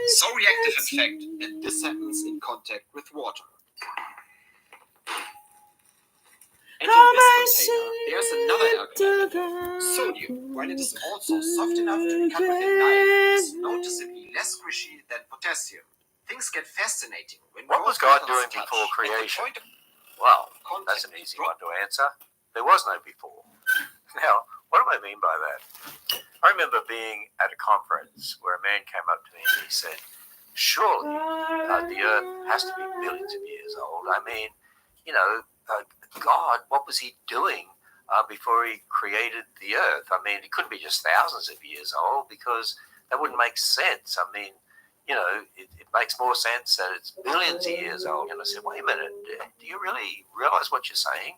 So reactive, in fact, that this happens in contact with water. And in this container, there's another alkaline, sodium. While it is also soft enough to be cut with a knife, is noticeably less squishy than potassium. Things get fascinating when what was God doing before creation? Well, that's an easy one to answer. There was no before. Now, what do I mean by that? I remember being at a conference where a man came up to me and he said, surely the earth has to be billions of years old. I mean, God, what was he doing before he created the earth? I mean, it couldn't be just thousands of years old because that wouldn't make sense. I mean, it makes more sense that it's billions of years old. And I said, wait a minute, do you really realize what you're saying?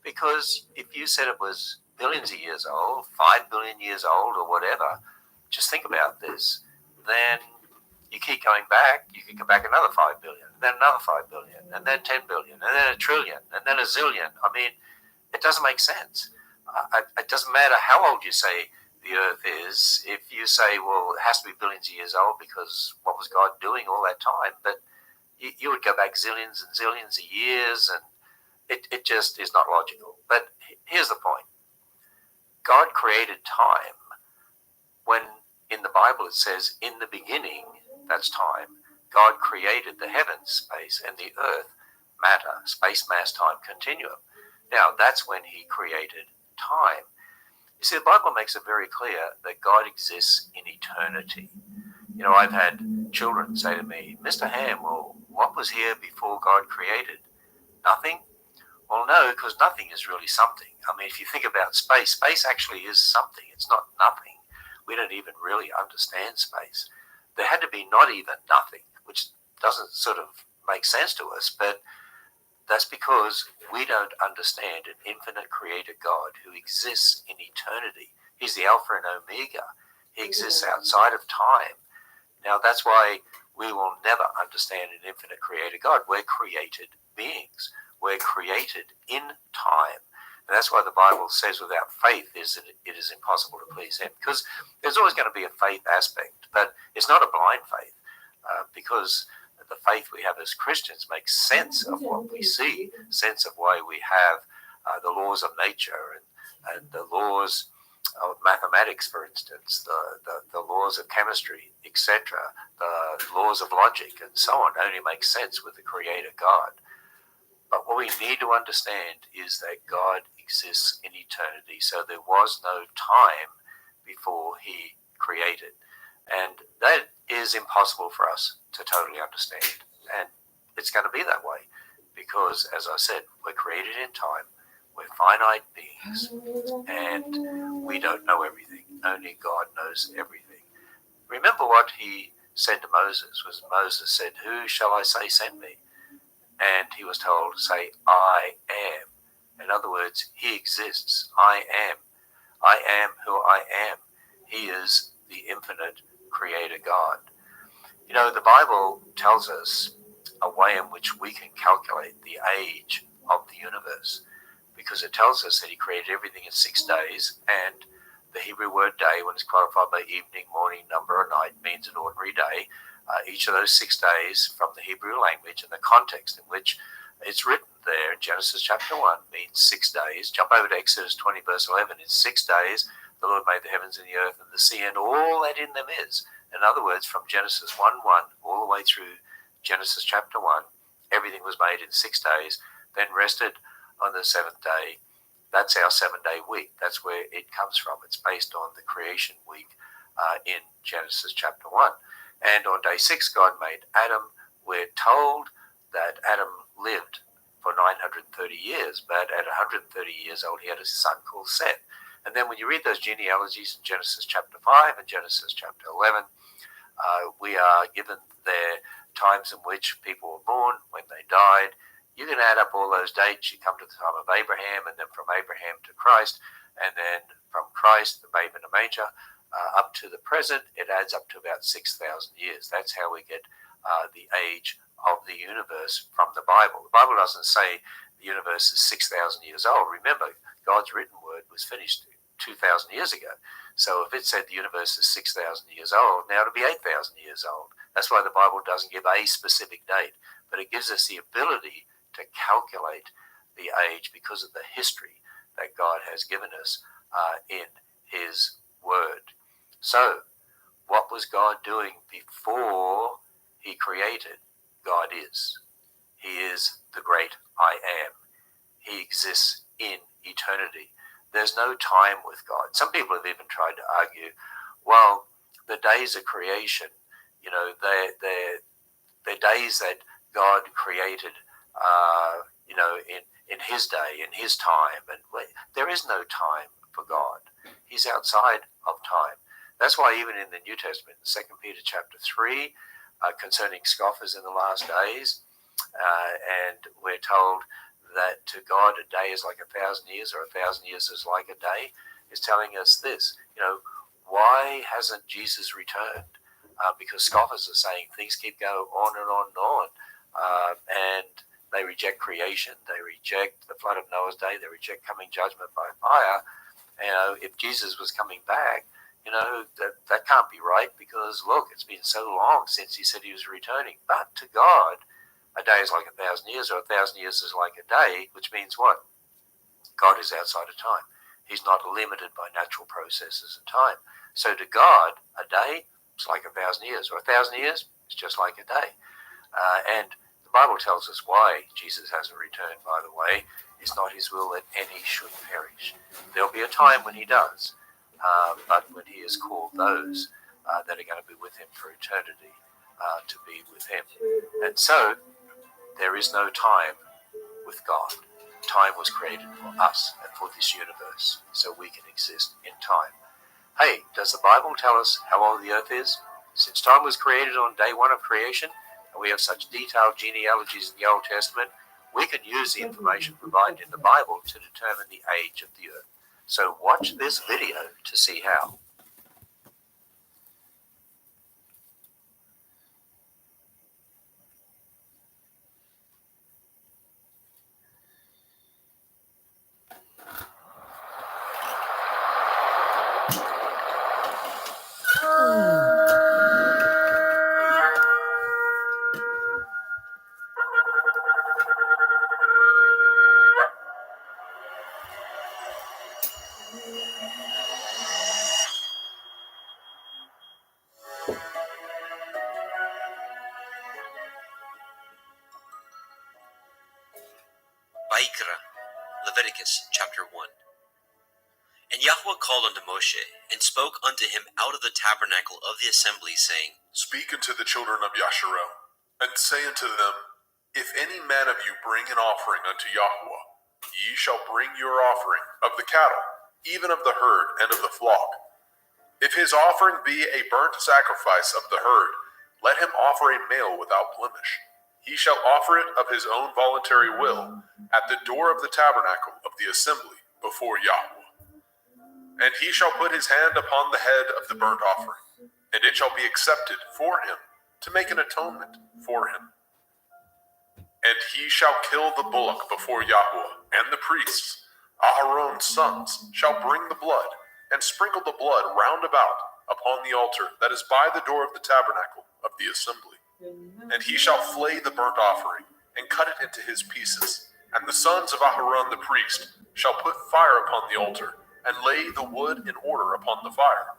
Because if you said it was billions of years old, 5 billion years old or whatever, just think about this. Then you keep going back, you can go back another 5 billion, then another 5 billion, and then 10 billion, and then a trillion, and then a zillion. I mean, it doesn't make sense. It doesn't matter how old you say the earth is. If you say, well, it has to be billions of years old because what was God doing all that time? But you would go back zillions and zillions of years, and it just is not logical. But here's the point. God created time when in the Bible it says, in the beginning, that's time, God created the heavens, space, and the earth, matter, space, mass, time, continuum. Now, that's when he created time. You see, the Bible makes it very clear that God exists in eternity. I've had children say to me, Mr. Ham, well, what was here before God created? Nothing? Well, no, because nothing is really something. I mean, if you think about space, space actually is something. It's not nothing. We don't even really understand space. There had to be not even nothing, which doesn't sort of make sense to us, but that's because we don't understand an infinite creator God who exists in eternity. He's the Alpha and Omega. He exists outside of time. Now, that's why we will never understand an infinite creator God. We're created beings. We're created in time. And that's why the Bible says without faith it is impossible to please him. Because there's always going to be a faith aspect, but it's not a blind faith, because the faith we have as Christians makes sense of what we see, sense of why we have the laws of nature and the laws of mathematics, for instance, the laws of chemistry, etc., the laws of logic, and so on, only make sense with the Creator God. But what we need to understand is that God exists in eternity, so there was no time before he created. And that is impossible for us to totally understand. And it's going to be that way because, as I said, we're created in time, we're finite beings, and we don't know everything. Only God knows everything. Remember what he said to Moses, was Moses said, "Who shall I say sent me?" And he was told to say, "I am." In other words, he exists. I am. I am who I am. He is the infinite creator God. The Bible tells us a way in which we can calculate the age of the universe, because it tells us that he created everything in 6 days, and the Hebrew word day, when it's qualified by evening, morning, number, or night, means an ordinary day. Each of those 6 days from the Hebrew language and the context in which it's written there in Genesis chapter 1 means 6 days. Jump over to Exodus 20 verse 11. In 6 days the Lord made the heavens and the earth and the sea and all that in them is. In other words, from Genesis 1:1 all the way through Genesis chapter 1, everything was made in 6 days, then rested on the seventh day. That's our 7-day week. That's where it comes from. It's based on the creation week in Genesis chapter 1. And on day 6, God made Adam. We're told that Adam lived for 930 years, but at 130 years old, he had a son called Seth. And then when you read those genealogies in Genesis chapter 5 and Genesis chapter 11, we are given their times in which people were born, when they died. You can add up all those dates. You come to the time of Abraham, and then from Abraham to Christ, and then from Christ, the babe in a manger, up to the present, it adds up to about 6,000 years. That's how we get the age of the universe from the Bible. The Bible doesn't say the universe is 6,000 years old. Remember, God's written word was finished 2,000 years ago. So if it said the universe is 6,000 years old, now it'll be 8,000 years old. That's why the Bible doesn't give a specific date, but it gives us the ability to calculate the age because of the history that God has given us in his word. So, what was God doing before he created? God is. He is the great I am. He exists in eternity. There's no time with God. Some people have even tried to argue, well, the days of creation, they're days that God created, in his day, in his time. And there is no time for God. He's outside of time. That's why even in the New Testament, 2 Peter chapter 3, concerning scoffers in the last days, and we're told that to God a day is like 1,000 years, or 1,000 years is like a day, is telling us this. Why hasn't Jesus returned? Because scoffers are saying things keep going on and on and on, and they reject creation, they reject the flood of Noah's day, they reject coming judgment by fire. If Jesus was coming back, that can't be right, because look, it's been so long since he said he was returning. But to God, a day is like 1,000 years, or 1,000 years is like a day, which means what? God is outside of time. He's not limited by natural processes and time. So to God, a day is like 1,000 years, or 1,000 years is just like a day. And the Bible tells us why Jesus hasn't returned, by the way. It's not his will that any should perish. There'll be a time when he does, but when he has called those that are going to be with him for eternity to be with him. And so there is no time with God. Time was created for us and for this universe, so we can exist in time. Hey, does the Bible tell us how old the earth is? Since time was created on day one of creation, and we have such detailed genealogies in the Old Testament, we can use the information provided in the Bible to determine the age of the earth. So watch this video to see how. Vaikra, Leviticus chapter 1. And Yahweh called unto Moshe, and spoke unto him out of the tabernacle of the assembly, saying, Speak unto the children of Yasharel, and say unto them, If any man of you bring an offering unto Yahweh, ye shall bring your offering of the cattle, even of the herd and of the flock. If his offering be a burnt sacrifice of the herd, let him offer a male without blemish. He shall offer it of his own voluntary will at the door of the tabernacle of the assembly before Yahweh. And he shall put his hand upon the head of the burnt offering, and it shall be accepted for him to make an atonement for him. And he shall kill the bullock before Yahweh, and the priests, Aharon's sons, shall bring the blood, and sprinkle the blood round about upon the altar that is by the door of the tabernacle of the assembly. And he shall flay the burnt offering, and cut it into his pieces. And the sons of Aharon the priest shall put fire upon the altar, and lay the wood in order upon the fire.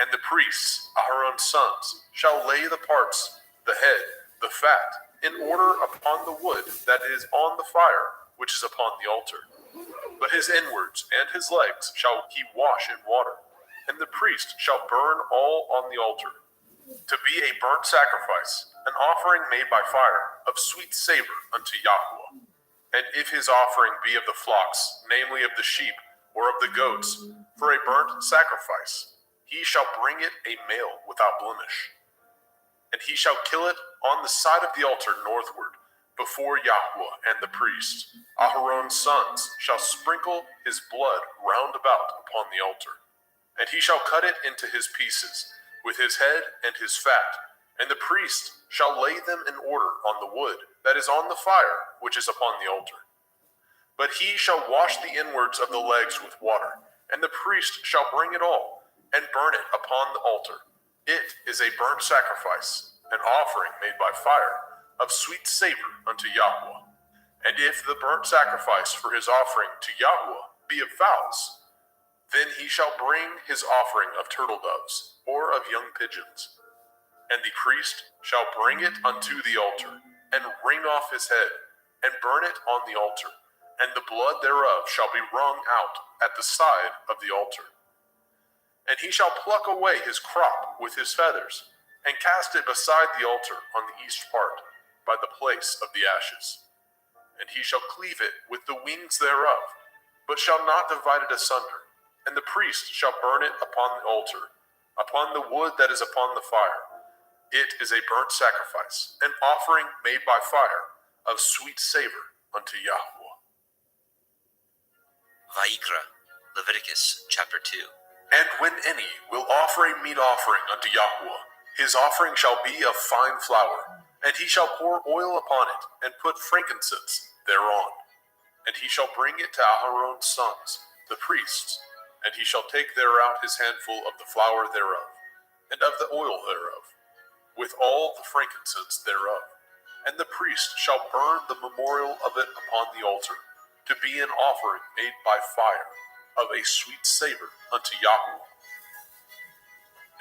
And the priests, Aharon's sons, shall lay the parts, the head, the fat, in order upon the wood that is on the fire, which is upon the altar. But his inwards and his legs shall he wash in water, and the priest shall burn all on the altar, to be a burnt sacrifice, an offering made by fire, of sweet savor unto Yahweh. And if his offering be of the flocks, namely of the sheep, or of the goats, for a burnt sacrifice, he shall bring it a male without blemish. And he shall kill it on the side of the altar northward, before Yahweh and the priest. Aharon's sons shall sprinkle his blood round about upon the altar. And he shall cut it into his pieces, with his head and his fat, and the priest shall lay them in order on the wood that is on the fire, which is upon the altar. But he shall wash the inwards of the legs with water, and the priest shall bring it all, and burn it upon the altar. It is a burnt sacrifice, an offering made by fire, of sweet savor unto Yahweh. And if the burnt sacrifice for his offering to Yahweh be of fowls, then he shall bring his offering of turtle doves, or of young pigeons. And the priest shall bring it unto the altar, and wring off his head, and burn it on the altar, and the blood thereof shall be wrung out at the side of the altar. And he shall pluck away his crop with his feathers, and cast it beside the altar on the east part, by the place of the ashes. And he shall cleave it with the wings thereof, but shall not divide it asunder. And the priest shall burn it upon the altar, upon the wood that is upon the fire. It is a burnt sacrifice, an offering made by fire, of sweet savor unto Yahweh. Vayikra, Leviticus chapter 2. And when any will offer a meat offering unto Yahweh, his offering shall be of fine flour, and he shall pour oil upon it, and put frankincense thereon. And he shall bring it to Aaron's sons, the priests, and he shall take thereout his handful of the flour thereof, and of the oil thereof, with all the frankincense thereof. And the priest shall burn the memorial of it upon the altar, to be an offering made by fire, of a sweet savor unto Yahweh.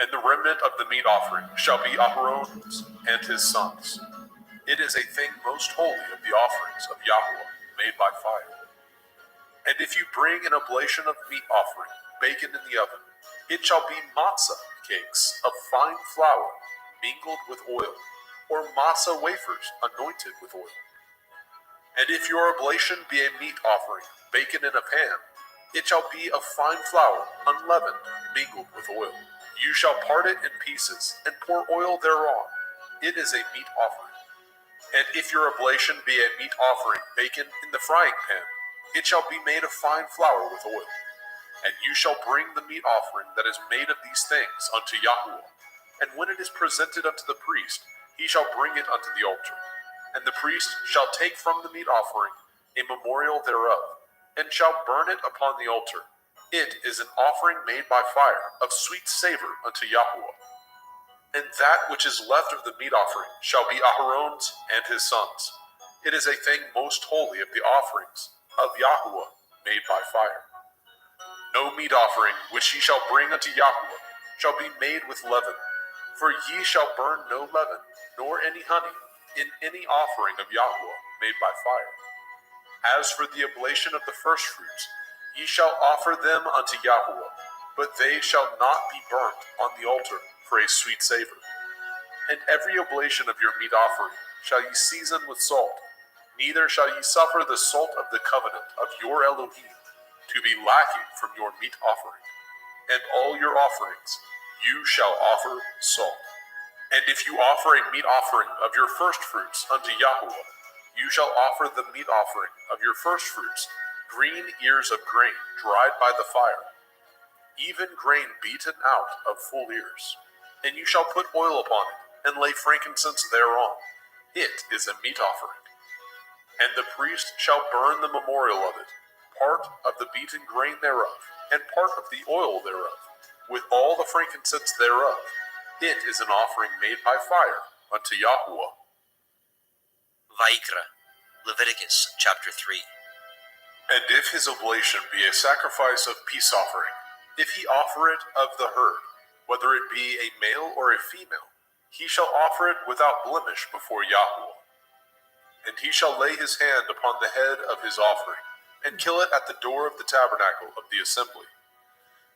And the remnant of the meat offering shall be Aaron's and his sons. It is a thing most holy of the offerings of Yahweh, made by fire. And if you bring an oblation of meat offering, baken in the oven, it shall be matzah cakes of fine flour, mingled with oil, or matzah wafers anointed with oil. And if your oblation be a meat offering, baken in a pan, it shall be of fine flour, unleavened, mingled with oil. You shall part it in pieces, and pour oil thereon. It is a meat offering. And if your oblation be a meat offering, baken in the frying pan, it shall be made of fine flour with oil. And you shall bring the meat offering that is made of these things unto Yahweh. And when it is presented unto the priest, he shall bring it unto the altar. And the priest shall take from the meat offering a memorial thereof, and shall burn it upon the altar. It is an offering made by fire, of sweet savor unto Yahweh. And that which is left of the meat offering shall be Aaron's and his sons. It is a thing most holy of the offerings of Yahweh made by fire. No meat offering which ye shall bring unto Yahweh shall be made with leaven, for ye shall burn no leaven, nor any honey, in any offering of Yahweh made by fire. As for the oblation of the firstfruits, ye shall offer them unto Yahweh, but they shall not be burnt on the altar for a sweet savor. And every oblation of your meat offering shall ye season with salt, neither shall ye suffer the salt of the covenant of your Elohim to be lacking from your meat offering. And all your offerings you shall offer salt. And if you offer a meat offering of your firstfruits unto Yahweh, you shall offer the meat offering of your firstfruits, green ears of grain dried by the fire, even grain beaten out of full ears. And you shall put oil upon it, and lay frankincense thereon. It is a meat offering. And the priest shall burn the memorial of it, part of the beaten grain thereof, and part of the oil thereof, with all the frankincense thereof. It is an offering made by fire unto Yahweh. Vayikra, Leviticus chapter 3. And if his oblation be a sacrifice of peace offering, if he offer it of the herd, whether it be a male or a female, he shall offer it without blemish before Yahweh. And he shall lay his hand upon the head of his offering, and kill it at the door of the tabernacle of the assembly.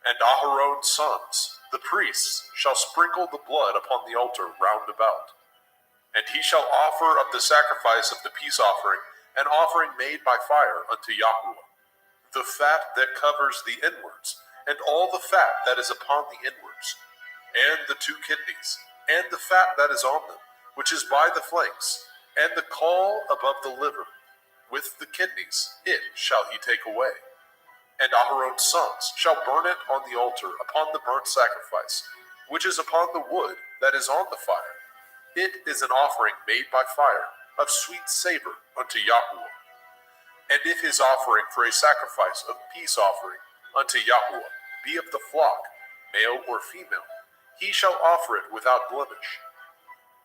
And Aaron's sons, the priests, shall sprinkle the blood upon the altar round about. And he shall offer of the sacrifice of the peace offering an offering made by fire unto Yahweh, the fat that covers the inwards, and all the fat that is upon the inwards, and the 2 kidneys, and the fat that is on them, which is by the flanks, and the caul above the liver, with the kidneys, it shall he take away. And Aaron's sons shall burn it on the altar upon the burnt sacrifice, which is upon the wood that is on the fire. It is an offering made by fire, of sweet savor unto Yahweh. And if his offering for a sacrifice of peace offering unto Yahweh be of the flock, male or female, he shall offer it without blemish.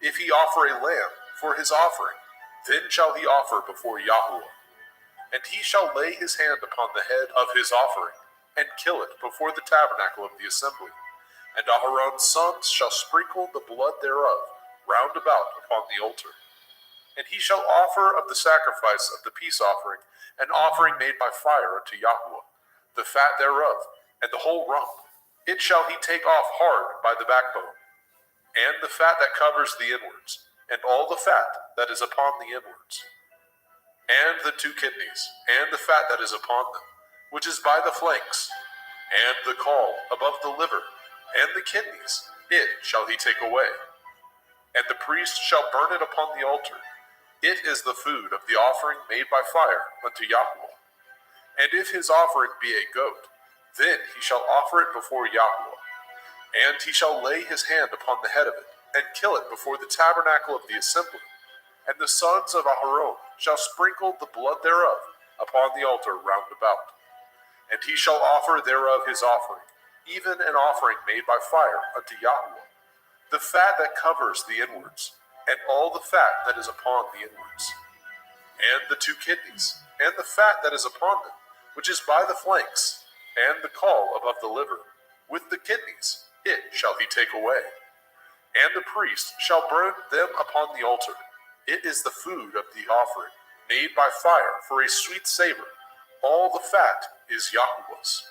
If he offer a lamb for his offering, then shall he offer before Yahweh. And he shall lay his hand upon the head of his offering, and kill it before the tabernacle of the assembly. And Aharon's sons shall sprinkle the blood thereof round about upon the altar. And he shall offer of the sacrifice of the peace offering an offering made by fire unto Yahweh, the fat thereof, and the whole rump. It shall he take off hard by the backbone, and the fat that covers the inwards, and all the fat that is upon the inwards, and the two kidneys, and the fat that is upon them, which is by the flanks, and the caul above the liver, and the kidneys, it shall he take away. And the priest shall burn it upon the altar. It is the food of the offering made by fire unto Yahweh. And if his offering be a goat, then he shall offer it before Yahweh. And he shall lay his hand upon the head of it, and kill it before the tabernacle of the assembly. And the sons of Aharon shall sprinkle the blood thereof upon the altar round about. And he shall offer thereof his offering, even an offering made by fire unto Yahweh, the fat that covers the inwards, and all the fat that is upon the inwards, and the two kidneys, and the fat that is upon them, which is by the flanks, and the caul above the liver, with the kidneys, it shall he take away. And the priest shall burn them upon the altar. It is the food of the offering, made by fire for a sweet savor. All the fat is Yahweh's.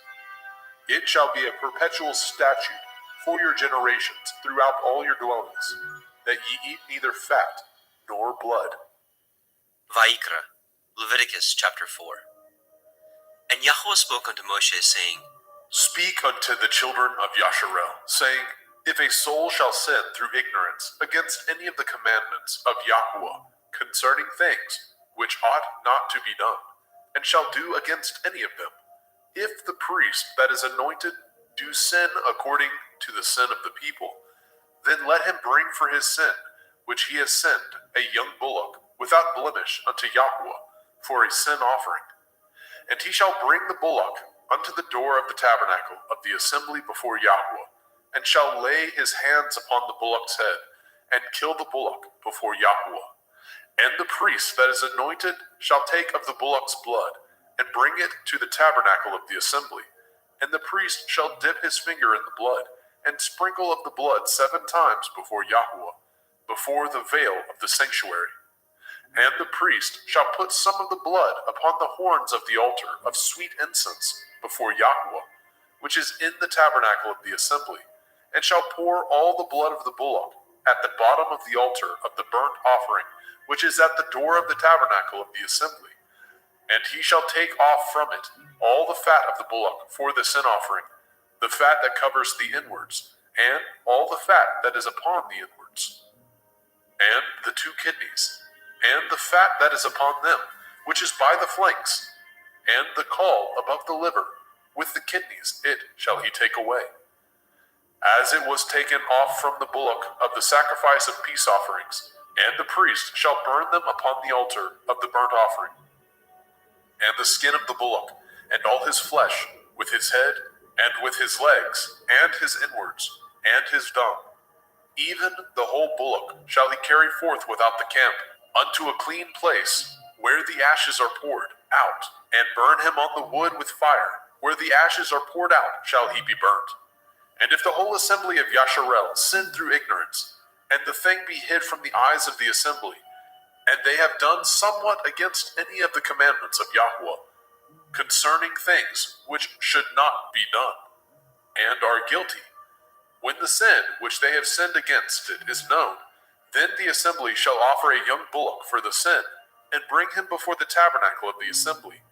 It shall be a perpetual statute for your generations throughout all your dwellings, that ye eat neither fat nor blood. Vayikra, Leviticus chapter 4. And Yahweh spoke unto Moshe, saying, Speak unto the children of Yasharel, saying, If a soul shall sin through ignorance against any of the commandments of Yahweh concerning things which ought not to be done, and shall do against any of them, if the priest that is anointed do sin according to the sin of the people, then let him bring for his sin, which he has sinned, a young bullock, without blemish unto Yahweh, for a sin offering. And he shall bring the bullock unto the door of the tabernacle of the assembly before Yahweh, and shall lay his hands upon the bullock's head, and kill the bullock before Yahweh. And the priest that is anointed shall take of the bullock's blood, and bring it to the tabernacle of the assembly. And the priest shall dip his finger in the blood, and sprinkle of the blood 7 times before Yahweh, before the veil of the sanctuary. And the priest shall put some of the blood upon the horns of the altar of sweet incense before Yahweh, which is in the tabernacle of the assembly, and shall pour all the blood of the bullock at the bottom of the altar of the burnt offering, which is at the door of the tabernacle of the assembly. And he shall take off from it all the fat of the bullock for the sin offering, the fat that covers the inwards, and all the fat that is upon the inwards, and the two kidneys, and the fat that is upon them, which is by the flanks, and the caul above the liver, with the kidneys, it shall he take away. As it was taken off from the bullock of the sacrifice of peace offerings, and the priest shall burn them upon the altar of the burnt offering. And the skin of the bullock, and all his flesh, with his head, and with his legs, and his inwards, and his dung, even the whole bullock shall he carry forth without the camp, unto a clean place, where the ashes are poured out, and burn him on the wood with fire. Where the ashes are poured out shall he be burnt. And if the whole assembly of Yasharel sin through ignorance, and the thing be hid from the eyes of the assembly, and they have done somewhat against any of the commandments of Yahweh, concerning things which should not be done, and are guilty, when the sin which they have sinned against it is known, then the assembly shall offer a young bullock for the sin, and bring him before the tabernacle of the assembly.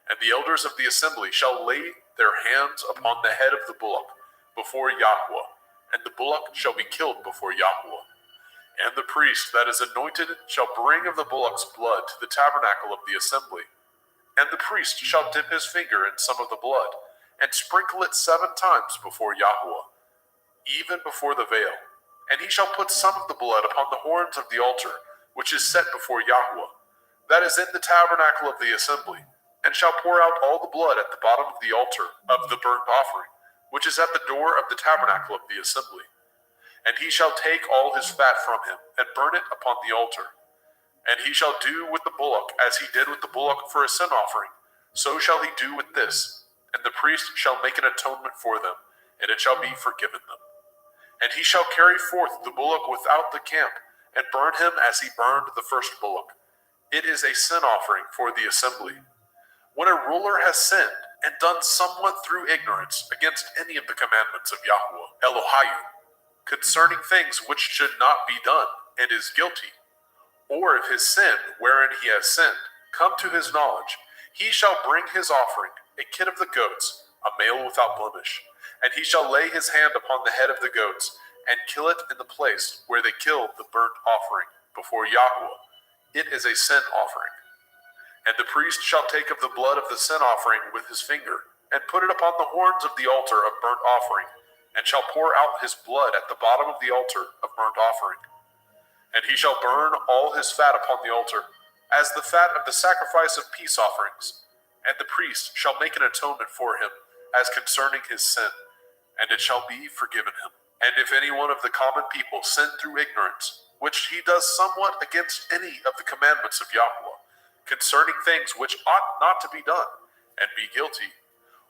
And the elders of the assembly shall lay their hands upon the head of the bullock before Yahweh, and the bullock shall be killed before Yahweh. And the priest that is anointed shall bring of the bullock's blood to the tabernacle of the assembly. And the priest shall dip his finger in some of the blood, and sprinkle it 7 times before Yahweh, even before the veil. And he shall put some of the blood upon the horns of the altar, which is set before Yahweh, that is in the tabernacle of the assembly, and shall pour out all the blood at the bottom of the altar of the burnt offering, which is at the door of the tabernacle of the assembly. And he shall take all his fat from him, and burn it upon the altar. And he shall do with the bullock as he did with the bullock for a sin offering, so shall he do with this. And the priest shall make an atonement for them, and it shall be forgiven them. And he shall carry forth the bullock without the camp, and burn him as he burned the first bullock. It is a sin offering for the assembly. When a ruler has sinned and done somewhat through ignorance against any of the commandments of Yahweh, Elohiah, concerning things which should not be done, and is guilty, or if his sin, wherein he has sinned, come to his knowledge, he shall bring his offering, a kid of the goats, a male without blemish, and he shall lay his hand upon the head of the goats, and kill it in the place where they killed the burnt offering before Yahweh. It is a sin offering. And the priest shall take of the blood of the sin offering with his finger, and put it upon the horns of the altar of burnt offering, and shall pour out his blood at the bottom of the altar of burnt offering. And he shall burn all his fat upon the altar, as the fat of the sacrifice of peace offerings. And the priest shall make an atonement for him, as concerning his sin, and it shall be forgiven him. And if any one of the common people sin through ignorance, which he does somewhat against any of the commandments of Yahweh, concerning things which ought not to be done, and be guilty,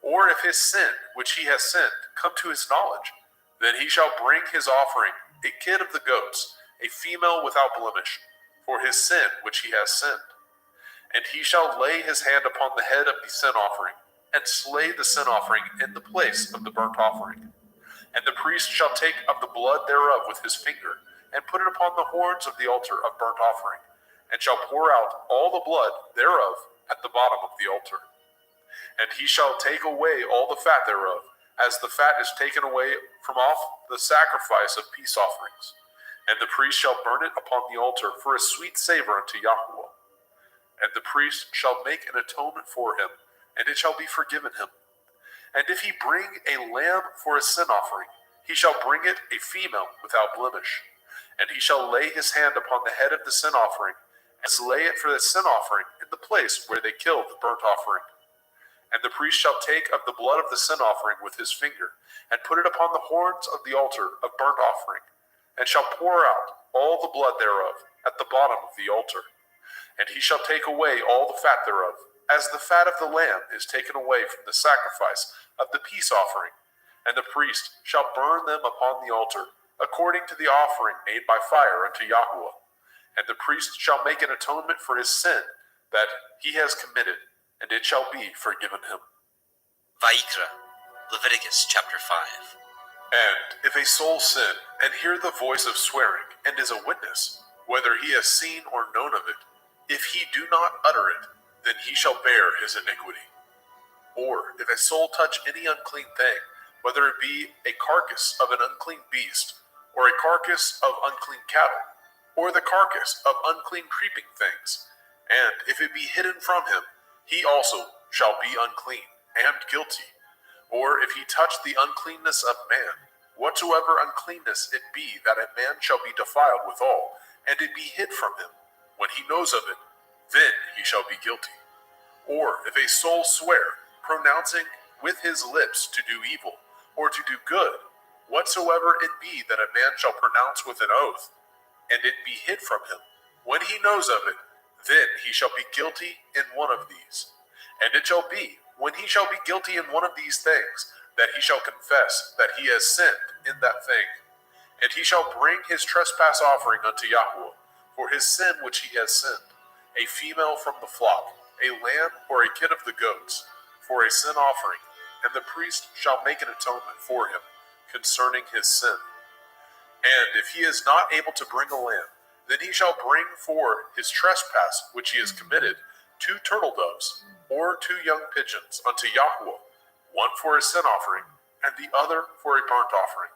or if his sin, which he has sinned, come to his knowledge, then he shall bring his offering, a kid of the goats, a female without blemish, for his sin which he has sinned. And he shall lay his hand upon the head of the sin offering, and slay the sin offering in the place of the burnt offering. And the priest shall take of the blood thereof with his finger, and put it upon the horns of the altar of burnt offering, and shall pour out all the blood thereof at the bottom of the altar. And he shall take away all the fat thereof, as the fat is taken away from off the sacrifice of peace offerings. And the priest shall burn it upon the altar for a sweet savor unto Yahweh. And the priest shall make an atonement for him, and it shall be forgiven him. And if he bring a lamb for a sin offering, he shall bring it a female without blemish. And he shall lay his hand upon the head of the sin offering, and slay it for the sin offering in the place where they killed the burnt offering. And the priest shall take of the blood of the sin offering with his finger, and put it upon the horns of the altar of burnt offering, and shall pour out all the blood thereof at the bottom of the altar. And he shall take away all the fat thereof, as the fat of the lamb is taken away from the sacrifice of the peace offering. And the priest shall burn them upon the altar, according to the offering made by fire unto Yahweh. And the priest shall make an atonement for his sin that he has committed, and it shall be forgiven him. Vayikra, Leviticus chapter 5. And if a soul sin, and hear the voice of swearing, and is a witness, whether he has seen or known of it, if he do not utter it, then he shall bear his iniquity. Or if a soul touch any unclean thing, whether it be a carcass of an unclean beast, or a carcass of unclean cattle, or the carcass of unclean creeping things, and if it be hidden from him, he also shall be unclean and guilty. Or if he touch the uncleanness of man, whatsoever uncleanness it be, that a man shall be defiled withal, and it be hid from him, when he knows of it, then he shall be guilty. Or if a soul swear, pronouncing with his lips to do evil, or to do good, whatsoever it be that a man shall pronounce with an oath, and it be hid from him, when he knows of it, then he shall be guilty in one of these. And it shall be, when he shall be guilty in one of these things, that he shall confess that he has sinned in that thing. And he shall bring his trespass offering unto Yahweh, for his sin which he has sinned, a female from the flock, a lamb or a kid of the goats, for a sin offering, and the priest shall make an atonement for him concerning his sin. And if he is not able to bring a lamb, then he shall bring for his trespass which he has committed 2 turtle doves, or 2 young pigeons unto Yahweh, one for a sin offering, and the other for a burnt offering.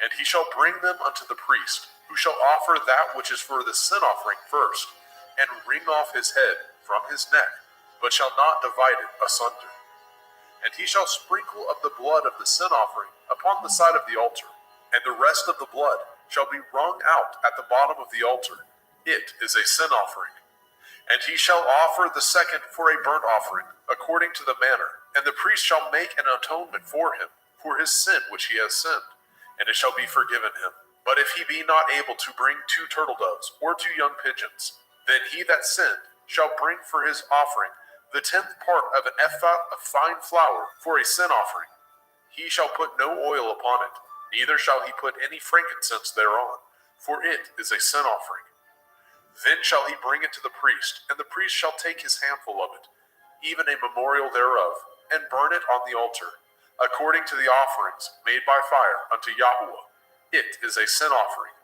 And he shall bring them unto the priest, who shall offer that which is for the sin offering first, and wring off his head from his neck, but shall not divide it asunder. And he shall sprinkle of the blood of the sin offering upon the side of the altar, and the rest of the blood shall be wrung out at the bottom of the altar. It is a sin offering. And he shall offer the second for a burnt offering, according to the manner, and the priest shall make an atonement for him, for his sin which he has sinned. and it shall be forgiven him. But if he be not able to bring 2 turtle doves or 2 young pigeons, then he that sinned shall bring for his offering the 10th part of an ephah of fine flour for a sin offering. He shall put no oil upon it, neither shall he put any frankincense thereon, for it is a sin offering. Then shall he bring it to the priest, and the priest shall take his handful of it, even a memorial thereof, and burn it on the altar, according to the offerings made by fire unto Yahweh. It is a sin offering.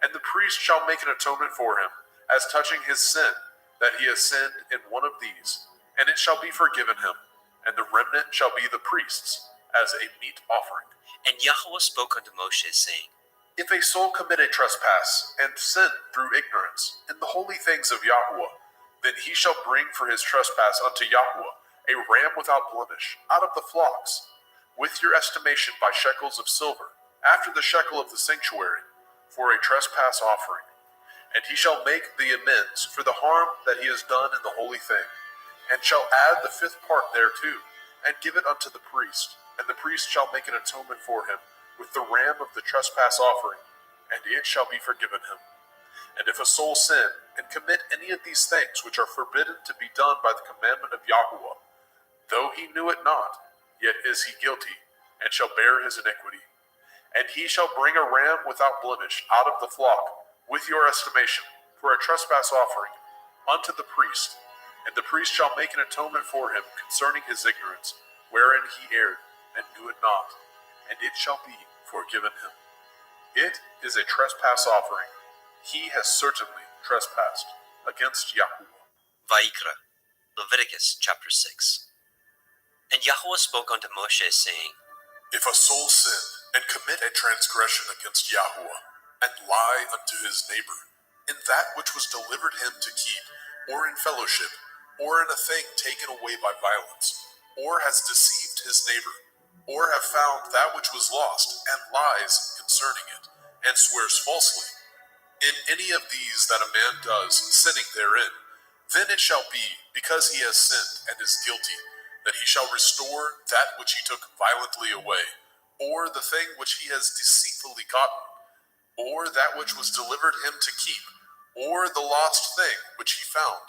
And the priest shall make an atonement for him, as touching his sin, that he has sinned in one of these, and it shall be forgiven him, and the remnant shall be the priest's, as a meat offering. And Yahweh spoke unto Moshe, saying, If a soul commit a trespass, and sin through ignorance, in the holy things of Yahweh, then he shall bring for his trespass unto Yahweh a ram without blemish, out of the flocks, with your estimation by shekels of silver, after the shekel of the sanctuary, for a trespass offering. And he shall make the amends for the harm that he has done in the holy thing, and shall add the 5th part thereto, and give it unto the priest. And the priest shall make an atonement for him with the ram of the trespass offering, and it shall be forgiven him. And if a soul sin, and commit any of these things which are forbidden to be done by the commandment of Yahweh, though he knew it not, yet is he guilty, and shall bear his iniquity. And he shall bring a ram without blemish out of the flock, with your estimation, for a trespass offering, unto the priest. And the priest shall make an atonement for him concerning his ignorance, wherein he erred, and knew it not, and it shall be forgiven him. It is a trespass offering. He has certainly trespassed against Yahweh. Vayikra, Leviticus chapter 6. And Yahweh spoke unto Moshe, saying, If a soul sin, and commit a transgression against Yahweh, and lie unto his neighbor, in that which was delivered him to keep, or in fellowship, or in a thing taken away by violence, or has deceived his neighbor, or have found that which was lost, and lies concerning it, and swears falsely, in any of these that a man does, sinning therein, then it shall be, because he has sinned and is guilty, that he shall restore that which he took violently away, or the thing which he has deceitfully gotten, or that which was delivered him to keep, or the lost thing which he found,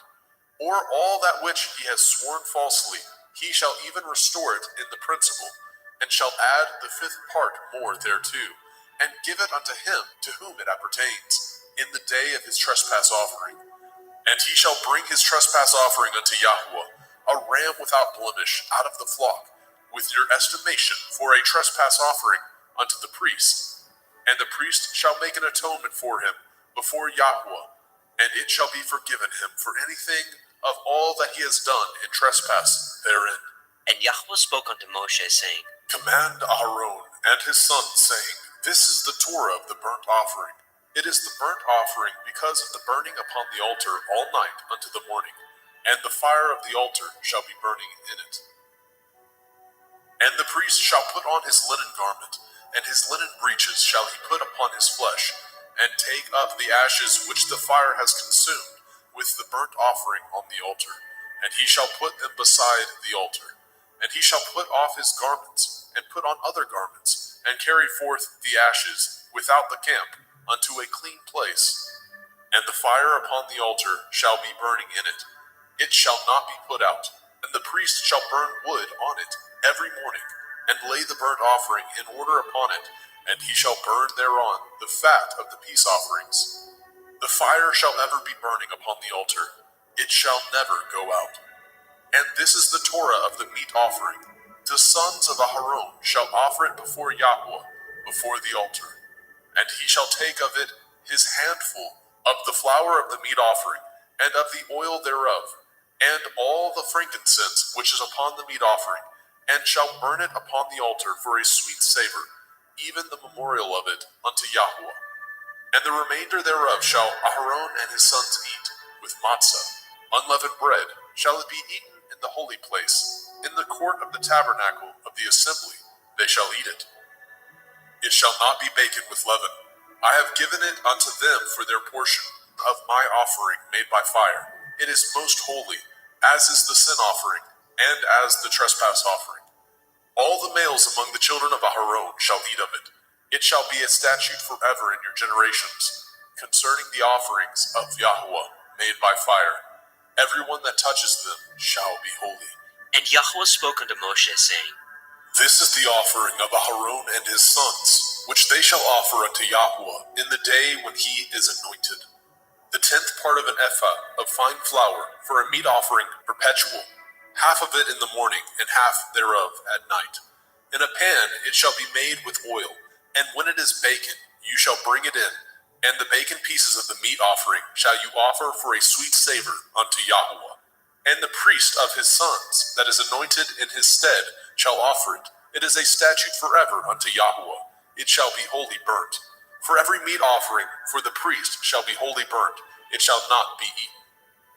or all that which he has sworn falsely, he shall even restore it in the principal, and shall add the 5th part more thereto, and give it unto him to whom it appertains, in the day of his trespass offering. And he shall bring his trespass offering unto Yahweh, a ram without blemish out of the flock, with your estimation for a trespass offering unto the priest. And the priest shall make an atonement for him before Yahweh, and it shall be forgiven him for anything of all that he has done in trespass therein. And Yahweh spoke unto Moshe, saying, Command Aaron and his sons, saying, This is the Torah of the burnt offering. It is the burnt offering because of the burning upon the altar all night unto the morning, and the fire of the altar shall be burning in it. And the priest shall put on his linen garment, and his linen breeches shall he put upon his flesh, and take up the ashes which the fire has consumed with the burnt offering on the altar, and he shall put them beside the altar. And he shall put off his garments, and put on other garments, and carry forth the ashes without the camp unto a clean place. And the fire upon the altar shall be burning in it. It shall not be put out. And the priest shall burn wood on it every morning, and lay the burnt offering in order upon it, and he shall burn thereon the fat of the peace offerings. The fire shall ever be burning upon the altar. It shall never go out. And this is the Torah of the meat offering. The sons of Aharon shall offer it before Yahweh, before the altar. And he shall take of it his handful of the flour of the meat offering, and of the oil thereof, and all the frankincense which is upon the meat offering, and shall burn it upon the altar for a sweet savor, even the memorial of it unto Yahweh. And the remainder thereof shall Aharon and his sons eat, with matzah, unleavened bread, shall it be eaten in the holy place, in the court of the tabernacle of the assembly, they shall eat it. It shall not be baken with leaven. I have given it unto them for their portion of my offering made by fire. It is most holy, as is the sin offering, and as the trespass offering. All the males among the children of Aharon shall eat of it, It shall be a statute forever in your generations, concerning the offerings of Yahweh made by fire. Everyone that touches them shall be holy. And Yahweh spoke unto Moshe, saying, This is the offering of Aharon and his sons, which they shall offer unto Yahweh in the day when he is anointed. The 10th part of an ephah of fine flour for a meat offering perpetual, half of it in the morning and half thereof at night. In a pan it shall be made with oil, and when it is baken, you shall bring it in, and the baken pieces of the meat offering shall you offer for a sweet savor unto Yahweh. And the priest of his sons that is anointed in his stead shall offer it. It is a statute forever unto Yahweh. It shall be wholly burnt. For every meat offering for the priest shall be wholly burnt. It shall not be eaten.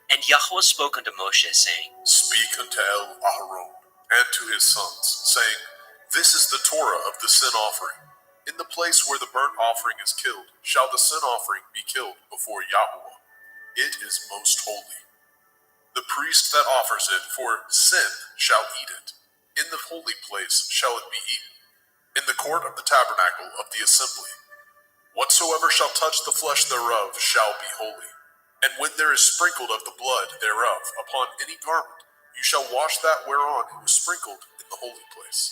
And Yahweh spoke unto Moshe, saying, Speak unto Aharon and to his sons, saying, This is the Torah of the sin offering. In the place where the burnt offering is killed, shall the sin offering be killed before Yahweh. It is most holy. The priest that offers it for sin shall eat it. In the holy place shall it be eaten, in the court of the tabernacle of the assembly. Whatsoever shall touch the flesh thereof shall be holy. And when there is sprinkled of the blood thereof upon any garment, you shall wash that whereon it was sprinkled in the holy place.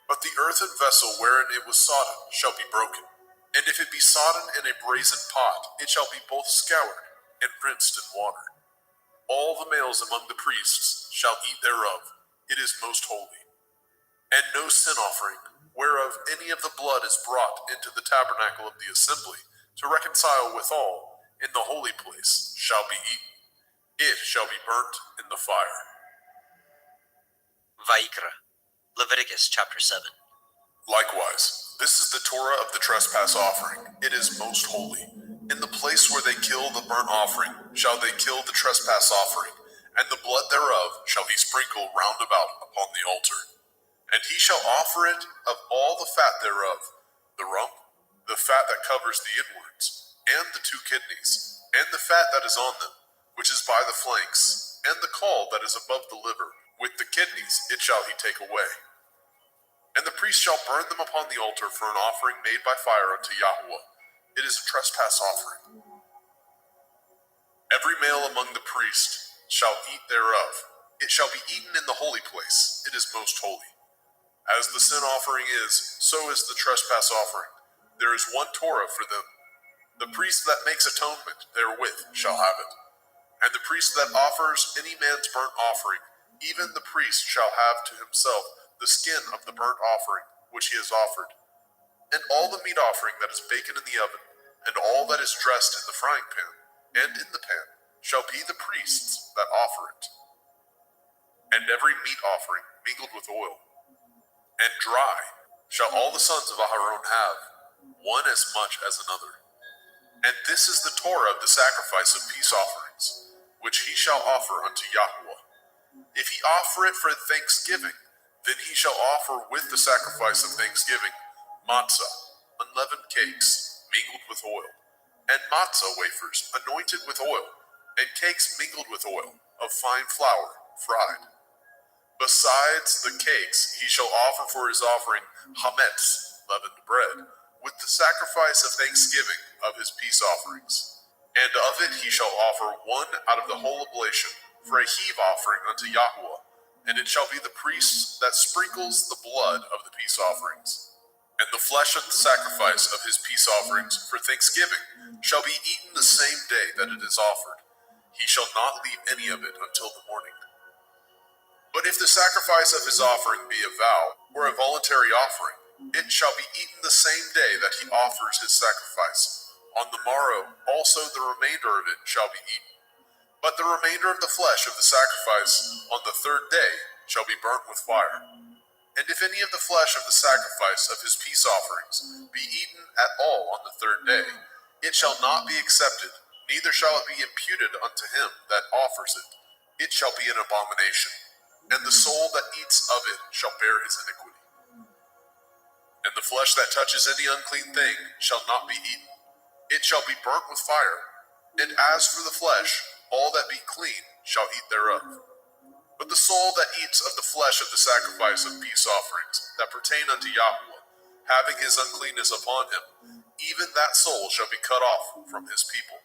But the earthen vessel wherein it was sodden shall be broken. And if it be sodden in a brazen pot, it shall be both scoured and rinsed in water. All the males among the priests shall eat thereof. It is most holy. And no sin offering, whereof any of the blood is brought into the tabernacle of the assembly, to reconcile withal in the holy place, shall be eaten. It shall be burnt in the fire. Vayikra, Leviticus chapter 7. Likewise, this is the Torah of the trespass offering. It is most holy. In the place where they kill the burnt offering shall they kill the trespass offering, and the blood thereof shall he sprinkle round about upon the altar. And he shall offer it of all the fat thereof, the rump, the fat that covers the inwards, and the 2 kidneys, and the fat that is on them, which is by the flanks, and the caul that is above the liver. With the kidneys it shall he take away. And the priest shall burn them upon the altar for an offering made by fire unto Yahweh. It is a trespass offering. Every male among the priests shall eat thereof. It shall be eaten in the holy place. It is most holy. As the sin offering is, so is the trespass offering. There is one Torah for them. The priest that makes atonement therewith shall have it. And the priest that offers any man's burnt offering, even the priest shall have to himself the skin of the burnt offering which he has offered. And all the meat offering that is baken in the oven, and all that is dressed in the frying pan, and in the pan, shall be the priest's that offer it. And every meat offering mingled with oil, and dry, shall all the sons of Aharon have, one as much as another. And this is the Torah of the sacrifice of peace offerings, which he shall offer unto Yahweh. If he offer it for thanksgiving, then he shall offer with the sacrifice of thanksgiving matzah, unleavened cakes, mingled with oil, and matzah wafers, anointed with oil, and cakes mingled with oil, of fine flour, fried. Besides the cakes, he shall offer for his offering hametz, leavened bread, with the sacrifice of thanksgiving of his peace offerings. And of it he shall offer one out of the whole oblation, for a heave offering unto Yahweh, and it shall be the priest that sprinkles the blood of the peace offerings. And the flesh of the sacrifice of his peace offerings for thanksgiving shall be eaten the same day that it is offered. He shall not leave any of it until the morning. But if the sacrifice of his offering be a vow, or a voluntary offering, it shall be eaten the same day that he offers his sacrifice. On the morrow also the remainder of it shall be eaten. But the remainder of the flesh of the sacrifice on the 3rd day shall be burnt with fire. And if any of the flesh of the sacrifice of his peace offerings be eaten at all on the 3rd day, it shall not be accepted, neither shall it be imputed unto him that offers it. It shall be an abomination, and the soul that eats of it shall bear his iniquity. And the flesh that touches any unclean thing shall not be eaten. It shall be burnt with fire. And as for the flesh, all that be clean shall eat thereof. But the soul that eats of the flesh of the sacrifice of peace offerings that pertain unto Yahweh, having his uncleanness upon him, even that soul shall be cut off from his people.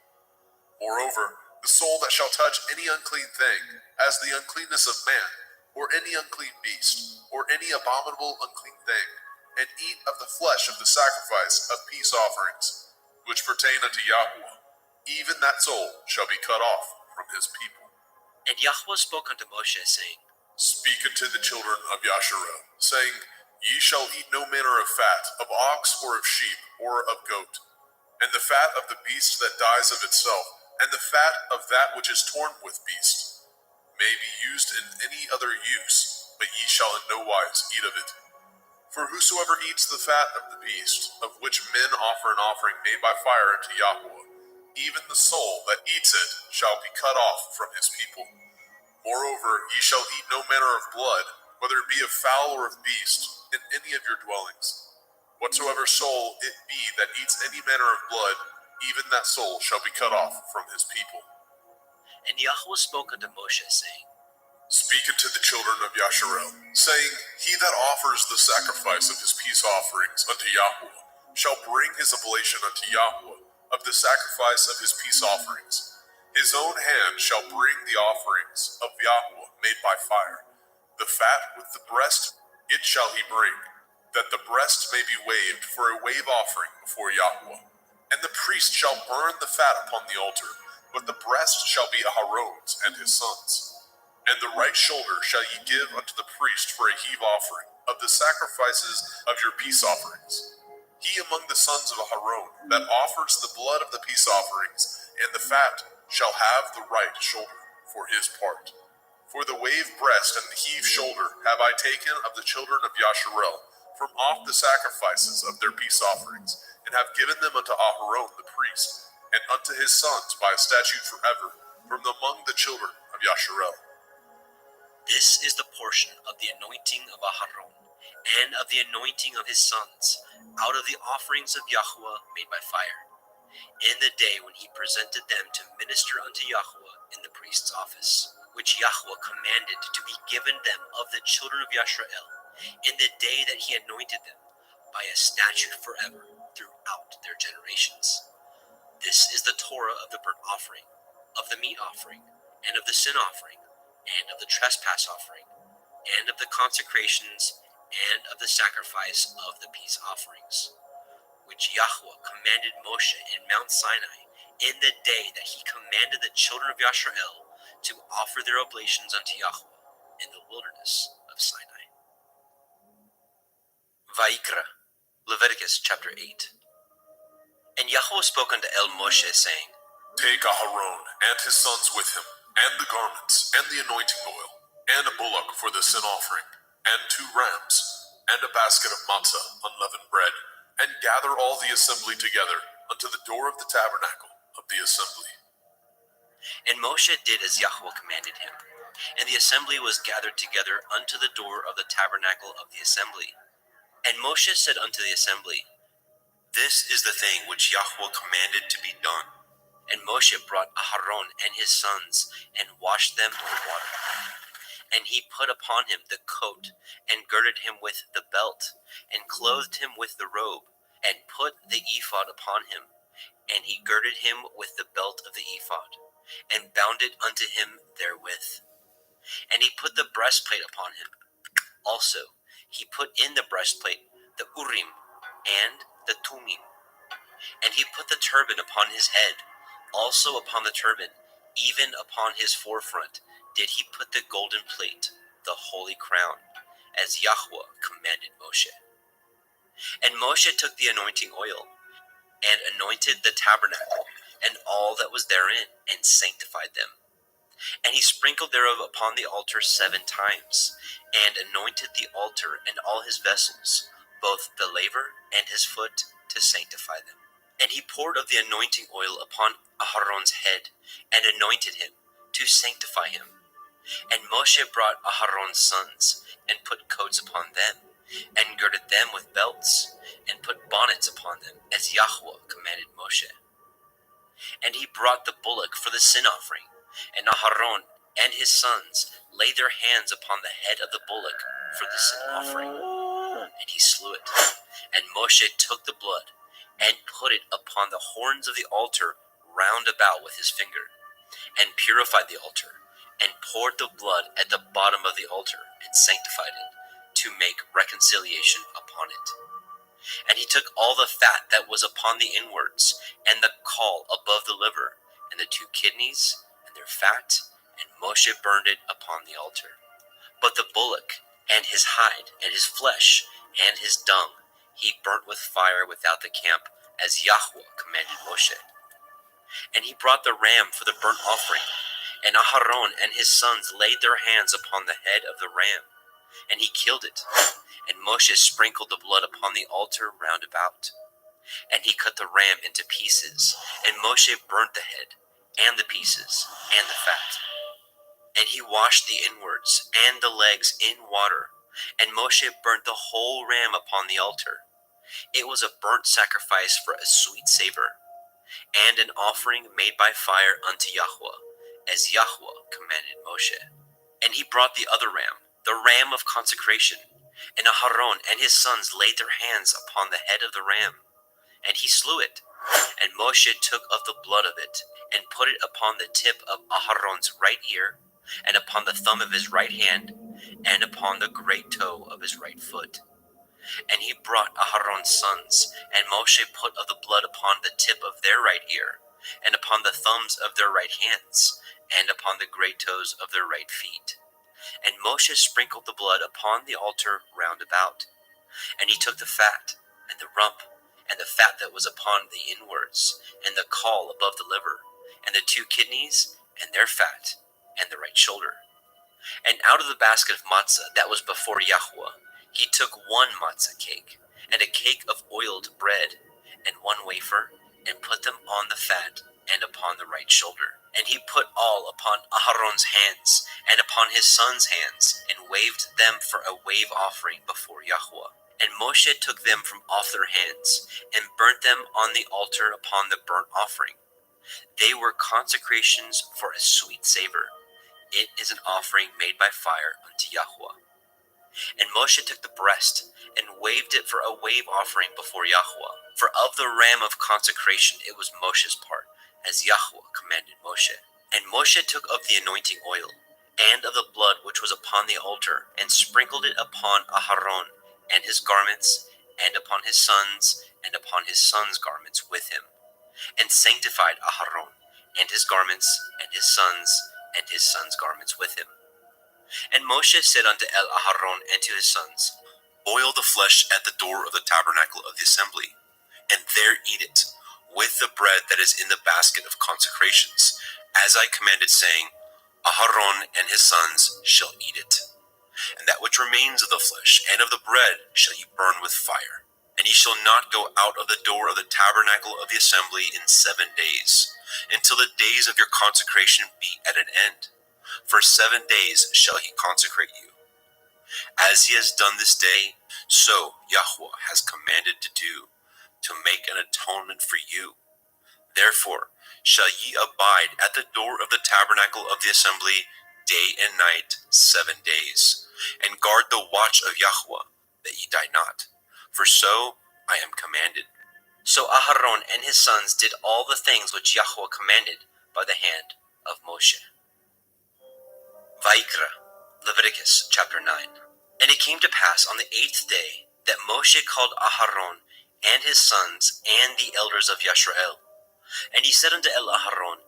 Moreover, the soul that shall touch any unclean thing, as the uncleanness of man, or any unclean beast, or any abominable unclean thing, and eat of the flesh of the sacrifice of peace offerings, which pertain unto Yahweh, even that soul shall be cut off from his people. And Yahweh spoke unto Moshe, saying, Speak unto the children of Yasharel, saying, Ye shall eat no manner of fat, of ox, or of sheep, or of goat, and the fat of the beast that dies of itself, and the fat of that which is torn with beast, may be used in any other use, but ye shall in no wise eat of it. For whosoever eats the fat of the beast, of which men offer an offering made by fire unto Yahweh, even the soul that eats it shall be cut off from his people. Moreover, ye shall eat no manner of blood, whether it be of fowl or of beast, in any of your dwellings. Whatsoever soul it be that eats any manner of blood, even that soul shall be cut off from his people. And Yahweh spoke unto Moshe, saying, Speak unto the children of Yasharel, saying, He that offers the sacrifice of his peace offerings unto Yahweh shall bring his oblation unto Yahweh of the sacrifice of his peace offerings. His own hand shall bring the offerings of Yahweh made by fire. The fat with the breast it shall he bring, that the breast may be waved for a wave offering before Yahweh. And the priest shall burn the fat upon the altar, but the breast shall be Aharon's and his sons'. And the right shoulder shall ye give unto the priest for a heave offering of the sacrifices of your peace offerings. He among the sons of Aharon that offers the blood of the peace offerings and the fat shall have the right shoulder for his part. For the wave breast and the heave shoulder have I taken of the children of Yasharel from off the sacrifices of their peace offerings, and have given them unto Aharon the priest, and unto his sons by a statute forever, from among the children of Yasharel. This is the portion of the anointing of Aharon, and of the anointing of his sons, out of the offerings of Yahweh made by fire, in the day when he presented them to minister unto Yahweh in the priest's office, which Yahweh commanded to be given them of the children of Yasharel, in the day that he anointed them, by a statute forever throughout their generations. This is the Torah of the burnt offering, of the meat offering, and of the sin offering, and of the trespass offering, and of the consecrations, and of the sacrifice of the peace offerings, which Yahweh commanded Moshe in Mount Sinai, in the day that he commanded the children of Yasharel to offer their oblations unto Yahweh in the wilderness of Sinai. Vayikra, Leviticus chapter 8. And Yahweh spoke unto Moshe, saying, Take Aharon and his sons with him, and the garments, and the anointing oil, and a bullock for the sin offering, and 2 rams, and a basket of matzah, unleavened bread, and gather all the assembly together unto the door of the tabernacle of the assembly. And Moshe did as Yahweh commanded him, and the assembly was gathered together unto the door of the tabernacle of the assembly. And Moshe said unto the assembly, This is the thing which Yahweh commanded to be done. And Moshe brought Aharon and his sons, and washed them with water. And he put upon him the coat, and girded him with the belt, and clothed him with the robe, and put the ephod upon him. And he girded him with the belt of the ephod, and bound it unto him therewith. And he put the breastplate upon him. Also he put in the breastplate the Urim and the Tumim. And he put the turban upon his head. Also upon the turban, even upon his forefront, did he put the golden plate, the holy crown, as Yahweh commanded Moshe. And Moshe took the anointing oil, and anointed the tabernacle, and all that was therein, and sanctified them. And he sprinkled thereof upon the altar 7 times, and anointed the altar and all his vessels, both the laver and his foot, to sanctify them. And he poured of the anointing oil upon Aharon's head, and anointed him, to sanctify him. And Moshe brought Aharon's sons, and put coats upon them, and girded them with belts, and put bonnets upon them, as Yahweh commanded Moshe. And he brought the bullock for the sin offering, and Aharon and his sons laid their hands upon the head of the bullock for the sin offering. and he slew it. And Moshe took the blood and put it upon the horns of the altar round about with his finger, and purified the altar, and poured the blood at the bottom of the altar, and sanctified it, to make reconciliation upon it. And he took all the fat that was upon the inwards, and the caul above the liver, and the 2 kidneys, and their fat, and Moshe burned it upon the altar. But the bullock, and his hide, and his flesh, and his dung, he burnt with fire without the camp, as Yahweh commanded Moshe. And he brought the ram for the burnt offering, and Aharon and his sons laid their hands upon the head of the ram, and he killed it. And Moshe sprinkled the blood upon the altar round about. And he cut the ram into pieces, and Moshe burnt the head, and the pieces, and the fat. And he washed the inwards and the legs in water, and Moshe burnt the whole ram upon the altar. It was a burnt sacrifice for a sweet savor, and an offering made by fire unto Yahweh, as Yahweh commanded Moshe. And he brought the other ram, the ram of consecration, and Aharon and his sons laid their hands upon the head of the ram, and he slew it. And Moshe took of the blood of it, and put it upon the tip of Aharon's right ear, and upon the thumb of his right hand, and upon the great toe of his right foot. And he brought Aharon's sons, and Moshe put of the blood upon the tip of their right ear, and upon the thumbs of their right hands, and upon the great toes of their right feet. And Moshe sprinkled the blood upon the altar round about. And he took the fat, and the rump, and the fat that was upon the inwards, and the caul above the liver, and the 2 kidneys, and their fat, and the right shoulder. And out of the basket of matzah that was before Yahweh, he took 1 matzah cake, and a cake of oiled bread, and 1 wafer, and put them on the fat, and upon the right shoulder. And he put all upon Aharon's hands, and upon his sons' hands, and waved them for a wave offering before Yahweh. And Moshe took them from off their hands, and burnt them on the altar upon the burnt offering. They were consecrations for a sweet savor. It is an offering made by fire unto Yahweh. And Moshe took the breast, and waved it for a wave offering before Yahweh. For of the ram of consecration it was Moshe's part, as Yahweh commanded Moshe. And Moshe took of the anointing oil, and of the blood which was upon the altar, and sprinkled it upon Aharon and his garments, and upon his sons, and upon his sons' garments with him, and sanctified Aharon and his garments, and his sons' garments with him. And Moshe said unto Aharon and to his sons, Boil the flesh at the door of the tabernacle of the assembly, and there eat it, with the bread that is in the basket of consecrations, as I commanded, saying, Aharon and his sons shall eat it. And that which remains of the flesh and of the bread shall ye burn with fire. And ye shall not go out of the door of the tabernacle of the assembly in 7 days, until the days of your consecration be at an end. For 7 days shall he consecrate you. As he has done this day, so Yahweh has commanded to do, to make an atonement for you. Therefore shall ye abide at the door of the tabernacle of the assembly day and night 7 days, and guard the watch of Yahweh, that ye die not. For so I am commanded. So Aharon and his sons did all the things which Yahweh commanded by the hand of Moshe. Vayikra, Leviticus chapter 9. And it came to pass on the 8th day that Moshe called Aharon and his sons and the elders of Yisrael. And he said unto Aharon,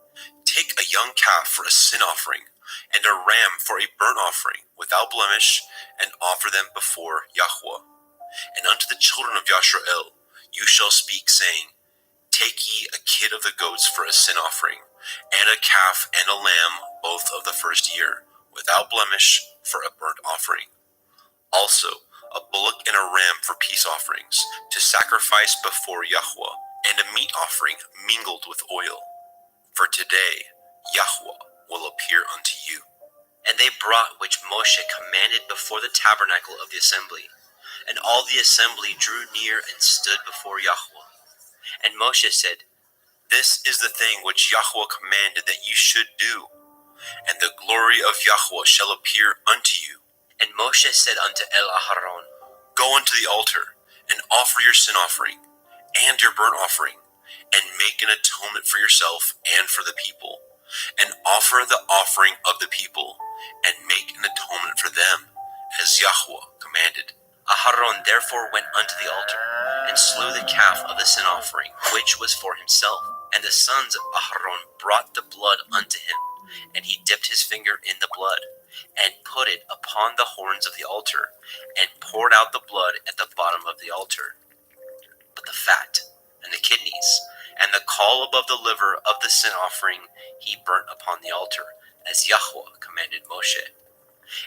Take a young calf for a sin offering, and a ram for a burnt offering, without blemish, and offer them before Yahweh. And unto the children of Yisrael you shall speak, saying, Take ye a kid of the goats for a sin offering, and a calf and a lamb, both of the first year, without blemish, for a burnt offering. Also a bullock and a ram for peace offerings, to sacrifice before Yahweh, and a meat offering mingled with oil. For today Yahweh will appear unto you. And they brought which Moshe commanded before the tabernacle of the assembly. And all the assembly drew near and stood before Yahweh. And Moshe said, This is the thing which Yahweh commanded that you should do, and the glory of Yahweh shall appear unto you. And Moshe said unto Aharon, Go unto the altar, and offer your sin offering, and your burnt offering, and make an atonement for yourself and for the people, and offer the offering of the people, and make an atonement for them, as Yahweh commanded. Aharon therefore went unto the altar, and slew the calf of the sin offering, which was for himself. And the sons of Aharon brought the blood unto him, and he dipped his finger in the blood, and put it upon the horns of the altar, and poured out the blood at the bottom of the altar. But the fat, and the kidneys, and the caul above the liver of the sin offering he burnt upon the altar, as Yahweh commanded Moshe.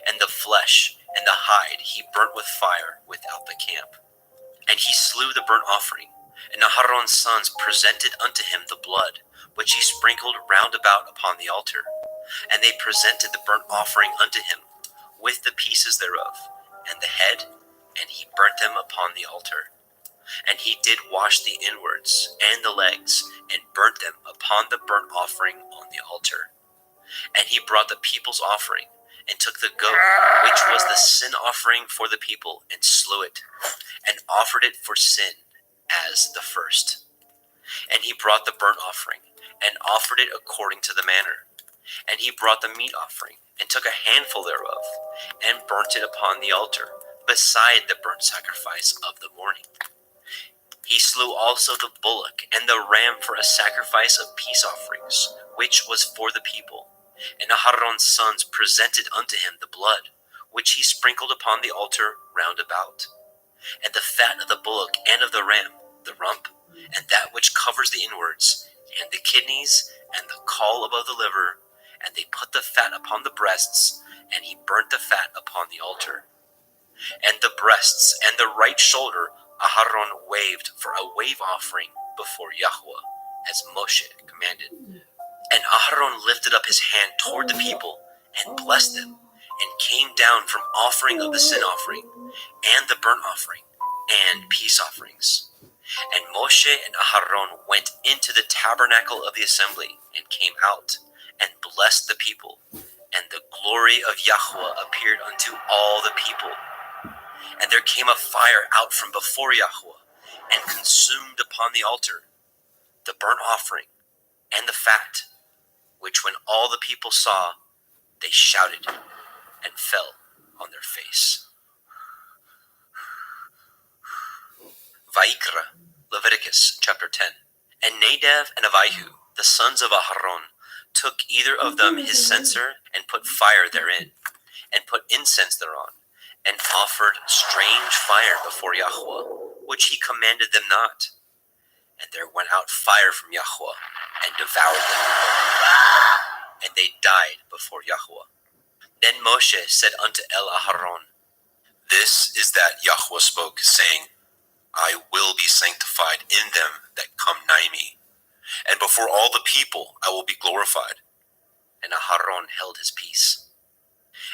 And the flesh and the hide he burnt with fire without the camp. And he slew the burnt offering, and Aharon's sons presented unto him the blood, which he sprinkled round about upon the altar. And they presented the burnt offering unto him, with the pieces thereof, and the head, and he burnt them upon the altar. And he did wash the inwards and the legs, and burnt them upon the burnt offering on the altar. And he brought the people's offering, and took the goat, which was the sin offering for the people, and slew it, and offered it for sin as the first. And he brought the burnt offering, and offered it according to the manner. And he brought the meat offering, and took a handful thereof, and burnt it upon the altar, beside the burnt sacrifice of the morning. He slew also the bullock and the ram for a sacrifice of peace offerings, which was for the people. And Aharon's sons presented unto him the blood, which he sprinkled upon the altar round about. And the fat of the bullock and of the ram, the rump, and that which covers the inwards, and the kidneys, and the caul above the liver, and they put the fat upon the breasts, and he burnt the fat upon the altar. And the breasts and the right shoulder Aharon waved for a wave offering before Yahweh, as Moshe commanded. And Aharon lifted up his hand toward the people, and blessed them, and came down from offering of the sin offering, and the burnt offering, and peace offerings. And Moshe and Aharon went into the tabernacle of the assembly, and came out, and blessed the people. And the glory of Yahweh appeared unto all the people. And there came a fire out from before Yahweh, and consumed upon the altar the burnt offering and the fat, which when all the people saw, they shouted and fell on their face. Vayikra, Leviticus chapter 10. And Nadab and Abihu, the sons of Aharon, took either of them his censer, and put fire therein, and put incense thereon, and offered strange fire before Yahweh, which he commanded them not. And there went out fire from Yahweh, and devoured them, and they died before Yahweh. Then Moshe said unto Aharon, This is that Yahweh spoke, saying, I will be sanctified in them that come nigh me, and before all the people I will be glorified. And Aharon held his peace.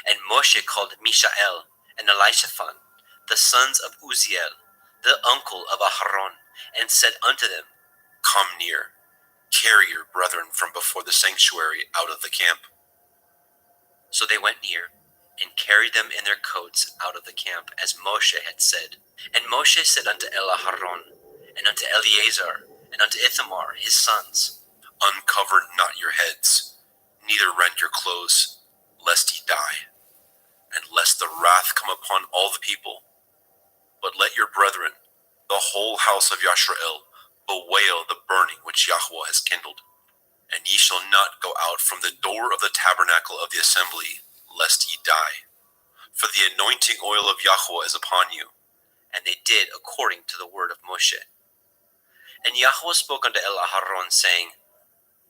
And Moshe called Mishael and Elishaphan, the sons of Uzziel, the uncle of Aharon, and said unto them, Come near, carry your brethren from before the sanctuary out of the camp. So they went near, and carried them in their coats out of the camp, as Moshe had said. And Moshe said unto Aharon, and unto Eleazar, and unto Ithamar his sons, Uncover not your heads, neither rend your clothes, lest ye die, and lest the wrath come upon all the people. But let your brethren, the whole house of Yashrael, bewail the burning which Yahweh has kindled. And ye shall not go out from the door of the tabernacle of the assembly, lest ye die. For the anointing oil of Yahweh is upon you. And they did according to the word of Moshe. And Yahweh spoke unto Aharon, saying,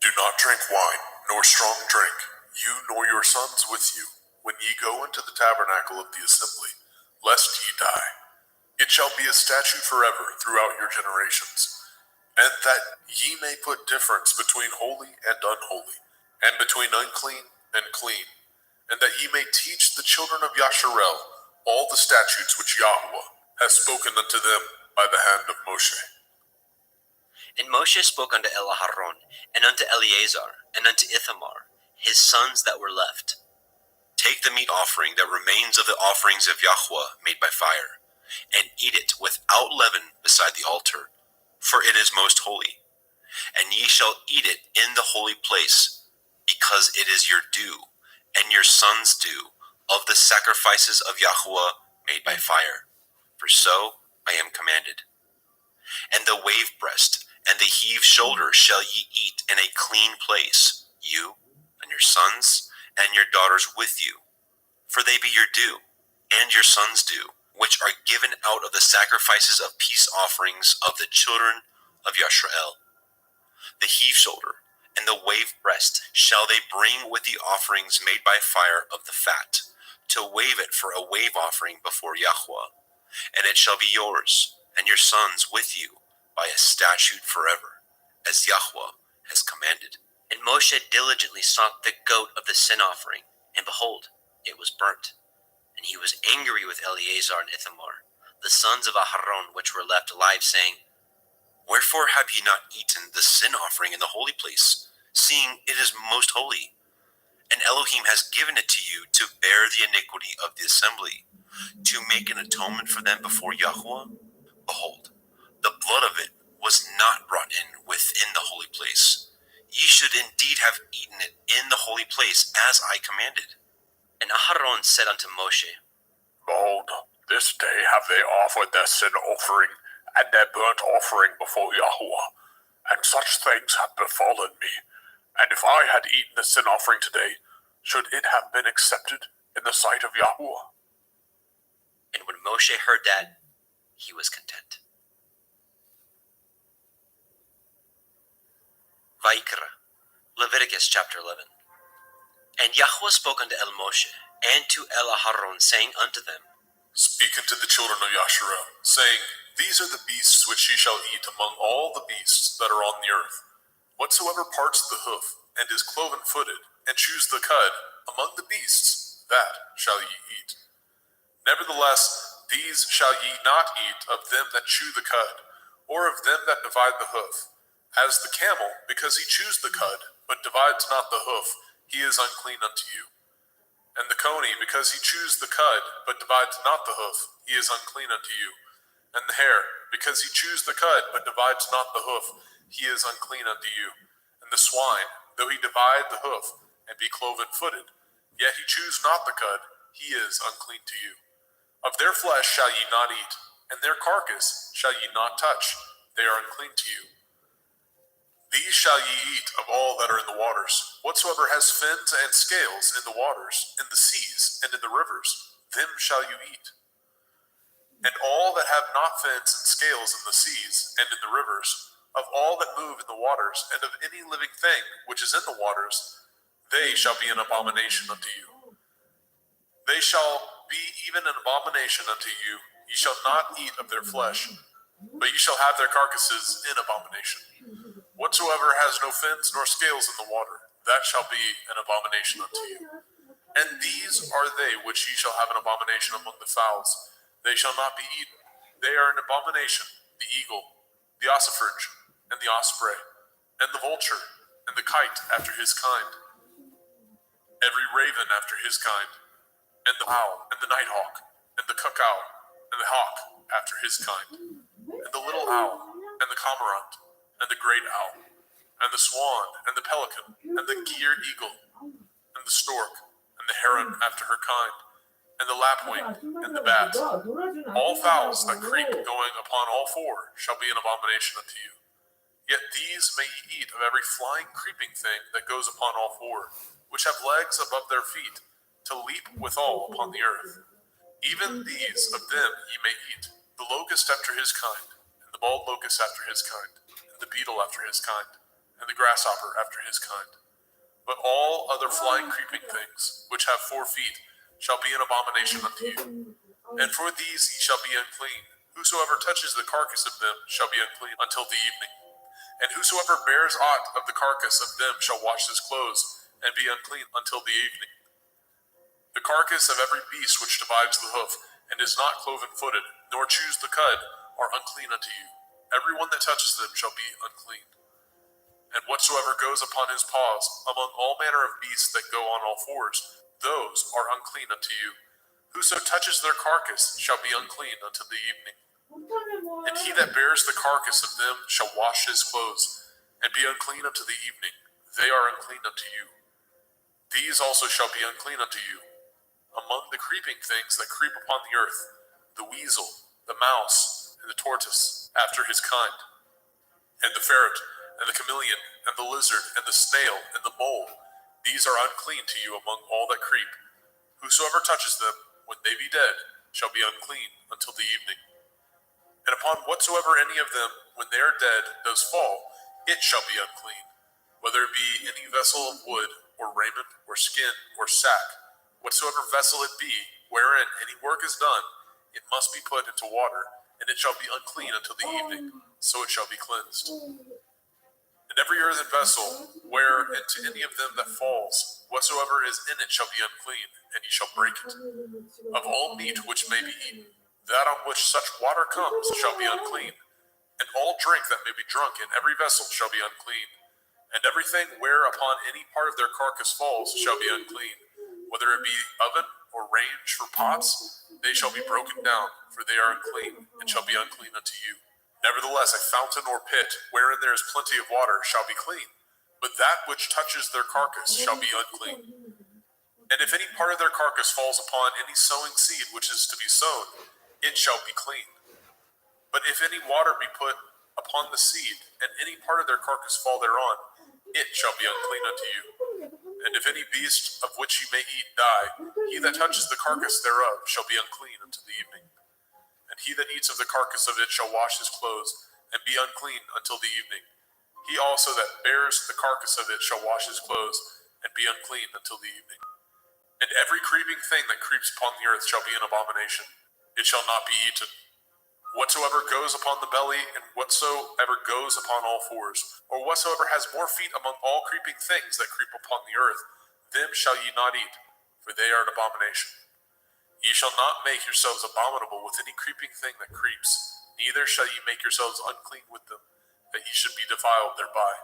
Do not drink wine, nor strong drink, you nor your sons with you, when ye go into the tabernacle of the assembly, lest ye die. It shall be a statute forever throughout your generations, and that ye may put difference between holy and unholy, and between unclean and clean, and that ye may teach the children of Yasharel all the statutes which Yahweh has spoken unto them by the hand of Moshe. And Moshe spoke unto Aharon, and unto Eleazar, and unto Ithamar, his sons that were left, Take the meat offering that remains of the offerings of Yahweh made by fire, and eat it without leaven beside the altar, for it is most holy. And ye shall eat it in the holy place, because it is your due, and your sons' due, of the sacrifices of Yahuwah made by fire. For so I am commanded. And the wave breast and the heave shoulder shall ye eat in a clean place, you and your sons and your daughters with you, for they be your due, and your sons' due, which are given out of the sacrifices of peace offerings of the children of Yashrael. The heave shoulder and the wave breast shall they bring with the offerings made by fire of the fat, to wave it for a wave offering before Yahuwah. And it shall be yours and your sons with you by a statute forever, as Yahuwah has commanded. And Moshe diligently sought the goat of the sin offering, and behold, it was burnt. And he was angry with Eleazar and Ithamar, the sons of Aharon, which were left alive, saying, Wherefore have ye not eaten the sin offering in the holy place, seeing it is most holy? And Elohim has given it to you to bear the iniquity of the assembly, to make an atonement for them before Yahuwah. Behold, the blood of it was not brought in within the holy place. Ye should indeed have eaten it in the holy place, as I commanded. And Aharon said unto Moshe, Behold, this day have they offered their sin offering and their burnt offering before Yahuwah, and such things have befallen me. And if I had eaten the sin offering today, should it have been accepted in the sight of Yahuwah? And when Moshe heard that, he was content. Vaikra, Leviticus chapter 11. And Yahuwah spoke unto El Moshe, and to El Aharon, saying unto them, Speak unto the children of Yasharel, saying, These are the beasts which ye shall eat among all the beasts that are on the earth. Whatsoever parts the hoof, and is cloven-footed, and chews the cud, among the beasts, that shall ye eat. Nevertheless, these shall ye not eat of them that chew the cud, or of them that divide the hoof. As the camel, because he chews the cud, but divides not the hoof, he is unclean unto you. And the coney, because he chews the cud, but divides not the hoof, he is unclean unto you. And the hare, because he chews the cud, but divides not the hoof, he is unclean unto you. And the swine, though he divide the hoof, and be cloven-footed, yet he chews not the cud, he is unclean to you. Of their flesh shall ye not eat, and their carcass shall ye not touch, they are unclean to you. These shall ye eat of all that are in the waters. Whatsoever has fins and scales in the waters, in the seas, and in the rivers, them shall you eat. And all that have not fins and scales in the seas, and in the rivers, of all that move in the waters, and of any living thing which is in the waters, they shall be an abomination unto you. They shall be even an abomination unto you. Ye shall not eat of their flesh, but ye shall have their carcasses in abomination. Whatsoever has no fins nor scales in the water, that shall be an abomination unto you. And these are they which ye shall have an abomination among the fowls. They shall not be eaten. They are an abomination, the eagle, the ossifrage, and the osprey, and the vulture, and the kite after his kind, every raven after his kind, and the owl, and the nighthawk, and the cuckow, and the hawk after his kind, and the little owl, and the cormorant, and the great owl, and the swan, and the pelican, and the gier eagle, and the stork, and the heron after her kind, and the lapwing, and the bat. All fowls that creep going upon all four shall be an abomination unto you. Yet these may ye eat of every flying creeping thing that goes upon all four, which have legs above their feet, to leap withal upon the earth. Even these of them ye may eat, the locust after his kind, and the bald locust after his kind, the beetle after his kind, and the grasshopper after his kind. But all other flying creeping things, which have 4 feet, shall be an abomination unto you. And for these ye shall be unclean. Whosoever touches the carcass of them shall be unclean until the evening. And whosoever bears aught of the carcass of them shall wash his clothes, and be unclean until the evening. The carcass of every beast which divides the hoof, and is not cloven-footed, nor chews the cud, are unclean unto you. Every one that touches them shall be unclean. And whatsoever goes upon his paws, among all manner of beasts that go on all fours, those are unclean unto you. Whoso touches their carcass shall be unclean until the evening. And he that bears the carcass of them shall wash his clothes, and be unclean unto the evening. They are unclean unto you. These also shall be unclean unto you. Among the creeping things that creep upon the earth, the weasel, the mouse, and the tortoise, after his kind, and the ferret, and the chameleon, and the lizard, and the snail, and the mole, these are unclean to you among all that creep. Whosoever touches them, when they be dead, shall be unclean until the evening. And upon whatsoever any of them, when they are dead, does fall, it shall be unclean, whether it be any vessel of wood, or raiment, or skin, or sack, whatsoever vessel it be, wherein any work is done, it must be put into water, and it shall be unclean until the evening, so it shall be cleansed. And every earthen vessel, where into any of them that falls, whatsoever is in it shall be unclean, and ye shall break it. Of all meat which may be eaten, that on which such water comes shall be unclean, and all drink that may be drunk in every vessel shall be unclean. And everything whereupon any part of their carcass falls shall be unclean, whether it be oven or range for pots, they shall be broken down, for they are unclean, and shall be unclean unto you. Nevertheless, a fountain or pit, wherein there is plenty of water, shall be clean, but that which touches their carcass shall be unclean. And if any part of their carcass falls upon any sowing seed which is to be sown, it shall be clean. But if any water be put upon the seed, and any part of their carcass fall thereon, it shall be unclean unto you. And if any beast of which ye may eat die, he that touches the carcass thereof shall be unclean unto the evening. And he that eats of the carcass of it shall wash his clothes, and be unclean until the evening. He also that bears the carcass of it shall wash his clothes, and be unclean until the evening. And every creeping thing that creeps upon the earth shall be an abomination. It shall not be eaten. Whatsoever goes upon the belly, and whatsoever goes upon all fours, or whatsoever has more feet among all creeping things that creep upon the earth, them shall ye not eat, for they are an abomination. Ye shall not make yourselves abominable with any creeping thing that creeps, neither shall ye make yourselves unclean with them, that ye should be defiled thereby.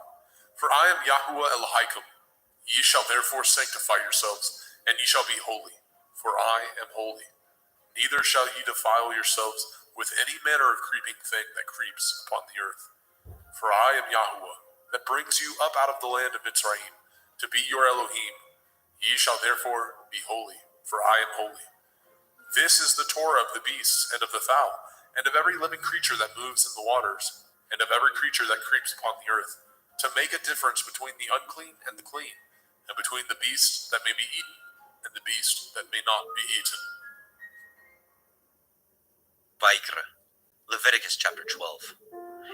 For I am Yahuwah Elohim. Ye shall therefore sanctify yourselves, and ye shall be holy, for I am holy. Neither shall ye defile yourselves with any manner of creeping thing that creeps upon the earth. For I am Yahuwah, that brings you up out of the land of Mitzrayim, to be your Elohim. Ye shall therefore be holy, for I am holy. This is the Torah of the beasts, and of the fowl, and of every living creature that moves in the waters, and of every creature that creeps upon the earth, to make a difference between the unclean and the clean, and between the beast that may be eaten, and the beast that may not be eaten. Vaikra, Leviticus chapter 12.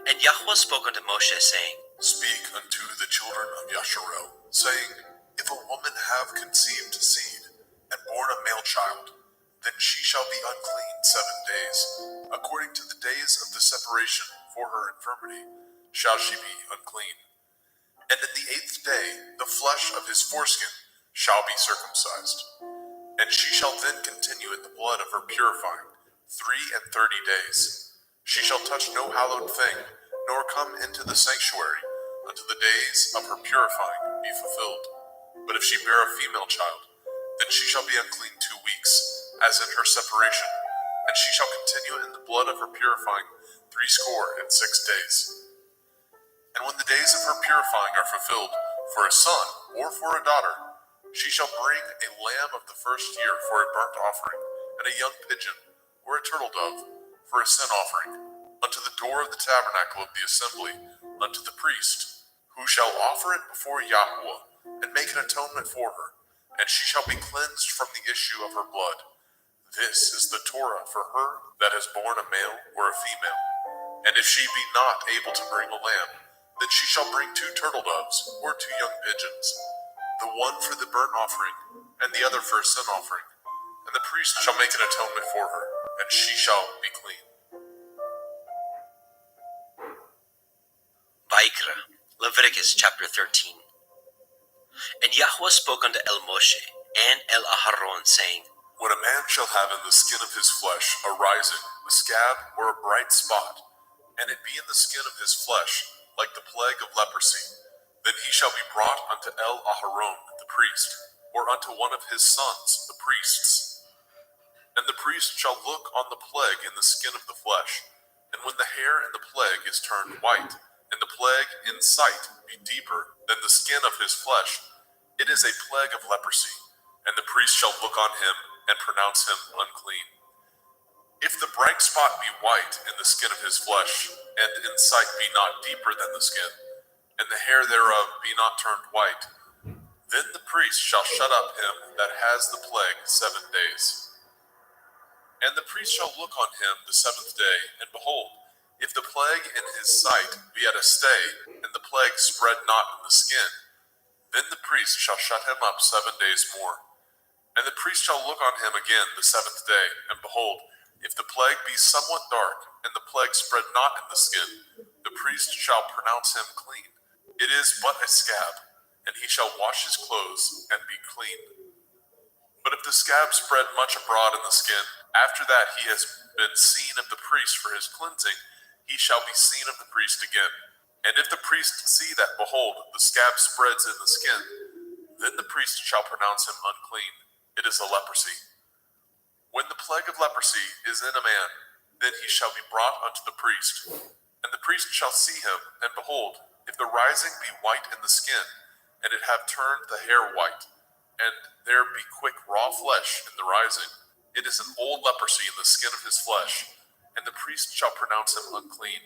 And Yahweh spoke unto Moshe, saying, Speak unto the children of Yasharel, saying, If a woman have conceived seed, and born a male child, then she shall be unclean 7 days. According to the days of the separation for her infirmity, shall she be unclean. And in the 8th day, the flesh of his foreskin shall be circumcised. And she shall then continue in the blood of her purifying 33 days. She shall touch no hallowed thing, nor come into the sanctuary, until the days of her purifying be fulfilled. But if she bear a female child, then she shall be unclean 2 weeks, as in her separation, and she shall continue in the blood of her purifying 66 days. And when the days of her purifying are fulfilled, for a son or for a daughter, she shall bring a lamb of the first year for a burnt offering, and a young pigeon or a turtle dove for a sin offering, unto the door of the tabernacle of the assembly, unto the priest, who shall offer it before Yahuwah, and make an atonement for her, and she shall be cleansed from the issue of her blood. This is the Torah for her that has borne a male or a female. And if she be not able to bring a lamb, then she shall bring 2 turtle doves or 2 young pigeons, the one for the burnt offering, and the other for a sin offering. And the priest shall make an atonement for her, and she shall be clean. Vaikra, Leviticus chapter 13. And Yahweh spoke unto El Moshe and El Aharon, saying, When a man shall have in the skin of his flesh a rising, a scab, or a bright spot, and it be in the skin of his flesh, like the plague of leprosy, then he shall be brought unto El Aharon the priest, or unto one of his sons the priests. And the priest shall look on the plague in the skin of the flesh, and when the hair in the plague is turned white, and the plague in sight be deeper than the skin of his flesh, it is a plague of leprosy, and the priest shall look on him and pronounce him unclean. If the bright spot be white in the skin of his flesh, and in sight be not deeper than the skin, and the hair thereof be not turned white, then the priest shall shut up him that has the plague 7 days. And the priest shall look on him the 7th day, and behold, if the plague in his sight be at a stay, and the plague spread not in the skin, then the priest shall shut him up 7 days more. And the priest shall look on him again the 7th day, and behold, if the plague be somewhat dark, and the plague spread not in the skin, the priest shall pronounce him clean. It is but a scab, and he shall wash his clothes and be clean. But if the scab spread much abroad in the skin, after that he has been seen of the priest for his cleansing, he shall be seen of the priest again. And if the priest see that, behold, the scab spreads in the skin, then the priest shall pronounce him unclean. It is a leprosy. When the plague of leprosy is in a man, then he shall be brought unto the priest. And the priest shall see him, and behold, if the rising be white in the skin, and it have turned the hair white, and there be quick raw flesh in the rising, it is an old leprosy in the skin of his flesh, and the priest shall pronounce him unclean,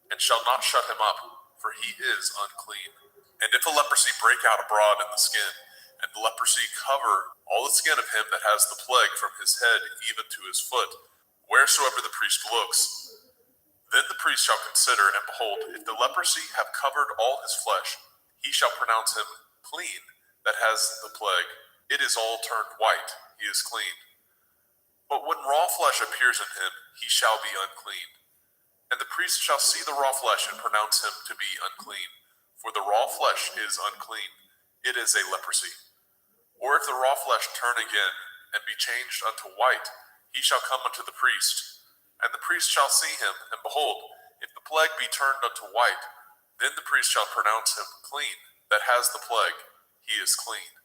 and shall not shut him up, for he is unclean. And if a leprosy break out abroad in the skin, and the leprosy cover all the skin of him that has the plague from his head even to his foot, wheresoever the priest looks, then the priest shall consider, and behold, if the leprosy have covered all his flesh, he shall pronounce him clean that has the plague. It is all turned white, he is clean. But when raw flesh appears in him, he shall be unclean. And the priest shall see the raw flesh and pronounce him to be unclean, for the raw flesh is unclean. It is a leprosy. Or if the raw flesh turn again, and be changed unto white, he shall come unto the priest. And the priest shall see him, and behold, if the plague be turned unto white, then the priest shall pronounce him clean that has the plague. He is clean.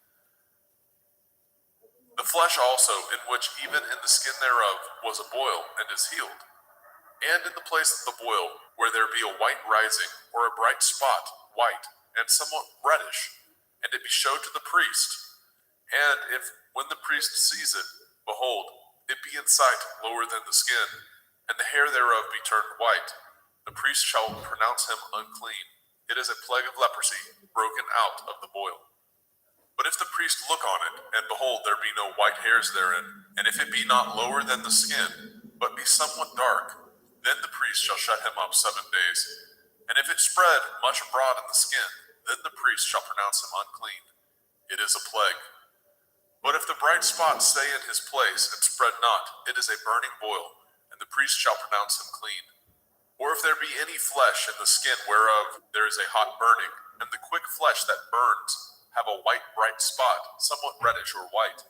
The flesh also, in which even in the skin thereof was a boil, and is healed. And in the place of the boil, where there be a white rising, or a bright spot, white, and somewhat reddish, and it be showed to the priest, and if, when the priest sees it, behold, it be in sight lower than the skin, and the hair thereof be turned white, the priest shall pronounce him unclean. It is a plague of leprosy, broken out of the boil. But if the priest look on it, and behold, there be no white hairs therein, and if it be not lower than the skin, but be somewhat dark, then the priest shall shut him up 7 days. And if it spread much abroad in the skin, then the priest shall pronounce him unclean. It is a plague. But if the bright spot stay in his place and spread not, it is a burning boil, and the priest shall pronounce him clean. Or if there be any flesh in the skin whereof there is a hot burning, and the quick flesh that burns have a white bright spot, somewhat reddish or white,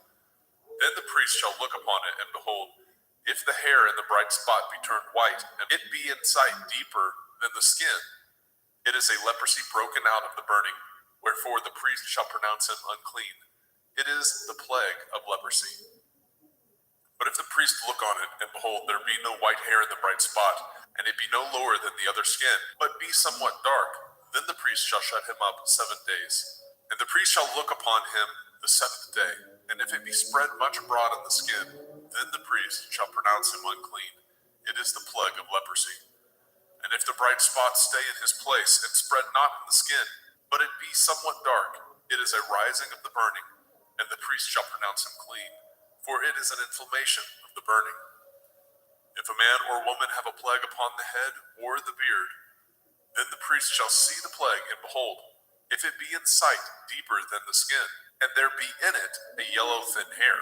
then the priest shall look upon it, and behold, if the hair in the bright spot be turned white, and it be in sight deeper than the skin, it is a leprosy broken out of the burning, wherefore the priest shall pronounce him unclean. It is the plague of leprosy. But if the priest look on it, and behold, there be no white hair in the bright spot, and it be no lower than the other skin, but be somewhat dark, then the priest shall shut him up 7 days. And the priest shall look upon him the 7th day, and if it be spread much abroad in the skin, then the priest shall pronounce him unclean. It is the plague of leprosy. And if the bright spot stay in his place, and spread not in the skin, but it be somewhat dark, it is a rising of the burning, and the priest shall pronounce him clean, for it is an inflammation of the burning. If a man or woman have a plague upon the head or the beard, then the priest shall see the plague, and behold, if it be in sight deeper than the skin, and there be in it a yellow thin hair,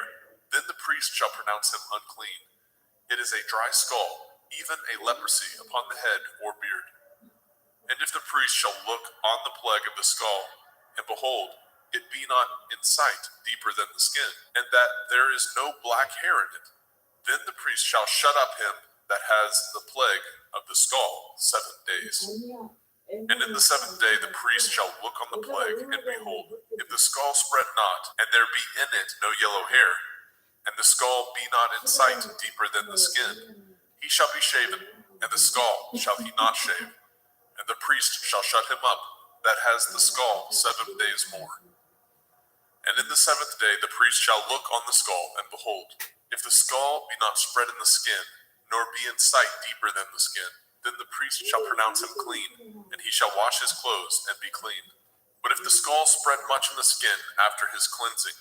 then the priest shall pronounce him unclean. It is a dry skull, even a leprosy upon the head or beard. And if the priest shall look on the plague of the skull, and behold, it be not in sight deeper than the skin, and that there is no black hair in it, then the priest shall shut up him that has the plague of the skull 7 days. And in the 7th day the priest shall look on the plague, and behold, if the skull spread not, and there be in it no yellow hair, and the skull be not in sight deeper than the skin, he shall be shaven, and the skull shall he not shave. And the priest shall shut him up that has the skull 7 days more. And in the 7th day the priest shall look on the skull, and behold, if the skull be not spread in the skin, nor be in sight deeper than the skin, then the priest shall pronounce him clean, and he shall wash his clothes and be clean. But if the skull spread much in the skin after his cleansing,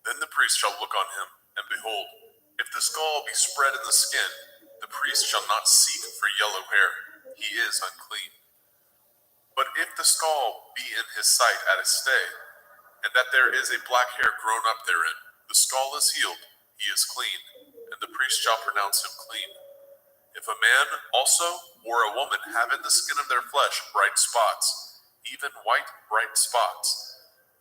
then the priest shall look on him, and behold, if the skull be spread in the skin, the priest shall not seek for yellow hair, he is unclean. But if the skull be in his sight at his stay, and that there is a black hair grown up therein, the skull is healed, he is clean, and the priest shall pronounce him clean. If a man also or a woman have in the skin of their flesh bright spots, even white bright spots,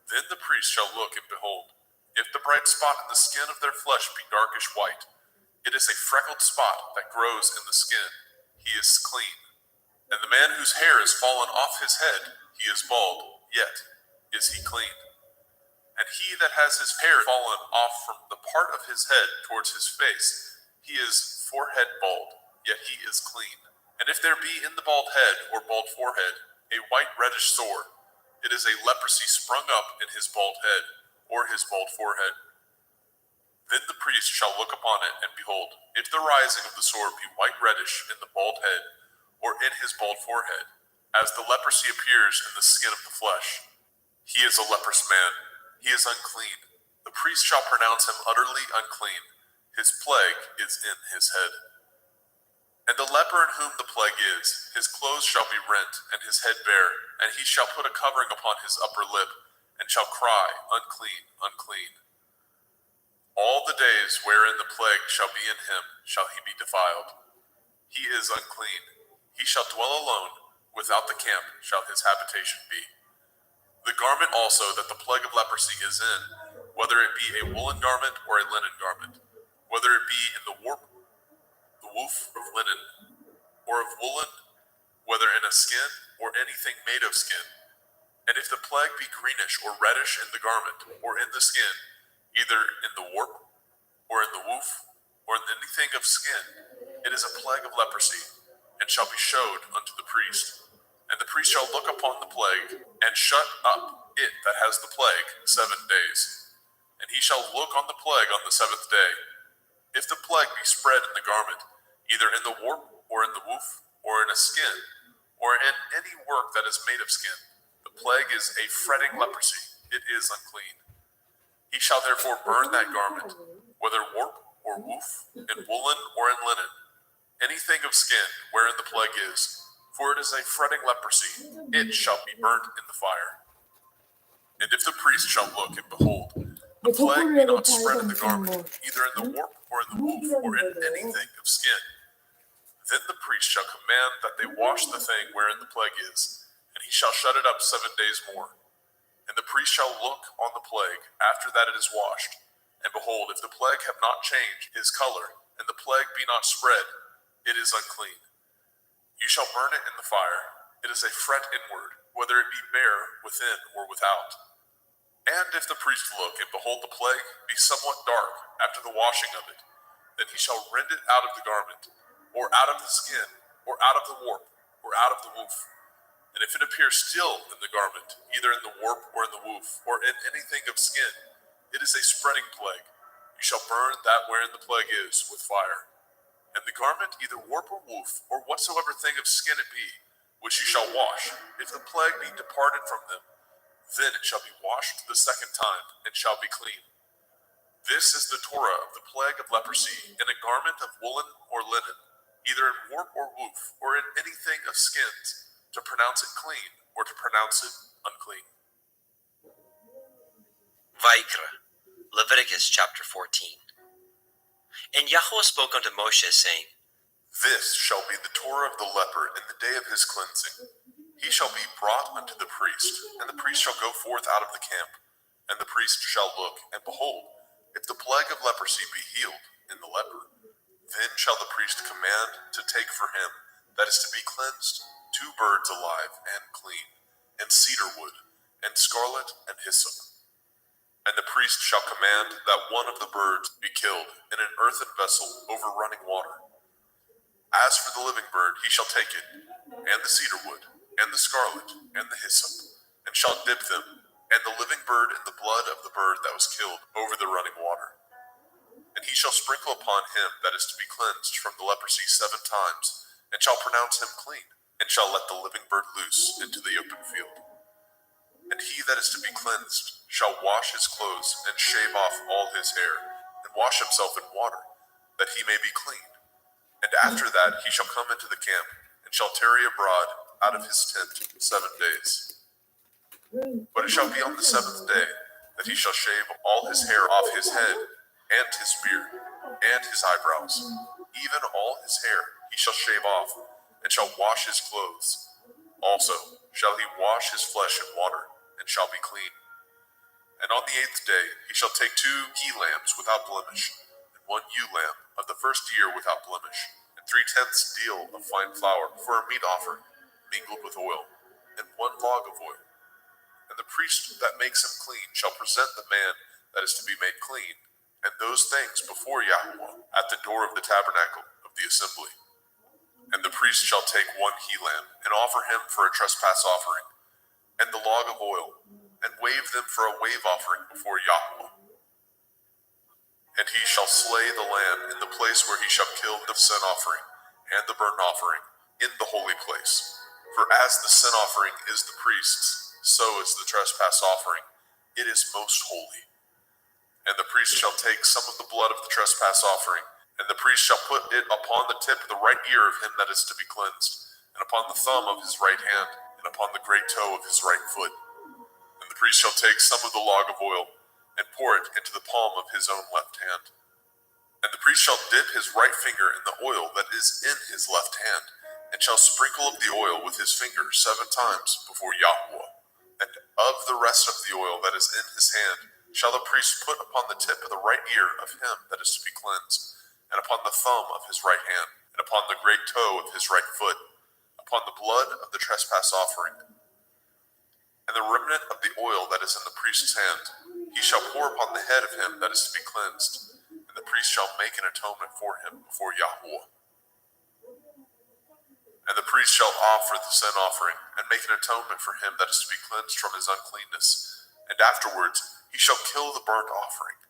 then the priest shall look and behold, if the bright spot in the skin of their flesh be darkish white, it is a freckled spot that grows in the skin, he is clean. And the man whose hair is fallen off his head, he is bald, yet is he clean. And he that has his hair fallen off from the part of his head towards his face, he is forehead bald, yet he is clean. And if there be in the bald head or bald forehead a white reddish sore, it is a leprosy sprung up in his bald head or his bald forehead. Then the priest shall look upon it, and behold, if the rising of the sore be white reddish in the bald head or in his bald forehead, as the leprosy appears in the skin of the flesh, he is a leprous man, he is unclean. The priest shall pronounce him utterly unclean, his plague is in his head. And the leper in whom the plague is, his clothes shall be rent, and his head bare, and he shall put a covering upon his upper lip, and shall cry, unclean, unclean. All the days wherein the plague shall be in him shall he be defiled. He is unclean. He shall dwell alone, without the camp shall his habitation be. The garment also that the plague of leprosy is in, whether it be a woolen garment or a linen garment, whether it be in the warp, the woof of linen, or of woolen, whether in a skin or anything made of skin. And if the plague be greenish or reddish in the garment or in the skin, either in the warp or in the woof or in anything of skin, it is a plague of leprosy, and shall be showed unto the priest. And the priest shall look upon the plague, and shut up it that has the plague 7 days. And he shall look on the plague on the 7th day. If the plague be spread in the garment, either in the warp or in the woof or in a skin, or in any work that is made of skin, the plague is a fretting leprosy, it is unclean. He shall therefore burn that garment, whether warp or woof, in woolen or in linen, anything of skin wherein the plague is, for it is a fretting leprosy, it shall be burnt in the fire. And if the priest shall look and behold, the plague be not spread in the garment, either in the warp or in the woof or in anything of skin, then the priest shall command that they wash the thing wherein the plague is, and he shall shut it up 7 days more. And the priest shall look on the plague after that it is washed, and behold, if the plague have not changed his color, and the plague be not spread, it is unclean. You shall burn it in the fire. It is a fret inward, whether it be bare within or without. And if the priest look and behold the plague be somewhat dark after the washing of it, then he shall rend it out of the garment, or out of the skin, or out of the warp, or out of the woof. And if it appear still in the garment, either in the warp or in the woof, or in anything of skin, it is a spreading plague. You shall burn that wherein the plague is with fire. And the garment, either warp or woof, or whatsoever thing of skin it be, which you shall wash, if the plague be departed from them, then it shall be washed the 2nd time, and shall be clean. This is the Torah of the plague of leprosy, in a garment of woolen or linen, either in warp or woof, or in anything of skins, to pronounce it clean, or to pronounce it unclean. Vaikra, Leviticus chapter 14. And Yahweh spoke unto Moshe, saying, This shall be the Torah of the leper in the day of his cleansing. He shall be brought unto the priest, and the priest shall go forth out of the camp. And the priest shall look, and behold, if the plague of leprosy be healed in the leper, then shall the priest command to take for him that is to be cleansed 2 birds alive and clean, and cedar wood, and scarlet and hyssop. And the priest shall command that one of the birds be killed in an earthen vessel over running water. As for the living bird, he shall take it, and the cedar wood, and the scarlet, and the hyssop, and shall dip them, and the living bird in the blood of the bird that was killed over the running water. And he shall sprinkle upon him that is to be cleansed from the leprosy 7 times, and shall pronounce him clean, and shall let the living bird loose into the open field. And he that is to be cleansed shall wash his clothes, and shave off all his hair, and wash himself in water, that he may be clean. And after that he shall come into the camp, and shall tarry abroad out of his tent 7 days. But it shall be on the 7th day that he shall shave all his hair off his head, and his beard, and his eyebrows, even all his hair he shall shave off, and shall wash his clothes. Also shall he wash his flesh in water, and shall be clean. And on the 8th day he shall take 2 he-lambs without blemish, and 1 ewe lamb of the first year without blemish, and 3/10 deal of fine flour for a meat offering, mingled with oil, and 1 log of oil. And the priest that makes him clean shall present the man that is to be made clean, and those things before Yahweh at the door of the tabernacle of the assembly. And the priest shall take 1 he-lamb, and offer him for a trespass offering, and the log of oil, and wave them for a wave offering before Yahweh. And he shall slay the lamb in the place where he shall kill the sin offering and the burnt offering in the holy place. For as the sin offering is the priest's, so is the trespass offering. It is most holy. And the priest shall take some of the blood of the trespass offering, and the priest shall put it upon the tip of the right ear of him that is to be cleansed, and upon the thumb of his right hand, and upon the great toe of his right foot. And the priest shall take some of the log of oil, and pour it into the palm of his own left hand. And the priest shall dip his right finger in the oil that is in his left hand, and shall sprinkle of the oil with his finger 7 times before Yahweh. And of the rest of the oil that is in his hand shall the priest put upon the tip of the right ear of him that is to be cleansed, and upon the thumb of his right hand, and upon the great toe of his right foot, upon the blood of the trespass offering. And the remnant of the oil that is in the priest's hand he shall pour upon the head of him that is to be cleansed, and the priest shall make an atonement for him before Yahweh. And the priest shall offer the sin offering, and make an atonement for him that is to be cleansed from his uncleanness, and afterwards he shall kill the burnt offering.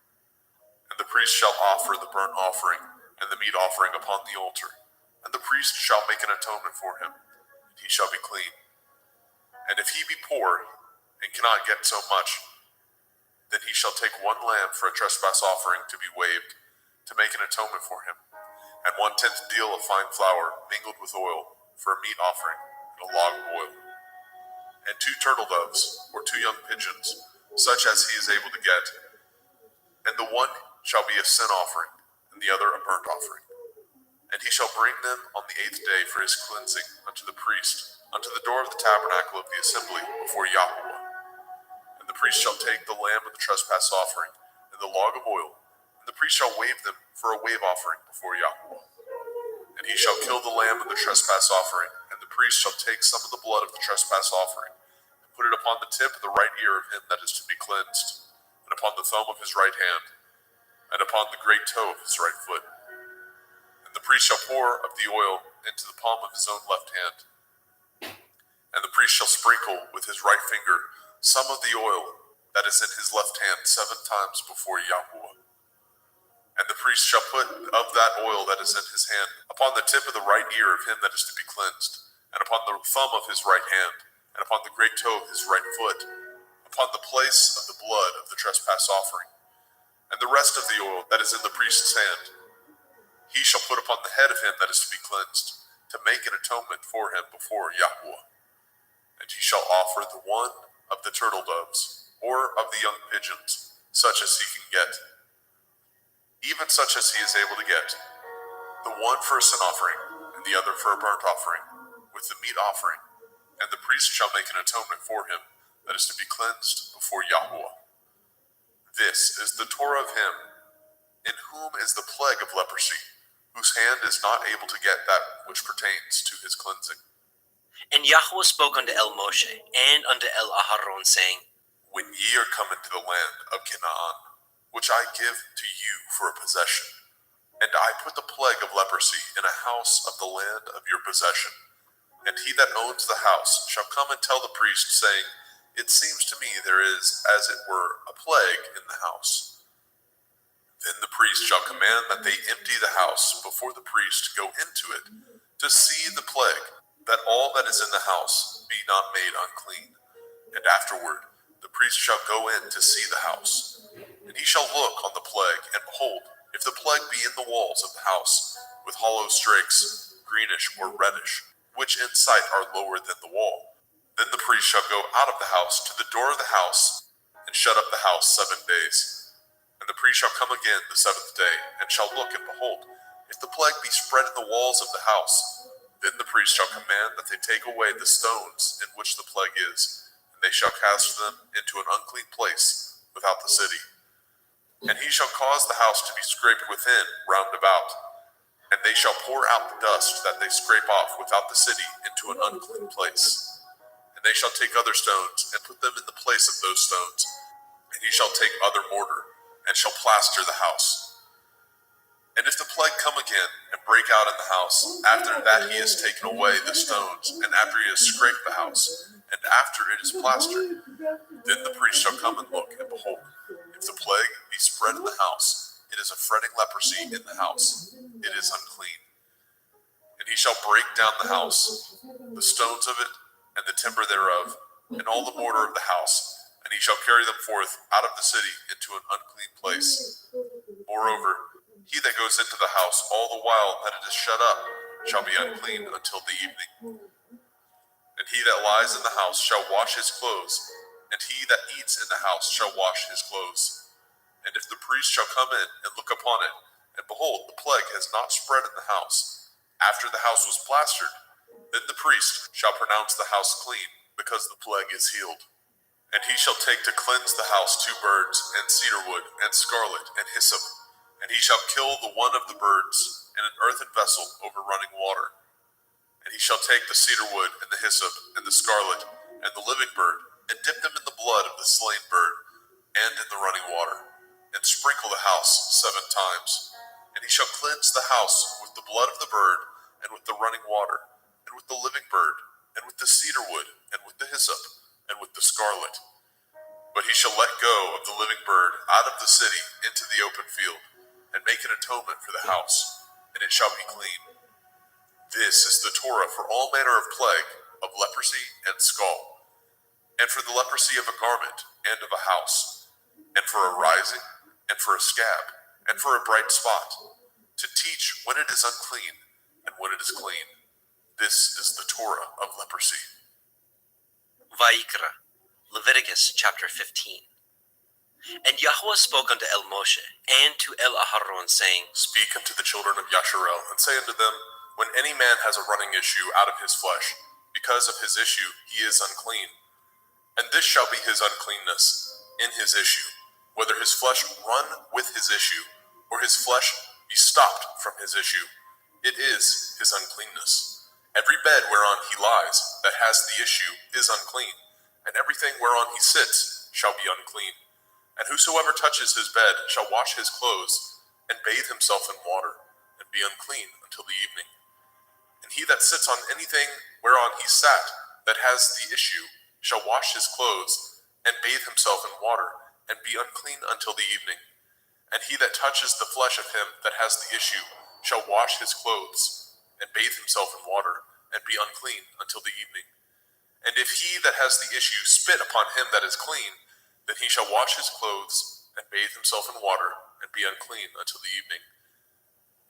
And the priest shall offer the burnt offering and the meat offering upon the altar, and the priest shall make an atonement for him, and he shall be clean. And if he be poor, and cannot get so much, then he shall take 1 lamb for a trespass offering to be waved, to make an atonement for him, and 1/10 deal of fine flour mingled with oil for a meat offering, and a log of oil, and 2 turtle doves, or 2 young pigeons, such as he is able to get. And the one shall be a sin offering, and the other a burnt offering. And he shall bring them on the 8th day for his cleansing unto the priest, unto the door of the tabernacle of the assembly before Yahweh. And the priest shall take the lamb of the trespass offering, and the log of oil, and the priest shall wave them for a wave offering before Yahweh. And he shall kill the lamb of the trespass offering, and the priest shall take some of the blood of the trespass offering, and put it upon the tip of the right ear of him that is to be cleansed, and upon the thumb of his right hand, and upon the great toe of his right foot. And the priest shall pour of the oil into the palm of his own left hand. And the priest shall sprinkle with his right finger some of the oil that is in his left hand 7 times before Yahweh. And the priest shall put of that oil that is in his hand upon the tip of the right ear of him that is to be cleansed, and upon the thumb of his right hand, and upon the great toe of his right foot, upon the place of the blood of the trespass offering. And the rest of the oil that is in the priest's hand he shall put upon the head of him that is to be cleansed, to make an atonement for him before Yahweh. And he shall offer the one of the turtle doves, or of the young pigeons, such as he can get, even such as he is able to get, the one for a sin offering, and the other for a burnt offering, with the meat offering. And the priest shall make an atonement for him that is to be cleansed before Yahweh. This is the Torah of him in whom is the plague of leprosy, whose hand is not able to get that which pertains to his cleansing. And Yahweh spoke unto El Moshe, and unto El Aharon, saying, When ye are come into the land of Canaan, which I give to you for a possession, and I put the plague of leprosy in a house of the land of your possession, and he that owns the house shall come and tell the priest, saying, It seems to me there is, as it were, a plague in the house. Then the priest shall command that they empty the house before the priest go into it to see the plague, that all that is in the house be not made unclean. And afterward the priest shall go in to see the house. And he shall look on the plague, and behold, if the plague be in the walls of the house, with hollow strakes, greenish or reddish, which in sight are lower than the wall, then the priest shall go out of the house to the door of the house, and shut up the house 7 days. And the priest shall come again the 7th day, and shall look, and behold, if the plague be spread in the walls of the house, then the priest shall command that they take away the stones in which the plague is, and they shall cast them into an unclean place without the city. And he shall cause the house to be scraped within round about, and they shall pour out the dust that they scrape off without the city into an unclean place. And they shall take other stones, and put them in the place of those stones. And he shall take other mortar, and shall plaster the house. And if the plague come again, and break out in the house, after that he has taken away the stones, and after he has scraped the house, and after it is plastered, then the priest shall come and look, and behold, if the plague be spread in the house, it is a fretting leprosy in the house, it is unclean. And he shall break down the house, the stones of it, and the timber thereof, and all the mortar of the house, and he shall carry them forth out of the city into an unclean place. Moreover, he that goes into the house all the while that it is shut up shall be unclean until the evening. And he that lies in the house shall wash his clothes, and he that eats in the house shall wash his clothes. And if the priest shall come in and look upon it, and behold, the plague has not spread in the house, after the house was plastered, then the priest shall pronounce the house clean, because the plague is healed. And he shall take to cleanse the house 2 birds, and cedar wood, and scarlet, and hyssop. And he shall kill the one of the birds in an earthen vessel over running water. And he shall take the cedar wood, and the hyssop, and the scarlet, and the living bird, and dip them in the blood of the slain bird, and in the running water, and sprinkle the house 7 times. And he shall cleanse the house with the blood of the bird, and with the running water, and with the living bird, and with the cedar wood, and with the hyssop, and with the scarlet. But he shall let go of the living bird out of the city into the open field, and make an atonement for the house, and it shall be clean. This is the Torah for all manner of plague, of leprosy and scald, and for the leprosy of a garment and of a house, and for a rising, and for a scab, and for a bright spot, to teach when it is unclean and when it is clean. This is the Torah of leprosy. Vayikra, Leviticus chapter 15. And Yahweh spoke unto El Moshe and to El Aharon, saying, Speak unto the children of Yasharel, and say unto them, When any man has a running issue out of his flesh, because of his issue he is unclean. And this shall be his uncleanness in his issue, whether his flesh run with his issue, or his flesh be stopped from his issue. It is his uncleanness. Every bed whereon he lies that has the issue is unclean, and everything whereon he sits shall be unclean. And whosoever touches his bed shall wash his clothes, and bathe himself in water, and be unclean until the evening. And he that sits on anything whereon he sat that has the issue shall wash his clothes, and bathe himself in water, and be unclean until the evening. And he that touches the flesh of him that has the issue shall wash his clothes, and bathe himself in water, and be unclean until the evening. And if he that has the issue spit upon him that is clean, then he shall wash his clothes, and bathe himself in water, and be unclean until the evening.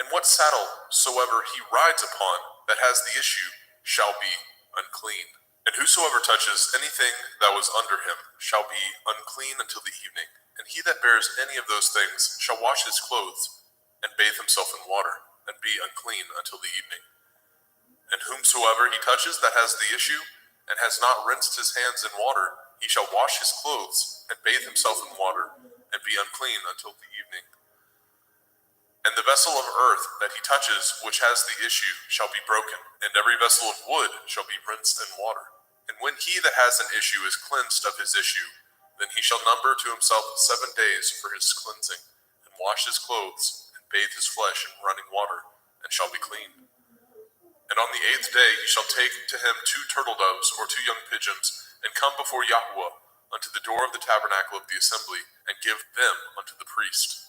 And what saddle soever he rides upon that has the issue shall be unclean. And whosoever touches anything that was under him shall be unclean until the evening. And he that bears any of those things shall wash his clothes, and bathe himself in water, and be unclean until the evening. And whomsoever he touches that has the issue, and has not rinsed his hands in water, he shall wash his clothes, and bathe himself in water, and be unclean until the evening. And the vessel of earth that he touches which has the issue shall be broken, and every vessel of wood shall be rinsed in water. And when he that has an issue is cleansed of his issue, Then he shall number to himself 7 days for his cleansing, and wash his clothes, and bathe his flesh in running water, and shall be clean. And on the 8th day he shall take to him 2 turtle doves or 2 young pigeons, and come before Yahuwah unto the door of the tabernacle of the assembly, and give them unto the priest.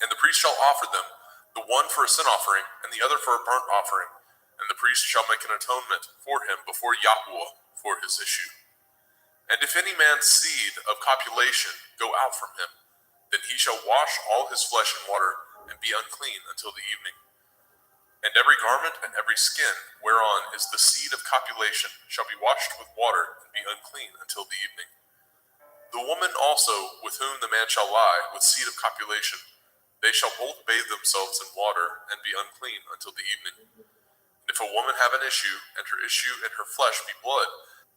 And the priest shall offer them, the one for a sin offering, and the other for a burnt offering. And the priest shall make an atonement for him before Yahuwah for his issue. And if any man's seed of copulation go out from him, then he shall wash all his flesh in water, and be unclean until the evening. And every garment and every skin whereon is the seed of copulation shall be washed with water, and be unclean until the evening. The woman also with whom the man shall lie with seed of copulation, they shall both bathe themselves in water, and be unclean until the evening. And if a woman have an issue, and her issue in her flesh be blood,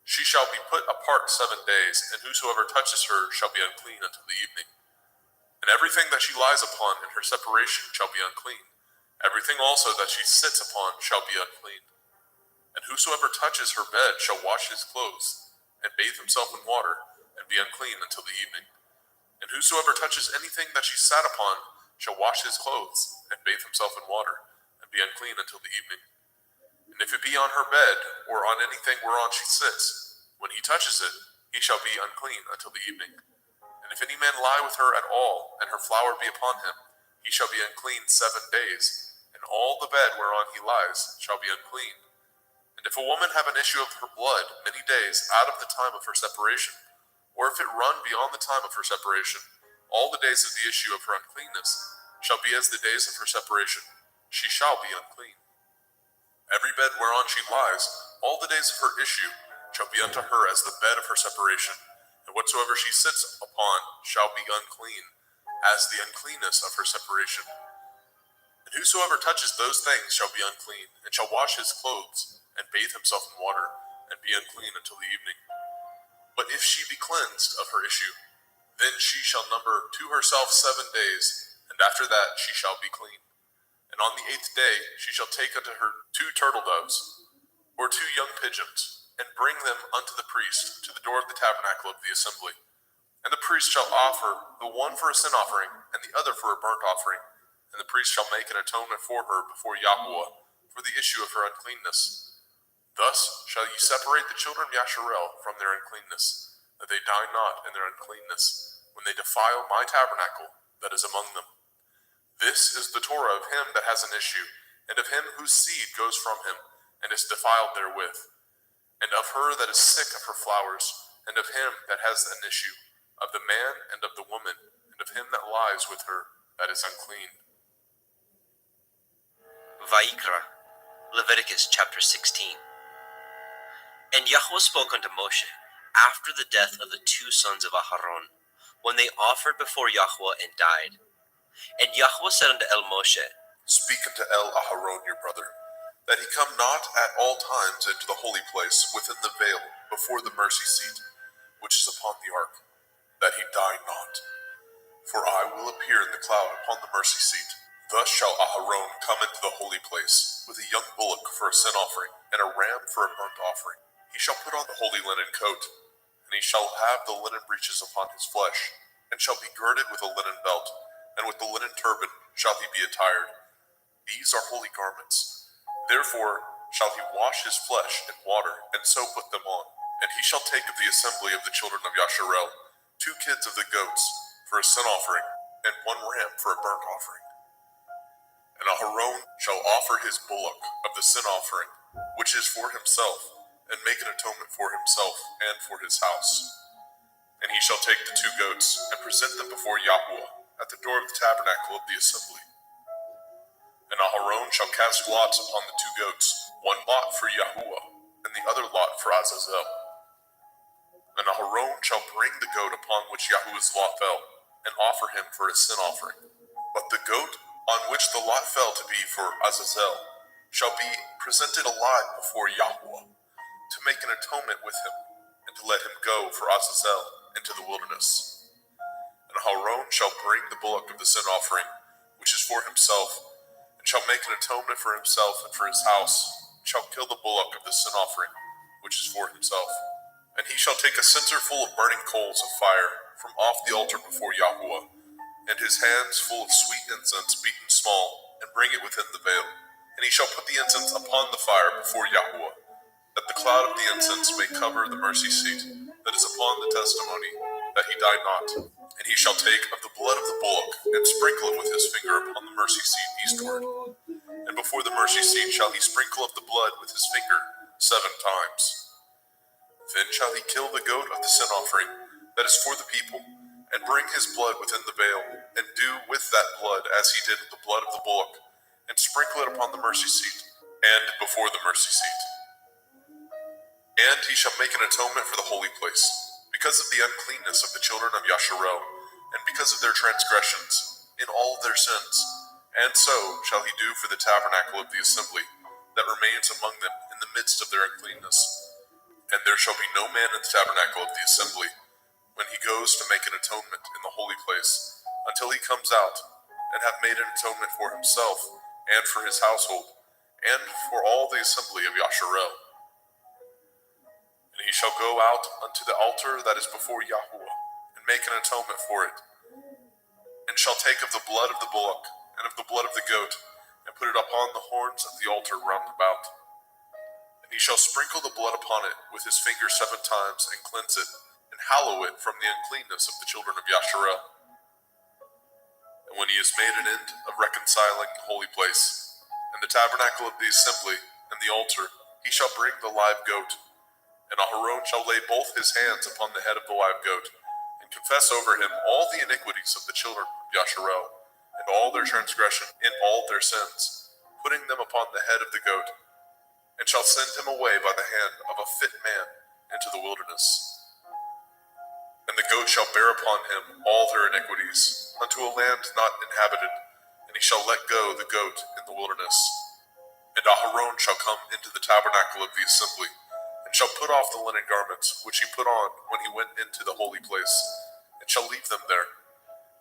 she shall be put apart 7 days, and whosoever touches her shall be unclean until the evening. And everything that she lies upon in her separation shall be unclean. Everything also that she sits upon shall be unclean. And whosoever touches her bed shall wash his clothes, and bathe himself in water, and be unclean until the evening. And whosoever touches anything that she sat upon shall wash his clothes, and bathe himself in water, and be unclean until the evening. And if it be on her bed, or on anything whereon she sits, when he touches it, he shall be unclean until the evening. And if any man lie with her at all, and her flower be upon him, he shall be unclean 7 days, and all the bed whereon he lies shall be unclean. And if a woman have an issue of her blood many days out of the time of her separation, or if it run beyond the time of her separation, all the days of the issue of her uncleanness shall be as the days of her separation. She shall be unclean. Every bed whereon she lies, all the days of her issue, shall be unto her as the bed of her separation, and whatsoever she sits upon shall be unclean, as the uncleanness of her separation. And whosoever touches those things shall be unclean, and shall wash his clothes, and bathe himself in water, and be unclean until the evening. But if she be cleansed of her issue, then she shall number to herself 7 days, and after that she shall be clean. And on the 8th day she shall take unto her 2 turtle doves, or 2 young pigeons, and bring them unto the priest to the door of the tabernacle of the assembly. And the priest shall offer the one for a sin offering, and the other for a burnt offering. And the priest shall make an atonement for her before Yahuwah for the issue of her uncleanness. Thus shall ye separate the children of Yasharel from their uncleanness, that they die not in their uncleanness, when they defile my tabernacle that is among them. This is the Torah of him that has an issue, and of him whose seed goes from him, and is defiled therewith, and of her that is sick of her flowers, and of him that has an issue, of the man and of the woman, and of him that lies with her that is unclean. Vayikra, Leviticus chapter 16. And Yahweh spoke unto Moshe after the death of the 2 sons of Aharon, when they offered before Yahweh and died. And Yahweh said unto El Moshe, Speak unto El Aharon your brother, that he come not at all times into the holy place within the veil before the mercy seat, which is upon the ark, that he die not. For I will appear in the cloud upon the mercy seat. Thus shall Aharon come into the holy place, with a young bullock for a sin offering, and a ram for a burnt offering. He shall put on the holy linen coat, and he shall have the linen breeches upon his flesh, and shall be girded with a linen belt, and with the linen turban shall he be attired. These are holy garments. Therefore shall he wash his flesh in water, and so put them on. And he shall take of the assembly of the children of Yasharel 2 kids of the goats for a sin offering, and 1 ram for a burnt offering. And Aharon shall offer his bullock of the sin offering, which is for himself, and make an atonement for himself and for his house. And he shall take the 2 goats, and present them before Yahuwah at the door of the tabernacle of the assembly. And Aharon shall cast lots upon the 2 goats, 1 lot for Yahuwah, and the other lot for Azazel. And Aharon shall bring the goat upon which Yahuwah's lot fell, and offer him for a sin offering. But the goat on which the lot fell to be for Azazel shall be presented alive before Yahuwah, to make an atonement with him, and to let him go for Azazel into the wilderness. And Aharon shall bring the bullock of the sin offering, which is for himself, and shall make an atonement for himself and for his house, and shall kill the bullock of the sin offering, which is for himself. And he shall take a censer full of burning coals of fire from off the altar before Yahuwah, and his hands full of sweet incense beaten small, and bring it within the veil. And he shall put the incense upon the fire before Yahuwah, that the cloud of the incense may cover the mercy seat that is upon the testimony, that he died not. And he shall take of the blood of the bullock, and sprinkle it with his finger upon the mercy seat eastward. And before the mercy seat shall he sprinkle of the blood with his finger 7 times. Then shall he kill the goat of the sin offering that is for the people, and bring his blood within the veil, and do with that blood as he did with the blood of the bullock, and sprinkle it upon the mercy seat, and before the mercy seat. And he shall make an atonement for the holy place, because of the uncleanness of the children of Yasharel, and because of their transgressions, in all their sins. And so shall he do for the tabernacle of the assembly, that remains among them in the midst of their uncleanness. And there shall be no man in the tabernacle of the assembly, when he goes to make an atonement in the holy place, until he comes out, and have made an atonement for himself, and for his household, and for all the assembly of Yasharel. And he shall go out unto the altar that is before Yahuwah, and make an atonement for it, and shall take of the blood of the bullock, and of the blood of the goat, and put it upon the horns of the altar round about. And he shall sprinkle the blood upon it with his finger 7 times, and cleanse it, and hallow it from the uncleanness of the children of Yasharel. And when he has made an end of reconciling the holy place, and the tabernacle of the assembly, and the altar, he shall bring the live goat. And Aharon shall lay both his hands upon the head of the live goat, and confess over him all the iniquities of the children of Yasharel, and all their transgression in all their sins, putting them upon the head of the goat, and shall send him away by the hand of a fit man into the wilderness. And the goat shall bear upon him all their iniquities, unto a land not inhabited, and he shall let go the goat in the wilderness. And Aharon shall come into the tabernacle of the assembly, and shall put off the linen garments which he put on when he went into the holy place, and shall leave them there.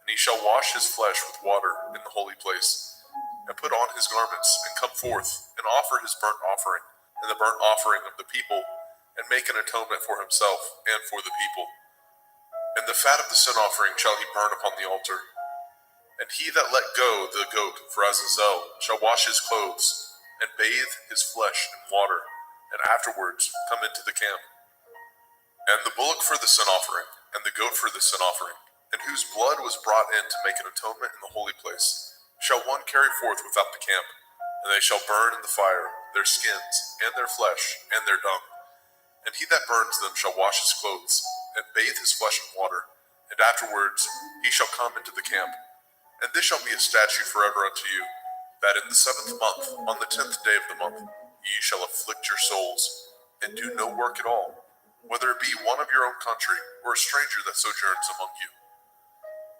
And he shall wash his flesh with water in the holy place, and put on his garments, and come forth, and offer his burnt offering, and the burnt offering of the people, and make an atonement for himself and for the people. And the fat of the sin offering shall he burn upon the altar. And he that let go the goat for Azazel shall wash his clothes, and bathe his flesh in water, and afterwards come into the camp. And the bullock for the sin offering, and the goat for the sin offering, and whose blood was brought in to make an atonement in the holy place, shall one carry forth without the camp, and they shall burn in the fire their skins, and their flesh, and their dung. And he that burns them shall wash his clothes, and bathe his flesh in water, and afterwards he shall come into the camp. And this shall be a statute forever unto you, that in the 7th month, on the 10th day of the month, ye shall afflict your souls, and do no work at all, whether it be one of your own country, or a stranger that sojourns among you.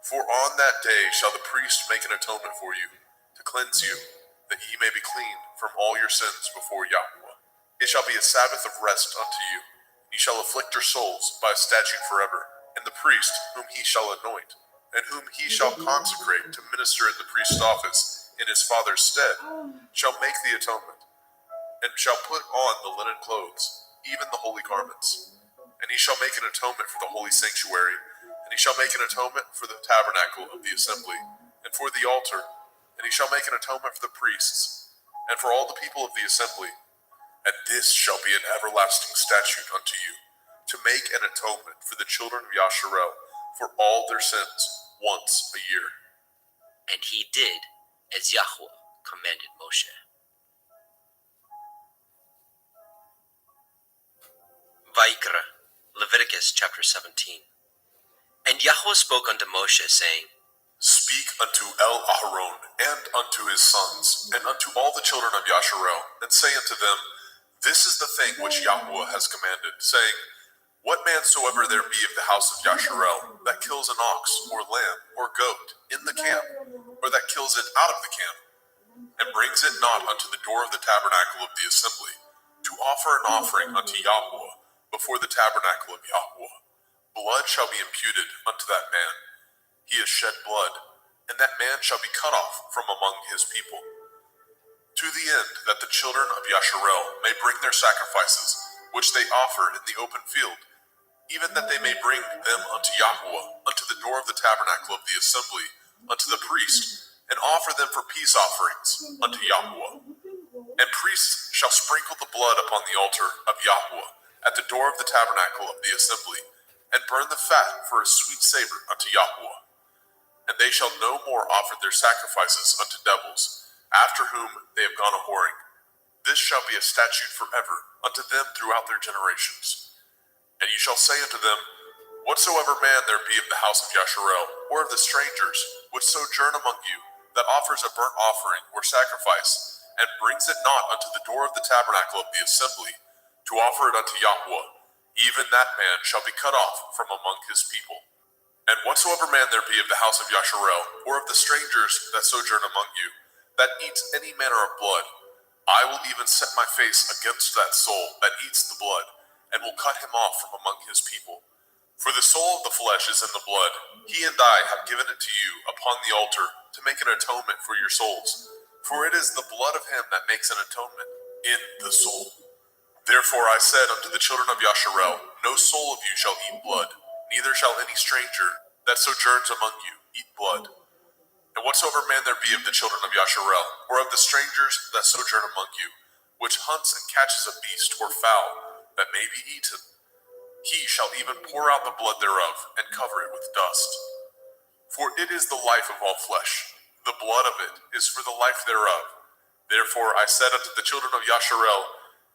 For on that day shall the priest make an atonement for you, to cleanse you, that ye may be clean from all your sins before Yahuwah. It shall be a Sabbath of rest unto you. Ye shall afflict your souls by a statute forever. And the priest, whom he shall anoint, and whom he shall consecrate to minister in the priest's office in his father's stead, shall make the atonement, and shall put on the linen clothes, even the holy garments. And he shall make an atonement for the holy sanctuary, and he shall make an atonement for the tabernacle of the assembly, and for the altar, and he shall make an atonement for the priests, and for all the people of the assembly. And this shall be an everlasting statute unto you, to make an atonement for the children of Yasharel for all their sins once a year. And he did as Yahweh commanded Moshe. Vayikra, Leviticus chapter 17. And Yahweh spoke unto Moshe, saying, Speak unto Aharon, and unto his sons, and unto all the children of Yasharel, and say unto them, This is the thing which Yahweh has commanded, saying, What man soever there be of the house of Yasharel, that kills an ox, or lamb, or goat, in the camp, or that kills it out of the camp, and brings it not unto the door of the tabernacle of the assembly, to offer an offering unto Yahweh before the tabernacle of Yahweh, blood shall be imputed unto that man. He has shed blood, and that man shall be cut off from among his people. To the end that the children of Yasharel may bring their sacrifices, which they offer in the open field, even that they may bring them unto Yahweh, unto the door of the tabernacle of the assembly, unto the priest, and offer them for peace offerings unto Yahweh. And priests shall sprinkle the blood upon the altar of Yahweh at the door of the tabernacle of the assembly, and burn the fat for a sweet savor unto Yahweh. And they shall no more offer their sacrifices unto devils, after whom they have gone a-whoring. This shall be a statute forever unto them throughout their generations. And ye shall say unto them, whatsoever man there be of the house of Yasharel, or of the strangers, which sojourn among you, that offers a burnt offering or sacrifice, and brings it not unto the door of the tabernacle of the assembly, to offer it unto Yahweh, even that man shall be cut off from among his people. And whatsoever man there be of the house of Yasharel, or of the strangers that sojourn among you, that eats any manner of blood, I will even set my face against that soul that eats the blood, and will cut him off from among his people. For the soul of the flesh is in the blood. He and I have given it to you upon the altar to make an atonement for your souls. For it is the blood of him that makes an atonement in the soul. Therefore I said unto the children of Yasharel, no soul of you shall eat blood, neither shall any stranger that sojourns among you eat blood. And whatsoever man there be of the children of Yasharel, or of the strangers that sojourn among you, which hunts and catches a beast or fowl that may be eaten, he shall even pour out the blood thereof, and cover it with dust. For it is the life of all flesh. The blood of it is for the life thereof. Therefore I said unto the children of Yasharel,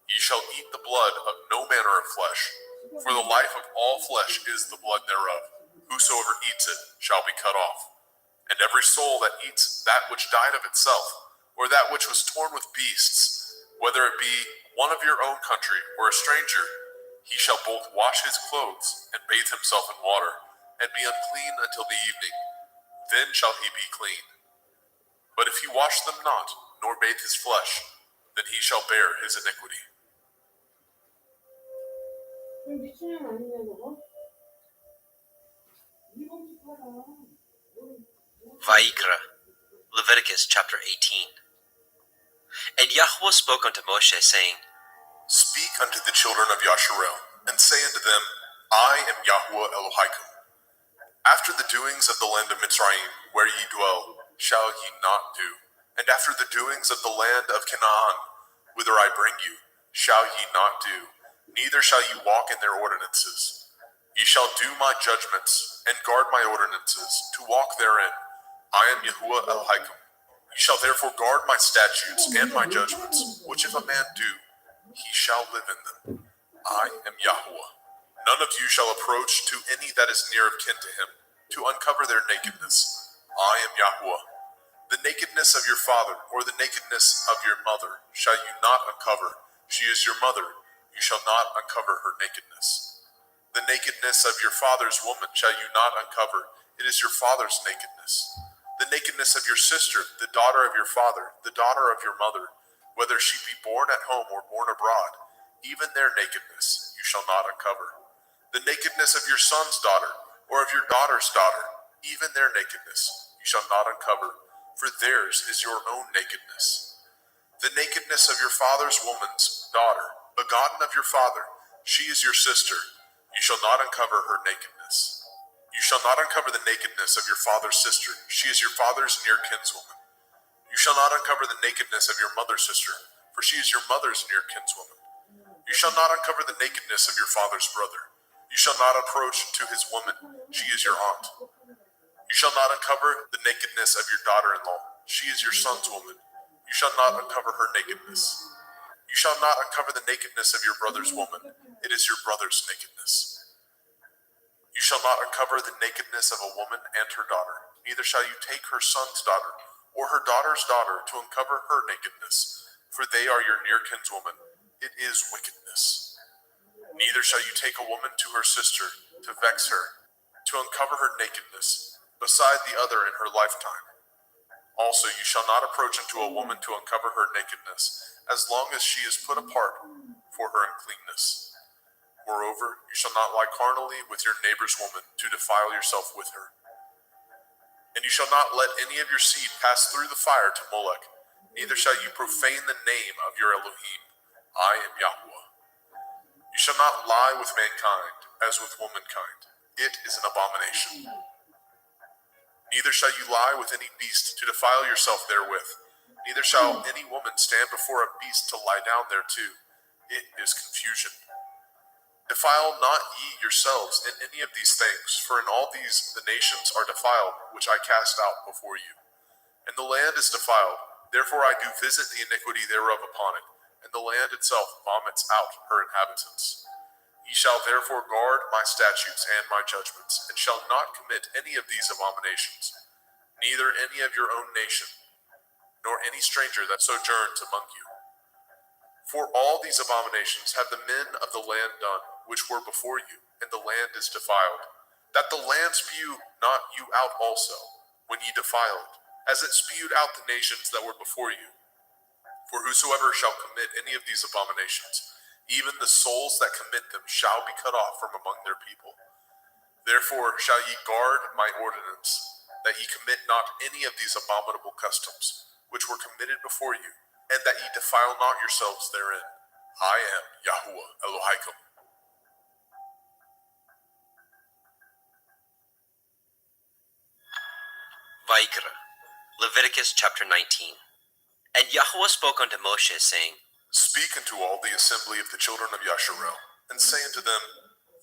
ye shall eat the blood of no manner of flesh, for the life of all flesh is the blood thereof. Whosoever eats it shall be cut off. And every soul that eats that which died of itself, or that which was torn with beasts, whether it be one of your own country or a stranger, he shall both wash his clothes and bathe himself in water, and be unclean until the evening. Then shall he be clean. But if he wash them not, nor bathe his flesh, then he shall bear his iniquity. Vayikra, Leviticus chapter 18. And Yahweh spoke unto Moshe, saying, Speak unto the children of Yasharel, and say unto them, I am Yahweh Elohim. After the doings of the land of Mitzrayim, where ye dwell, shall ye not do. And after the doings of the land of Canaan, whither I bring you, shall ye not do. Neither shall ye walk in their ordinances. Ye shall do my judgments, and guard my ordinances, to walk therein. I am Yahuwah Elohim. Ye shall therefore guard my statutes and my judgments, which if a man do, he shall live in them. I am Yahuwah. None of you shall approach to any that is near of kin to him, to uncover their nakedness. I am Yahuwah. The nakedness of your father, or the nakedness of your mother, shall you not uncover. She is your mother. You shall not uncover her nakedness. The nakedness of your father's woman shall you not uncover. It is your father's nakedness. The nakedness of your sister, the daughter of your father, the daughter of your mother, whether she be born at home or born abroad, even their nakedness you shall not uncover. The nakedness of your son's daughter, or of your daughter's daughter, even their nakedness you shall not uncover, for theirs is your own nakedness. The nakedness of your father's woman's daughter, begotten of your father, she is your sister. You shall not uncover her nakedness. You shall not uncover the nakedness of your father's sister. She is your father's near kinswoman. You shall not uncover the nakedness of your mother's sister, for she is your mother's near kinswoman. You shall not uncover the nakedness of your father's brother. You shall not approach to his woman. She is your aunt. You shall not uncover the nakedness of your daughter-in-law. She is your son's woman. You shall not uncover her nakedness. You shall not uncover the nakedness of your brother's woman. It is your brother's nakedness. You shall not uncover the nakedness of a woman and her daughter. Neither shall you take her son's daughter or her daughter's daughter to uncover her nakedness, for they are your near kinswoman. It is wickedness. Neither shall you take a woman to her sister to vex her, to uncover her nakedness, beside the other in her lifetime. Also you shall not approach unto a woman to uncover her nakedness, as long as she is put apart for her uncleanness. Moreover, you shall not lie carnally with your neighbor's woman to defile yourself with her. And you shall not let any of your seed pass through the fire to Molech, neither shall you profane the name of your Elohim. I am Yahweh. You shall not lie with mankind as with womankind. It is an abomination. Neither shall you lie with any beast to defile yourself therewith. Neither shall any woman stand before a beast to lie down thereto. It is confusion. Defile not ye yourselves in any of these things, for in all these the nations are defiled, which I cast out before you. And the land is defiled, therefore I do visit the iniquity thereof upon it, and the land itself vomits out her inhabitants. Ye shall therefore guard my statutes and my judgments, and shall not commit any of these abominations, neither any of your own nation, nor any stranger that sojourns among you. For all these abominations have the men of the land done, which were before you, and the land is defiled, that the land spew not you out also, when ye defile it, as it spewed out the nations that were before you. For whosoever shall commit any of these abominations, even the souls that commit them shall be cut off from among their people. Therefore shall ye guard my ordinance, that ye commit not any of these abominable customs, which were committed before you, and that ye defile not yourselves therein. I am Yahuwah Elohaikum. Vaikra, Leviticus chapter 19. And Yahweh spoke unto Moshe, saying, Speak unto all the assembly of the children of Yasharel, and say unto them,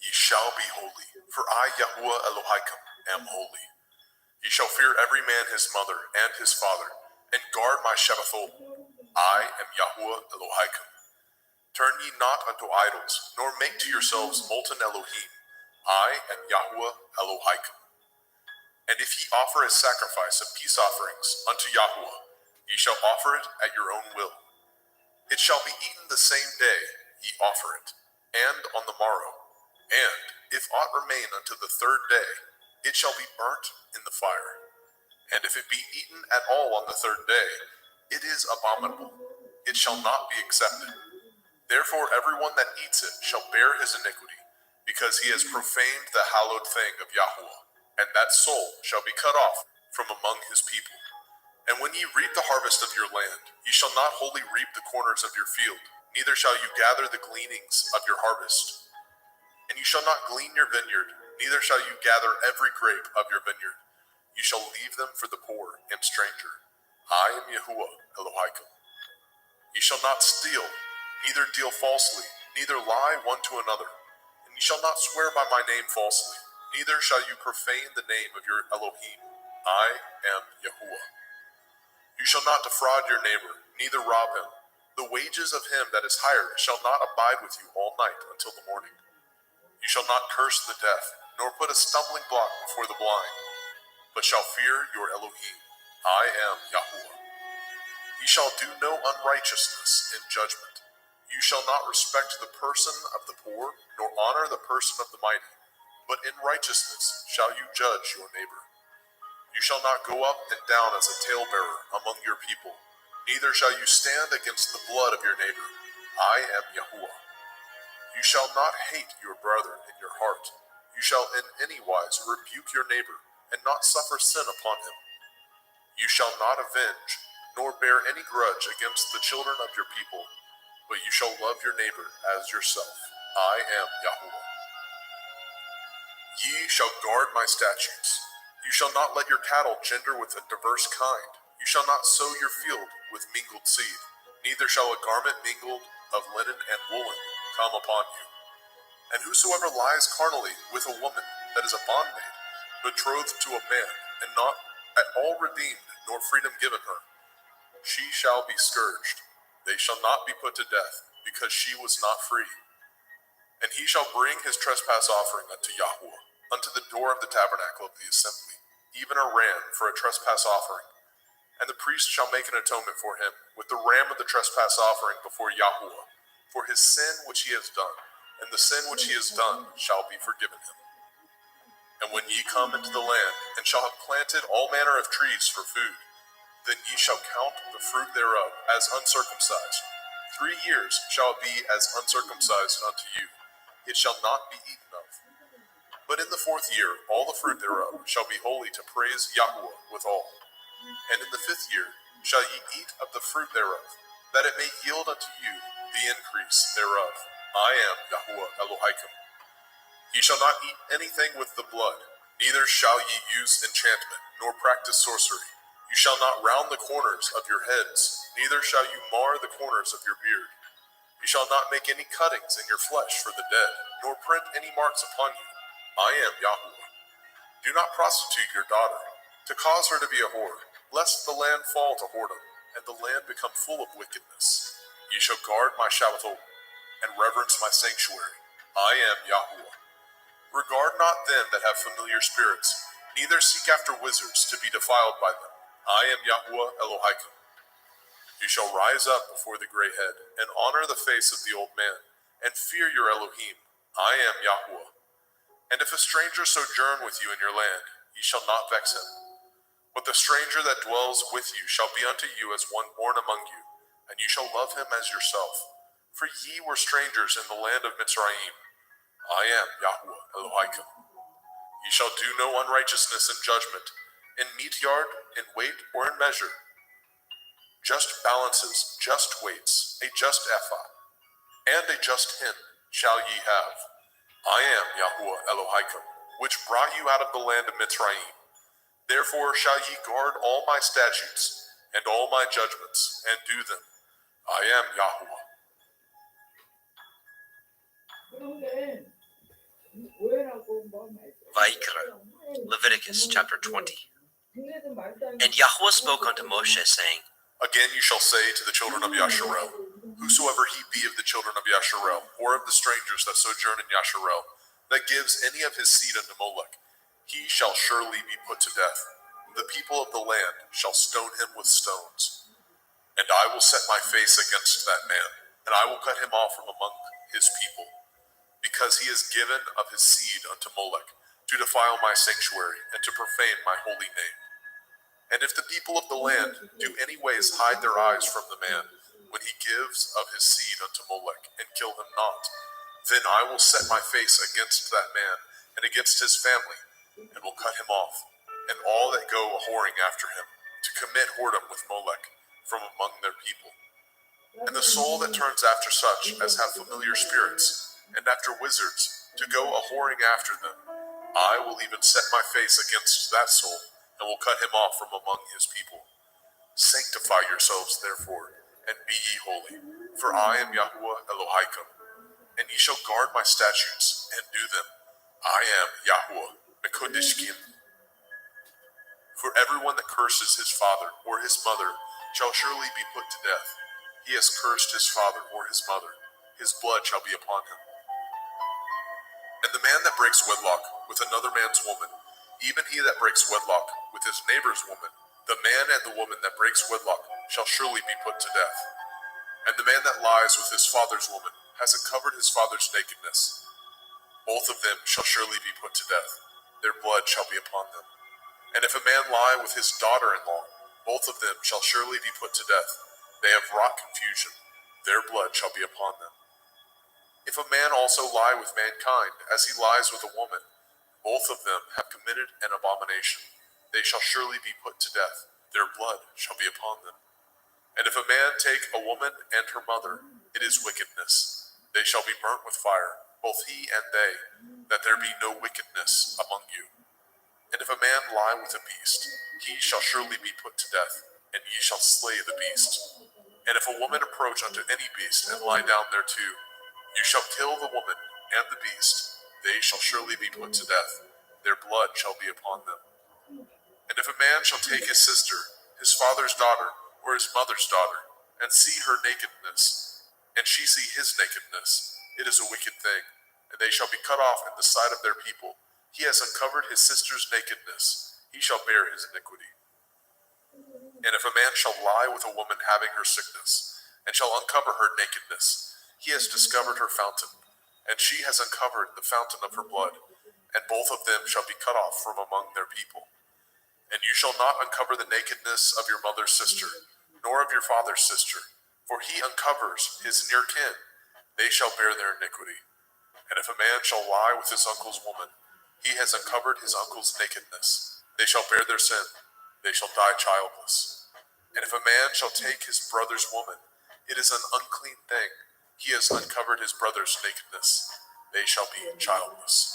Ye shall be holy, for I, Yahuwah Elohaikum, am holy. Ye shall fear every man his mother and his father, and guard my Shabbathol. I am Yahuwah Elohaikum. Turn ye not unto idols, nor make to yourselves molten Elohim. I am Yahuwah Elohaikum. And if ye offer a sacrifice of peace offerings unto Yahuwah, ye shall offer it at your own will. It shall be eaten the same day ye offer it, and on the morrow. And if aught remain unto the third day, it shall be burnt in the fire. And if it be eaten at all on the third day, it is abominable. It shall not be accepted. Therefore everyone that eats it shall bear his iniquity, because he has profaned the hallowed thing of Yahuwah, and that soul shall be cut off from among his people. And when ye reap the harvest of your land, ye shall not wholly reap the corners of your field, neither shall you gather the gleanings of your harvest. And you shall not glean your vineyard, neither shall you gather every grape of your vineyard. You shall leave them for the poor and stranger. I am Yahuwah Elohaikum. Ye shall not steal, neither deal falsely, neither lie one to another. And ye shall not swear by my name falsely, neither shall you profane the name of your Elohim. I am Yahuwah. You shall not defraud your neighbor, neither rob him. The wages of him that is hired shall not abide with you all night until the morning. You shall not curse the deaf, nor put a stumbling block before the blind, but shall fear your Elohim. I am Yahuwah. Ye shall do no unrighteousness in judgment. You shall not respect the person of the poor, nor honor the person of the mighty, but in righteousness shall you judge your neighbor. You shall not go up and down as a talebearer among your people, neither shall you stand against the blood of your neighbor. I am Yahuwah. You shall not hate your brother in your heart. You shall in any wise rebuke your neighbor, and not suffer sin upon him. You shall not avenge, nor bear any grudge against the children of your people, but you shall love your neighbor as yourself. I am Yahuwah. Ye shall guard my statutes. You shall not let your cattle gender with a diverse kind. You shall not sow your field with mingled seed. Neither shall a garment mingled of linen and woolen come upon you. And whosoever lies carnally with a woman that is a bondmaid, betrothed to a man, and not at all redeemed, nor freedom given her, she shall be scourged. They shall not be put to death, because she was not free. And he shall bring his trespass offering unto Yahuwah, unto the door of the tabernacle of the assembly, even a ram for a trespass offering. And the priest shall make an atonement for him with the ram of the trespass offering before Yahuwah, for his sin which he has done, and the sin which he has done shall be forgiven him. And when ye come into the land, and shall have planted all manner of trees for food, then ye shall count the fruit thereof as uncircumcised. 3 years shall it be as uncircumcised unto you. It shall not be eaten of. But in the 4th year, all the fruit thereof shall be holy to praise Yahuwah withal. And in the 5th year shall ye eat of the fruit thereof, that it may yield unto you the increase thereof. I am Yahuwah Elohim. Ye shall not eat anything with the blood, neither shall ye use enchantment, nor practice sorcery. You shall not round the corners of your heads, neither shall you mar the corners of your beard. You shall not make any cuttings in your flesh for the dead, nor print any marks upon you. I am Yahuwah. Do not prostitute your daughter, to cause her to be a whore, lest the land fall to whoredom, and the land become full of wickedness. You shall guard my Shabbatot, and reverence my sanctuary. I am Yahuwah. Regard not them that have familiar spirits, neither seek after wizards to be defiled by them. I am Yahuwah Elohim. You shall rise up before the gray head, and honor the face of the old man, and fear your Elohim. I am Yahuwah. And if a stranger sojourn with you in your land, ye shall not vex him. But the stranger that dwells with you shall be unto you as one born among you, and you shall love him as yourself. For ye were strangers in the land of Mitzrayim. I am Yahuwah Elohim. Ye shall do no unrighteousness in judgment, in meat yard, in weight, or in measure. Just balances, just weights, a just ephah, and a just hin shall ye have. I am Yahuwah Elohim, which brought you out of the land of Mitzrayim. Therefore shall ye guard all my statutes, and all my judgments, and do them. I am Yahuwah. Vaikra, Leviticus chapter 20. And Yahweh spoke unto Moshe, saying, Again you shall say to the children of Yasharel, whosoever he be of the children of Yasharel, or of the strangers that sojourn in Yasharel, that gives any of his seed unto Molech, he shall surely be put to death. The people of the land shall stone him with stones. And I will set my face against that man, and I will cut him off from among his people, because he has given of his seed unto Molech, to defile my sanctuary, and to profane my holy name. And if the people of the land do any ways hide their eyes from the man, when he gives of his seed unto Molech, and kill him not, then I will set my face against that man, and against his family, and will cut him off, and all that go a-whoring after him, to commit whoredom with Molech, from among their people. And the soul that turns after such as have familiar spirits, and after wizards, to go a-whoring after them, I will even set my face against that soul, and will cut him off from among his people. Sanctify yourselves, therefore, and be ye holy, for I am Yahuwah Elohim, and ye shall guard my statutes, and do them. I am Yahuwah Mekodishkim. For everyone that curses his father or his mother shall surely be put to death. He has cursed his father or his mother, his blood shall be upon him. And the man that breaks wedlock with another man's woman, even he that breaks wedlock with his neighbor's woman, the man and the woman that breaks wedlock shall surely be put to death. And the man that lies with his father's woman has uncovered his father's nakedness. Both of them shall surely be put to death. Their blood shall be upon them. And if a man lie with his daughter-in-law, both of them shall surely be put to death. They have wrought confusion. Their blood shall be upon them. If a man also lie with mankind, as he lies with a woman, both of them have committed an abomination. They shall surely be put to death. Their blood shall be upon them. And if a man take a woman and her mother, it is wickedness. They shall be burnt with fire, both he and they, that there be no wickedness among you. And if a man lie with a beast, he shall surely be put to death, and ye shall slay the beast. And if a woman approach unto any beast, and lie down thereto, you shall kill the woman and the beast. They shall surely be put to death. Their blood shall be upon them. And if a man shall take his sister, his father's daughter, or his mother's daughter, and see her nakedness, and she see his nakedness, it is a wicked thing, and they shall be cut off in the sight of their people. He has uncovered his sister's nakedness, he shall bear his iniquity. And if a man shall lie with a woman having her sickness, and shall uncover her nakedness, he has discovered her fountain, and she has uncovered the fountain of her blood, and both of them shall be cut off from among their people. And you shall not uncover the nakedness of your mother's sister, nor of your father's sister, for he uncovers his near kin. They shall bear their iniquity. And if a man shall lie with his uncle's woman, he has uncovered his uncle's nakedness. They shall bear their sin. They shall die childless. And if a man shall take his brother's woman, it is an unclean thing. he has uncovered his brother's nakedness. They shall be childless.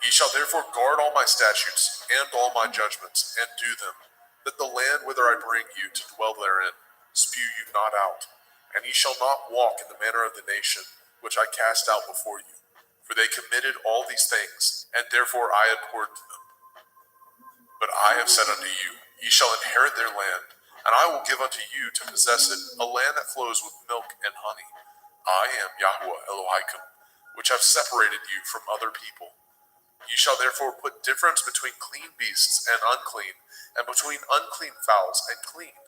Ye shall therefore guard all my statutes and all my judgments, and do them, that the land whither I bring you to dwell therein spew you not out. And ye shall not walk in the manner of the nation which I cast out before you. For they committed all these things, and therefore I abhorred them. But I have said unto you, ye shall inherit their land, and I will give unto you to possess it, a land that flows with milk and honey. I am Yahweh Elohim, which have separated you from other people. Ye shall therefore put difference between clean beasts and unclean, and between unclean fowls and clean.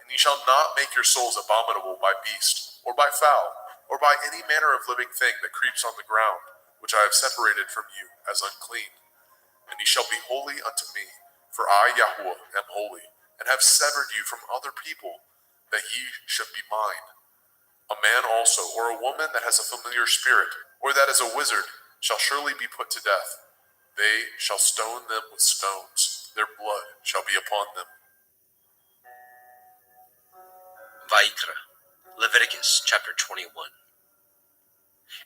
And ye shall not make your souls abominable by beast, or by fowl, or by any manner of living thing that creeps on the ground, which I have separated from you as unclean. And ye shall be holy unto me, for I, Yahweh, am holy, and have severed you from other people, that ye should be mine. A man also, or a woman that has a familiar spirit, or that is a wizard, shall surely be put to death. They shall stone them with stones. Their blood shall be upon them. Vayikra, Leviticus chapter 21.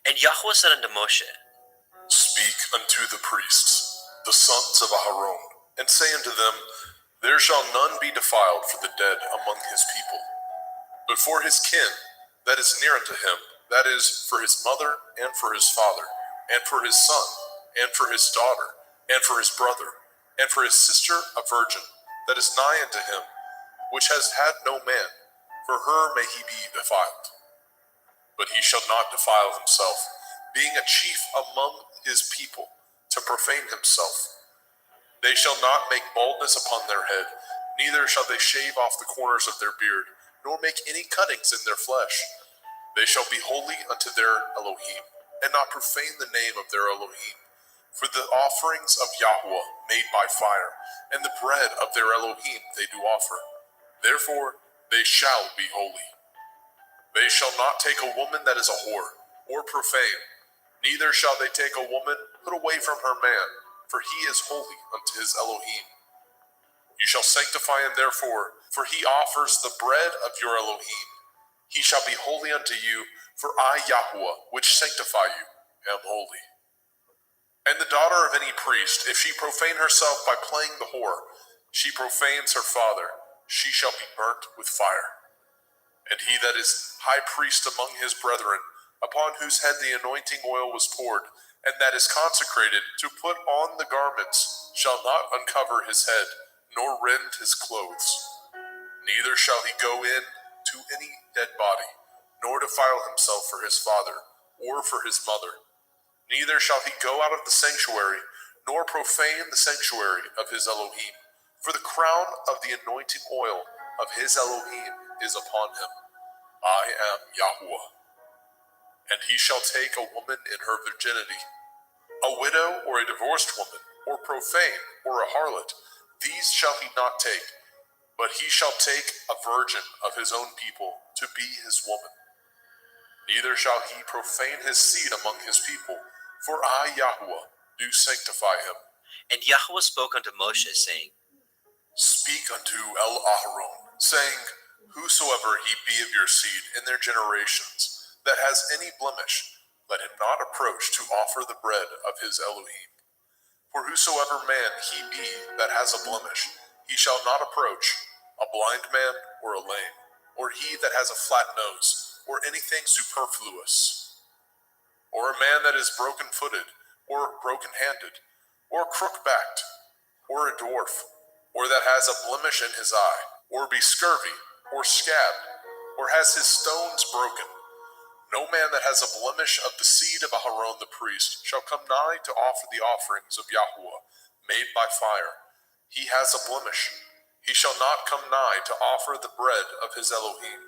And Yahweh said unto Moshe, Speak unto the priests, the sons of Aharon, and say unto them, There shall none be defiled for the dead among his people, but for his kin that is near unto him, that is, for his mother, and for his father, and for his son, and for his daughter, and for his brother, and for his sister a virgin, that is nigh unto him, which has had no man, for her may he be defiled. But he shall not defile himself, being a chief among his people, to profane himself. They shall not make baldness upon their head, neither shall they shave off the corners of their beard, nor make any cuttings in their flesh. They shall be holy unto their Elohim, and not profane the name of their Elohim. For the offerings of Yahweh made by fire, and the bread of their Elohim they do offer. Therefore they shall be holy. They shall not take a woman that is a whore, or profane, neither shall they take a woman put away from her man, for he is holy unto his Elohim. You shall sanctify him therefore, for he offers the bread of your Elohim. He shall be holy unto you, for I, Yahweh, which sanctify you, am holy. And the daughter of any priest, if she profane herself by playing the whore, she profanes her father, she shall be burnt with fire. And he that is high priest among his brethren, upon whose head the anointing oil was poured, and that is consecrated to put on the garments, shall not uncover his head, nor rend his clothes. Neither shall he go in to any dead body, nor defile himself for his father, or for his mother. Neither shall he go out of the sanctuary, nor profane the sanctuary of his Elohim. For the crown of the anointing oil of his Elohim is upon him. I am Yahweh. And he shall take a woman in her virginity, a widow or a divorced woman, or profane, or a harlot, these shall he not take, but he shall take a virgin of his own people to be his woman. Neither shall he profane his seed among his people, for I, Yahweh, do sanctify him. And Yahweh spoke unto Moshe, saying, Speak unto El-Aharon, saying, Whosoever he be of your seed in their generations, that has any blemish, let him not approach to offer the bread of his Elohim. For whosoever man he be that has a blemish, he shall not approach, a blind man or a lame, or he that has a flat nose, or anything superfluous, or a man that is broken-footed, or broken-handed, or crook-backed, or a dwarf, or that has a blemish in his eye, or be scurvy, or scabbed, or has his stones broken. No man that has a blemish of the seed of Aharon the priest shall come nigh to offer the offerings of Yahweh, made by fire. He has a blemish. He shall not come nigh to offer the bread of his Elohim.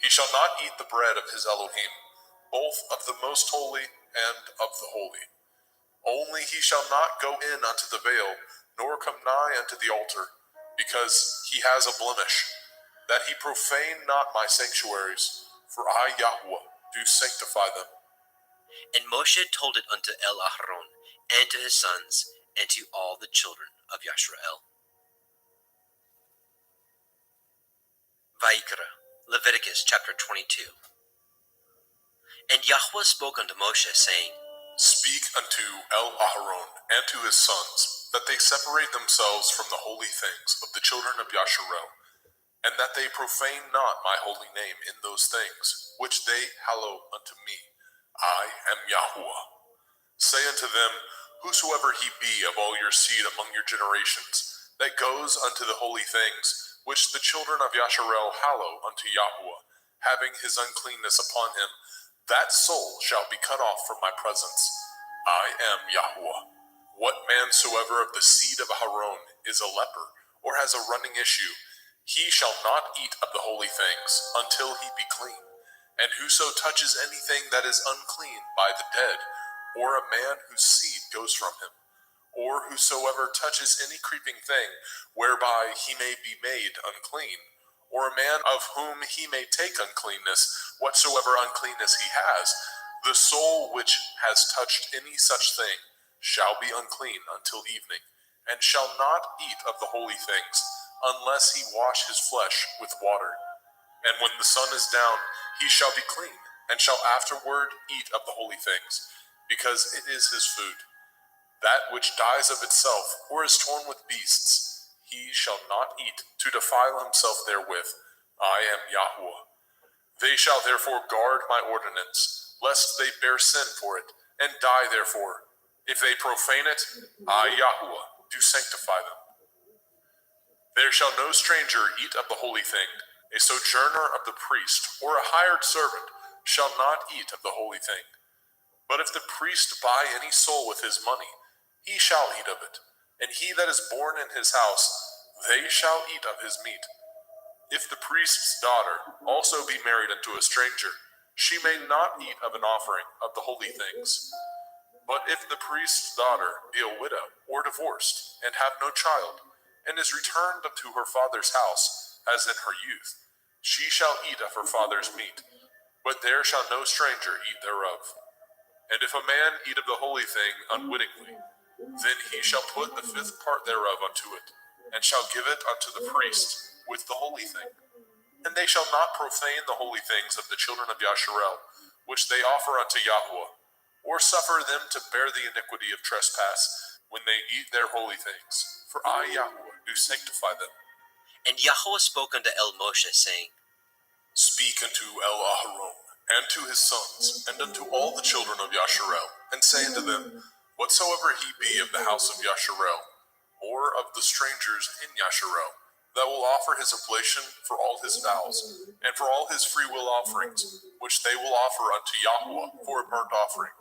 He shall not eat the bread of his Elohim, both of the most holy and of the holy. Only he shall not go in unto the veil, nor come nigh unto the altar, because he has a blemish, that he profane not my sanctuaries, for I, Yahweh, do sanctify them. And Moshe told it unto El-Aharon, and to his sons, and to all the children of Yashrael. Vayikra, Leviticus chapter 22. And Yahweh spoke unto Moshe, saying, Speak unto Aharon and to his sons, that they separate themselves from the holy things of the children of Yasharel, and that they profane not my holy name in those things, which they hallow unto me. I am Yahweh. Say unto them, whosoever he be of all your seed among your generations, that goes unto the holy things, which the children of Yasharel hallow unto Yahweh, having his uncleanness upon him, that soul shall be cut off from my presence. I am Yahweh. What man soever of the seed of Aaron is a leper, or has a running issue, he shall not eat of the holy things until he be clean. And whoso touches anything that is unclean by the dead, or a man whose seed goes from him, or whosoever touches any creeping thing whereby he may be made unclean, or a man of whom he may take uncleanness, whatsoever uncleanness he has, the soul which has touched any such thing shall be unclean until evening, and shall not eat of the holy things, unless he wash his flesh with water. And when the sun is down, he shall be clean, and shall afterward eat of the holy things, because it is his food. That which dies of itself, or is torn with beasts, he shall not eat, to defile himself therewith. I am Yahweh. They shall therefore guard my ordinance, lest they bear sin for it, and die therefore. If they profane it, I, Yahweh, do sanctify them. There shall no stranger eat of the holy thing. A sojourner of the priest, or a hired servant, shall not eat of the holy thing. But if the priest buy any soul with his money, he shall eat of it. And he that is born in his house, they shall eat of his meat. If the priest's daughter also be married unto a stranger, she may not eat of an offering of the holy things. But if the priest's daughter be a widow, or divorced, and have no child, and is returned unto her father's house, as in her youth, she shall eat of her father's meat, but there shall no stranger eat thereof. And if a man eat of the holy thing unwittingly, then he shall put the fifth part thereof unto it, and shall give it unto the priest with the holy thing. And they shall not profane the holy things of the children of Yasharel, which they offer unto Yahweh, or suffer them to bear the iniquity of trespass when they eat their holy things. For I, Yahweh, do sanctify them. And Yahweh spoke unto Moshe, saying, Speak unto Aharon and to his sons, and unto all the children of Yasharel, and say unto them, whatsoever he be of the house of Yasharel, or of the strangers in Yasharel, that will offer his oblation for all his vows, and for all his freewill offerings, which they will offer unto Yahweh for a burnt offering,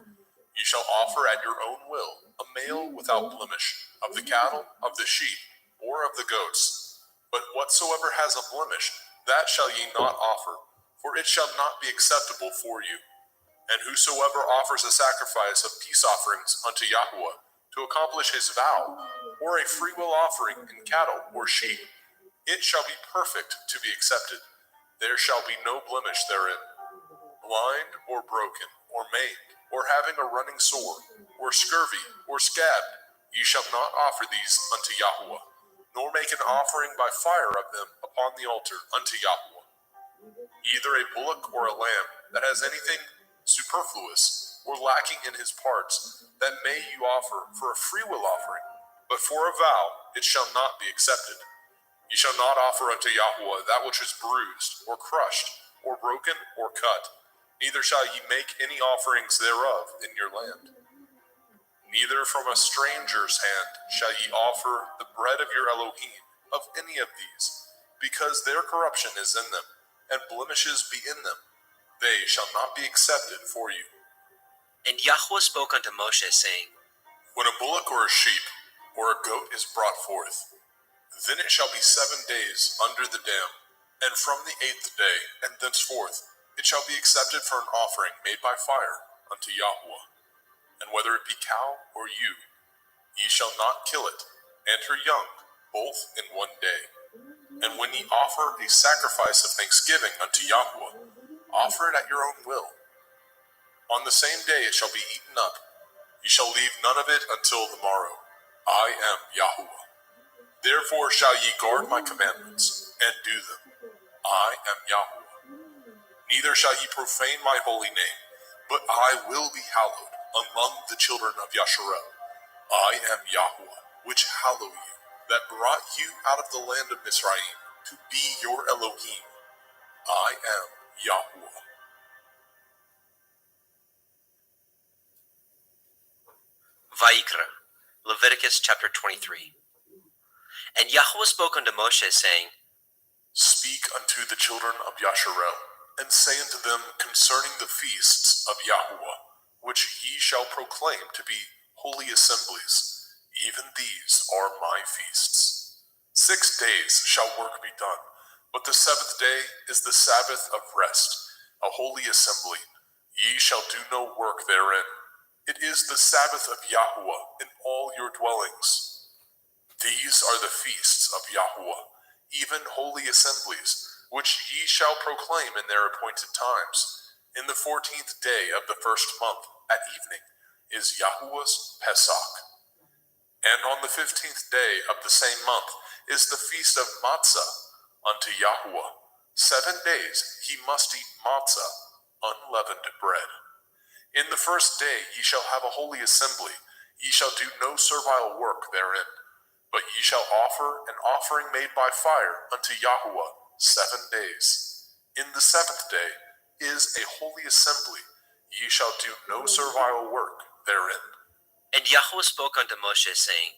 ye shall offer at your own will a male without blemish, of the cattle, of the sheep, or of the goats. But whatsoever has a blemish, that shall ye not offer, for it shall not be acceptable for you. And whosoever offers a sacrifice of peace offerings unto Yahweh, to accomplish his vow, or a freewill offering in cattle or sheep, it shall be perfect to be accepted. There shall be no blemish therein. Blind, or broken, or maimed, or having a running sore, or scurvy, or scabbed, ye shall not offer these unto Yahweh, nor make an offering by fire of them upon the altar unto Yahweh. Either a bullock or a lamb that has anything superfluous or lacking in his parts, that may you offer for a freewill offering, but for a vow it shall not be accepted. Ye shall not offer unto Yahweh that which is bruised, or crushed, or broken, or cut, neither shall ye make any offerings thereof in your land. Neither from a stranger's hand shall ye offer the bread of your Elohim of any of these, because their corruption is in them, and blemishes be in them. They shall not be accepted for you. And Yahweh spoke unto Moshe, saying, When a bullock or a sheep or a goat is brought forth, then it shall be 7 days under the dam, and from the 8th day and thenceforth it shall be accepted for an offering made by fire unto Yahweh. And whether it be cow or ewe, ye shall not kill it, and her young, both in 1 day. And when ye offer a sacrifice of thanksgiving unto Yahweh, offer it at your own will. On the same day it shall be eaten up. Ye shall leave none of it until the morrow. I am Yahweh. Therefore shall ye guard my commandments, and do them. I am Yahweh. Neither shall ye profane my holy name, but I will be hallowed among the children of Yasharel. I am Yahweh, which hallow you, that brought you out of the land of Mizraim, to be your Elohim. I am Yahweh. Vayikra, Leviticus chapter 23. And Yahweh spoke unto Moshe, saying, Speak unto the children of Yasharel, and say unto them concerning the feasts of Yahweh, which ye shall proclaim to be holy assemblies. Even these are my feasts. 6 days shall work be done, but the 7th day is the Sabbath of rest, a holy assembly. Ye shall do no work therein. It is the Sabbath of Yahweh in all your dwellings. These are the feasts of Yahweh, even holy assemblies, which ye shall proclaim in their appointed times. In the 14th day of the 1st month, at evening, is Yahweh's Pesach. And on the 15th day of the same month is the feast of Matzah unto Yahweh. 7 days ye must eat matzah, unleavened bread. In the 1st day ye shall have a holy assembly. Ye shall do no servile work therein, but ye shall offer an offering made by fire unto Yahweh 7 days. In the 7th day is a holy assembly. Ye shall do no servile work therein. And Yahweh spoke unto Moshe, saying,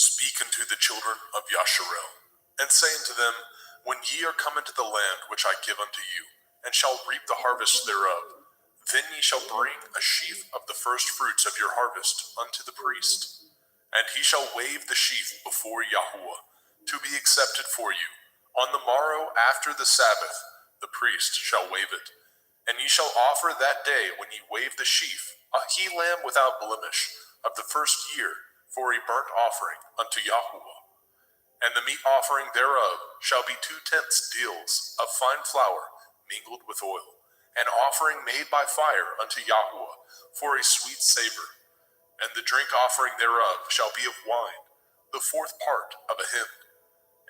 Speak unto the children of Yasharel, and say unto them, When ye are come into the land which I give unto you, and shall reap the harvest thereof, then ye shall bring a sheaf of the first fruits of your harvest unto the priest. And he shall wave the sheaf before Yahweh, to be accepted for you. On the morrow after the Sabbath, the priest shall wave it. And ye shall offer that day when ye wave the sheaf, a he-lamb without blemish, of the 1st year, for a burnt offering unto Yahweh. And the meat offering thereof shall be 2/10 deals of fine flour mingled with oil, an offering made by fire unto Yahweh, for a sweet savor. And the drink offering thereof shall be of wine, the 4th part of a hin.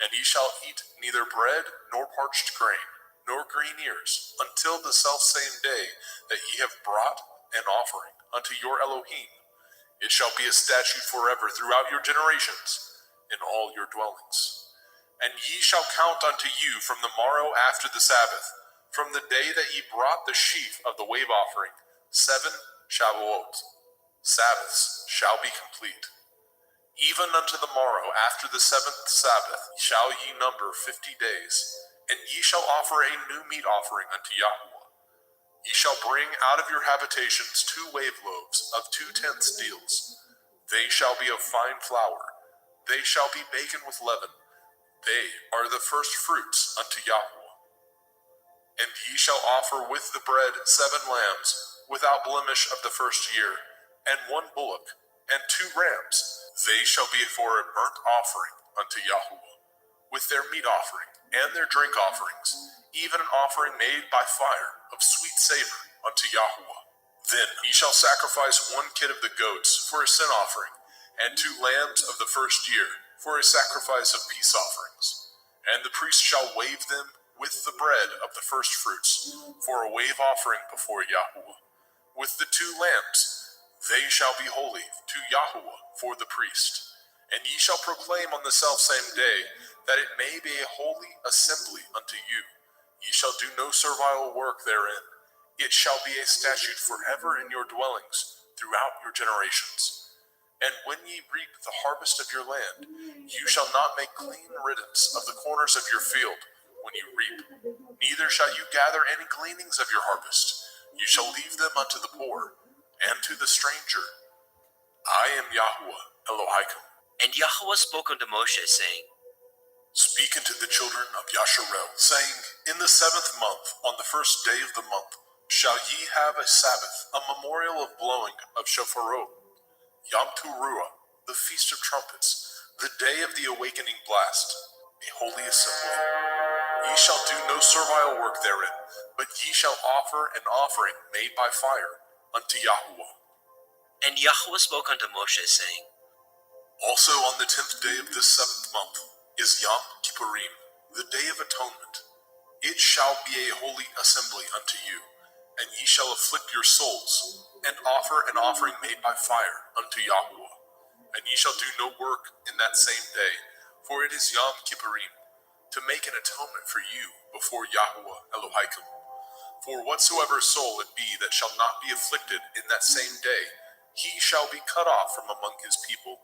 And ye shall eat neither bread nor parched grain, nor green ears, until the selfsame day that ye have brought an offering unto your Elohim. It shall be a statute forever throughout your generations, in all your dwellings. And ye shall count unto you from the morrow after the Sabbath, from the day that ye brought the sheaf of the wave offering, 7 Shavuot. Sabbaths shall be complete. Even unto the morrow after the 7th Sabbath shall ye number 50 days, and ye shall offer a new meat offering unto Yahweh. Ye shall bring out of your habitations 2 wave loaves of 2/10 deals. They shall be of fine flour. They shall be baken with leaven. They are the first fruits unto Yahweh. And ye shall offer with the bread 7 lambs, without blemish of the 1st year, and 1 bullock, and 2 rams. They shall be for a burnt offering unto Yahweh, with their meat offering, and their drink offerings, even an offering made by fire of sweet savor unto Yahweh. Then ye shall sacrifice 1 kid of the goats for a sin offering, and 2 lambs of the 1st year for a sacrifice of peace offerings. And the priest shall wave them with the bread of the first fruits for a wave offering before Yahweh. With the 2 lambs, they shall be holy to Yahweh for the priest. And ye shall proclaim on the selfsame day that it may be a holy assembly unto you. Ye shall do no servile work therein. It shall be a statute forever in your dwellings throughout your generations. And when ye reap the harvest of your land, you shall not make clean riddance of the corners of your field when you reap. Neither shall you gather any gleanings of your harvest. You shall leave them unto the poor and to the stranger. I am Yahweh Elohim. And Yahweh spoke unto Moshe, saying, Speak unto the children of Yasharel, saying, In the 7th month, on the 1st day of the month, shall ye have a Sabbath, a memorial of blowing of shofarot, Yom Teruah, the feast of trumpets, the day of the awakening blast, a holy assembly. Ye shall do no servile work therein, but ye shall offer an offering made by fire unto Yahweh. And Yahweh spoke unto Moshe, saying, Also on the 10th day of this 7th month is Yom Kippurim, the day of atonement. It shall be a holy assembly unto you. And ye shall afflict your souls, and offer an offering made by fire unto Yahweh. And ye shall do no work in that same day, for it is Yom Kippurim, to make an atonement for you before Yahweh Elohim. For whatsoever soul it be that shall not be afflicted in that same day, he shall be cut off from among his people.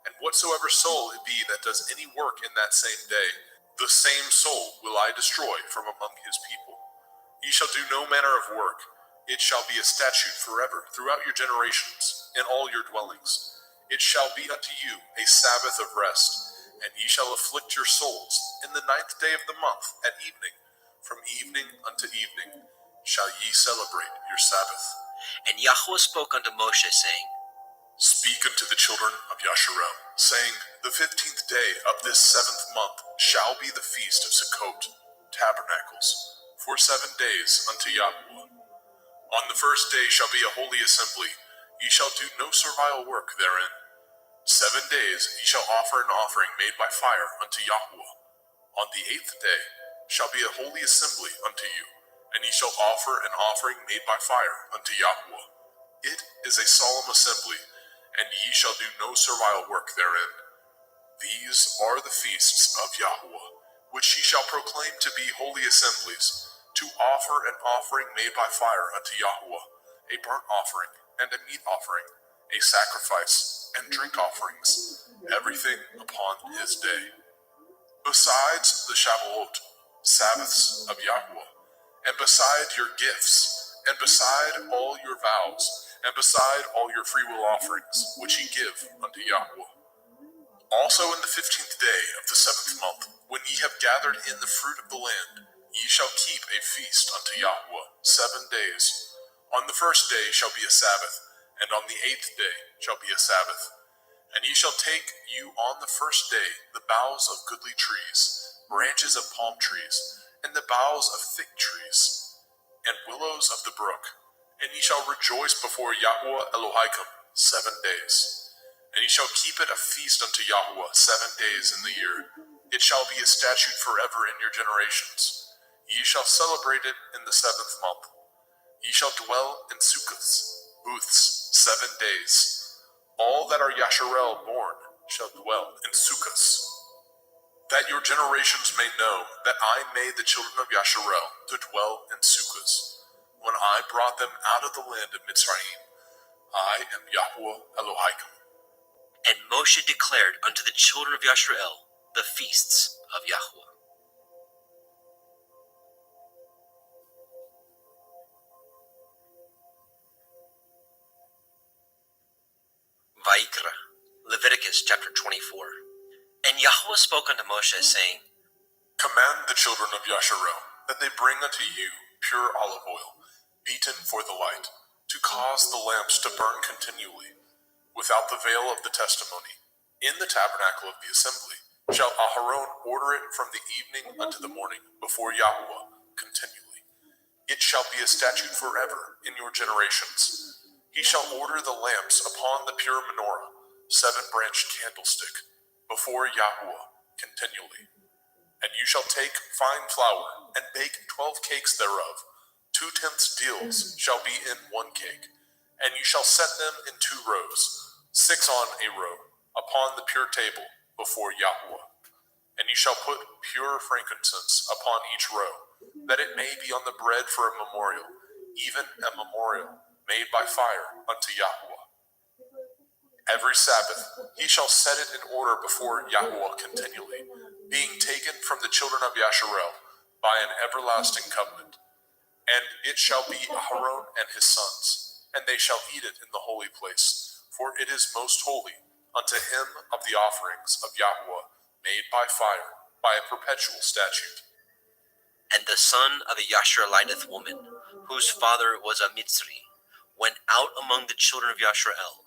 And whatsoever soul it be that does any work in that same day, the same soul will I destroy from among his people. Ye shall do no manner of work. It shall be a statute forever throughout your generations, in all your dwellings. It shall be unto you a Sabbath of rest, and ye shall afflict your souls in the 9th day of the month at evening. From evening unto evening shall ye celebrate your Sabbath. And Yahweh spoke unto Moshe, saying, Speak unto the children of Yasharel, saying, The 15th day of this 7th month shall be the feast of Sukkot, tabernacles, for 7 days unto Yahweh. On the first day shall be a holy assembly. Ye shall do no servile work therein. 7 days ye shall offer an offering made by fire unto Yahweh. On the 8th day shall be a holy assembly unto you, and ye shall offer an offering made by fire unto Yahweh. It is a solemn assembly, and ye shall do no servile work therein. These are the feasts of Yahweh, which ye shall proclaim to be holy assemblies, to offer an offering made by fire unto Yahweh, a burnt offering and a meat offering, a sacrifice and drink offerings, everything upon his day. Besides the Shavuot, Sabbaths of Yahweh, and beside your gifts, and beside all your vows, and beside all your freewill offerings, which ye give unto Yahweh. Also in the 15th day of the 7th month, when ye have gathered in the fruit of the land, ye shall keep a feast unto Yahweh 7 days. On the first day shall be a Sabbath, and on the 8th day shall be a Sabbath. And ye shall take you on the first day the boughs of goodly trees, branches of palm trees, and the boughs of fig trees, and willows of the brook. And ye shall rejoice before Yahweh Elohim 7 days. And ye shall keep it a feast unto Yahweh 7 days in the year. It shall be a statute forever in your generations. Ye shall celebrate it in the 7th month. Ye shall dwell in sukkahs, booths, 7 days. All that are Yasharel born shall dwell in sukkahs. That your generations may know that I made the children of Yasharel to dwell in sukkahs, when I brought them out of the land of Mitzrayim. I am Yahweh Elohim. And Moshe declared unto the children of Yasharel the feasts of Yahweh. Vaikra, Leviticus chapter 24. And Yahweh spoke unto Moshe, saying, Command the children of Yasharel that they bring unto you pure olive oil, beaten for the light, to cause the lamps to burn continually, without the veil of the testimony. In the tabernacle of the assembly shall Aharon order it from the evening unto the morning before Yahweh continually. It shall be a statute forever in your generations. He shall order the lamps upon the pure menorah, 7-branched candlestick, before Yahweh continually. And you shall take fine flour, and bake 12 cakes thereof. 2/10 deals shall be in 1 cake. And you shall set them in 2 rows, 6 on a row, upon the pure table before Yahweh. And you shall put pure frankincense upon each row, that it may be on the bread for a memorial, even a memorial made by fire unto Yahweh. Every Sabbath he shall set it in order before Yahweh continually, being taken from the children of Yasharel by an everlasting covenant. And it shall be Aharon and his sons, and they shall eat it in the holy place, for it is most holy unto him of the offerings of Yahweh made by fire, by a perpetual statute. And the son of a Yashareliteth woman, whose father was a Mitzri, went out among the children of Yasharel.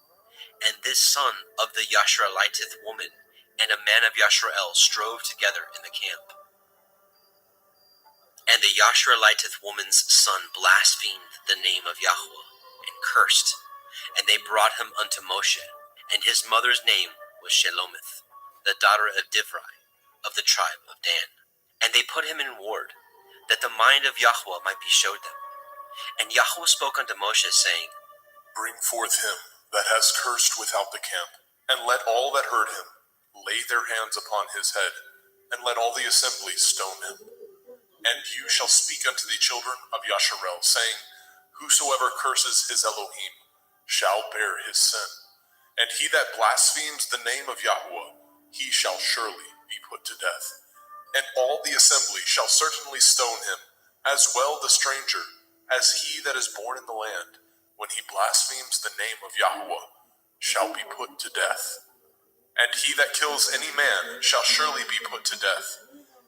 And this son of the Yashareliteth woman and a man of Yasharel strove together in the camp. And the Yashareliteth woman's son blasphemed the name of Yahweh and cursed. And they brought him unto Moshe, and his mother's name was Shelomith, the daughter of Divri, of the tribe of Dan. And they put him in ward, that the mind of Yahweh might be showed them. And Yahweh spoke unto Moshe, saying, Bring forth him that has cursed without the camp, and let all that heard him lay their hands upon his head, and let all the assembly stone him. And you shall speak unto the children of Yasharel, saying, Whosoever curses his Elohim shall bear his sin. And he that blasphemes the name of Yahweh, he shall surely be put to death. And all the assembly shall certainly stone him, as well the stranger, as he that is born in the land, when he blasphemes the name of Yahweh, shall be put to death. And he that kills any man shall surely be put to death.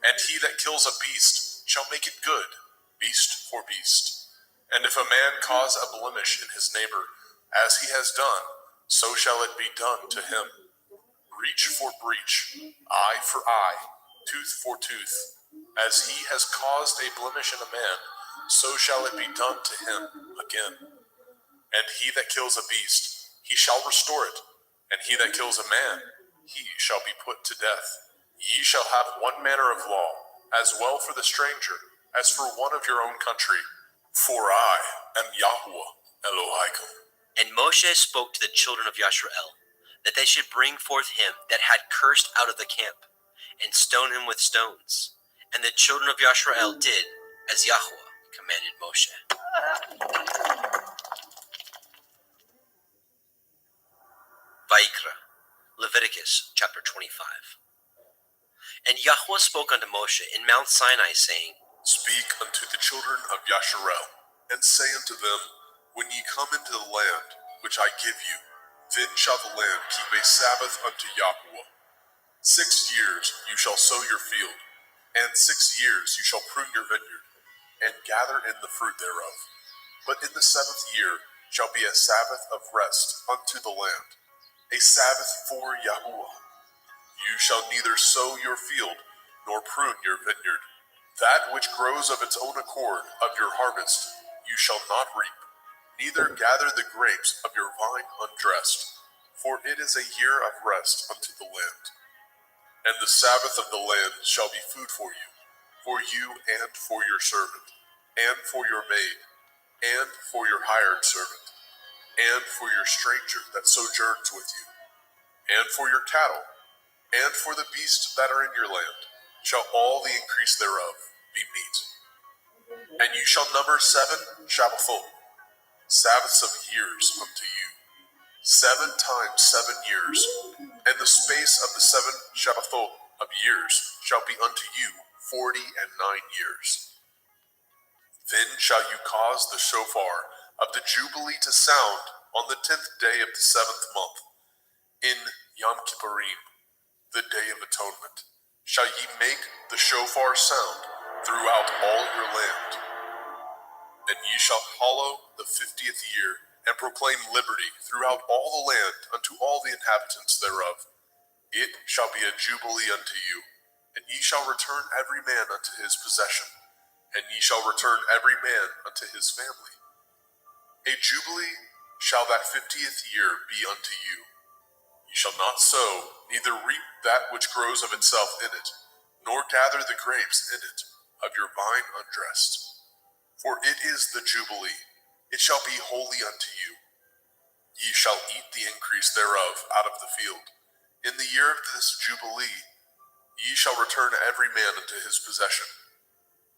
And he that kills a beast shall make it good, beast for beast. And if a man cause a blemish in his neighbor, as he has done, so shall it be done to him. Breach for breach, eye for eye, tooth for tooth. As he has caused a blemish in a man, so shall it be done to him again. And he that kills a beast, he shall restore it. And he that kills a man, he shall be put to death. Ye shall have one manner of law, as well for the stranger, as for one of your own country. For I am Yahweh Elohim. And Moshe spoke to the children of Yasharel, that they should bring forth him that had cursed out of the camp, and stone him with stones. And the children of Yasharel did as Yahweh commanded Moshe. Vayikra, Leviticus chapter 25. And Yahweh spoke unto Moshe in Mount Sinai, saying, Speak unto the children of Yasharel, and say unto them, When ye come into the land which I give you, then shall the land keep a Sabbath unto Yahweh. 6 years you shall sow your field, and 6 years you shall prune your vineyard, and gather in the fruit thereof. But in the 7th year shall be a Sabbath of rest unto the land, a Sabbath for Yahweh. You shall neither sow your field, nor prune your vineyard. That which grows of its own accord of your harvest you shall not reap, neither gather the grapes of your vine undressed, for it is a year of rest unto the land. And the Sabbath of the land shall be food for you and for your servant, and for your maid, and for your hired servant, and for your stranger that sojourns with you, and for your cattle, and for the beasts that are in your land, shall all the increase thereof be meat. And you shall number 7 Shabbathot, Sabbaths of years unto you, 7 times 7 years, and the space of the 7 Shabbathot of years shall be unto you 49 years. Then shall you cause the shofar of the Jubilee to sound on the 10th day of the 7th month, in Yom Kippurim, the Day of Atonement, shall ye make the shofar sound throughout all your land. And ye shall hallow the 50th year, and proclaim liberty throughout all the land unto all the inhabitants thereof. It shall be a jubilee unto you, and ye shall return every man unto his possession, and ye shall return every man unto his family. A jubilee shall that 50th year be unto you. Ye shall not sow, neither reap that which grows of itself in it, nor gather the grapes in it of your vine undressed. For it is the Jubilee, it shall be holy unto you. Ye shall eat the increase thereof out of the field. In the year of this Jubilee, ye shall return every man unto his possession.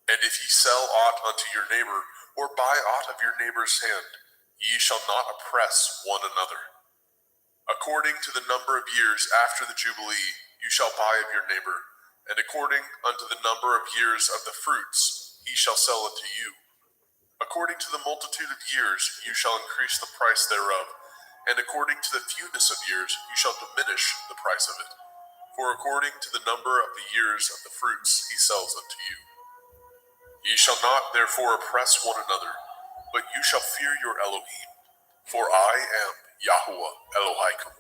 And if ye sell aught unto your neighbor, or buy aught of your neighbor's hand, ye shall not oppress one another. According to the number of years after the Jubilee, you shall buy of your neighbor, and according unto the number of years of the fruits, he shall sell it to you. According to the multitude of years, you shall increase the price thereof, and according to the fewness of years, you shall diminish the price of it. For according to the number of the years of the fruits, he sells unto you. Ye shall not therefore oppress one another, but you shall fear your Elohim, for I am Yahweh Elohim.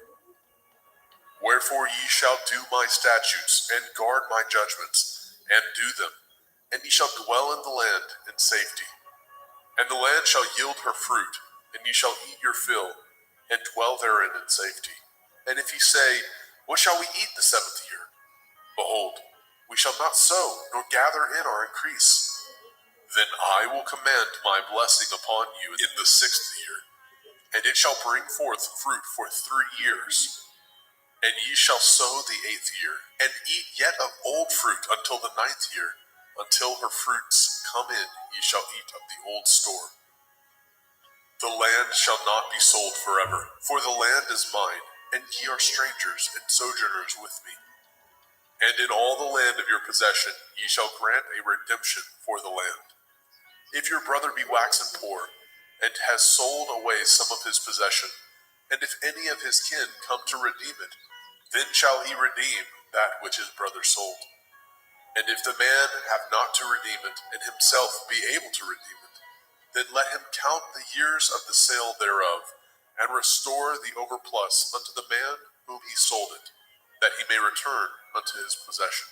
Wherefore ye shall do my statutes, and guard my judgments, and do them, and ye shall dwell in the land in safety. And the land shall yield her fruit, and ye shall eat your fill, and dwell therein in safety. And if ye say, What shall we eat the 7th year? Behold, we shall not sow, nor gather in our increase. Then I will command my blessing upon you in the 6th year, and it shall bring forth fruit for 3 years. And ye shall sow the 8th year, and eat yet of old fruit until the 9th year. Until her fruits come in, ye shall eat of the old store. The land shall not be sold forever, for the land is mine, and ye are strangers and sojourners with me. And in all the land of your possession ye shall grant a redemption for the land. If your brother be waxen poor, and has sold away some of his possession, and if any of his kin come to redeem it, then shall he redeem that which his brother sold. And if the man have not to redeem it, and himself be able to redeem it, then let him count the years of the sale thereof, and restore the overplus unto the man whom he sold it, that he may return unto his possession.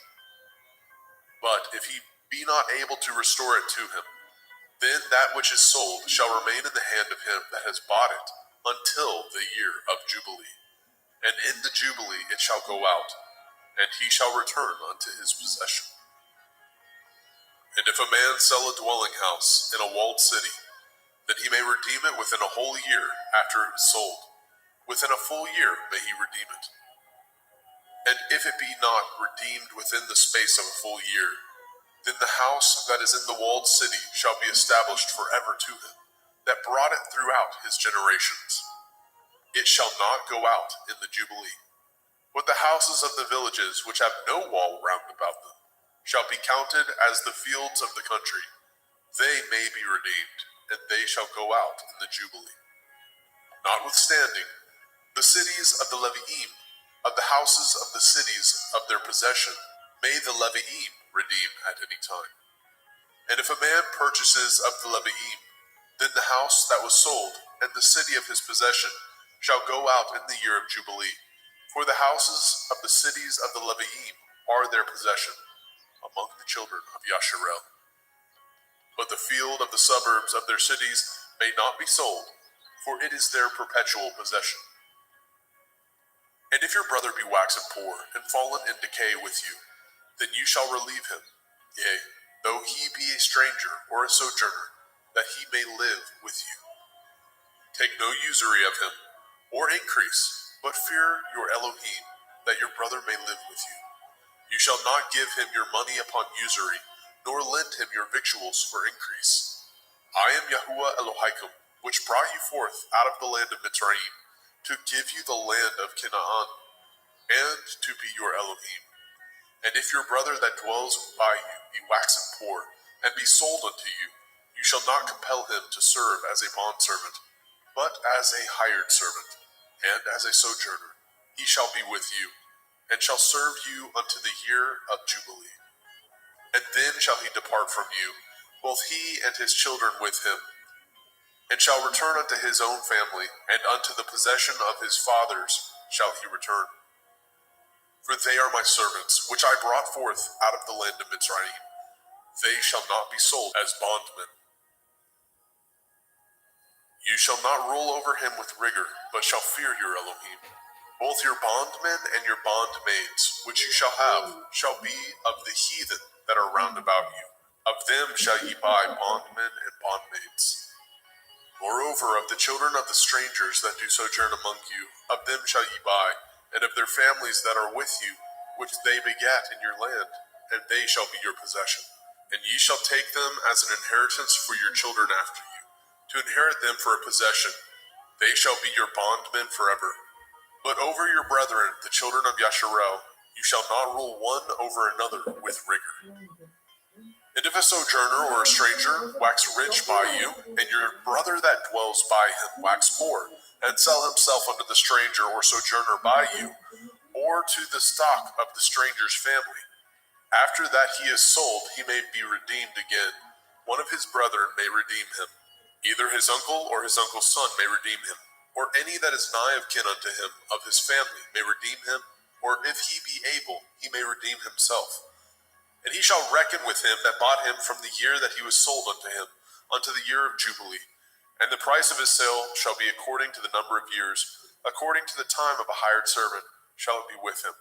But if he be not able to restore it to him, then that which is sold shall remain in the hand of him that has bought it until the year of Jubilee. And in the Jubilee it shall go out, and he shall return unto his possession. And if a man sell a dwelling house in a walled city, then he may redeem it within a whole year after it is sold. Within a full year may he redeem it. And if it be not redeemed within the space of a full year, then the house that is in the walled city shall be established forever to him, that brought it throughout his generations. It shall not go out in the Jubilee. But the houses of the villages which have no wall round about them shall be counted as the fields of the country. They may be redeemed, and they shall go out in the Jubilee. Notwithstanding, the cities of the Leviim, of the houses of the cities of their possession, may the Leviim redeem at any time. And if a man purchases of the Leviim, then the house that was sold and the city of his possession shall go out in the year of Jubilee. For the houses of the cities of the Leviim are their possession among the children of Yasharel. But the field of the suburbs of their cities may not be sold, for it is their perpetual possession. And if your brother be waxen poor and fallen in decay with you, then you shall relieve him, yea, though he be a stranger or a sojourner, that he may live with you. Take no usury of him, or increase, but fear your Elohim, that your brother may live with you. You shall not give him your money upon usury, nor lend him your victuals for increase. I am Yahuwah Elohaikum, which brought you forth out of the land of Mitzrayim, to give you the land of Canaan, and to be your Elohim. And if your brother that dwells by you be waxen poor, and be sold unto you, you shall not compel him to serve as a bondservant, but as a hired servant, and as a sojourner. He shall be with you, and shall serve you unto the year of Jubilee. And then shall he depart from you, both he and his children with him, and shall return unto his own family, and unto the possession of his fathers shall he return. For they are my servants, which I brought forth out of the land of Mitzrayim. They shall not be sold as bondmen. You shall not rule over him with rigor, but shall fear your Elohim. Both your bondmen and your bondmaids, which you shall have, shall be of the heathen that are round about you. Of them shall ye buy bondmen and bondmaids. Moreover, of the children of the strangers that do sojourn among you, of them shall ye buy, and of their families that are with you, which they begat in your land, and they shall be your possession. And ye shall take them as an inheritance for your children after you, to inherit them for a possession. They shall be your bondmen forever. But over your brethren, the children of Yasharel, you shall not rule one over another with rigor. And if a sojourner or a stranger wax rich by you, and your brother that dwells by him wax poor, and sell himself unto the stranger or sojourner by you, or to the stock of the stranger's family, after that he is sold, he may be redeemed again. One of his brethren may redeem him. Either his uncle or his uncle's son may redeem him, or any that is nigh of kin unto him of his family may redeem him, or if he be able, he may redeem himself. And he shall reckon with him that bought him from the year that he was sold unto him, unto the year of Jubilee. And the price of his sale shall be according to the number of years, according to the time of a hired servant shall it be with him.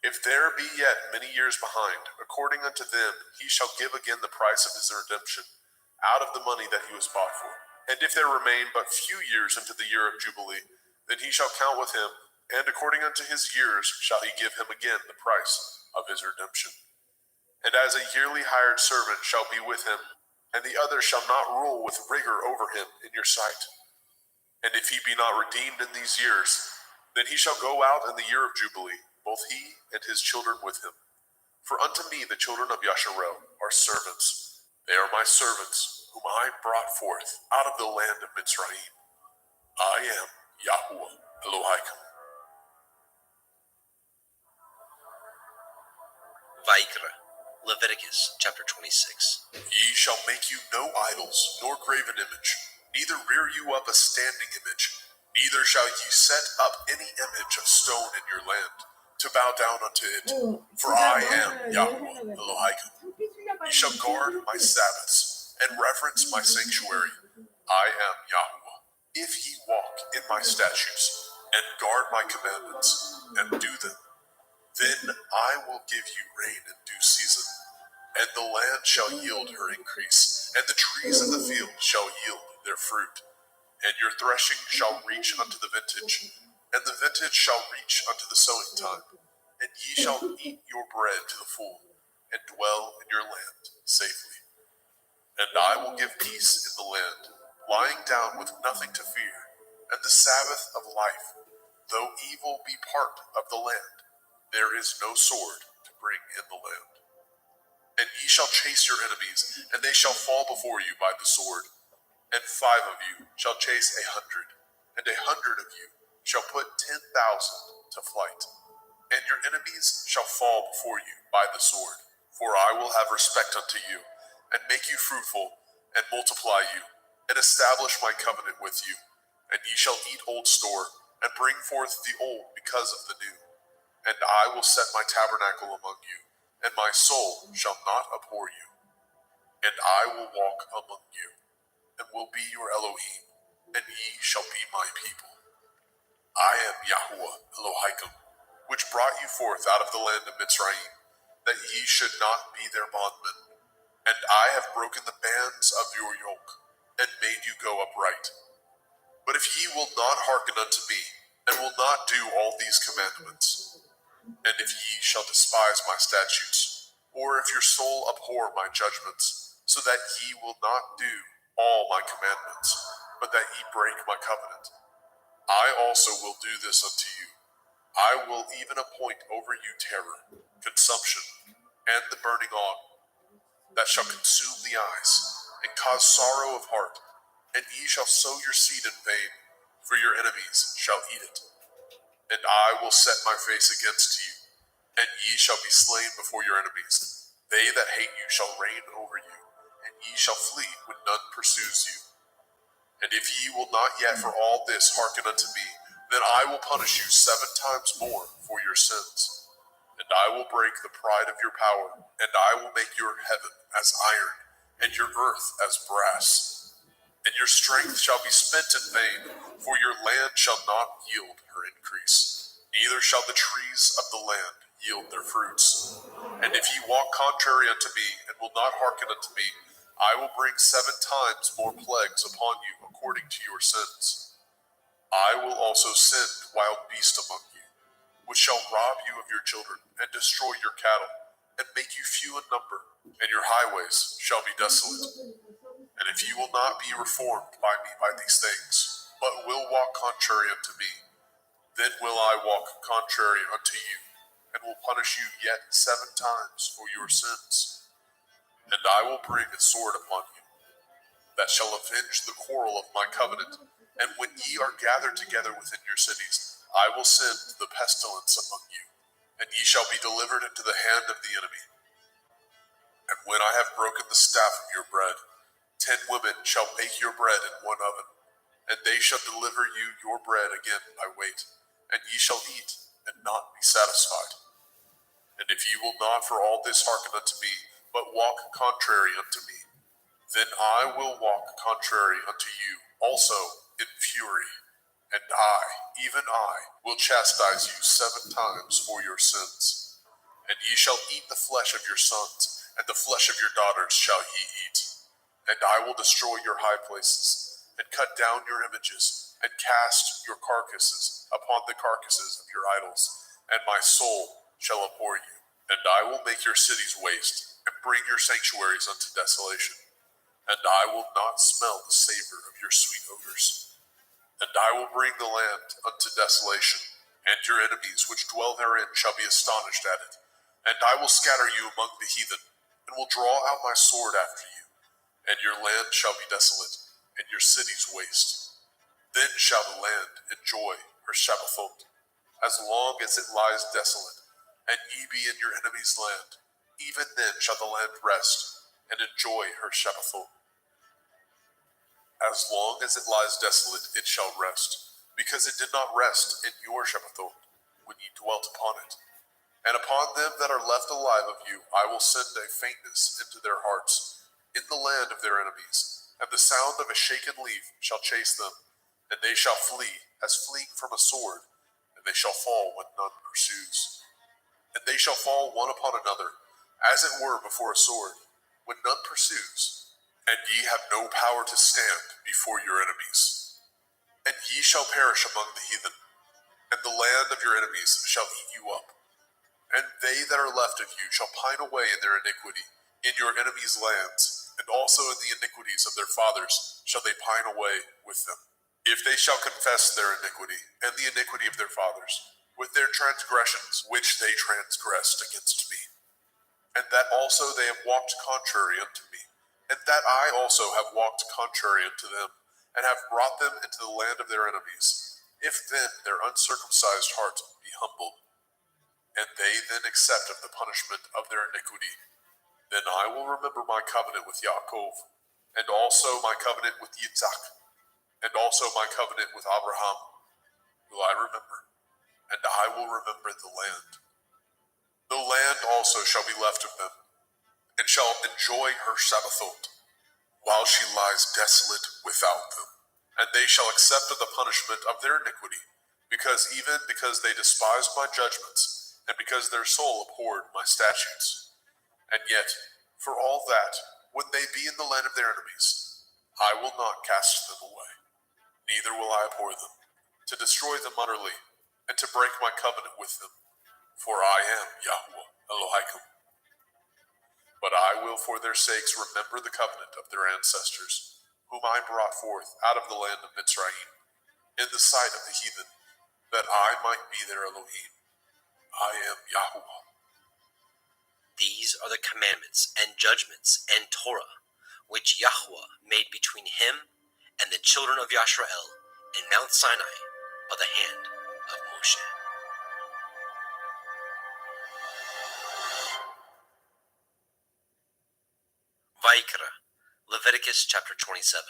If there be yet many years behind, according unto them he shall give again the price of his redemption, out of the money that he was bought for. And if there remain but few years unto the year of Jubilee, then he shall count with him, and according unto his years shall he give him again the price of his redemption. And as a yearly hired servant shall be with him, and the other shall not rule with rigor over him in your sight. And if he be not redeemed in these years, then he shall go out in the year of Jubilee, both he and his children with him. For unto me the children of Yasharel are servants. They are my servants, whom I brought forth out of the land of Mitzrayim. I am Yahuwah Elohim. Vaikra, Leviticus chapter 26. Ye shall make you no idols, nor graven image, neither rear you up a standing image, neither shall ye set up any image of stone in your land, to bow down unto it. For I am Yahuwah Elohim. Ye shall guard my Sabbaths, and reverence my sanctuary. I am Yahuwah. If ye walk in my statutes, and guard my commandments, and do them, then I will give you rain in due season, and the land shall yield her increase, and the trees of the field shall yield their fruit. And your threshing shall reach unto the vintage, and the vintage shall reach unto the sowing time. And ye shall eat your bread to the full, and dwell in your land safely. And I will give peace in the land, lying down with nothing to fear, and the Sabbath of life, though evil be part of the land, there is no sword to bring in the land. And ye shall chase your enemies, and they shall fall before you by the sword. And 5 of you shall chase 100, and 100 of you shall put 10,000 to flight. And your enemies shall fall before you by the sword. For I will have respect unto you, and make you fruitful, and multiply you, and establish my covenant with you. And ye shall eat old store, and bring forth the old because of the new. And I will set my tabernacle among you, and my soul shall not abhor you. And I will walk among you, and will be your Elohim, and ye shall be my people. I am Yahuwah Elohim, which brought you forth out of the land of Mitzrayim, that ye should not be their bondmen. And I have broken the bands of your yoke, and made you go upright. But if ye will not hearken unto me, and will not do all these commandments, and if ye shall despise my statutes, or if your soul abhor my judgments, so that ye will not do all my commandments, but that ye break my covenant, I also will do this unto you. I will even appoint over you terror, consumption, and the burning on, that shall consume the eyes, and cause sorrow of heart, and ye shall sow your seed in vain, for your enemies shall eat it. And I will set my face against you, and ye shall be slain before your enemies. They that hate you shall reign over you, and ye shall flee when none pursues you. And if ye will not yet for all this hearken unto me, then I will punish you 7 times more for your sins. And I will break the pride of your power, and I will make your heaven as iron, and your earth as brass. And your strength shall be spent in vain, for your land shall not yield her increase, neither shall the trees of the land yield their fruits. And if ye walk contrary unto me, and will not hearken unto me, I will bring 7 times more plagues upon you according to your sins. I will also send wild beasts among you, which shall rob you of your children, and destroy your cattle, and make you few in number, and your highways shall be desolate. And if ye will not be reformed by me by these things, but will walk contrary unto me, then will I walk contrary unto you, and will punish you yet 7 times for your sins. And I will bring a sword upon you, that shall avenge the quarrel of my covenant. And when ye are gathered together within your cities, I will send the pestilence among you, and ye shall be delivered into the hand of the enemy. And when I have broken the staff of your bread, 10 women shall bake your bread in one oven, and they shall deliver you your bread again by weight, and ye shall eat and not be satisfied. And if ye will not for all this hearken unto me, but walk contrary unto me, then I will walk contrary unto you also in fury, and I, even I, will chastise you 7 times for your sins. And ye shall eat the flesh of your sons, and the flesh of your daughters shall ye eat. And I will destroy your high places, and cut down your images, and cast your carcasses upon the carcasses of your idols, and my soul shall abhor you. And I will make your cities waste, and bring your sanctuaries unto desolation. And I will not smell the savor of your sweet odors. And I will bring the land unto desolation, and your enemies which dwell therein shall be astonished at it. And I will scatter you among the heathen, and will draw out my sword after you. And your land shall be desolate, and your cities waste. Then shall the land enjoy her Shabbathot, as long as it lies desolate, and ye be in your enemy's land. Even then shall the land rest, and enjoy her Shabbathot. As long as it lies desolate, it shall rest, because it did not rest in your Shabbathot, when ye dwelt upon it. And upon them that are left alive of you, I will send a faintness into their hearts, in the land of their enemies, and the sound of a shaken leaf shall chase them, and they shall flee as fleeing from a sword, and they shall fall when none pursues. And they shall fall one upon another, as it were before a sword, when none pursues, and ye have no power to stand before your enemies. And ye shall perish among the heathen, and the land of your enemies shall eat you up. And they that are left of you shall pine away in their iniquity, in your enemies' lands, and also in the iniquities of their fathers shall they pine away with them. If they shall confess their iniquity, and the iniquity of their fathers, with their transgressions which they transgressed against me, and that also they have walked contrary unto me, and that I also have walked contrary unto them, and have brought them into the land of their enemies, if then their uncircumcised heart be humbled, and they then accept of the punishment of their iniquity, then I will remember my covenant with Yaakov, and also my covenant with Yitzhak, and also my covenant with Abraham will I remember, and I will remember the land. The land also shall be left of them, and shall enjoy her Shabbathot, while she lies desolate without them. And they shall accept of the punishment of their iniquity, because they despised my judgments, and because their soul abhorred my statutes. And yet, for all that, when they be in the land of their enemies, I will not cast them away, neither will I abhor them, to destroy them utterly, and to break my covenant with them. For I am Yahweh Elohim. But I will for their sakes remember the covenant of their ancestors, whom I brought forth out of the land of Mitzrayim, in the sight of the heathen, that I might be their Elohim. I am Yahweh. These are the commandments and judgments and Torah, which Yahweh made between him and the children of Yashrael in Mount Sinai by the hand of Moshe. Vayikra, Leviticus chapter 27.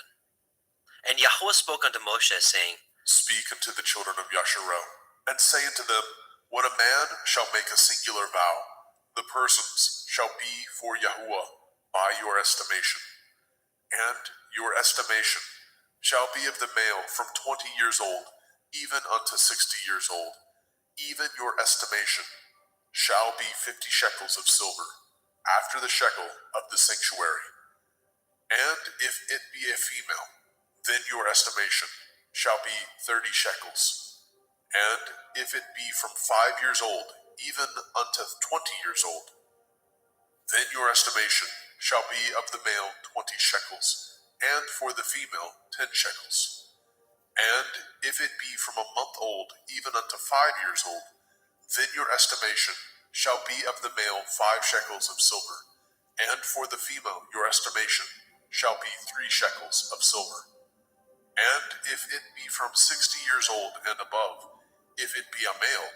And Yahweh spoke unto Moshe, saying, Speak unto the children of Yasharel, and say unto them, When a man shall make a singular vow, the persons shall be for Yahuwah by your estimation. And your estimation shall be of the male from 20 years old, even unto 60 years old. Even your estimation shall be 50 shekels of silver, after the shekel of the sanctuary. And if it be a female, then your estimation shall be 30 shekels. And if it be from 5 years old, even unto 20 years old, then your estimation shall be of the male 20 shekels, and for the female 10 shekels. And if it be from a month old, even unto 5 years old, then your estimation shall be of the male 5 shekels of silver, and for the female your estimation shall be 3 shekels of silver. And if it be from 60 years old and above, if it be a male,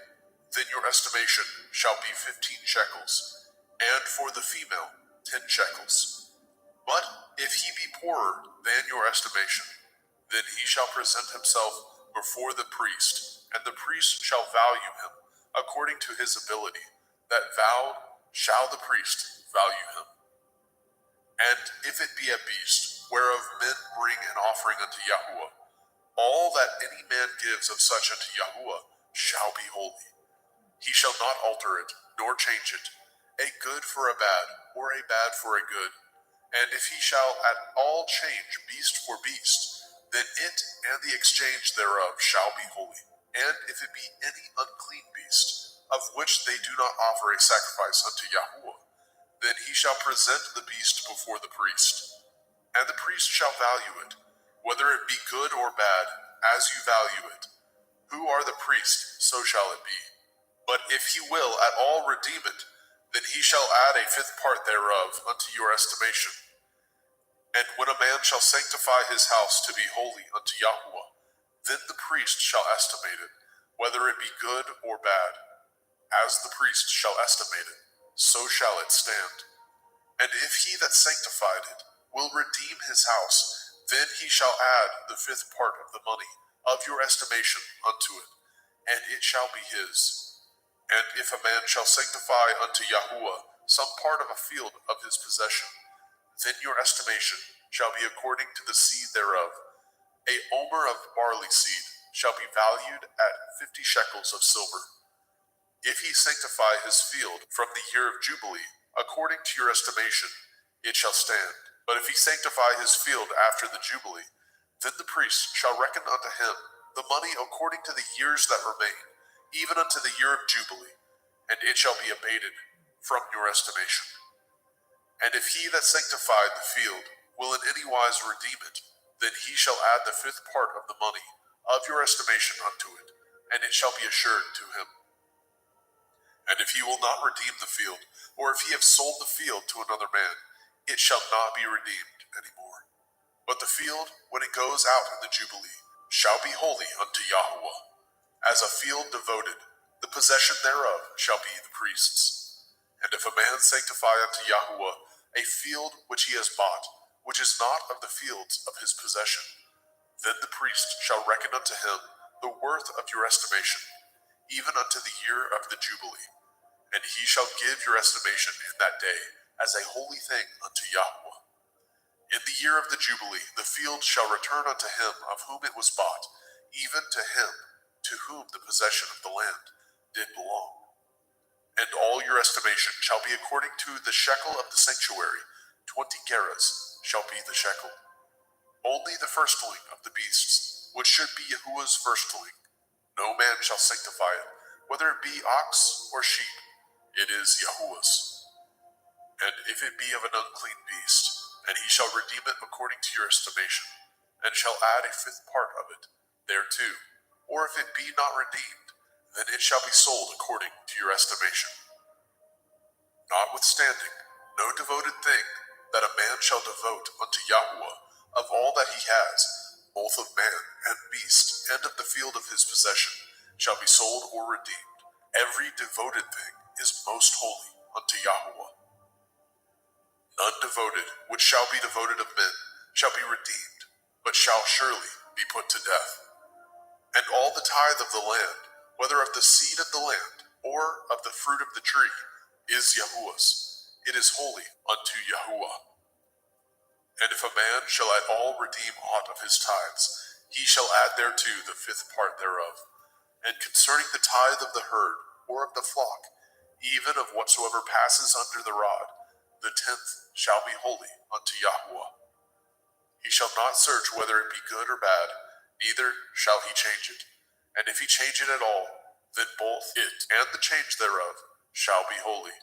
then your estimation shall be 15 shekels, and for the female 10 shekels. But if he be poorer than your estimation, then he shall present himself before the priest, and the priest shall value him according to his ability. That vowed shall the priest value him. And if it be a beast, whereof men bring an offering unto Yahuwah, all that any man gives of such unto Yahuwah shall be holy. He shall not alter it, nor change it, a good for a bad, or a bad for a good. And if he shall at all change beast for beast, then it and the exchange thereof shall be holy. And if it be any unclean beast, of which they do not offer a sacrifice unto Yahuwah, then he shall present the beast before the priest. And the priest shall value it, whether it be good or bad, as you value it. Who are the priest, so shall it be. But if he will at all redeem it, then he shall add a fifth part thereof unto your estimation. And when a man shall sanctify his house to be holy unto Yahuwah, then the priest shall estimate it, whether it be good or bad. As the priest shall estimate it, so shall it stand. And if he that sanctified it will redeem his house, then he shall add the fifth part of the money of your estimation unto it, and it shall be his. And if a man shall sanctify unto Yahuwah some part of a field of his possession, then your estimation shall be according to the seed thereof. A omer of barley seed shall be valued at 50 shekels of silver. If he sanctify his field from the year of Jubilee, according to your estimation, it shall stand. But if he sanctify his field after the Jubilee, then the priest shall reckon unto him the money according to the years that remain, even unto the year of Jubilee, and it shall be abated from your estimation. And if he that sanctified the field will in any wise redeem it, then he shall add the fifth part of the money of your estimation unto it, and it shall be assured to him. And if he will not redeem the field, or if he have sold the field to another man, it shall not be redeemed any more. But the field, when it goes out in the Jubilee, shall be holy unto Yahuwah. As a field devoted, the possession thereof shall be the priest's. And if a man sanctify unto Yahuwah a field which he has bought, which is not of the fields of his possession, then the priest shall reckon unto him the worth of your estimation, even unto the year of the Jubilee. And he shall give your estimation in that day as a holy thing unto Yahuwah. In the year of the Jubilee, the field shall return unto him of whom it was bought, even to him to whom the possession of the land did belong. And all your estimation shall be according to the shekel of the sanctuary. 20 gerahs shall be the shekel. Only the firstling of the beasts, which should be Yahuwah's firstling, no man shall sanctify it, whether it be ox or sheep. It is Yahuwah's. And if it be of an unclean beast, and he shall redeem it according to your estimation, and shall add a fifth part of it thereto, or if it be not redeemed, then it shall be sold according to your estimation. Notwithstanding, no devoted thing that a man shall devote unto Yahuwah of all that he has, both of man and beast, and of the field of his possession, shall be sold or redeemed. Every devoted thing is most holy unto Yahuwah. None devoted, which shall be devoted of men, shall be redeemed, but shall surely be put to death. And all the tithe of the land, whether of the seed of the land, or of the fruit of the tree, is Yahuwah's. It is holy unto Yahuwah. And if a man shall at all redeem aught of his tithes, he shall add thereto the fifth part thereof. And concerning the tithe of the herd, or of the flock, even of whatsoever passes under the rod, the 10th shall be holy unto Yahuwah. He shall not search whether it be good or bad, neither shall he change it. And if he change it at all, then both it and the change thereof shall be holy.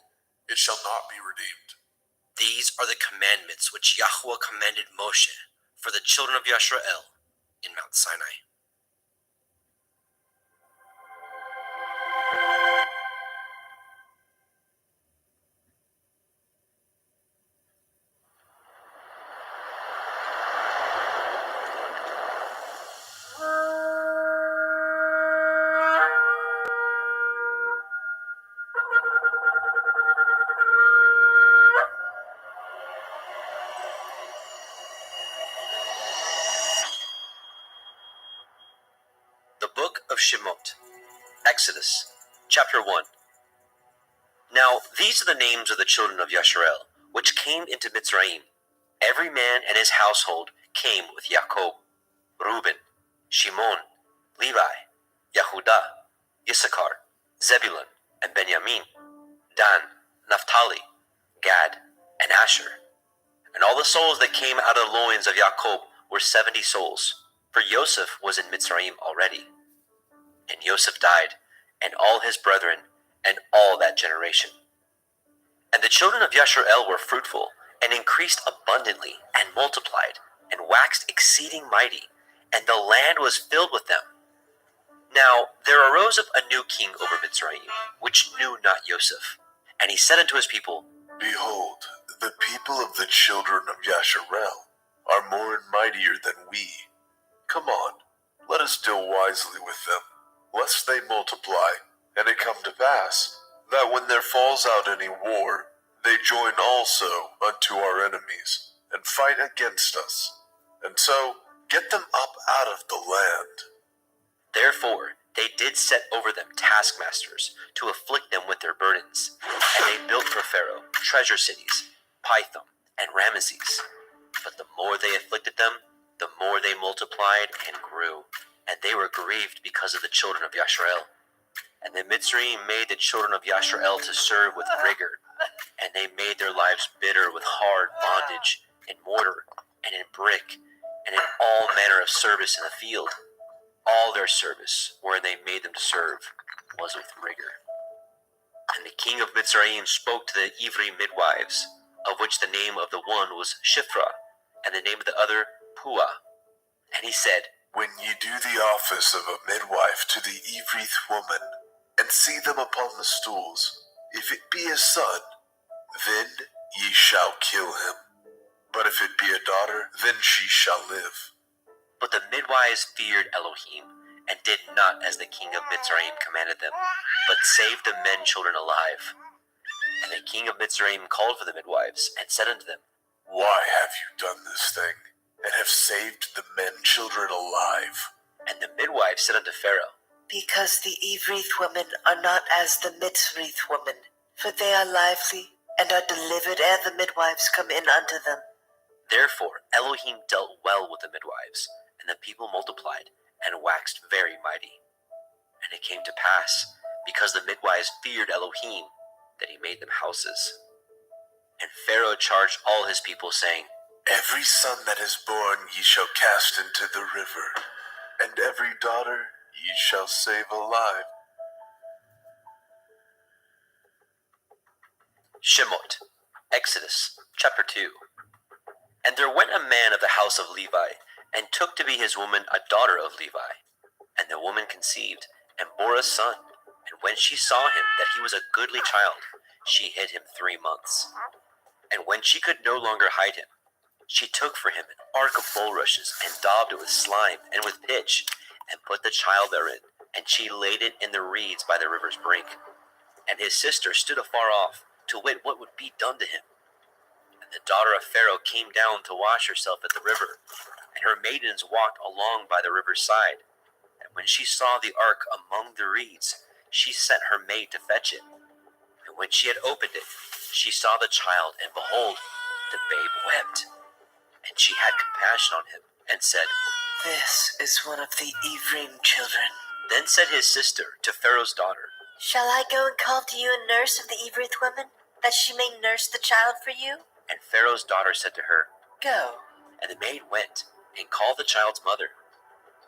It shall not be redeemed. These are the commandments which Yahuwah commanded Moshe for the children of Yisrael in Mount Sinai. The Book of Shemot, Exodus, Chapter 1. Now these are the names of the children of Yisrael, which came into Mitzrayim. Every man and his household came with Jacob: Reuben, Shimon, Levi, Yehudah, Issachar, Zebulun, and Benjamin. Dan, Naphtali, Gad, and Asher. And all the souls that came out of the loins of Jacob were 70 souls, for Joseph was in Mitzrayim already. And Joseph died, and all his brethren, and all that generation. And the children of Yashar'el were fruitful, and increased abundantly, and multiplied, and waxed exceeding mighty, and the land was filled with them. Now there arose up a new king over Mitzrayim, which knew not Joseph. And he said unto his people, Behold, the people of the children of Yashar'el are more and mightier than we. Come on, let us deal wisely with them, lest they multiply, and it come to pass, that when there falls out any war, they join also unto our enemies, and fight against us, and so get them up out of the land. Therefore they did set over them taskmasters, to afflict them with their burdens. And they built for Pharaoh treasure cities, Pithom and Ramesses. But the more they afflicted them, the more they multiplied and grew, and they were grieved because of the children of Yashar'el. And the Mitzrayim made the children of Yashar'el to serve with rigor, and they made their lives bitter with hard bondage, in mortar, and in brick, and in all manner of service in the field. All their service, wherein they made them to serve, was with rigor. And the king of Mitzrayim spoke to the Ivri midwives, of which the name of the one was Shiphrah, and the name of the other Puah. And he said, When ye do the office of a midwife to the Ivrith woman, and see them upon the stools, if it be a son, then ye shall kill him. But if it be a daughter, then she shall live. But the midwives feared Elohim, and did not as the king of Mitzrayim commanded them, but saved the men children alive. And the king of Mitzrayim called for the midwives, and said unto them, Why have you done this thing, and have saved the men children alive? And the midwives said unto Pharaoh, Because the Ivrith women are not as the Mitzrith women, for they are lively, and are delivered ere the midwives come in unto them. Therefore Elohim dealt well with the midwives, and the people multiplied, and waxed very mighty. And it came to pass, because the midwives feared Elohim, that he made them houses. And Pharaoh charged all his people, saying, Every son that is born ye shall cast into the river, and every daughter ye shall save alive. Shemot, Exodus, chapter 2. And there went a man of the house of Levi, and took to be his woman a daughter of Levi. And the woman conceived, and bore a son. And when she saw him that he was a goodly child, she hid him 3 months. And when she could no longer hide him, she took for him an ark of bulrushes, and daubed it with slime and with pitch, and put the child therein, and she laid it in the reeds by the river's brink. And his sister stood afar off, to wit what would be done to him. And the daughter of Pharaoh came down to wash herself at the river, and her maidens walked along by the river's side. And when she saw the ark among the reeds, she sent her maid to fetch it. And when she had opened it, she saw the child, and behold, the babe wept. And she had compassion on him, and said, This is one of the Ephraim children. Then said his sister to Pharaoh's daughter, Shall I go and call to you a nurse of the Ivrith women, that she may nurse the child for you? And Pharaoh's daughter said to her, Go. And the maid went, and called the child's mother.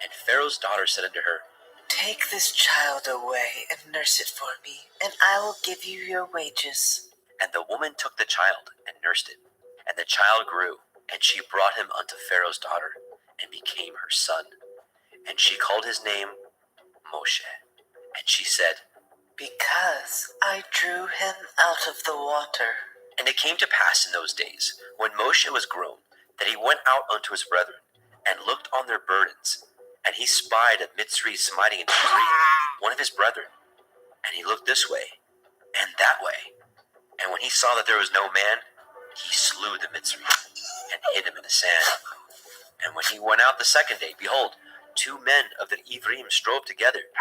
And Pharaoh's daughter said unto her, Take this child away and nurse it for me, and I will give you your wages. And the woman took the child, and nursed it. And the child grew, and she brought him unto Pharaoh's daughter, and became her son. And she called his name Moshe. And she said, Because I drew him out of the water. And it came to pass in those days, when Moshe was grown, that he went out unto his brethren, and looked on their burdens. And he spied a Mitzri smiting an Ivri, one of his brethren. And he looked this way, and that way. And when he saw that there was no man, he slew the Mitzri, and hid him in the sand. And when he went out the second day, behold, 2 men of the Ivrim strove together.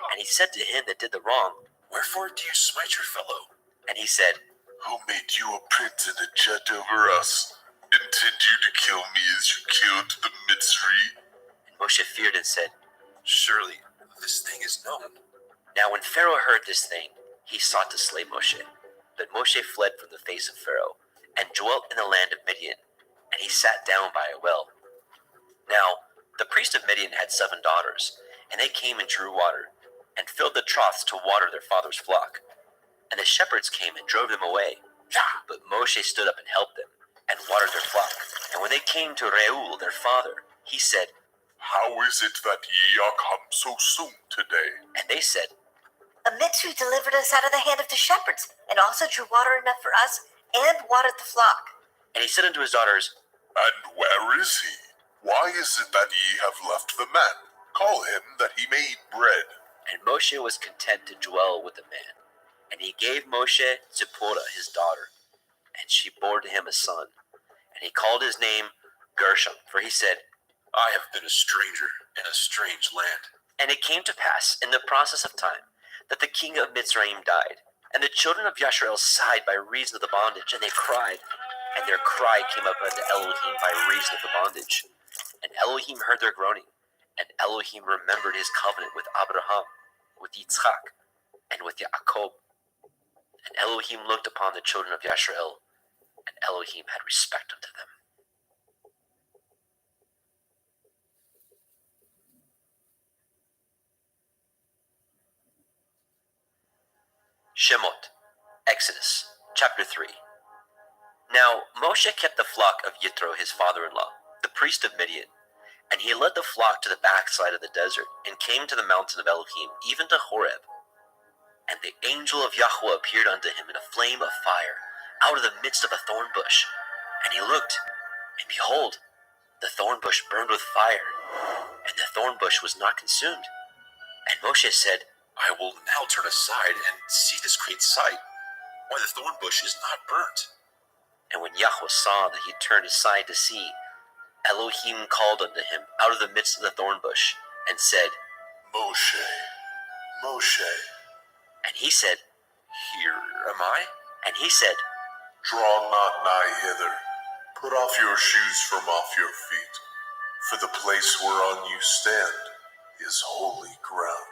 And he said to him that did the wrong, Wherefore do you smite your fellow? And he said, Who made you a prince and a judge over us? Intend you to kill me as you killed the Mitzri? And Moshe feared and said, Surely this thing is known. Now when Pharaoh heard this thing, he sought to slay Moshe. But Moshe fled from the face of Pharaoh and dwelt in the land of Midian, and he sat down by a well. Now, the priest of Midian had 7 daughters, and they came and drew water, and filled the troughs to water their father's flock. And the shepherds came and drove them away. But Moshe stood up and helped them, and watered their flock. And when they came to Reuel, their father, he said, How is it that ye are come so soon today? and they said, A Mitzri delivered us out of the hand of the shepherds, and also drew water enough for us, and watered the flock. and he said unto his daughters, And where is he? Why is it that ye have left the man? Call him that he may eat bread. And Moshe was content to dwell with the man. And he gave Moshe Zipporah his daughter, and she bore to him a son. And he called his name Gershom, for he said, I have been a stranger in a strange land. And it came to pass in the process of time that the king of Mitzrayim died, and the children of Yasharel sighed by reason of the bondage, and they cried, and their cry came up unto Elohim by reason of the bondage. And Elohim heard their groaning, and Elohim remembered his covenant with Abraham, with Yitzchak, and with Yaakov. And Elohim looked upon the children of Yasharel, and Elohim had respect unto them. Shemot, Exodus, chapter 3. Now Moshe kept the flock of Yitro his father-in-law, the priest of Midian, and he led the flock to the backside of the desert, and came to the mountain of Elohim, even to Horeb. And the angel of Yahweh appeared unto him in a flame of fire, out of the midst of a thorn bush. And he looked, and behold, the thorn bush burned with fire, and the thorn bush was not consumed. And Moshe said, I will now turn aside and see this great sight, why the thorn bush is not burnt. And when Yahweh saw that he turned aside to see, Elohim called unto him out of the midst of the thorn bush, and said, Moshe, Moshe. And he said, Here am I. and he said, Draw not nigh hither. Put off your shoes from off your feet, for the place whereon you stand is holy ground.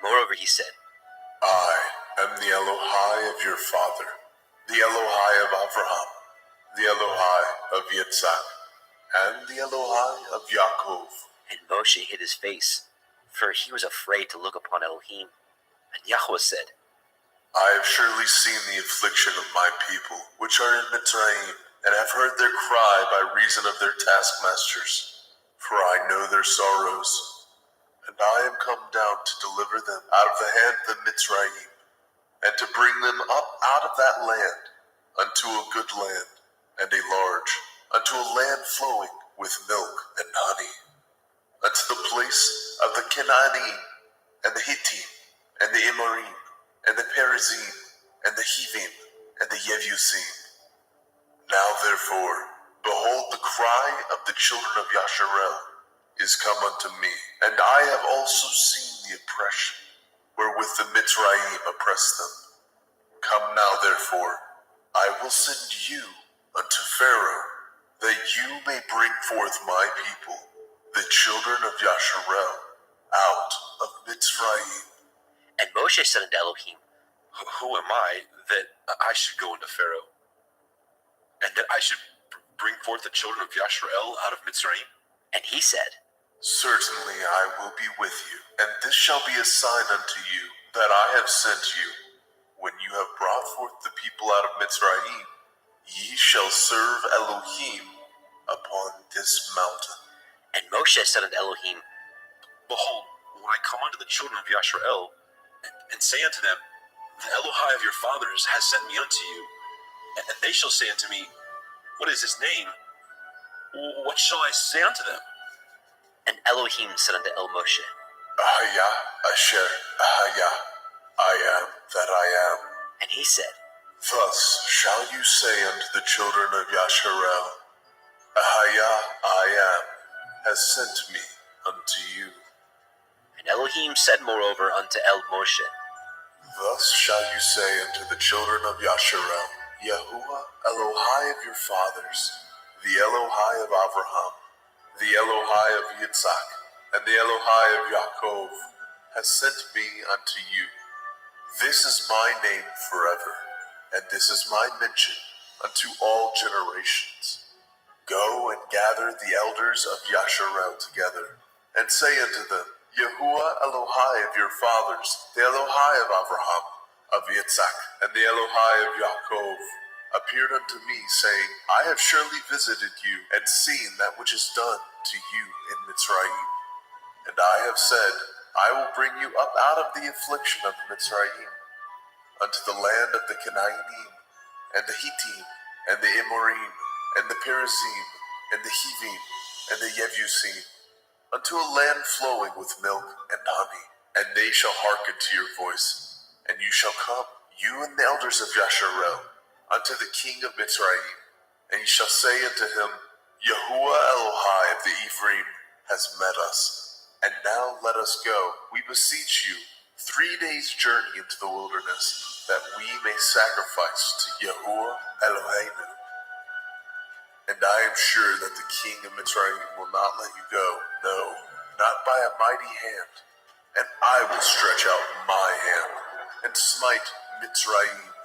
Moreover he said, I am the Elohai of your father, the Elohai of Abraham, the Elohai of Yitzhak, and the Elohai of Yaakov. And Moshe hid his face, for he was afraid to look upon Elohim. And Yahweh said, I have surely seen the affliction of my people, which are in Mitzrayim, and have heard their cry by reason of their taskmasters. For I know their sorrows, and I am come down to deliver them out of the hand of Mitzrayim, and to bring them up out of that land unto a good land, and a large, unto a land flowing with milk and honey, unto the place of the Canaanim, and the Hittim, and the Amorim, and the Perizim, and the Hivim, and the Yevusim. Now therefore, behold, the cry of the children of Yasharel is come unto me, and I have also seen the oppression wherewith the Mitzrayim oppress them. Come now therefore, I will send you unto Pharaoh, that you may bring forth my people, the children of Yasharel, out of Mitzrayim. and Moshe said unto Elohim, Who am I that I should go into Pharaoh, and that I should bring forth the children of Yasharel out of Mitzrayim? and he said, Certainly I will be with you, and this shall be a sign unto you that I have sent you. When you have brought forth the people out of Mitzrayim, ye shall serve Elohim upon this mountain. And Moshe said unto Elohim, Behold, when I come unto the children of Yasharel, and say unto them, The Elohai of your fathers has sent me unto you, and they shall say unto me, What is his name? What shall I say unto them? and Elohim said unto El Moshe, Ahaya Asher Ahaya, I am that I am. and he said, Thus shall you say unto the children of Yasharel, Ahaya I am has sent me unto you. and Elohim said moreover unto El Moshe, Thus shall you say unto the children of Yasharel, Yahuwah Elohai of your fathers, the Elohai of Abraham, the Elohai of Yitzhak, and the Elohai of Yaakov, has sent me unto you. This is my name forever, and this is my mention unto all generations. Go and gather the elders of Yasharel together, and say unto them, Yahuwah Elohai of your fathers, the Elohai of Abraham, of Yitzhak, and the Elohai of Yaakov, appeared unto me, saying, I have surely visited you, and seen that which is done to you in Mitzrayim. And I have said, I will bring you up out of the affliction of Mitzrayim, unto the land of the Canaanite, and the Hittim, and the Amorim, and the Perizim, and the Hivim, and the Yevusim, unto a land flowing with milk and honey. And they shall hearken to your voice, and you shall come, you and the elders of Yasharel, unto the king of Mitzrayim, and ye shall say unto him, Yahuwah Elohai of the Ephraim has met us, and now let us go, we beseech you, 3 days' journey into the wilderness, that we may sacrifice to Yahuwah Eloheinu. And I am sure that the king of Mitzrayim will not let you go, no, not by a mighty hand. And I will stretch out my hand, and smite Mitzrayim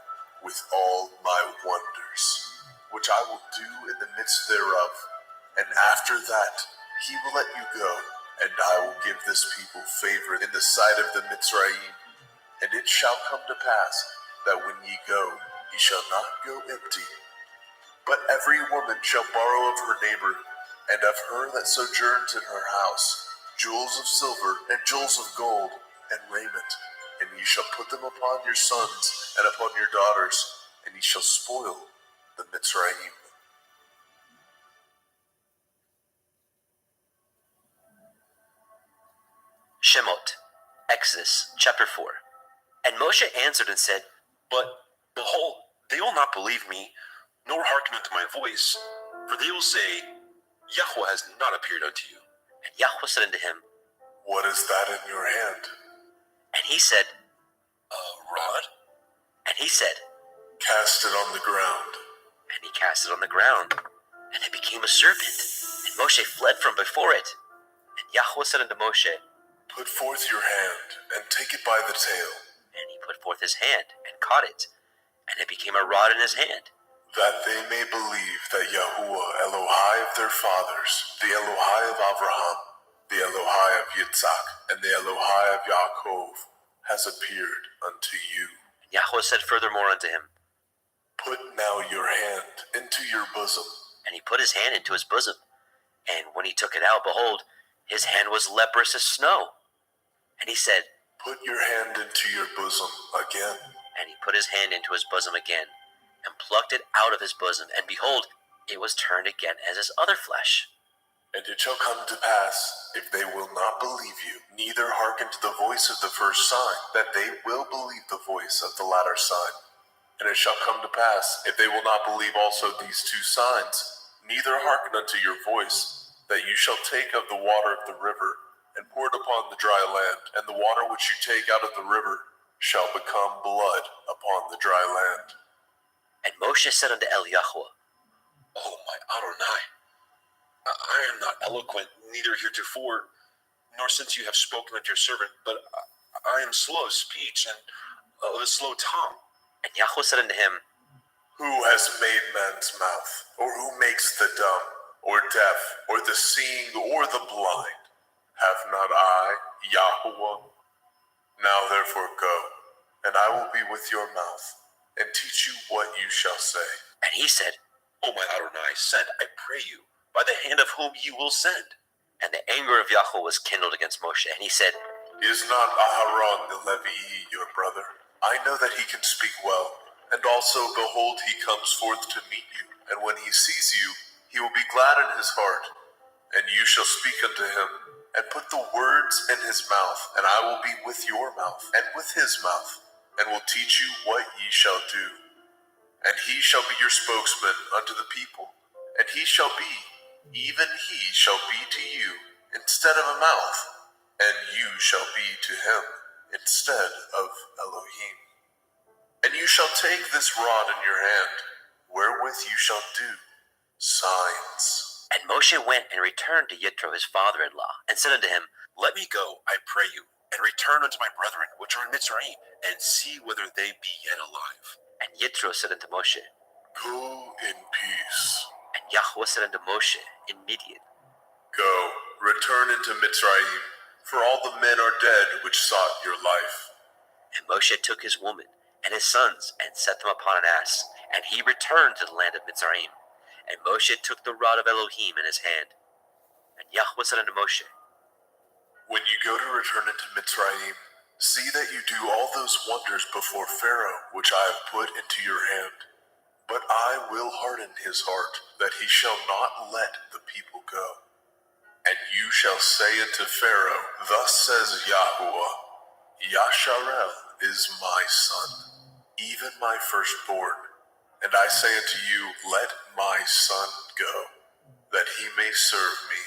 with all my wonders, which I will do in the midst thereof. And after that he will let you go, and I will give this people favor in the sight of the Mitzrayim. And it shall come to pass that when ye go, ye shall not go empty. But every woman shall borrow of her neighbor, and of her that sojourns in her house, jewels of silver, and jewels of gold, and raiment. And ye shall put them upon your sons, and upon your daughters, and ye shall spoil the Mitzrayim. Shemot, Exodus, chapter 4. And Moshe answered and said, But, behold, they will not believe me, nor hearken unto my voice, for they will say, Yahweh has not appeared unto you. And Yahweh said unto him, What is that in your hand? and he said, A rod? and he said, Cast it on the ground. and he cast it on the ground, and it became a serpent. And Moshe fled from before it. And Yahweh said unto Moshe, Put forth your hand, and take it by the tail, and he put forth his hand, and caught it, and it became a rod in his hand. that they may believe that Yahuwah Elohai of their fathers, the Elohai of Abraham, the Elohai of Yitzhak, and the Elohai of Yaakov, has appeared unto you. And Yahweh said furthermore unto him, Put now your hand into your bosom. and he put his hand into his bosom. And when he took it out, behold, his hand was leprous as snow. And he said, Put your hand into your bosom again. and he put his hand into his bosom again, and plucked it out of his bosom, and behold, it was turned again as his other flesh. And it shall come to pass, if they will not believe you, neither hearken to the voice of the first sign, that they will believe the voice of the latter sign. And it shall come to pass, if they will not believe also these 2 signs, neither hearken unto your voice, that you shall take of the water of the river, and pour it upon the dry land, and the water which you take out of the river shall become blood upon the dry land. And Moshe said unto Yahweh, Oh, my Adonai, I am not eloquent, neither heretofore, nor since you have spoken unto your servant, but I am slow of speech and of a slow tongue. And Yahweh said unto him, Who has made man's mouth, or who makes the dumb, or deaf, or the seeing, or the blind? Have not I, Yahuwah? Now therefore go, and I will be with your mouth, and teach you what you shall say. and he said, O my Adonai, send, I pray you, by the hand of whom you will send. and the anger of Yahweh was kindled against Moshe, and he said, Is not Aharon the Levi your brother? I know that he can speak well, and also, behold, he comes forth to meet you, and when he sees you, he will be glad in his heart. And you shall speak unto him, and put the words in his mouth, and I will be with your mouth, and with his mouth, and will teach you what ye shall do. And he shall be your spokesman unto the people, and he shall be, even he shall be to you, instead of a mouth, and you shall be to him, instead of Elohim. And you shall take this rod in your hand, wherewith you shall do signs. And Moshe went and returned to Yitro his father-in-law, and said unto him, Let me go, I pray you, and return unto my brethren which are in Mitzrayim, and see whether they be yet alive. And Yitro said unto Moshe, Go in peace. and Yahweh said unto Moshe in Midian, Go, return into Mitzrayim, for all the men are dead which sought your life. And Moshe took his woman and his sons and set them upon an ass, and he returned to the land of Mitzrayim. And Moshe took the rod of Elohim in his hand. And Yahweh said unto Moshe, When you go to return into Mitzrayim, see that you do all those wonders before Pharaoh, which I have put into your hand. But I will harden his heart, that he shall not let the people go. And you shall say unto Pharaoh, Thus says Yahuwah, Yasharel is my son, even my firstborn. And I say unto you, Let my son go, that he may serve me.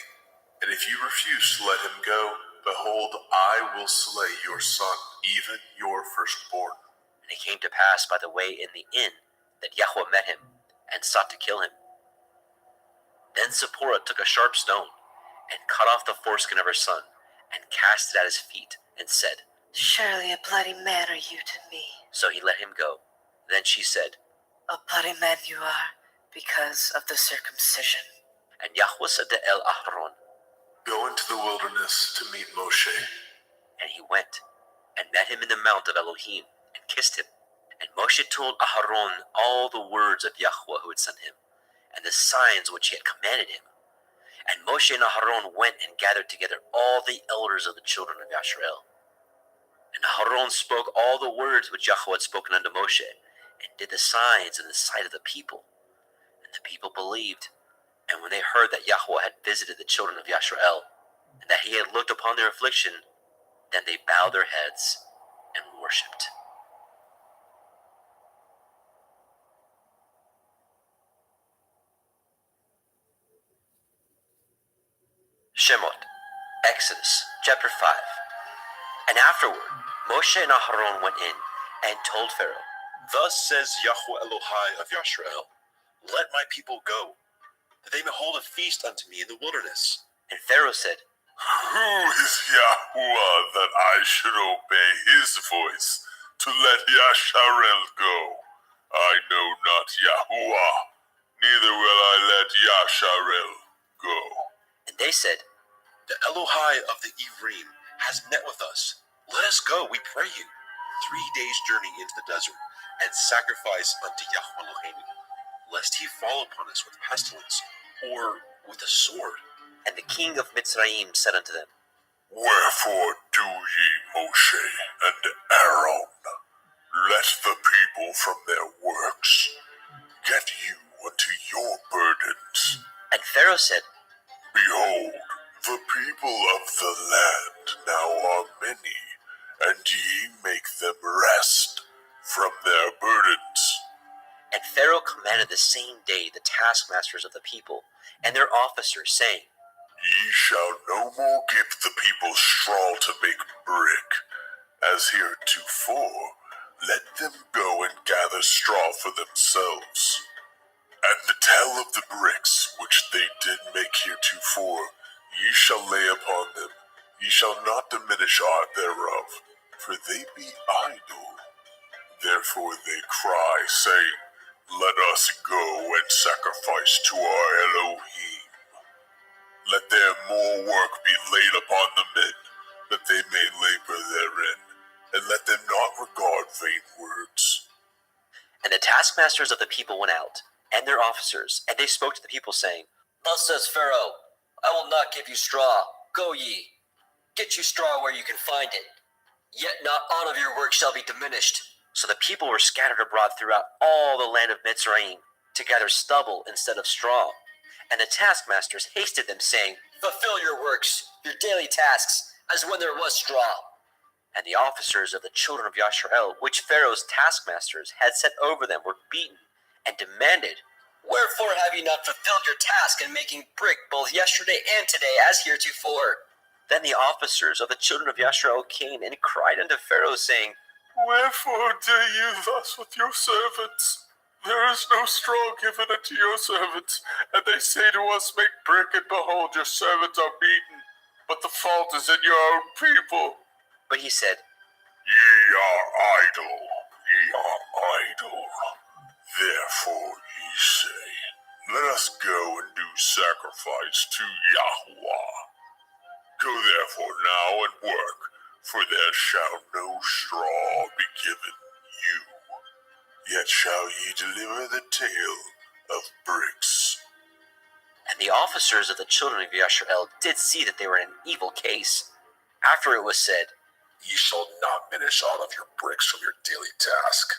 And if you refuse to let him go, behold, I will slay your son, even your firstborn. and it came to pass by the way in the inn that Yahweh met him, and sought to kill him. Then Zipporah took a sharp stone, and cut off the foreskin of her son, and cast it at his feet, and said, Surely a bloody man are you to me. So he let him go. Then she said, A bloody man you are, because of the circumcision. and Yahweh said to El Ahron, Go into the wilderness to meet Moshe. and he went, and met him in the mount of Elohim, and kissed him. And Moshe told Aharon all the words of Yahweh who had sent him, and the signs which he had commanded him. And Moshe and Aharon went and gathered together all the elders of the children of Yasharel. And Aharon spoke all the words which Yahweh had spoken unto Moshe, and did the signs in the sight of the people. And the people believed. And when they heard that Yahweh had visited the children of Yasharel, and that he had looked upon their affliction, then they bowed their heads and worshipped. Shemot, Exodus, chapter 5. And afterward, Moshe and Aharon went in and told Pharaoh, Thus says Yahweh Elohai of Yasharel, Let my people go, that they may hold a feast unto me in the wilderness. And Pharaoh said, Who is Yahuwah that I should obey his voice to let Yasharel go? I know not Yahuwah, neither will I let Yasharel go. and they said, The Elohai of the Ephraim has met with us. Let us go, we pray you, 3 days' journey into the desert, and sacrifice unto Yahweh Elohim, lest he fall upon us with pestilence, or with a sword. and the king of Mitzrayim said unto them, Wherefore do ye, Moshe and Aaron, let the people from their works get you unto your burdens. And Pharaoh said, Behold, the people of the land now are many, and ye make them rest from their burdens. and Pharaoh commanded the same day the taskmasters of the people and their officers, saying, Ye shall no more give the people straw to make brick, as heretofore. Let them go and gather straw for themselves. And the tell of the bricks which they did make heretofore, ye shall lay upon them. Ye shall not diminish aught thereof, for they be idle. Therefore they cry, saying, Let us go and sacrifice to our Elohim. Let their more work be laid upon the men, that they may labor therein, and let them not regard vain words. And the taskmasters of the people went out, and their officers, and they spoke to the people, saying, Thus says Pharaoh, I will not give you straw. Go ye, get you straw where you can find it. Yet not aught of your work shall be diminished. So the people were scattered abroad throughout all the land of Mitzrayim, to gather stubble instead of straw. And the taskmasters hasted them, saying, Fulfill your works, your daily tasks, as when there was straw. And the officers of the children of Yasharel, which Pharaoh's taskmasters had set over them, were beaten, and demanded, Wherefore have ye not fulfilled your task in making brick both yesterday and today, as heretofore? Then the officers of the children of Yasharel came and cried unto Pharaoh, saying, Wherefore do you thus with your servants? There is no straw given unto your servants, and they say to us, Make brick, and behold, your servants are beaten. But the fault is in your own people. But he said, Ye are idle, ye are idle. Therefore ye say, let us go and do sacrifice to Yahweh. Go therefore now and work, for there shall no straw be given you. Yet shall ye deliver the tale of bricks. And the officers of the children of Yasharel did see that they were in an evil case. After it was said, Ye shall not finish all of your bricks from your daily task.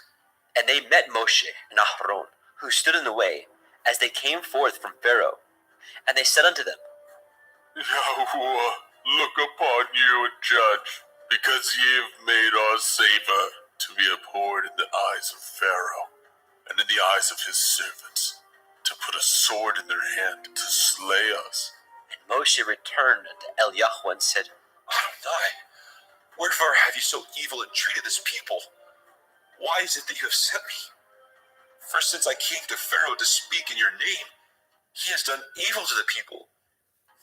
and they met Moshe and Aharon, who stood in the way, as they came forth from Pharaoh. And they said unto them, Yahuwah, look upon you and judge, because ye have made us savor to be abhorred in the eyes of Pharaoh, and in the eyes of his servants, to put a sword in their hand to slay us. And Moshe returned unto Eliyahu and said, Adonai, wherefore have you so evil entreated this people? Why is it that you have sent me? For since I came to Pharaoh to speak in your name, he has done evil to the people.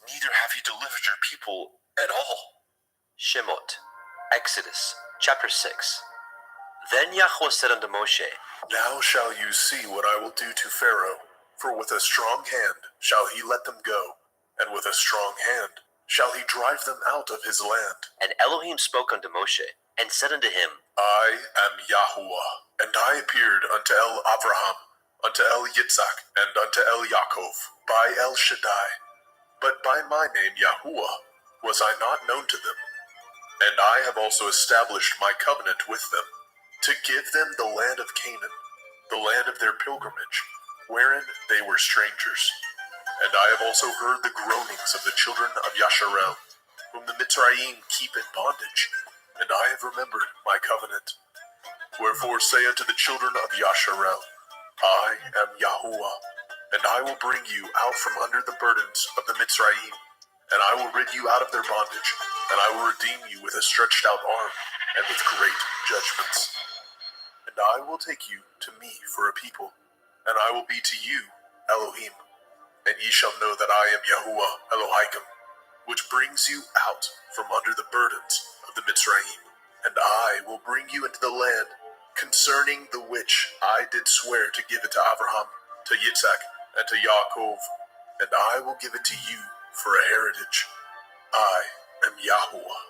Neither have you delivered your people at all. Shemot, Exodus, chapter 6. Then Yahweh said unto Moshe, Now shall you see what I will do to Pharaoh, for with a strong hand shall he let them go, and with a strong hand shall he drive them out of his land. And Elohim spoke unto Moshe, and said unto him, I am Yahuwah, and I appeared unto El Abraham, unto El Yitzhak, and unto El Yaakov, by El Shaddai. But by my name Yahuwah was I not known to them. And I have also established my covenant with them, to give them the land of Canaan, the land of their pilgrimage, wherein they were strangers. And I have also heard the groanings of the children of Yasharel, whom the Mitzrayim keep in bondage, and I have remembered my covenant. Wherefore say unto the children of Yasharel, I am Yahuwah, and I will bring you out from under the burdens of the Mitzrayim, and I will rid you out of their bondage, and I will redeem you with a stretched out arm, and with great judgments. And I will take you to me for a people, and I will be to you Elohim. And ye shall know that I am Yahuwah Elohim, which brings you out from under the burdens of the Mitzrayim. And I will bring you into the land, concerning the which I did swear to give it to Abraham, to Yitzhak, and to Yaakov, and I will give it to you for a heritage. I am Yahuwah.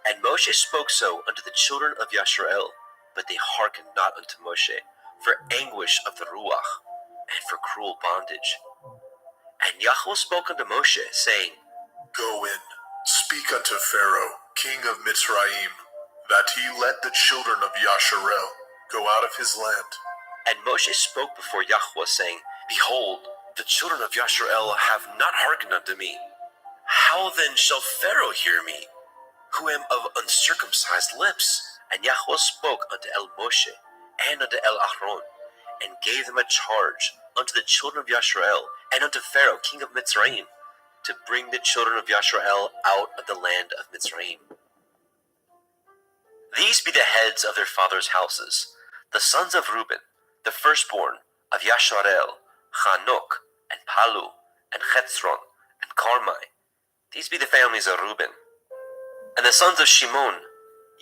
And Moshe spoke so unto the children of Yasharel, but they hearkened not unto Moshe, for anguish of the Ruach, and for cruel bondage. And Yahweh spoke unto Moshe, saying, Go in, speak unto Pharaoh, king of Mitzrayim, that he let the children of Yasharel go out of his land. And Moshe spoke before Yahweh, saying, Behold, the children of Yasharel have not hearkened unto me. How then shall Pharaoh hear me, who am of uncircumcised lips? And Yahweh spoke unto El Moshe and unto El Aharon, and gave them a charge unto the children of Yasharel and unto Pharaoh, king of Mitzrayim, to bring the children of Yasharel out of the land of Mitzrayim. These be the heads of their fathers' houses, the sons of Reuben, the firstborn of Yasharel, Chanok, and Palu, and Chetzron, and Carmi. These be the families of Reuben. And the sons of Shimon,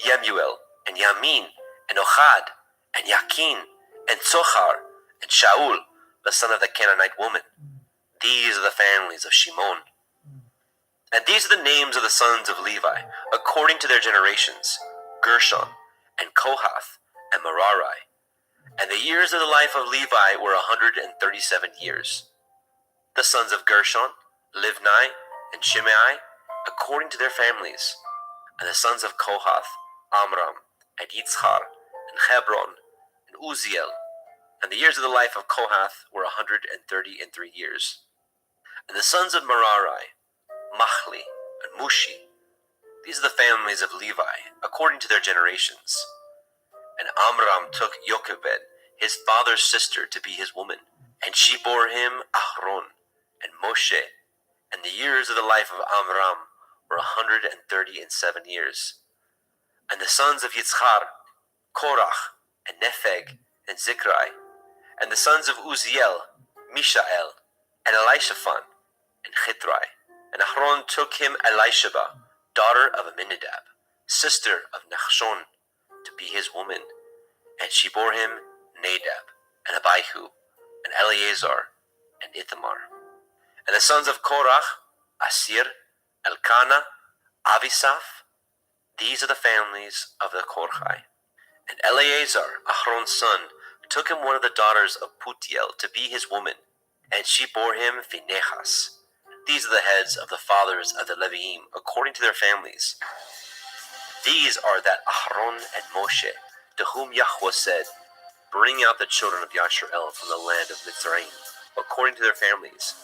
Yemuel, and Yamin, and Ochad, and Yakin, and Tzochar, and Shaul, the son of the Canaanite woman. These are the families of Shimon. And these are the names of the sons of Levi, according to their generations, Gershon, and Kohath, and Merari. And the years of the life of Levi were 137 years. The sons of Gershon, Livni, and Shimei, according to their families. And the sons of Kohath, Amram, and Yitzchar, and Hebron, and Uziel. And the years of the life of Kohath were 133 years. And the sons of Merari, Machli, and Mushi. These are the families of Levi, according to their generations. And Amram took Jochebed, his father's sister, to be his woman. And she bore him Aharon, and Moshe. And the years of the life of Amram were 137 years. And the sons of Yitzchar, Korach, and Nepheg, and Zikrai. And the sons of Uziel, Mishael, and Elishaphan, and Chitrai. And Aharon took him Elisheba, daughter of Aminadab, sister of Nachshon, to be his woman. And she bore him Nadab, and Abihu, and Eleazar, and Ithamar. And the sons of Korach, Asir, Elkanah, Avisaph, these are the families of the Korchai. And Eleazar, Ahron's son, took him one of the daughters of Putiel to be his woman, and she bore him Phinehas. These are the heads of the fathers of the Leviim, according to their families. These are that Ahron and Moshe, to whom Yahweh said, Bring out the children of Yasharel from the land of Mitzrayim, according to their families.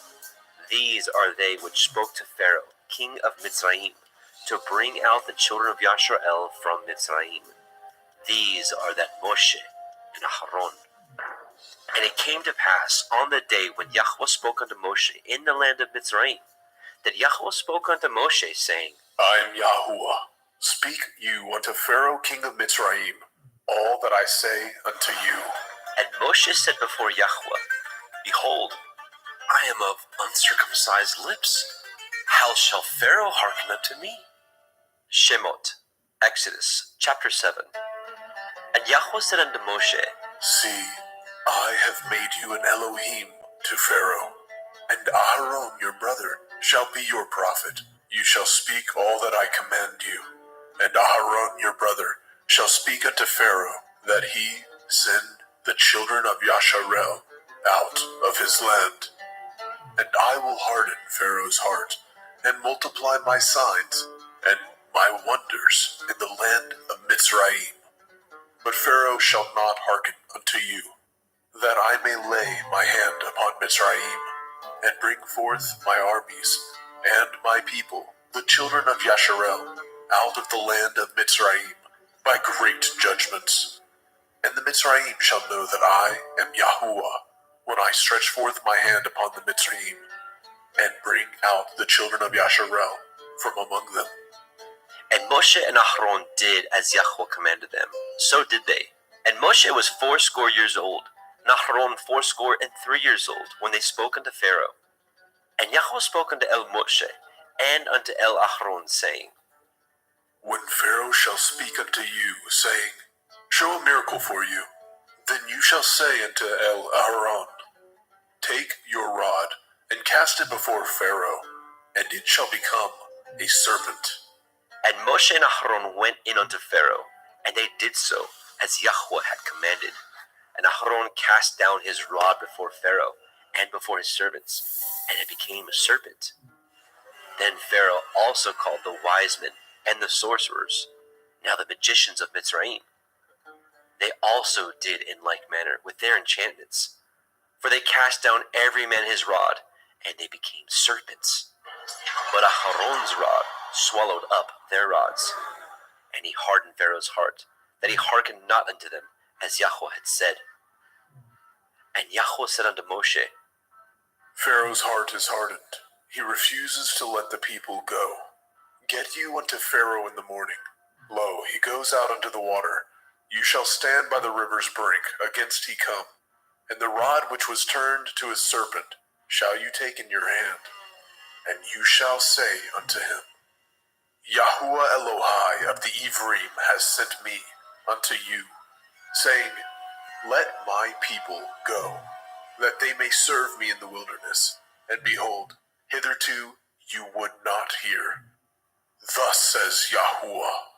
These are they which spoke to Pharaoh, king of Mitzrayim, to bring out the children of Yasharel from Mitzrayim. These are that Moshe and Aharon. And it came to pass on the day when Yahweh spoke unto Moshe in the land of Mitzrayim, that Yahweh spoke unto Moshe, saying, I am Yahuwah. Speak you unto Pharaoh king of Mitzrayim all that I say unto you. And Moshe said before Yahweh, Behold, I am of uncircumcised lips. How shall Pharaoh hearken unto me? Shemot, Exodus, chapter 7. And Yahweh said unto Moshe, See, I have made you an Elohim to Pharaoh, and Aharon your brother shall be your prophet. You shall speak all that I command you, and Aharon your brother shall speak unto Pharaoh, that he send the children of Yasharel out of his land. And I will harden Pharaoh's heart, and multiply my signs and my wonders in the land of Mitzrayim. But Pharaoh shall not hearken unto you, that I may lay my hand upon Mitzrayim, and bring forth my armies and my people, the children of Yasharel, out of the land of Mitzrayim, by great judgments. And the Mitzrayim shall know that I am Yahuwah, when I stretch forth my hand upon the Mitzrayim, and bring out the children of Yasharel from among them. And Moshe and Aharon did as Yahweh commanded them. So did they. And Moshe was 80 years old, and Aharon 83 years old, when they spoke unto Pharaoh. And Yahweh spoke unto El Moshe, and unto El Aharon, saying, When Pharaoh shall speak unto you, saying, Show a miracle for you, then you shall say unto El Aharon, Take your rod, and cast it before Pharaoh, and it shall become a serpent. And Moshe and Aharon went in unto Pharaoh, and they did so, as Yahweh had commanded. And Aharon cast down his rod before Pharaoh, and before his servants, and it became a serpent. Then Pharaoh also called the wise men and the sorcerers, now the magicians of Mitzrayim. They also did in like manner with their enchantments, for they cast down every man his rod, and they became serpents. But Aharon's rod swallowed up their rods, and he hardened Pharaoh's heart, that he hearkened not unto them, as Yahweh had said. And Yahweh said unto Moshe, Pharaoh's heart is hardened. He refuses to let the people go. Get you unto Pharaoh in the morning. Lo, he goes out unto the water. You shall stand by the river's brink, against he come. And the rod which was turned to a serpent shall you take in your hand. And you shall say unto him, Yahuwah Elohai of the Ephraim has sent me unto you, saying, Let my people go, that they may serve me in the wilderness. And behold, hitherto you would not hear. Thus says Yahuwah,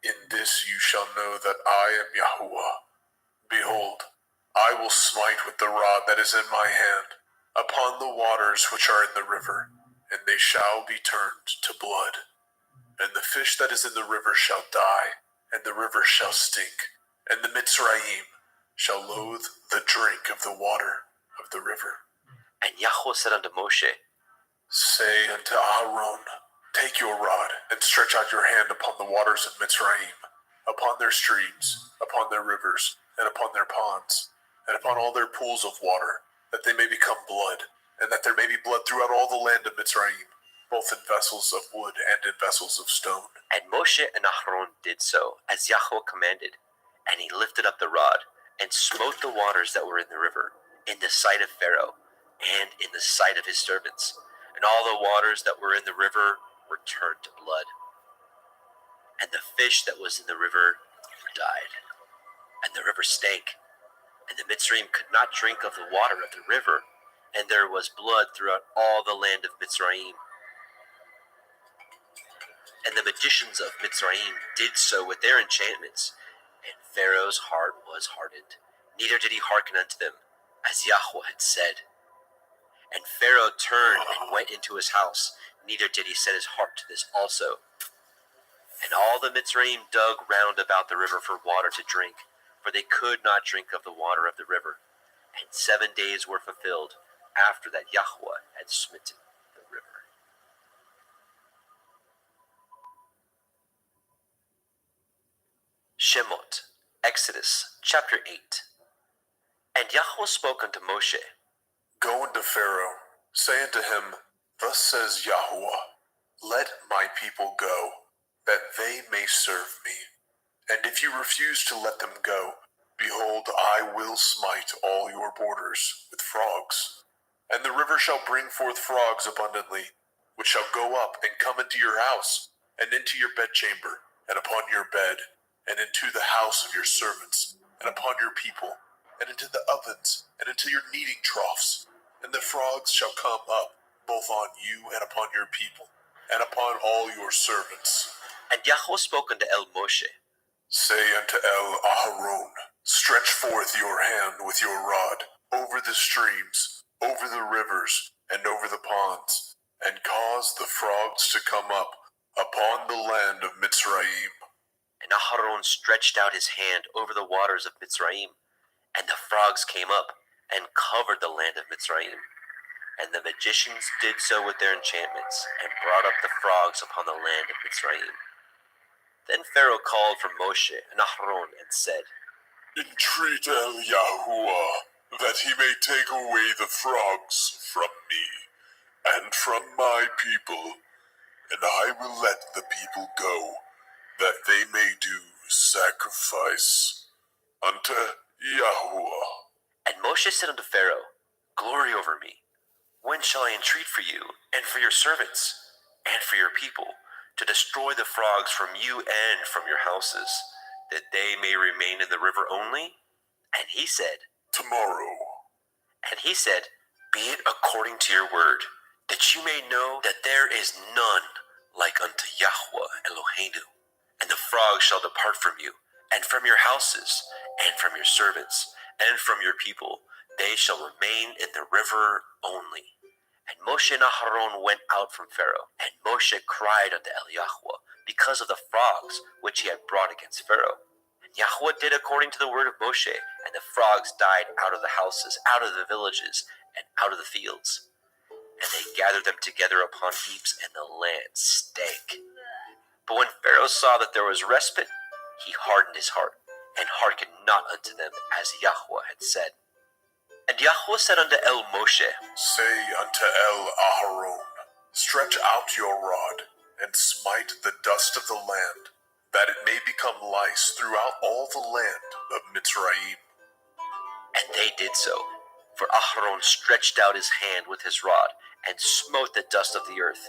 In this you shall know that I am Yahuwah. Behold, I will smite with the rod that is in my hand upon the waters which are in the river, and they shall be turned to blood. And the fish that is in the river shall die, and the river shall stink, and the Mitzrayim shall loathe the drink of the water of the river. And Yahweh said unto Moshe, Say unto Aaron, Take your rod, and stretch out your hand upon the waters of Mitzrayim, upon their streams, upon their rivers, and upon their ponds, and upon all their pools of water, that they may become blood, and that there may be blood throughout all the land of Mitzrayim, both in vessels of wood and in vessels of stone. And Moshe and Aharon did so, as Yahweh commanded. And he lifted up the rod, and smote the waters that were in the river, in the sight of Pharaoh, and in the sight of his servants. And all the waters that were in the river were turned to blood. And the fish that was in the river died. and the river stank, and the Mitzrayim could not drink of the water of the river, and there was blood throughout all the land of Mitzrayim. And the magicians of Mitzrayim did so with their enchantments, and Pharaoh's heart was hardened, neither did he hearken unto them, as Yahweh had said. And Pharaoh turned and went into his house, neither did he set his heart to this also. And all the Mitzrayim dug round about the river for water to drink, for they could not drink of the water of the river. And 7 days were fulfilled after that Yahweh had smitten the river. Shemot, Exodus, chapter 8. And Yahweh spoke unto Moshe, Go unto Pharaoh, say unto him, Thus says Yahweh, Let my people go, that they may serve me. And if you refuse to let them go, behold, I will smite all your borders with frogs. And the river shall bring forth frogs abundantly, which shall go up and come into your house, and into your bedchamber, and upon your bed, and into the house of your servants, and upon your people, and into the ovens, and into your kneading troughs. And the frogs shall come up, both on you and upon your people, and upon all your servants. And Yahweh spoke unto El Moshe, Say unto El Aharon, Stretch forth your hand with your rod over the streams, over the rivers, and over the ponds, and cause the frogs to come up upon the land of Mitzrayim. And Aharon stretched out his hand over the waters of Mitzrayim, and the frogs came up and covered the land of Mitzrayim. And the magicians did so with their enchantments, and brought up the frogs upon the land of Mitzrayim. Then Pharaoh called for Moshe and Aharon and said, Entreat El Yahuwah, that he may take away the frogs from me, and from my people, and I will let the people go, that they may do sacrifice unto Yahuwah. And Moshe said unto Pharaoh, Glory over me. When shall I entreat for you, and for your servants, and for your people, to destroy the frogs from you and from your houses, that they may remain in the river only? And he said, Tomorrow. And he said, Be it according to your word, that you may know that there is none like unto Yahweh Eloheinu. And the frogs shall depart from you, and from your houses, and from your servants, and from your people. They shall remain in the river only. And Moshe and Aharon went out from Pharaoh, and Moshe cried unto El Yahweh, because of the frogs which he had brought against Pharaoh. And Yahweh did according to the word of Moshe, and the frogs died out of the houses, out of the villages, and out of the fields. And they gathered them together upon heaps, and the land stank. But when Pharaoh saw that there was respite, he hardened his heart, and hearkened not unto them, as Yahweh had said. And Yahweh said unto El Moshe, Say unto El Aharon, Stretch out your rod, and smite the dust of the land, that it may become lice throughout all the land of Mitzrayim. And they did so. For Aharon stretched out his hand with his rod, and smote the dust of the earth,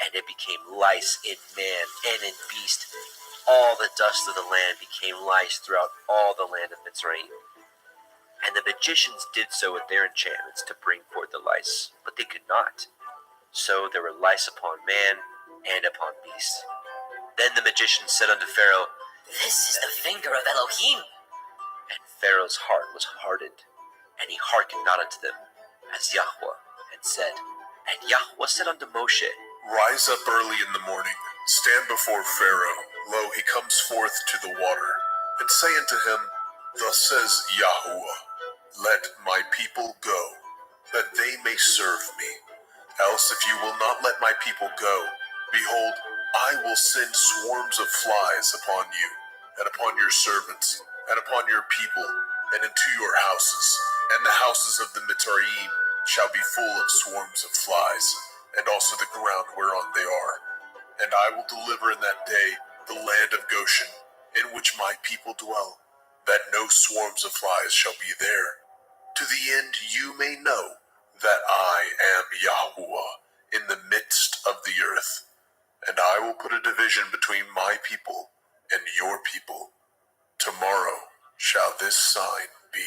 and it became lice in man and in beast. All the dust of the land became lice throughout all the land of Mitzrayim. And the magicians did so with their enchantments to bring forth the lice, but they could not. So there were lice upon man and upon beast. Then the magicians said unto Pharaoh, This is the finger of Elohim. And Pharaoh's heart was hardened, and he hearkened not unto them, as Yahweh had said. And Yahweh said unto Moshe, Rise up early in the morning, stand before Pharaoh. Lo, he comes forth to the water. And say unto him, Thus says Yahuwah, Let my people go, that they may serve me. Else if you will not let my people go, behold, I will send swarms of flies upon you, and upon your servants, and upon your people, and into your houses. And the houses of the Mitzrayim shall be full of swarms of flies, and also the ground whereon they are. And I will deliver in that day the land of Goshen, in which my people dwell, that no swarms of flies shall be there, to the end you may know that I am Yahuwah in the midst of the earth. And I will put a division between my people and your people. Tomorrow shall this sign be.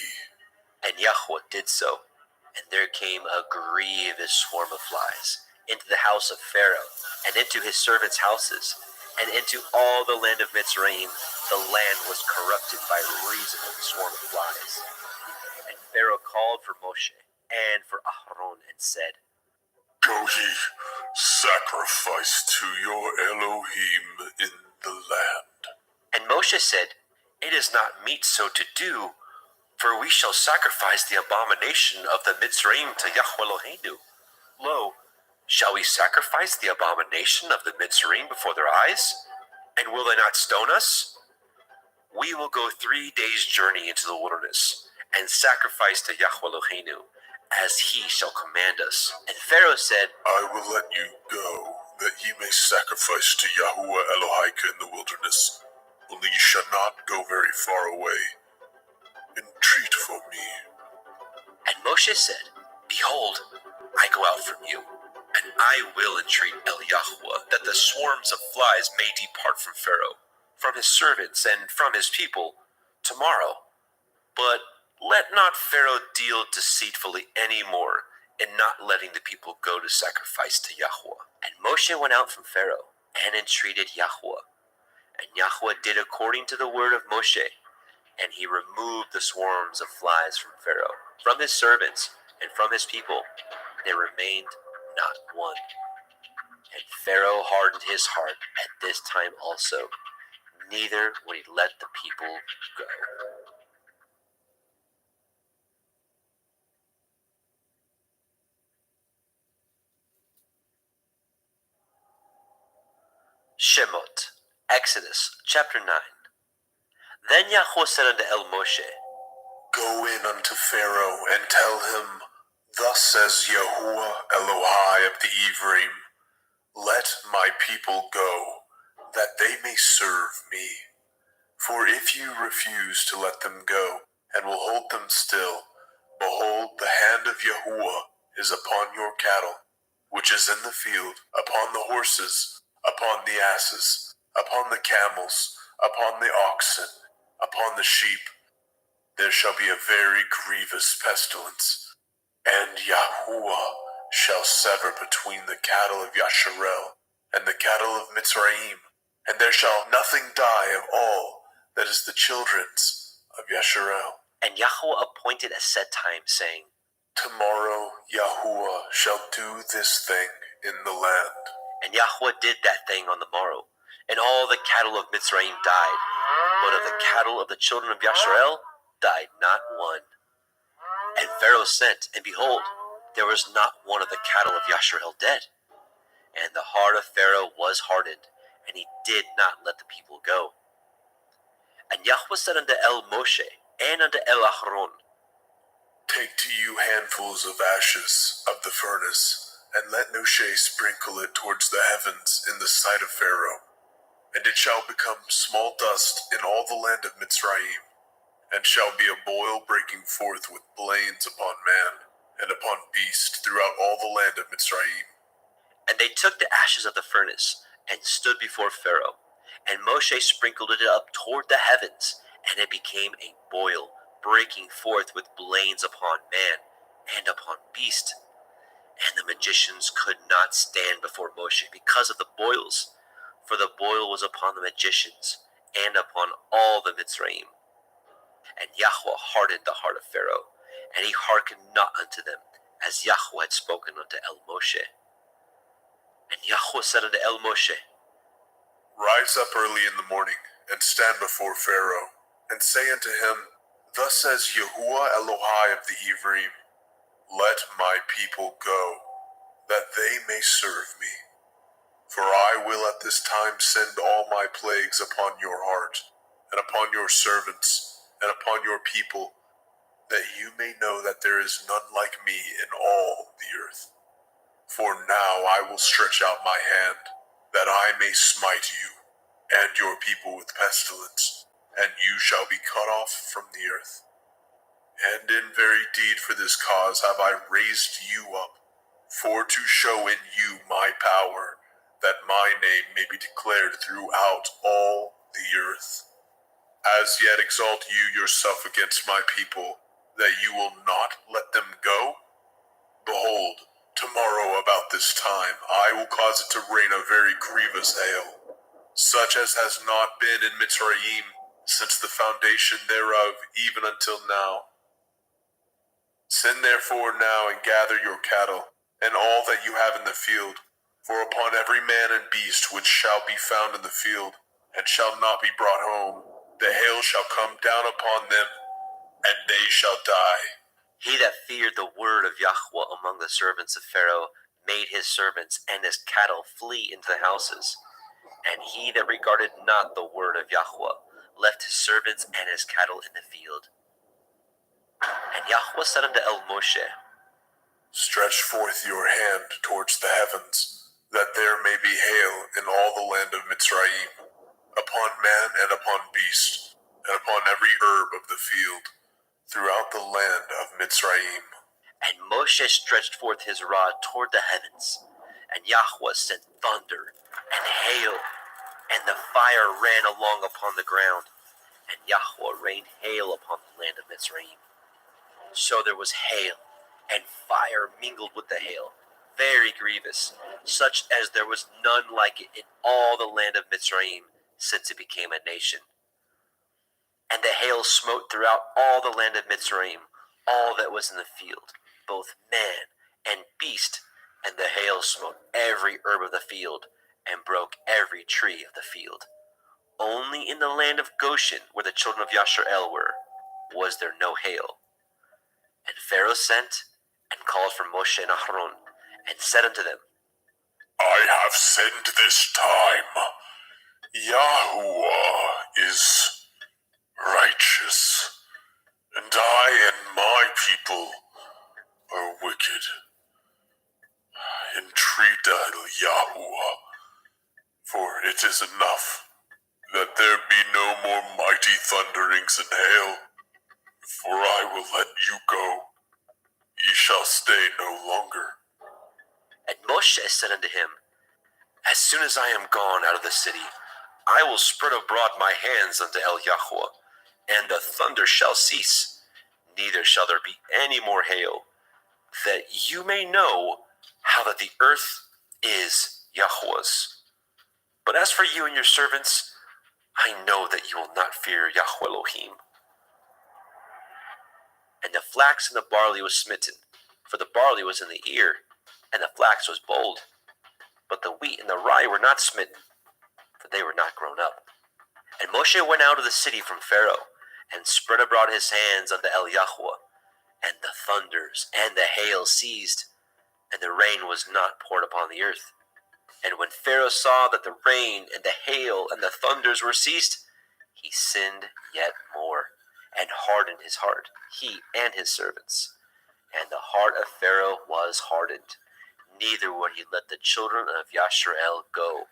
And Yahweh did so, and there came a grievous swarm of flies into the house of Pharaoh, and into his servants' houses, and into all the land of Mitzrayim. The land was corrupted by reason of the swarm of flies. And Pharaoh called for Moshe and for Aharon and said, Go ye, sacrifice to your Elohim in the land. And Moshe said, It is not meet so to do, for we shall sacrifice the abomination of the Mitzrayim to Yahweh Eloheinu. Lo, shall we sacrifice the abomination of the Mitzrayim before their eyes? And will they not stone us? We will go 3 days' journey into the wilderness, and sacrifice to Yahweh Eloheinu, as he shall command us. And Pharaoh said, I will let you go, that ye may sacrifice to Yahuwah Elohika in the wilderness. Only ye shall not go very far away. Entreat for me. And Moshe said, Behold, I go out from you, and I will entreat El Yahweh, that the swarms of flies may depart from Pharaoh, from his servants, and from his people, tomorrow. But let not Pharaoh deal deceitfully any more, in not letting the people go to sacrifice to Yahweh. And Moshe went out from Pharaoh, and entreated Yahweh. And Yahweh did according to the word of Moshe, and he removed the swarms of flies from Pharaoh, from his servants, and from his people. There remained not one. And Pharaoh hardened his heart at this time also, neither would he let the people go. Shemot, Exodus, chapter 9. Then Yahweh said unto El Moshe, Go in unto Pharaoh, and tell him, Thus says Yahuwah Elohai of the Ephraim, Let my people go, that they may serve me. For if you refuse to let them go, and will hold them still, behold, the hand of Yahuwah is upon your cattle, which is in the field, upon the horses, upon the asses, upon the camels, upon the oxen, upon the sheep. There shall be a very grievous pestilence, and Yahuwah shall sever between the cattle of Yasharel and the cattle of Mitzrayim, and there shall nothing die of all that is the children's of Yasharel. And Yahweh appointed a set time, saying, Tomorrow Yahuwah shall do this thing in the land. And Yahweh did that thing on the morrow, and all the cattle of Mitzrayim died, but of the cattle of the children of Yasharel died not one. And Pharaoh sent, and behold, there was not one of the cattle of Yasharel dead. And the heart of Pharaoh was hardened, and he did not let the people go. And Yahweh said unto El Moshe, and unto El Aharon, Take to you handfuls of ashes of the furnace, and let Moshe sprinkle it towards the heavens in the sight of Pharaoh. And it shall become small dust in all the land of Mitzrayim, and shall be a boil breaking forth with blains upon man, and upon beast throughout all the land of Mitzrayim. And they took the ashes of the furnace, and stood before Pharaoh. And Moshe sprinkled it up toward the heavens, and it became a boil, breaking forth with blains upon man, and upon beast. And the magicians could not stand before Moshe because of the boils, for the boil was upon the magicians, and upon all the Mitzrayim. And Yahweh hardened the heart of Pharaoh, and he hearkened not unto them, as Yahweh had spoken unto El Moshe. And Yahweh said unto El Moshe, Rise up early in the morning, and stand before Pharaoh, and say unto him, Thus says Yahuwah Elohai of the Ephraim, Let my people go, that they may serve me. For I will at this time send all my plagues upon your heart, and upon your servants, and upon your people, that you may know that there is none like me in all the earth. For now I will stretch out my hand, that I may smite you and your people with pestilence, and you shall be cut off from the earth. And in very deed for this cause have I raised you up, for to show in you my power, that my name may be declared throughout all the earth. As yet exalt you yourself against my people, that you will not let them go? Behold, tomorrow about this time I will cause it to rain a very grievous hail, such as has not been in Mitzrayim since the foundation thereof even until now. Send therefore now and gather your cattle, and all that you have in the field, for upon every man and beast which shall be found in the field, and shall not be brought home, the hail shall come down upon them, and they shall die. He that feared the word of Yahweh among the servants of Pharaoh made his servants and his cattle flee into the houses. And he that regarded not the word of Yahweh left his servants and his cattle in the field. And Yahweh said unto El Moshe, Stretch forth your hand towards the heavens, that there may be hail in all the land of Mitzrayim, upon man and upon beast, and upon every herb of the field, throughout the land of Mitzrayim. And Moshe stretched forth his rod toward the heavens, and Yahweh sent thunder and hail, and the fire ran along upon the ground, and Yahweh rained hail upon the land of Mitzrayim. So there was hail, and fire mingled with the hail, very grievous, such as there was none like it in all the land of Mitzrayim, since it became a nation. And the hail smote throughout all the land of Mitzrayim, all that was in the field, both man and beast, and the hail smote every herb of the field, and broke every tree of the field. Only in the land of Goshen, where the children of Yashar'el were, was there no hail. And Pharaoh sent and called for Moshe and Aharon, and said unto them, I have sinned this time. Yahuwah is righteous, and I and my people are wicked. Entreat Yahuwah, for it is enough that there be no more mighty thunderings and hail, for I will let you go. Ye shall stay no longer. And Moshe said unto him, As soon as I am gone out of the city, I will spread abroad my hands unto El Yahweh, and the thunder shall cease, neither shall there be any more hail, that you may know how that the earth is Yahweh's. But as for you and your servants, I know that you will not fear Yahweh Elohim. And the flax and the barley was smitten, for the barley was in the ear, and the flax was bold. But the wheat and the rye were not smitten, for they were not grown up. And Moshe went out of the city from Pharaoh, and spread abroad his hands unto El Yahweh, and the thunders and the hail ceased, and the rain was not poured upon the earth. And when Pharaoh saw that the rain and the hail and the thunders were ceased, he sinned yet more, and hardened his heart, he and his servants. And the heart of Pharaoh was hardened, neither would he let the children of Yashar'el go,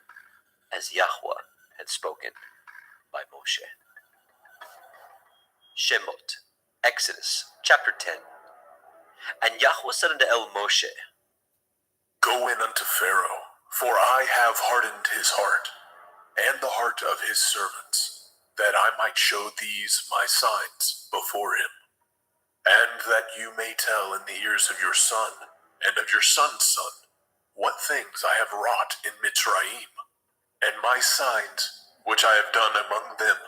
as Yahweh had spoken by Moshe. Shemot, Exodus, chapter 10. And Yahweh said unto El Moshe, Go in unto Pharaoh, for I have hardened his heart, and the heart of his servants, that I might show these my signs before him, and that you may tell in the ears of your son, and of your son's son, what things I have wrought in Mitzrayim, and my signs which I have done among them,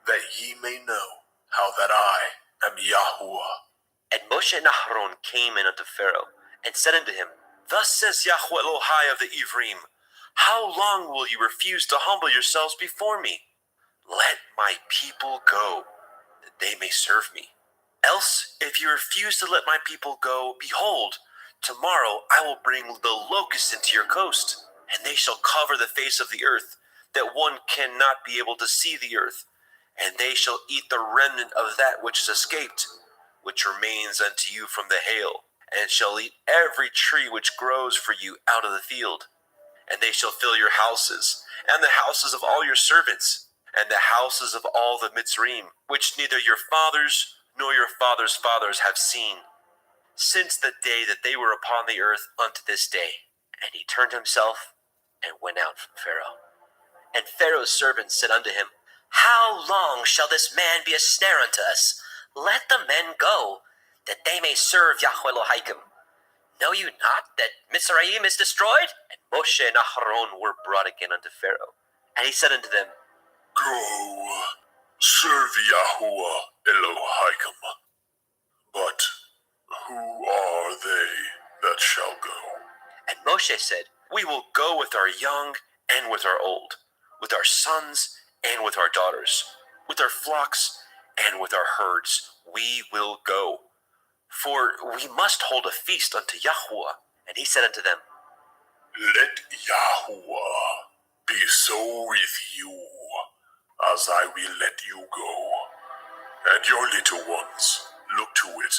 that ye may know how that I am Yahuwah. And Moshe and Aharon came in unto Pharaoh, and said unto him, Thus says Yahweh Elohai of the Ephraim, How long will you refuse to humble yourselves before me? Let my people go, that they may serve me. Else, if you refuse to let my people go, behold, tomorrow I will bring the locusts into your coast, and they shall cover the face of the earth, that one cannot be able to see the earth, and they shall eat the remnant of that which is escaped, which remains unto you from the hail, and shall eat every tree which grows for you out of the field. And they shall fill your houses, and the houses of all your servants, and the houses of all the Mitzrayim, which neither your fathers nor your fathers' fathers have seen, since the day that they were upon the earth unto this day. And he turned himself and went out from Pharaoh. And Pharaoh's servants said unto him, How long shall this man be a snare unto us? Let the men go, that they may serve Yahweh Elohim. Know you not that Mizraim is destroyed? And Moshe and Aharon were brought again unto Pharaoh. And he said unto them, Go, serve Yahuwah Elohim. But who are they that shall go? And Moshe said, We will go with our young and with our old, with our sons and with our daughters, with our flocks and with our herds. We will go. For we must hold a feast unto Yahuwah. And he said unto them, Let Yahuwah be so with you, as I will let you go, and your little ones. Look to it,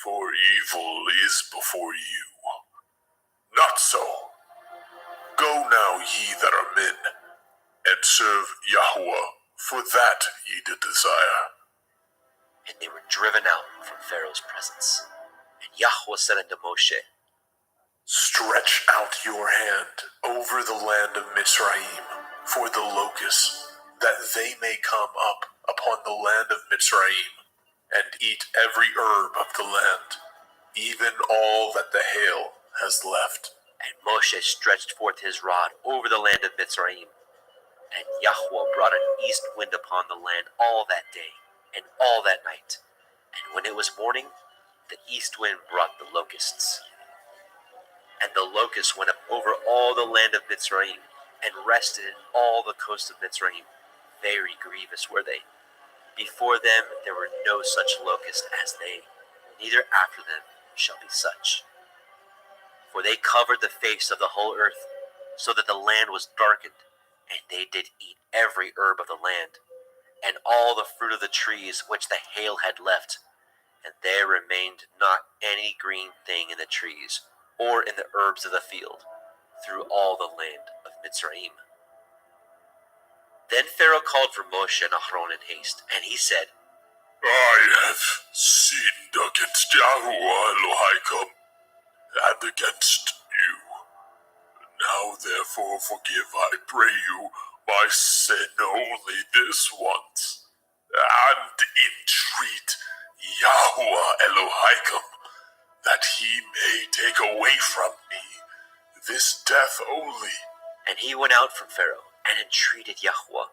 for evil is before you. Not so. Go now, ye that are men, and serve Yahuwah, for that ye did desire. And they were driven out from Pharaoh's presence. And Yahuwah said unto Moshe, Stretch out your hand over the land of Mizraim for the locusts, that they may come up upon the land of Mizraim, and eat every herb of the land, even all that the hail has left. And Moshe stretched forth his rod over the land of Mizraim. And Yahuwah brought an east wind upon the land all that day, and all that night. And when it was morning, the east wind brought the locusts. And the locusts went up over all the land of Mizraim, and rested in all the coast of Mizraim. Very grievous were they. Before them there were no such locusts as they, neither after them shall be such. For they covered the face of the whole earth, so that the land was darkened, and they did eat every herb of the land, and all the fruit of the trees which the hail had left, and there remained not any green thing in the trees, or in the herbs of the field, through all the land of Mizraim. Then Pharaoh called for Moshe and Aharon in haste, and he said, I have sinned against Yahuwah Elohim, and against you. Now therefore forgive, I pray you, my sin only this once, and entreat Yahuwah Elohim, that he may take away from me this death only. And he went out from Pharaoh, and entreated Yahuwah.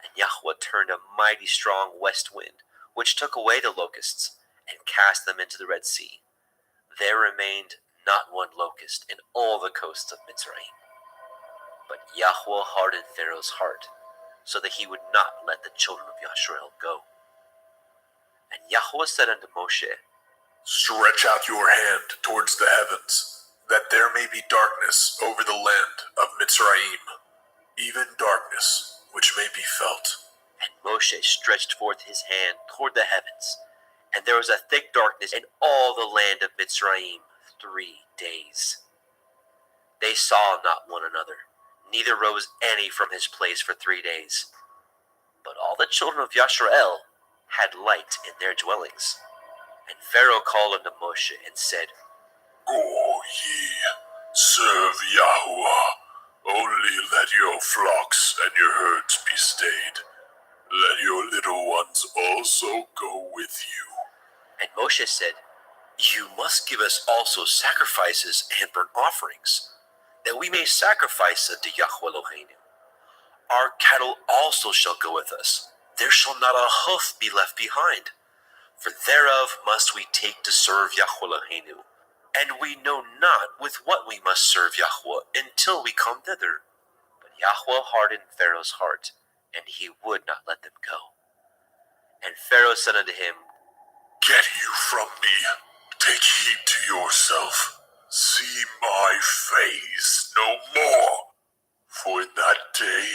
And Yahuwah turned a mighty strong west wind, which took away the locusts, and cast them into the Red Sea. There remained not one locust in all the coasts of Mizraim. But Yahuwah hardened Pharaoh's heart, so that he would not let the children of Yashrael go. And Yahuwah said unto Moshe, Stretch out your hand towards the heavens, that there may be darkness over the land of Mizraim, even darkness which may be felt. And Moshe stretched forth his hand toward the heavens, and there was a thick darkness in all the land of Mizraim 3 days. They saw not one another, neither rose any from his place for 3 days. But all the children of Yashrael had light in their dwellings. And Pharaoh called unto Moshe and said, Go ye, serve Yahuwah, only let your flocks and your herds be stayed. Let your little ones also go with you. And Moshe said, You must give us also sacrifices and burnt offerings, that we may sacrifice unto Yahweh Eloheinu. Our cattle also shall go with us. There shall not a hoof be left behind. For thereof must we take to serve Yahweh Eloheinu. And we know not with what we must serve Yahweh until we come thither. But Yahweh hardened Pharaoh's heart, and he would not let them go. And Pharaoh said unto him, Get you from me. Take heed to yourself. See my face no more. For in that day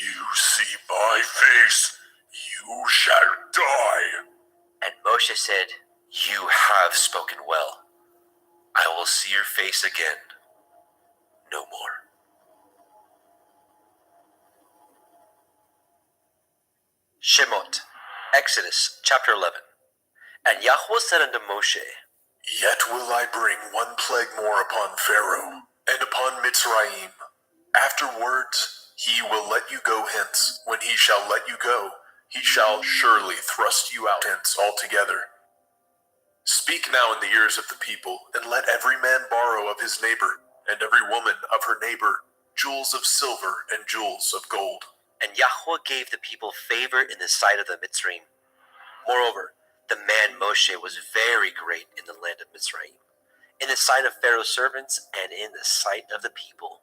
you see my face, you shall die. And Moshe said, You have spoken well. I will see your face again no more. Shemot, Exodus chapter 11. And Yahweh said unto Moshe, Yet will I bring one plague more upon Pharaoh, and upon Mitzrayim. Afterwards He will let you go hence. When he shall let you go, he shall surely thrust you out hence altogether. Speak now in the ears of the people, and let every man borrow of his neighbor, and every woman of her neighbor, jewels of silver and jewels of gold. And Yahweh gave the people favor in the sight of the Mitzrayim. Moreover, the man Moshe was very great in the land of Mitzrayim, in the sight of Pharaoh's servants and in the sight of the people.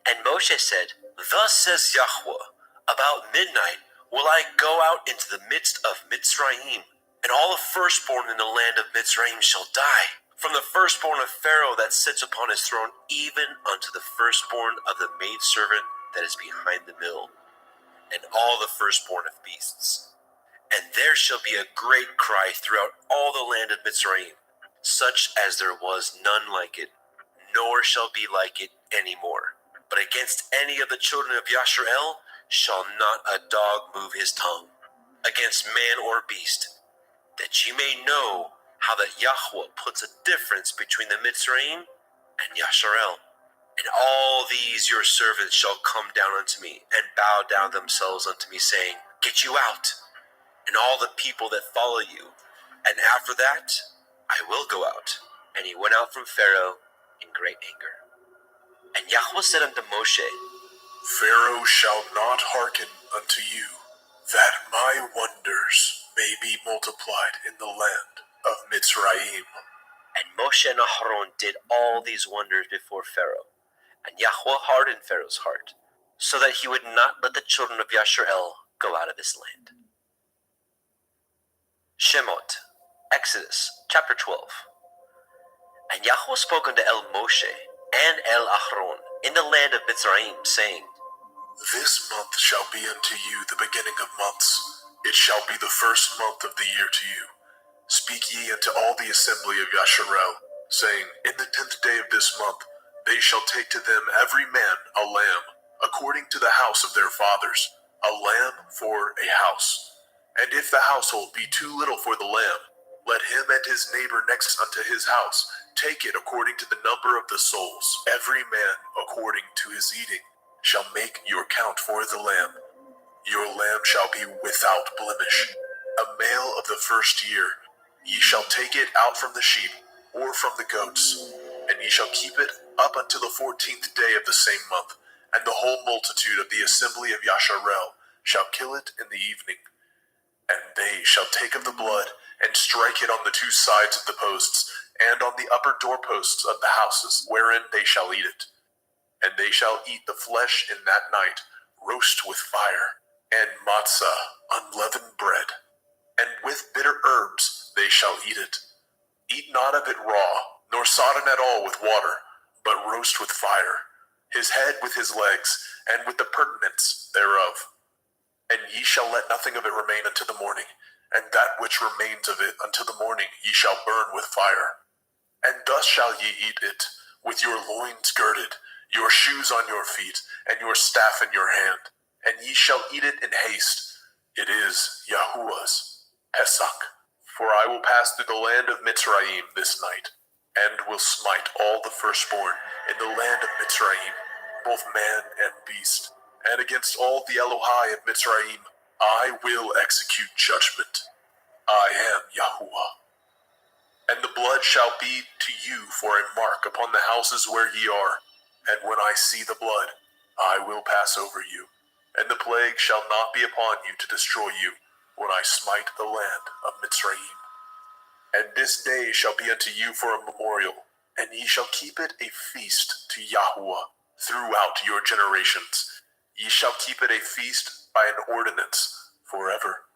And Moshe said, Thus says Yahweh, about midnight will I go out into the midst of Mitzrayim, and all the firstborn in the land of Mitzrayim shall die, from the firstborn of Pharaoh that sits upon his throne, even unto the firstborn of the maidservant that is behind the mill, and all the firstborn of beasts. And there shall be a great cry throughout all the land of Mitzrayim, such as there was none like it, nor shall be like it any more. But against any of the children of Yasharel shall not a dog move his tongue, against man or beast, that ye may know how that Yahweh puts a difference between the Mitzrayim and Yasharel. And all these your servants shall come down unto me, and bow down themselves unto me, saying, Get you out, and all the people that follow you. And after that I will go out. And he went out from Pharaoh in great anger. And Yahweh said unto Moshe, Pharaoh shall not hearken unto you, that my wonders may be multiplied in the land of Mitzrayim. And Moshe and Aharon did all these wonders before Pharaoh. And Yahweh hardened Pharaoh's heart, so that he would not let the children of Yasharel go out of his land. Shemot, Exodus, chapter 12. And Yahweh spoke unto El Moshe and El Aharon in the land of Mitzrayim, saying, This month shall be unto you the beginning of months. It shall be the first month of the year to you. Speak ye unto all the assembly of Yasharel, saying, In the 10th day of this month they shall take to them every man a lamb, according to the house of their fathers, a lamb for a house. And if the household be too little for the lamb, let him and his neighbor next unto his house take it according to the number of the souls. Every man according to his eating shall make your count for the lamb. Your lamb shall be without blemish, a male of the first year. Ye shall take it out from the sheep or from the goats, and ye shall keep it up until the 14th day of the same month. And the whole multitude of the assembly of Yasharel shall kill it in the evening. And they shall take of the blood, and strike it on the two sides of the posts, and on the upper doorposts of the houses, wherein they shall eat it. And they shall eat the flesh in that night, roast with fire, and matzah, unleavened bread. And with bitter herbs they shall eat it. Eat not of it raw, nor sodden at all with water, but roast with fire, his head with his legs, and with the purtenance thereof. And ye shall let nothing of it remain until the morning, and that which remains of it until the morning ye shall burn with fire. And thus shall ye eat it, with your loins girded, your shoes on your feet, and your staff in your hand. And ye shall eat it in haste. It is Yahuwah's Pesach. For I will pass through the land of Mitzrayim this night, and will smite all the firstborn in the land of Mitzrayim, both man and beast. And against all the Elohai of Mitzrayim I will execute judgment. I am Yahuwah. And the blood shall be to you for a mark upon the houses where ye are. And when I see the blood, I will pass over you. And the plague shall not be upon you to destroy you, when I smite the land of Mitzrayim. And this day shall be unto you for a memorial, and ye shall keep it a feast to Yahuwah throughout your generations. Ye shall keep it a feast by an ordinance forever.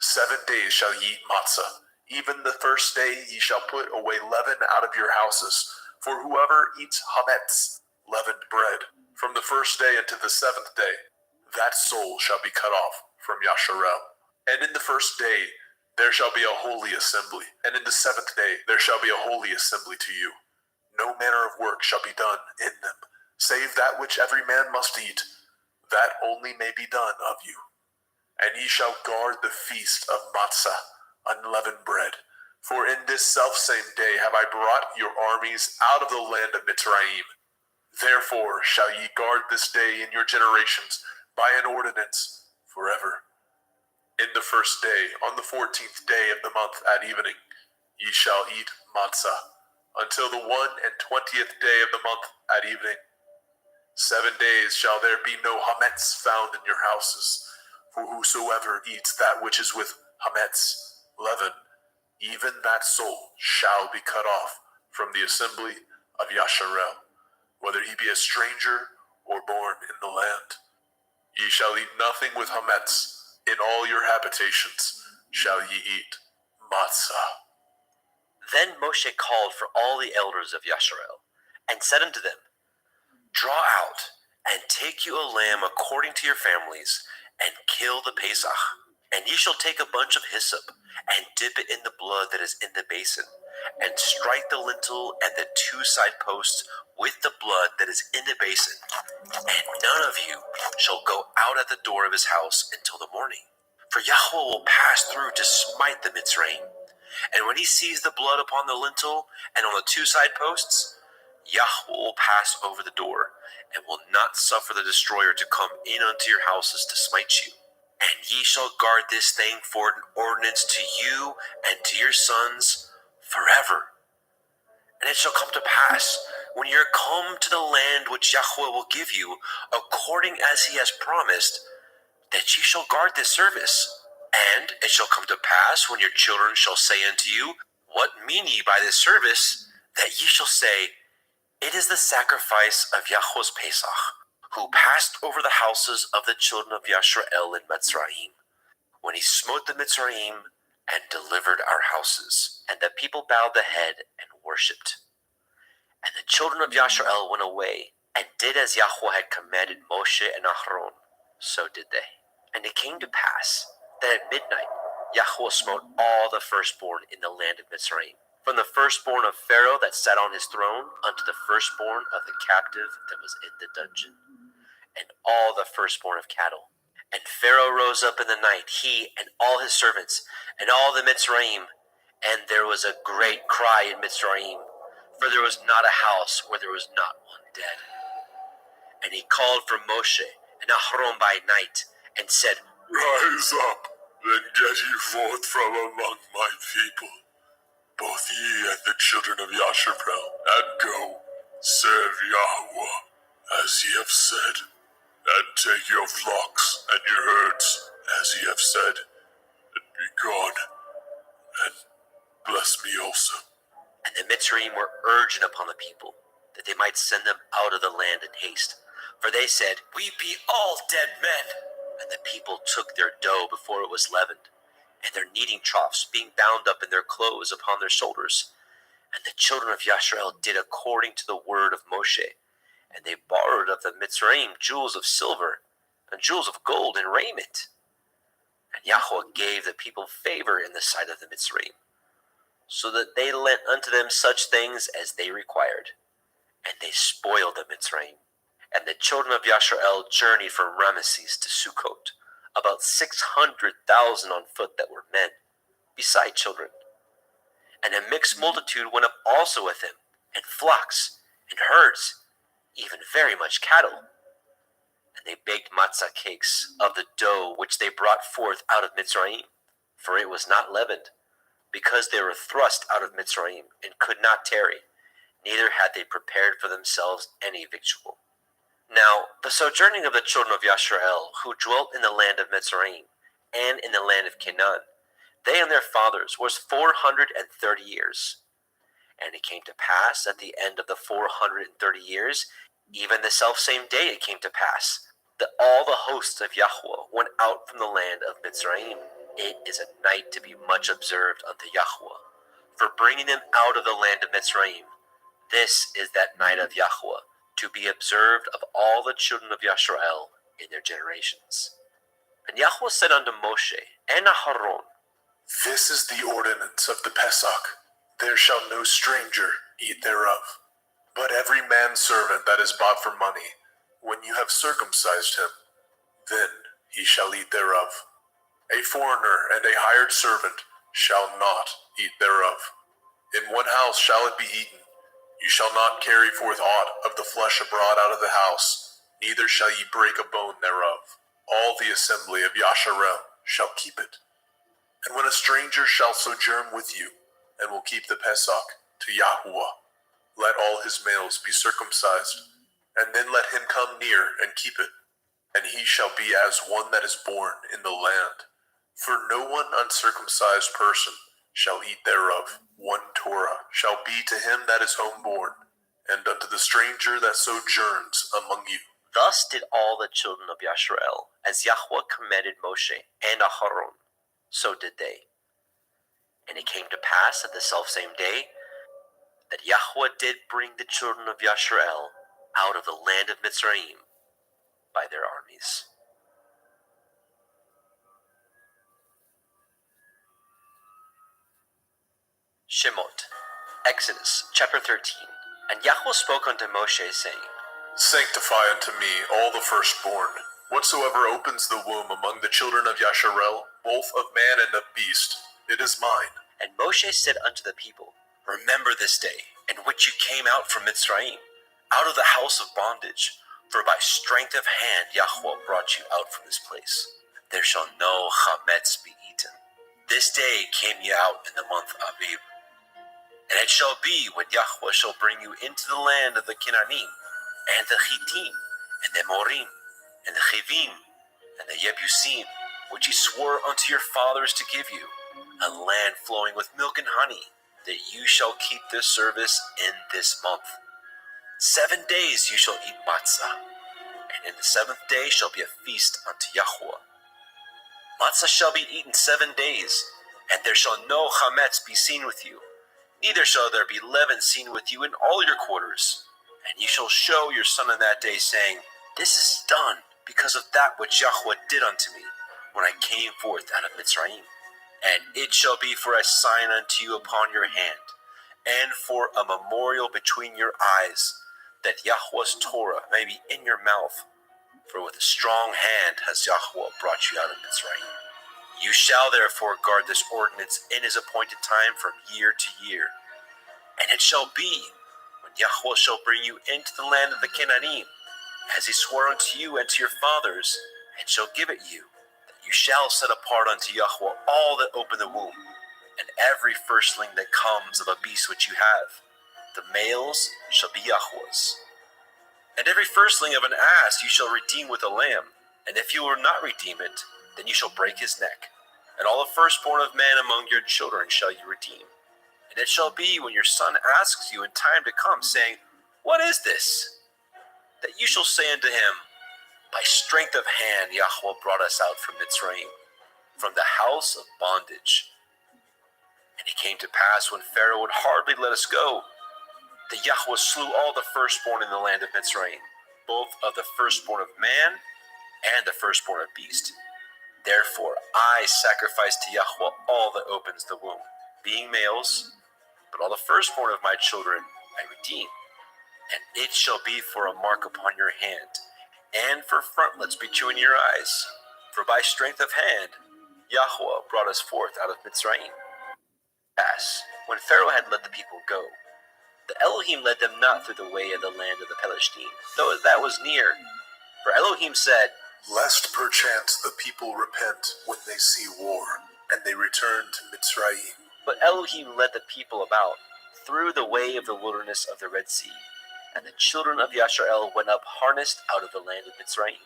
7 days shall ye eat matzah. Even the first day ye shall put away leaven out of your houses. For whoever eats hametz, leavened bread, from the first day unto the 7th day, that soul shall be cut off from Yasharel. And in the first day there shall be a holy assembly, and in the 7th day there shall be a holy assembly to you. No manner of work shall be done in them, save that which every man must eat, that only may be done of you. And ye shall guard the feast of matzah, unleavened bread. For in this selfsame day have I brought your armies out of the land of Mitzrayim. Therefore shall ye guard this day in your generations by an ordinance forever. In the first day, on the 14th day of the month at evening, ye shall eat matzah, until the 21st day of the month at evening. 7 days shall there be no hametz found in your houses, for whosoever eats that which is with hametz, leaven, even that soul shall be cut off from the assembly of Yasharel, whether he be a stranger or born in the land. Ye shall eat nothing with hametz. In all your habitations shall ye eat matzah. Then Moshe called for all the elders of Yasharel, and said unto them, Draw out, and take you a lamb according to your families, and kill the Pesach. And ye shall take a bunch of hyssop, and dip it in the blood that is in the basin, and strike the lintel and the 2 side posts with the blood that is in the basin. And none of you shall go out at the door of his house until the morning. For Yahweh will pass through to smite the Mitzrayim. And when he sees the blood upon the lintel and on the 2 side posts, Yahweh will pass over the door, and will not suffer the destroyer to come in unto your houses to smite you. And ye shall guard this thing for an ordinance to you and to your sons forever. And it shall come to pass, when ye are come to the land which Yahweh will give you, according as he has promised, that ye shall guard this service. And it shall come to pass, when your children shall say unto you, What mean ye by this service? That ye shall say, It is the sacrifice of Yahweh's Pesach, who passed over the houses of the children of Yasharel in Mitzrayim, when he smote the Mitzrayim and delivered our houses. And the people bowed the head and worshipped. And the children of Yasharel went away, and did as Yahweh had commanded Moshe and Aharon. So did they. And it came to pass that at midnight Yahweh smote all the firstborn in the land of Mitzrayim, from the firstborn of Pharaoh that sat on his throne unto the firstborn of the captive that was in the dungeon, and all the firstborn of cattle. And Pharaoh rose up in the night, he and all his servants, and all the Mitzrayim, and there was a great cry in Mitzrayim, for there was not a house where there was not one dead. And he called for Moshe and Aharon by night, and said, Rise up, then get ye forth from among my people, both ye and the children of Yasharel, and go, serve Yahweh, as ye have said, and take your flocks and your herds, as ye have said, and be gone, and bless me also. And the Mitzrayim were urgent upon the people, that they might send them out of the land in haste. For they said, We be all dead men. And the people took their dough before it was leavened, and their kneading troughs being bound up in their clothes upon their shoulders. And the children of Yasharel did according to the word of Moshe. And they borrowed of the Mitzrayim jewels of silver, and jewels of gold, and raiment. And Yahweh gave the people favor in the sight of the Mitzrayim, so that they lent unto them such things as they required. And they spoiled the Mitzrayim. And the children of Yasharel journeyed from Ramesses to Sukkot, about 600,000 on foot that were men, beside children. And a mixed multitude went up also with him, and flocks, and herds, even very much cattle. And they baked matzah cakes of the dough which they brought forth out of Mitzrayim, for it was not leavened, because they were thrust out of Mitzrayim, and could not tarry, neither had they prepared for themselves any victual. Now the sojourning of the children of Yasharel, who dwelt in the land of Mitzrayim, and in the land of Canaan, they and their fathers, was 430 years. And it came to pass at the end of the 430 years, even the selfsame day it came to pass, that all the hosts of Yahweh went out from the land of Mitzrayim. It is a night to be much observed unto Yahweh, for bringing them out of the land of Mitzrayim. This is that night of Yahweh, to be observed of all the children of Yasharel in their generations. And Yahweh said unto Moshe and Aharon, This is the ordinance of the Pesach. There shall no stranger eat thereof, but every manservant that is bought for money, when you have circumcised him, then he shall eat thereof. A foreigner and a hired servant shall not eat thereof. In one house shall it be eaten. You shall not carry forth aught of the flesh abroad out of the house, neither shall ye break a bone thereof. All the assembly of Yasharel shall keep it. And when a stranger shall sojourn with you, and will keep the Pesach to Yahuwah, let all his males be circumcised, and then let him come near and keep it. And he shall be as one that is born in the land. For no one uncircumcised person shall eat thereof. 1 Torah shall be to him that is homeborn, and unto the stranger that sojourns among you. Thus did all the children of Yasharel, as Yahweh commanded Moshe and Aharon, so did they. And it came to pass at the selfsame day that Yahweh did bring the children of Yasharel out of the land of Mitzrayim by their armies. Shemot, Exodus chapter 13. And Yahweh spoke unto Moshe, saying, Sanctify unto me all the firstborn, whatsoever opens the womb among the children of Yasharel, both of man and of beast, it is mine. And Moshe said unto the people, Remember this day, in which you came out from Mitzrayim, out of the house of bondage, for by strength of hand Yahweh brought you out from this place. There shall no chametz be eaten. This day came ye out in the month Abib. And it shall be, when Yahweh shall bring you into the land of the Canaanim, and the Hittim, and the Amorim, and the Chivim, and the Yebusim, which he swore unto your fathers to give you, a land flowing with milk and honey, that you shall keep this service in this month. 7 days you shall eat matzah, and in the 7th day shall be a feast unto Yahweh. Matzah shall be eaten 7 days, and there shall no chametz be seen with you, neither shall there be leaven seen with you in all your quarters. And ye shall show your son in that day, saying, This is done because of that which Yahweh did unto me, when I came forth out of Mitzrayim. And it shall be for a sign unto you upon your hand, and for a memorial between your eyes, that Yahweh's Torah may be in your mouth. For with a strong hand has Yahweh brought you out of Mitzrayim. You shall therefore guard this ordinance in his appointed time from year to year. And it shall be, when Yahweh shall bring you into the land of the Canaanim, as he swore unto you and to your fathers, and shall give it you, that you shall set apart unto Yahweh all that open the womb, and every firstling that comes of a beast which you have. The males shall be Yahweh's. And every firstling of an ass you shall redeem with a lamb, and if you will not redeem it, then you shall break his neck. And all the firstborn of man among your children shall you redeem. And it shall be, when your son asks you in time to come, saying, What is this? That you shall say unto him, By strength of hand Yahweh brought us out from Mitzrayim, from the house of bondage. And it came to pass, when Pharaoh would hardly let us go, that Yahweh slew all the firstborn in the land of Mitzrayim, both of the firstborn of man and the firstborn of beast. Therefore I sacrifice to Yahweh all that opens the womb, being males, but all the firstborn of my children I redeem. And it shall be for a mark upon your hand, and for frontlets between your eyes. For by strength of hand Yahweh brought us forth out of Mitzrayim. As when Pharaoh had let the people go, the Elohim led them not through the way of the land of the Pelishtim, though that was near. For Elohim said, Lest perchance the people repent when they see war, and they return to Mitzrayim. But Elohim led the people about through the way of the wilderness of the Red Sea, and the children of Yasharel went up harnessed out of the land of Mitzrayim.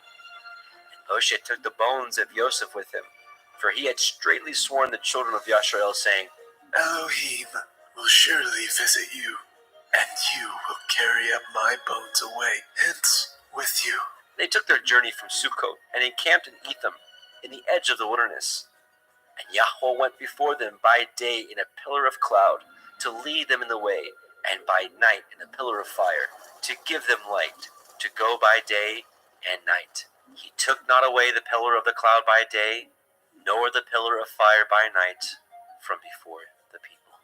And Moshe took the bones of Yosef with him, for he had straitly sworn the children of Yasharel, saying, Elohim will surely visit you, and you will carry up my bones away hence with you. They took their journey from Sukkot, and encamped in Etham, in the edge of the wilderness. And Yahweh went before them by day in a pillar of cloud, to lead them in the way, and by night in a pillar of fire, to give them light, to go by day and night. He took not away the pillar of the cloud by day, nor the pillar of fire by night, from before the people.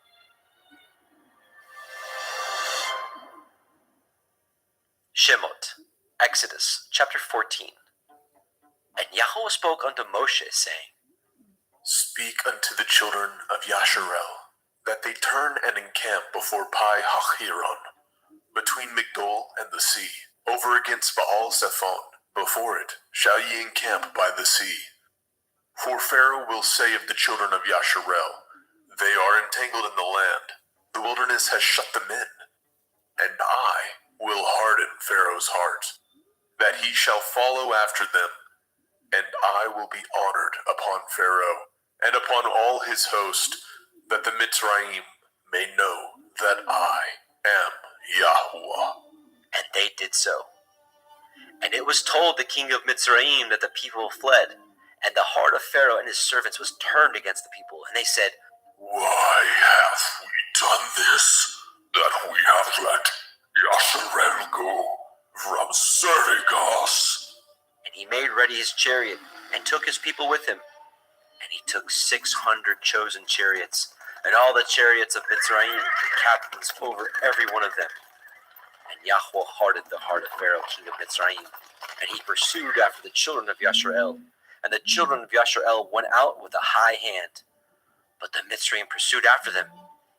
Shemot, Exodus chapter 14. And Yahweh spoke unto Moshe, saying, Speak unto the children of Yasharel, that they turn and encamp before Pi Hachiron, between Migdol and the sea, over against Baal Zephon. Before it shall ye encamp by the sea. For Pharaoh will say of the children of Yasharel, they are entangled in the land, the wilderness has shut them in. And I will harden Pharaoh's heart, that he shall follow after them, and I will be honored upon Pharaoh, and upon all his host, that the Mitzrayim may know that I am Yahweh. And they did so. And it was told the king of Mitzrayim that the people fled, and the heart of Pharaoh and his servants was turned against the people. And they said, Why have we done this, that we have let Yasharel go from serving us? And he made ready his chariot, and took his people with him. And he took 600 chosen chariots, and all the chariots of Mitzrayim, and captains over every one of them. And Yahweh hardened the heart of Pharaoh, king of Mitzrayim, and he pursued after the children of Yasharel. And the children of Yasharel went out with a high hand. But the Mitzrayim pursued after them,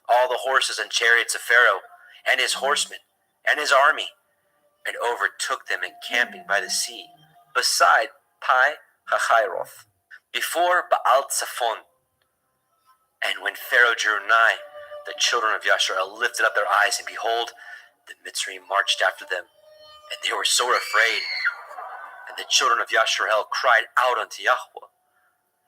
all the horses and chariots of Pharaoh, and his horsemen, and his army, and overtook them encamping by the sea, beside Pi Hachiroth, before Baal Zephon. And when Pharaoh drew nigh, the children of Yasharel lifted up their eyes, and behold, the Mitzrayim marched after them, and they were sore afraid. And the children of Yasharel cried out unto Yahweh.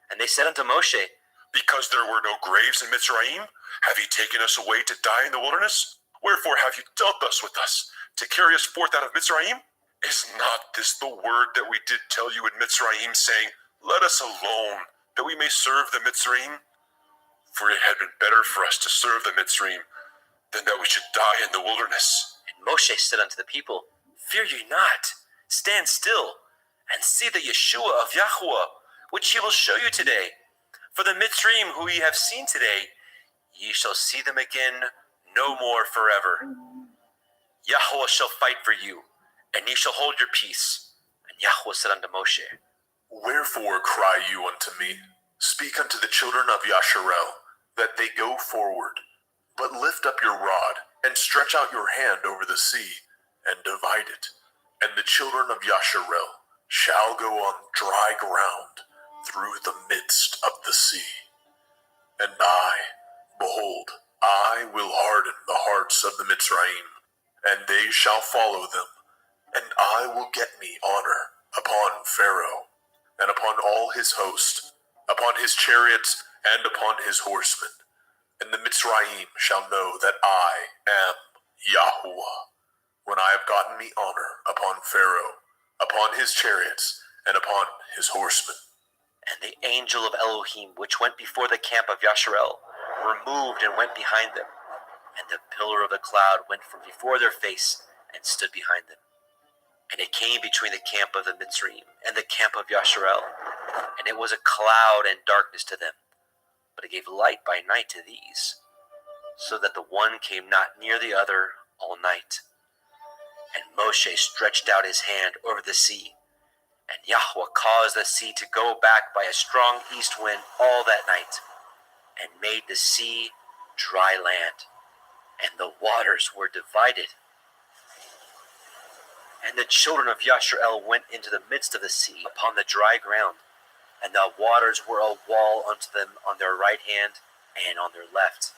And they said unto Moshe, Because there were no graves in Mitzrayim, have ye taken us away to die in the wilderness? Wherefore have you dealt thus with us, to carry us forth out of Mitzrayim? Is not this the word that we did tell you in Mitzrayim, saying, Let us alone, that we may serve the Mitzrayim? For it had been better for us to serve the Mitzrayim, than that we should die in the wilderness. And Moshe said unto the people, Fear ye not, stand still, and see the Yeshua of Yahweh, which he will show you today. For the Mitzrayim who ye have seen today, ye shall see them again no more forever. Yahweh shall fight for you, and ye shall hold your peace. And Yahweh said unto Moshe, Wherefore cry you unto me? Speak unto the children of Yasharel, that they go forward. But lift up your rod, and stretch out your hand over the sea, and divide it. And the children of Yasharel shall go on dry ground through the midst of the sea. And I, behold, I will harden the hearts of the Mitzrayim, and they shall follow them, and I will get me honor upon Pharaoh, and upon all his host, upon his chariots, and upon his horsemen. And the Mitzrayim shall know that I am Yahweh, when I have gotten me honor upon Pharaoh, upon his chariots, and upon his horsemen. And the angel of Elohim, which went before the camp of Yasharel, removed and went behind them. And the pillar of the cloud went from before their face and stood behind them. And it came between the camp of the Mitzrayim and the camp of Yasharel, and it was a cloud and darkness to them, but it gave light by night to these, so that the one came not near the other all night. And Moshe stretched out his hand over the sea, and Yahweh caused the sea to go back by a strong east wind all that night, and made the sea dry land, and the waters were divided. And the children of Yasharel went into the midst of the sea upon the dry ground, and the waters were a wall unto them on their right hand and on their left.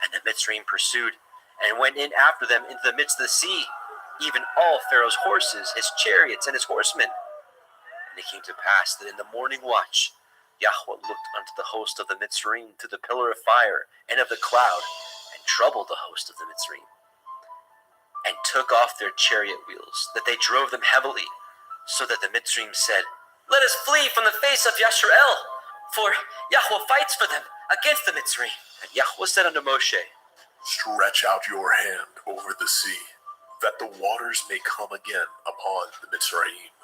And the Mitzrayim pursued, and went in after them into the midst of the sea, even all Pharaoh's horses, his chariots, and his horsemen. And it came to pass that in the morning watch Yahweh looked unto the host of the Mitzrayim through the pillar of fire and of the cloud, and troubled the host of the Mitzrayim, and took off their chariot wheels, that they drove them heavily, so that the Mitzrayim said, Let us flee from the face of Yasharel, for Yahweh fights for them against the Mitzrayim. And Yahweh said unto Moshe, Stretch out your hand over the sea, that the waters may come again upon the Mitzrayim,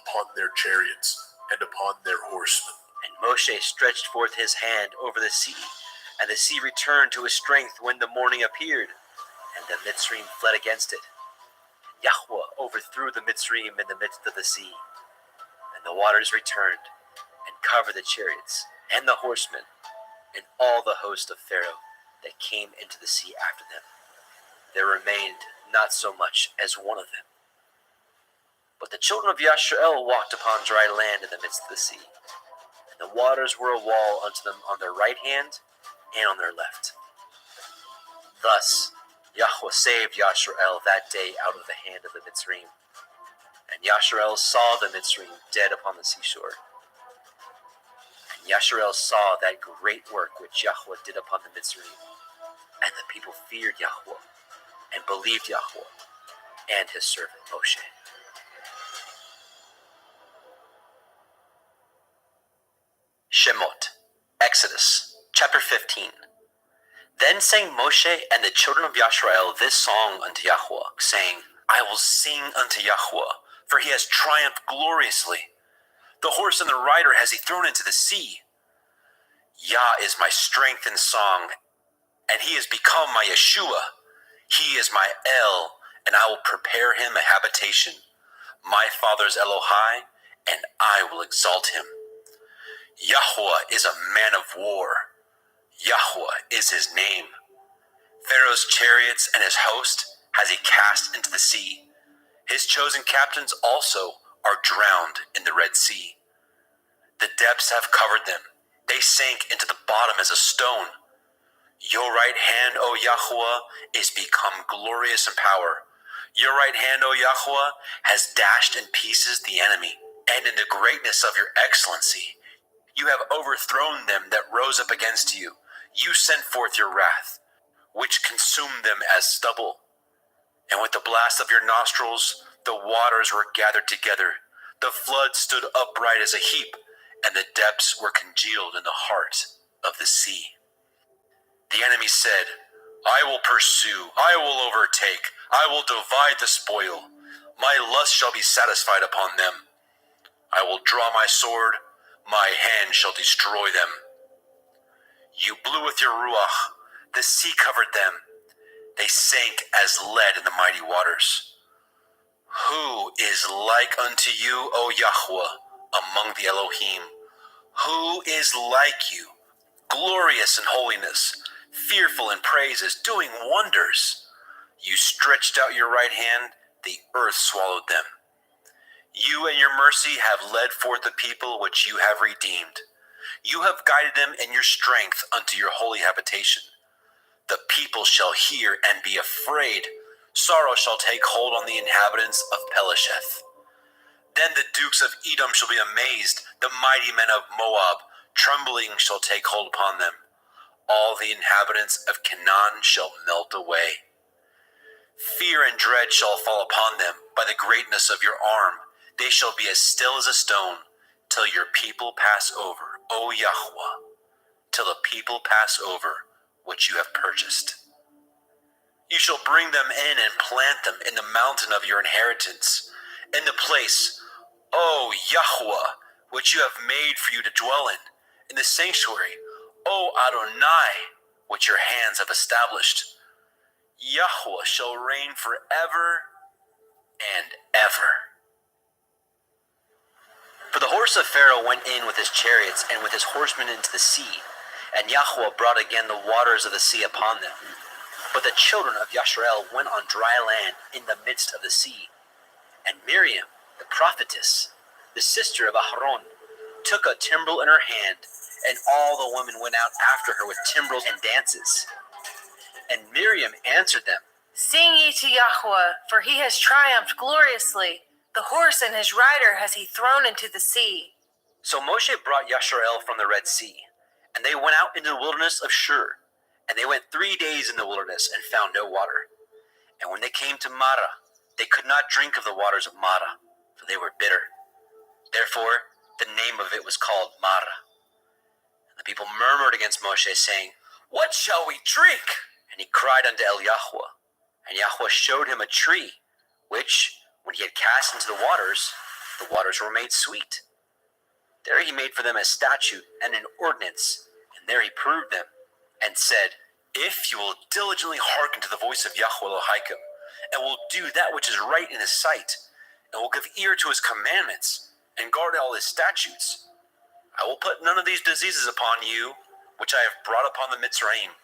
upon their chariots, and upon their horsemen. And Moshe stretched forth his hand over the sea, and the sea returned to his strength when the morning appeared, and the Mitzrayim fled against it. Yahweh overthrew the Mitzrayim in the midst of the sea, and the waters returned, and covered the chariots, and the horsemen, and all the host of Pharaoh that came into the sea after them. there remained not so much as one of them. But the children of Yashrael walked upon dry land in the midst of the sea, and the waters were a wall unto them on their right hand and on their left. Thus Yahweh saved Yashrael that day out of the hand of the Mitzrayim. And Yashrael saw the Mitzrayim dead upon the seashore. And Yashrael saw that great work which Yahweh did upon the Mitzrayim. And the people feared Yahweh and believed Yahweh and his servant Moshe. Shemot, Exodus, chapter 15. Then sang Moshe and the children of Yashrael this song unto Yahweh, saying, I will sing unto Yahweh, for he has triumphed gloriously. The horse and the rider has he thrown into the sea. Yah is my strength and song, and he has become my Yeshua. He is my El, and I will prepare him a habitation. My father's Elohai, and I will exalt him. Yahweh is a man of war. Yahweh is his name. Pharaoh's chariots and his host has he cast into the sea. His chosen captains also are drowned in the Red Sea. The depths have covered them. They sank into the bottom as a stone. Your right hand, O Yahweh, is become glorious in power. Your right hand, O Yahweh, has dashed in pieces the enemy, and in the greatness of your excellency, you have overthrown them that rose up against you. You sent forth your wrath, which consumed them as stubble. And with the blast of your nostrils, the waters were gathered together. The flood stood upright as a heap, and the depths were congealed in the heart of the sea. The enemy said, I will pursue, I will overtake, I will divide the spoil. My lust shall be satisfied upon them. I will draw my sword, my hand shall destroy them. You blew with your ruach, the sea covered them. They sank as lead in the mighty waters. Who is like unto you, O Yahweh, among the Elohim? Who is like you, glorious in holiness, fearful in praises, doing wonders? You stretched out your right hand, the earth swallowed them. You and your mercy have led forth the people which you have redeemed. You have guided them in your strength unto your holy habitation. The people shall hear and be afraid. Sorrow shall take hold on the inhabitants of Pelesheth. Then the dukes of Edom shall be amazed, the mighty men of Moab, trembling shall take hold upon them. All the inhabitants of Canaan shall melt away. Fear and dread shall fall upon them by the greatness of your arm. They shall be as still as a stone, till your people pass over, O Yahweh, till the people pass over which you have purchased. You shall bring them in and plant them in the mountain of your inheritance, in the place, O Yahweh, which you have made for you to dwell in the sanctuary, O Adonai, which your hands have established. Yahweh shall reign forever and ever. For the horse of Pharaoh went in with his chariots and with his horsemen into the sea, and Yahweh brought again the waters of the sea upon them. But the children of Yashrael went on dry land in the midst of the sea. And Miriam, the prophetess, the sister of Aharon, took a timbrel in her hand, and all the women went out after her with timbrels and dances. And Miriam answered them, Sing ye to Yahweh, for he has triumphed gloriously. The horse and his rider has he thrown into the sea. So Moshe brought Yashrael from the Red Sea, and they went out into the wilderness of Shur. And they went 3 days in the wilderness and found no water. And when they came to Marah, they could not drink of the waters of Marah, for they were bitter. Therefore, the name of it was called Marah. And the people murmured against Moshe, saying, What shall we drink? And he cried unto El Yahweh. And Yahweh showed him a tree, which, when he had cast into the waters were made sweet. There he made for them a statute and an ordinance, and there he proved them, and said, If you will diligently hearken to the voice of Yahweh Elohim, and will do that which is right in his sight, and will give ear to his commandments, and guard all his statutes, I will put none of these diseases upon you, which I have brought upon the Mitzrayim,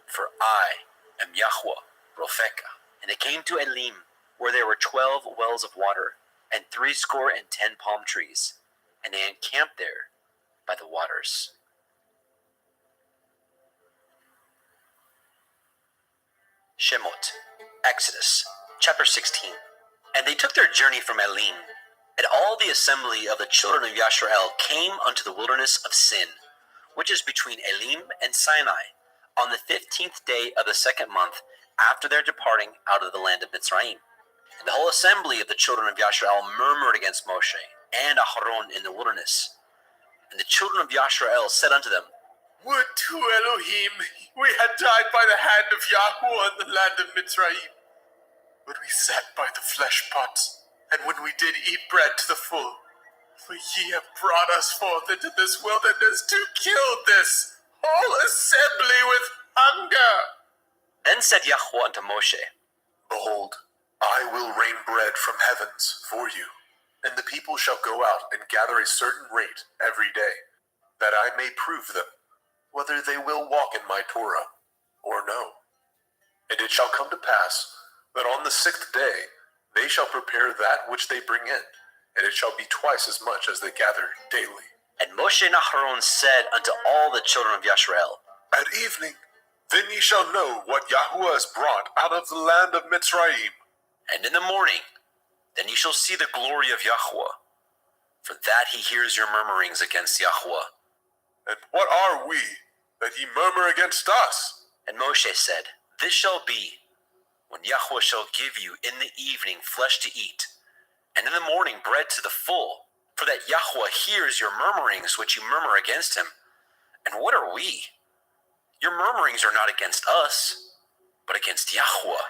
for I am Yahweh, Ropheka. And they came to Elim, where there were 12 wells of water, and 70 palm trees, and they encamped there by the waters. Shemot, Exodus, chapter 16. And they took their journey from Elim, and all the assembly of the children of Yasharel came unto the wilderness of Sin, which is between Elim and Sinai, on the 15th day of the 2nd month after their departing out of the land of Mitzrayim. And the whole assembly of the children of Yasharel murmured against Moshe and Aharon in the wilderness. And the children of Yasharel said unto them, Would to Elohim we had died by the hand of Yahweh in the land of Mitzrayim. But we sat by the flesh pots, and when we did eat bread to the full. For ye have brought us forth into this wilderness to kill this whole assembly with hunger. Then said Yahweh unto Moshe, Behold, I will rain bread from heavens for you, and the people shall go out and gather a certain rate every day, that I may prove them, whether they will walk in my Torah or no. And it shall come to pass that on the 6th day they shall prepare that which they bring in, and it shall be twice as much as they gather daily. And Moshe and Aharon said unto all the children of Yasharel, At evening, then ye shall know what Yahweh has brought out of the land of Mitzrayim. And in the morning, then ye shall see the glory of Yahweh, for that he hears your murmurings against Yahweh. And what are we, that ye murmur against us? And Moshe said, This shall be, when Yahweh shall give you in the evening flesh to eat, and in the morning bread to the full, for that Yahweh hears your murmurings which you murmur against him. And what are we? Your murmurings are not against us, but against Yahweh.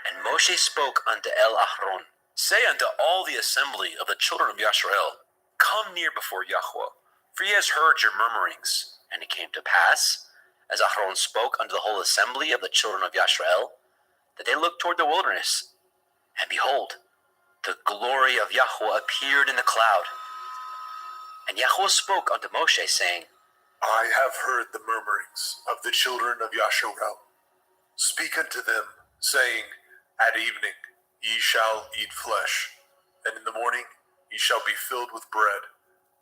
And Moshe spoke unto Aharon, Say unto all the assembly of the children of Yasharel, Come near before Yahweh, for he has heard your murmurings. And it came to pass, as Aharon spoke unto the whole assembly of the children of Yasharel, that they looked toward the wilderness, and behold, the glory of Yahweh appeared in the cloud. And Yahweh spoke unto Moshe, saying, I have heard the murmurings of the children of Yasharel. Speak unto them, saying, At evening ye shall eat flesh, and in the morning ye shall be filled with bread,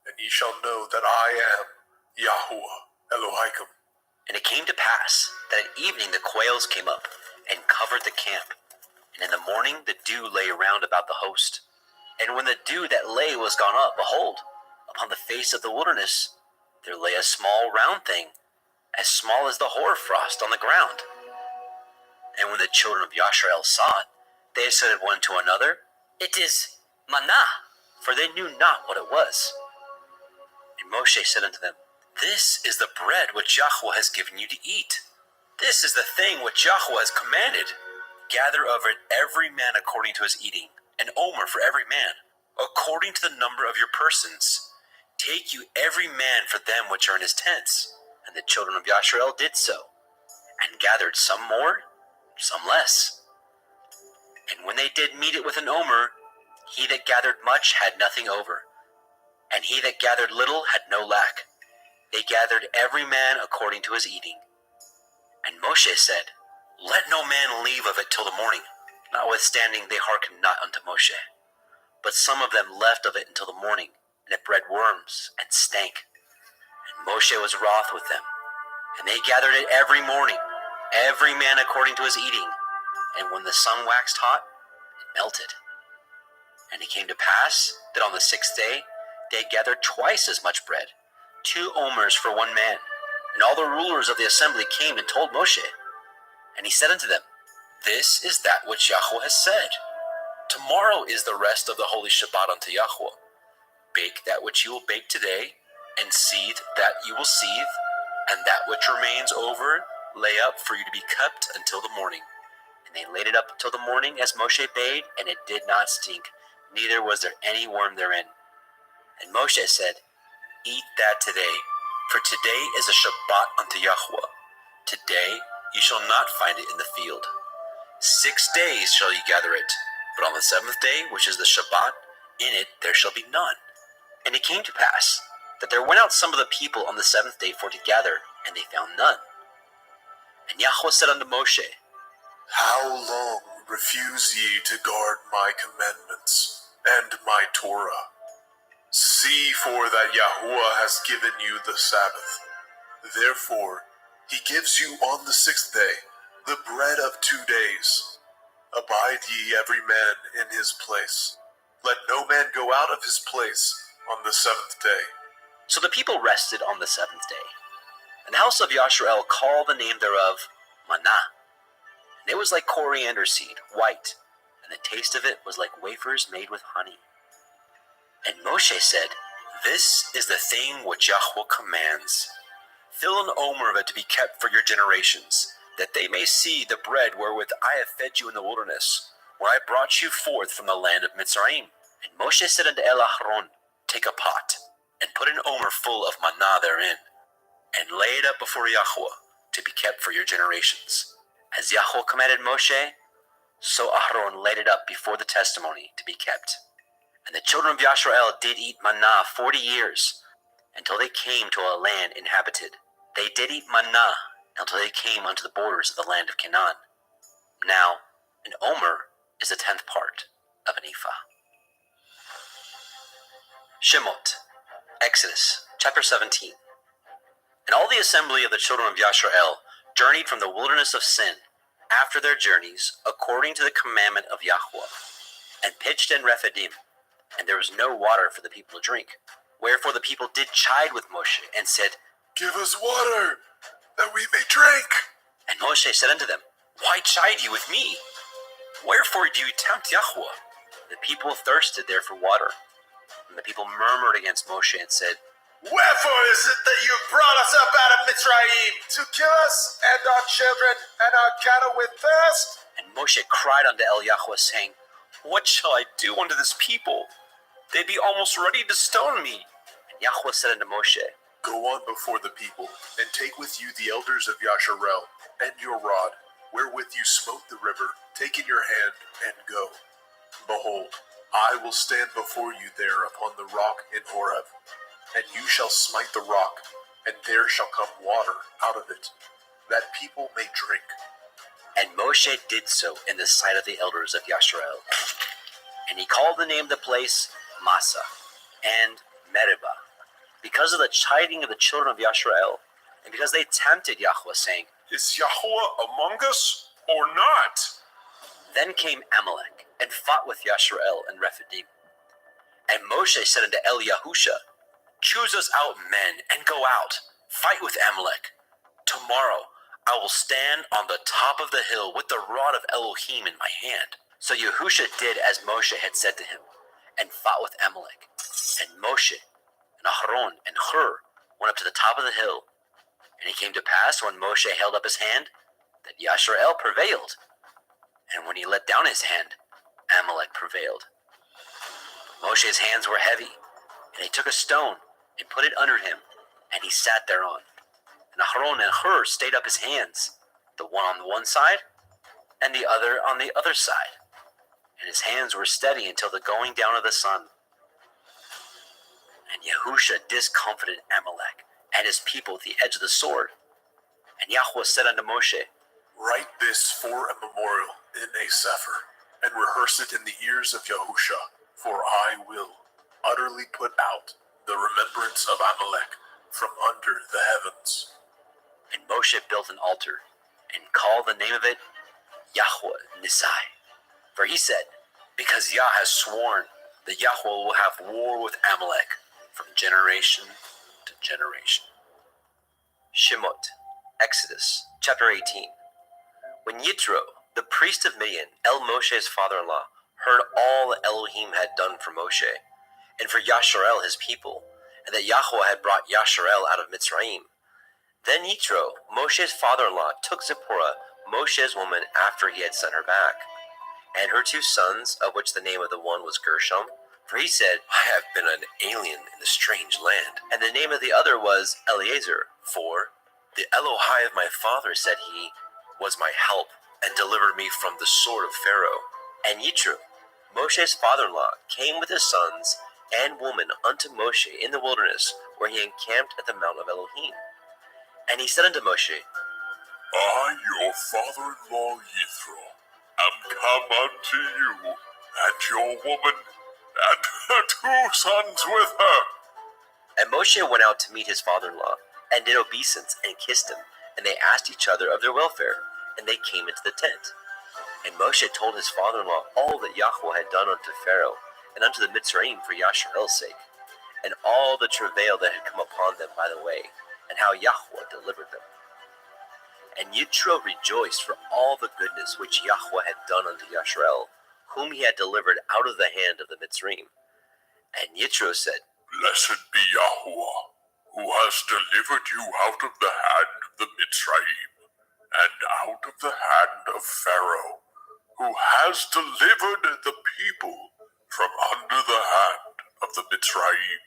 and ye shall know that I am Yahweh Elohim. And it came to pass that at evening the quails came up and covered the camp, and in the morning the dew lay around about the host. And when the dew that lay was gone up, behold, upon the face of the wilderness there lay a small round thing, as small as the hoarfrost on the ground. And when the children of Yasharel saw it, they said one to another, It is manna, for they knew not what it was. And Moshe said unto them, This is the bread which Yahweh has given you to eat. This is the thing which Yahweh has commanded. Gather of it every man according to his eating, an omer for every man, according to the number of your persons. Take you every man for them which are in his tents. And the children of Yasharel did so, and gathered some more, some less. And when they did meet it with an omer, he that gathered much had nothing over, and he that gathered little had no lack. They gathered every man according to his eating. And Moshe said, Let no man leave of it till the morning. Notwithstanding they hearkened not unto Moshe. But some of them left of it until the morning, and it bred worms, and stank. And Moshe was wroth with them. And they gathered it every morning, every man according to his eating. And when the sun waxed hot, it melted. And it came to pass that on the 6th day they gathered twice as much bread, 2 omers for one man. And all the rulers of the assembly came and told Moshe. And he said unto them, This is that which Yahweh has said. Tomorrow is the rest of the holy Shabbat unto Yahweh. Bake that which you will bake today, and seethe that you will seethe, and that which remains over lay up for you to be kept until the morning. And they laid it up until the morning as Moshe bade, and it did not stink, neither was there any worm therein. And Moshe said, Eat that today, for today is a Shabbat unto Yahweh. Today ye shall not find it in the field. 6 days shall ye gather it, but on the 7th day, which is the Shabbat, in it there shall be none. And it came to pass that there went out some of the people on the 7th day for to gather, and they found none. And Yahweh said unto Moshe, How long refuse ye to guard my commandments and my Torah? See for that Yahuwah has given you the Sabbath. Therefore, he gives you on the 6th day the bread of 2 days. Abide ye every man in his place. Let no man go out of his place on the 7th day. So the people rested on the 7th day. And the house of Yashrael called the name thereof manna. And it was like coriander seed, white, and the taste of it was like wafers made with honey. And Moshe said, This is the thing which Yahweh commands. Fill an omer of it to be kept for your generations, that they may see the bread wherewith I have fed you in the wilderness, when I brought you forth from the land of Mitzrayim. And Moshe said unto Aaron, Take a pot, and put an omer full of manna therein, and lay it up before Yahweh, to be kept for your generations. As Yahweh commanded Moshe, so Aaron laid it up before the testimony to be kept. And the children of Yashrael did eat manna 40 years, until they came to a land inhabited. They did eat manna until they came unto the borders of the land of Canaan. Now, an omer is a 10th part of an ephah. Shemot, Exodus, chapter 17. And all the assembly of the children of Yashrael journeyed from the wilderness of Sin, after their journeys, according to the commandment of Yahweh, and pitched in Rephidim, and there was no water for the people to drink. Wherefore the people did chide with Moshe, and said, Give us water, that we may drink. And Moshe said unto them, Why chide ye with me? Wherefore do you tempt Yahweh? The people thirsted there for water. And the people murmured against Moshe, and said, Wherefore is it that you brought us up out of Mitzrayim, to kill us and our children and our cattle with thirst? And Moshe cried unto Yahweh, saying, What shall I do unto this people? They be almost ready to stone me. And Yahweh said unto Moshe, Go on before the people, and take with you the elders of Yasharel, and your rod, wherewith you smote the river, take in your hand, and go. Behold, I will stand before you there upon the rock in Horeb, and you shall smite the rock, and there shall come water out of it, that people may drink. And Moshe did so in the sight of the elders of Yashrael. And he called the name of the place Massa and Meribah, because of the chiding of the children of Yashrael, and because they tempted Yahweh, saying, Is Yahweh among us, or not? Then came Amalek, and fought with Yashrael and Rephidim. And Moshe said unto Yahusha, Choose us out men, and go out, fight with Amalek. Tomorrow I will stand on the top of the hill with the rod of Elohim in my hand. So Yahusha did as Moshe had said to him, and fought with Amalek. And Moshe and Aharon and Hur went up to the top of the hill. And it came to pass, when Moshe held up his hand, that Yashrael prevailed. And when he let down his hand, Amalek prevailed. Moshe's hands were heavy, and he took a stone and put it under him, and he sat thereon. And Aharon and Hur stayed up his hands, the one on the one side, and the other on the other side. And his hands were steady until the going down of the sun. And Yahusha discomfited Amalek and his people with the edge of the sword. And Yahweh said unto Moshe, Write this for a memorial in a sefer, and rehearse it in the ears of Yahusha, for I will utterly put out the remembrance of Amalek from under the heavens. And Moshe built an altar, and called the name of it Yahweh Nisai. For he said, Because Yah has sworn that Yahweh will have war with Amalek from generation to generation. Shemot, Exodus, chapter 18. When Yitro, the priest of Midian, Moshe's father-in-law, heard all that Elohim had done for Moshe, and for Yasharel his people, and that Yahweh had brought Yasharel out of Mitzrayim, then Yitro, Moshe's father-in-law, took Zipporah, Moshe's woman, after he had sent her back, and her 2 sons, of which the name of the one was Gershom, for he said, I have been an alien in a strange land. And the name of the other was Eleazar, for the Elohai of my father, said he, was my help, and delivered me from the sword of Pharaoh. And Yitro, Moshe's father-in-law, came with his sons and woman unto Moshe in the wilderness, where he encamped at the mount of Elohim. And he said unto Moshe, I, your father-in-law Yithro, am come unto you, and your woman, and her 2 sons with her. And Moshe went out to meet his father-in-law, and did obeisance, and kissed him, and they asked each other of their welfare, and they came into the tent. And Moshe told his father-in-law all that Yahweh had done unto Pharaoh, and unto the Mitzrayim for Yasharel's sake, and all the travail that had come upon them by the way, and how Yahweh delivered them. And Yitro rejoiced for all the goodness which Yahweh had done unto Yasharel, whom he had delivered out of the hand of the Mitzrayim. And Yitro said, Blessed be Yahweh, who has delivered you out of the hand of the Mitzrayim, and out of the hand of Pharaoh, who has delivered the people from under the hand of the Mitzrayim.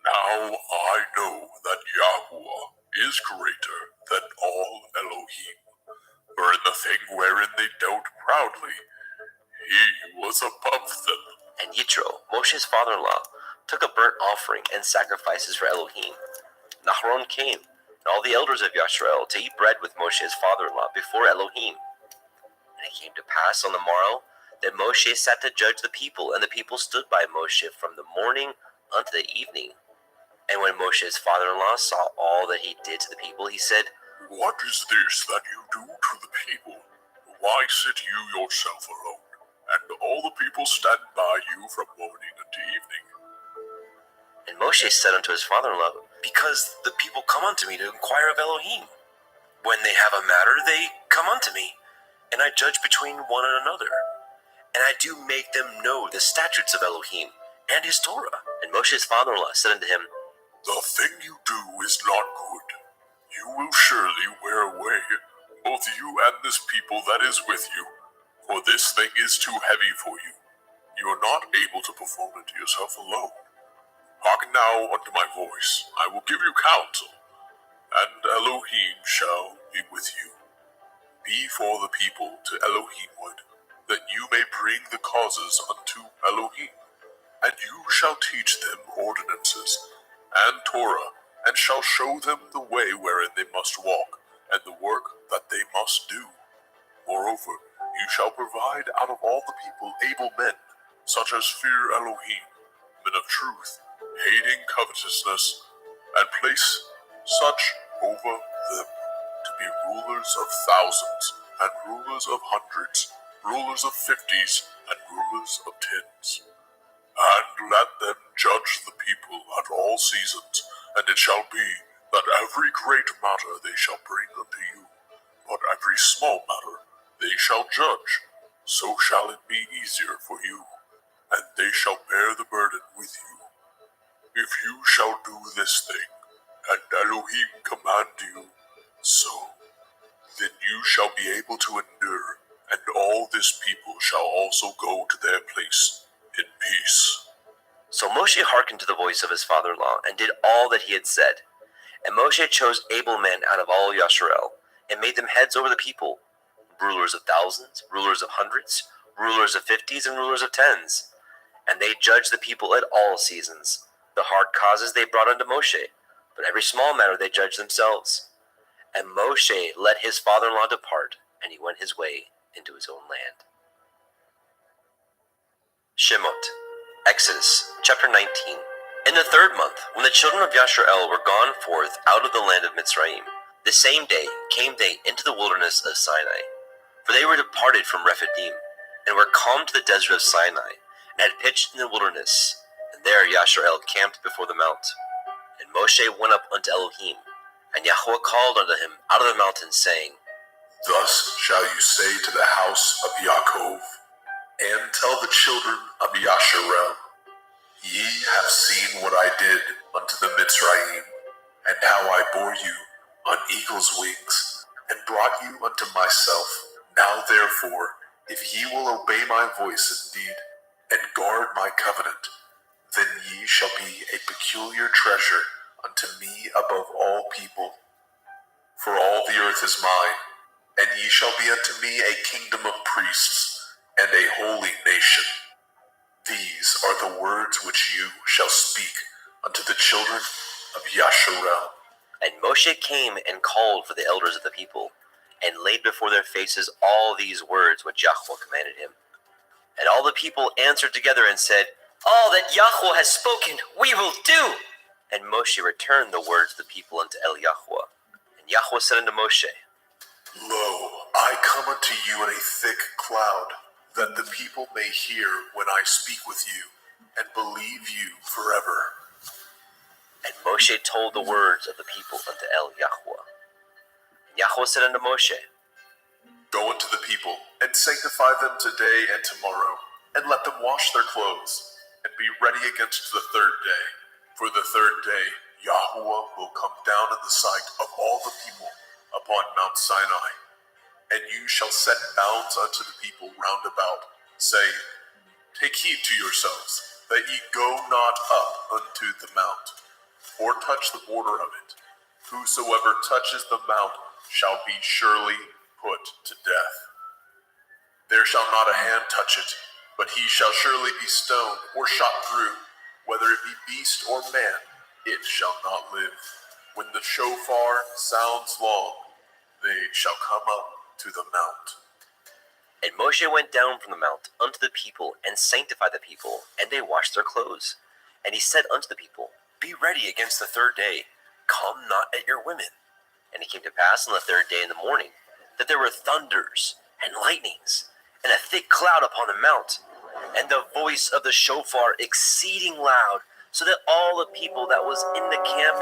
Now I know that Yahweh is greater than all Elohim, for in the thing wherein they dealt proudly, he was above them. And Yitro, Moshe's father-in-law, took a burnt offering and sacrifices for Elohim. Nahron came, and all the elders of Yasharel, to eat bread with Moshe's father-in-law before Elohim. And it came to pass on the morrow that Moshe sat to judge the people, and the people stood by Moshe from the morning unto the evening. And when Moshe's father-in-law saw all that he did to the people, he said, What is this that you do to the people? Why sit you yourself alone, and all the people stand by you from morning unto evening? And Moshe said unto his father-in-law, Because the people come unto me to inquire of Elohim. When they have a matter, they come unto me, and I judge between one and another. And I do make them know the statutes of Elohim and his Torah. And Moshe's father-in-law said unto him, The thing you do is not good. You will surely wear away, both you and this people that is with you, for this thing is too heavy for you. You are not able to perform it yourself alone. Hearken now unto my voice. I will give you counsel, and Elohim shall be with you. Be for the people to Elohimward, that you may bring the causes unto Elohim. And you shall teach them ordinances and Torah, and shall show them the way wherein they must walk, and the work that they must do. Moreover, you shall provide out of all the people able men, such as fear Elohim, men of truth, hating covetousness, and place such over them to be rulers of thousands, and rulers of hundreds, rulers of 50s, and rulers of 10s. And let them judge the people at all seasons, and it shall be that every great matter they shall bring unto you, but every small matter they shall judge. So shall it be easier for you, and they shall bear the burden with you. If you shall do this thing, and Elohim command you so, then you shall be able to endure, and all this people shall also go to their place in peace. So Moshe hearkened to the voice of his father-in-law, and did all that he had said. And Moshe chose able men out of all Yasharel, and made them heads over the people, rulers of thousands, rulers of hundreds, rulers of 50s, and rulers of 10s. And they judged the people at all seasons. The hard causes they brought unto Moshe, but every small matter they judged themselves. And Moshe let his father-in-law depart, and he went his way into his own land. Shemot, Exodus, chapter 19. In the 3rd month, when the children of Yasharel were gone forth out of the land of Mitzrayim, the same day came they into the wilderness of Sinai. For they were departed from Rephidim, and were come to the desert of Sinai, and had pitched in the wilderness. And there Yasharel camped before the mount. And Moshe went up unto Elohim, and Yahweh called unto him out of the mountain, saying, Thus shall you say to the house of Yaakov, and tell the children of Yasharel, Ye have seen what I did unto the Mitzrayim, and how I bore you on eagle's wings, and brought you unto myself. Now therefore, if ye will obey my voice indeed, and guard my covenant, then ye shall be a peculiar treasure unto me above all people. For all the earth is mine, and ye shall be unto me a kingdom of priests, and a holy nation. These are the words which you shall speak unto the children of Yasharel. And Moshe came and called for the elders of the people, and laid before their faces all these words which Yahweh commanded him. And all the people answered together and said, All that Yahweh has spoken, we will do. And Moshe returned the words of the people unto Yahweh. And Yahweh said unto Moshe, Lo, I come unto you in a thick cloud, that the people may hear when I speak with you, and believe you forever. And Moshe told the words of the people unto Yahweh. And Yahweh said unto Moshe, Go unto the people, and sanctify them today and tomorrow, and let them wash their clothes, and be ready against the third day. For the third day Yahweh will come down in the sight of all the people upon Mount Sinai. And you shall set bounds unto the people round about, saying, Take heed to yourselves, that ye go not up unto the mount, or touch the border of it. Whosoever touches the mount shall be surely put to death. There shall not a hand touch it, but he shall surely be stoned or shot through. Whether it be beast or man, it shall not live. When the shofar sounds long, they shall come up to the mount. And Moshe went down from the mount unto the people, and sanctified the people, and they washed their clothes. And he said unto the people, Be ready against the third day, come not at your women. And it came to pass on the third day in the morning, that there were thunders and lightnings, and a thick cloud upon the mount, and the voice of the shofar exceeding loud, so that all the people that was in the camp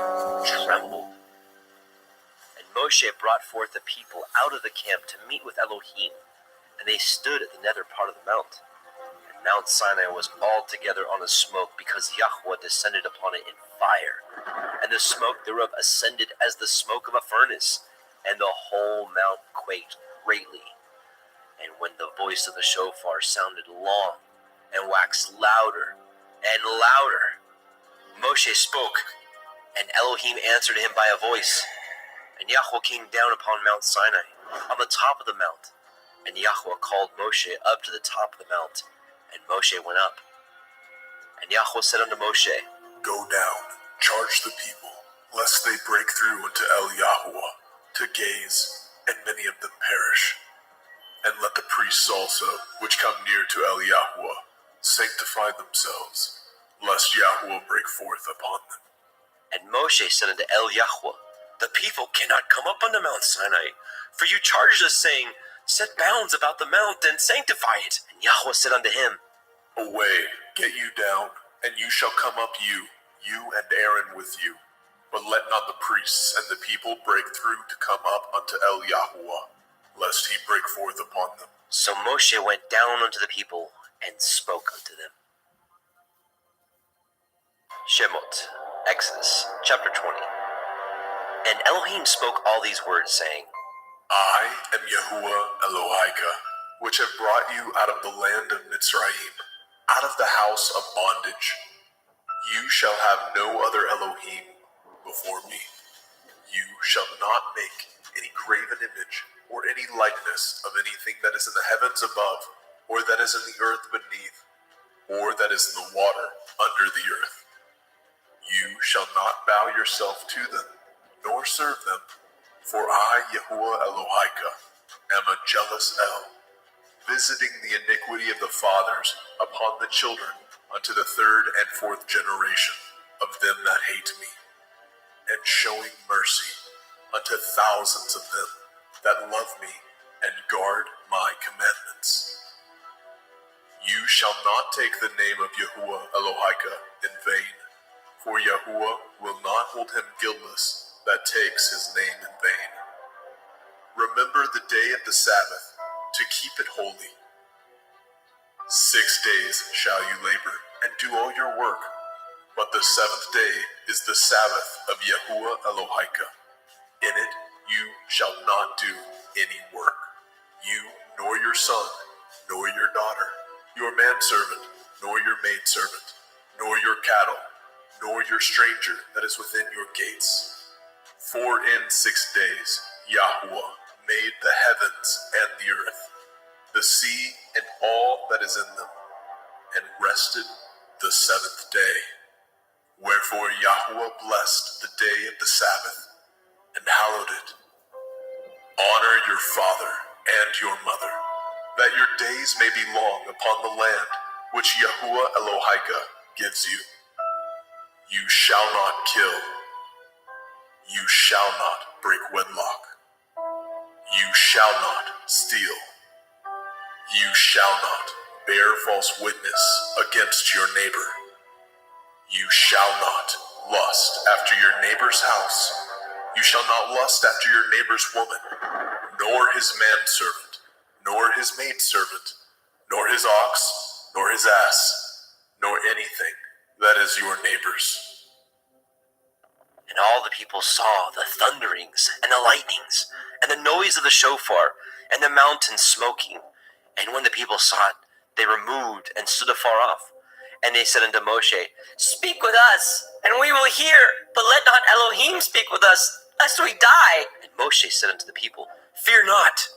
trembled. And Moshe brought forth the people out of the camp to meet with Elohim, and they stood at the nether part of the mount. And Mount Sinai was altogether on a smoke, because Yahweh descended upon it in fire, and the smoke thereof ascended as the smoke of a furnace, and the whole mount quaked greatly. And when the voice of the shofar sounded long, and waxed louder and louder, Moshe spoke, and Elohim answered him by a voice. And Yahweh came down upon Mount Sinai, on the top of the mount. And Yahweh called Moshe up to the top of the mount, and Moshe went up. And Yahweh said unto Moshe, Go down, charge the people, lest they break through unto Yahweh to gaze, and many of them perish. And let the priests also, which come near to Yahweh, sanctify themselves, lest Yahweh break forth upon them. And Moshe said unto Yahweh, The people cannot come up unto Mount Sinai, for you charged us, saying, Set bounds about the mount, and sanctify it. And Yahweh said unto him, Away, get you down, and you shall come up you and Aaron with you. But let not the priests and the people break through to come up unto Yahweh, lest he break forth upon them. So Moshe went down unto the people, and spoke unto them. Shemot, Exodus, chapter 20. And Elohim spoke all these words, saying, I am Yahuwah Elohika, which have brought you out of the land of Mitzrayim, out of the house of bondage. You shall have no other Elohim before me. You shall not make any graven image or any likeness of anything that is in the heavens above, or that is in the earth beneath, or that is in the water under the earth. You shall not bow yourself to them, nor serve them, for I, Yahuwah Elohika, am a jealous El, visiting the iniquity of the fathers upon the children unto the third and fourth generation of them that hate me, and showing mercy unto thousands of them that love me and guard my commandments. You shall not take the name of Yahuwah Elohika in vain, for Yahuwah will not hold him guiltless that takes his name in vain. Remember the day of the Sabbath, to keep it holy. 6 days shall you labor, and do all your work, but the seventh day is the Sabbath of Yahuwah Elohika. In it you shall not do any work, you, nor your son, nor your daughter, your manservant, nor your maidservant, nor your cattle, nor your stranger that is within your gates. For in 6 days Yahuwah made the heavens and the earth, the sea and all that is in them, and rested the seventh day. Wherefore Yahuwah blessed the day of the Sabbath, and hallowed it. Honor your father and your mother, that your days may be long upon the land which Yahuwah Elohika gives you. You shall not kill. You shall not break wedlock. You shall not steal. You shall not bear false witness against your neighbor. You shall not lust after your neighbor's house. You shall not lust after your neighbor's woman, nor his manservant, nor his maidservant, nor his ox, nor his ass, nor anything that is your neighbor's. And all the people saw the thunderings and the lightnings and the noise of the shofar and the mountain smoking. And when the people saw it, they removed and stood afar off. And they said unto Moshe, Speak with us, and we will hear, but let not Elohim speak with us, lest we die. And Moshe said unto the people, Fear not,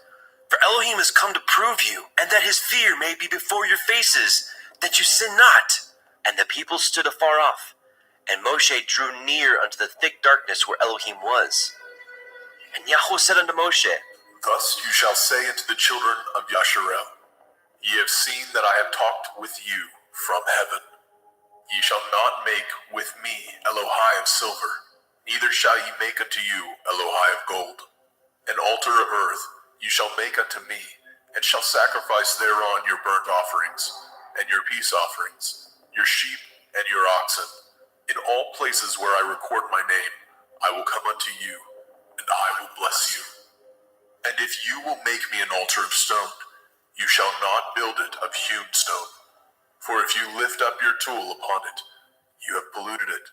for Elohim is come to prove you, and that his fear may be before your faces, that you sin not. And the people stood afar off. And Moshe drew near unto the thick darkness where Elohim was. And Yahweh said unto Moshe, Thus you shall say unto the children of Yasharel, Ye have seen that I have talked with you from heaven. Ye shall not make with me Elohai of silver, neither shall ye make unto you Elohai of gold. An altar of earth you shall make unto me, and shall sacrifice thereon your burnt offerings, and your peace offerings, your sheep and your oxen. In all places where I record my name, I will come unto you, and I will bless you. And if you will make me an altar of stone, you shall not build it of hewn stone. For if you lift up your tool upon it, you have polluted it.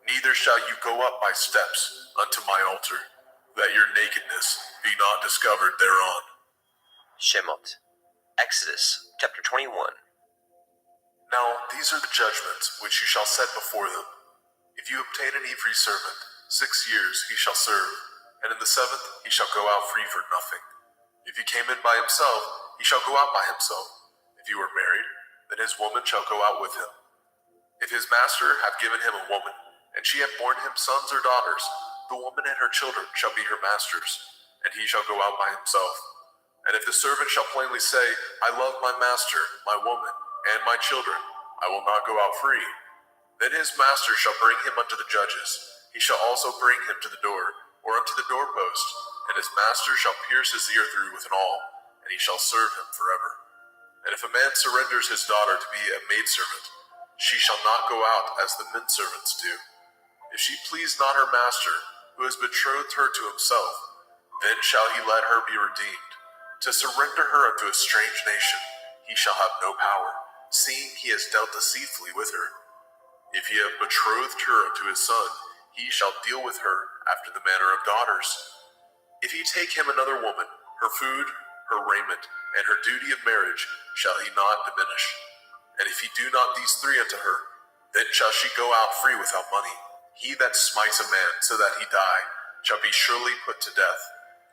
Neither shall you go up by steps unto my altar, that your nakedness be not discovered thereon. Shemot, Exodus chapter 21. Now these are the judgments which you shall set before them. If you obtain an Ivri servant, 6 years he shall serve, and in the 7th he shall go out free for nothing. If he came in by himself, he shall go out by himself. If he were married, then his woman shall go out with him. If his master have given him a woman, and she have borne him sons or daughters, the woman and her children shall be her master's, and he shall go out by himself. And if the servant shall plainly say, I love my master, my woman, and my children, I will not go out free, then his master shall bring him unto the judges. He shall also bring him to the door, or unto the doorpost, and his master shall pierce his ear through with an awl, and he shall serve him forever. And if a man surrenders his daughter to be a maidservant, she shall not go out as the menservants do. If she please not her master, who has betrothed her to himself, then shall he let her be redeemed. To surrender her unto a strange nation, he shall have no power, seeing he has dealt deceitfully with her. If he have betrothed her unto his son, he shall deal with her after the manner of daughters. If he take him another woman, her food, her raiment, and her duty of marriage shall he not diminish. And if he do not these three unto her, then shall she go out free without money. He that smites a man so that he die shall be surely put to death.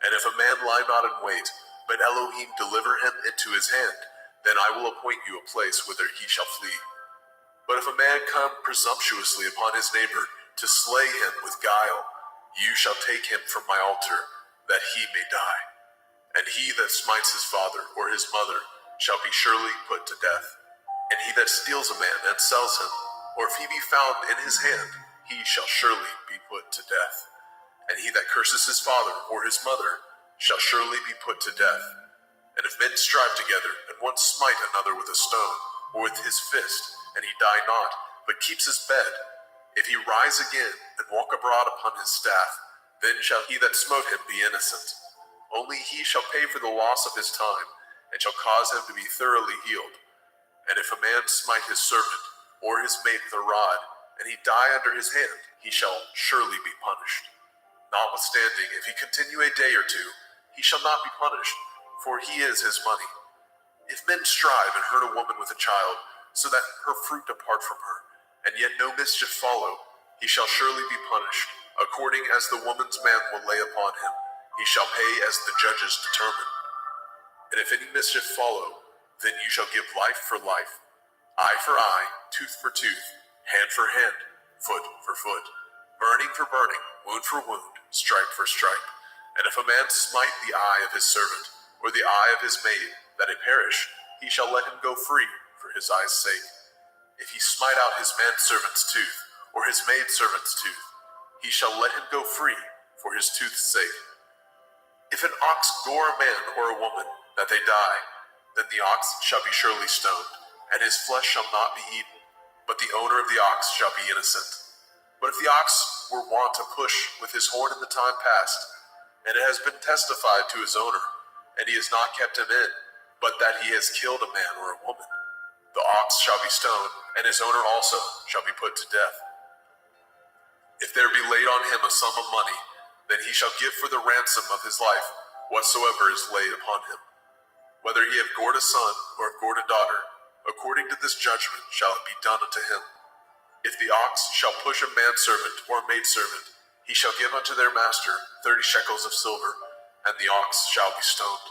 And if a man lie not in wait, but Elohim deliver him into his hand, then I will appoint you a place whither he shall flee. But if a man come presumptuously upon his neighbor to slay him with guile, you shall take him from my altar, that he may die. And he that smites his father or his mother shall be surely put to death. And he that steals a man and sells him, or if he be found in his hand, he shall surely be put to death. And he that curses his father or his mother shall surely be put to death. And if men strive together, and one smite another with a stone, or with his fist, and he die not, but keeps his bed, if he rise again, and walk abroad upon his staff, then shall he that smote him be innocent. Only he shall pay for the loss of his time, and shall cause him to be thoroughly healed. And if a man smite his servant, or his mate with a rod, and he die under his hand, he shall surely be punished. Notwithstanding, if he continue a day or two, he shall not be punished, for he is his money. If men strive and hurt a woman with a child, so that her fruit depart from her, and yet no mischief follow, he shall surely be punished, according as the woman's man will lay upon him. He shall pay as the judges determine. And if any mischief follow, then you shall give life for life, eye for eye, tooth for tooth, hand for hand, foot for foot. burning for burning, wound for wound, stripe for stripe. And if a man smite the eye of his servant, or the eye of his maid, that it perish, he shall let him go free for his eye's sake. If he smite out his manservant's tooth, or his maidservant's tooth, he shall let him go free for his tooth's sake. If an ox gore a man or a woman, that they die, then the ox shall be surely stoned, and his flesh shall not be eaten, but the owner of the ox shall be innocent. But if the ox were wont to push with his horn in the time past, and it has been testified to his owner, and he has not kept him in, but that he has killed a man or a woman, the ox shall be stoned, and his owner also shall be put to death. If there be laid on him a sum of money, then he shall give for the ransom of his life whatsoever is laid upon him. Whether he have gored a son or have gored a daughter, according to this judgment shall it be done unto him. If the ox shall push a manservant or a maidservant, he shall give unto their master 30 shekels of silver, and the ox shall be stoned.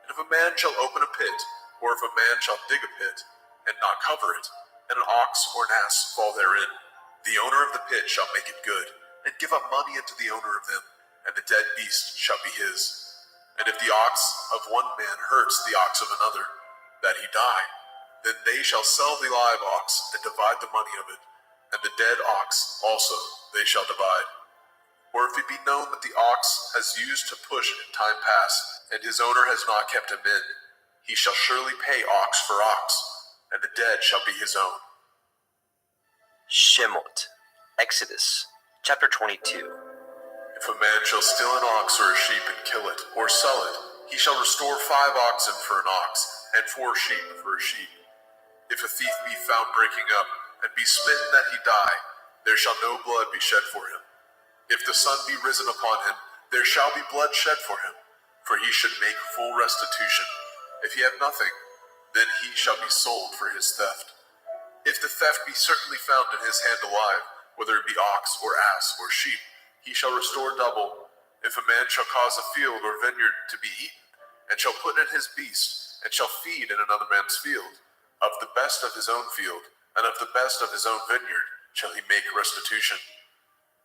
And if a man shall open a pit, or if a man shall dig a pit, and not cover it, and an ox or an ass fall therein, the owner of the pit shall make it good, and give up money unto the owner of them, and the dead beast shall be his. And if the ox of one man hurts the ox of another, that he die, then they shall sell the live ox, and divide the money of it, and the dead ox also they shall divide. Or if it be known that the ox has used to push in time past, and his owner has not kept him in, he shall surely pay ox for ox, and the dead shall be his own. Shemot, Exodus, chapter 22. If a man shall steal an ox or a sheep and kill it, or sell it, he shall restore 5 oxen for an ox, and 4 sheep for a sheep. If a thief be found breaking up, and be smitten that he die, there shall no blood be shed for him. If the sun be risen upon him, there shall be blood shed for him, for he should make full restitution. If he have nothing, then he shall be sold for his theft. If the theft be certainly found in his hand alive, whether it be ox or ass or sheep, he shall restore double. If a man shall cause a field or vineyard to be eaten, and shall put in his beast, and shall feed in another man's field, of the best of his own field, and of the best of his own vineyard, shall he make restitution.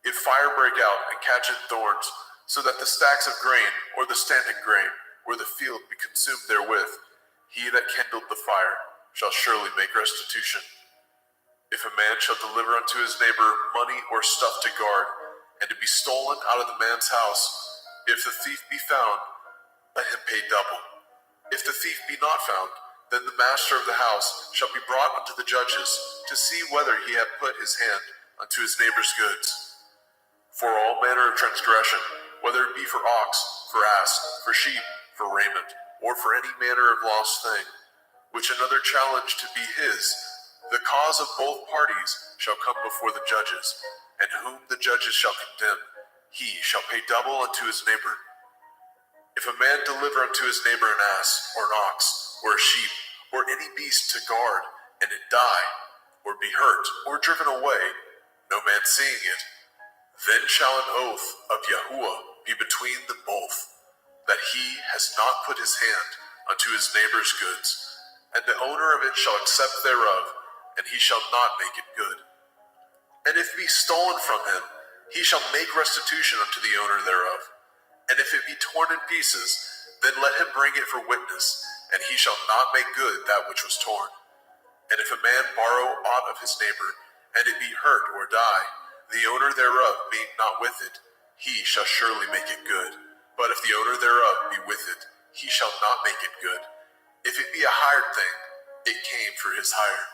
If fire break out and catch in thorns, so that the stacks of grain, or the standing grain, or the field be consumed therewith, he that kindled the fire shall surely make restitution. If a man shall deliver unto his neighbor money or stuff to guard, and to be stolen out of the man's house, if the thief be found, let him pay double. If the thief be not found, then the master of the house shall be brought unto the judges, to see whether he have put his hand unto his neighbor's goods. For all manner of transgression, whether it be for ox, for ass, for sheep, for raiment, or for any manner of lost thing, which another challenge to be his, the cause of both parties shall come before the judges, and whom the judges shall condemn, he shall pay double unto his neighbor. If a man deliver unto his neighbor an ass, or an ox, or a sheep, or any beast to guard, and it die, or be hurt, or driven away, no man seeing it, then shall an oath of Yahuwah be between them both, that he has not put his hand unto his neighbor's goods, and the owner of it shall accept thereof, and he shall not make it good. And if it be stolen from him, he shall make restitution unto the owner thereof. And if it be torn in pieces, then let him bring it for witness, and he shall not make good that which was torn. And if a man borrow aught of his neighbor, and it be hurt or die, the owner thereof being not with it, he shall surely make it good. But if the owner thereof be with it, he shall not make it good. If it be a hired thing, it came for his hire.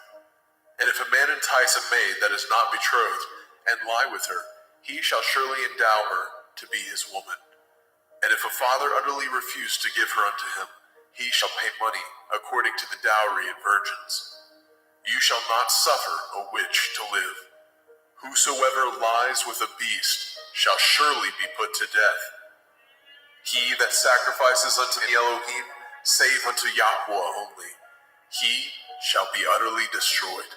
And if a man entice a maid that is not betrothed, and lie with her, he shall surely endow her to be his woman. And if a father utterly refuse to give her unto him, he shall pay money according to the dowry of virgins. You shall not suffer a witch to live. Whosoever lies with a beast shall surely be put to death. He that sacrifices unto Elohim, save unto Yahweh only, he shall be utterly destroyed.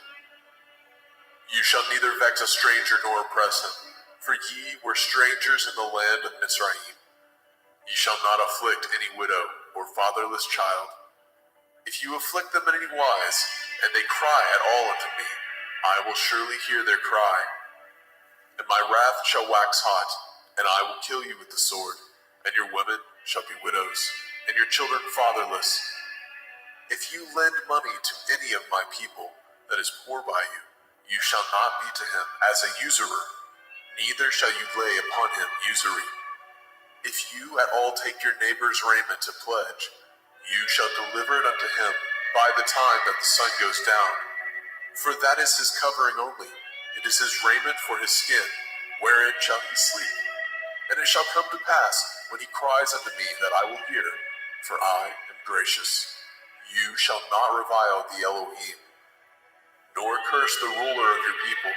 You shall neither vex a stranger nor oppress him, for ye were strangers in the land of Mizraim. Ye shall not afflict any widow or fatherless child. If you afflict them in any wise, and they cry at all unto me, I will surely hear their cry. And my wrath shall wax hot, and I will kill you with the sword, and your women shall be widows, and your children fatherless. If you lend money to any of my people that is poor by you, you shall not be to him as a usurer, neither shall you lay upon him usury. If you at all take your neighbor's raiment to pledge, you shall deliver it unto him by the time that the sun goes down. For that is his covering only. It is his raiment for his skin, wherein shall he sleep. And it shall come to pass, when he cries unto me, that I will hear, for I am gracious. You shall not revile the Elohim, nor curse the ruler of your people.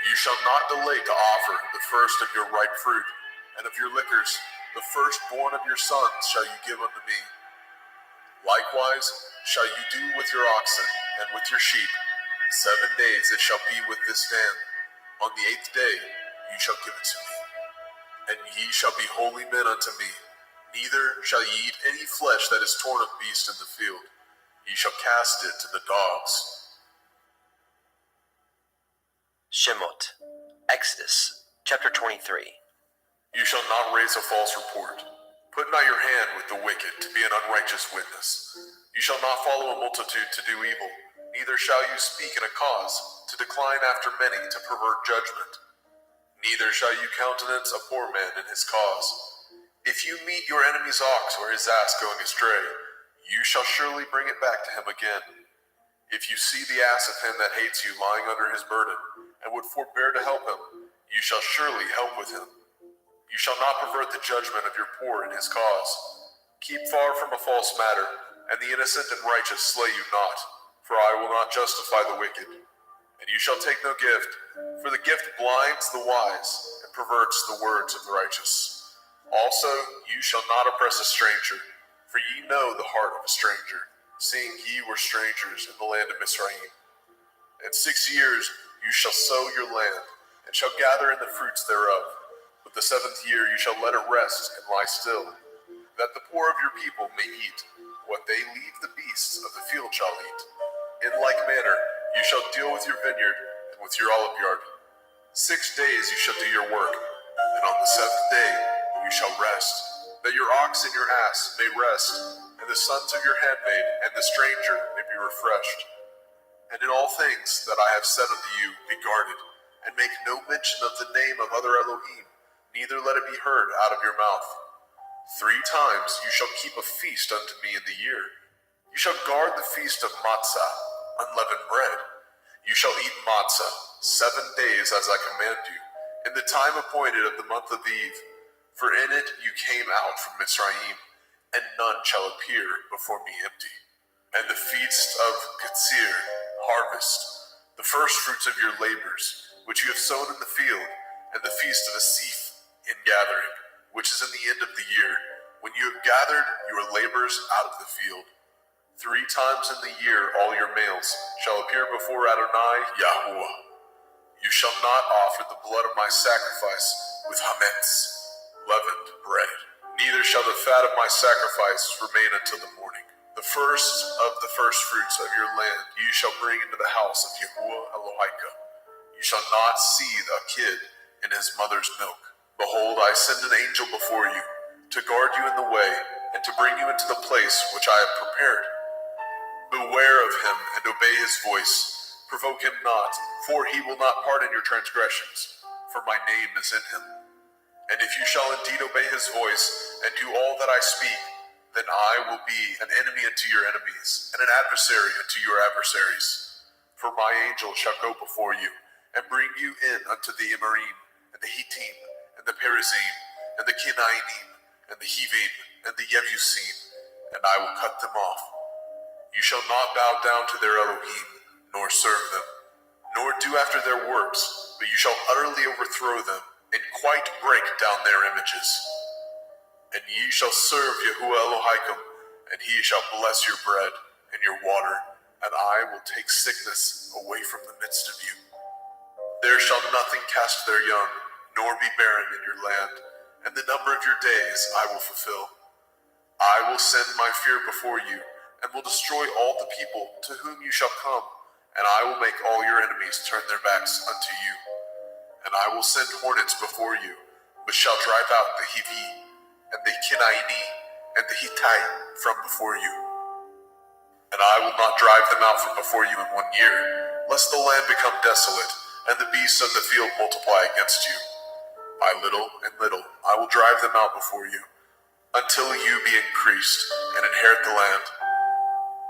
You shall not delay to offer the first of your ripe fruit, and of your liquors, the firstborn of your sons shall you give unto me. Likewise shall you do with your oxen and with your sheep. 7 days it shall be with this dam. On the 8th day you shall give it to me. And ye shall be holy men unto me. Neither shall ye eat any flesh that is torn of beast in the field. Ye shall cast it to the dogs. Shemot, Exodus, chapter 23. You shall not raise a false report. Put not your hand with the wicked to be an unrighteous witness. You shall not follow a multitude to do evil, neither shall you speak in a cause to decline after many to pervert judgment. Neither shall you countenance a poor man in his cause. If you meet your enemy's ox or his ass going astray, you shall surely bring it back to him again. If you see the ass of him that hates you lying under his burden, and would forbear to help him, you shall surely help with him. You shall not pervert the judgment of your poor in his cause. Keep far from a false matter, and the innocent and righteous slay you not, for I will not justify the wicked. And you shall take no gift, for the gift blinds the wise, and perverts the words of the righteous. Also, you shall not oppress a stranger, for ye know the heart of a stranger, seeing ye were strangers in the land of Mizraim. In 6 years you shall sow your land, and shall gather in the fruits thereof. But the 7th year you shall let it rest and lie still, that the poor of your people may eat. What they leave the beasts of the field shall eat. In like manner you shall deal with your vineyard and with your olive yard. 6 days you shall do your work, and on the 7th day you shall rest, that your ox and your ass may rest, and the sons of your handmaid and the stranger may be refreshed. And in all things that I have said unto you, be guarded, and make no mention of the name of other Elohim, neither let it be heard out of your mouth. 3 times you shall keep a feast unto me in the year. You shall guard the feast of matzah, unleavened bread. You shall eat matzah 7 days as I command you, in the time appointed of the month of Eve. For in it you came out from Mizraim, and none shall appear before me empty. And the feast of Katsir, harvest, the first fruits of your labors, which you have sown in the field, and the feast of Asif, in gathering, which is in the end of the year, when you have gathered your labors out of the field. 3 times in the year all your males shall appear before Adonai Yahuwah. You shall not offer the blood of my sacrifice with hametz, leavened bread, neither shall the fat of my sacrifice remain until the morning. The first of the first fruits of your land you shall bring into the house of Yahuwah Elohika. You shall not seethe a kid in his mother's milk. Behold, I send an angel before you, to guard you in the way, and to bring you into the place which I have prepared. Beware of him, and obey his voice. Provoke him not, for he will not pardon your transgressions, for my name is in him. And if you shall indeed obey his voice, and do all that I speak, then I will be an enemy unto your enemies, and an adversary unto your adversaries. For my angel shall go before you, and bring you in unto the Emorym, and the Hittim, and the Perizim, and the Kenainim, and the Hivim, and the Yebusim, and I will cut them off. You shall not bow down to their Elohim, nor serve them, nor do after their works, but you shall utterly overthrow them, and quite break down their images. And ye shall serve Yahuwah Elohim, and he shall bless your bread and your water, and I will take sickness away from the midst of you. There shall nothing cast their young, nor be barren in your land, and the number of your days I will fulfill. I will send my fear before you, and will destroy all the people to whom you shall come, and I will make all your enemies turn their backs unto you. And I will send hornets before you, which shall drive out the Hivi, and the Kinaini, and the Hittite from before you. And I will not drive them out from before you in 1 year, lest the land become desolate, and the beasts of the field multiply against you. By little and little I will drive them out before you, until you be increased, and inherit the land.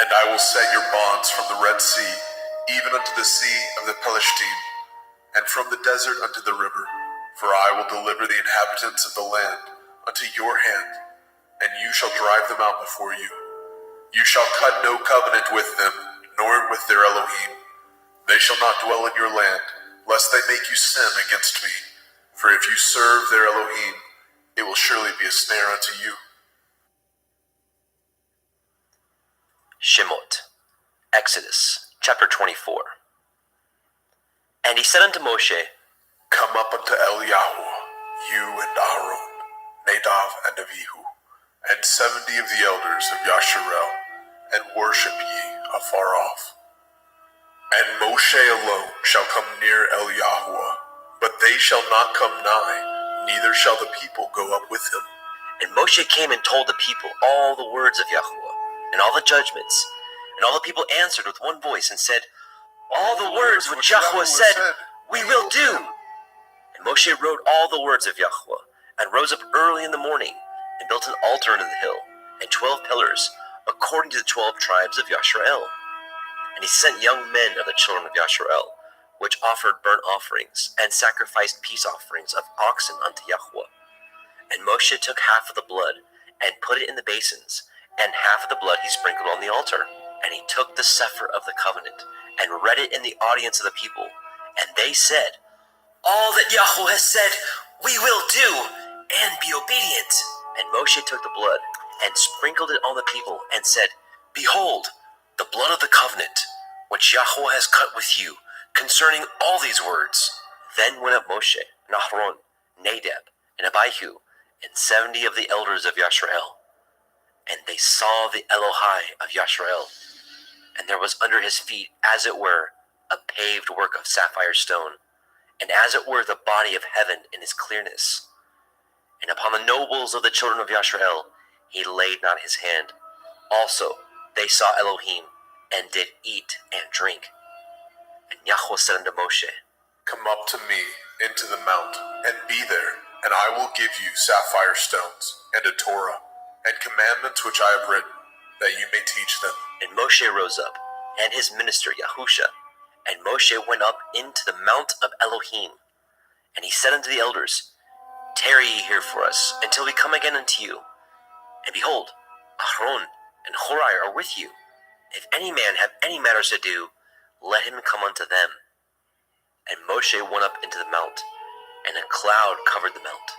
And I will set your bonds from the Red Sea, even unto the sea of the Pelishtim, and from the desert unto the river. For I will deliver the inhabitants of the land unto your hand, and you shall drive them out before you. You shall cut no covenant with them, nor with their Elohim. They shall not dwell in your land, lest they make you sin against me. For if you serve their Elohim, it will surely be a snare unto you. Shemot, Exodus, chapter 24. And he said unto Moshe, Come up unto Eliyahu, you and Aaron, Nadav and Abihu, and 70 of the elders of Yasharel, and worship ye afar off. And Moshe alone shall come near Eliyahu, but they shall not come nigh, neither shall the people go up with him. And Moshe came and told the people all the words of Yahuwah, and all the judgments. And all the people answered with one voice and said, All the words which Yahuwah said, we will do. And Moshe wrote all the words of Yahuwah, and rose up early in the morning, and built an altar unto the hill, and 12 pillars, according to the 12 tribes of Yasharel. And he sent young men of the children of Yasharel, which offered burnt offerings, and sacrificed peace offerings of oxen unto Yahuwah. And Moshe took half of the blood, and put it in the basins, and half of the blood he sprinkled on the altar. And he took the sefer of the covenant, and read it in the audience of the people. And they said, All that Yahuwah has said, we will do, and be obedient. And Moshe took the blood, and sprinkled it on the people, and said, Behold, the blood of the covenant, which Yahuwah has cut with you, concerning all these words. Then went up Moshe, and Aaron, Nadab, and Abihu, and 70 of the elders of Yasharel. And they saw the Elohai of Yasharel, and there was under his feet, as it were, a paved work of sapphire stone, and as it were the body of heaven in his clearness. And upon the nobles of the children of Yasharel he laid not his hand. Also they saw Elohim, and did eat and drink. And Yahuwah said unto Moshe, Come up to me into the mount, and be there, and I will give you sapphire stones, and a Torah, and commandments which I have written, that you may teach them. And Moshe rose up, and his minister Yahusha, and Moshe went up into the mount of Elohim. And he said unto the elders, Tarry ye here for us, until we come again unto you. And behold, Aaron and Horai are with you. If any man have any matters to do, let him come unto them. And Moshe went up into the mount, and a cloud covered the mount.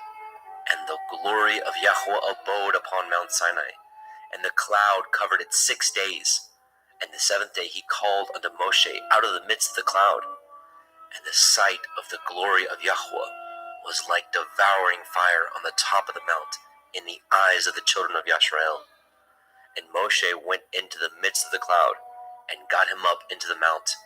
And the glory of Yahuwah abode upon Mount Sinai, and the cloud covered it 6 days. And the 7th day he called unto Moshe out of the midst of the cloud. And the sight of the glory of Yahuwah was like devouring fire on the top of the mount in the eyes of the children of Yasharel. And Moshe went into the midst of the cloud, and got him up into the mount.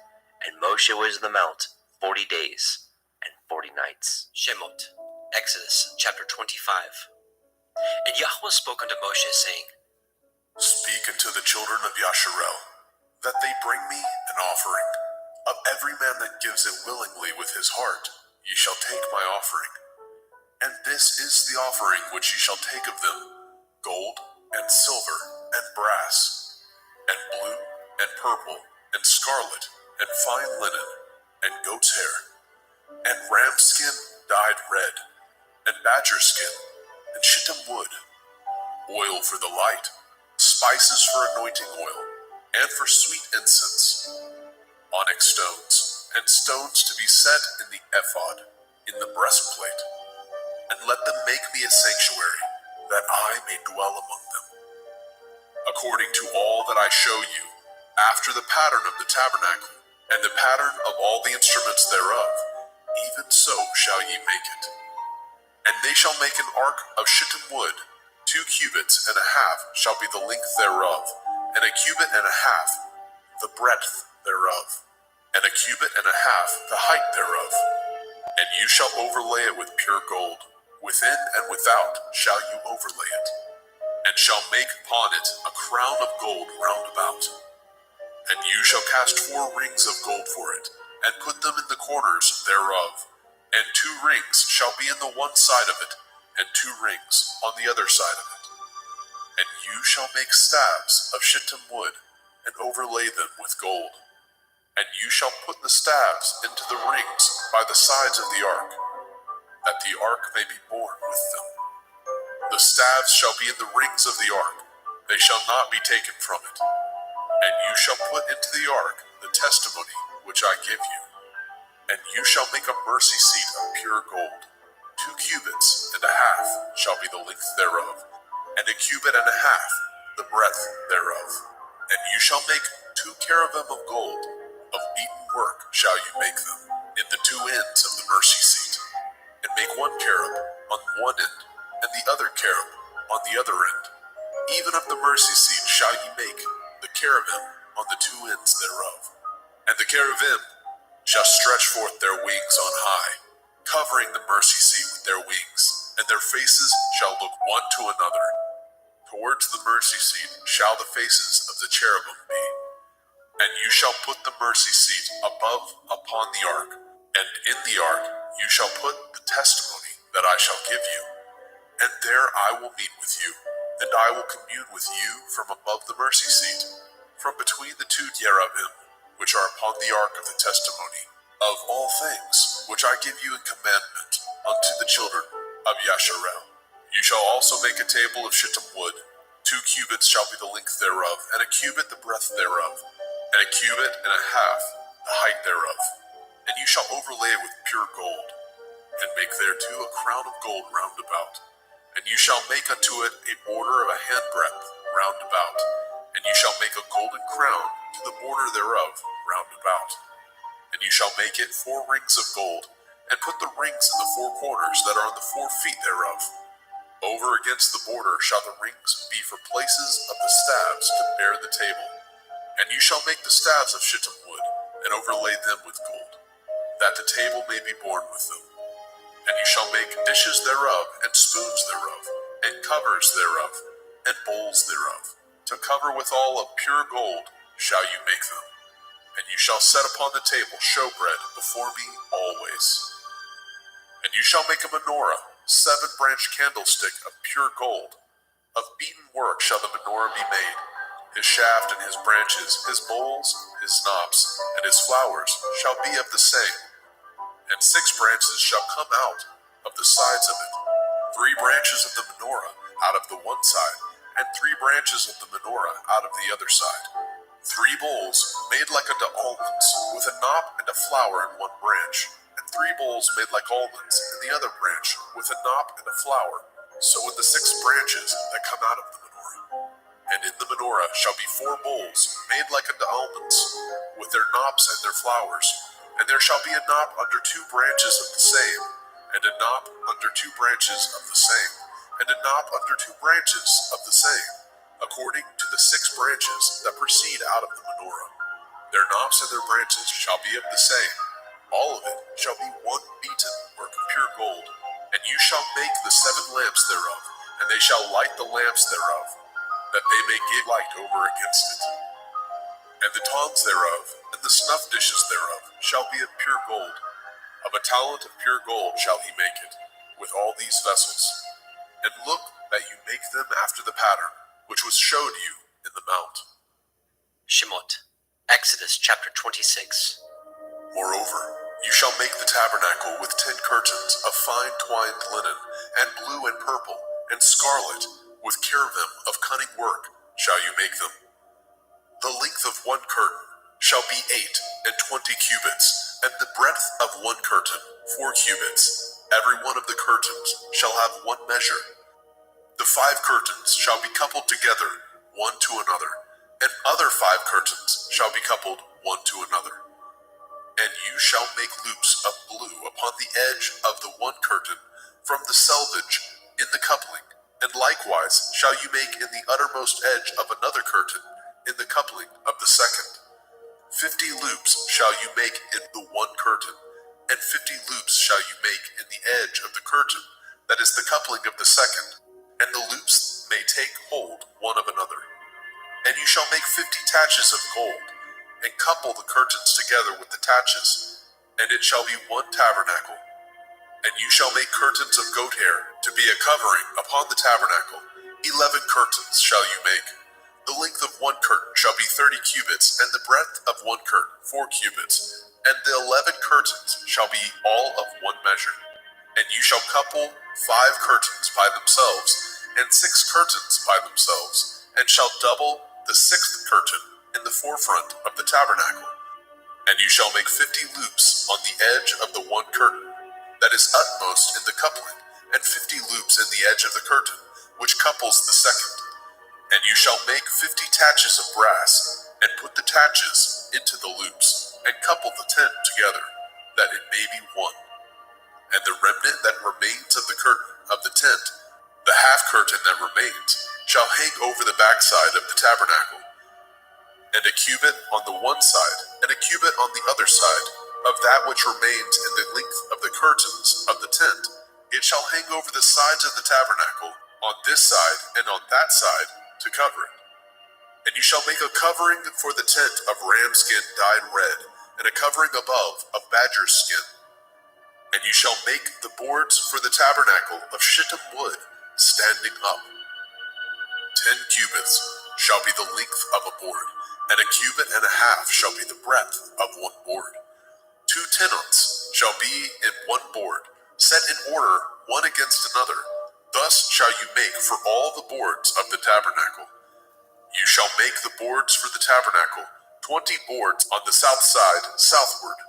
And Moshe was in the mount 40 days and 40 nights. Shemot, Exodus chapter 25. And Yahuwah spoke unto Moshe, saying, Speak unto the children of Yasharel, that they bring me an offering. Of every man that gives it willingly with his heart, ye shall take my offering. And this is the offering which ye shall take of them: gold, and silver, and brass, and blue, and purple, and scarlet, and fine linen, and goat's hair, and ram skin dyed red, and badger skin, and shittim wood, oil for the light, spices for anointing oil, and for sweet incense, onyx stones, and stones to be set in the ephod, in the breastplate. And let them make me a sanctuary, that I may dwell among them. According to all that I show you, after the pattern of the tabernacle, and the pattern of all the instruments thereof, even so shall ye make it. And they shall make an ark of shittim wood, 2 cubits and a half shall be the length thereof, and 1 cubit and a half the breadth thereof, and 1 cubit and a half the height thereof. And you shall overlay it with pure gold. Within and without shall you overlay it, and shall make upon it a crown of gold round about. And you shall cast 4 rings of gold for it, and put them in the corners thereof. And 2 rings shall be in the one side of it, and 2 rings on the other side of it. And you shall make staves of shittim wood, and overlay them with gold. And you shall put the staves into the rings by the sides of the ark, that the ark may be borne with them. The staves shall be in the rings of the ark, they shall not be taken from it. And you shall put into the ark the testimony which I give you. And you shall make a mercy seat of pure gold. 2 cubits and a half shall be the length thereof, and 1 cubit and a half the breadth thereof. And you shall make 2 cherubim of gold, of beaten work shall you make them, in the 2 ends of the mercy seat. And make 1 cherub on one end, and the other cherub on the other end. Even of the mercy seat shall ye make the cherubim on the 2 ends thereof. And the cherubim shall stretch forth their wings on high, covering the mercy seat with their wings, and their faces shall look one to another. Towards the mercy seat shall the faces of the cherubim be. And you shall put the mercy seat above upon the ark, and in the ark you shall put the testimony that I shall give you. And there I will meet with you, and I will commune with you from above the mercy seat, from between the 2 cherubim, which are upon the ark of the testimony, of all things which I give you in commandment unto the children of Yasharel. You shall also make a table of shittim wood. 2 cubits shall be the length thereof, and 1 cubit the breadth thereof, and 1 cubit and a half the height thereof. And you shall overlay it with pure gold, and make thereto a crown of gold round about. And you shall make unto it a border of a handbreadth round about. And you shall make a golden crown to the border thereof round about. And you shall make it 4 rings of gold, and put the rings in the 4 corners that are on the 4 feet thereof. Over against the border shall the rings be for places of the staves to bear the table. And you shall make the staves of shittim wood, and overlay them with gold, that the table may be borne with them. And you shall make dishes thereof, and spoons thereof, and covers thereof, and bowls thereof. To cover withal of pure gold shall you make them. And you shall set upon the table showbread before me always. And you shall make a menorah, 7-branched candlestick of pure gold. Of beaten work shall the menorah be made. His shaft and his branches, his bowls, his knops, and his flowers shall be of the same. And 6 branches shall come out of the sides of it. 3 branches of the menorah out of the one side, and 3 branches of the menorah out of the other side. 3 bowls made like unto almonds, with a knop and a flower in one branch, and 3 bowls made like almonds in the other branch, with a knop and a flower. So with the 6 branches that come out of the menorah. And in the menorah shall be 4 bowls made like unto almonds, with their knops and their flowers. And there shall be a knop under 2 branches of the same, and a knop under 2 branches of the same, and a knop under 2 branches of the same, according to the 6 branches that proceed out of the menorah. Their knops and their branches shall be of the same. All of it shall be one beaten work of pure gold. And you shall make the 7 lamps thereof, and they shall light the lamps thereof, that they may give light over against it. And the tongs thereof, and the snuff dishes thereof, shall be of pure gold. Of a talent of pure gold shall he make it, with all these vessels. And look that you make them after the pattern, which was showed you in the mount. Shemot, Exodus chapter 26. Moreover, you shall make the tabernacle with 10 curtains of fine twined linen, and blue and purple, and scarlet, with cherubim of cunning work shall you make them. The length of 1 curtain shall be 28 cubits, and the breadth of 1 curtain 4 cubits. Every one of the curtains shall have 1 measure. The 5 curtains shall be coupled together, one to another, and other 5 curtains shall be coupled one to another. And you shall make loops of blue upon the edge of the 1 curtain from the selvage in the coupling, and likewise shall you make in the uttermost edge of another curtain in the coupling of the second. 50 loops shall you make in the 1 curtain, And 50 loops shall you make in the edge of the curtain, that is the coupling of the second, and the loops may take hold one of another. And you shall make 50 taches of gold, and couple the curtains together with the taches, and it shall be one tabernacle. And you shall make curtains of goat hair to be a covering upon the tabernacle. 11 curtains shall you make. The length of one curtain shall be 30 cubits, and the breadth of one curtain 4 cubits. And the 11 curtains shall be all of one measure. And you shall couple 5 curtains by themselves, and 6 curtains by themselves, and shall double the 6th curtain in the forefront of the tabernacle. And you shall make 50 loops on the edge of the one curtain that is utmost in the coupling, and 50 loops in the edge of the curtain, which couples the second. And you shall make 50 taches of brass, and put the taches into the loops, and couple the tent together, that it may be one. And the remnant that remains of the curtain of the tent, the half curtain that remains, shall hang over the backside of the tabernacle, and a cubit on the one side, and a cubit on the other side, of that which remains in the length of the curtains of the tent. It shall hang over the sides of the tabernacle, on this side and on that side, to cover it. And you shall make a covering for the tent of ram skin dyed red, and a covering above of badger skin. And you shall make the boards for the tabernacle of shittim wood, standing up. 10 cubits shall be the length of a board, and a cubit and a half shall be the breadth of one board. 2 tenons shall be in one board, set in order one against another. Thus shall you make for all the boards of the tabernacle. You shall make the boards for the tabernacle, 20 boards on the south side southward.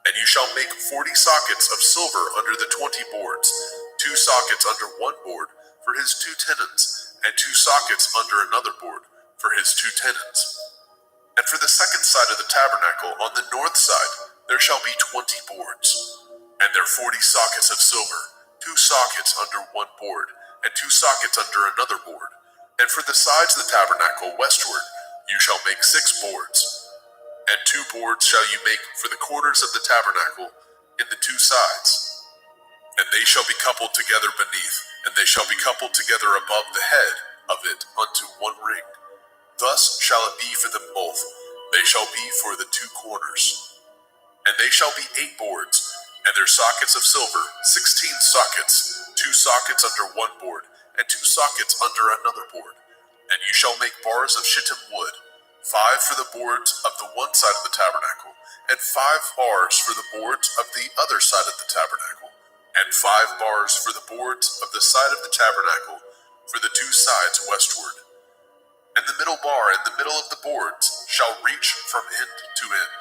And you shall make 40 sockets of silver under the 20 boards, 2 sockets under one board for his 2 tenons, and 2 sockets under another board for his 2 tenons. And for the second side of the tabernacle on the north side there shall be 20 boards, and their 40 sockets of silver, 2 sockets under one board, and 2 sockets under another board. And for the sides of the tabernacle westward you shall make 6 boards. And 2 boards shall you make for the corners of the tabernacle in the 2 sides. And they shall be coupled together beneath, and they shall be coupled together above the head of it unto one ring. Thus shall it be for them both. They shall be for the 2 corners. And they shall be 8 boards, and their sockets of silver, 16 sockets, 2 sockets under one board, and 2 sockets under another board. And you shall make bars of shittim wood, 5 for the boards of the one side of the tabernacle, and 5 bars for the boards of the other side of the tabernacle, and 5 bars for the boards of the side of the tabernacle for the 2 sides westward. And the middle bar in the middle of the boards shall reach from end to end.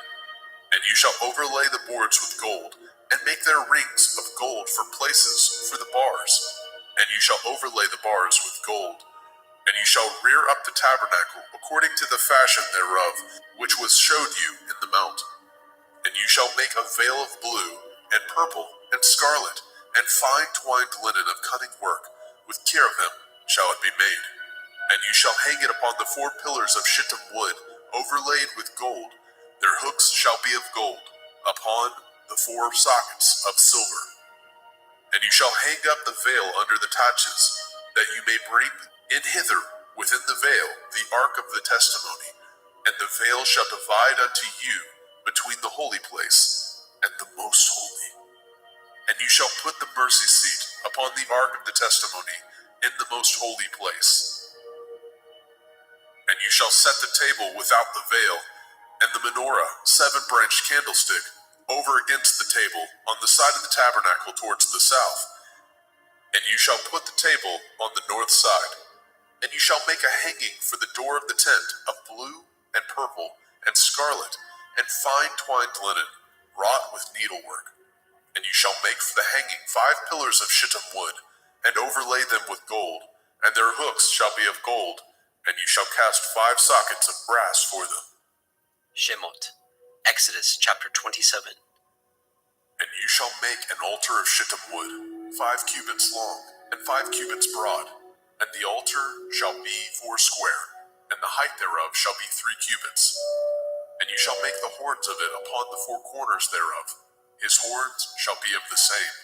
And you shall overlay the boards with gold, and make their rings of gold for places for the bars. And you shall overlay the bars with gold. And you shall rear up the tabernacle according to the fashion thereof, which was showed you in the mount. And you shall make a veil of blue, and purple, and scarlet, and fine twined linen of cunning work, with cherubim shall it be made. And you shall hang it upon the 4 pillars of shittim wood, overlaid with gold. Their hooks shall be of gold, upon the 4 sockets of silver. And you shall hang up the veil under the taches, that you may bring in hither within the veil the ark of the testimony. And the veil shall divide unto you between the holy place and the most holy. And you shall put the mercy seat upon the ark of the testimony in the most holy place. And you shall set the table without the veil, and the menorah, 7-branched candlestick, over against the table, on the side of the tabernacle towards the south. And you shall put the table on the north side. And you shall make a hanging for the door of the tent of blue and purple and scarlet and fine twined linen, wrought with needlework. And you shall make for the hanging 5 pillars of shittim wood, and overlay them with gold, and their hooks shall be of gold, and you shall cast 5 sockets of brass for them. Shemot, Exodus chapter 27. And you shall make an altar of shittim wood, 5 cubits long, and 5 cubits broad, and the altar shall be 4 square, and the height thereof shall be 3 cubits. And you shall make the horns of it upon the 4 corners thereof. His horns shall be of the same,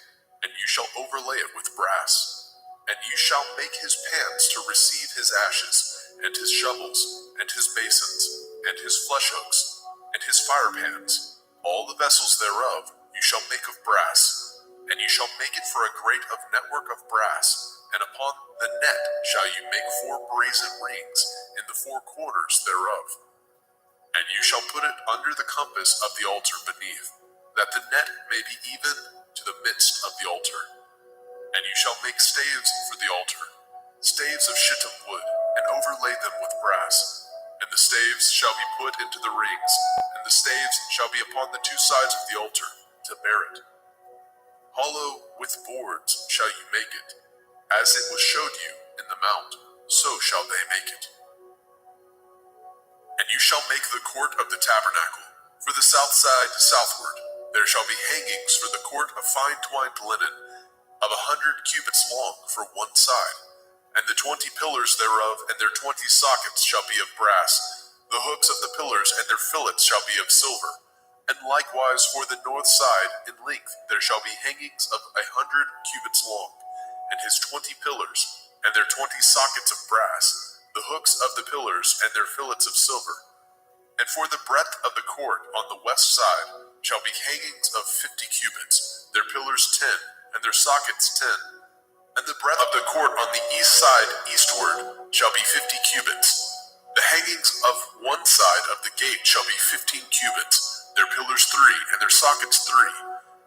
and you shall overlay it with brass. And you shall make his pans to receive his ashes, and his shovels, and his basins, and his flesh hooks, and his fire pans. All the vessels thereof you shall make of brass, and you shall make it for a grate of network of brass, and upon the net shall you make 4 brazen rings in the 4 corners thereof. And you shall put it under the compass of the altar beneath, that the net may be even to the midst of the altar. And you shall make staves for the altar, staves of shittim wood, and overlay them with brass. And the staves shall be put into the rings, and the staves shall be upon the 2 sides of the altar, to bear it. Hollow with boards shall you make it, as it was showed you in the mount, so shall they make it. And you shall make the court of the tabernacle. For the south side southward, there shall be hangings for the court of fine twined linen, of 100 cubits long for one side, and the 20 pillars thereof and their 20 sockets shall be of brass. The hooks of the pillars and their fillets shall be of silver. And likewise for the north side in length there shall be hangings of 100 cubits long, and his 20 pillars and their 20 sockets of brass, the hooks of the pillars and their fillets of silver. And for the breadth of the court on the west side shall be hangings of 50 cubits, their pillars 10, and their sockets 10. And the breadth of the court on the east side eastward shall be 50 cubits. The hangings of one side of the gate shall be 15 cubits, their pillars 3, and their sockets 3.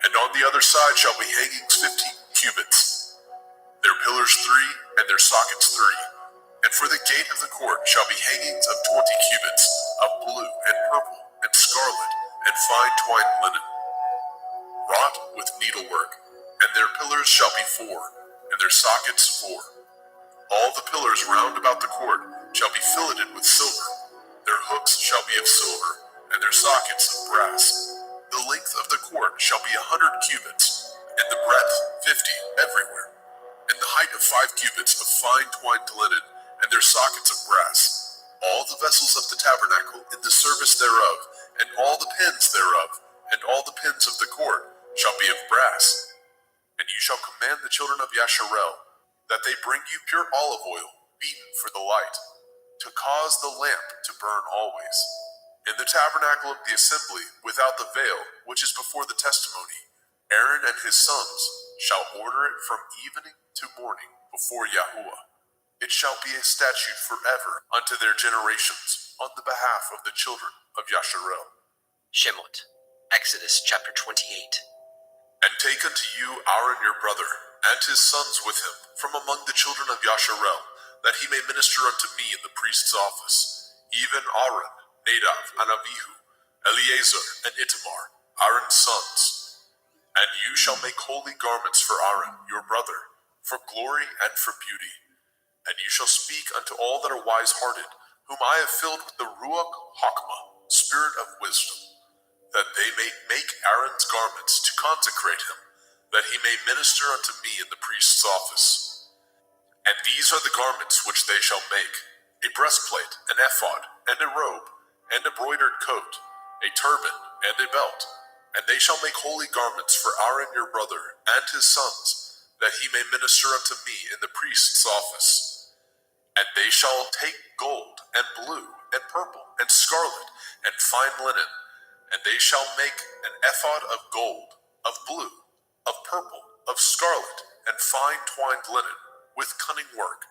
And on the other side shall be hangings 50 cubits, their pillars 3, and their sockets 3. And for the gate of the court shall be hangings of 20 cubits, of blue, and purple, and scarlet, and fine twined linen, wrought with needlework. And their pillars shall be 4, and their sockets 4. All the pillars round about the court shall be filleted with silver. Their hooks shall be of silver, and their sockets of brass. The length of the court shall be 100 cubits, and the breadth 50 everywhere. And the height of 5 cubits of fine twined linen, and their sockets of brass. All the vessels of the tabernacle in the service thereof, and all the pins thereof, and all the pins of the court shall be of brass. And you shall command the children of Yasharel that they bring you pure olive oil, beaten for the light, to cause the lamp to burn always. In the tabernacle of the assembly, without the veil, which is before the testimony, Aaron and his sons shall order it from evening to morning before Yahuwah. It shall be a statute forever unto their generations, on the behalf of the children of Yasharel. Shemot, Exodus chapter 28. And take unto you Aaron your brother, and his sons with him, from among the children of Yasharel, that he may minister unto me in the priest's office, even Aaron, Nadab, and Abihu, Eleazar, and Itamar, Aaron's sons. And you shall make holy garments for Aaron your brother, for glory and for beauty. And you shall speak unto all that are wise-hearted, whom I have filled with the Ruach Hakmah, spirit of wisdom, that they may make Aaron's garments to consecrate him, that he may minister unto me in the priest's office. And these are the garments which they shall make: a breastplate, an ephod, and a robe, and a broidered coat, a turban, and a belt. And they shall make holy garments for Aaron your brother, and his sons, that he may minister unto me in the priest's office. And they shall take gold, and blue, and purple, and scarlet, and fine linen, and they shall make an ephod of gold, of blue, of purple, of scarlet, and fine twined linen, with cunning work.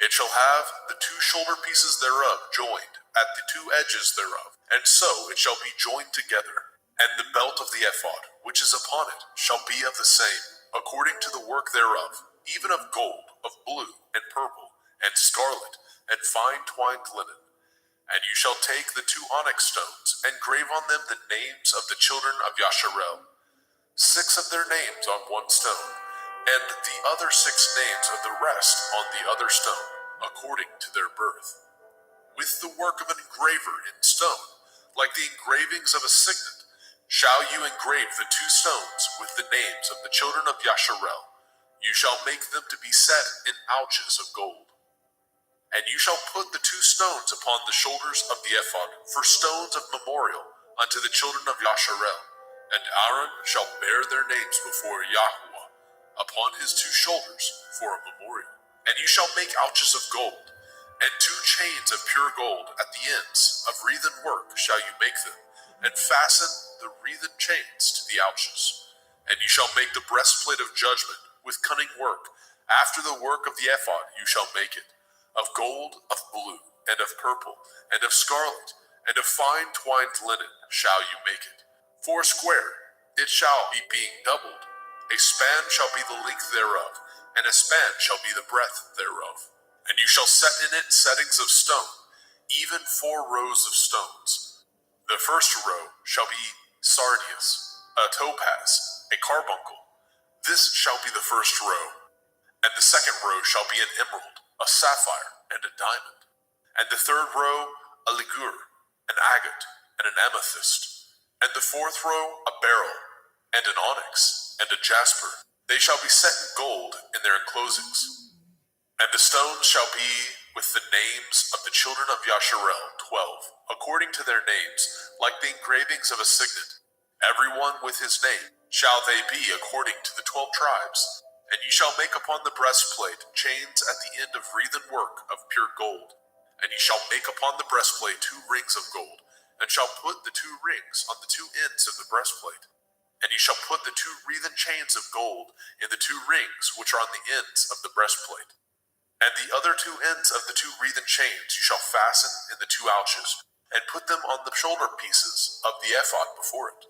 It shall have the 2 shoulder pieces thereof joined at the 2 edges thereof, and so it shall be joined together. And the belt of the ephod, which is upon it, shall be of the same, according to the work thereof, even of gold, of blue, and purple, and scarlet, and fine twined linen. And you shall take the 2 onyx stones, and grave on them the names of the children of Yasharel, 6 of their names on one stone, and the other 6 names of the rest on the other stone, according to their birth. With the work of an engraver in stone, like the engravings of a signet, shall you engrave the 2 stones with the names of the children of Yasharel. You shall make them to be set in ouches of gold. And you shall put the 2 stones upon the shoulders of the ephod for stones of memorial unto the children of Yasharel. And Aaron shall bear their names before Yahweh upon his two shoulders for a memorial. And you shall make ouches of gold, and 2 chains of pure gold at the ends of wreathen work shall you make them, and fasten the wreathen chains to the ouches. And you shall make the breastplate of judgment with cunning work. After the work of the ephod you shall make it, of gold, of blue, and of purple, and of scarlet, and of fine twined linen shall you make it. 4 square it shall be, being doubled. A span shall be the length thereof, and a span shall be the breadth thereof. And you shall set in it settings of stone, even 4 rows of stones. The first row shall be sardius, a topaz, a carbuncle. This shall be the first row. And the second row shall be an emerald, a sapphire, and a diamond. And the third row a ligure, an agate, and an amethyst. And the fourth row a beryl, and an onyx, and a jasper. They shall be set in gold in their enclosings. And the stones shall be with the names of the children of Yasharel, 12, according to their names, like the engravings of a signet. Every one with his name shall they be according to the 12 tribes. And ye shall make upon the breastplate chains at the end of wreathen work of pure gold. And ye shall make upon the breastplate 2 rings of gold, and shall put the 2 rings on the 2 ends of the breastplate. And ye shall put the 2 wreathen chains of gold in the 2 rings which are on the ends of the breastplate. And the other 2 ends of the 2 wreathen chains ye shall fasten in the 2 ouches, and put them on the shoulder pieces of the ephod before it.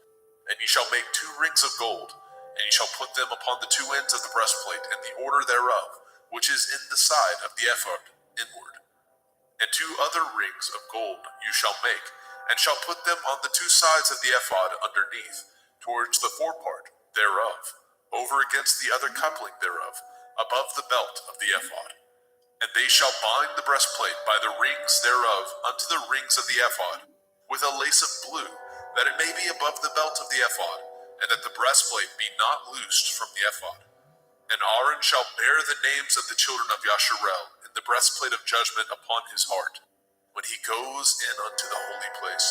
And ye shall make 2 rings of gold, and ye shall put them upon the 2 ends of the breastplate in the order thereof, which is in the side of the ephod inward. And 2 other rings of gold you shall make, and shall put them on the 2 sides of the ephod underneath, towards the forepart thereof, over against the other coupling thereof, above the belt of the ephod. And they shall bind the breastplate by the rings thereof unto the rings of the ephod, with a lace of blue, that it may be above the belt of the ephod, and that the breastplate be not loosed from the ephod. And Aaron shall bear the names of the children of Yasharel in the breastplate of judgment upon his heart, when he goes in unto the holy place,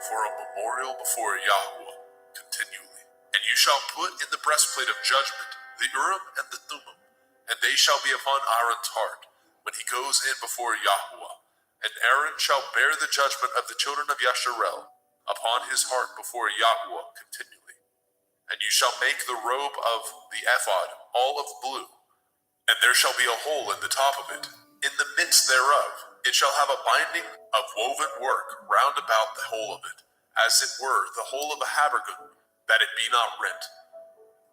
for a memorial before Yahweh continually. And you shall put in the breastplate of judgment the Urim and the Thummim, and they shall be upon Aaron's heart, when he goes in before Yahweh. And Aaron shall bear the judgment of the children of Yasharel upon his heart before Yahweh continually. And you shall make the robe of the ephod all of blue, and there shall be a hole in the top of it. In the midst thereof it shall have a binding of woven work round about the whole of it, as it were the hole of a habergeon, that it be not rent.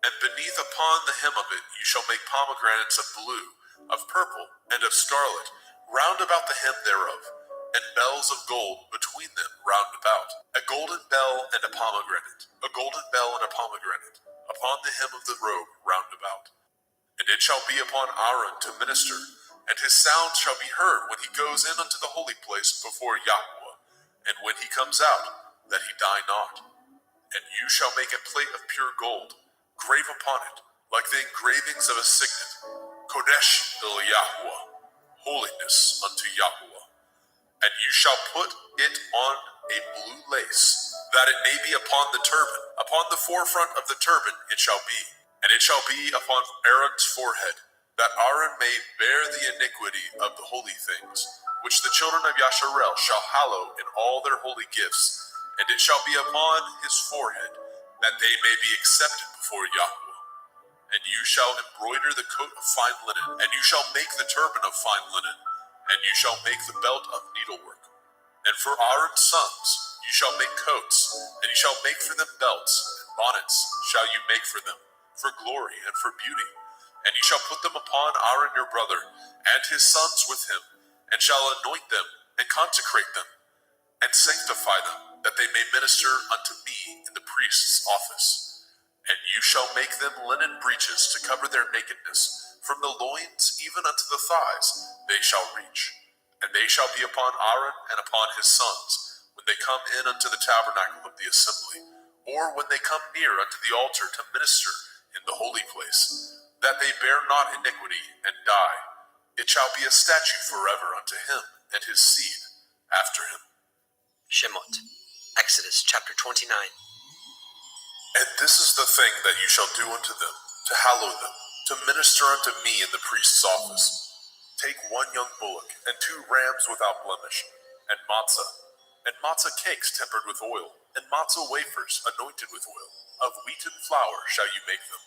And beneath upon the hem of it you shall make pomegranates of blue, of purple, and of scarlet, round about the hem thereof, and bells of gold between them round about. A golden bell and a pomegranate, a golden bell and a pomegranate, upon the hem of the robe round about. And it shall be upon Aaron to minister, and his sound shall be heard when he goes in unto the holy place before Yahweh, and when he comes out, that he die not. And you shall make a plate of pure gold, grave upon it, like the engravings of a signet, Kodesh el Yahweh, holiness unto Yahweh. And you shall put it on a blue lace, that it may be upon the turban. Upon the forefront of the turban it shall be, and it shall be upon Aaron's forehead, that Aaron may bear the iniquity of the holy things, which the children of Yasharel shall hallow in all their holy gifts, and it shall be upon his forehead, that they may be accepted before Yahweh. And you shall embroider the coat of fine linen, and you shall make the turban of fine linen, and you shall make the belt of needlework. And for Aaron's sons you shall make coats, and you shall make for them belts, and bonnets shall you make for them, for glory and for beauty. And you shall put them upon Aaron your brother, and his sons with him, and shall anoint them, and consecrate them, and sanctify them, that they may minister unto me in the priest's office. And you shall make them linen breeches to cover their nakedness, from the loins even unto the thighs they shall reach. And they shall be upon Aaron and upon his sons, when they come in unto the tabernacle of the assembly, or when they come near unto the altar to minister in the holy place, that they bear not iniquity and die. It shall be a statute forever unto him and his seed after him. Shemot, Exodus chapter 29. And this is the thing that you shall do unto them, to hallow them, to minister unto me in the priest's office. Take 1 young bullock, and 2 rams without blemish, and matzah cakes tempered with oil, and matzah wafers anointed with oil. Of wheaten flour shall you make them.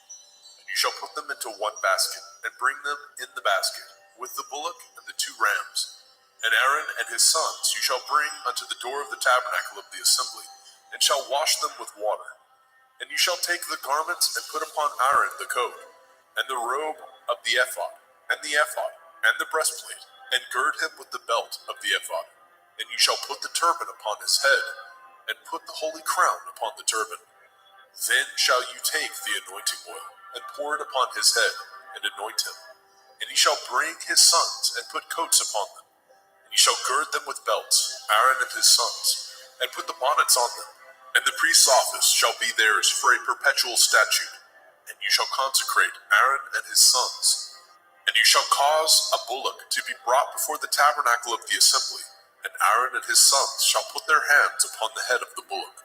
And you shall put them into 1 basket, and bring them in the basket, with the bullock and the 2 rams. And Aaron and his sons you shall bring unto the door of the tabernacle of the assembly, and shall wash them with water. And you shall take the garments and put upon Aaron the coat, and the robe of the ephod, and the breastplate, and gird him with the belt of the ephod. And you shall put the turban upon his head, and put the holy crown upon the turban. Then shall you take the anointing oil, and pour it upon his head, and anoint him. And he shall bring his sons, and put coats upon them. And he shall gird them with belts, Aaron and his sons, and put the bonnets on them. And the priest's office shall be theirs for a perpetual statute. And you shall consecrate Aaron and his sons. And you shall cause a bullock to be brought before the tabernacle of the assembly. And Aaron and his sons shall put their hands upon the head of the bullock.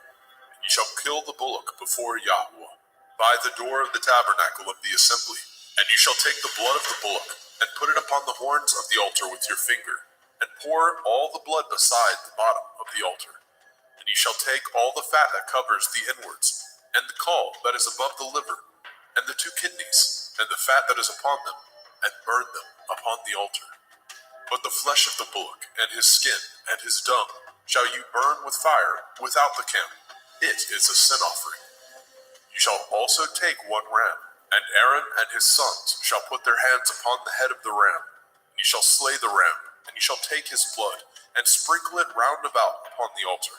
And you shall kill the bullock before Yahweh, by the door of the tabernacle of the assembly. And you shall take the blood of the bullock, and put it upon the horns of the altar with your finger, and pour all the blood beside the bottom of the altar. And you shall take all the fat that covers the inwards, and the caul that is above the liver, and the 2 kidneys, and the fat that is upon them, and burn them upon the altar. But the flesh of the bullock, and his skin, and his dung, shall you burn with fire without the camp. It is a sin offering. You shall also take 1 ram, and Aaron and his sons shall put their hands upon the head of the ram. And you shall slay the ram, and you shall take his blood, and sprinkle it round about upon the altar.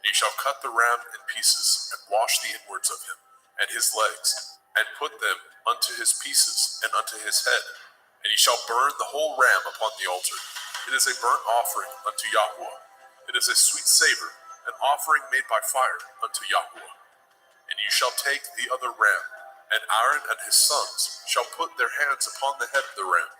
And you shall cut the ram in pieces, and wash the inwards of him, and his legs, and put them unto his pieces, and unto his head. And ye shall burn the whole ram upon the altar. It is a burnt offering unto Yahweh. It is a sweet savor, an offering made by fire unto Yahweh. And you shall take the other ram, and Aaron and his sons shall put their hands upon the head of the ram.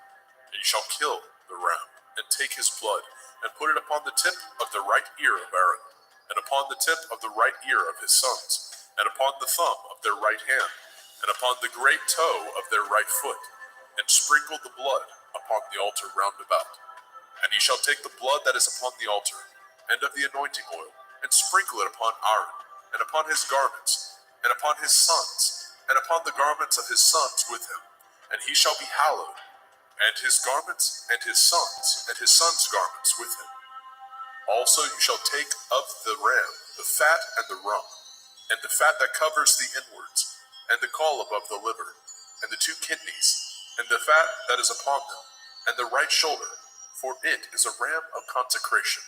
And you shall kill the ram, and take his blood, and put it upon the tip of the right ear of Aaron, and upon the tip of the right ear of his sons, and upon the thumb of their right hand, and upon the great toe of their right foot, and sprinkle the blood upon the altar round about. And ye shall take the blood that is upon the altar, and of the anointing oil, and sprinkle it upon Aaron, and upon his garments, and upon his sons, and upon the garments of his sons with him, and he shall be hallowed, and his garments, and his sons' garments with him. Also you shall take of the ram the fat and the rump, and the fat that covers the inwards, and the caul above the liver, and the 2 kidneys, and the fat that is upon them, and the right shoulder, for it is a ram of consecration.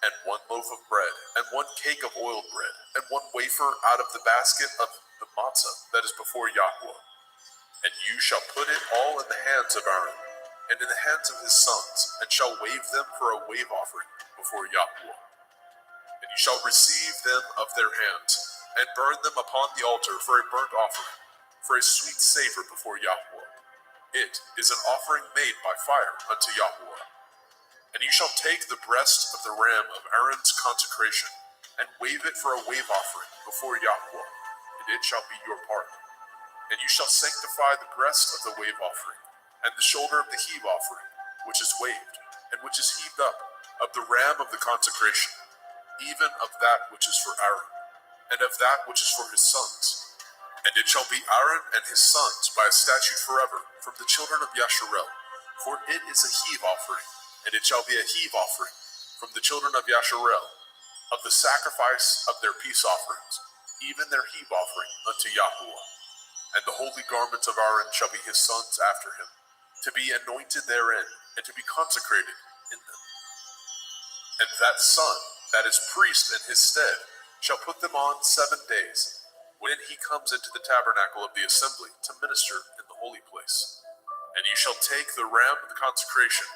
And 1 loaf of bread, and 1 cake of oiled bread, and 1 wafer out of the basket of the matzah that is before Yahweh. And you shall put it all in the hands of Aaron, and in the hands of his sons, and shall wave them for a wave offering before Yahweh. And you shall receive them of their hands, and burn them upon the altar for a burnt offering, for a sweet savor before Yahweh. It is an offering made by fire unto Yahweh. And you shall take the breast of the ram of Aaron's consecration, and wave it for a wave offering before Yahweh, and it shall be your part. And you shall sanctify the breast of the wave offering, and the shoulder of the heave offering, which is waved, and which is heaved up, of the ram of the consecration, even of that which is for Aaron, and of that which is for his sons. And it shall be Aaron and his sons by a statute forever from the children of Yasharel, for it is a heave offering, and it shall be a heave offering from the children of Yasharel, of the sacrifice of their peace offerings, even their heave offering unto Yahweh. And the holy garments of Aaron shall be his sons after him, to be anointed therein, and to be consecrated in them. And that son that is priest in his stead shall put them on 7 days, when he comes into the tabernacle of the assembly to minister in the holy place. And you shall take the ram of the consecration,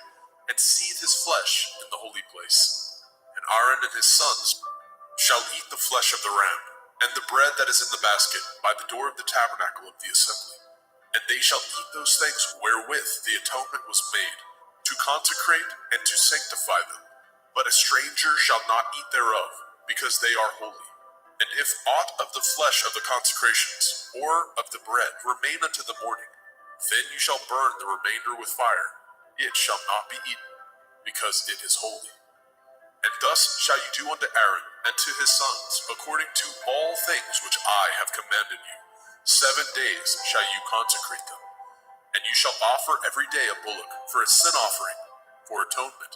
and seethe his flesh in the holy place. And Aaron and his sons shall eat the flesh of the ram, and the bread that is in the basket by the door of the tabernacle of the assembly. And they shall eat those things wherewith the atonement was made, to consecrate and to sanctify them. But a stranger shall not eat thereof, because they are holy. And if aught of the flesh of the consecrations, or of the bread, remain unto the morning, then you shall burn the remainder with fire. It shall not be eaten, because it is holy. And thus shall you do unto Aaron and to his sons, according to all things which I have commanded you. 7 days shall you consecrate them. And you shall offer every day a bullock for a sin offering, for atonement.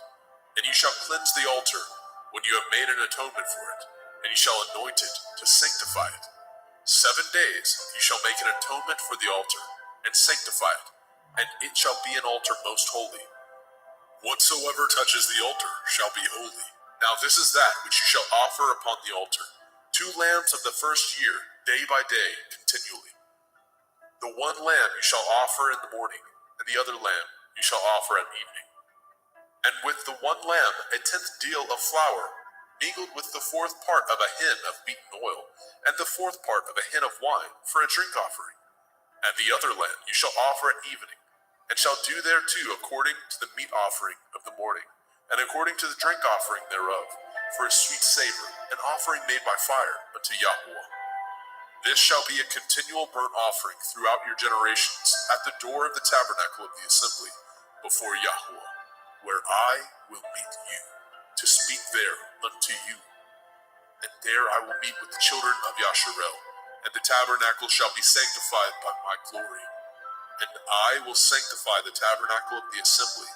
And you shall cleanse the altar when you have made an atonement for it, and you shall anoint it to sanctify it. 7 days you shall make an atonement for the altar, and sanctify it, and it shall be an altar most holy. Whatsoever touches the altar shall be holy. Now this is that which you shall offer upon the altar: 2 lambs of the first year, day by day, continually. The one lamb you shall offer in the morning, and the other lamb you shall offer at evening. And with the one lamb 1/10 deal of flour, mingled with the 4th part of a hin of beaten oil, and the 4th part of a hin of wine, for a drink offering. And the other lamb you shall offer at evening, and shall do thereto according to the meat offering of the morning, and according to the drink offering thereof, for a sweet savor, an offering made by fire unto Yahweh. This shall be a continual burnt offering throughout your generations, at the door of the tabernacle of the assembly, before Yahweh, where I will meet you, to speak there unto you. And there I will meet with the children of Yasharel, and the tabernacle shall be sanctified by my glory. And I will sanctify the tabernacle of the assembly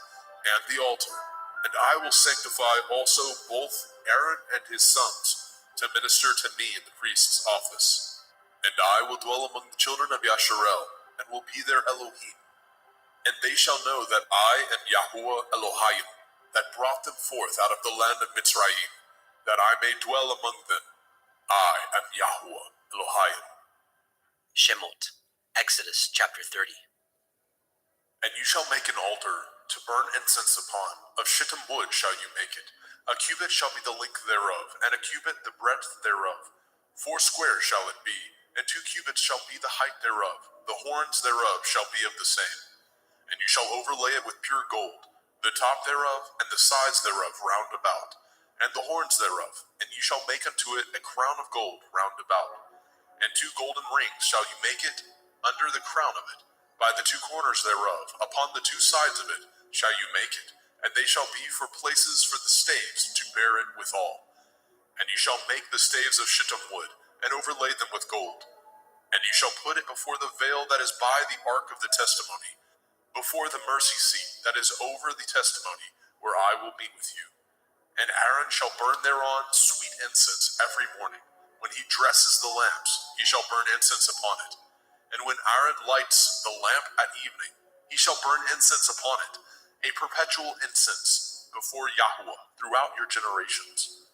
and the altar, and I will sanctify also both Aaron and his sons to minister to me in the priest's office. And I will dwell among the children of Yasharel, and will be their Elohim. And they shall know that I am Yahuwah Elohim, that brought them forth out of the land of Mitzrayim, that I may dwell among them. I am Yahuwah Elohim. Shemot, Exodus chapter 30. And you shall make an altar to burn incense upon. Of shittim wood shall you make it. A cubit shall be the length thereof, and a cubit the breadth thereof. 4 squares shall it be, and 2 cubits shall be the height thereof. The horns thereof shall be of the same. And you shall overlay it with pure gold, the top thereof, and the sides thereof round about, and the horns thereof. And you shall make unto it a crown of gold round about. And 2 golden rings shall you make it under the crown of it. By the 2 corners thereof, upon the 2 sides of it, shall you make it, and they shall be for places for the staves to bear it withal. And you shall make the staves of shittim wood, and overlay them with gold. And you shall put it before the veil that is by the ark of the testimony, before the mercy seat that is over the testimony, where I will meet with you. And Aaron shall burn thereon sweet incense every morning. When he dresses the lamps, he shall burn incense upon it. And when Aaron lights the lamp at evening, he shall burn incense upon it, a perpetual incense before Yahweh throughout your generations.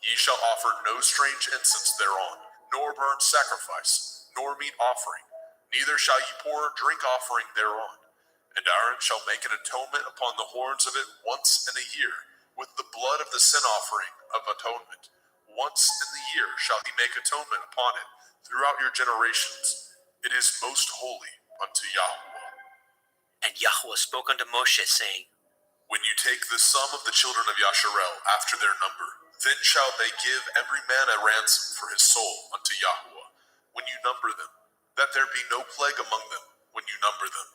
Ye shall offer no strange incense thereon, nor burnt sacrifice, nor meat offering, neither shall ye pour drink offering thereon. And Aaron shall make an atonement upon the horns of it once in a year, with the blood of the sin offering of atonement. Once in the year shall he make atonement upon it throughout your generations. It is most holy unto Yahweh. And Yahweh spoke unto Moshe, saying, When you take the sum of the children of Yasharel after their number, then shall they give every man a ransom for his soul unto Yahweh, when you number them, that there be no plague among them when you number them.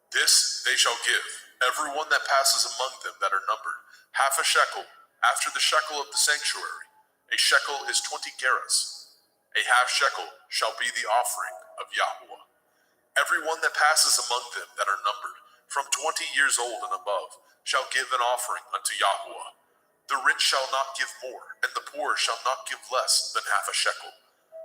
This they shall give, every one that passes among them that are numbered, 1/2 shekel, after the shekel of the sanctuary. A shekel is 20 gerahs. A 1/2 shekel shall be the offering of Yahweh. Every one that passes among them that are numbered, from 20 years old and above, shall give an offering unto Yahweh. The rich shall not give more, and the poor shall not give less than 1/2 shekel,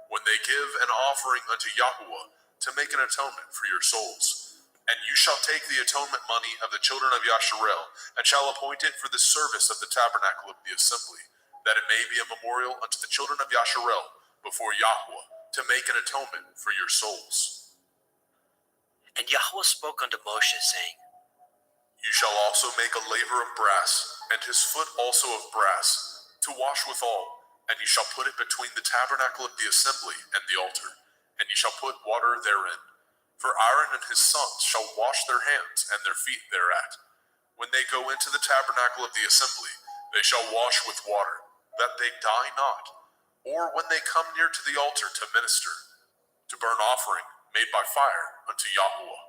when they give an offering unto Yahweh to make an atonement for your souls. And you shall take the atonement money of the children of Yasharel, and shall appoint it for the service of the tabernacle of the assembly, that it may be a memorial unto the children of Yasharel before Yahweh, to make an atonement for your souls. And Yahweh spoke unto Moshe, saying, You shall also make a laver of brass, and his foot also of brass, to wash withal, and you shall put it between the tabernacle of the assembly and the altar, and you shall put water therein. For Aaron and his sons shall wash their hands and their feet thereat. When they go into the tabernacle of the assembly, they shall wash with water, that they die not. or when they come near to the altar to minister, to burn offering made by fire unto Yahweh.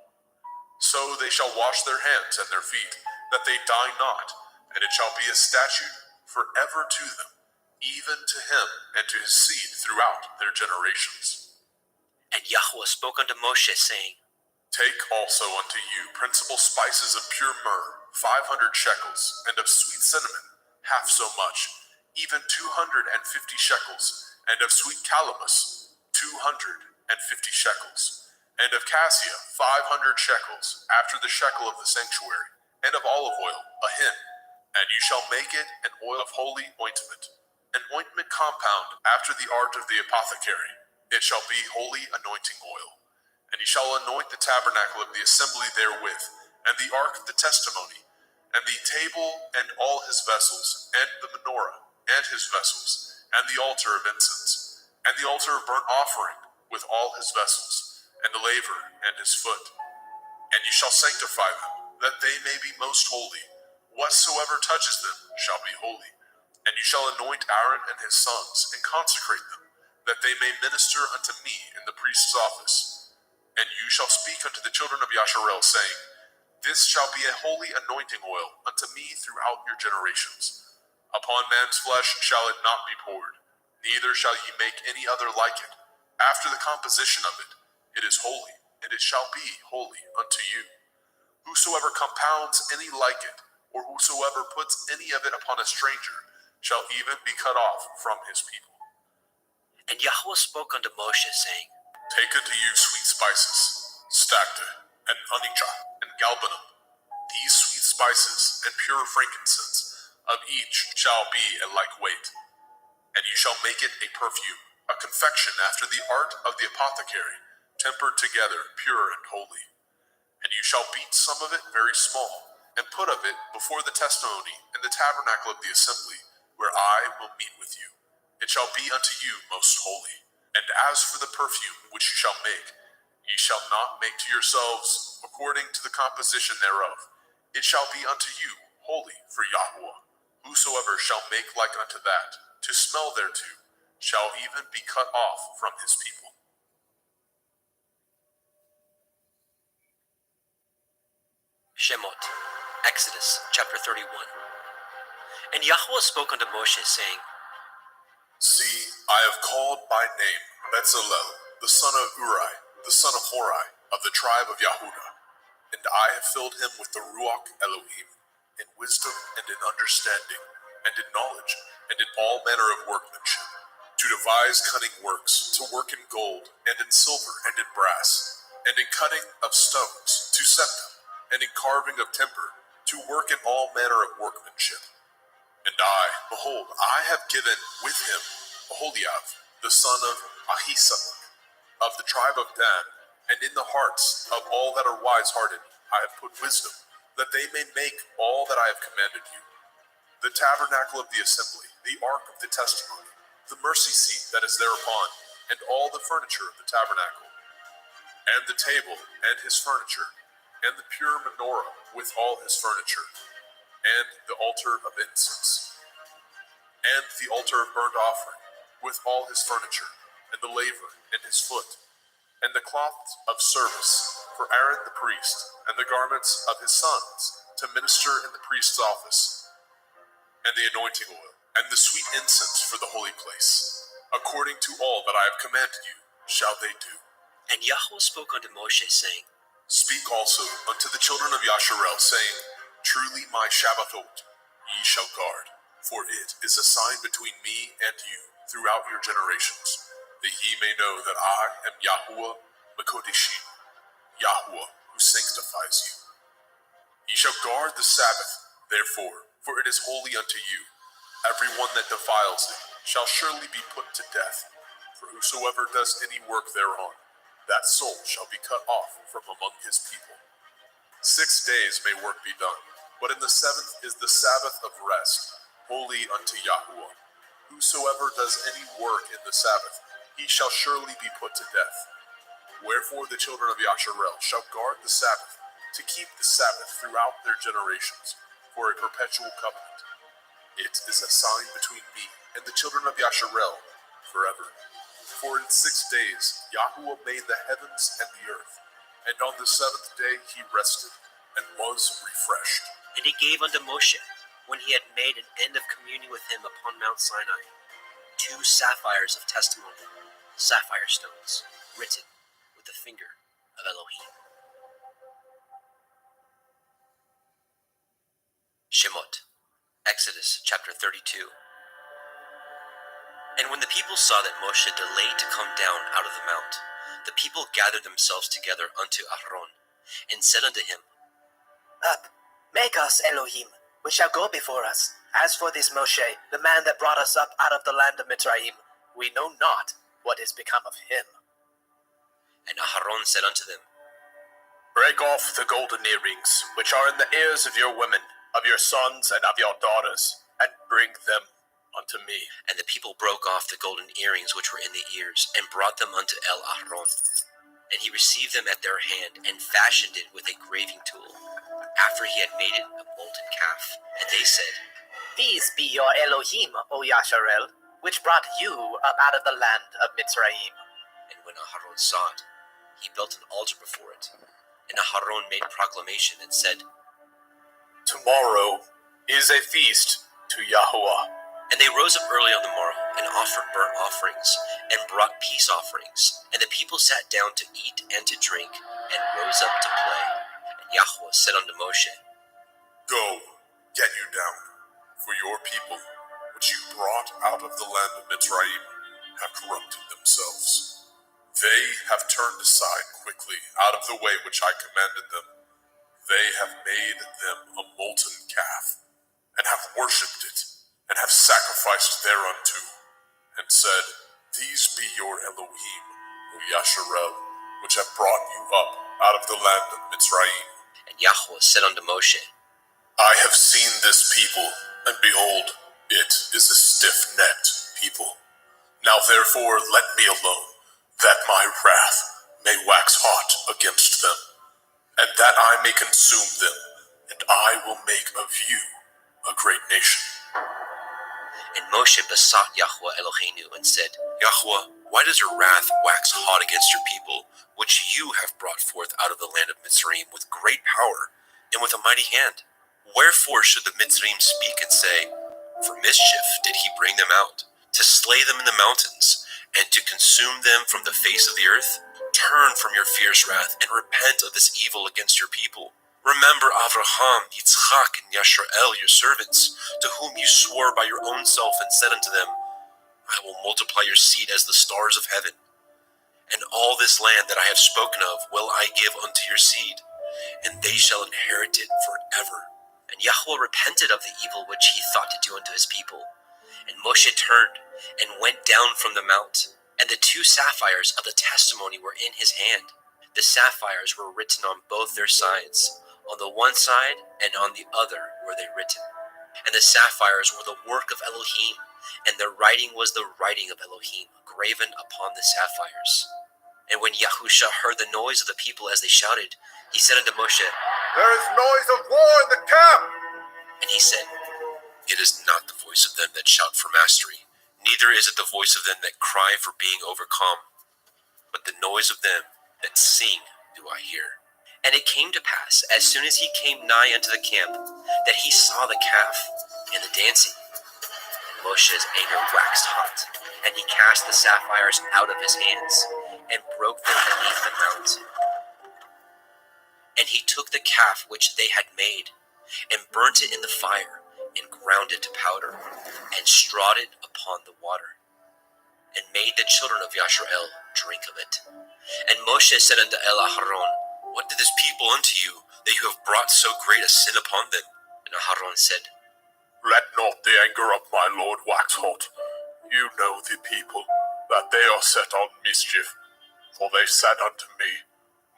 So they shall wash their hands and their feet, that they die not, and it shall be a statute forever to them, even to him and to his seed throughout their generations. And Yahweh spoke unto Moshe, saying, Take also unto you principal spices of pure myrrh, 500 shekels, and of sweet cinnamon, half so much, even 250 shekels, and of sweet calamus, 250 shekels, and of cassia, 500 shekels, after the shekel of the sanctuary, and of olive oil, a hin. And you shall make it an oil of holy ointment, an ointment compound after the art of the apothecary. It shall be holy anointing oil. And ye shall anoint the tabernacle of the assembly therewith, and the ark of the testimony, and the table and all his vessels, and the menorah and his vessels, and the altar of incense, and the altar of burnt offering with all his vessels, and the laver and his foot. And ye shall sanctify them, that they may be most holy. Whatsoever touches them shall be holy. And you shall anoint Aaron and his sons, and consecrate them, that they may minister unto me in the priest's office. And you shall speak unto the children of Yasharel, saying, This shall be a holy anointing oil unto me throughout your generations. Upon man's flesh shall it not be poured, neither shall ye make any other like it. After the composition of it, it is holy, and it shall be holy unto you. Whosoever compounds any like it, or whosoever puts any of it upon a stranger, shall even be cut off from his people. And Yahweh spoke unto Moshe, saying, Take unto you sweet spices, stacte, and onycha, and galbanum. These sweet spices and pure frankincense, of each shall be a like weight. And you shall make it a perfume, a confection after the art of the apothecary, tempered together, pure and holy. And you shall beat some of it very small, and put of it before the testimony in the tabernacle of the assembly, where I will meet with you. It shall be unto you most holy. And as for the perfume which you shall make, ye shall not make to yourselves according to the composition thereof. It shall be unto you holy for Yahweh. Whosoever shall make like unto that, to smell thereto, shall even be cut off from his people. Shemot, Exodus chapter 31. And Yahweh spoke unto Moshe, saying, See, I have called by name Bezalel, the son of Uri, the son of Hori, of the tribe of Yehudah, and I have filled him with the Ruach Elohim, in wisdom and in understanding, and in knowledge, and in all manner of workmanship, to devise cunning works, to work in gold, and in silver, and in brass, and in cutting of stones, to set them, and in carving of timber, to work in all manner of workmanship. And I, behold, I have given with him Aholiab, the son of Ahisamach, of the tribe of Dan, and in the hearts of all that are wise-hearted I have put wisdom, that they may make all that I have commanded you. The tabernacle of the assembly, the ark of the testimony, the mercy seat that is thereupon, and all the furniture of the tabernacle, and the table and his furniture, and the pure menorah with all his furniture, and the altar of incense, and the altar of burnt offering, with all his furniture, and the laver and his foot, and the cloths of service for Aaron the priest, and the garments of his sons, to minister in the priest's office, and the anointing oil, and the sweet incense for the holy place. According to all that I have commanded you, shall they do. And Yahweh spoke unto Moshe, saying, Speak also unto the children of Yasharel, saying, Truly my Shabbathot ye shall guard, for it is a sign between me and you throughout your generations, that ye may know that I am Yahuwah Mekodeshim, Yahuwah who sanctifies you. Ye shall guard the Sabbath, therefore, for it is holy unto you. Every one that defiles it shall surely be put to death, for whosoever does any work thereon, that soul shall be cut off from among his people. 6 days may work be done, but in the seventh is the Sabbath of rest, holy unto Yahuwah. Whosoever does any work in the Sabbath, he shall surely be put to death. Wherefore the children of Yasharel shall guard the Sabbath, to keep the Sabbath throughout their generations, for a perpetual covenant. It is a sign between me and the children of Yasharel forever. For in 6 days Yahuwah made the heavens and the earth, and on the seventh day he rested, and was refreshed. And he gave unto Moshe, when he had made an end of communion with him upon Mount Sinai, 2 sapphires of testimony, sapphire stones, written with the finger of Elohim. Shemot, Exodus chapter 32. And when the people saw that Moshe delayed to come down out of the mount, the people gathered themselves together unto Aaron, and said unto him, Up, make us Elohim, which shall go before us. As for this Moshe, the man that brought us up out of the land of Mitzrayim, we know not what is become of him. And Aaron said unto them, Break off the golden earrings, which are in the ears of your women, of your sons and of your daughters, and bring them unto me. And the people broke off the golden earrings which were in the ears, and brought them unto Aaron. And he received them at their hand, and fashioned it with a graving tool, after he had made it a molten calf. And they said, These be your Elohim, O Yasharel, which brought you up out of the land of Mitzrayim. And when Aaron saw it, he built an altar before it. And Aaron made proclamation and said, Tomorrow is a feast to Yahuwah. And they rose up early on the morrow, and offered burnt offerings, and brought peace offerings. And the people sat down to eat and to drink, and rose up to play. And Yahuwah said unto Moshe, Go, get you down, for your people, which you brought out of the land of Mitzrayim, have corrupted themselves. They have turned aside quickly out of the way which I commanded them. They have made them a molten calf, and have worshipped it, and have sacrificed thereunto, and said, These be your Elohim, O Yasharel, which have brought you up out of the land of Mitzrayim. And Yahuwah said unto Moshe, I have seen this people, and behold, it is a stiff-necked people. Now therefore let me alone, that my wrath may wax hot against them, and that I may consume them, and I will make of you a great nation. And Moshe besought Yahuwah Eloheinu, and said, Yahuwah, why does your wrath wax hot against your people, which you have brought forth out of the land of Mitzrayim with great power, and with a mighty hand? Wherefore should the Mitzrayim speak and say, For mischief did he bring them out, to slay them in the mountains, and to consume them from the face of the earth? Turn from your fierce wrath, and repent of this evil against your people. Remember Avraham, Yitzchak, and Yasharel, your servants, to whom you swore by your own self, and said unto them, I will multiply your seed as the stars of heaven. And all this land that I have spoken of will I give unto your seed, and they shall inherit it forever. And Yahuwah repented of the evil which he thought to do unto his people. And Moshe turned, and went down from the mount, and the 2 sapphires of the testimony were in his hand. The sapphires were written on both their sides. On the one side and on the other were they written. And the sapphires were the work of Elohim, and their writing was the writing of Elohim, graven upon the sapphires. And when Yahusha heard the noise of the people as they shouted, he said unto Moshe, There is noise of war in the camp! And he said, It is not the voice of them that shout for mastery, neither is it the voice of them that cry for being overcome, but the noise of them that sing do I hear. And it came to pass, as soon as he came nigh unto the camp, that he saw the calf and the dancing. And Moshe's anger waxed hot, and he cast the sapphires out of his hands, and broke them beneath the mount. And he took the calf which they had made, and burnt it in the fire, and ground it to powder, and strawed it upon the water, and made the children of Yasharel drink of it. And Moshe said unto Aaron, What did this people unto you, that you have brought so great a sin upon them? And Aaron said, Let not the anger of my Lord wax hot. You know the people, that they are set on mischief. For they said unto me,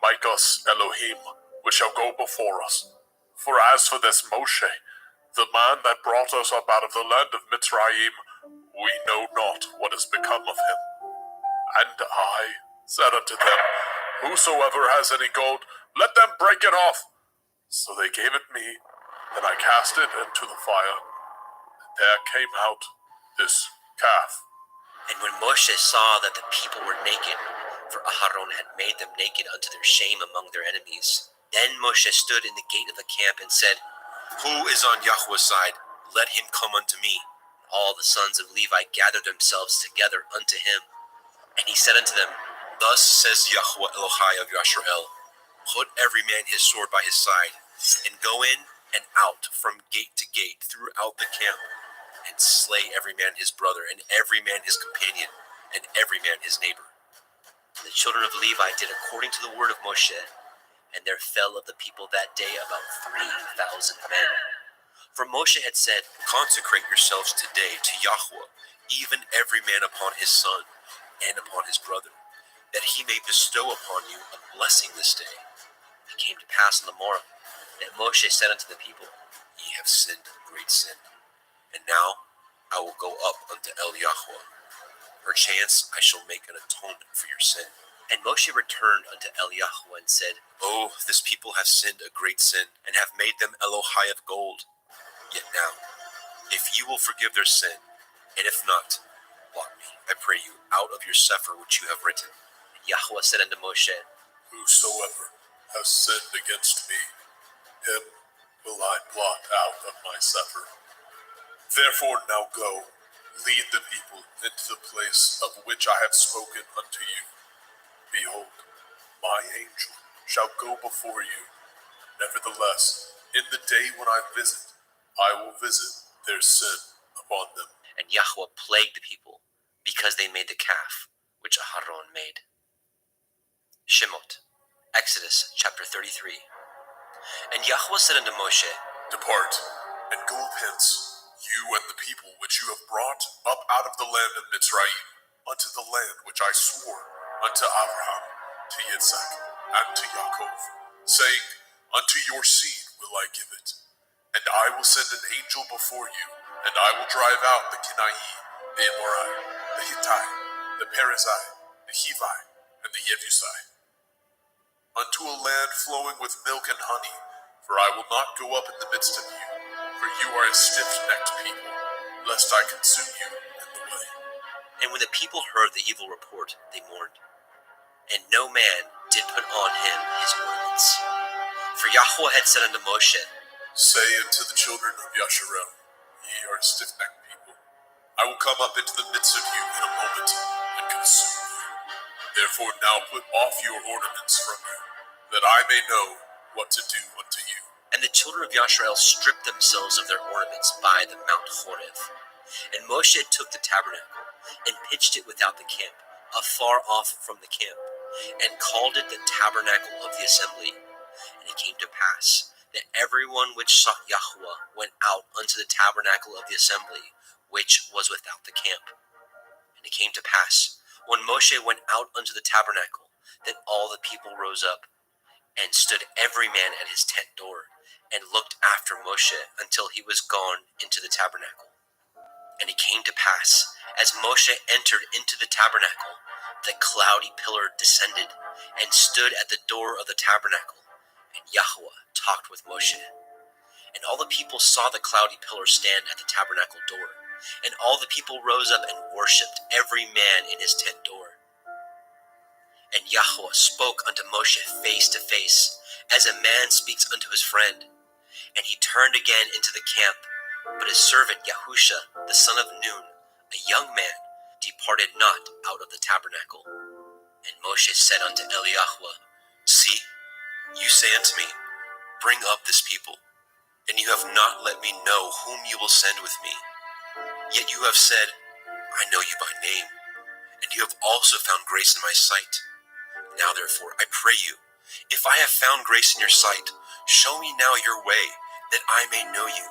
Make us Elohim, which shall go before us. For as for this Moshe, the man that brought us up out of the land of Mitzrayim, we know not what is become of him. And I said unto them, Whosoever has any gold, let them break it off. So they gave it me, and I cast it into the fire. And there came out this calf. And when Moshe saw that the people were naked, for Aharon had made them naked unto their shame among their enemies, then Moshe stood in the gate of the camp and said, Who is on Yahweh's side? Let him come unto me. All the sons of Levi gathered themselves together unto him. And he said unto them, Thus says Yahweh Elohai of Yasharel, put every man his sword by his side, and go in and out from gate to gate throughout the camp, and slay every man his brother, and every man his companion, and every man his neighbor. And the children of Levi did according to the word of Moshe, and there fell of the people that day about 3,000 men. For Moshe had said, Consecrate yourselves today to Yahweh, even every man upon his son, and upon his brother, that he may bestow upon you a blessing this day. It came to pass on the morrow that Moshe said unto the people, Ye have sinned a great sin, and now I will go up unto El Yahweh. Perchance I shall make an atonement for your sin. And Moshe returned unto El Yahweh and said, Oh, this people have sinned a great sin, and have made them Elohai of gold. Yet now, if you will forgive their sin, and if not, blot me, I pray you, out of your sefer which you have written. And Yahweh said unto Moshe, Whosoever has sinned against me, him will I blot out of my sefer. Therefore now go, lead the people into the place of which I have spoken unto you. Behold, my angel shall go before you. Nevertheless, in the day when I will visit their sin upon them. And Yahweh plagued the people, because they made the calf, which Aharon made. Shemot, Exodus chapter 33. And Yahweh said unto Moshe, Depart, and go up hence, you and the people which you have brought up out of the land of Mitzrayim, unto the land which I swore unto Abraham, to Yitzhak, and to Yaakov, saying, Unto your seed will I give it. And I will send an angel before you, and I will drive out the Kenai, the Amorai, the Hittai, the Perizzai, the Hivi, and the Jebusai, unto a land flowing with milk and honey, for I will not go up in the midst of you, for you are a stiff-necked people, lest I consume you in the way. And when the people heard the evil report, they mourned. And no man did put on him his ornaments. For Yahweh had said unto Moshe, Say unto the children of Yasharel, Ye are a stiff-necked people. I will come up into the midst of you in a moment, and consume you. Therefore now put off your ornaments from you, that I may know what to do unto you. And the children of Yasharel stripped themselves of their ornaments by the Mount Horeb. And Moshe took the tabernacle, and pitched it without the camp, afar off from the camp, and called it the tabernacle of the assembly. And it came to pass that everyone which sought Yahweh went out unto the tabernacle of the assembly, which was without the camp. And it came to pass, when Moshe went out unto the tabernacle, that all the people rose up, and stood every man at his tent door, and looked after Moshe until he was gone into the tabernacle. And it came to pass, as Moshe entered into the tabernacle, the cloudy pillar descended, and stood at the door of the tabernacle, and Yahweh talked with Moshe. And all the people saw the cloudy pillar stand at the tabernacle door, and all the people rose up and worshipped, every man in his tent door. And Yahweh spoke unto Moshe face to face, as a man speaks unto his friend. And he turned again into the camp, but his servant Yahusha, the son of Nun, a young man, departed not out of the tabernacle. And Moshe said unto Eliyahu, See, you say unto me, Bring up this people, and you have not let me know whom you will send with me. Yet you have said, I know you by name, and you have also found grace in my sight. Now therefore, I pray you, if I have found grace in your sight, show me now your way, that I may know you,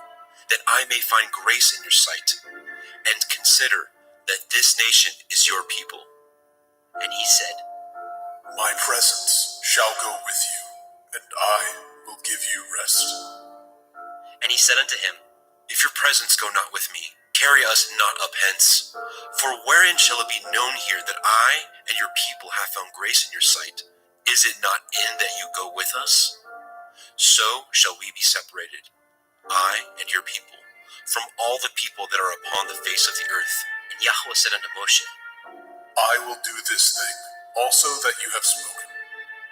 that I may find grace in your sight, and consider that this nation is your people. And he said, My presence shall go with you, and I will give you rest. And he said unto him, If your presence go not with me, carry us not up hence. For wherein shall it be known here that I and your people have found grace in your sight? Is it not in that you go with us? So shall we be separated, I and your people, from all the people that are upon the face of the earth. And Yahweh said unto Moshe, I will do this thing also that you have spoken,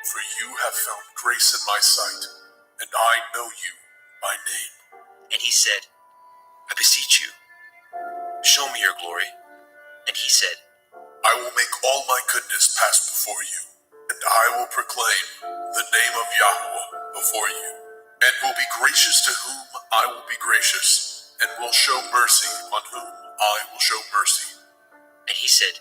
for you have found grace in my sight, and I know you by name. And he said, I beseech you, show me your glory. And he said, I will make all my goodness pass before you, and I will proclaim the name of Yahweh before you, and will be gracious to whom I will be gracious, and will show mercy on whom I will show mercy. And he said,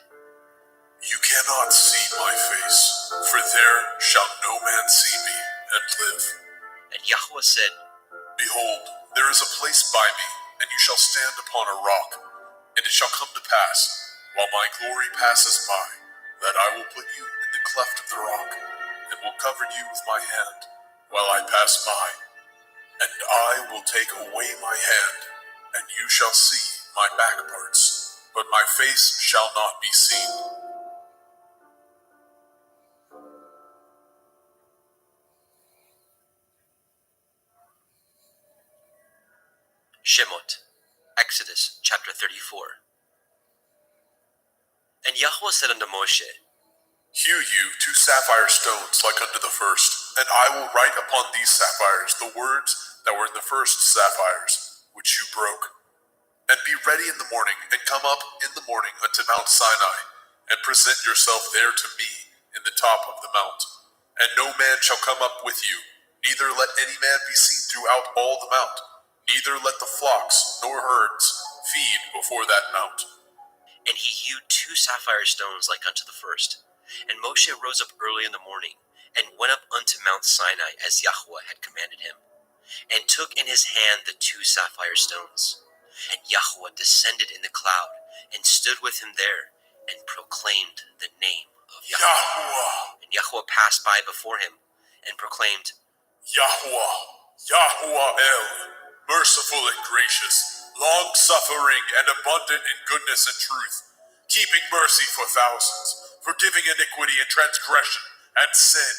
You cannot see my face, for there shall no man see me and live. And Yahweh said, Behold, there is a place by me, and you shall stand upon a rock. And it shall come to pass, while my glory passes by, that I will put you in the cleft of the rock, and will cover you with my hand, while I pass by. And I will take away my hand, and you shall see my back parts, but my face shall not be seen. Shemot, Exodus chapter 34. And Yahweh said unto Moshe, Hew you 2 sapphire stones like unto the first, and I will write upon these sapphires the words that were in the first sapphires, which you broke. And be ready in the morning, and come up in the morning unto Mount Sinai, and present yourself there to me in the top of the mount. And no man shall come up with you, neither let any man be seen throughout all the mount, neither let the flocks nor herds feed before that mount. And he hewed 2 sapphire stones like unto the first. And Moshe rose up early in the morning, and went up unto Mount Sinai as Yahweh had commanded him, and took in his hand the 2 sapphire stones. And Yahweh descended in the cloud, and stood with him there, and proclaimed the name of Yahweh. Yahweh, And Yahweh passed by before him, and proclaimed, Yahweh, Yahweh El, merciful and gracious, long-suffering and abundant in goodness and truth, keeping mercy for thousands, forgiving iniquity and transgression and sin,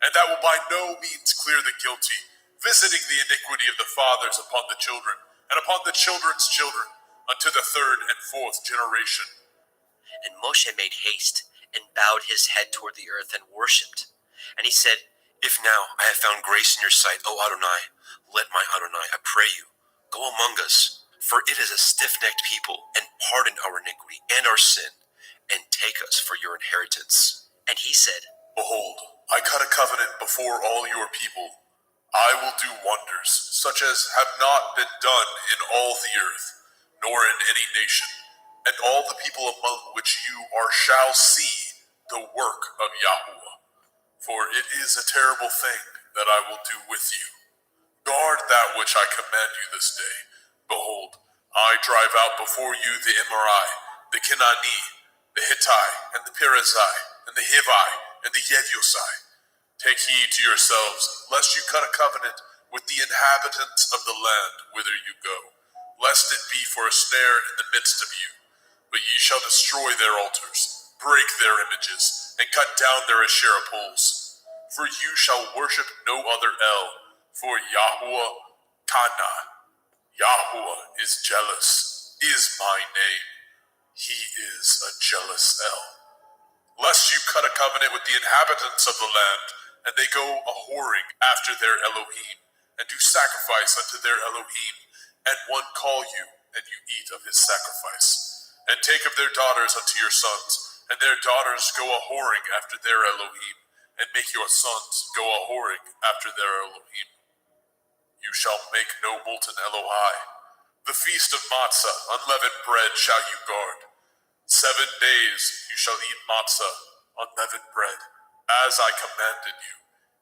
and that will by no means clear the guilty, visiting the iniquity of the fathers upon the children, and upon the children's children, unto the 3rd and 4th generation. And Moshe made haste, and bowed his head toward the earth, and worshipped. And he said, If now I have found grace in your sight, O Adonai, let my Adonai, I pray you, go among us, for it is a stiff-necked people, and pardon our iniquity and our sin, and take us for your inheritance. And he said, Behold, I cut a covenant before all your people. I will do wonders, such as have not been done in all the earth, nor in any nation. And all the people among which you are shall see the work of Yahweh. For it is a terrible thing that I will do with you. Guard that which I command you this day. Behold, I drive out before you the Emorai, the Kenani, the Hittite, and the Perizzai, and the Hivi, and the Yebusai. Take heed to yourselves, lest you cut a covenant with the inhabitants of the land whither you go, lest it be for a snare in the midst of you. But ye shall destroy their altars, break their images, and cut down their Asherah poles. For you shall worship no other El, for Yahweh Kana. Yahweh is jealous, is my name. He is a jealous El. Lest you cut a covenant with the inhabitants of the land, and they go a-whoring after their Elohim, and do sacrifice unto their Elohim, and one call you, and you eat of his sacrifice. And take of their daughters unto your sons, and their daughters go a-whoring after their Elohim, and make your sons go a-whoring after their Elohim. You shall make no molten Elohai. The feast of matzah, unleavened bread, shall you guard. 7 days you shall eat matzah, unleavened bread, as I commanded you,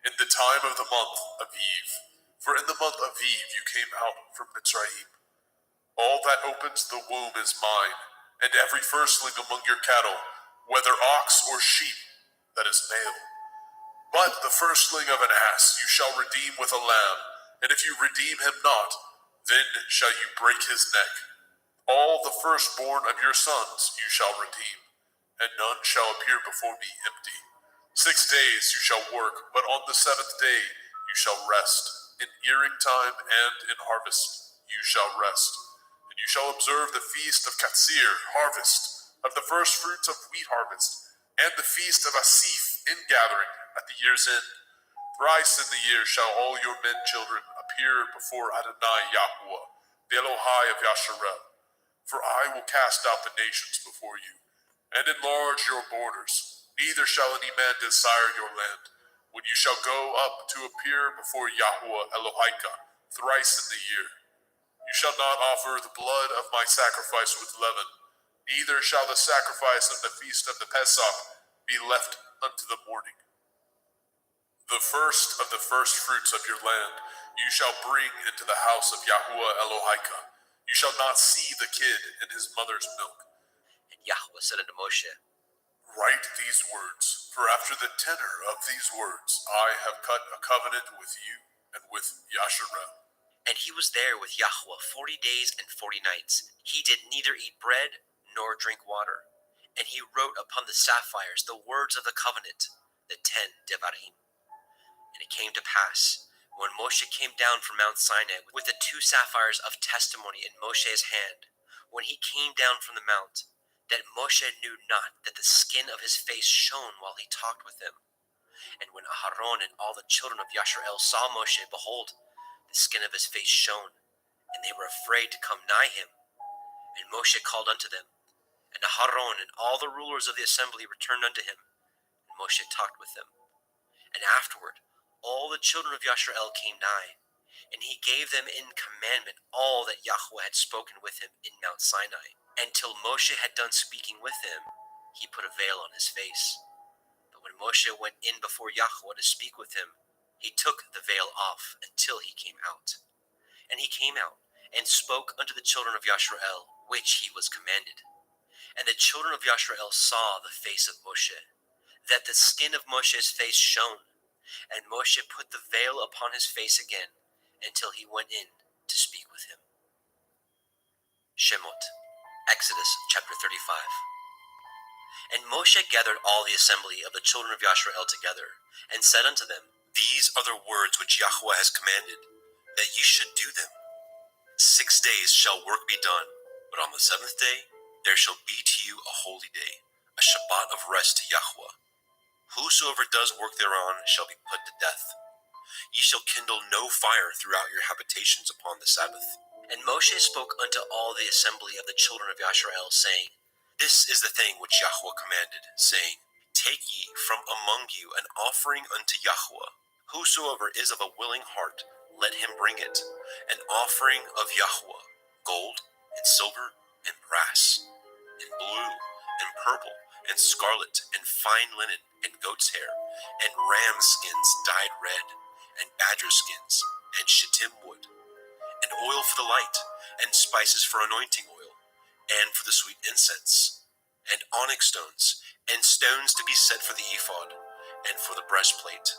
in the time of the month of Eve. For in the month of Eve you came out from Mitzrayim. All that opens the womb is mine, and every firstling among your cattle, whether ox or sheep, that is male. But the firstling of an ass you shall redeem with a lamb, and if you redeem him not, then shall you break his neck. All the firstborn of your sons you shall redeem, and none shall appear before me empty. 6 days you shall work, but on the 7th day you shall rest. In earing time and in harvest you shall rest. And you shall observe the feast of Katsir, harvest, of the first fruits of wheat harvest, and the feast of Asif in gathering at the year's end. Thrice in the year shall all your men children appear before Adonai Yahuwah, the Elohai of Yasharel. For I will cast out the nations before you, and enlarge your borders. Neither shall any man desire your land, when you shall go up to appear before Yahuwah Elohika thrice in the year. You shall not offer the blood of my sacrifice with leaven, neither shall the sacrifice of the feast of the Pesach be left unto the morning. The first of the first fruits of your land you shall bring into the house of Yahuwah Elohika. You shall not see the kid in his mother's milk. And Yahweh said unto Moshe, Write these words, for after the tenor of these words I have cut a covenant with you and with Yasharel. And he was there with Yahweh 40 days and 40 nights. He did neither eat bread nor drink water. And he wrote upon the sapphires the words of the covenant, the 10 Devarim. And it came to pass, when Moshe came down from Mount Sinai with the 2 sapphires of testimony in Moshe's hand, when he came down from the mount, that Moshe knew not that the skin of his face shone while he talked with him. And when Aharon and all the children of Yasharel saw Moshe, behold, the skin of his face shone, and they were afraid to come nigh him. And Moshe called unto them, and Aharon and all the rulers of the assembly returned unto him, and Moshe talked with them. And afterward all the children of Yasharel came nigh, and he gave them in commandment all that Yahweh had spoken with him in Mount Sinai. And till Moshe had done speaking with him, he put a veil on his face. But when Moshe went in before Yahweh to speak with him, he took the veil off until he came out. And he came out and spoke unto the children of Yasharel, which he was commanded. And the children of Yasharel saw the face of Moshe, that the skin of Moshe's face shone. And Moshe put the veil upon his face again until he went in to speak with him. Shemot, Exodus chapter 35. And Moshe gathered all the assembly of the children of Yasharel together, and said unto them, These are the words which Yahweh has commanded, that ye should do them. 6 days shall work be done, but on the 7th day there shall be to you a holy day, a Shabbat of rest to Yahweh. Whosoever does work thereon shall be put to death. Ye shall kindle no fire throughout your habitations upon the Sabbath. And Moshe spoke unto all the assembly of the children of Yasharel, saying, This is the thing which Yahweh commanded, saying, Take ye from among you an offering unto Yahweh. Whosoever is of a willing heart, let him bring it, an offering of Yahweh, gold and silver and brass, and blue and purple and scarlet and fine linen and goat's hair, and ram skins dyed red, and badger skins, and shittim wood, and oil for the light, and spices for anointing oil, and for the sweet incense, and onyx stones, and stones to be set for the ephod, and for the breastplate.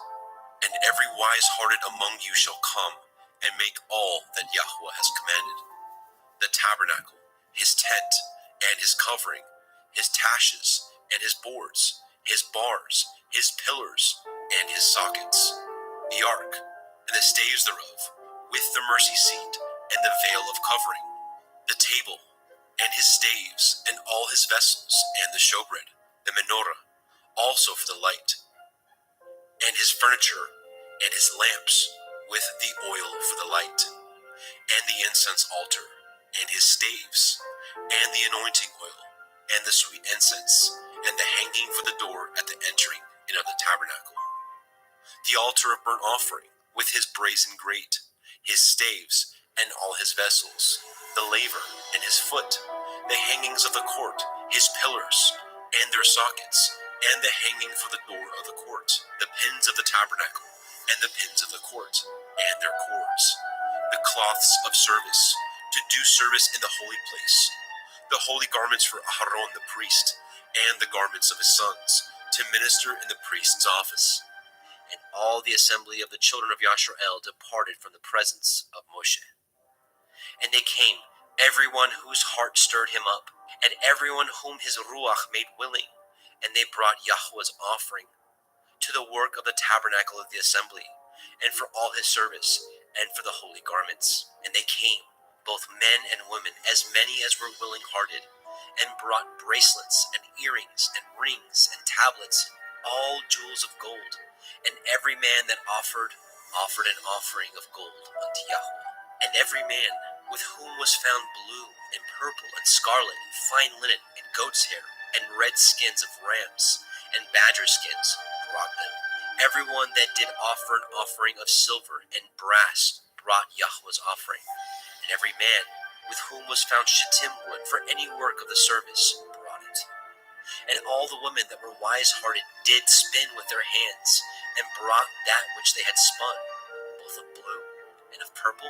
And every wise-hearted among you shall come, and make all that Yahweh has commanded. The tabernacle, his tent, and his covering, his taches, and his boards, his bars, his pillars, and his sockets, the ark, and the staves thereof, with the mercy seat, and the veil of covering, the table, and his staves, and all his vessels, and the showbread, the menorah, also for the light, and his furniture, and his lamps, with the oil for the light, and the incense altar, and his staves, and the anointing oil, and the sweet incense, and the hanging for the door at the entering in of the tabernacle, the altar of burnt offering, with his brazen grate, his staves, and all his vessels, the laver, and his foot, the hangings of the court, his pillars, and their sockets, and the hanging for the door of the court, the pins of the tabernacle, and the pins of the court, and their cords, the cloths of service, to do service in the holy place, the holy garments for Aharon the priest, and the garments of his sons, to minister in the priest's office. And all the assembly of the children of Yasharel departed from the presence of Moshe. And they came, everyone whose heart stirred him up, and everyone whom his ruach made willing, and they brought Yahweh's offering to the work of the tabernacle of the assembly, and for all his service, and for the holy garments. And they came, both men and women, as many as were willing-hearted, and brought bracelets and earrings and rings and tablets, all jewels of gold. And every man that offered an offering of gold unto Yahweh. And every man with whom was found blue and purple and scarlet and fine linen and goat's hair and red skins of rams and badger skins brought them. Everyone that did offer an offering of silver and brass brought Yahweh's offering. And every man with whom was found shittim wood for any work of the service brought it. And all the women that were wise-hearted did spin with their hands, and brought that which they had spun, both of blue, and of purple,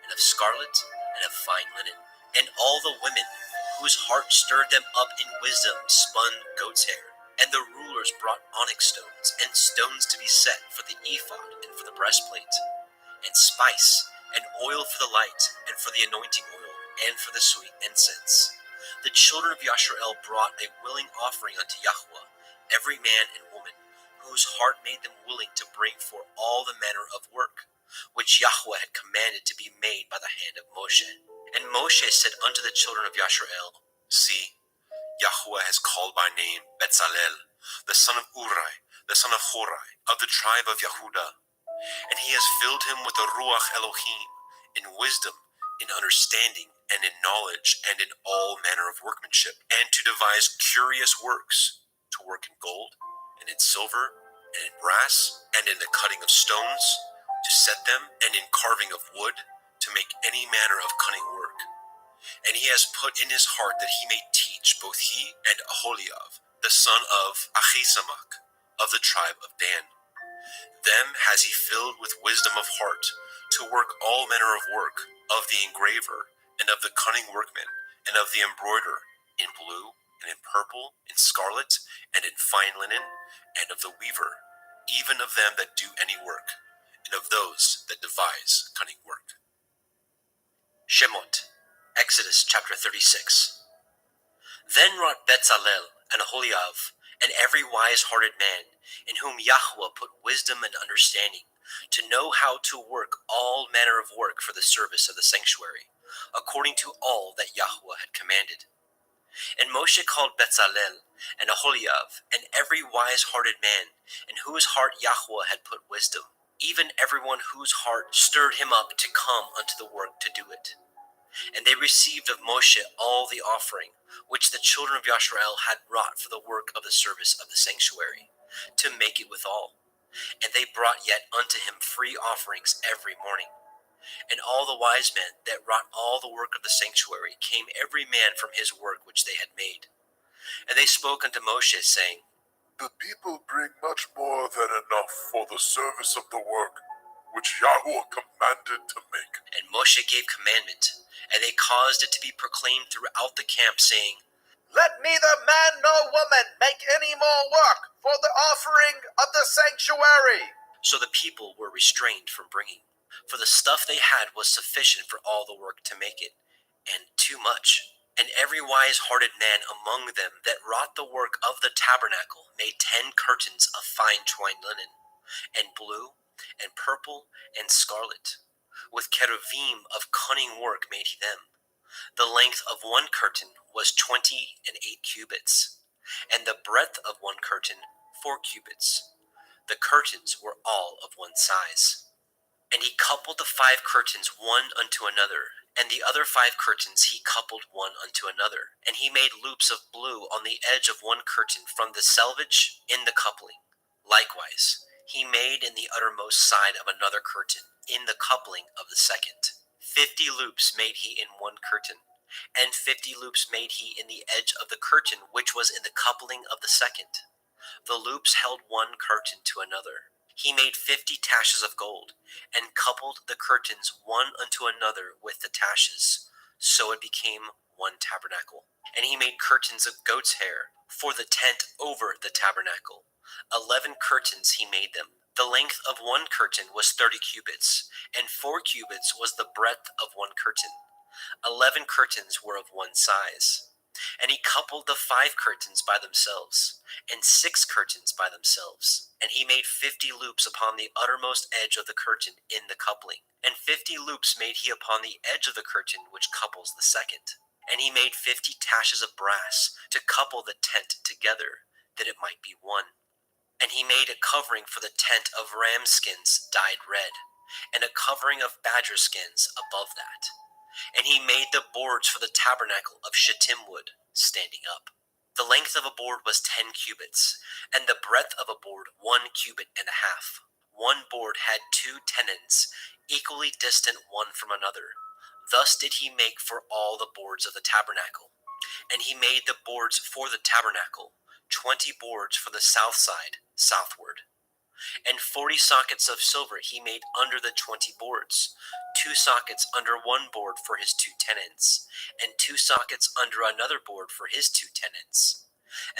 and of scarlet, and of fine linen. And all the women whose heart stirred them up in wisdom spun goat's hair. And the rulers brought onyx stones, and stones to be set for the ephod and for the breastplate, and spice, and oil for the light, and for the anointing oil, and for the sweet incense. The children of Yasharel brought a willing offering unto Yahweh, every man and woman, whose heart made them willing to bring for all the manner of work, which Yahweh had commanded to be made by the hand of Moshe. And Moshe said unto the children of Yasharel, See, Yahweh has called by name Betzalel, the son of Uri, the son of Horai, of the tribe of Yehudah, and he has filled him with the Ruach Elohim, in wisdom, in understanding, and in knowledge, and in all manner of workmanship, and to devise curious works, to work in gold, and in silver, and in brass, and in the cutting of stones, to set them, and in carving of wood, to make any manner of cunning work. And he has put in his heart that he may teach both he and Aholiab, the son of Achisamach, of the tribe of Dan. Them has he filled with wisdom of heart, to work all manner of work, of the engraver, and of the cunning workman, and of the embroiderer, in blue, and in purple, in scarlet, and in fine linen, and of the weaver, even of them that do any work, and of those that devise cunning work. Shemot, Exodus chapter 36. Then wrought Betzalel and Aholiab, and every wise-hearted man, in whom Yahweh put wisdom and understanding, to know how to work all manner of work for the service of the sanctuary, according to all that Yahweh had commanded. And Moshe called Betzalel and Aholiab, and every wise-hearted man, in whose heart Yahweh had put wisdom, even everyone whose heart stirred him up to come unto the work to do it. And they received of Moshe all the offering, which the children of Yasharel had wrought for the work of the service of the sanctuary, to make it withal. And they brought yet unto him free offerings every morning. And all the wise men that wrought all the work of the sanctuary came every man from his work which they had made. And they spoke unto Moshe, saying, The people bring much more than enough for the service of the work which Yahweh commanded to make. And Moshe gave commandment, and they caused it to be proclaimed throughout the camp, saying, Let neither man nor woman make any more work for the offering of the sanctuary. So the people were restrained from bringing, for the stuff they had was sufficient for all the work to make it, and too much. And every wise-hearted man among them that wrought the work of the tabernacle made 10 curtains of fine twined linen, and blue, and purple, and scarlet. With cherubim of cunning work made he them. The length of one curtain was 28 cubits, and the breadth of one curtain 4 cubits. The curtains were all of one size. And he coupled the 5 curtains one unto another, and the other 5 curtains he coupled one unto another. And he made loops of blue on the edge of one curtain from the selvage in the coupling. Likewise, he made in the uttermost side of another curtain, in the coupling of the second. 50 loops made he in one curtain, and 50 loops made he in the edge of the curtain which was in the coupling of the second. The loops held one curtain to another. He made 50 taches of gold, and coupled the curtains one unto another with the taches. So it became one tabernacle. And he made curtains of goat's hair for the tent over the tabernacle. 11 curtains he made them. The length of one curtain was 30 cubits, and 4 cubits was the breadth of one curtain. 11 curtains were of one size. And he coupled the 5 curtains by themselves, and 6 curtains by themselves. And he made 50 loops upon the uttermost edge of the curtain in the coupling, and 50 loops made he upon the edge of the curtain which couples the second. And he made 50 taches of brass to couple the tent together, that it might be one. And he made a covering for the tent of ram skins dyed red, and a covering of badger skins above that. And he made the boards for the tabernacle of shittim wood, standing up. The length of a board was 10 cubits, and the breadth of a board 1 cubit and a half. One board had 2 tenons, equally distant one from another. Thus did he make for all the boards of the tabernacle. And he made the boards for the tabernacle, 20 boards for the south side, southward. And 40 sockets of silver he made under the 20 boards, 2 sockets under one board for his 2 tenons, and 2 sockets under another board for his 2 tenons.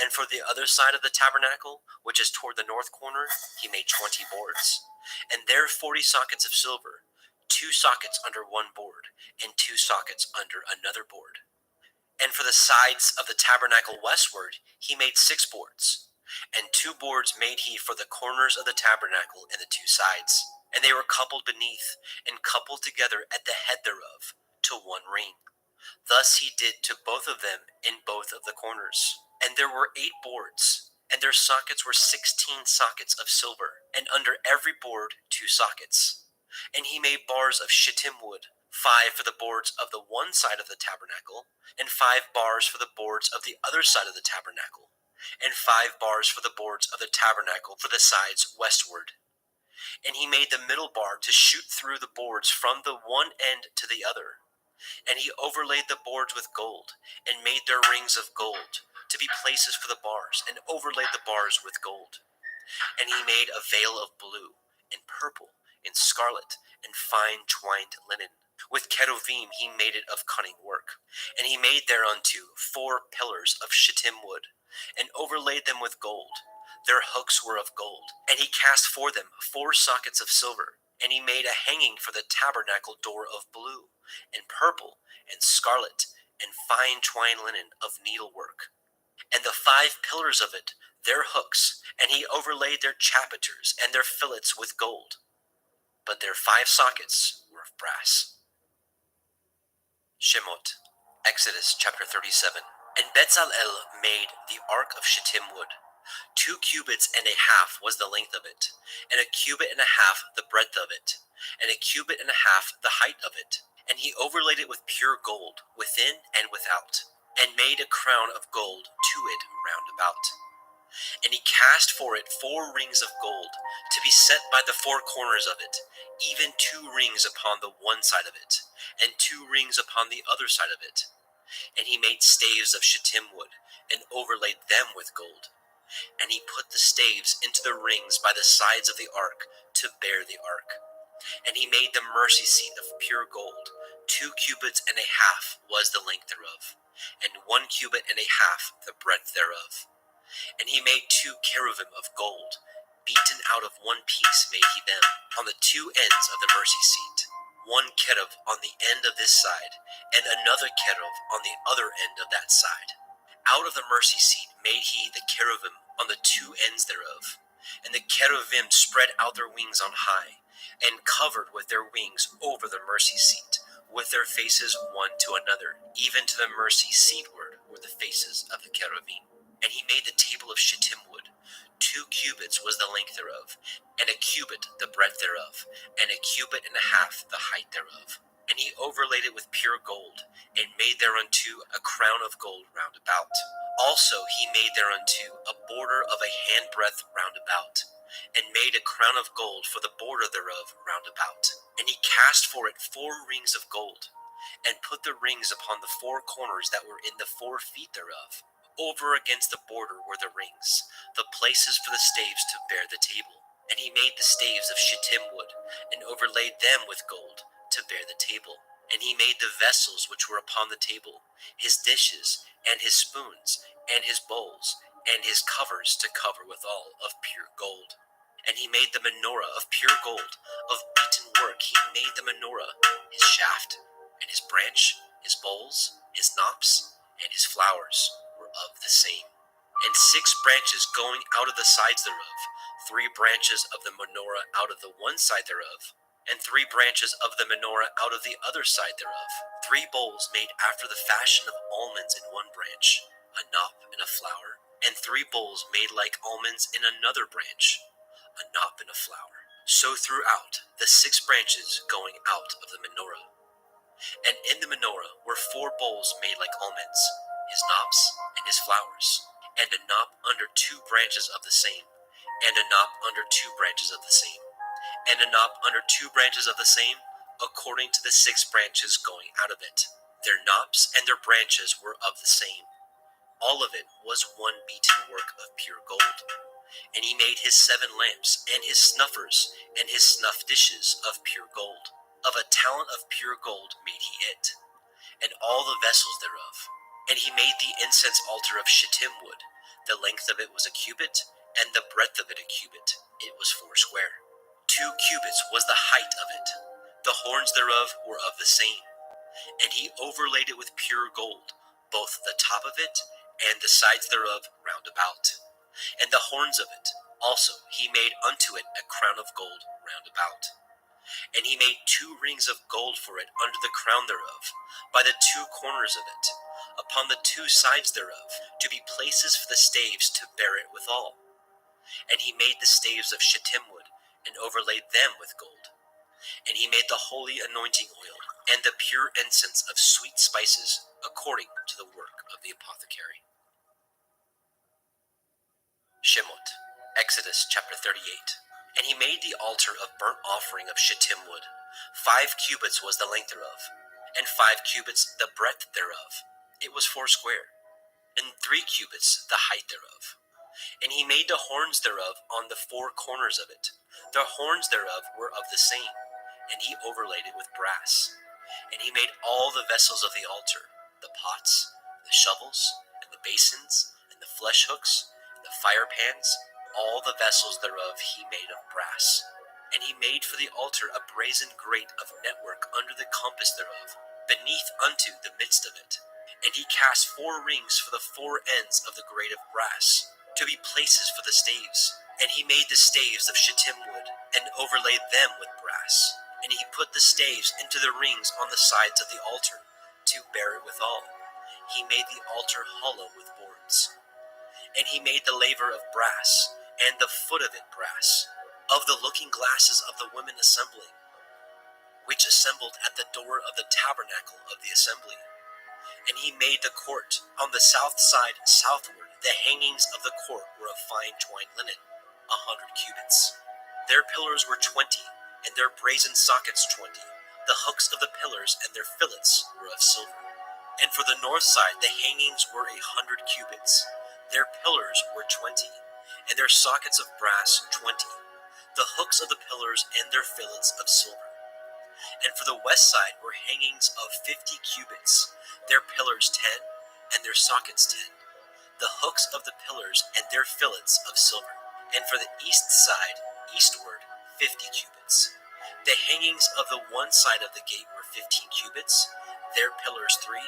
And for the other side of the tabernacle, which is toward the north corner, he made 20 boards. And there 40 sockets of silver, 2 sockets under one board, and 2 sockets under another board. And for the sides of the tabernacle westward, he made 6 boards. And 2 boards made he for the corners of the tabernacle in the 2 sides. And they were coupled beneath, and coupled together at the head thereof, to one ring. Thus he did to both of them in both of the corners. And there were 8 boards, and their sockets were 16 sockets of silver, and under every board 2 sockets. And he made bars of shittim wood, 5 for the boards of the one side of the tabernacle, and 5 bars for the boards of the other side of the tabernacle, and 5 bars for the boards of the tabernacle for the sides westward. And he made the middle bar to shoot through the boards from the one end to the other. And he overlaid the boards with gold, and made their rings of gold, to be places for the bars, and overlaid the bars with gold. And he made a veil of blue, and purple, and scarlet, and fine twined linen. With cherubim he made it of cunning work. And he made thereunto 4 pillars of shittim wood, and overlaid them with gold. Their hooks were of gold. And he cast for them 4 sockets of silver. And he made a hanging for the tabernacle door of blue, and purple, and scarlet, and fine twined linen of needlework. And the 5 pillars of it, their hooks, and he overlaid their chapiters and their fillets with gold. But their 5 sockets were of brass. Shemot, Exodus chapter 37. And Bezalel made the ark of shittim wood. 2 cubits and a half was the length of it, and 1 cubit and a half the breadth of it, and 1 cubit and a half the height of it. And he overlaid it with pure gold, within and without, and made a crown of gold to it round about. And he cast for it 4 rings of gold, to be set by the 4 corners of it, even 2 rings upon the one side of it, and 2 rings upon the other side of it. And he made staves of shittim wood, and overlaid them with gold. And he put the staves into the rings by the sides of the ark, to bear the ark. And he made the mercy seat of pure gold. 2 cubits and a half was the length thereof, and 1 cubit and a half the breadth thereof. And he made 2 cherubim of gold, beaten out of one piece made he them, on the 2 ends of the mercy seat. 1 cherub on the end of this side, and another cherub on the other end of that side. Out of the mercy seat made he the cherubim on the 2 ends thereof. And the cherubim spread out their wings on high, and covered with their wings over the mercy seat, with their faces one to another, even to the mercy seatward were the faces of the cherubim. And he made the table of shittim wood. 2 cubits was the length thereof, and 1 cubit the breadth thereof, and 1 cubit and a half the height thereof. And he overlaid it with pure gold, and made thereunto a crown of gold round about. Also he made thereunto a border of a handbreadth round about, and made a crown of gold for the border thereof round about. And he cast for it 4 rings of gold, and put the rings upon the 4 corners that were in the 4 feet thereof. Over against the border were the rings, the places for the staves to bear the table. And he made the staves of shittim wood, and overlaid them with gold, to bear the table. And he made the vessels which were upon the table, his dishes, and his spoons, and his bowls, and his covers to cover withal of pure gold. And he made the menorah of pure gold, of beaten work he made the menorah, his shaft, and his branch, his bowls, his knops, and his flowers were of the same. And 6 branches going out of the sides thereof, 3 branches of the menorah out of the one side thereof, and 3 branches of the menorah out of the other side thereof, 3 bowls made after the fashion of almonds in one branch, a knop and a flower, and 3 bowls made like almonds in another branch, a knop and a flower. So throughout the 6 branches going out of the menorah. And in the menorah were 4 bowls made like almonds, his knops and his flowers, and a knop under 2 branches of the same, and a knop under 2 branches of the same, and a knop under 2 branches of the same, according to the 6 branches going out of it. Their knops and their branches were of the same. All of it was one beaten work of pure gold. And he made his 7 lamps, and his snuffers, and his snuff dishes of pure gold. Of a talent of pure gold made he it, and all the vessels thereof. And he made the incense altar of shittim wood. The length of it was a cubit, and the breadth of it a cubit. It was 4 square. 2 cubits was the height of it. The horns thereof were of the same. And he overlaid it with pure gold, both the top of it, and the sides thereof round about. And the horns of it also he made unto it a crown of gold round about. And he made 2 rings of gold for it under the crown thereof, by the 2 corners of it, upon the 2 sides thereof, to be places for the staves to bear it withal. And he made the staves of shittim wood, and overlaid them with gold. And he made the holy anointing oil, and the pure incense of sweet spices, according to the work of the apothecary. Shemot, Exodus chapter 38. And he made the altar of burnt offering of shittim wood. 5 cubits was the length thereof, and 5 cubits the breadth thereof. It was 4 square, and 3 cubits the height thereof. And he made the horns thereof on the 4 corners of it. The horns thereof were of the same, and he overlaid it with brass. And he made all the vessels of the altar, the pots, the shovels, and the basins, and the flesh hooks, and the fire pans, all the vessels thereof he made of brass. And he made for the altar a brazen grate of network under the compass thereof, beneath unto the midst of it. And he cast 4 rings for the 4 ends of the grate of brass, to be places for the staves. And he made the staves of shittim wood, and overlaid them with brass. And he put the staves into the rings on the sides of the altar, to bear it withal. He made the altar hollow with boards. And he made the laver of brass, and the foot of it brass, of the looking glasses of the women assembling, which assembled at the door of the tabernacle of the assembly. And he made the court on the south side southward. The hangings of the court were of fine twined linen, 100 cubits. Their pillars were 20, and their brazen sockets 20. The hooks of the pillars and their fillets were of silver. And for the north side the hangings were 100 cubits. Their pillars were 20, and their sockets of brass 20. The hooks of the pillars and their fillets of silver. And for the west side were hangings of 50 cubits, their pillars 10, and their sockets 10. The hooks of the pillars and their fillets of silver. And for the east side, eastward, 50 cubits. The hangings of the one side of the gate were 15 cubits, their pillars 3,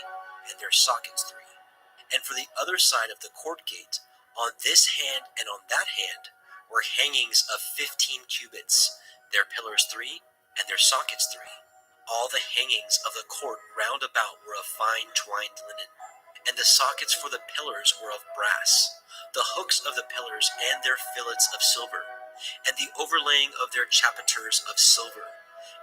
and their sockets 3. And for the other side of the court gate, on this hand and on that hand, were hangings of 15 cubits, their pillars 3, and their sockets 3. All the hangings of the court round about were of fine twined linen, and the sockets for the pillars were of brass, the hooks of the pillars and their fillets of silver, and the overlaying of their chapiters of silver,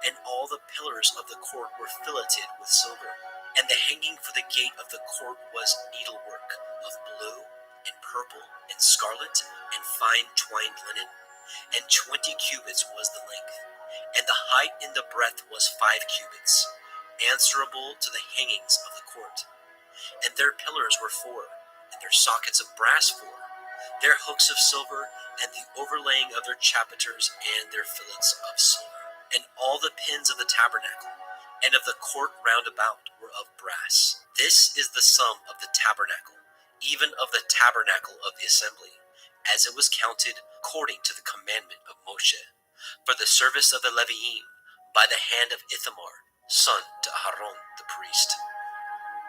and all the pillars of the court were filleted with silver. And the hanging for the gate of the court was needlework of blue, and purple, and scarlet, and fine twined linen, and 20 cubits was the length. And the height in the breadth was 5 cubits, answerable to the hangings of the court. And their pillars were 4, and their sockets of brass 4, their hooks of silver, and the overlaying of their chapiters and their fillets of silver. And all the pins of the tabernacle and of the court round about were of brass. This is the sum of the tabernacle, even of the tabernacle of the assembly, as it was counted according to the commandment of Moshe, for the service of the Leviim, by the hand of Ithamar, son to Aharon the priest.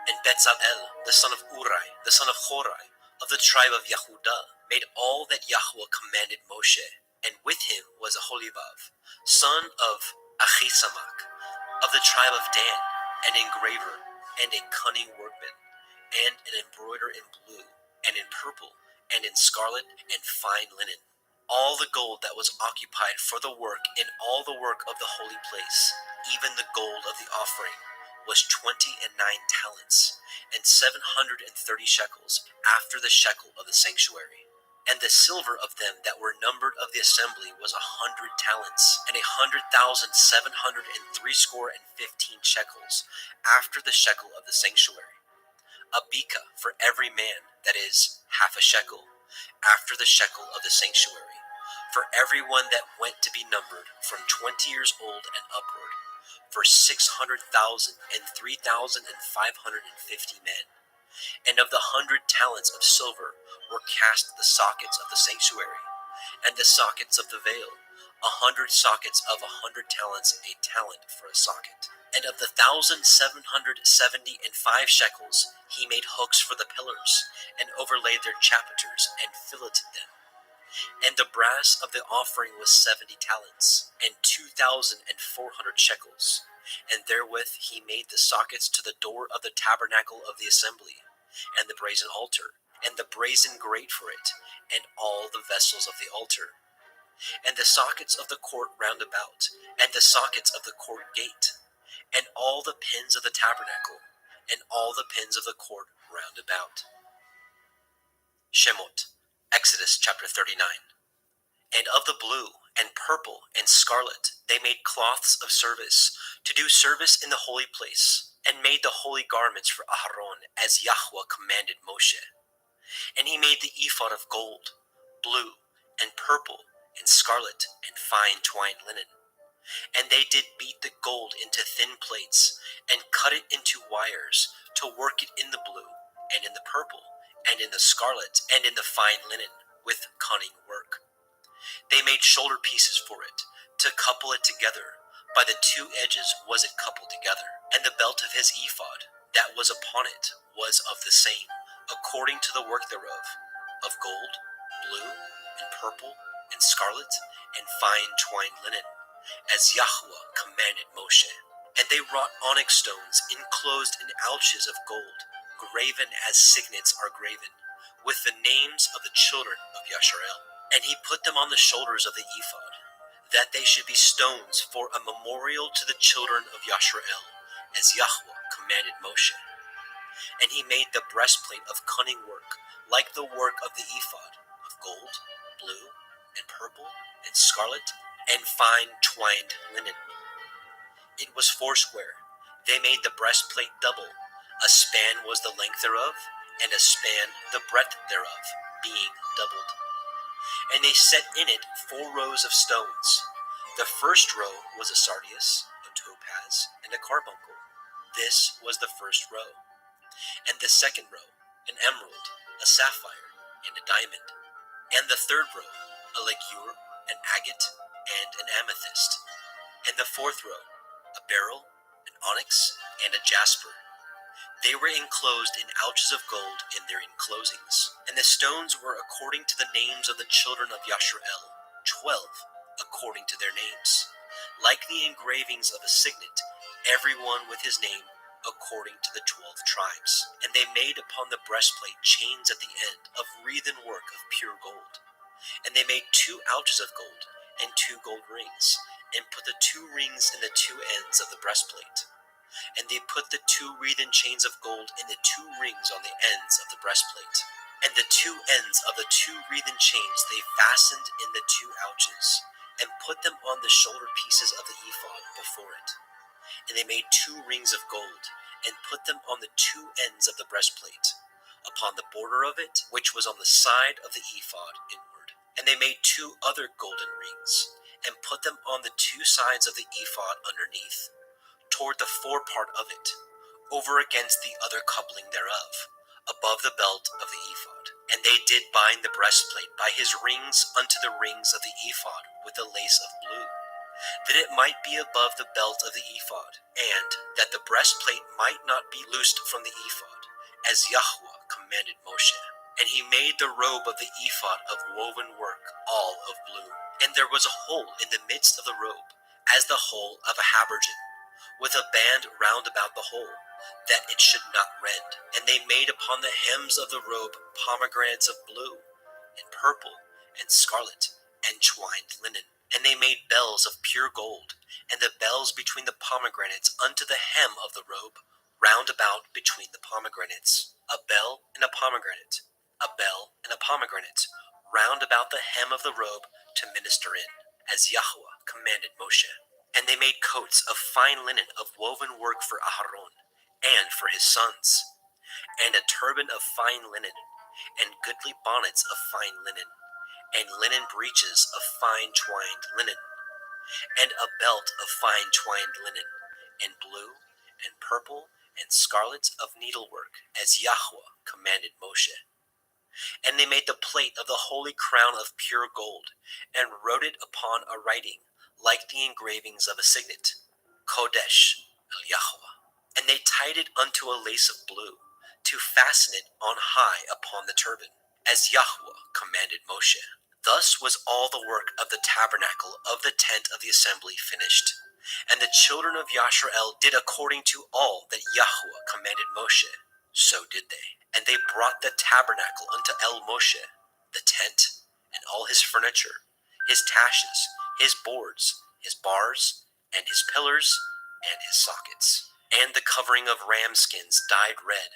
And Bezalel, the son of Uri, the son of Horai, of the tribe of Yehudah, made all that Yahweh commanded Moshe, and with him was Aholibav, son of Achisamach, of the tribe of Dan, an engraver, and a cunning workman, and an embroiderer in blue, and in purple, and in scarlet, and fine linen. All the gold that was occupied for the work in all the work of the holy place, even the gold of the offering, was 29 talents, and 730 shekels, after the shekel of the sanctuary. And the silver of them that were numbered of the assembly was 100 talents, and 100,703 shekels, after the shekel of the sanctuary. A beka for every man, that is, half a shekel, after the shekel of the sanctuary, for every one that went to be numbered from 20 years old and upward, for 600,000 and 3,550 men. And of the 100 talents of silver were cast the sockets of the sanctuary, and the sockets of the veil, 100 sockets of 100 talents, a talent for a socket. And of the 1,775 shekels he made hooks for the pillars, and overlaid their chapiters, and filleted them. And the brass of the offering was 70 talents, and 2,400 shekels. And therewith he made the sockets to the door of the tabernacle of the assembly, and the brazen altar, and the brazen grate for it, and all the vessels of the altar, and the sockets of the court round about, and the sockets of the court gate, and all the pins of the tabernacle, and all the pins of the court round about. Shemot, Exodus chapter 39. And of the blue, and purple, and scarlet, they made cloths of service, to do service in the holy place, and made the holy garments for Aharon, as Yahweh commanded Moshe. And he made the ephod of gold, blue, and purple, and scarlet, and fine twined linen. And they did beat the gold into thin plates, and cut it into wires, to work it in the blue, and in the purple, and in the scarlet, and in the fine linen, with cunning work. They made shoulder pieces for it, to couple it together. By the two edges was it coupled together. And the belt of his ephod, that was upon it, was of the same, according to the work thereof, of gold, blue, and purple, and scarlet, and fine twined linen, as Yahweh commanded Moshe. And they wrought onyx stones enclosed in ouches of gold, graven as signets are graven, with the names of the children of Yasharel. And he put them on the shoulders of the ephod, that they should be stones for a memorial to the children of Yasharel, as Yahweh commanded Moshe. And he made the breastplate of cunning work, like the work of the ephod, of gold, blue, and purple, and scarlet, and fine twined linen. It was foursquare. They made the breastplate double. A span was the length thereof, and a span the breadth thereof, being doubled. And they set in it 4 rows of stones. The first row was a sardius, a topaz, and a carbuncle. This was the first row. And the second row, an emerald, a sapphire, and a diamond. And the third row, a ligure, an agate, and an amethyst. And the fourth row, a beryl, an onyx, and a jasper. They were enclosed in ouches of gold in their enclosings. And the stones were according to the names of the children of Yasharel, 12 according to their names, like the engravings of a signet, every one with his name according to the 12 tribes. And they made upon the breastplate chains at the end of wreathen work of pure gold. And they made 2 ouches of gold and 2 gold rings, and put the 2 rings in the 2 ends of the breastplate. And they put the 2 wreathen chains of gold in the 2 rings on the ends of the breastplate. And the 2 ends of the 2 wreathen chains they fastened in the 2 ouches, and put them on the shoulder pieces of the ephod before it. And they made 2 rings of gold, and put them on the 2 ends of the breastplate, upon the border of it, which was on the side of the ephod inward. And they made 2 other golden rings, and put them on the 2 sides of the ephod underneath, toward the forepart of it, over against the other coupling thereof, above the belt of the ephod. And they did bind the breastplate by his rings unto the rings of the ephod with a lace of blue, that it might be above the belt of the ephod, and that the breastplate might not be loosed from the ephod, as Yahweh commanded Moshe. And he made the robe of the ephod of woven work, all of blue. And there was a hole in the midst of the robe, as the hole of a habergeon, with a band round about the hole, that it should not rend. And they made upon the hems of the robe pomegranates of blue, and purple, and scarlet, and twined linen. And they made bells of pure gold, and the bells between the pomegranates unto the hem of the robe, round about between the pomegranates. A bell and a pomegranate, a bell and a pomegranate, round about the hem of the robe to minister in, as Yahweh commanded Moshe. And they made coats of fine linen of woven work for Aharon, and for his sons, and a turban of fine linen, and goodly bonnets of fine linen, and linen breeches of fine twined linen, and a belt of fine twined linen, and blue, and purple, and scarlet of needlework, as Yahweh commanded Moshe. And they made the plate of the holy crown of pure gold, and wrote it upon a writing, like the engravings of a signet, Kodesh El Yahweh. And they tied it unto a lace of blue, to fasten it on high upon the turban, as Yahweh commanded Moshe. Thus was all the work of the tabernacle of the tent of the assembly finished. And the children of Yashrael did according to all that Yahweh commanded Moshe. So did they. And they brought the tabernacle unto El Moshe, the tent, and all his furniture, his taches, his boards, his bars, and his pillars, and his sockets, and the covering of ram skins dyed red,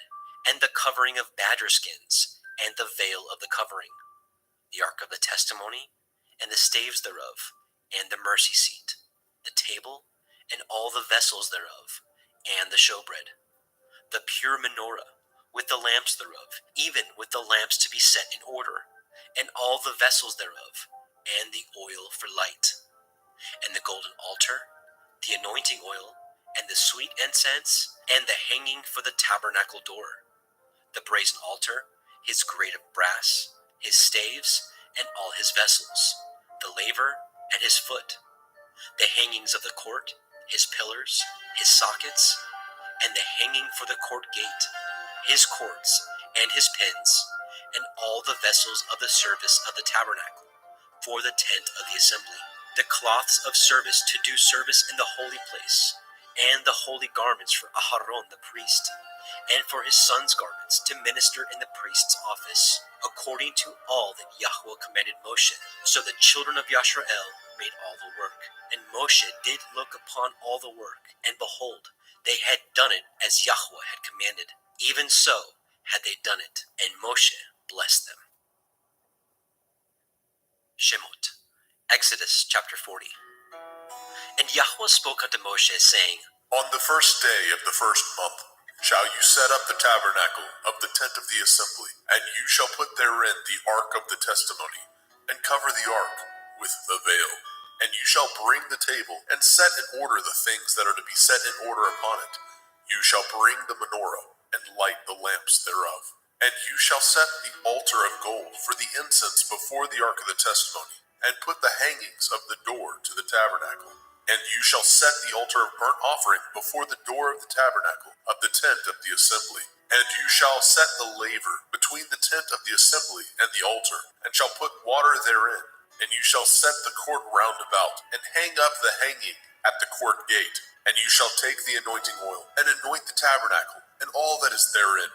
and the covering of badger skins, and the veil of the covering, the ark of the testimony, and the staves thereof, and the mercy seat, the table, and all the vessels thereof, and the showbread, the pure menorah, with the lamps thereof, even with the lamps to be set in order, and all the vessels thereof, and the oil for light, and the golden altar, the anointing oil, and the sweet incense, and the hanging for the tabernacle door, the brazen altar, his grate of brass, his staves, and all his vessels, the laver, and his foot, the hangings of the court, his pillars, his sockets, and the hanging for the court gate, his cords, and his pins, and all the vessels of the service of the tabernacle, for the tent of the assembly, the cloths of service to do service in the holy place, and the holy garments for Aharon the priest, and for his sons' garments to minister in the priest's office, according to all that Yahweh commanded Moshe. So the children of Yashrael made all the work. And Moshe did look upon all the work, and behold, they had done it as Yahweh had commanded. Even so had they done it, and Moshe blessed them. Shemot, Exodus chapter 40. And Yahweh spoke unto Moshe, saying, On the first day of the first month shall you set up the tabernacle of the tent of the assembly, and you shall put therein the ark of the testimony, and cover the ark with the veil. And you shall bring the table, and set in order the things that are to be set in order upon it. You shall bring the menorah, and light the lamps thereof. And you shall set the altar of gold for the incense before the ark of the testimony, and put the hangings of the door to the tabernacle. And you shall set the altar of burnt offering before the door of the tabernacle of the tent of the assembly. And you shall set the laver between the tent of the assembly and the altar, and shall put water therein. And you shall set the court round about, and hang up the hanging at the court gate. And you shall take the anointing oil, and anoint the tabernacle, and all that is therein,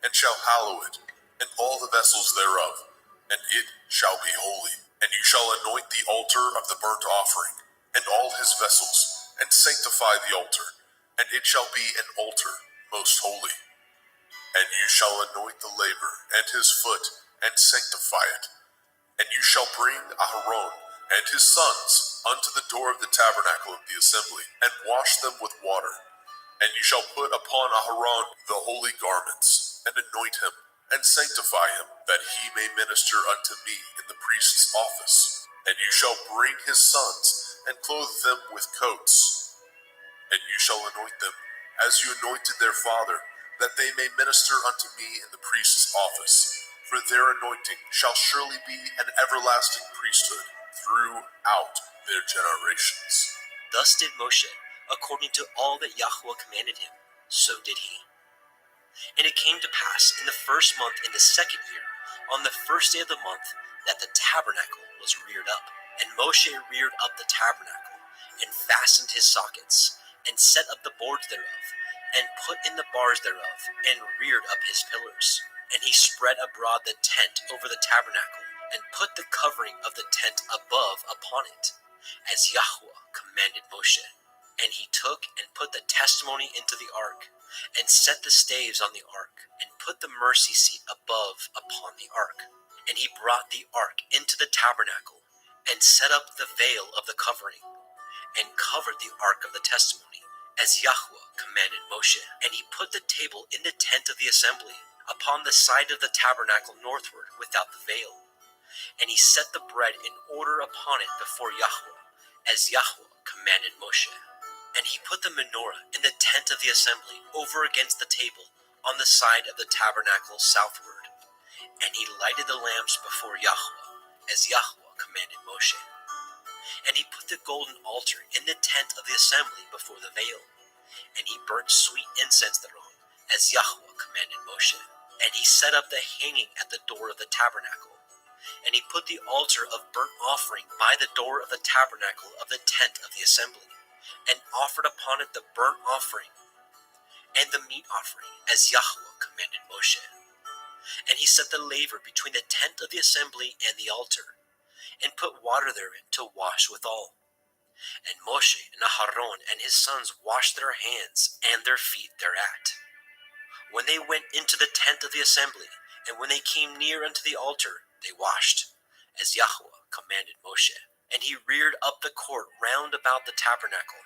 and shall hallow it, and all the vessels thereof, and it shall be holy. And you shall anoint the altar of the burnt offering, and all his vessels, and sanctify the altar, and it shall be an altar most holy. And you shall anoint the laver and his foot, and sanctify it. And you shall bring Aharon and his sons unto the door of the tabernacle of the assembly, and wash them with water. And you shall put upon Aharon the holy garments, and anoint him, and sanctify him, that he may minister unto me in the priest's office. And you shall bring his sons, and clothe them with coats. And you shall anoint them, as you anointed their father, that they may minister unto me in the priest's office. For their anointing shall surely be an everlasting priesthood throughout their generations. Thus did Moshe, according to all that Yahweh commanded him, so did he. And it came to pass in the first month in the second year, on the first day of the month, that the tabernacle was reared up. And Moshe reared up the tabernacle, and fastened his sockets, and set up the boards thereof, and put in the bars thereof, and reared up his pillars. And he spread abroad the tent over the tabernacle, and put the covering of the tent above upon it, as Yahweh commanded Moshe. And he took and put the testimony into the ark, and set the staves on the ark, and put the mercy seat above upon the ark. And he brought the ark into the tabernacle, and set up the veil of the covering, and covered the ark of the testimony, as Yahweh commanded Moshe. And he put the table in the tent of the assembly, upon the side of the tabernacle northward, without the veil. And he set the bread in order upon it before Yahweh, as Yahweh commanded Moshe. And he put the menorah in the tent of the assembly, over against the table, on the side of the tabernacle southward. And he lighted the lamps before Yahweh, as Yahweh commanded Moshe. And he put the golden altar in the tent of the assembly before the veil. And he burnt sweet incense thereon, as Yahweh commanded Moshe. And he set up the hanging at the door of the tabernacle. And he put the altar of burnt offering by the door of the tabernacle of the tent of the assembly, and offered upon it the burnt offering and the meat offering, as Yahweh commanded Moshe. And he set the laver between the tent of the assembly and the altar, and put water therein to wash withal. And Moshe and Aharon and his sons washed their hands and their feet thereat, when they went into the tent of the assembly, and when they came near unto the altar, they washed, as Yahweh commanded Moshe. And he reared up the court round about the tabernacle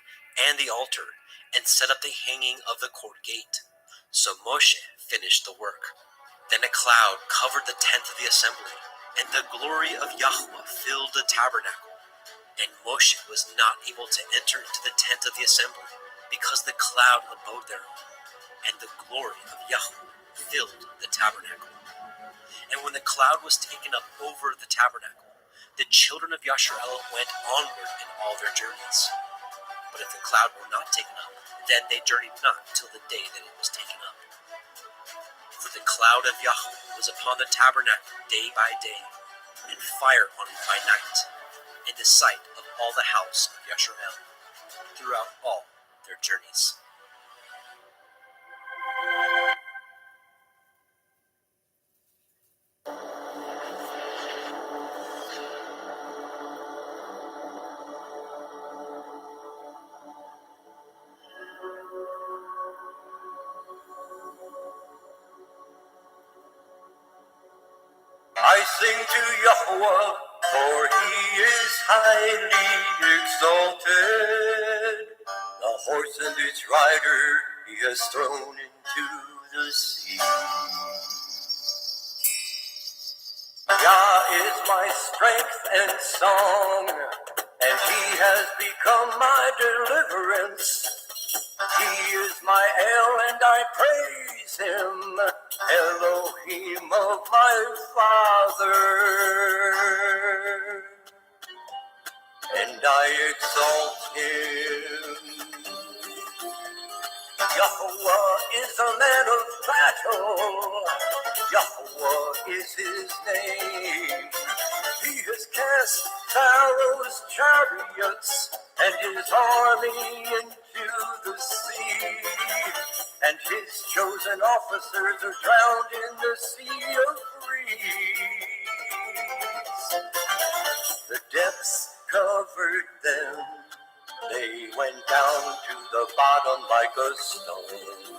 and the altar, and set up the hanging of the court gate. So Moshe finished the work. Then a cloud covered the tent of the assembly, and the glory of Yahweh filled the tabernacle. And Moshe was not able to enter into the tent of the assembly, because the cloud abode thereon, and the glory of Yahweh filled the tabernacle. And when the cloud was taken up over the tabernacle, the children of Yasharel went onward in all their journeys. But if the cloud were not taken up, then they journeyed not till the day that it was taken up. For the cloud of Yahweh was upon the tabernacle day by day, and fire on it by night, in the sight of all the house of Yasharel, throughout all their journeys. I sing to Yahweh, for he is highly exalted. The horse and its rider he has thrown into the sea. Yah is my strength and song, and he has become my deliverance. He is my El, and I praise him, Elohim of my father. And I exalt him. Yahweh is a man of battle. Yahweh is his name. He has cast Pharaoh's chariots and his army into the sea. And his chosen officers are drowned in the sea of reeds. The depths covered them. They went down to the bottom like a stone.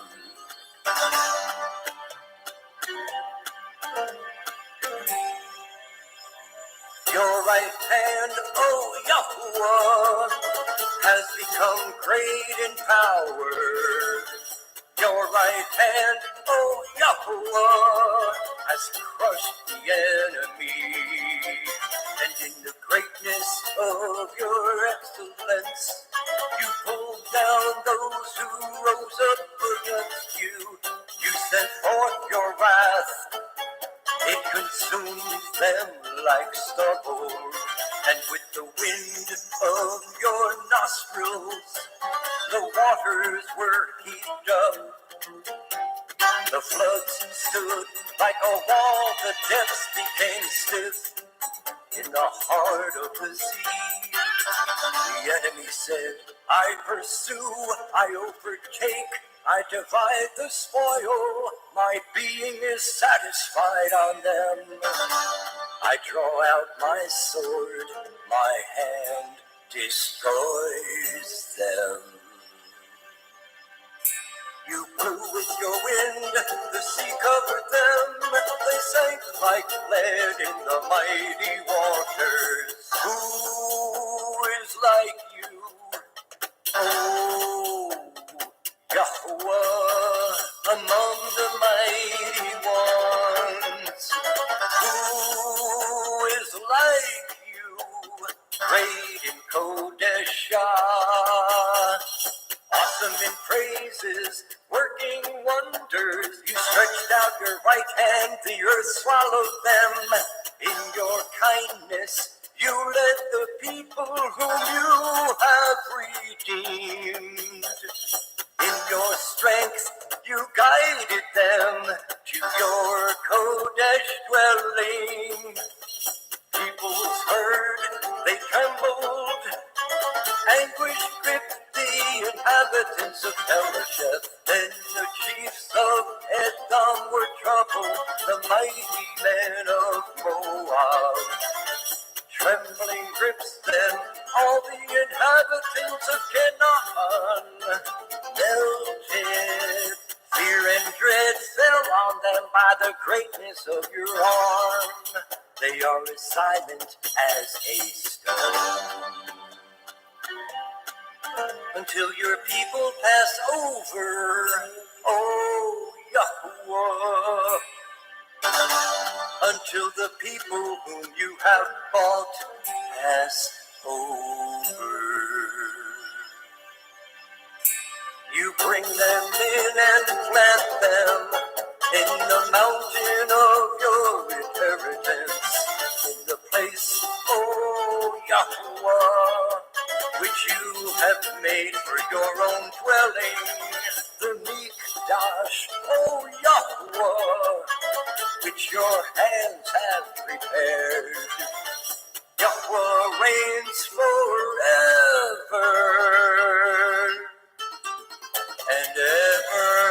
Your right hand, O Yahweh, has become great in power. Your right hand, O Yahweh, has crushed the enemy. And in the greatness of your excellence, you pulled down those who rose up against you. You sent forth your wrath. It consumes them like stubble, and with the wind of your nostrils, the waters were heaped up. The floods stood like a wall, the depths became stiff in the heart of the sea. The enemy said, I pursue, I overtake, I divide the spoil. My being is satisfied on them. I draw out my sword, my hand destroys them. You blew with your wind, the sea covered them. They sank like lead in the mighty waters. Who is like you? Oh, Yahweh, among the mighty ones. Who is like you? Great in Kodeshah. Awesome in praises, working wonders. You stretched out your right hand, the earth swallowed them. In your kindness, you led the people whom you have redeemed. In your strength, you guided them to your Kodesh dwelling. Peoples heard, they trembled. Anguish gripped the inhabitants of Elisheth. Then the chiefs of Edom were troubled, the mighty men of Moab. Trembling grips them, all the inhabitants of Canaan melted. Fear and dread fell on them by the greatness of your arm. They are as silent as a stone. Until your people pass over, oh Yahweh. Until the people whom you have bought pass over. You bring them in and plant them in the mountain of your inheritance, in the place, oh Yahweh, which you have made for your own dwelling, the Mikdash, O Yahweh, which your hands have prepared. Yahweh reigns forever and ever.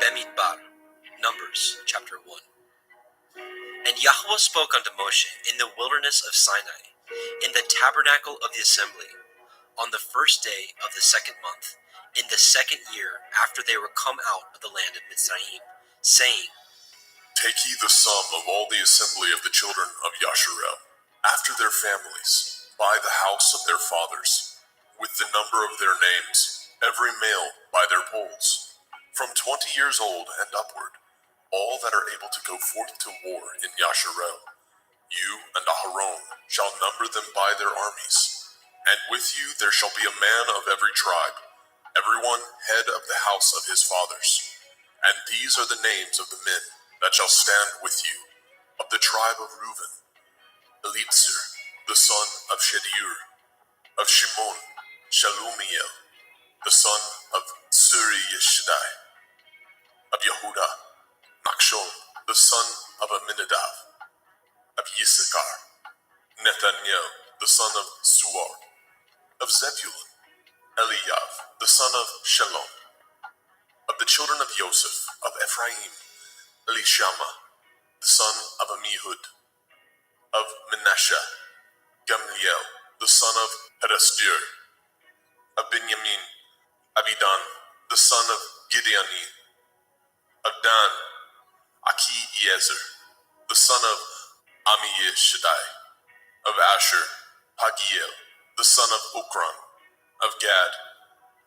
Bemidbar, Numbers, chapter 1. And Yahweh spoke unto Moshe in the wilderness of Sinai, in the tabernacle of the assembly, on the first day of the second month, in the second year after they were come out of the land of Mitzrayim, saying, Take ye the sum of all the assembly of the children of Yasharel, after their families, by the house of their fathers, with the number of their names, every male by their polls, from 20 years old and upward, all that are able to go forth to war in Yasharel. You and Aharon shall number them by their armies, and with you there shall be a man of every tribe, everyone head of the house of his fathers. And these are the names of the men that shall stand with you. Of the tribe of Reuben, Elitzur, the son of Shedeur; of Shimon, Shalumiel, the son of Suri Yeshadai; of Yehuda, Nachshon, the son of Aminadav; of Yissachar, Nathaniel, the son of Suar; of Zebulun, Eliav, the son of Shalom; of the children of Joseph; of Ephraim, Elishama, the son of Amihud; of Manasseh, Gamliel, the son of Pedasdur; of Benjamin, Abidan, the son of Gideoni; of Dan, Achiezer, the son of Ammishaddai; of Asher, Pagiel, the son of Okran; of Gad,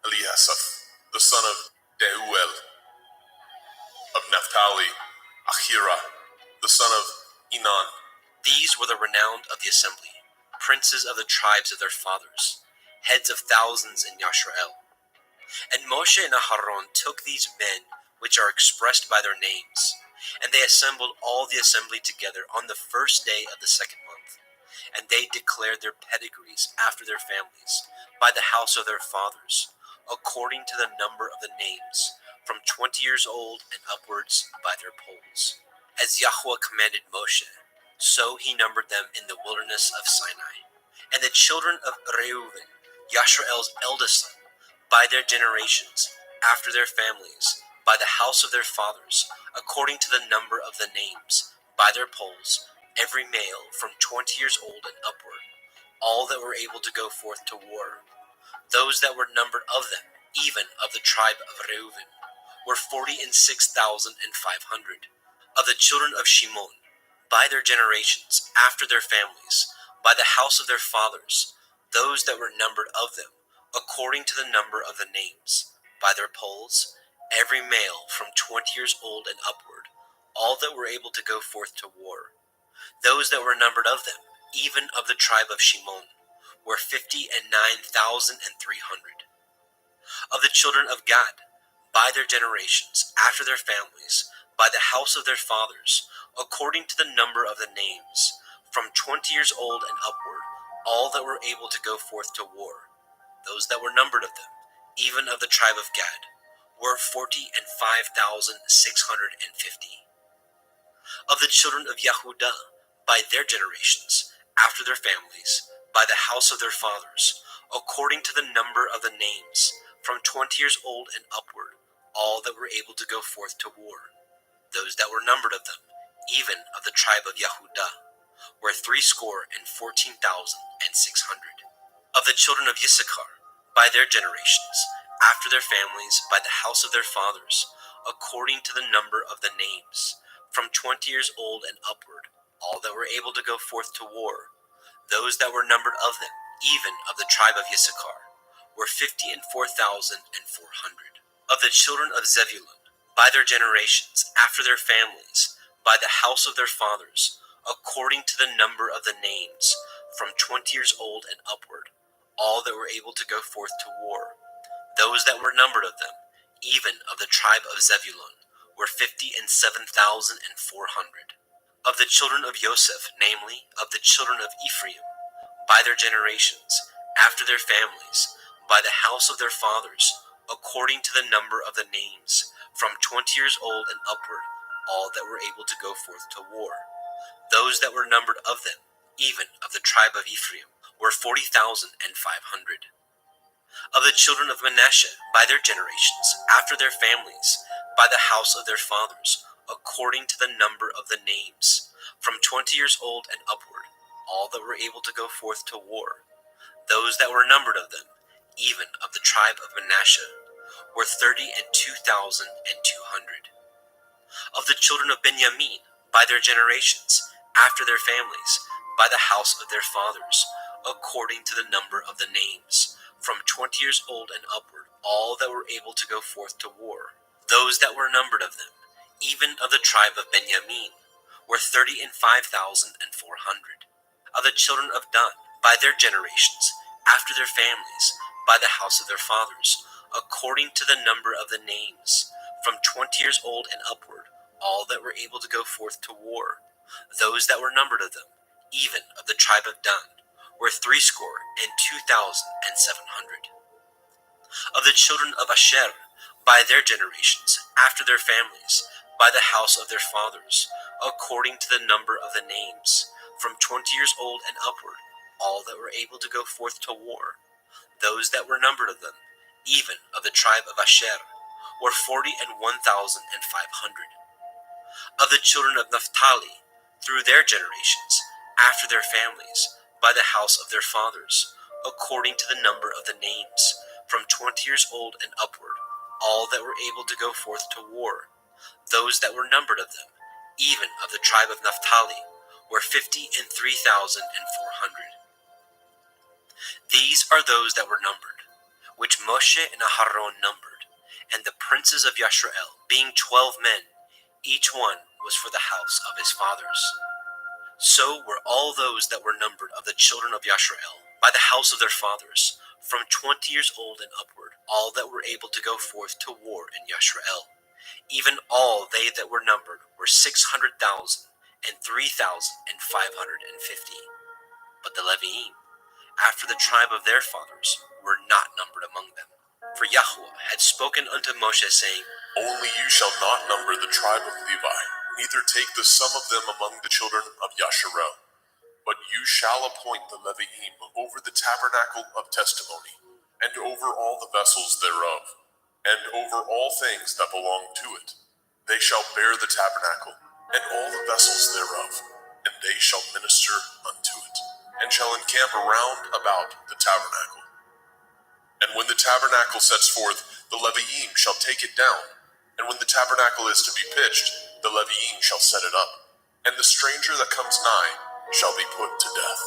Eliasaph, the son of Deuel; of Naphtali, Ahira, the son of Enan. These were the renowned of the assembly, princes of the tribes of their fathers, heads of thousands in Yashrael. And Moshe and Aharon took these men which are expressed by their names, and they assembled all the assembly together on the first day of the second month. And they declared their pedigrees after their families, by the house of their fathers, according to the number of the names, from 20 years old and upwards by their polls. As Yahweh commanded Moshe, so he numbered them in the wilderness of Sinai. And the children of Reuben, Yashrael's eldest son, by their generations, after their families, by the house of their fathers, according to the number of the names, by their polls, every male from 20 years old and upward, all that were able to go forth to war. Those that were numbered of them, even of the tribe of Reuben, were 46,500. Of the children of Shimon, by their generations, after their families, by the house of their fathers, those that were numbered of them, according to the number of the names, by their polls, every male from 20 years old and upward, all that were able to go forth to war. Those that were numbered of them, even of the tribe of Shimon, were 59,300. Of the children of Gad, by their generations, after their families, by the house of their fathers, according to the number of the names, from 20 years old and upward, all that were able to go forth to war. Those that were numbered of them, even of the tribe of Gad, were 45,650. Of the children of Yehudah, by their generations, after their families, by the house of their fathers, according to the number of the names, from 20 years old and upward, all that were able to go forth to war. Those that were numbered of them, even of the tribe of Yehudah, were 314,600. Of the children of Issachar, by their generations, after their families, by the house of their fathers, according to the number of the names, from 20 years old and upward, all that were able to go forth to war. Those that were numbered of them, even of the tribe of Issachar, were 54,400. Of the children of Zebulun, by their generations, after their families, by the house of their fathers, according to the number of the names, from 20 years old and upward, all that were able to go forth to war. Those that were numbered of them, even of the tribe of Zebulun, were 57,400. Of the children of Joseph, namely, of the children of Ephraim, by their generations, after their families, by the house of their fathers, according to the number of the names, from 20 years old and upward, all that were able to go forth to war. Those that were numbered of them, even of the tribe of Ephraim, were 40,500. Of the children of Manasseh, by their generations, after their families, by the house of their fathers, according to the number of the names, from 20 years old and upward, all that were able to go forth to war. Those that were numbered of them, even of the tribe of Manasseh, were 32,200. Of the children of Benjamin, by their generations, after their families, by the house of their fathers, according to the number of the names, from 20 years old and upward, all that were able to go forth to war. Those that were numbered of them, even of the tribe of Benjamin, were 35,400. Of the children of Dan, by their generations, after their families, by the house of their fathers, according to the number of the names, from 20 years old and upward, all that were able to go forth to war. Those that were numbered of them, even of the tribe of Dan, were 62,700. Of the children of Asher, by their generations, after their families, by the house of their fathers, according to the number of the names, from 20 years old and upward, all that were able to go forth to war. Those that were numbered of them, even of the tribe of Asher, were 41,500. Of the children of Naphtali, through their generations, after their families, by the house of their fathers, according to the number of the names, from 20 years old and upward, all that were able to go forth to war. Those that were numbered of them, even of the tribe of Naphtali, were 53,400. These are those that were numbered, which Moshe and Aharon numbered, and the princes of Yashrael, being 12 men, each one was for the house of his fathers. So were all those that were numbered of the children of Yashrael, by the house of their fathers, from 20 years old and upward, all that were able to go forth to war in Yashrael. Even all they that were numbered were 600,000 and 3,550. But the Leviim, after the tribe of their fathers, were not numbered among them. For Yahweh had spoken unto Moshe, saying, Only you shall not number the tribe of Levi, neither take the sum of them among the children of Yasharel. But you shall appoint the Leviim over the tabernacle of testimony, and over all the vessels thereof, and over all things that belong to it. They shall bear the tabernacle, and all the vessels thereof, and they shall minister unto it, and shall encamp around about the tabernacle. And when the tabernacle sets forth, the Leviim shall take it down, and when the tabernacle is to be pitched, the Leviim shall set it up, and the stranger that comes nigh shall be put to death.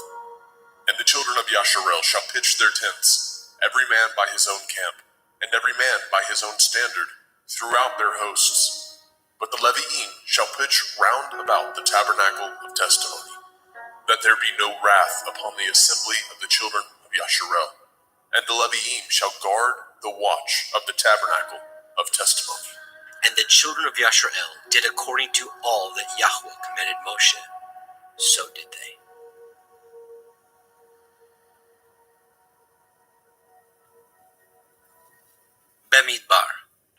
And the children of Yasharel shall pitch their tents, every man by his own camp, and every man by his own standard, throughout their hosts. But the Leviim shall pitch round about the tabernacle of testimony, that there be no wrath upon the assembly of the children of Yasharel. And the Leviim shall guard the watch of the tabernacle of testimony. And the children of Yashrael did according to all that Yahweh commanded Moshe. So did they. Bemidbar,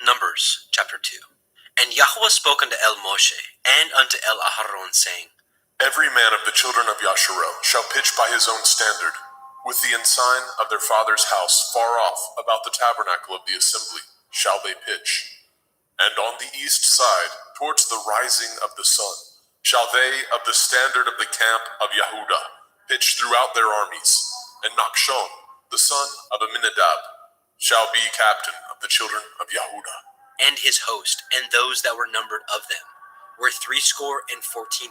Numbers, chapter 2. And Yahweh spoke unto El Moshe, and unto El Aharon, saying, Every man of the children of Yasharel shall pitch by his own standard, with the ensign of their father's house far off about the tabernacle of the assembly shall they pitch. And on the east side, towards the rising of the sun, shall they of the standard of the camp of Yehuda pitch throughout their armies. And Nachshon, the son of Aminadab, shall be captain of the children of Yehuda. And his host, and those that were numbered of them, were 314,600.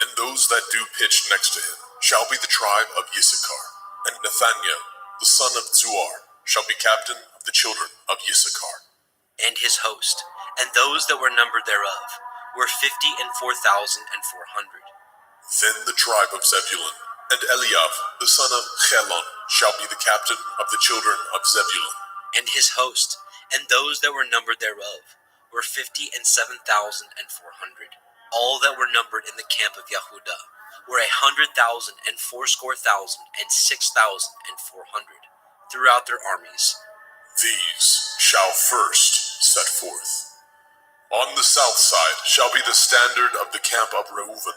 And those that do pitch next to him shall be the tribe of Issachar. And Nathaniel, the son of Zuar, shall be captain of the children of Issachar. And his host, and those that were numbered thereof, were 54,400. Then the tribe of Zebulun, and Eliav, the son of Chelon, shall be the captain of the children of Zebulun. And his host, and those that were numbered thereof, were 57,400. All that were numbered in the camp of Yehuda were 100,000 and 6,400 throughout their armies. These shall first set forth. On the south side shall be the standard of the camp of Reuven,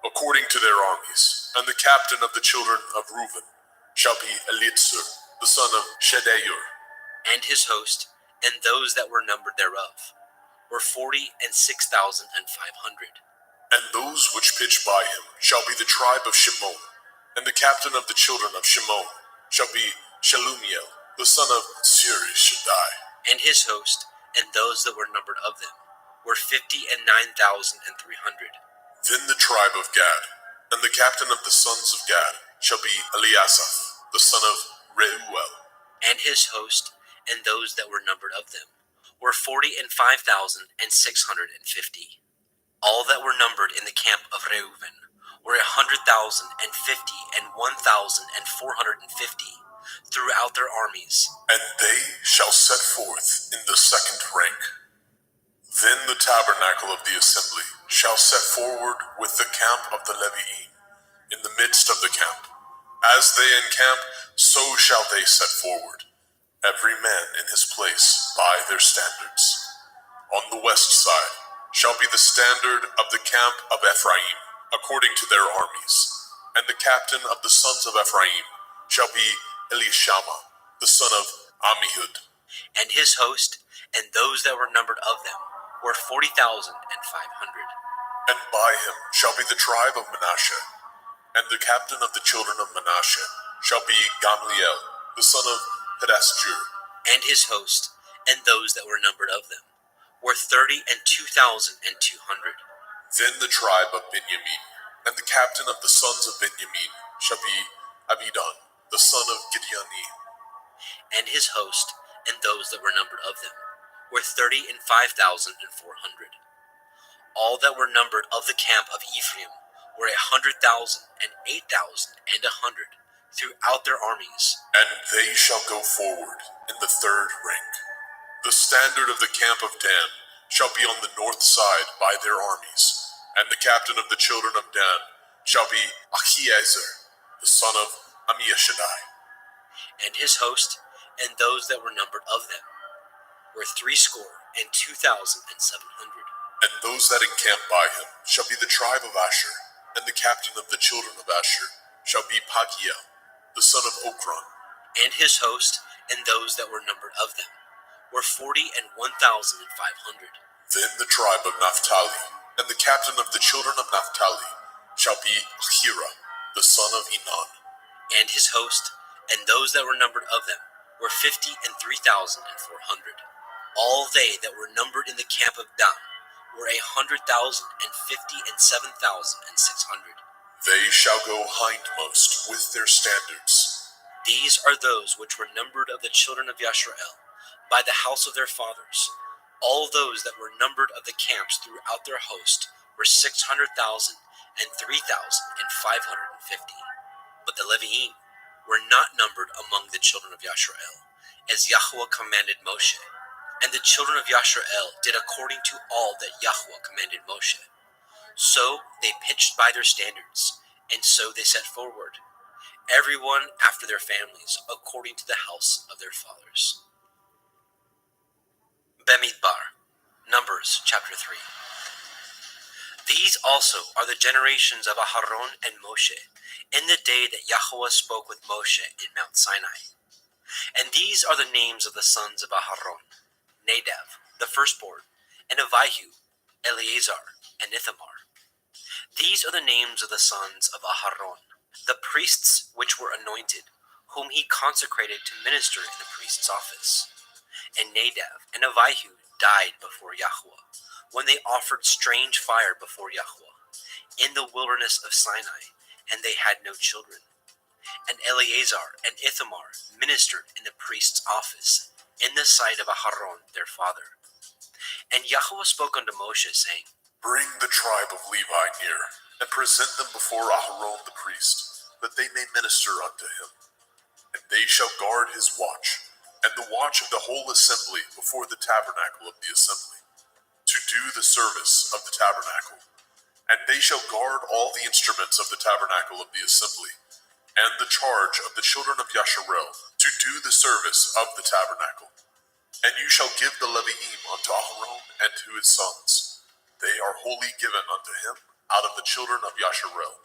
according to their armies, and the captain of the children of Reuven shall be Elitzur, the son of Shedeur. And his host, and those that were numbered thereof, were 46,500. And those which pitch by him shall be the tribe of Shimon, and the captain of the children of Shimon shall be Shelumiel, the son of Shaddai. And his host, and those that were numbered of them, were 59,300. Then the tribe of Gad, and the captain of the sons of Gad shall be Eliasaph, the son of Reuel. And his host, and those that were numbered of them, were 45,650. All that were numbered in the camp of Reuven were 100,050 and 1,450 throughout their armies. And they shall set forth in the second rank. Then the tabernacle of the assembly shall set forward with the camp of the Leviim in the midst of the camp. As they encamp, so shall they set forward, every man in his place by their standards. On the west side shall be the standard of the camp of Ephraim, according to their armies. And the captain of the sons of Ephraim shall be Elishama, the son of Ammihud. And his host, and those that were numbered of them, were 40,500. And by him shall be the tribe of Manasseh. And the captain of the children of Manasseh shall be Gamliel, the son of Pedasjur, and his host, and those that were numbered of them, were 32,200. Then the tribe of Benjamin, and the captain of the sons of Benjamin shall be Abidan, the son of Gideoni. And his host, and those that were numbered of them, were 35,400. All that were numbered of the camp of Ephraim were 100,000 and 8,100 throughout their armies. And they shall go forward in the third rank. The standard of the camp of Dan shall be on the north side by their armies, and the captain of the children of Dan shall be Achiezer, the son of Ammishaddai. And his host, and those that were numbered of them, were 62,700. And those that encamp by him shall be the tribe of Asher, and the captain of the children of Asher shall be Pagiel, the son of Okron. And his host, and those that were numbered of them, were 41,500. Then the tribe of Naphtali, and the captain of the children of Naphtali shall be Ahira, the son of Enan. And his host, and those that were numbered of them, were 53,400. All they that were numbered in the camp of Dan were 100,050 and 7,600. They shall go hindmost with their standards. These are those which were numbered of the children of Yashrael, by the house of their fathers. All those that were numbered of the camps throughout their host were 600,000 and 3,550. But the Leviim were not numbered among the children of Yashrael, as Yahweh commanded Moshe. And the children of Yashrael did according to all that Yahweh commanded Moshe. So they pitched by their standards, and so they set forward, everyone after their families, according to the house of their fathers. Bemidbar, Numbers chapter 3. These also are the generations of Aharon and Moshe, in the day that Yahweh spoke with Moshe in Mount Sinai. And these are the names of the sons of Aharon: Nadav, the firstborn, and Abihu, Eleazar, and Ithamar. These are the names of the sons of Aharon, the priests which were anointed, whom he consecrated to minister in the priest's office. And Nadav and Abihu died before Yahweh, when they offered strange fire before Yahweh, in the wilderness of Sinai, and they had no children. And Eleazar and Ithamar ministered in the priest's office, in the sight of Aharon their father. And Yahweh spoke unto Moshe, saying, Bring the tribe of Levi near, and present them before Aharon the priest, that they may minister unto him. And they shall guard his watch, and the watch of the whole assembly before the tabernacle of the assembly, to do the service of the tabernacle. And they shall guard all the instruments of the tabernacle of the assembly, and the charge of the children of Yasharel, to do the service of the tabernacle. And you shall give the Leviim unto Aharon and to his sons. They are wholly given unto him out of the children of Yasharel.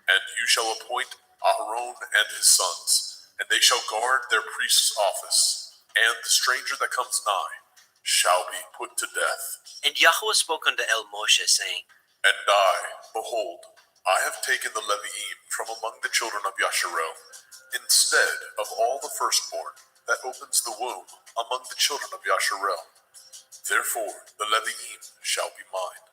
And you shall appoint Aharon and his sons, and they shall guard their priest's office, and the stranger that comes nigh shall be put to death. And Yahweh spoke unto Moshe, saying, And I, behold, I have taken the Leviim from among the children of Yasharel, instead of all the firstborn that opens the womb among the children of Yasharel. Therefore the Leviim shall be mine,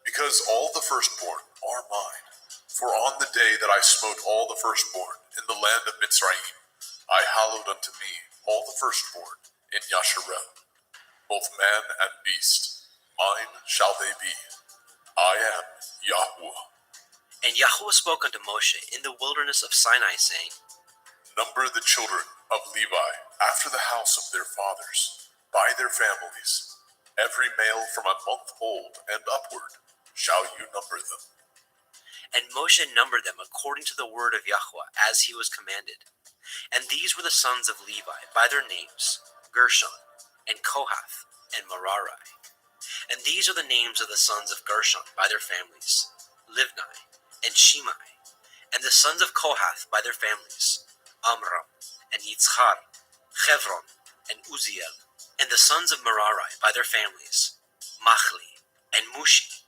because all the firstborn are mine. For on the day that I smote all the firstborn in the land of Mitzrayim, I hallowed unto me all the firstborn in Yasharel, both man and beast. Mine shall they be. I am Yahweh. And Yahweh spoke unto Moshe in the wilderness of Sinai, saying, Number the children of Levi after the house of their fathers, by their families. Every male from a month old and upward shall you number them. And Moshe numbered them according to the word of Yahweh, as he was commanded. And these were the sons of Levi by their names, Gershon, and Kohath, and Merari. And these are the names of the sons of Gershon by their families, Livni, and Shimei. And the sons of Kohath by their families, Amram, and Yitzchar, Chevron, and Uziel. And the sons of Merari by their families, Machli, and Mushi.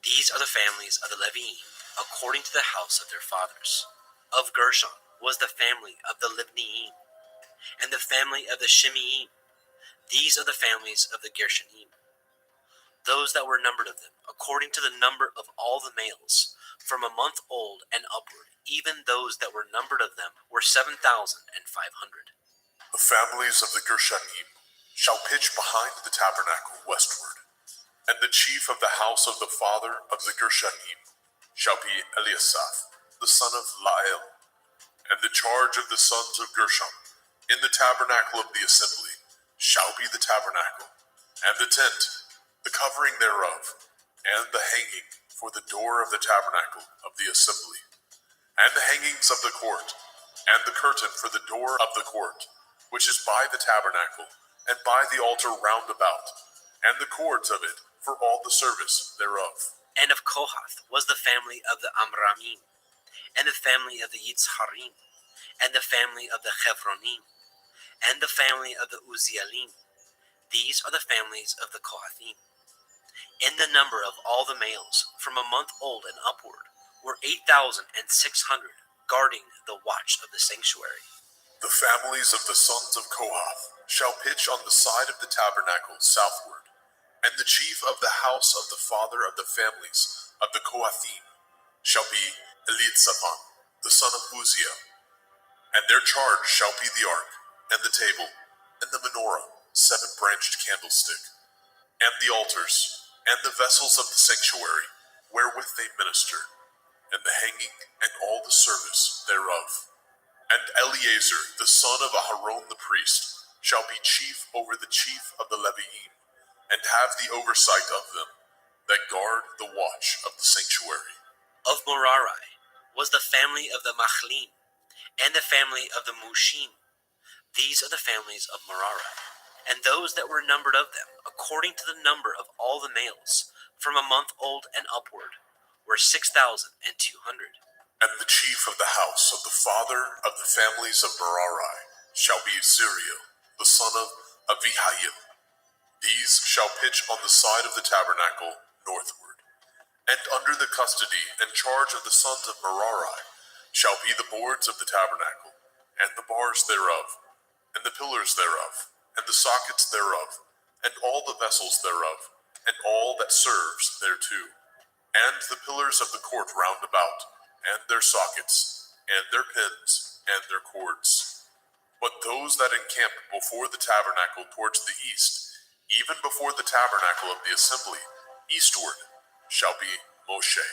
These are the families of the Leviim, according to the house of their fathers. Of Gershon was the family of the Libniim, and the family of the Shimeim. These are the families of the Gershonim. Those that were numbered of them, according to the number of all the males, from a month old and upward, even those that were numbered of them were 7,500. The families of the Gershonim shall pitch behind the tabernacle westward, and the chief of the house of the father of the Gershonim shall be Eliasaph, the son of Lael, and the charge of the sons of Gershon in the tabernacle of the assembly shall be the tabernacle, and the tent, the covering thereof, and the hanging for the door of the tabernacle of the assembly, and the hangings of the court, and the curtain for the door of the court, which is by the tabernacle, and by the altar round about, and the cords of it for all the service thereof. And of Kohath was the family of the Amramim, and the family of the Yitzharim, and the family of the Chevronim, and the family of the Uzzialim. These are the families of the Kohathim. In the number of all the males, from a month old and upward, were 8,600, guarding the watch of the sanctuary. The families of the sons of Kohath shall pitch on the side of the tabernacle southward, and the chief of the house of the father of the families of the Kohathim shall be Elitzaphan, the son of Uzziah, and their charge shall be the ark, and the table, and the menorah, 7-branched candlestick, and the altars, and the vessels of the sanctuary, wherewith they minister, and the hanging, and all the service thereof. And Eleazar, the son of Aharon the priest, shall be chief over the chief of the Leviim, and have the oversight of them, that guard the watch of the sanctuary. Of Merari was the family of the Machlim, and the family of the Mushim. These are the families of Merari, and those that were numbered of them, according to the number of all the males, from a month old and upward, were 6,200. And the chief of the house of the father of the families of Merari shall be Zuriel, the son of Avihail. These shall pitch on the side of the tabernacle northward. And under the custody and charge of the sons of Merari shall be the boards of the tabernacle, and the bars thereof, and the pillars thereof, and the sockets thereof, and all the vessels thereof, and all that serves thereto, and the pillars of the court round about, and their sockets, and their pins, and their cords. But those that encamp before the tabernacle towards the east, even before the tabernacle of the assembly, eastward, shall be Moshe,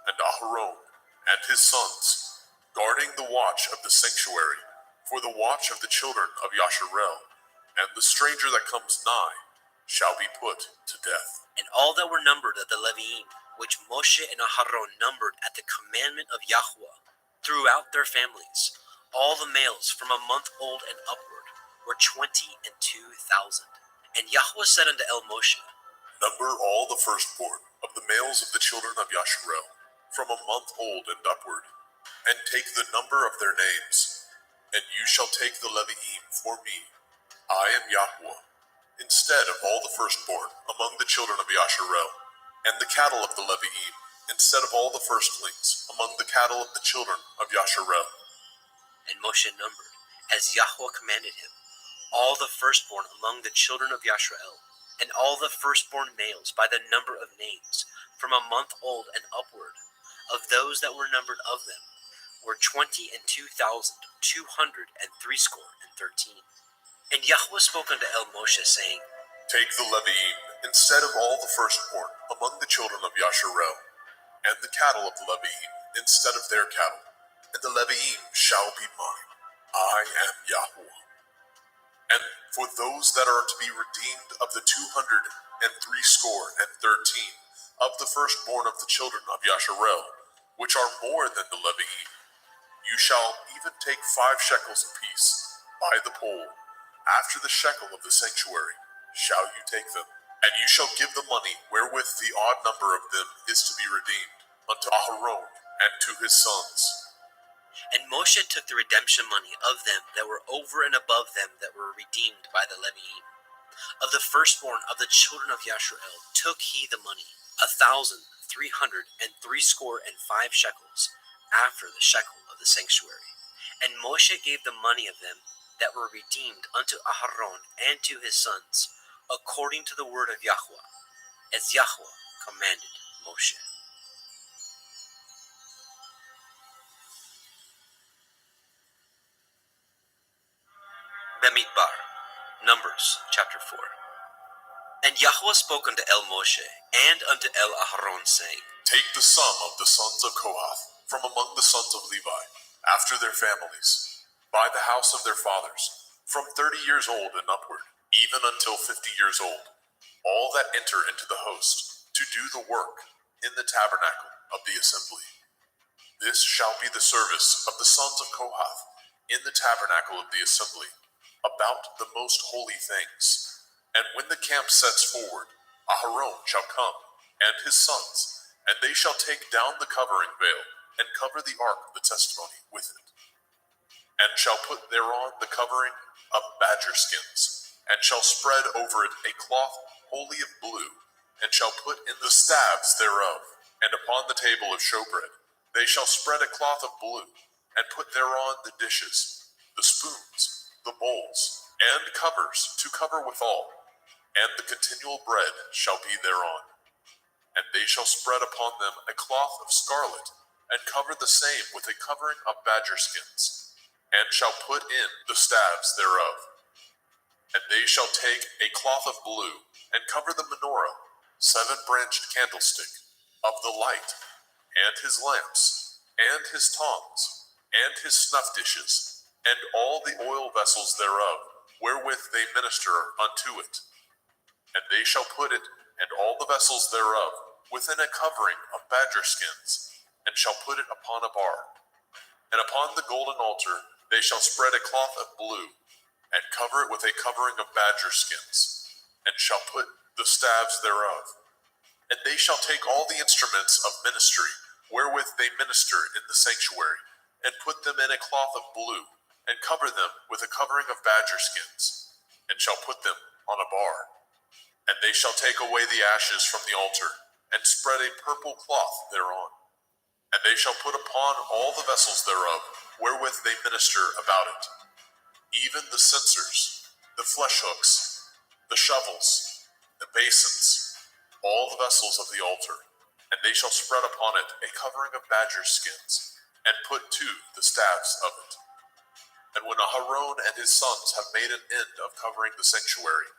and Aharon, and his sons, guarding the watch of the sanctuary, for the watch of the children of Yasharel, and the stranger that comes nigh shall be put to death. And all that were numbered of the Leviim, which Moshe and Aharon numbered at the commandment of Yahweh, throughout their families, all the males from a month old and upward, were 22,000. And Yahweh said unto Moshe, Number all the firstborn of the males of the children of Yasharel, from a month old and upward, and take the number of their names, and you shall take the Leviim for me. I am Yahweh, instead of all the firstborn among the children of Yasharel, and the cattle of the Leviim, instead of all the firstlings among the cattle of the children of Yasharel. And Moshe numbered, as Yahweh commanded him, all the firstborn among the children of Yasharel, and all the firstborn males by the number of names, from a month old and upward, of those that were numbered of them, were 22,213. And Yahweh spoke unto Moshe, saying, Take the Leviim, instead of all the firstborn among the children of Yasharel, and the cattle of the Leviim, instead of their cattle, and the Leviim shall be mine. I am Yahweh. And for those that are to be redeemed of the 213 of the firstborn of the children of Yasharel, which are more than the Leviim, you shall even take 5 shekels apiece by the pole. After the shekel of the sanctuary shall you take them, and you shall give the money wherewith the odd number of them is to be redeemed unto Aharon and to his sons. And Moshe took the redemption money of them that were over and above them that were redeemed by the Leviim. Of the firstborn of the children of Yasharel took he the money, 1,365 shekels, after the shekel of the sanctuary. And Moshe gave the money of them that were redeemed unto Aharon and to his sons, according to the word of Yahweh, as Yahweh commanded Moshe. Bemidbar, Numbers chapter 4. And Yahweh spoke unto El Moshe and unto El Aharon, saying, Take the sum of the sons of Kohath from among the sons of Levi, after their families, by the house of their fathers, from 30 years old and upward, even until 50 years old, all that enter into the host, to do the work in the tabernacle of the assembly. This shall be the service of the sons of Kohath in the tabernacle of the assembly, about the most holy things. And when the camp sets forward, Aharon shall come, and his sons, and they shall take down the covering veil, and cover the ark of the testimony with it, and shall put thereon the covering of badger skins, and shall spread over it a cloth wholly of blue, and shall put in the staves thereof, and upon the table of showbread they shall spread a cloth of blue, and put thereon the dishes, the spoons, the bowls, and covers to cover withal, and the continual bread shall be thereon. And they shall spread upon them a cloth of scarlet, and cover the same with a covering of badger skins, and shall put in the staves thereof. And they shall take a cloth of blue, and cover the menorah, 7-branched candlestick, of the light, and his lamps, and his tongs, and his snuff dishes, and all the oil vessels thereof, wherewith they minister unto it. And they shall put it, and all the vessels thereof, within a covering of badger skins, and shall put it upon a bar. And upon the golden altar they shall spread a cloth of blue, and cover it with a covering of badger skins, and shall put the staves thereof. And they shall take all the instruments of ministry, wherewith they minister in the sanctuary, and put them in a cloth of blue, and cover them with a covering of badger skins, and shall put them on a bar. And they shall take away the ashes from the altar, and spread a purple cloth thereon. And they shall put upon all the vessels thereof, wherewith they minister about it, even the censers, the flesh hooks, the shovels, the basins, all the vessels of the altar. And they shall spread upon it a covering of badger skins, and put to the staves of it. And when Aharon and his sons have made an end of covering the sanctuary,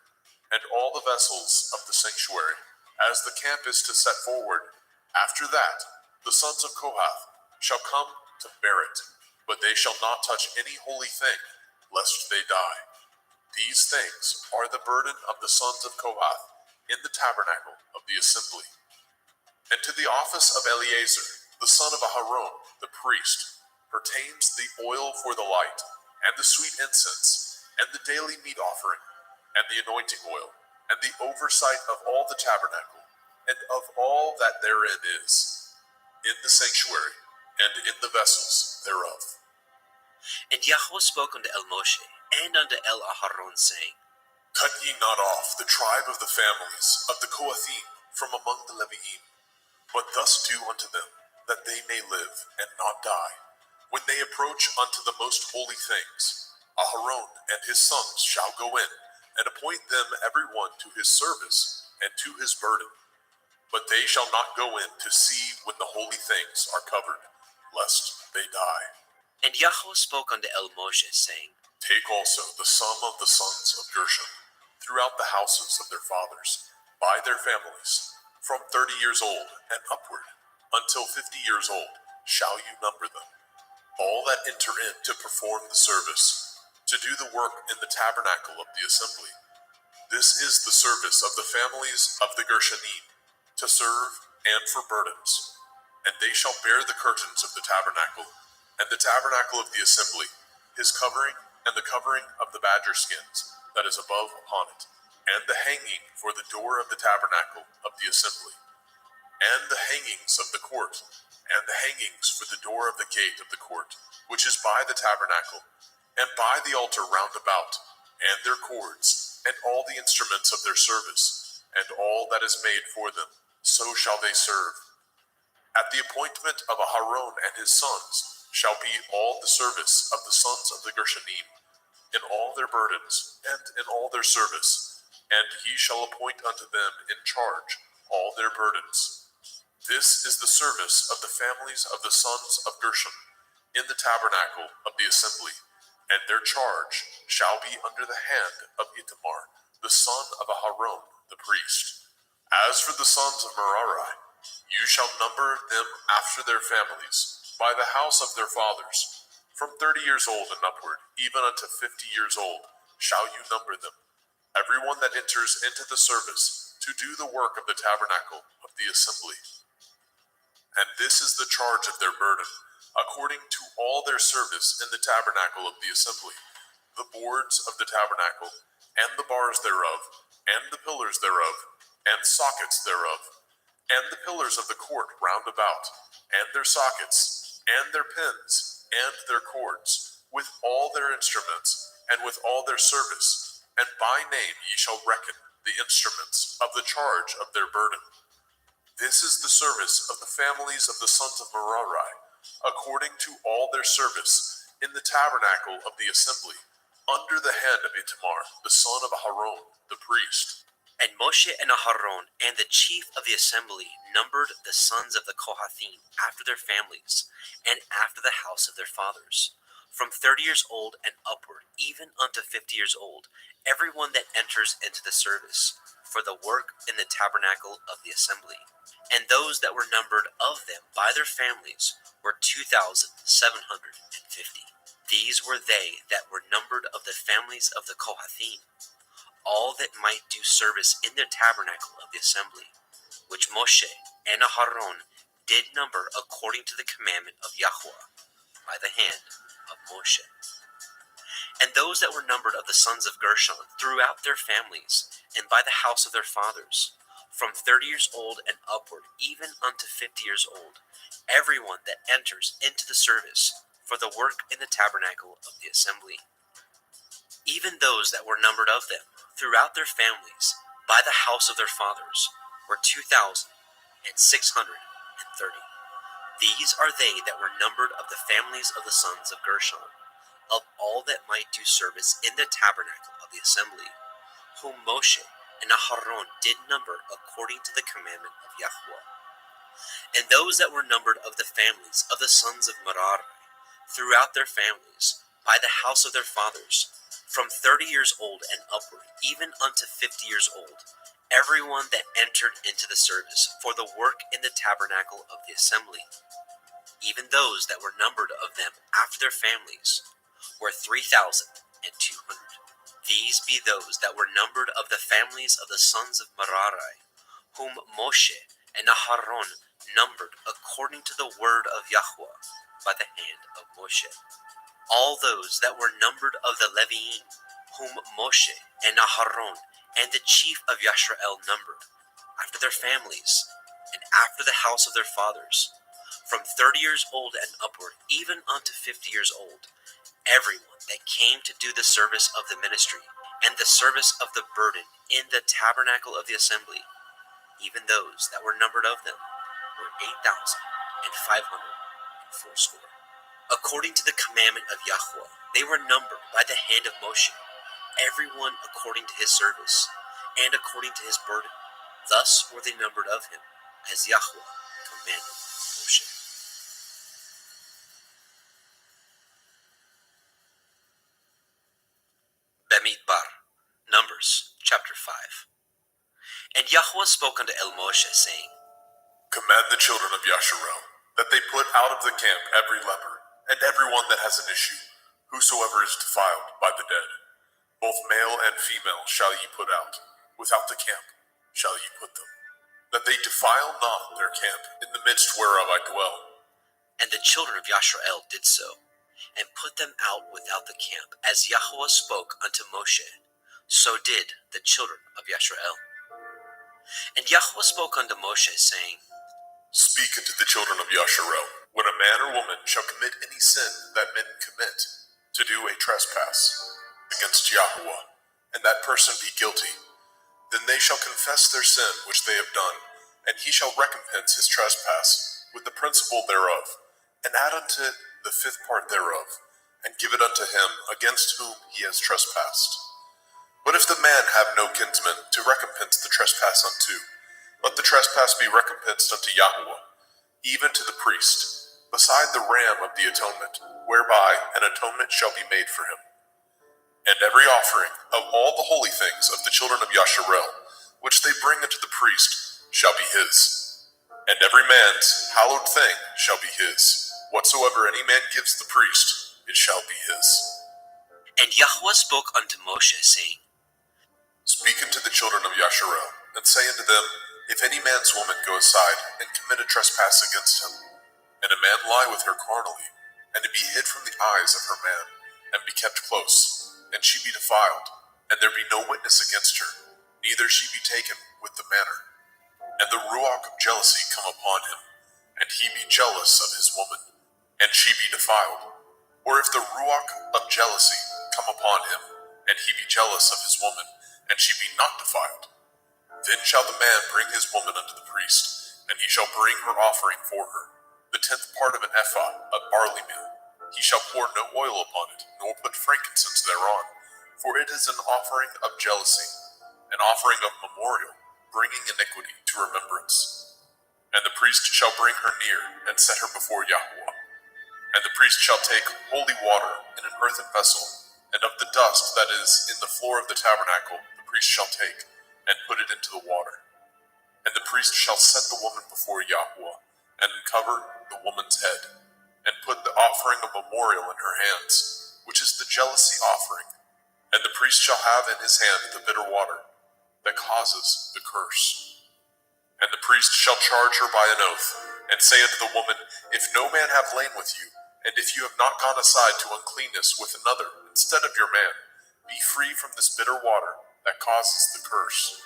and all the vessels of the sanctuary, as the camp is to set forward, after that the sons of Kohath shall come to bear it, but they shall not touch any holy thing, lest they die. These things are the burden of the sons of Kohath in the tabernacle of the assembly. And to the office of Eleazar, the son of Aharon, the priest, pertains the oil for the light, and the sweet incense, and the daily meat offering, and the anointing oil, and the oversight of all the tabernacle, and of all that therein is, in the sanctuary, and in the vessels thereof. And Yahweh spoke unto El Moshe and unto El Aharon, saying, Cut ye not off the tribe of the families of the Kohathim from among the Leviim, but thus do unto them, that they may live and not die. When they approach unto the most holy things, Aharon and his sons shall go in, and appoint them every one to his service and to his burden. But they shall not go in to see when the holy things are covered, lest they die. And Yahweh spoke unto El Moshe, saying, Take also the sum of the sons of Gershon throughout the houses of their fathers, by their families, from 30 years old and upward, until 50 years old, shall you number them. All that enter in to perform the service, to do the work in the tabernacle of the assembly. This is the service of the families of the Gershonim, to serve and for burdens. And they shall bear the curtains of the tabernacle, and the tabernacle of the assembly, his covering, and the covering of the badger skins that is above upon it, and the hanging for the door of the tabernacle of the assembly, and the hangings of the court, and the hangings for the door of the gate of the court, which is by the tabernacle, and by the altar round about, and their cords, and all the instruments of their service, and all that is made for them, so shall they serve. At the appointment of Aharon and his sons shall be all the service of the sons of the Gershonim, in all their burdens, and in all their service, and ye shall appoint unto them in charge all their burdens. This is the service of the families of the sons of Gershon in the tabernacle of the assembly, and their charge shall be under the hand of Ithamar, the son of Aharon, the priest. As for the sons of Merari, you shall number them after their families, by the house of their fathers. From 30 years old and upward, even unto 50 years old, shall you number them, every one that enters into the service to do the work of the tabernacle of the assembly. And this is the charge of their burden, according to all their service in the tabernacle of the assembly, the boards of the tabernacle, and the bars thereof, and the pillars thereof, and sockets thereof, and the pillars of the court round about, and their sockets, and their pins, and their cords, with all their instruments, and with all their service, and by name ye shall reckon the instruments of the charge of their burden. This is the service of the families of the sons of Merari, according to all their service in the tabernacle of the assembly, under the hand of Ithamar, the son of Aharon, the priest. And Moshe and Aharon and the chief of the assembly numbered the sons of the Kohathim after their families, and after the house of their fathers, from 30 years old and upward, even unto 50 years old, every one that enters into the service, for the work in the tabernacle of the assembly. And those that were numbered of them by their families were 2,750. These were they that were numbered of the families of the Kohathim, all that might do service in their tabernacle of the assembly, which Moshe and Aharon did number according to the commandment of Yahweh by the hand of Moshe. And those that were numbered of the sons of Gershon throughout their families, and by the house of their fathers, from 30 years old and upward, even unto 50 years old, every one that enters into the service for the work in the tabernacle of the assembly. Even those that were numbered of them throughout their families, by the house of their fathers, were 2,630. These are they that were numbered of the families of the sons of Gershon, of all that might do service in the tabernacle of the assembly, whom Moshe and Aharon did number according to the commandment of Yahweh. And those that were numbered of the families of the sons of Merari, throughout their families, by the house of their fathers, from 30 years old and upward, even unto 50 years old, every one that entered into the service for the work in the tabernacle of the assembly. Even those that were numbered of them after their families were 3,200. These be those that were numbered of the families of the sons of Merari, whom Moshe and Aharon numbered according to the word of Yahweh by the hand of Moshe. All those that were numbered of the Leviim, whom Moshe and Aharon and the chief of Yisrael numbered, after their families, and after the house of their fathers, from 30 years old and upward, even unto 50 years old, everyone that came to do the service of the ministry, and the service of the burden in the tabernacle of the assembly, even those that were numbered of them, were 8,540. According to the commandment of Yahweh, they were numbered by the hand of Moshe, every one according to his service, and according to his burden. Thus were they numbered of him, as Yahweh commanded Moshe. Bamidbar, Numbers, chapter 5. And Yahweh spoke unto Moshe, saying, Command the children of Yasharel that they put out of the camp every leper, and every one that has an issue, whosoever is defiled by the dead. Both male and female shall ye put out, without the camp shall ye put them, that they defile not their camp, in the midst whereof I dwell. And the children of Yisrael did so, and put them out without the camp, as Yahweh spoke unto Moshe. So did the children of Yisrael. And Yahweh spoke unto Moshe, saying, Speak unto the children of Yasharel, when a man or woman shall commit any sin that men commit, to do a trespass against Yahweh, and that person be guilty, then they shall confess their sin which they have done, and he shall recompense his trespass with the principal thereof, and add unto it the fifth part thereof, and give it unto him against whom he has trespassed. But if the man have no kinsman to recompense the trespass unto, let the trespass be recompensed unto Yahweh, even to the priest, beside the ram of the atonement, whereby an atonement shall be made for him. And every offering of all the holy things of the children of Yasharel, which they bring unto the priest, shall be his. And every man's hallowed thing shall be his. Whatsoever any man gives the priest, it shall be his. And Yahweh spoke unto Moshe, saying, Speak unto the children of Yasharel, and say unto them, If any man's woman go aside and commit a trespass against him, and a man lie with her carnally, and it be hid from the eyes of her man, and be kept close, and she be defiled, and there be no witness against her, neither she be taken with the manner, and the ruach of jealousy come upon him, and he be jealous of his woman, and she be defiled. Or if the ruach of jealousy come upon him, and he be jealous of his woman, and she be not defiled, then shall the man bring his woman unto the priest, and he shall bring her offering for her, the 10th part of an ephah of barley meal. He shall pour no oil upon it, nor put frankincense thereon, for it is an offering of jealousy, an offering of memorial, bringing iniquity to remembrance. And the priest shall bring her near, and set her before Yahweh. And the priest shall take holy water in an earthen vessel, and of the dust that is in the floor of the tabernacle the priest shall take, and put it into the water. And the priest shall set the woman before Yahweh, and uncover the woman's head, and put the offering of memorial in her hands, which is the jealousy offering. And the priest shall have in his hand the bitter water that causes the curse. And the priest shall charge her by an oath, and say unto the woman, If no man have lain with you, and if you have not gone aside to uncleanness with another instead of your man, be free from this bitter water that causes the curse.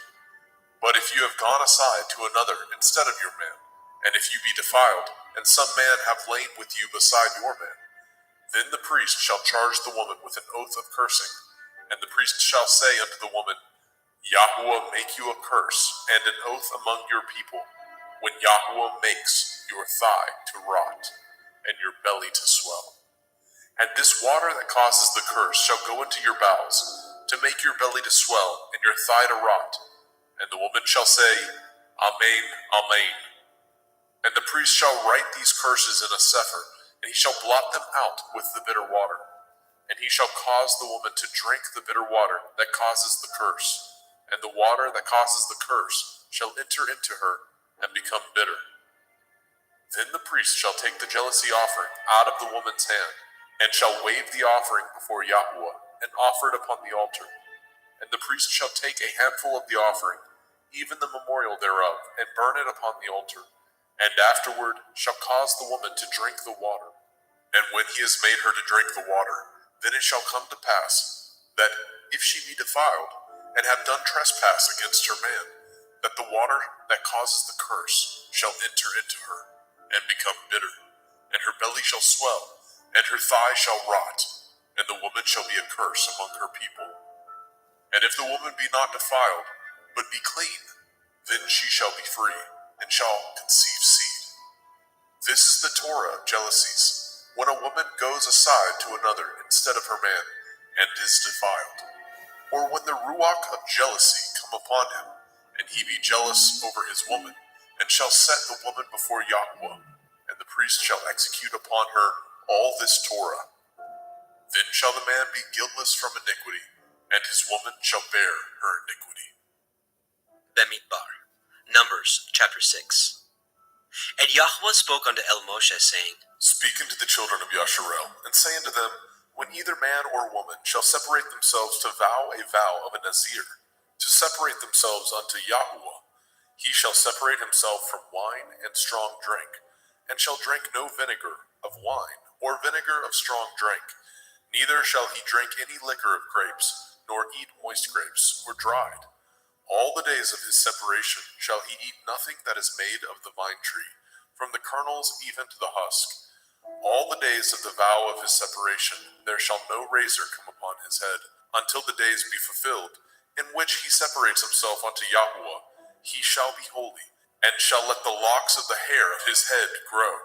But if you have gone aside to another instead of your man, and if you be defiled, and some man have lain with you beside your man, then the priest shall charge the woman with an oath of cursing, and the priest shall say unto the woman, Yahweh make you a curse and an oath among your people, when Yahweh makes your thigh to rot, and your belly to swell. And this water that causes the curse shall go into your bowels, to make your belly to swell, and your thigh to rot. And the woman shall say, Amen, Amen. And the priest shall write these curses in a sefer, and he shall blot them out with the bitter water. And he shall cause the woman to drink the bitter water that causes the curse, and the water that causes the curse shall enter into her and become bitter. Then the priest shall take the jealousy offering out of the woman's hand, and shall wave the offering before Yahweh, and offer it upon the altar. And the priest shall take a handful of the offering, even the memorial thereof, and burn it upon the altar, and afterward shall cause the woman to drink the water. And when he has made her to drink the water, then it shall come to pass, that if she be defiled, and have done trespass against her man, that the water that causes the curse shall enter into her, and become bitter, and her belly shall swell, and her thigh shall rot, and the woman shall be a curse among her people. And if the woman be not defiled, but be clean, then she shall be free, and shall conceive seed. This is the Torah of jealousies, when a woman goes aside to another instead of her man, and is defiled. Or when the ruach of jealousy come upon him, and he be jealous over his woman, and shall set the woman before Yahweh, and the priest shall execute upon her all this Torah. Then shall the man be guiltless from iniquity, and his woman shall bear her iniquity. Bemidbar. Numbers chapter 6. And Yahweh spoke unto Moshe, saying, Speak unto the children of Yasharel, and say unto them, When either man or woman shall separate themselves to vow a vow of a Nazir, to separate themselves unto Yahweh, he shall separate himself from wine and strong drink, and shall drink no vinegar of wine, or vinegar of strong drink. Neither shall he drink any liquor of grapes, nor eat moist grapes, or dried. All the days of his separation shall he eat nothing that is made of the vine tree, from the kernels even to the husk. All the days of the vow of his separation there shall no razor come upon his head, until the days be fulfilled, in which he separates himself unto Yahweh. He shall be holy, and shall let the locks of the hair of his head grow.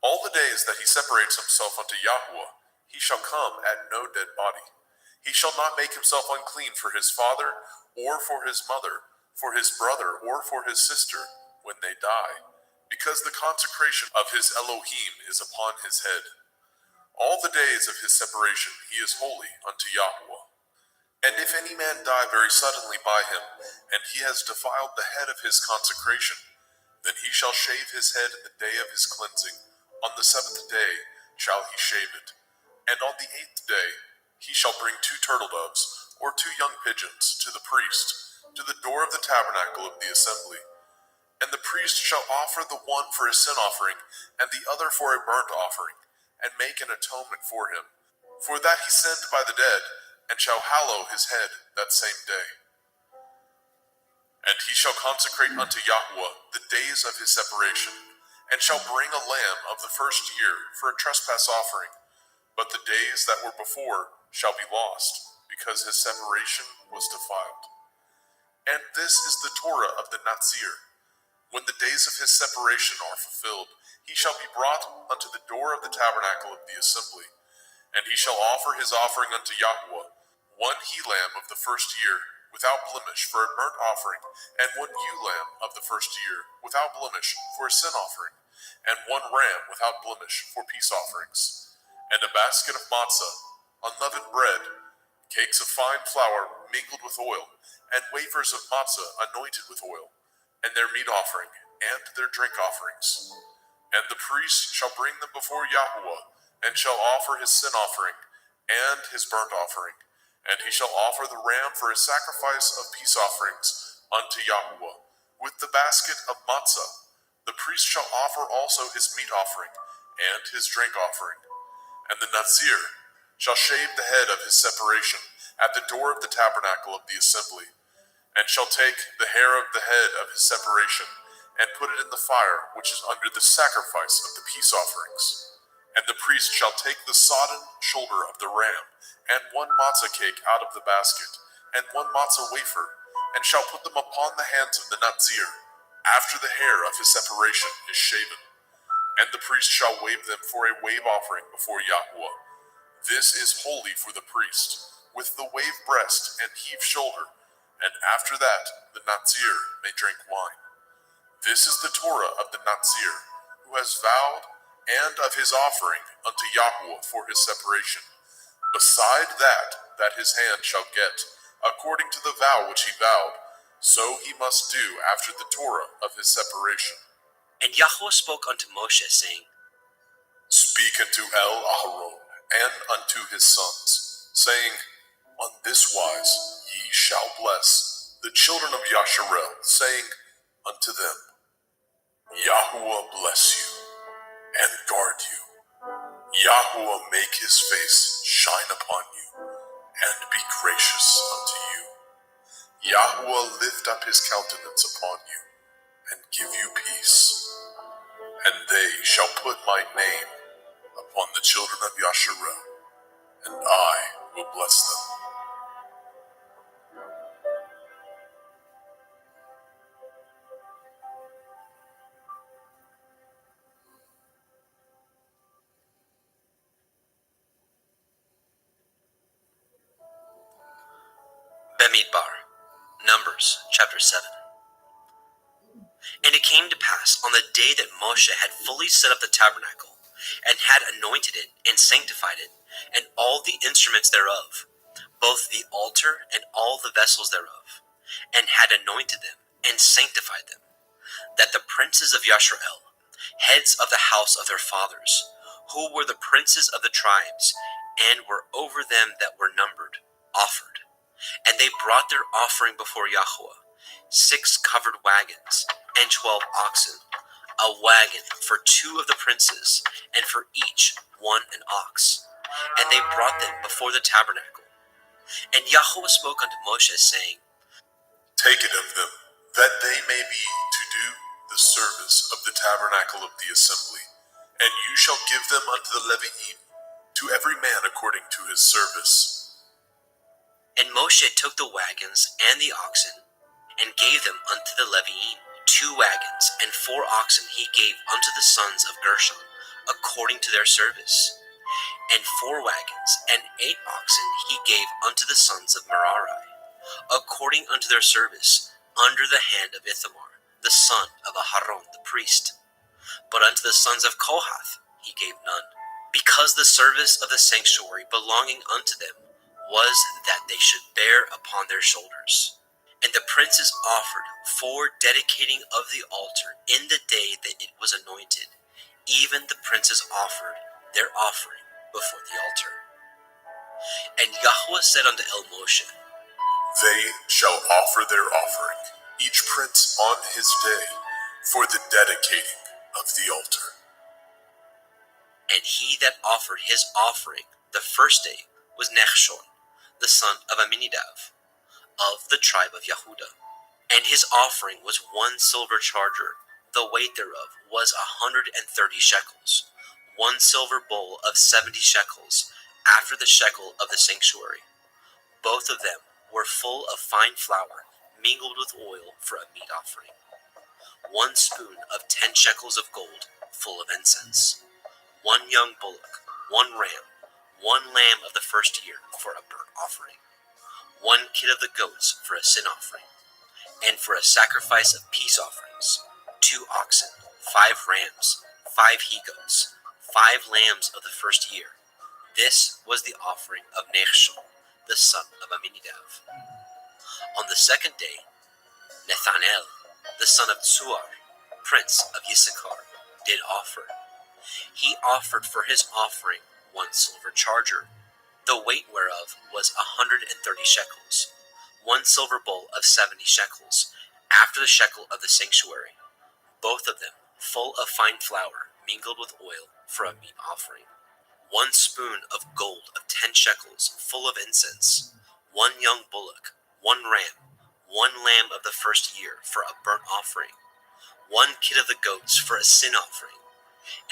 All the days that he separates himself unto Yahweh, he shall come at no dead body. He shall not make himself unclean for his father, or for his mother, for his brother, or for his sister, when they die, because the consecration of his Elohim is upon his head. All the days of his separation he is holy unto Yahweh. And if any man die very suddenly by him, and he has defiled the head of his consecration, then he shall shave his head in the day of his cleansing. On the 7th day shall he shave it. And on the 8th day he shall bring 2 turtle doves, or 2 young pigeons, to the priest, to the door of the tabernacle of the assembly. And the priest shall offer the one for a sin offering, and the other for a burnt offering, and make an atonement for him, for that he sinned by the dead, and shall hallow his head that same day. And he shall consecrate unto Yahweh the days of his separation, and shall bring a lamb of the first year for a trespass offering. But the days that were before shall be lost, because his separation was defiled. And this is the Torah of the Nazir. When the days of his separation are fulfilled, he shall be brought unto the door of the tabernacle of the assembly, and he shall offer his offering unto Yahweh, 1 he-lamb of the first year, without blemish, for a burnt offering, and 1 ewe-lamb of the first year, without blemish, for a sin offering, and 1 ram without blemish, for peace offerings, and a basket of matzah, unleavened bread, cakes of fine flour mingled with oil, and wafers of matzah anointed with oil, and their meat offering, and their drink offerings. And the priest shall bring them before Yahweh, and shall offer his sin offering, and his burnt offering, and he shall offer the ram for a sacrifice of peace offerings unto Yahweh, with the basket of matzah. The priest shall offer also his meat offering, and his drink offering. And the Nazir shall shave the head of his separation at the door of the tabernacle of the assembly, and shall take the hair of the head of his separation, and put it in the fire which is under the sacrifice of the peace offerings. And the priest shall take the sodden shoulder of the ram, and 1 matzah cake out of the basket, and 1 matzah wafer, and shall put them upon the hands of the Nazir, after the hair of his separation is shaven. And the priest shall wave them for a wave offering before Yahweh. This is holy for the priest, with the wave breast and heave shoulder, and after that the Nazir may drink wine. This is the Torah of the Nazir, who has vowed, and of his offering unto Yahweh for his separation, beside that his hand shall get, according to the vow which he vowed, so he must do after the Torah of his separation. And Yahweh spoke unto Moshe, saying, Speak unto Aharon and unto his sons, saying, On this wise ye shall bless the children of Yasharel, saying unto them, Yahweh bless you, and guard you. Yahweh make his face shine upon you, and be gracious unto you. Yahweh lift up his countenance upon you, and give you peace. And they shall put my name upon the children of Yasharel, and I will bless them. Bemidbar, Numbers, chapter 7. And it came to pass on the day that Moshe had fully set up the tabernacle, and had anointed it, and sanctified it, and all the instruments thereof, both the altar and all the vessels thereof, and had anointed them, and sanctified them, that the princes of Yasharel, heads of the house of their fathers, who were the princes of the tribes, and were over them that were numbered, offered. And they brought their offering before Yahweh, 6 covered wagons, and 12 oxen, a wagon for 2 of the princes, and for each 1 an ox. And they brought them before the tabernacle. And Yahweh spoke unto Moshe, saying, Take it of them, that they may be to do the service of the tabernacle of the assembly, and you shall give them unto the Leviim, to every man according to his service. And Moshe took the wagons and the oxen, and gave them unto the Leviim. 2 wagons and 4 oxen he gave unto the sons of Gershon, according to their service. And 4 wagons and 8 oxen he gave unto the sons of Merari, according unto their service, under the hand of Ithamar, the son of Aharon the priest. But unto the sons of Kohath he gave none, because the service of the sanctuary belonging unto them was that they should bear upon their shoulders. And the princes offered for dedicating of the altar in the day that it was anointed. Even the princes offered their offering before the altar. And Yahweh said unto El Moshe, They shall offer their offering, each prince on his day, for the dedicating of the altar. And he that offered his offering the first day was Nachshon, the son of Amminadab, of the tribe of Yehudah. And his offering was 1 silver charger, the weight thereof was 130 shekels, 1 silver bowl of 70 shekels, after the shekel of the sanctuary. Both of them were full of fine flour, mingled with oil for a meat offering. 1 spoon of 10 shekels of gold, full of incense. 1 young bullock, 1 ram, 1 lamb of the first year for a burnt offering. 1 kid of the goats for a sin offering. And for a sacrifice of peace offerings, 2 oxen, 5 rams, 5 he-goats, 5 lambs of the first year. This was the offering of Nachshon, the son of Amminadab. On the second day, Nethanel, the son of Tzuar, prince of Issachar, did offer. He offered for his offering 1 silver charger, the weight whereof was 130 shekels, 1 silver bowl of 70 shekels, after the shekel of the sanctuary, both of them full of fine flour, mingled with oil for a meat offering. 1 spoon of gold of 10 shekels, full of incense. 1 young bullock, 1 ram, 1 lamb of the first year for a burnt offering. 1 kid of the goats for a sin offering.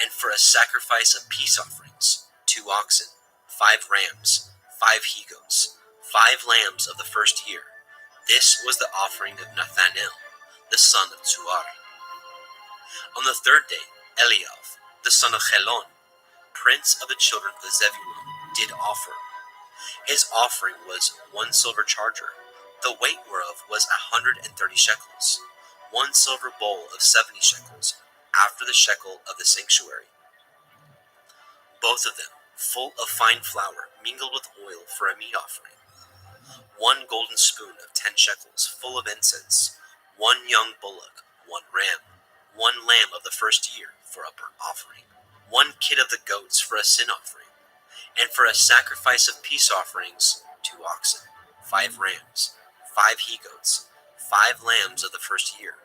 And for a sacrifice of peace offerings, 2 oxen, 5 rams, 5 he-goats, 5 lambs of the first year. This was the offering of Nethanel, the son of Tzuar. On the third day, Eliav, the son of Chelon, prince of the children of Zebulun, did offer. His offering was 1 silver charger, the weight whereof was 130 shekels, 1 silver bowl of 70 shekels, after the shekel of the sanctuary. Both of them full of fine flour, mingled with oil for a meat offering. 1 golden spoon of 10 shekels, full of incense. 1 young bullock, 1 ram, 1 lamb of the first year for a burnt offering. 1 kid of the goats for a sin offering. And for a sacrifice of peace offerings, 2 oxen, 5 rams, 5 he-goats, 5 lambs of the first year.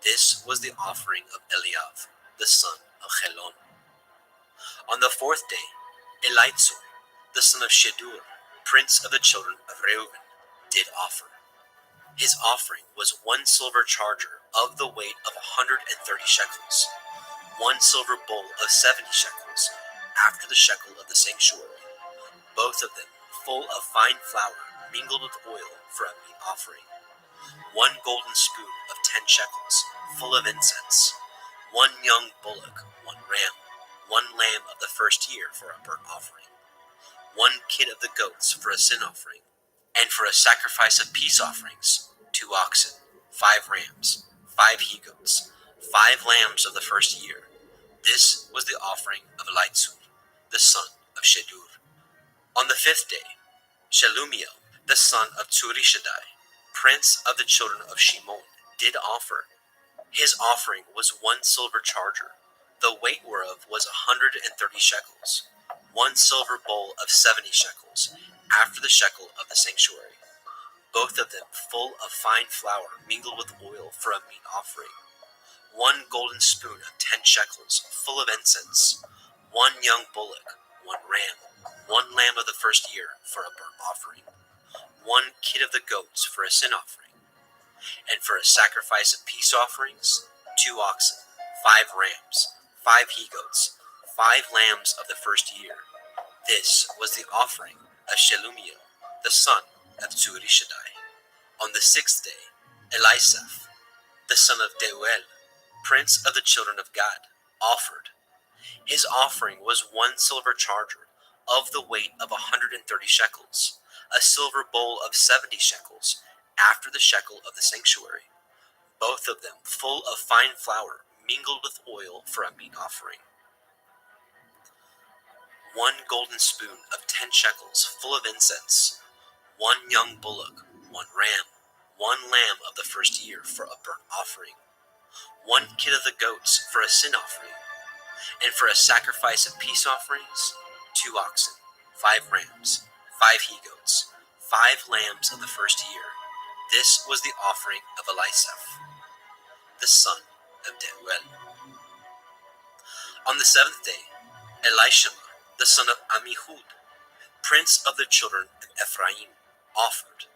This was the offering of Eliav, the son of Chelon. On the fourth day, Elitzur, the son of Shedur, prince of the children of Reuben, did offer. His offering was 1 silver charger of the weight of 130 shekels, 1 silver bowl of 70 shekels, after the shekel of the sanctuary, both of them full of fine flour, mingled with oil for a meat offering. 1 golden spoon of 10 shekels, full of incense. 1 young bullock, 1 ram, 1 lamb of the first year for a burnt offering. 1 kid of the goats for a sin offering. And for a sacrifice of peace offerings, 2 oxen, 5 rams, 5 he-goats, 5 lambs of the first year. This was the offering of Elitzur, the son of Shedur. On the fifth day, Shelumiel, the son of Tzurishaddai, prince of the children of Shimon, did offer. His offering was 1 silver charger, the weight whereof was 130 shekels, 1 silver bowl of 70 shekels, after the shekel of the sanctuary, both of them full of fine flour mingled with oil for a meat offering. 1 golden spoon of 10 shekels, full of incense. 1 young bullock, 1 ram, 1 lamb of the first year for a burnt offering. 1 kid of the goats for a sin offering. And for a sacrifice of peace offerings, 2 oxen, 5 rams, 5 he-goats, 5 lambs of the first year. This was the offering of Shelumiel, the son of Tzurishaddai. On the sixth day, Elisaph, the son of Deuel, prince of the children of Gad, offered. His offering was 1 silver charger of the weight of 130 shekels, a silver bowl of 70 shekels, after the shekel of the sanctuary, both of them full of fine flour mingled with oil for a meat offering. 1 golden spoon of 10 shekels full of incense, 1 young bullock, 1 ram, 1 lamb of the first year for a burnt offering, 1 kid of the goats for a sin offering, and for a sacrifice of peace offerings, 2 oxen, 5 rams, 5 he-goats, 5 lambs of the first year. This was the offering of Elisaph, the son of Deuel. On the 7th day, Elishama, the son of Ammihud, prince of the children of Ephraim, offered.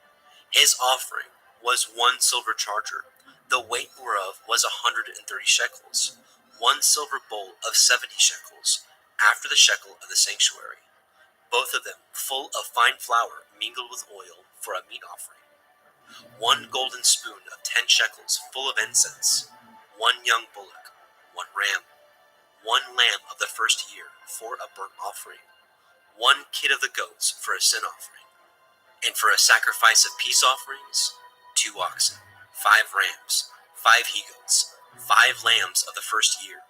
His offering was 1 silver charger, the weight whereof was 130 shekels, 1 silver bowl of 70 shekels, after the shekel of the sanctuary, both of them full of fine flour mingled with oil for a meat offering, 1 golden spoon of 10 shekels full of incense, 1 young bullock, 1 ram, 1 lamb of the first year for a burnt offering, 1 kid of the goats for a sin offering, and for a sacrifice of peace offerings, 2 oxen, 5 rams, 5 he-goats, 5 lambs of the first year.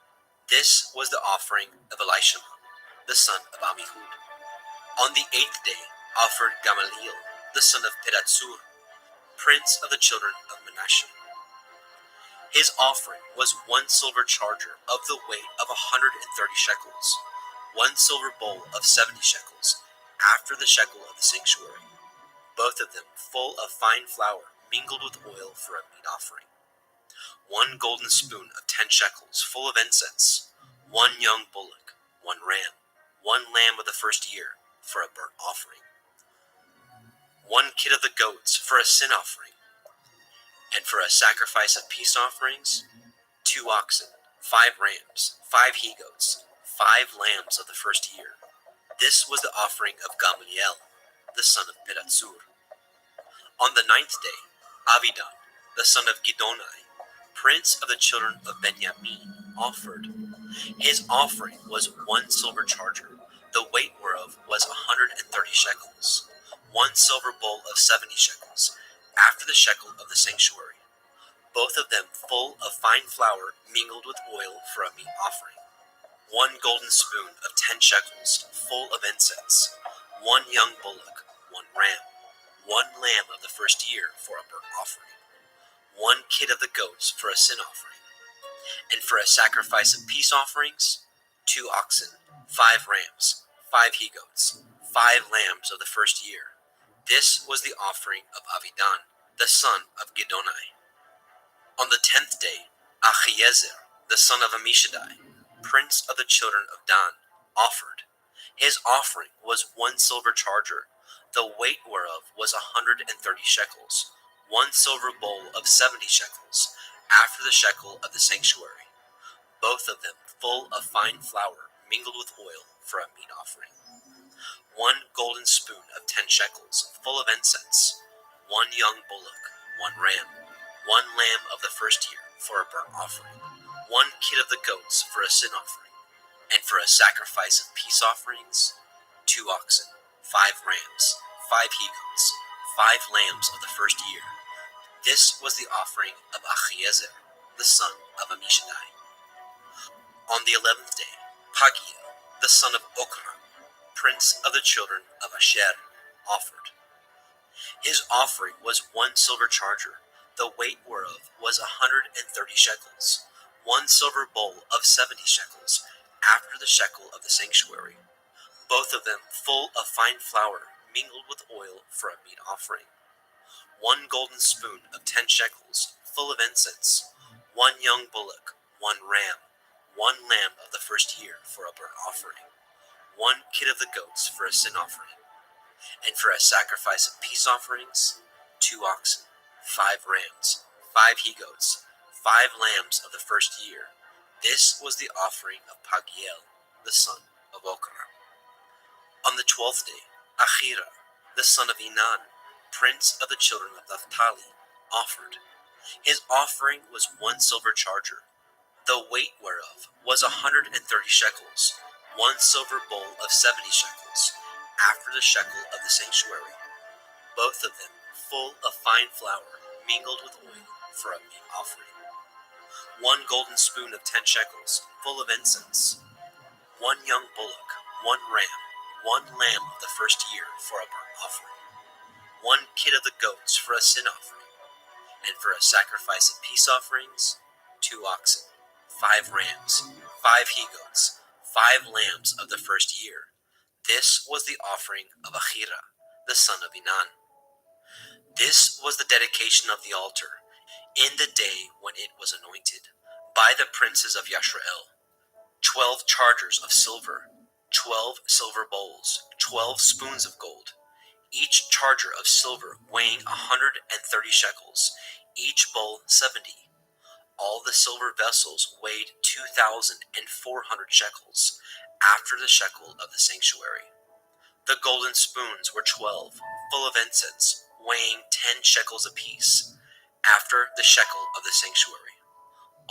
This was the offering of Elishama, the son of Ammihud. On the 8th day offered Gamaliel, the son of Pedatsur, prince of the children of Manasseh. His offering was 1 silver charger of the weight of 130 shekels, 1 silver bowl of 70 shekels, after the shekel of the sanctuary, both of them full of fine flour mingled with oil for a meat offering, 1 golden spoon of 10 shekels full of incense, 1 young bullock, 1 ram, 1 lamb of the first year for a burnt offering, 1 kid of the goats for a sin offering, and for a sacrifice of peace offerings, 2 oxen, 5 rams, 5 he-goats, 5 lambs of the first year. This was the offering of Gamaliel, the son of Pedatsur. On the 9th day, Avidan, the son of Gidonai, prince of the children of Benjamin, offered. His offering was 1 silver charger, the weight whereof was 130 shekels, 1 silver bowl of 70 shekels, after the shekel of the sanctuary, both of them full of fine flour mingled with oil for a meat offering, 1 golden spoon of 10 shekels full of incense, 1 young bullock, 1 ram, 1 lamb of the first year for a burnt offering, 1 kid of the goats for a sin offering, and for a sacrifice of peace offerings, 2 oxen, 5 rams, 5 he-goats, 5 lambs of the first year. This was the offering of Avidan, the son of Gidonai. On the 10th day, Achiezer, the son of Ammishaddai, prince of the children of Dan, offered. His offering was 1 silver charger, the weight whereof was 130 shekels, 1 silver bowl of 70 shekels, after the shekel of the sanctuary, both of them full of fine flour mingled with oil for a meat offering, 1 golden spoon of 10 shekels full of incense, 1 young bullock, 1 ram, 1 lamb of the first year for a burnt offering, 1 kid of the goats for a sin offering, and for a sacrifice of peace offerings, 2 oxen, 5 rams, 5 he-goats, 5 lambs of the first year. This was the offering of Achiezer, the son of Ammishaddai. On the 11th day, Pagiel, the son of Okran, prince of the children of Asher, offered. His offering was 1 silver charger, the weight whereof was 130 shekels, 1 silver bowl of 70 shekels, after the shekel of the sanctuary, both of them full of fine flour mingled with oil for a meat offering, 1 golden spoon of 10 shekels full of incense, 1 young bullock, 1 ram, 1 lamb of the first year for a burnt offering, 1 kid of the goats for a sin offering, and for a sacrifice of peace offerings, 2 oxen, 5 rams, 5 he-goats, 5 lambs of the first year. This was the offering of Pagiel, the son of Okran. On the 12th day, Achira, the son of Enan, prince of the children of Naphtali, offered. His offering was 1 silver charger, the weight whereof was 130 shekels, 1 silver bowl of 70 shekels, after the shekel of the sanctuary, both of them full of fine flour mingled with oil for a meat offering. 1 golden spoon of 10 shekels, full of incense. 1 young bullock, 1 ram, 1 lamb of the first year for a burnt offering. 1 kid of the goats for a sin offering, and for a sacrifice of peace offerings, 2 oxen, 5 rams, 5 he-goats, 5 lambs of the first year. This was the offering of Ahira, the son of Enan. This was the dedication of the altar, in the day when it was anointed, by the princes of Yashrael. 12 chargers of silver, 12 silver bowls, 12 spoons of gold, each charger of silver weighing 130 shekels, each bowl 70. All the silver vessels weighed 2,400 shekels, after the shekel of the sanctuary. The golden spoons were 12, full of incense, weighing 10 shekels apiece, after the shekel of the sanctuary.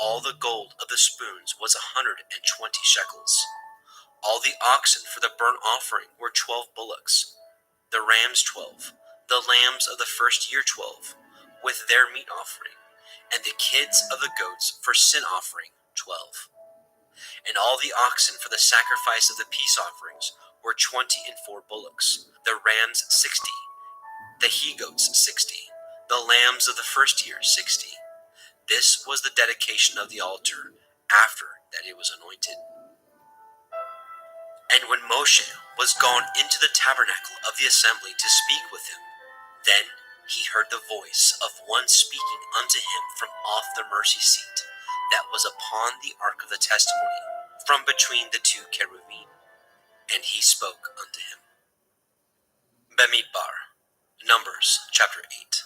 All the gold of the spoons was 120 shekels. All the oxen for the burnt offering were 12 bullocks, the rams 12, the lambs of the first year 12, with their meat offering, and the kids of the goats for sin offering 12. And all the oxen for the sacrifice of the peace offerings were 24 bullocks, the rams 60, the he-goats 60, the lambs of the first year 60. This was the dedication of the altar, after that it was anointed. And when Moshe was gone into the tabernacle of the assembly to speak with him, then he heard the voice of one speaking unto him from off the mercy seat that was upon the ark of the testimony, from between the 2 cherubim. And he spoke unto him. Bemidbar, Numbers chapter 8.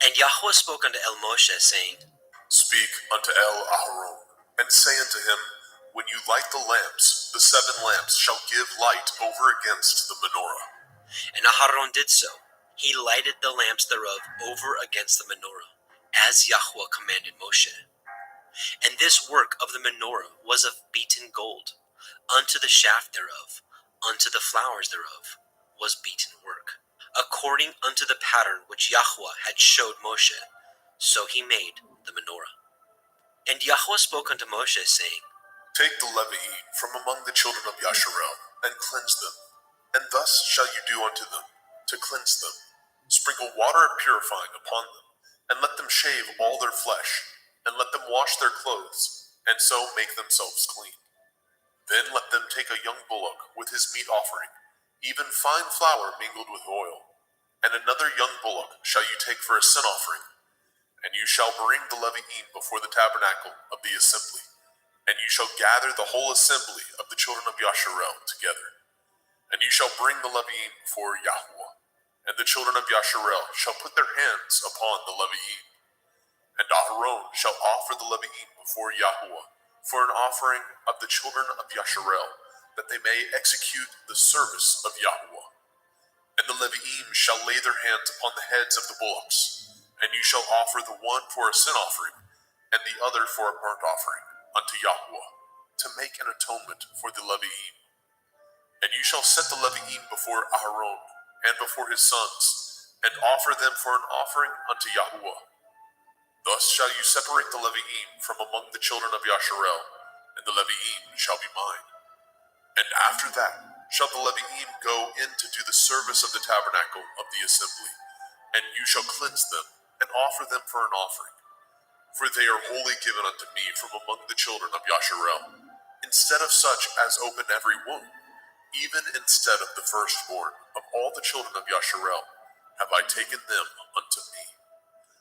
And Yahweh spoke unto El Moshe, saying, Speak unto El Aharon, and say unto him, When you light the lamps, the 7 lamps shall give light over against the menorah. And Aharon did so. He lighted the lamps thereof over against the menorah, as Yahweh commanded Moshe. And this work of the menorah was of beaten gold. Unto the shaft thereof, unto the flowers thereof, was beaten work, according unto the pattern which Yahweh had showed Moshe. So he made the menorah. And Yahweh spoke unto Moshe, saying, Take the Levi'im from among the children of Yasharel, and cleanse them. And thus shall you do unto them, to cleanse them. Sprinkle water purifying upon them, and let them shave all their flesh, and let them wash their clothes, and so make themselves clean. Then let them take a young bullock with his meat offering, even fine flour mingled with oil. And another young bullock shall you take for a sin offering. And you shall bring the Levi'im before the tabernacle of the assembly. And you shall gather the whole assembly of the children of Yasharel together. And you shall bring the Levi'im before Yahweh. And the children of Yasharel shall put their hands upon the Levi'im. And Aharon shall offer the Levi'im before Yahweh for an offering of the children of Yasharel, that they may execute the service of Yahweh. And the Levi'im shall lay their hands upon the heads of the bullocks, and you shall offer the one for a sin offering, and the other for a burnt offering unto Yahweh, to make an atonement for the Levi'im. And you shall set the Levi'im before Aharon and before his sons, and offer them for an offering unto Yahweh. Thus shall you separate the Levi'im from among the children of Yasharel, and the Levi'im shall be mine. And after that shall the Levi'im go in to do the service of the tabernacle of the assembly, and you shall cleanse them, and offer them for an offering. For they are wholly given unto me from among the children of Yasharel, instead of such as open every womb, even instead of the firstborn of all the children of Yasharel, have I taken them unto me.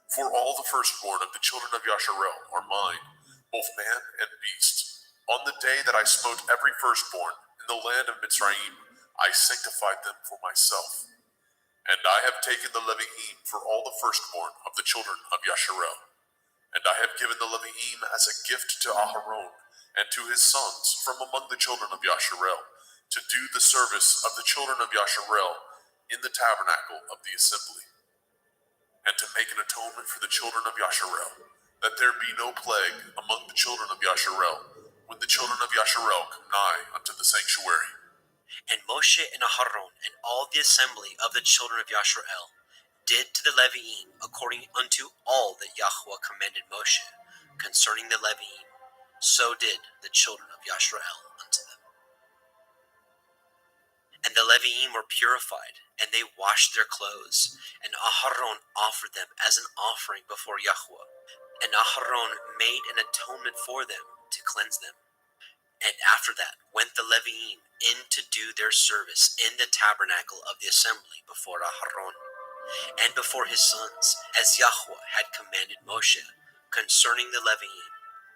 For all the firstborn of the children of Yasharel are mine, both man and beast. On the day that I smote every firstborn in the land of Mitzrayim, I sanctified them for myself. And I have taken the Levi'im for all the firstborn of the children of Yasharel. And I have given the Levi'im as a gift to Aharon and to his sons from among the children of Yasharel, to do the service of the children of Yasharel in the tabernacle of the assembly, and to make an atonement for the children of Yasharel, that there be no plague among the children of Yasharel, when the children of Yasharel come nigh unto the sanctuary. And Moshe and Aharon and all the assembly of the children of Yasharel did to the Leviim according unto all that Yahweh commanded Moshe concerning the Leviim. So did the children of Yasharel unto them. And the Leviim were purified, and they washed their clothes, and Aharon offered them as an offering before Yahweh. And Aharon made an atonement for them to cleanse them. And after that went the Leviim in to do their service in the tabernacle of the assembly before Aharon, and before his sons, as Yahweh had commanded Moshe concerning the Leviim,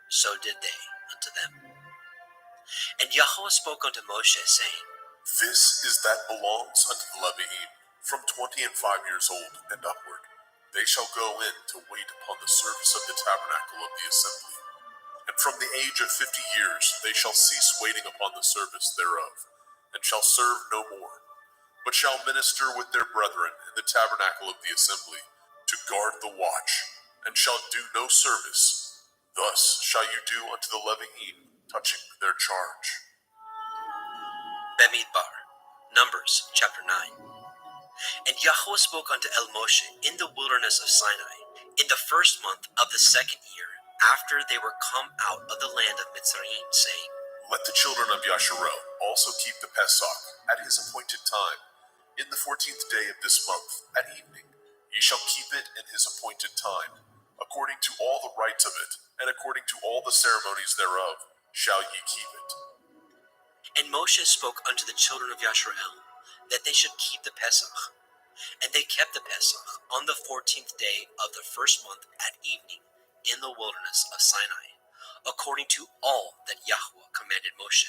so did they unto them. And Yahweh spoke unto Moshe, saying, This is that belongs unto the Leviim, from 20 and 5 years old and upward. They shall go in to wait upon the service of the tabernacle of the assembly. And from the age of 50 years they shall cease waiting upon the service thereof, and shall serve no more, but shall minister with their brethren in the tabernacle of the assembly, to guard the watch, and shall do no service. Thus shall you do unto the Leviim touching their charge. Bemidbar, Numbers chapter 9. And Yahweh spoke unto El Moshe in the wilderness of Sinai, in the first month of the second year, after they were come out of the land of Mitzrayim, saying, Let the children of Yasharel also keep the Pesach at his appointed time, in the 14th day of this month at evening. Ye shall keep it in his appointed time, according to all the rites of it, and according to all the ceremonies thereof, shall ye keep it. And Moshe spoke unto the children of Yasharel, that they should keep the Pesach. And they kept the Pesach on the 14th day of the first month at evening, in the wilderness of Sinai, according to all that Yahweh commanded Moshe.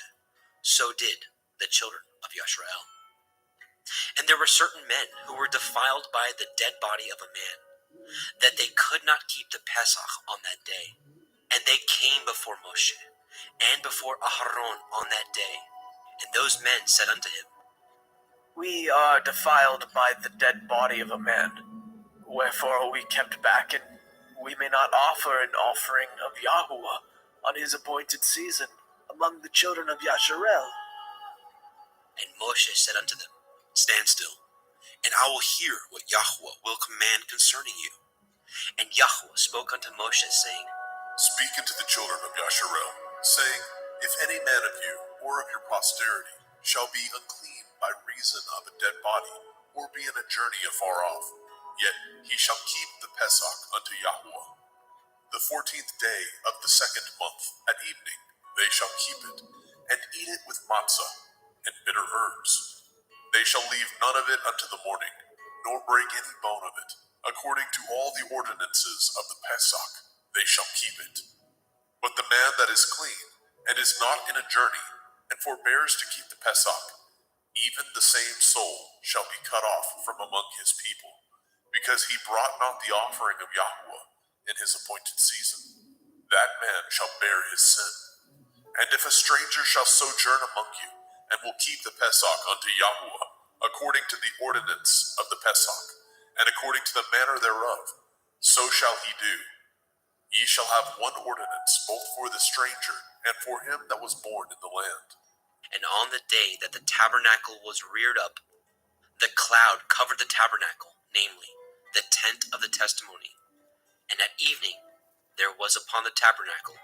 So did the children of Yasharel. And there were certain men who were defiled by the dead body of a man, that they could not keep the Pesach on that day. And they came before Moshe, and before Aharon on that day. And those men said unto him, We are defiled by the dead body of a man. Wherefore are we kept back, and we may not offer an offering of Yahuwah on his appointed season among the children of Yasharel. And Moshe said unto them, Stand still, and I will hear what Yahweh will command concerning you. And Yahweh spoke unto Moshe, saying, Speak unto the children of Yasharel, saying, If any man of you, or of your posterity, shall be unclean by reason of a dead body, or be in a journey afar off, yet he shall keep the Pesach unto Yahweh. The 14th day of the second month at evening they shall keep it, and eat it with matzah and bitter herbs. They shall leave none of it unto the morning, nor break any bone of it. According to all the ordinances of the Pesach, they shall keep it. But the man that is clean, and is not in a journey, and forbears to keep the Pesach, even the same soul shall be cut off from among his people, because he brought not the offering of Yahweh in his appointed season. That man shall bear his sin. And if a stranger shall sojourn among you, and will keep the Pesach unto Yahweh, according to the ordinance of the Pesach, and according to the manner thereof, so shall he do. Ye shall have one ordinance, both for the stranger, and for him that was born in the land. And on the day that the tabernacle was reared up, the cloud covered the tabernacle, namely, the tent of the testimony. And at evening there was upon the tabernacle,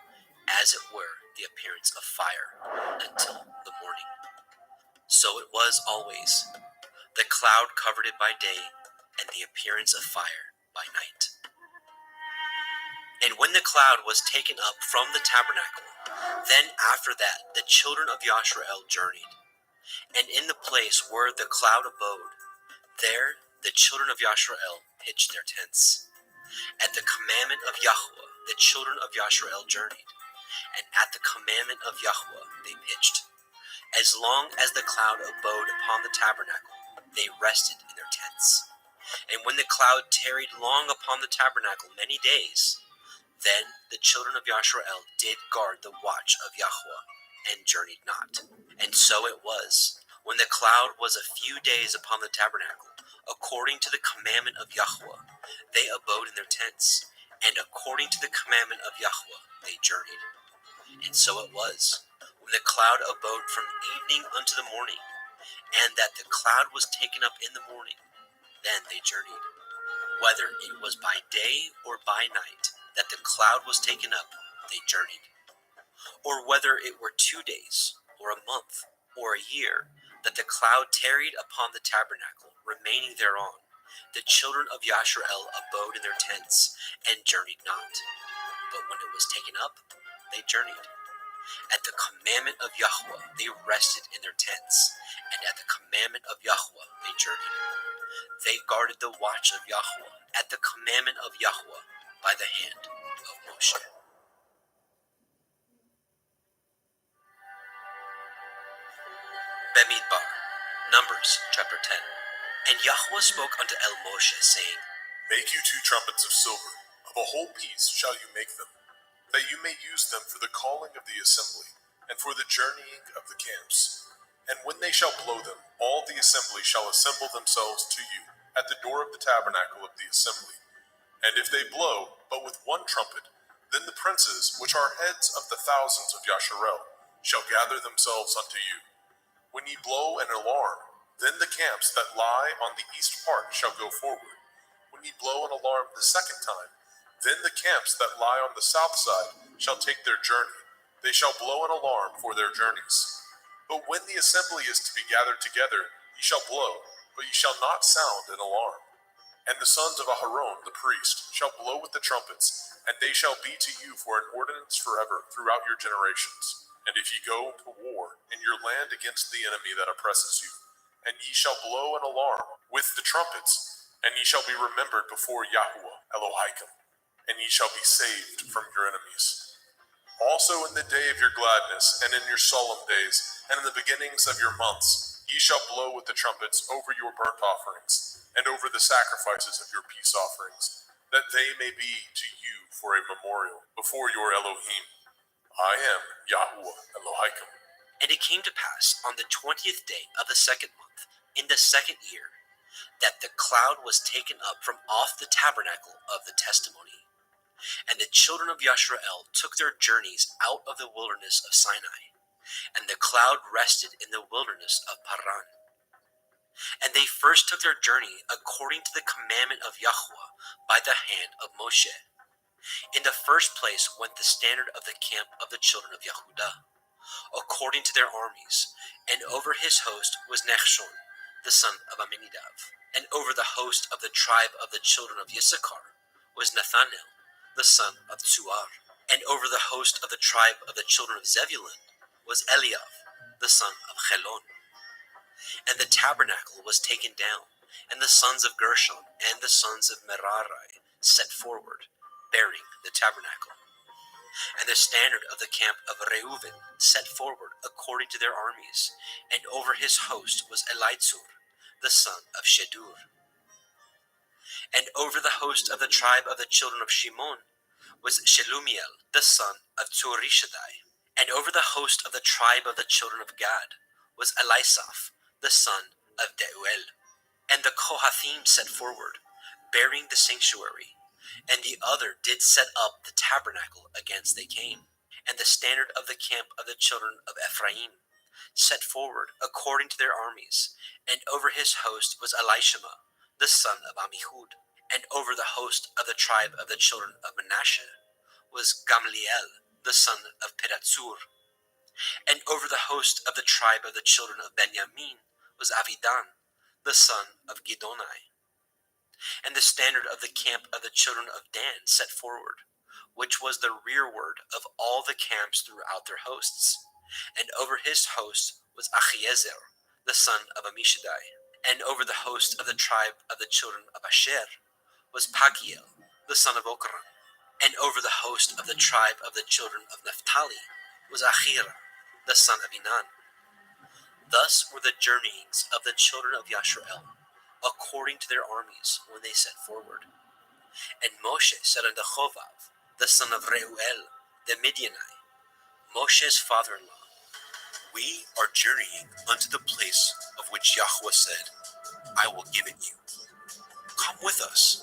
as it were, the appearance of fire, until the morning. So it was always. The cloud covered it by day, and the appearance of fire by night. And when the cloud was taken up from the tabernacle, then after that the children of Yasharel journeyed. And in the place where the cloud abode, there the children of Yasharel pitched their tents. At the commandment of Yahweh the children of Yasharel journeyed, and at the commandment of Yahweh they pitched. As long as the cloud abode upon the tabernacle, they rested in their tents. And when the cloud tarried long upon the tabernacle many days, then the children of Yasharel did guard the watch of Yahweh, and journeyed not. And so it was, when the cloud was a few days upon the tabernacle, according to the commandment of Yahweh, they abode in their tents, and according to the commandment of Yahweh they journeyed. And so it was, when the cloud abode from evening unto the morning, and that the cloud was taken up in the morning, then they journeyed. Whether it was by day or by night that the cloud was taken up, they journeyed. Or whether it were 2 days, or a month, or a year, that the cloud tarried upon the tabernacle, remaining thereon, the children of Yasharel abode in their tents, and journeyed not. But when it was taken up, they journeyed. At the commandment of Yahweh they rested in their tents, and at the commandment of Yahweh they journeyed. They guarded the watch of Yahweh at the commandment of Yahweh by the hand of Moshe. Bemidbar, Numbers chapter 10. And Yahweh spoke unto Moshe, saying, Make you 2 trumpets of silver, of a whole piece shall you make them, that you may use them for the calling of the assembly, and for the journeying of the camps. And when they shall blow them, all the assembly shall assemble themselves to you at the door of the tabernacle of the assembly. And if they blow but with 1 trumpet, then the princes, which are heads of the thousands of Yasharel, shall gather themselves unto you. When ye blow an alarm, then the camps that lie on the east part shall go forward. When ye blow an alarm the 2nd time, then the camps that lie on the south side shall take their journey. They shall blow an alarm for their journeys. But when the assembly is to be gathered together, ye shall blow, but ye shall not sound an alarm. And the sons of Aharon the priest shall blow with the trumpets, and they shall be to you for an ordinance forever throughout your generations. And if ye go to war in your land against the enemy that oppresses you, and ye shall blow an alarm with the trumpets, and ye shall be remembered before Yahuwah Elohim, and ye shall be saved from your enemies. Also in the day of your gladness, and in your solemn days, and in the beginnings of your months, ye shall blow with the trumpets over your burnt offerings, and over the sacrifices of your peace offerings, that they may be to you for a memorial before your Elohim. I am Yahuwah Elohim. And it came to pass on the 20th day of the 2nd month, in the 2nd year, that the cloud was taken up from off the tabernacle of the testimony. And the children of Yasharel took their journeys out of the wilderness of Sinai, and the cloud rested in the wilderness of Paran. And they first took their journey according to the commandment of Yahweh by the hand of Moshe. In the first place went the standard of the camp of the children of Yehudah, according to their armies, and over his host was Nechshon, the son of Amminadab. And over the host of the tribe of the children of Issachar was Nathanael, the son of Tzuar. And over the host of the tribe of the children of Zebulun was Eliav, the son of Chelon. And the tabernacle was taken down, and the sons of Gershon and the sons of Merari set forward, bearing the tabernacle. And the standard of the camp of Reuven set forward according to their armies, and over his host was Elitzur, the son of Shedur. And over the host of the tribe of the children of Shimon was Shelumiel, the son of Tzurishaddai. And over the host of the tribe of the children of Gad was Elisaph, the son of Deuel. And the Kohathim set forward, bearing the sanctuary, and the other did set up the tabernacle against they came. And the standard of the camp of the children of Ephraim set forward according to their armies, and over his host was Elishama, the son of Ammihud. And over the host of the tribe of the children of Manasseh was Gamliel, the son of Pedatsur. And over the host of the tribe of the children of Benjamin was Avidan, the son of Gidonai. And the standard of the camp of the children of Dan set forward, which was the rearward of all the camps throughout their hosts. And over his host was Achiezer, the son of Ammishaddai. And over the host of the tribe of the children of Asher was Pagiel, the son of Okran. And over the host of the tribe of the children of Naphtali was Achira, the son of Enan. Thus were the journeyings of the children of Yasharel, according to their armies, when they set forward. And Moshe said unto Chovav, the son of Reuel, the Midianite, Moshe's father-in-law, We are journeying unto the place of which Yahweh said, I will give it you. Come Come with us,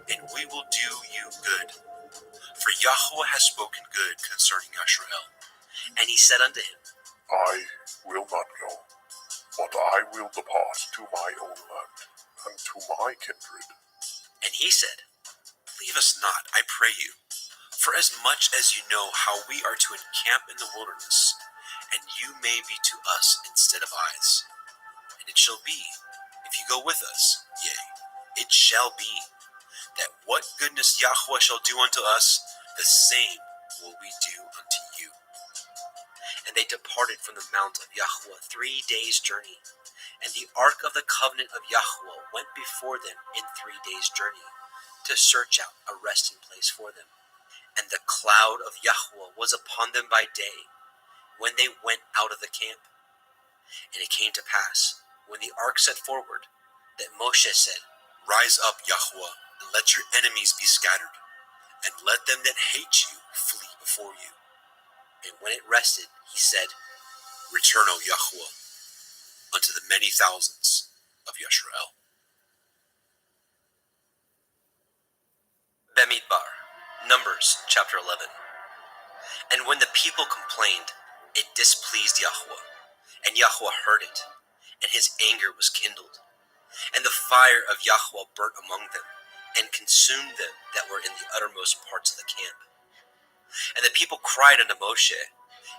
and we will do you good. For Yahweh has spoken good concerning Yashrael. And he said unto him, I will not go, but I will depart to my own land, and to my kindred. And he said, Leave us not, I pray you, for as much as you know how we are to encamp in the wilderness, and you may be to us instead of eyes. And it shall be, if you go with us, yea, it shall be, that what goodness Yahweh shall do unto us, the same will we do unto you. And they departed from the mount of Yahweh 3 days' journey. And the ark of the covenant of Yahweh went before them in 3 days' journey, to search out a resting place for them. And the cloud of Yahweh was upon them by day, when they went out of the camp. And it came to pass, when the ark set forward, that Moshe said, Rise up, Yahweh, and let your enemies be scattered, and let them that hate you flee before you. And when it rested, he said, Return, O Yahweh, unto the many thousands of Yashrael. Bemidbar, Numbers chapter 11. And when the people complained, it displeased Yahweh, and Yahweh heard it, and his anger was kindled. And the fire of Yahweh burnt among them, and consumed them that were in the uttermost parts of the camp. And the people cried unto Moshe,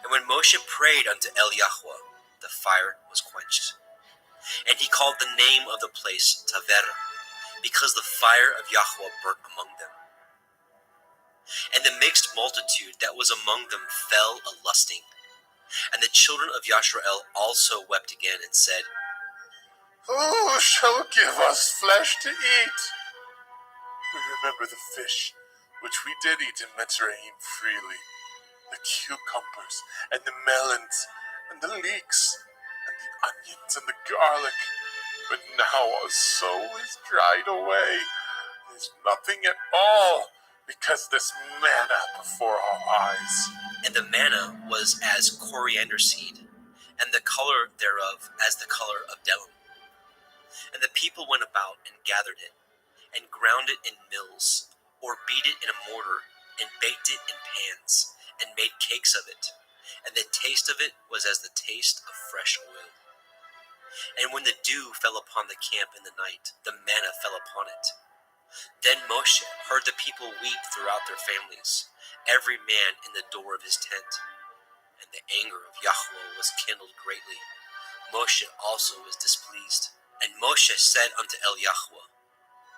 and when Moshe prayed unto El Yahweh, the fire was quenched. And he called the name of the place Taverah, because the fire of Yahweh burnt among them. And the mixed multitude that was among them fell a-lusting. And the children of Yashrael also wept again, and said, Who shall give us flesh to eat? We remember the fish which we did eat in Mitzrayim freely, the cucumbers and the melons and the leeks and the onions and the garlic. But now our soul is dried away. There's nothing at all, because this manna before our eyes. And the manna was as coriander seed, and the color thereof as the color of delum. And the people went about and gathered it, and ground it in mills, or beat it in a mortar, and baked it in pans, and made cakes of it. And the taste of it was as the taste of fresh oil. And when the dew fell upon the camp in the night, the manna fell upon it. Then Moshe heard the people weep throughout their families, every man in the door of his tent. And the anger of Yahweh was kindled greatly. Moshe also was displeased. And Moshe said unto El Yahweh,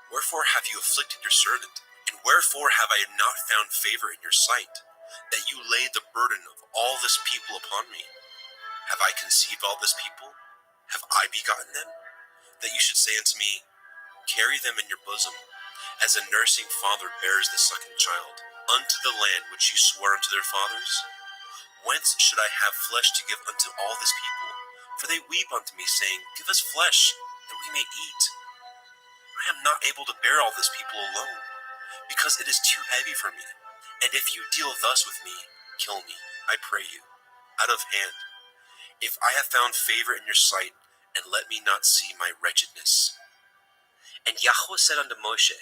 Wherefore have you afflicted your servant? And wherefore have I not found favor in your sight, that you laid the burden of all this people upon me? Have I conceived all this people? Have I begotten them? That you should say unto me, Carry them in your bosom, as a nursing father bears the sucking child, unto the land which you swore unto their fathers? Whence should I have flesh to give unto all this people? For they weep unto me, saying, Give us flesh, that we may eat. I am not able to bear all this people alone, because it is too heavy for me. And if you deal thus with me, kill me, I pray you, out of hand, if I have found favor in your sight, and let me not see my wretchedness. And Yahweh said unto Moshe,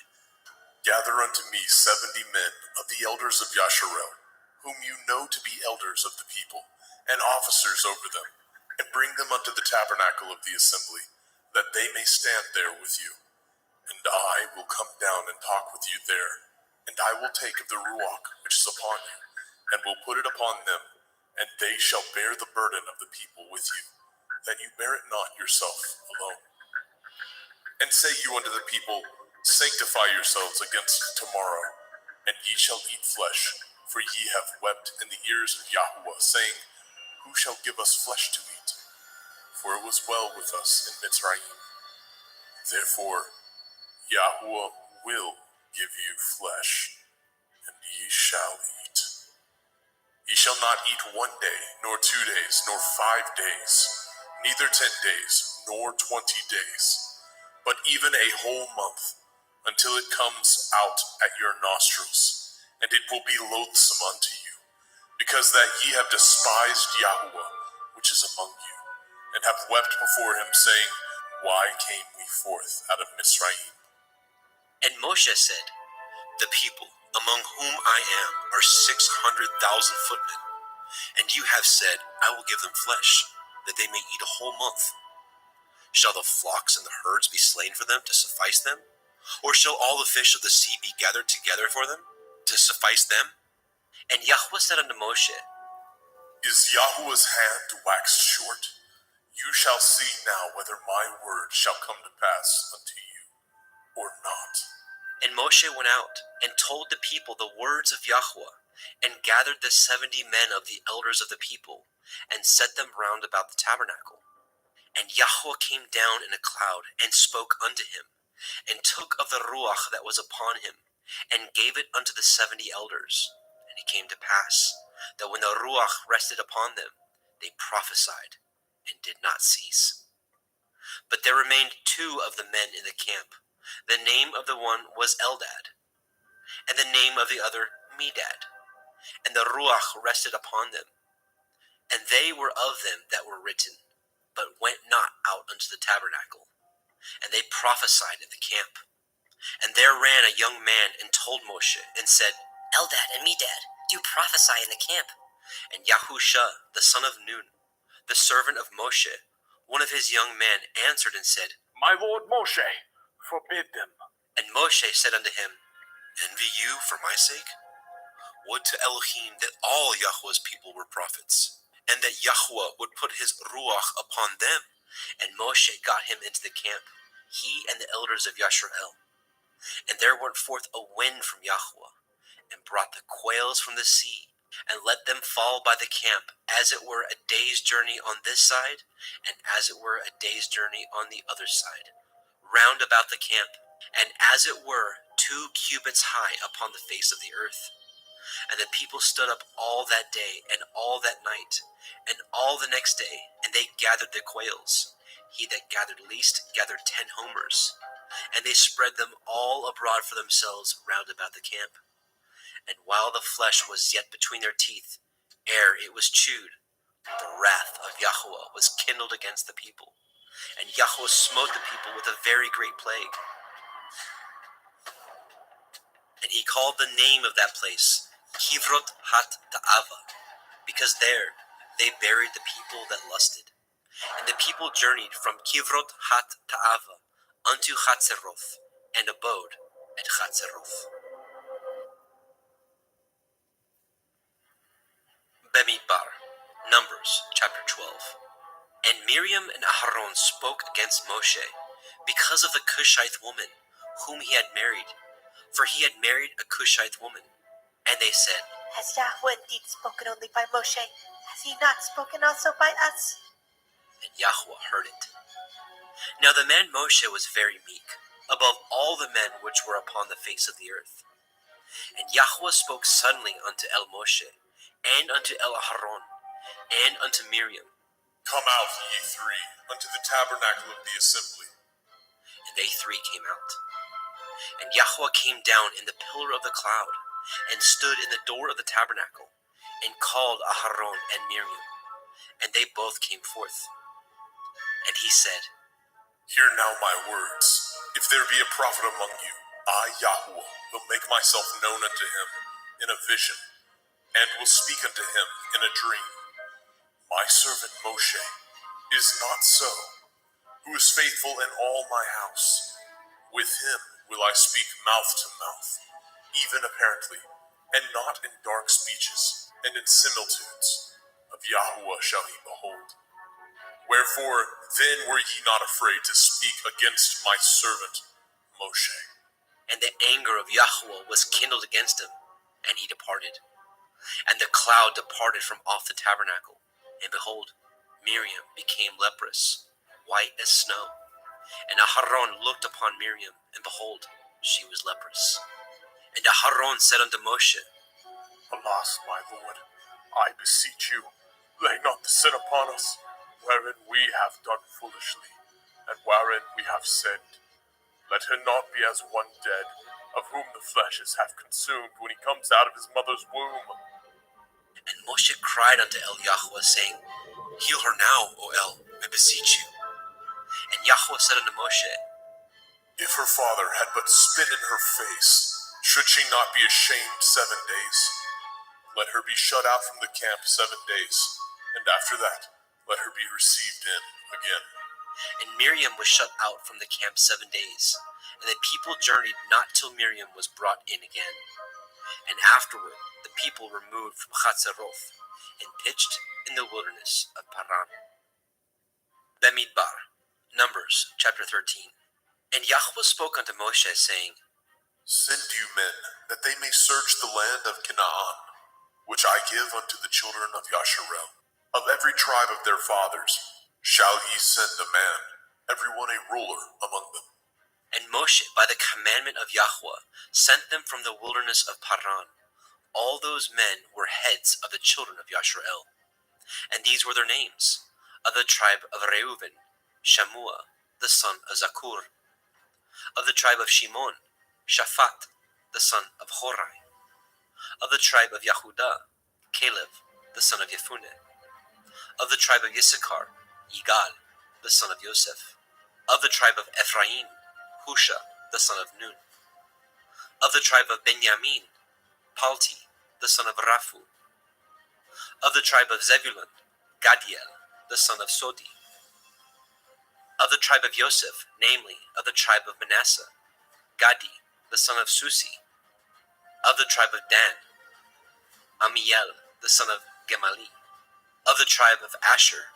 Gather unto me 70 men of the elders of Yasharel, whom you know to be elders of the people, and officers over them, and bring them unto the tabernacle of the assembly, that they may stand there with you. And I will come down and talk with you there, and I will take of the ruach which is upon you, and will put it upon them, and they shall bear the burden of the people with you, that you bear it not yourself alone. And say you unto the people, Sanctify yourselves against tomorrow, and ye shall eat flesh, for ye have wept in the ears of Yahweh, saying, Who shall give us flesh to eat? For it was well with us in Mitzrayim. Therefore Yahweh will give you flesh, and ye shall eat. Ye shall not eat 1 day, nor 2 days, nor 5 days, neither 10 days, nor 20 days, but even a whole month, until it comes out at your nostrils, and it will be loathsome unto you, because that ye have despised Yahweh, which is among you, and have wept before him, saying, Why came we forth out of Mitzrayim? And Moshe said, "The people among whom I am are 600,000 footmen, and you have said, I will give them flesh, that they may eat a whole month. Shall the flocks and the herds be slain for them to suffice them? Or shall all the fish of the sea be gathered together for them to suffice them?" And Yahweh said unto Moshe, Is Yahuwah's hand waxed short? You shall see now whether my word shall come to pass unto you or not. And Moshe went out and told the people the words of Yahweh, and gathered the 70 men of the elders of the people, and set them round about the tabernacle. And Yahweh came down in a cloud, and spoke unto him, and took of the Ruach that was upon him, and gave it unto the 70 elders. And it came to pass, that when the Ruach rested upon them, they prophesied, and did not cease. But there remained 2 of the men in the camp. The name of the one was Eldad, and the name of the other Medad. And the Ruach rested upon them. And they were of them that were written, but went not out unto the tabernacle. And they prophesied in the camp. And there ran a young man and told Moshe, and said, "Eldad and Medad do prophesy in the camp." And Yahusha, the son of Nun, the servant of Moshe, one of his young men, answered and said, My lord Moshe, forbid them. And Moshe said unto him, "Envy you for my sake? Would to Elohim that all Yahweh's people were prophets, and that Yahweh would put his Ruach upon them." And Moshe got him into the camp, he and the elders of Yashrael. And there went forth a wind from Yahweh, and brought the quails from the sea, and let them fall by the camp, as it were a day's journey on this side, and as it were a day's journey on the other side, round about the camp, and as it were 2 cubits high upon the face of the earth. And the people stood up all that day, and all that night, and all the next day, and they gathered the quails. He that gathered least gathered 10 homers. And they spread them all abroad for themselves round about the camp. And while the flesh was yet between their teeth, ere it was chewed, the wrath of Yahweh was kindled against the people. And Yahweh smote the people with a very great plague. And he called the name of that place Kivrot hat Ta'ava, because there they buried the people that lusted. And the people journeyed from Kivrot hat Ta'ava unto Chatzeroth, and abode at Chatzeroth. Bemidbar, Numbers chapter 12. And Miriam and Aharon spoke against Moshe, because of the Cushite woman, whom he had married, for he had married a Cushite woman. And they said, Has Yahweh indeed spoken only by Moshe? Has he not spoken also by us? And Yahweh heard it. Now the man Moshe was very meek, above all the men which were upon the face of the earth. And Yahweh spoke suddenly unto El Moshe, and unto El Aharon, and unto Miriam. Come out, ye 3, unto the tabernacle of the assembly. And they 3 came out. And Yahweh came down in the pillar of the cloud, and stood in the door of the tabernacle, and called Aharon and Miriam. And they both came forth. And he said, Hear now my words. If there be a prophet among you, I, Yahuwah, will make myself known unto him in a vision, and will speak unto him in a dream. My servant Moshe is not so, who is faithful in all my house. With him will I speak mouth to mouth, even apparently, and not in dark speeches and in similitudes. Of Yahuwah shall he behold. Wherefore then were ye not afraid to speak against my servant Moshe. And the anger of Yahweh was kindled against him, and he departed. And the cloud departed from off the tabernacle, and behold, Miriam became leprous, white as snow. And Aharon looked upon Miriam, and behold, she was leprous. And Aharon said unto Moshe, Alas, my lord, I beseech you, lay not the sin upon us, wherein we have done foolishly, and wherein we have sinned. Let her not be as one dead, of whom the flesh is half consumed when he comes out of his mother's womb. And Moshe cried unto El Yahweh, saying, Heal her now, O El, I beseech you. And Yahweh said unto Moshe, If her father had but spit in her face, should she not be ashamed 7 days? Let her be shut out from the camp 7 days, and after that, let her be received in again. And Miriam was shut out from the camp 7 days, and the people journeyed not till Miriam was brought in again. And afterward the people removed from Chatzeroth, and pitched in the wilderness of Paran. Bemidbar, Numbers chapter 13. And Yahweh spoke unto Moshe, saying, Send you men, that they may search the land of Canaan, which I give unto the children of Yasharel. Of every tribe of their fathers shall ye send a man, every one a ruler among them. And Moshe, by the commandment of Yahweh, sent them from the wilderness of Paran. All those men were heads of the children of Yasharel. And these were their names: of the tribe of Reuven, Shammua, the son of Zakur; of the tribe of Shimon, Shaphat, the son of Horai; of the tribe of Yehudah, Caleb, the son of Yefuneh; of the tribe of Issachar, Yigal, the son of Yosef; of the tribe of Ephraim, Husha, the son of Nun; of the tribe of Benjamin, Palti, the son of Raphu; of the tribe of Zebulun, Gadiel, the son of Sodi; of the tribe of Yosef, namely, of the tribe of Manasseh, Gadi, the son of Susi; of the tribe of Dan, Amiel, the son of Gemali; of the tribe of Asher,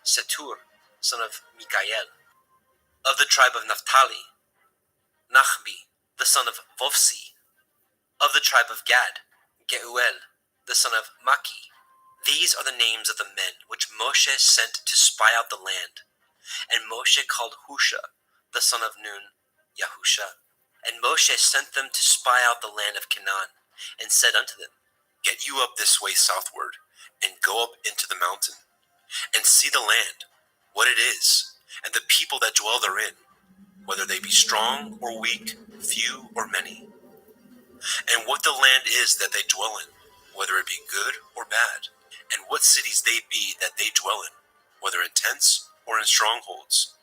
Setur, son of Mikael; of the tribe of Naphtali, Nachbi, the son of Vovsi; of the tribe of Gad, Geuel, the son of Maki. These are the names of the men which Moshe sent to spy out the land. And Moshe called Husha, the son of Nun, Yahusha. And Moshe sent them to spy out the land of Canaan, and said unto them, Get you up this way southward, and go up into the mountain, and see the land, what it is, and the people that dwell therein, whether they be strong or weak, few or many, and what the land is that they dwell in, whether it be good or bad, and what cities they be that they dwell in, whether in tents or in strongholds,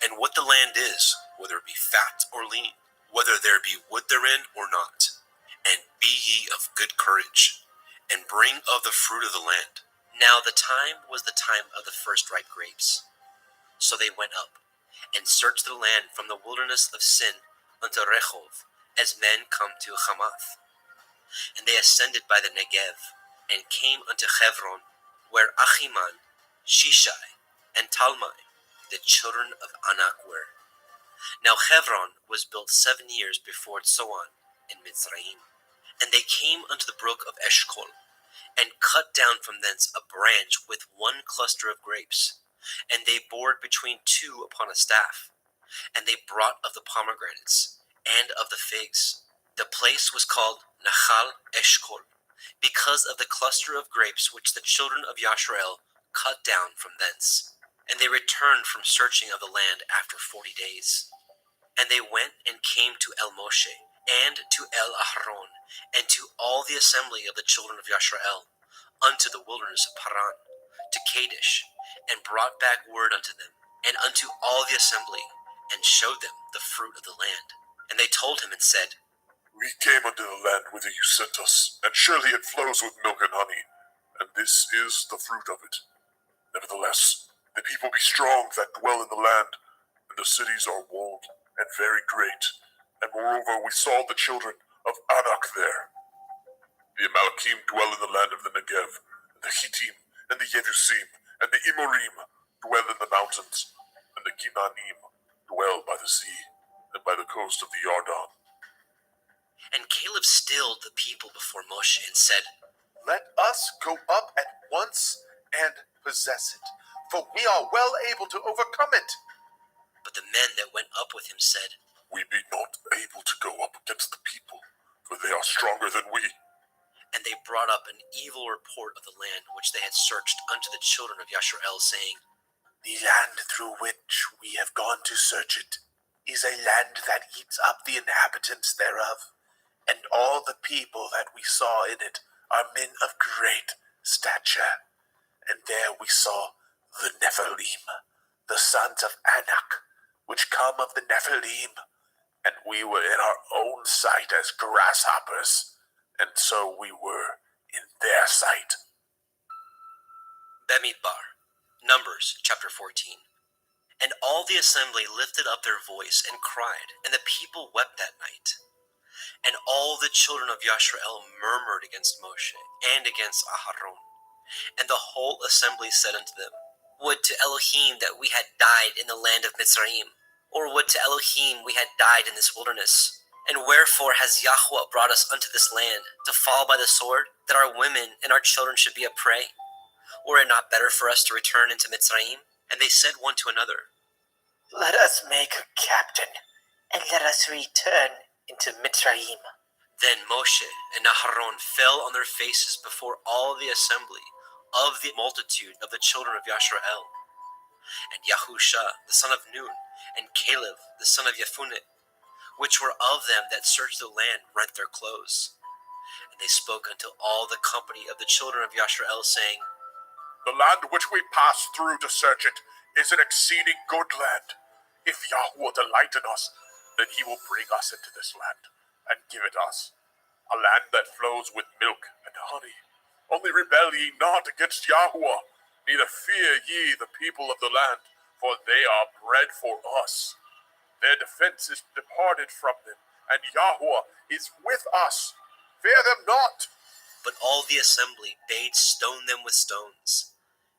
and what the land is, whether it be fat or lean, whether there be wood therein or not. And be ye of good courage, and bring of the fruit of the land. Now the time was the time of the first ripe grapes. So they went up, and searched the land from the wilderness of Sin unto Rehov, as men come to Hamath. And they ascended by the Negev, and came unto Hebron, where Achiman, Shishai, and Talmai, the children of Anak, were. Now Hebron was built 7 years before Tzoan in Mitzrayim. And they came unto the brook of Eshcol, and cut down from thence a branch with one cluster of grapes. And they bored between two upon a staff. And they brought of the pomegranates, and of the figs. The place was called Nachal Eshcol, because of the cluster of grapes which the children of Yasharel cut down from thence. And they returned from searching of the land after 40 days. And they went and came to El Moshe, and to El Aharon, and to all the assembly of the children of Yasharel, unto the wilderness of Paran, to Kadesh, and brought back word unto them, and unto all the assembly, and showed them the fruit of the land. And they told him and said, We came unto the land whither you sent us, and surely it flows with milk and honey, and this is the fruit of it. Nevertheless, the people be strong that dwell in the land, and the cities are walled and very great. And moreover, we saw the children of Anak there. The Amalkim dwell in the land of the Negev, and the Hittim, and the Yebusim, and the Emorim dwell in the mountains, and the Kinanim dwell by the sea, and by the coast of the Yarden. And Caleb stilled the people before Moshe, and said, Let us go up at once and possess it, for we are well able to overcome it. But the men that went up with him said, We be not able to go up against the people, for they are stronger than we. And they brought up an evil report of the land which they had searched unto the children of Yasharel, saying, The land through which we have gone to search it is a land that eats up the inhabitants thereof, and all the people that we saw in it are men of great stature. And there we saw the Nephilim, the sons of Anak, which come of the Nephilim, and we were in our own sight as grasshoppers, and so we were in their sight. Bemidbar, Numbers chapter 14. And all the assembly lifted up their voice and cried, and the people wept that night. And all the children of Yashrael murmured against Moshe and against Aharon. And the whole assembly said unto them, Would to Elohim that we had died in the land of Mitzrayim, or would to Elohim we had died in this wilderness. And wherefore has Yahweh brought us unto this land, to fall by the sword, that our women and our children should be a prey? Were it not better for us to return into Mitzrayim? And they said one to another, Let us make a captain, and let us return into Mitzrayim. Then Moshe and Aharon fell on their faces before all the assembly of the multitude of the children of Yashrael. And Yahusha the son of Nun, and Caleb the son of Jephunneh, which were of them that searched the land, rent their clothes. And they spoke unto all the company of the children of Yashrael, saying, The land which we passed through to search it is an exceeding good land. If Yahweh delight in us, then he will bring us into this land and give it us, a land that flows with milk and honey. Only rebel ye not against Yahweh, neither fear ye the people of the land, for they are bread for us. Their defense is departed from them, and Yahweh is with us. Fear them not. But all the assembly bade stone them with stones.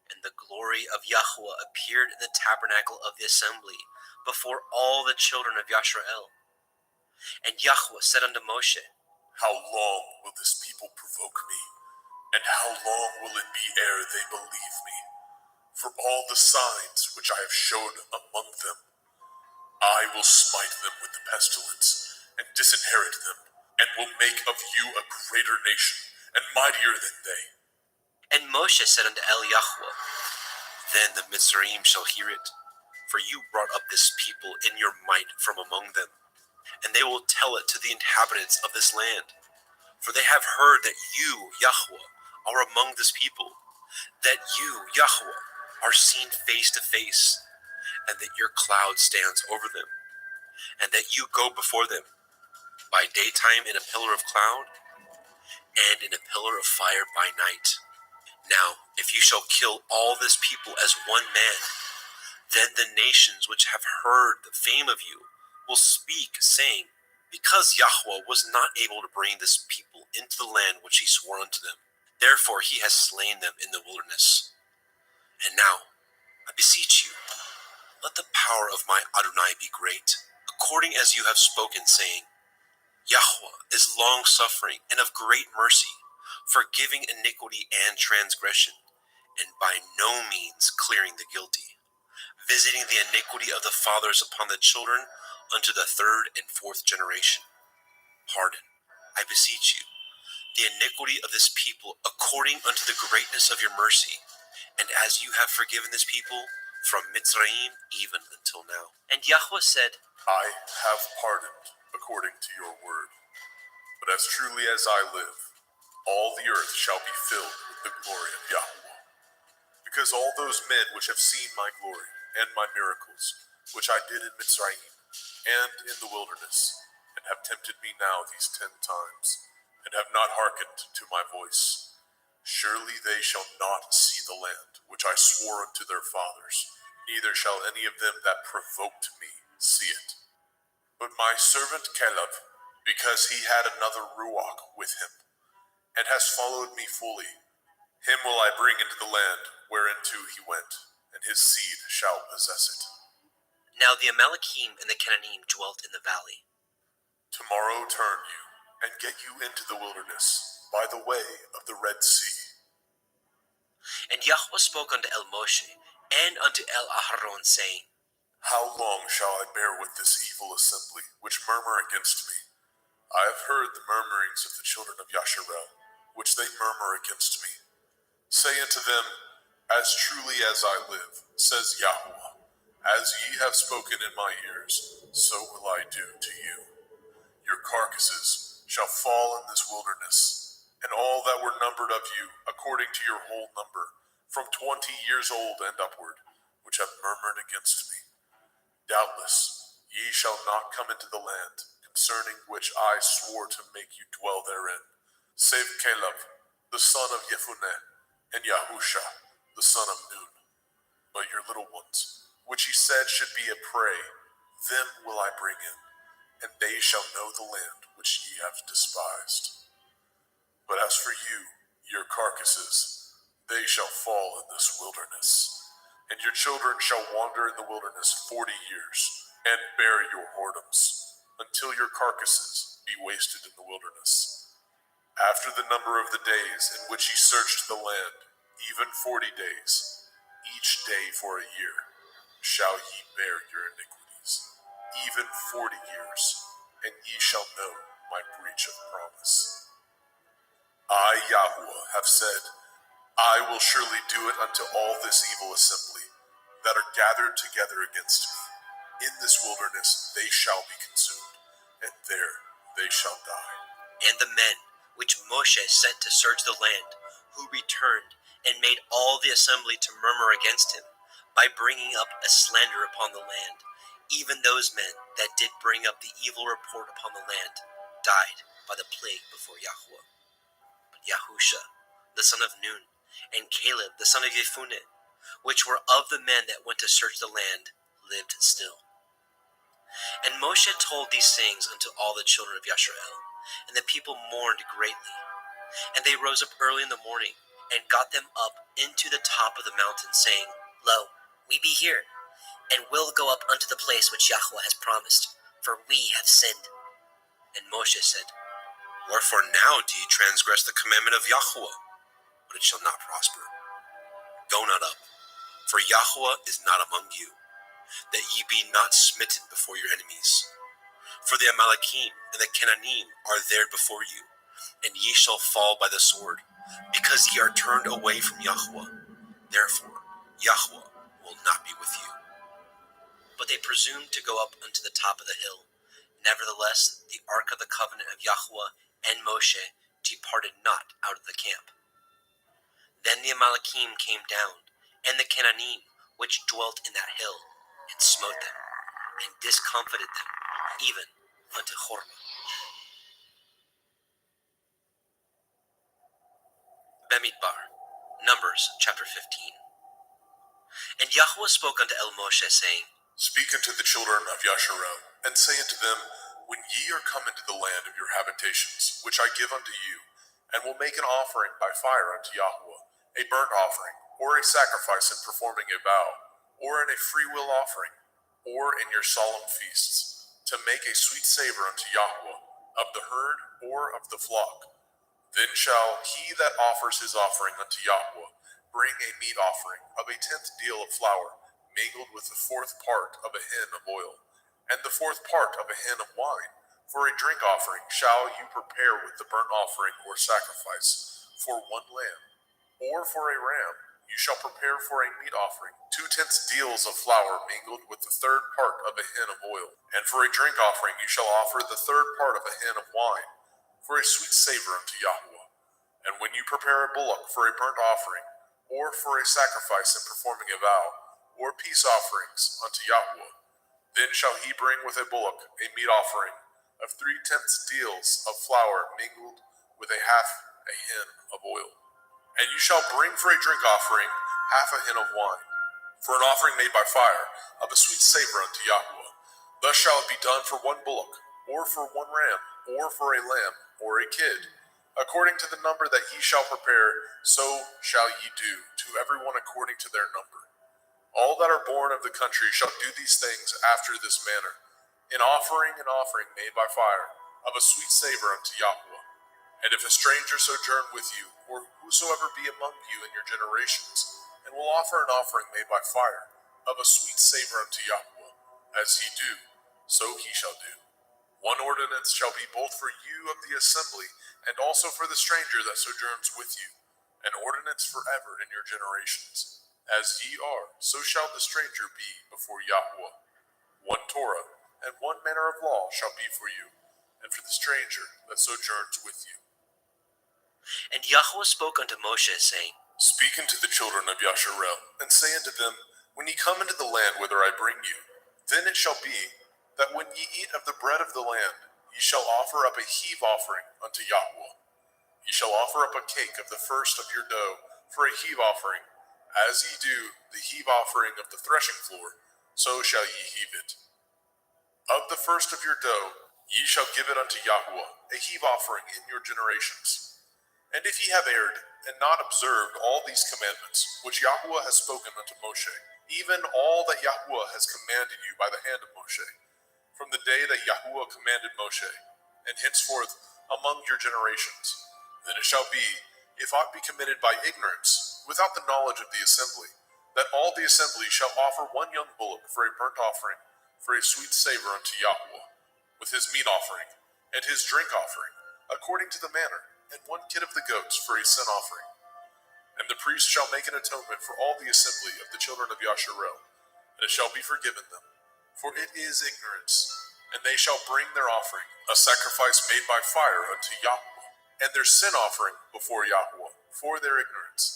And the glory of Yahweh appeared in the tabernacle of the assembly before all the children of Yashrael. And Yahweh said unto Moshe, How long will this people provoke me? And how long will it be ere they believe me? For all the signs which I have shown among them, I will smite them with the pestilence, and disinherit them, and will make of you a greater nation, and mightier than they. And Moshe said unto Yahweh, Then the Mitzrayim shall hear it, for you brought up this people in your might from among them, and they will tell it to the inhabitants of this land. For they have heard that you, Yahweh, are among this people, that you, Yahweh, are seen face to face, and that your cloud stands over them, and that you go before them, by daytime in a pillar of cloud, and in a pillar of fire by night. Now, if you shall kill all this people as one man, then the nations which have heard the fame of you will speak, saying, Because Yahweh was not able to bring this people into the land which he swore unto them, therefore he has slain them in the wilderness. And now, I beseech you, let the power of my Adonai be great, according as you have spoken, saying, Yahweh is long-suffering and of great mercy, forgiving iniquity and transgression, and by no means clearing the guilty, visiting the iniquity of the fathers upon the children unto the third and fourth generation. Pardon, I beseech you, the iniquity of this people according unto the greatness of your mercy, and as you have forgiven this people from Mitzrayim even until now. And Yahweh said, I have pardoned according to your word. But as truly as I live, all the earth shall be filled with the glory of Yahweh. Because all those men which have seen my glory and my miracles, which I did in Mitzrayim and in the wilderness, and have tempted me now these 10 times, and have not hearkened to my voice, surely they shall not see the land which I swore unto their fathers, neither shall any of them that provoked me see it. But my servant Caleb, because he had another Ruach with him, and has followed me fully, him will I bring into the land whereinto he went, and his seed shall possess it. Now the Amalekim and the Canaanite dwelt in the valley. Tomorrow turn you, and get you into the wilderness, by the way of the Red Sea. And Yahweh spoke unto Moshe and unto Aharon, saying, How long shall I bear with this evil assembly, which murmur against me? I have heard the murmurings of the children of Yasharel, which they murmur against me. Say unto them, As truly as I live, says Yahweh, as ye have spoken in my ears, so will I do to you. Your carcasses shall fall in this wilderness, and all that were numbered of you, according to your whole number, from 20 years old and upward, which have murmured against me. Doubtless ye shall not come into the land concerning which I swore to make you dwell therein, save Caleb, the son of Jephunneh, and Yahusha, the son of Nun. But your little ones, which he said should be a prey, them will I bring in, and they shall know the land which ye have despised. But as for you, your carcasses, they shall fall in this wilderness. And your children shall wander in the wilderness 40 years, and bear your whoredoms, until your carcasses be wasted in the wilderness. After the number of the days in which ye searched the land, even 40 days, each day for a year, shall ye bear your iniquities, even 40 years, and ye shall know my breach of promise. I, Yahuwah, have said, I will surely do it unto all this evil assembly that are gathered together against me. In this wilderness they shall be consumed, and there they shall die. And the men which Moshe sent to search the land, who returned and made all the assembly to murmur against him, by bringing up a slander upon the land, even those men that did bring up the evil report upon the land, died by the plague before Yahuwah. But Yahusha, the son of Nun, and Caleb, the son of Jephunneh, which were of the men that went to search the land, lived still. And Moshe told these things unto all the children of Yasharel, and the people mourned greatly. And they rose up early in the morning, and got them up into the top of the mountain, saying, Lo, we be here, and will go up unto the place which Yahuwah has promised, for we have sinned. And Moshe said, Wherefore now do ye transgress the commandment of Yahuwah? But it shall not prosper. Go not up, for Yahuwah is not among you, that ye be not smitten before your enemies. For the Amalekim and the Canaanim are there before you, and ye shall fall by the sword, because ye are turned away from Yahuwah. Therefore Yahuwah will not be with you. but they presumed to go up unto the top of the hill. Nevertheless, the ark of the covenant of Yahuwah and Moshe departed not out of the camp. Then the Amalekim came down, and the Canaanim, which dwelt in that hill, and smote them, and discomfited them, even unto Hormah. Bemidbar, Numbers chapter 15. And Yahuwah spoke unto El Moshe, saying, Speak unto the children of Yasharel, and say unto them, When ye are come into the land of your habitations, which I give unto you, and will make an offering by fire unto Yahuwah, a burnt offering, or a sacrifice in performing a vow, or in a freewill offering, or in your solemn feasts, to make a sweet savor unto Yahuwah, of the herd or of the flock. Then shall he that offers his offering unto Yahuwah bring a meat offering of 1/10 deal of flour, mingled with the 4th part of a hin of oil, and the 4th part of a hin of wine. For a drink offering shall you prepare with the burnt offering or sacrifice, for 1 lamb, or for a ram you shall prepare for a meat offering 2/10 deals of flour mingled with the 3rd part of a hin of oil. And for a drink offering you shall offer the 3rd part of a hin of wine, for a sweet savor unto Yahuwah. And when you prepare a bullock for a burnt offering, or for a sacrifice in performing a vow, or peace offerings unto Yahuwah, then shall he bring with a bullock a meat offering of 3/10 deals of flour mingled with a half a hin of oil. And you shall bring for a drink offering half a hin of wine, for an offering made by fire, of a sweet savor unto Yahuwah. Thus shall it be done for 1 bullock, or for 1 ram, or for a lamb, or a kid. According to the number that ye shall prepare, so shall ye do, to every one according to their number. All that are born of the country shall do these things after this manner, an offering made by fire, of a sweet savor unto Yahuwah. And if a stranger sojourn with you, or whosoever be among you in your generations, and will offer an offering made by fire, of a sweet savor unto Yahuwah, as ye do, so he shall do. 1 ordinance shall be both for you of the assembly, and also for the stranger that sojourns with you, an ordinance forever in your generations. As ye are, so shall the stranger be before Yahuwah. 1 Torah, and 1 manner of law shall be for you, and for the stranger that sojourns with you. And Yahuwah spoke unto Moshe, saying, Speak unto the children of Yasharel, and say unto them, When ye come into the land whither I bring you, Then it shall be that when ye eat of the bread of the land, ye shall offer up a heave offering unto Yahweh. Ye shall offer up a cake of the first of your dough for a heave offering. As ye do the heave offering of the threshing floor, so shall ye heave it. Of the first of your dough, ye shall give it unto Yahweh, a heave offering in your generations. And if ye have erred, and not observed all these commandments, which Yahweh has spoken unto Moshe, even all that Yahweh has commanded you by the hand of Moshe, from the day that Yahweh commanded Moshe, and henceforth among your generations, then it shall be, if aught be committed by ignorance, without the knowledge of the assembly, that all the assembly shall offer one young bullock for a burnt offering, for a sweet savor unto Yahweh, with his meat offering, and his drink offering, according to the manner, and one kid of the goats for a sin offering. And the priest shall make an atonement for all the assembly of the children of Yasharel, and it shall be forgiven them, for it is ignorance. And they shall bring their offering, a sacrifice made by fire unto Yahweh, and their sin offering before Yahweh, for their ignorance.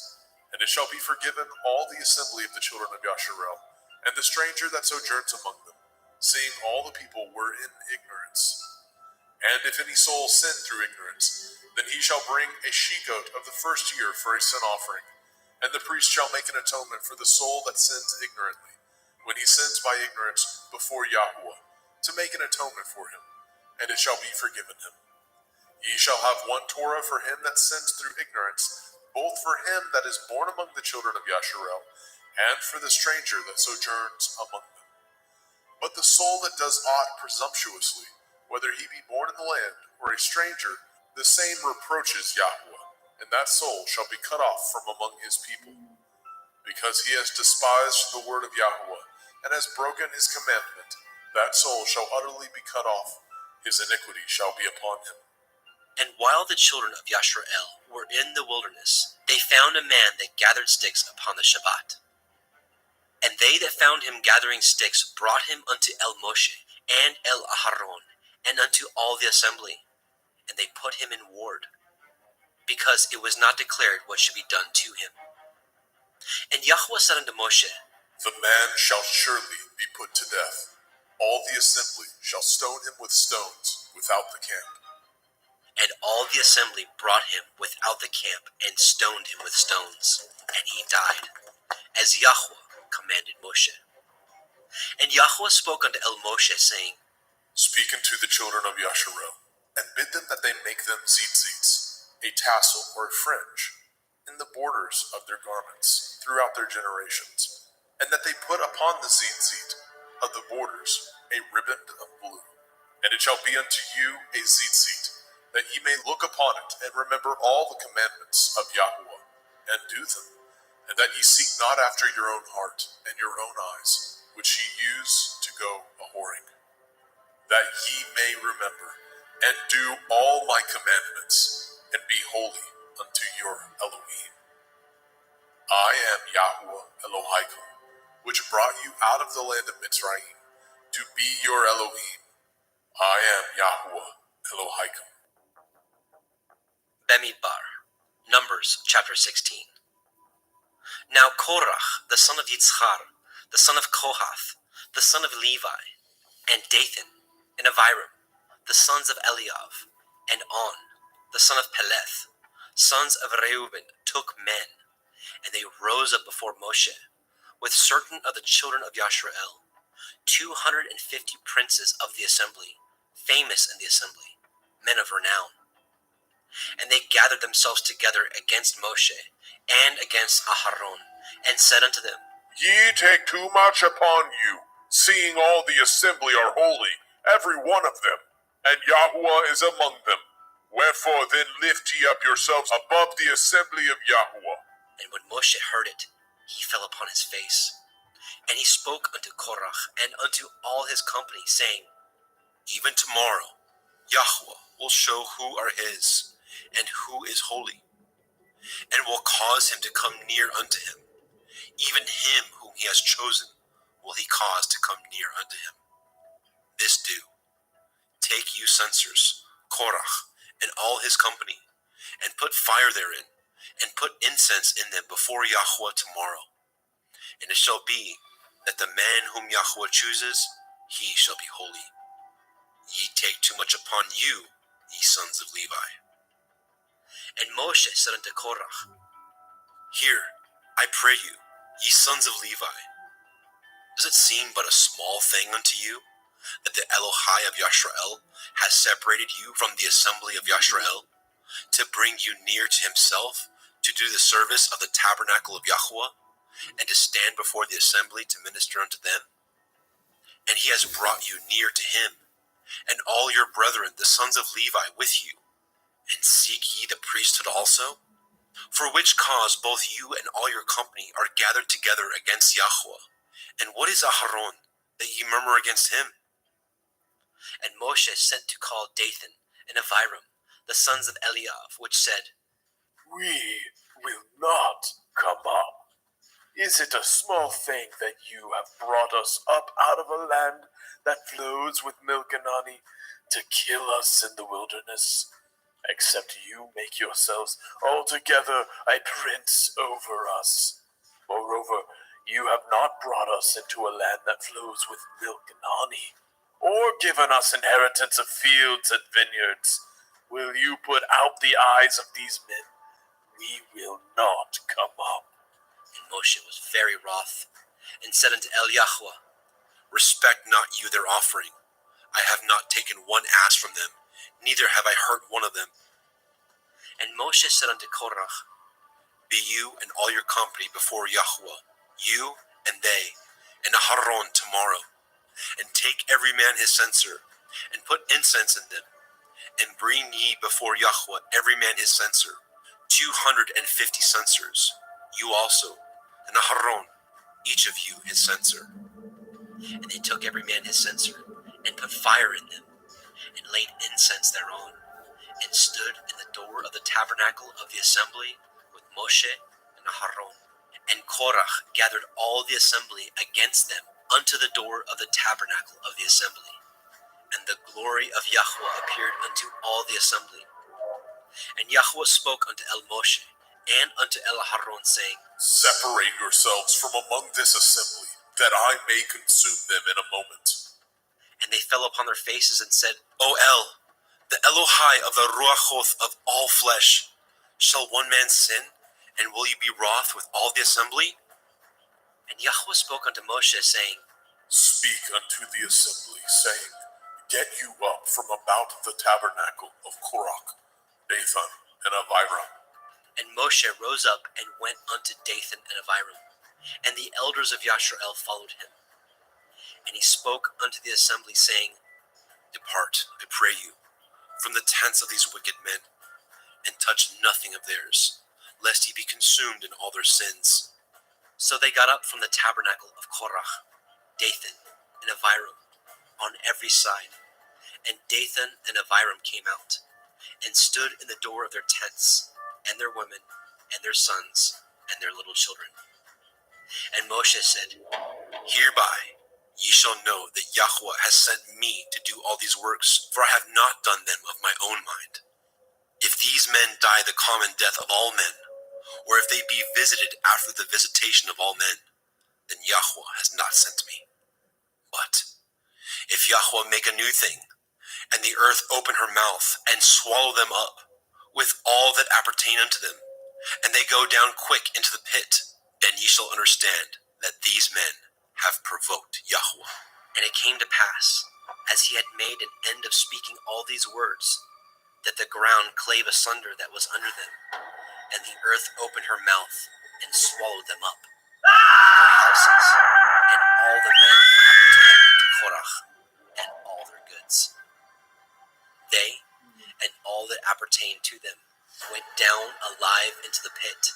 And it shall be forgiven all the assembly of the children of Yasharel, and the stranger that sojourns among them, seeing all the people were in ignorance. And if any soul sin through ignorance, then he shall bring a she-goat of the first year for a sin offering, and the priest shall make an atonement for the soul that sins ignorantly, when he sins by ignorance before Yahweh, to make an atonement for him, and it shall be forgiven him. Ye shall have one Torah for him that sins through ignorance, both for him that is born among the children of Yasharel, and for the stranger that sojourns among them. But the soul that does aught presumptuously, whether he be born in the land or a stranger, the same reproaches Yahweh, and that soul shall be cut off from among his people. Because he has despised the word of Yahweh, and has broken his commandment, that soul shall utterly be cut off, his iniquity shall be upon him. And while the children of Yashrael were in the wilderness, they found a man that gathered sticks upon the Shabbat. And they that found him gathering sticks brought him unto El Moshe and El Aharon, and unto all the assembly, and they put him in ward, because it was not declared what should be done to him. And Yahweh said unto Moshe, The man shall surely be put to death. All the assembly shall stone him with stones without the camp. And all the assembly brought him without the camp, and stoned him with stones, and he died, as Yahweh commanded Moshe. And Yahweh spoke unto El Moshe, saying, Speak unto the children of Yasharel, and bid them that they make them tzitzits, a tassel or a fringe, in the borders of their garments throughout their generations, and that they put upon the tzitzit of the borders a riband of blue. And it shall be unto you a tzitzit, that ye may look upon it, and remember all the commandments of Yahweh, and do them, and that ye seek not after your own heart and your own eyes, which ye use to go a-whoring, that ye may remember and do all my commandments, and be holy unto your Elohim. I am Yahweh Elohaikum, which brought you out of the land of Mitzrayim, to be your Elohim. I am Yahweh Elohaikum. Bemidbar, Numbers chapter 16. Now Korach, the son of Yitzchar, the son of Kohath, the son of Levi, and Dathan, and Abiram, the sons of Eliav, and On, the son of Peleth, sons of Reuben, took men, and they rose up before Moshe, with certain of the children of Yashrael, 250 princes of the assembly, famous in the assembly, men of renown. And they gathered themselves together against Moshe, and against Aharon, and said unto them, Ye take too much upon you, seeing all the assembly are holy, every one of them, and Yahweh is among them. Wherefore then lift ye up yourselves above the assembly of Yahweh. And when Moshe heard it, he fell upon his face. And he spoke unto Korach and unto all his company, saying, Even tomorrow Yahweh will show who are his, and who is holy, and will cause him to come near unto him. Even him whom he has chosen will he cause to come near unto him. This do. Take you censers, Korach, and all his company, and put fire therein, and put incense in them before Yahweh tomorrow. And it shall be that the man whom Yahweh chooses, he shall be holy. Ye take too much upon you, ye sons of Levi. And Moshe said unto Korach, Hear, I pray you, ye sons of Levi, does it seem but a small thing unto you, that the Elohai of Yashrael has separated you from the assembly of Yashrael, to bring you near to himself, to do the service of the tabernacle of Yahweh, and to stand before the assembly to minister unto them? And he has brought you near to him, and all your brethren, the sons of Levi, with you, and seek ye the priesthood also? For which cause both you and all your company are gathered together against Yahweh. And what is Aharon, that ye murmur against him? And Moshe sent to call Dathan and Abiram, the sons of Eliav, which said, We will not come up. Is it a small thing that you have brought us up out of a land that flows with milk and honey to kill us in the wilderness? Except you make yourselves altogether a prince over us. Moreover, you have not brought us into a land that flows with milk and honey, or given us inheritance of fields and vineyards. Will you put out the eyes of these men? We will not come up. And Moshe was very wroth, and said unto Eliyahu, Respect not you their offering. I have not taken one ass from them, neither have I hurt one of them. And Moshe said unto Korach, Be you and all your company before Yahweh, you and they, and Aharon tomorrow, and take every man his censer, and put incense in them, and bring ye before Yahweh every man his censer, 250 censers, you also, and Aharon, each of you his censer. And they took every man his censer, and put fire in them, and laid incense thereon, and stood in the door of the tabernacle of the assembly with Moshe and Aharon. And Korach gathered all the assembly against them unto the door of the tabernacle of the assembly. And the glory of Yahweh appeared unto all the assembly. And Yahweh spoke unto El Moshe and unto El Aharon, saying, Separate yourselves from among this assembly, that I may consume them in a moment. And they fell upon their faces and said, O El, the Elohai of the Ruachoth of all flesh, shall one man sin, and will you be wroth with all the assembly? And Yahweh spoke unto Moshe, saying, Speak unto the assembly, saying, Get you up from about the tabernacle of Korach, Dathan, and Abiram. And Moshe rose up and went unto Dathan and Abiram, and the elders of Yashrael followed him. And he spoke unto the assembly, saying, Depart, I pray you, from the tents of these wicked men, and touch nothing of theirs, lest ye be consumed in all their sins. So they got up from the tabernacle of Korach, Dathan, and Abiram, on every side. And Dathan and Abiram came out, and stood in the door of their tents, and their women, and their sons, and their little children. And Moshe said, Hereby ye shall know that Yahweh has sent me to do all these works, for I have not done them of my own mind. If these men die the common death of all men, or if they be visited after the visitation of all men, then Yahweh has not sent me. But if Yahweh make a new thing, and the earth open her mouth, and swallow them up, with all that appertain unto them, and they go down quick into the pit, then ye shall understand that these men have provoked Yahweh. And it came to pass, as he had made an end of speaking all these words, that the ground clave asunder that was under them, and the earth opened her mouth, and swallowed them up, their houses, and all the men that appertained to Korach, and all their goods. They, and all that appertained to them, went down alive into the pit,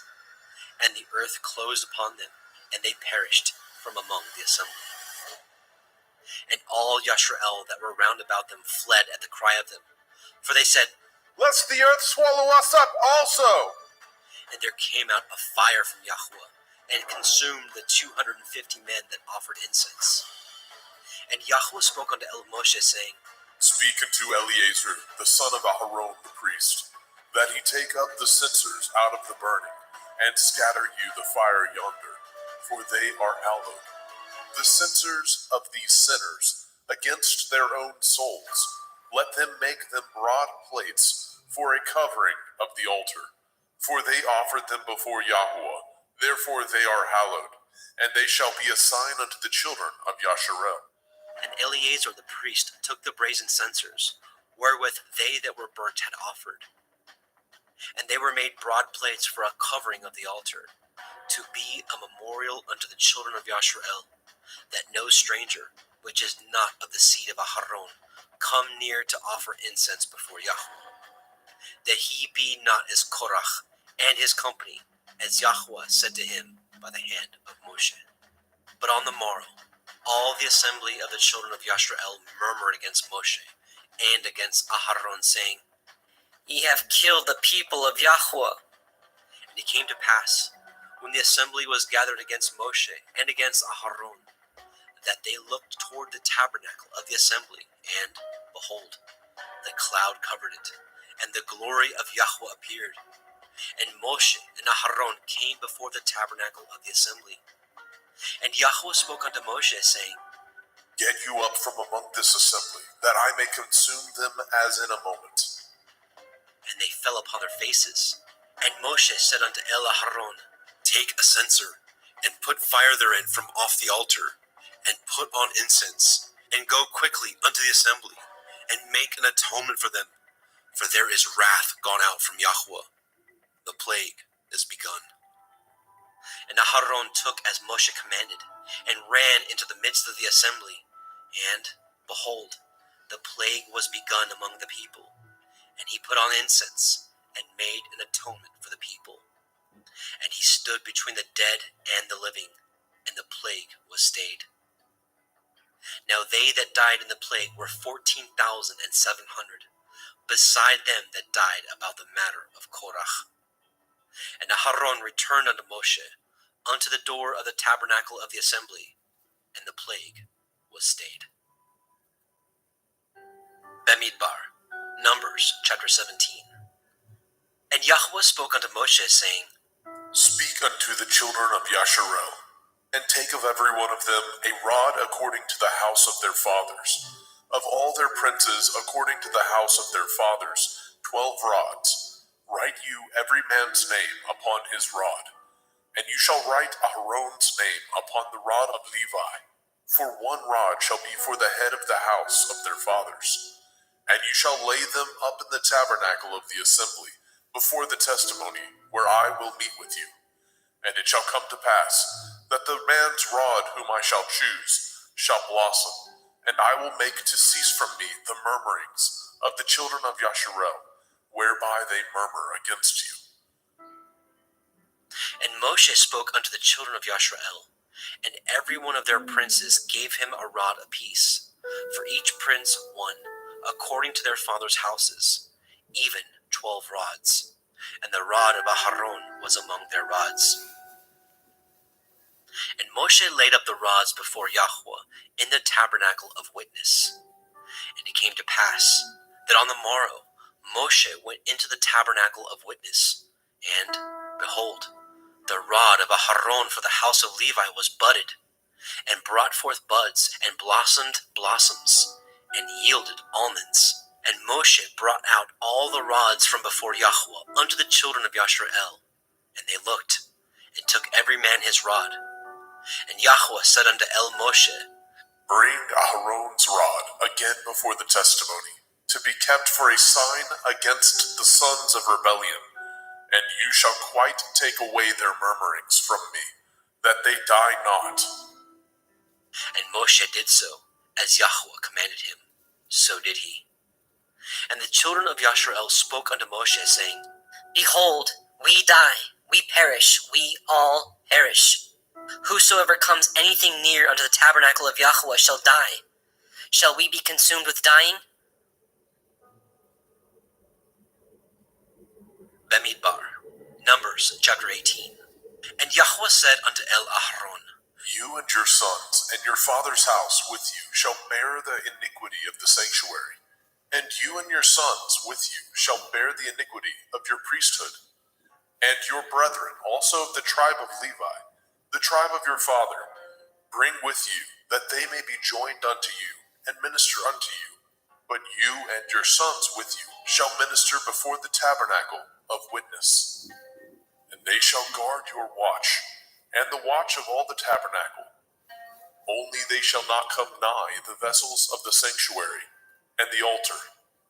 and the earth closed upon them, and they perished from among the assembly. And all Yashrael that were round about them fled at the cry of them, for they said, Lest the earth swallow us up also. And there came out a fire from Yahweh, and consumed the 250 men that offered incense. And Yahweh spoke unto El Moshe, saying, Speak unto Eleazar, the son of Aharon the priest, that he take up the censers out of the burning, and scatter you the fire yonder, for they are hallowed. The censers of these sinners against their own souls. Let them make them broad plates for a covering of the altar. For they offered them before Yahweh, therefore they are hallowed, and they shall be a sign unto the children of Yasharel. And Eleazar the priest took the brazen censers, wherewith they that were burnt had offered. And they were made broad plates for a covering of the altar, to be a memorial unto the children of Yasharel, that no stranger, which is not of the seed of Aharon, come near to offer incense before Yahweh, that he be not as Korach and his company, as Yahweh said to him by the hand of Moshe. But on the morrow, all the assembly of the children of Yasharel murmured against Moshe and against Aharon, saying, Ye have killed the people of Yahweh. And it came to pass, when the assembly was gathered against Moshe and against Aharon, that they looked toward the tabernacle of the assembly, and, behold, the cloud covered it, and the glory of Yahweh appeared. And Moshe and Aharon came before the tabernacle of the assembly. And Yahweh spoke unto Moshe, saying, Get you up from among this assembly, that I may consume them as in a moment. And they fell upon their faces. And Moshe said unto Aharon, Take a censer, and put fire therein from off the altar, and put on incense, and go quickly unto the assembly, and make an atonement for them, for there is wrath gone out from Yahweh. The plague is begun. And Aharon took as Moshe commanded, and ran into the midst of the assembly, and, behold, the plague was begun among the people. And he put on incense, and made an atonement for the people. And he stood between the dead and the living, and the plague was stayed. Now they that died in the plague were 14,700, beside them that died about the matter of Korach. And Aharon returned unto Moshe, unto the door of the tabernacle of the assembly, and the plague was stayed. Bamidbar, Numbers chapter 17. And Yahweh spoke unto Moshe, saying, Speak unto the children of Yasharel, and take of every one of them a rod according to the house of their fathers. Of all their princes according to the house of their fathers, 12 rods. Write you every man's name upon his rod. And you shall write Aharon's name upon the rod of Levi. For 1 rod shall be for the head of the house of their fathers. And you shall lay them up in the tabernacle of the assembly, before the testimony, where I will meet with you. And it shall come to pass, that the man's rod whom I shall choose shall blossom, and I will make to cease from me the murmurings of the children of Yasharel, whereby they murmur against you. And Moshe spoke unto the children of Yasharel, and every one of their princes gave him a rod apiece, for each prince 1, according to their fathers' houses, even 12 rods. And the rod of Aharon was among their rods. And Moshe laid up the rods before Yahweh in the tabernacle of witness. And it came to pass that on the morrow Moshe went into the tabernacle of witness, and, behold, the rod of Aharon for the house of Levi was budded, and brought forth buds, and blossomed blossoms, and yielded almonds. And Moshe brought out all the rods from before Yahweh unto the children of Yasharel. And they looked, and took every man his rod. And Yahweh said unto Moshe, Bring Aharon's rod again before the testimony, to be kept for a sign against the sons of rebellion. And you shall quite take away their murmurings from me, that they die not. And Moshe did so, as Yahweh commanded him. So did he. And the children of Yasharel spoke unto Moshe, saying, Behold, we die, we perish, we all perish. Whosoever comes anything near unto the tabernacle of Yahweh shall die. Shall we be consumed with dying? Bamidbar, Numbers chapter 18. And Yahweh said unto Aharon, You and your sons and your father's house with you shall bear the iniquity of the sanctuary. And you and your sons with you shall bear the iniquity of your priesthood. And your brethren also of the tribe of Levi, the tribe of your father, bring with you, that they may be joined unto you, and minister unto you. But you and your sons with you shall minister before the tabernacle of witness. And they shall guard your watch, and the watch of all the tabernacle. Only they shall not come nigh the vessels of the sanctuary and the altar,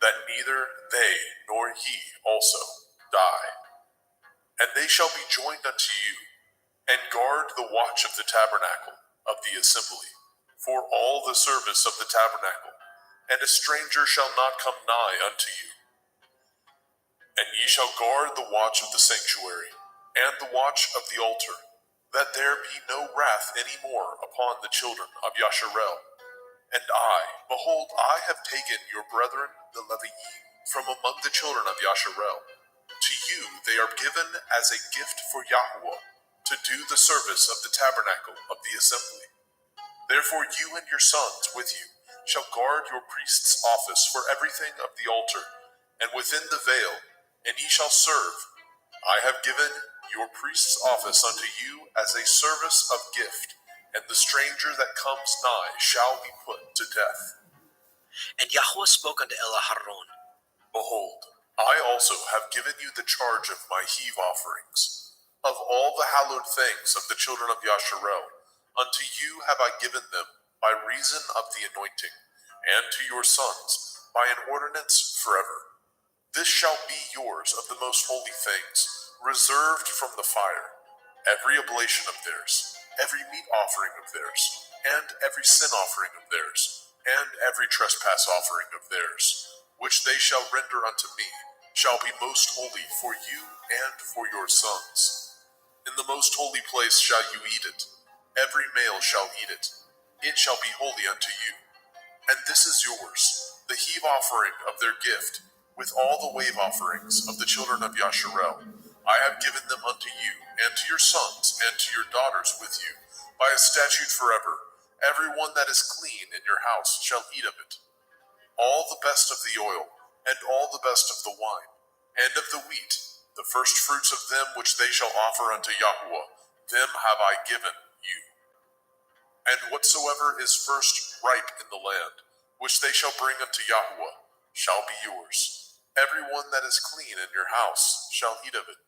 that neither they nor ye also die. And they shall be joined unto you, and guard the watch of the tabernacle of the assembly, for all the service of the tabernacle, and a stranger shall not come nigh unto you. And ye shall guard the watch of the sanctuary, and the watch of the altar, that there be no wrath any more upon the children of Yasharel. And behold, I have taken your brethren the Leviim from among the children of Yasharel. To you they are given as a gift for Yahuwah, to do the service of the tabernacle of the assembly. Therefore you and your sons with you shall guard your priest's office for everything of the altar, and within the veil, and ye shall serve. I have given your priest's office unto you as a service of gift, and the stranger that comes nigh shall be put to death. And Yahweh spoke unto Aaron, Behold, I also have given you the charge of my heave offerings. Of all the hallowed things of the children of Yasharel, unto you have I given them by reason of the anointing, and to your sons by an ordinance forever. This shall be yours of the most holy things, reserved from the fire, every oblation of theirs, every meat offering of theirs, and every sin offering of theirs, and every trespass offering of theirs, which they shall render unto me, shall be most holy for you and for your sons. In the most holy place shall you eat it. Every male shall eat it. It shall be holy unto you. And this is yours, the heave offering of their gift, with all the wave offerings of the children of Yasharel. I have given them unto you, and to your sons, and to your daughters with you, by a statute forever. Every one that is clean in your house shall eat of it. All the best of the oil, and all the best of the wine, and of the wheat, the first fruits of them which they shall offer unto Yahuwah, them have I given you. And whatsoever is first ripe in the land, which they shall bring unto Yahuwah, shall be yours. Every one that is clean in your house shall eat of it.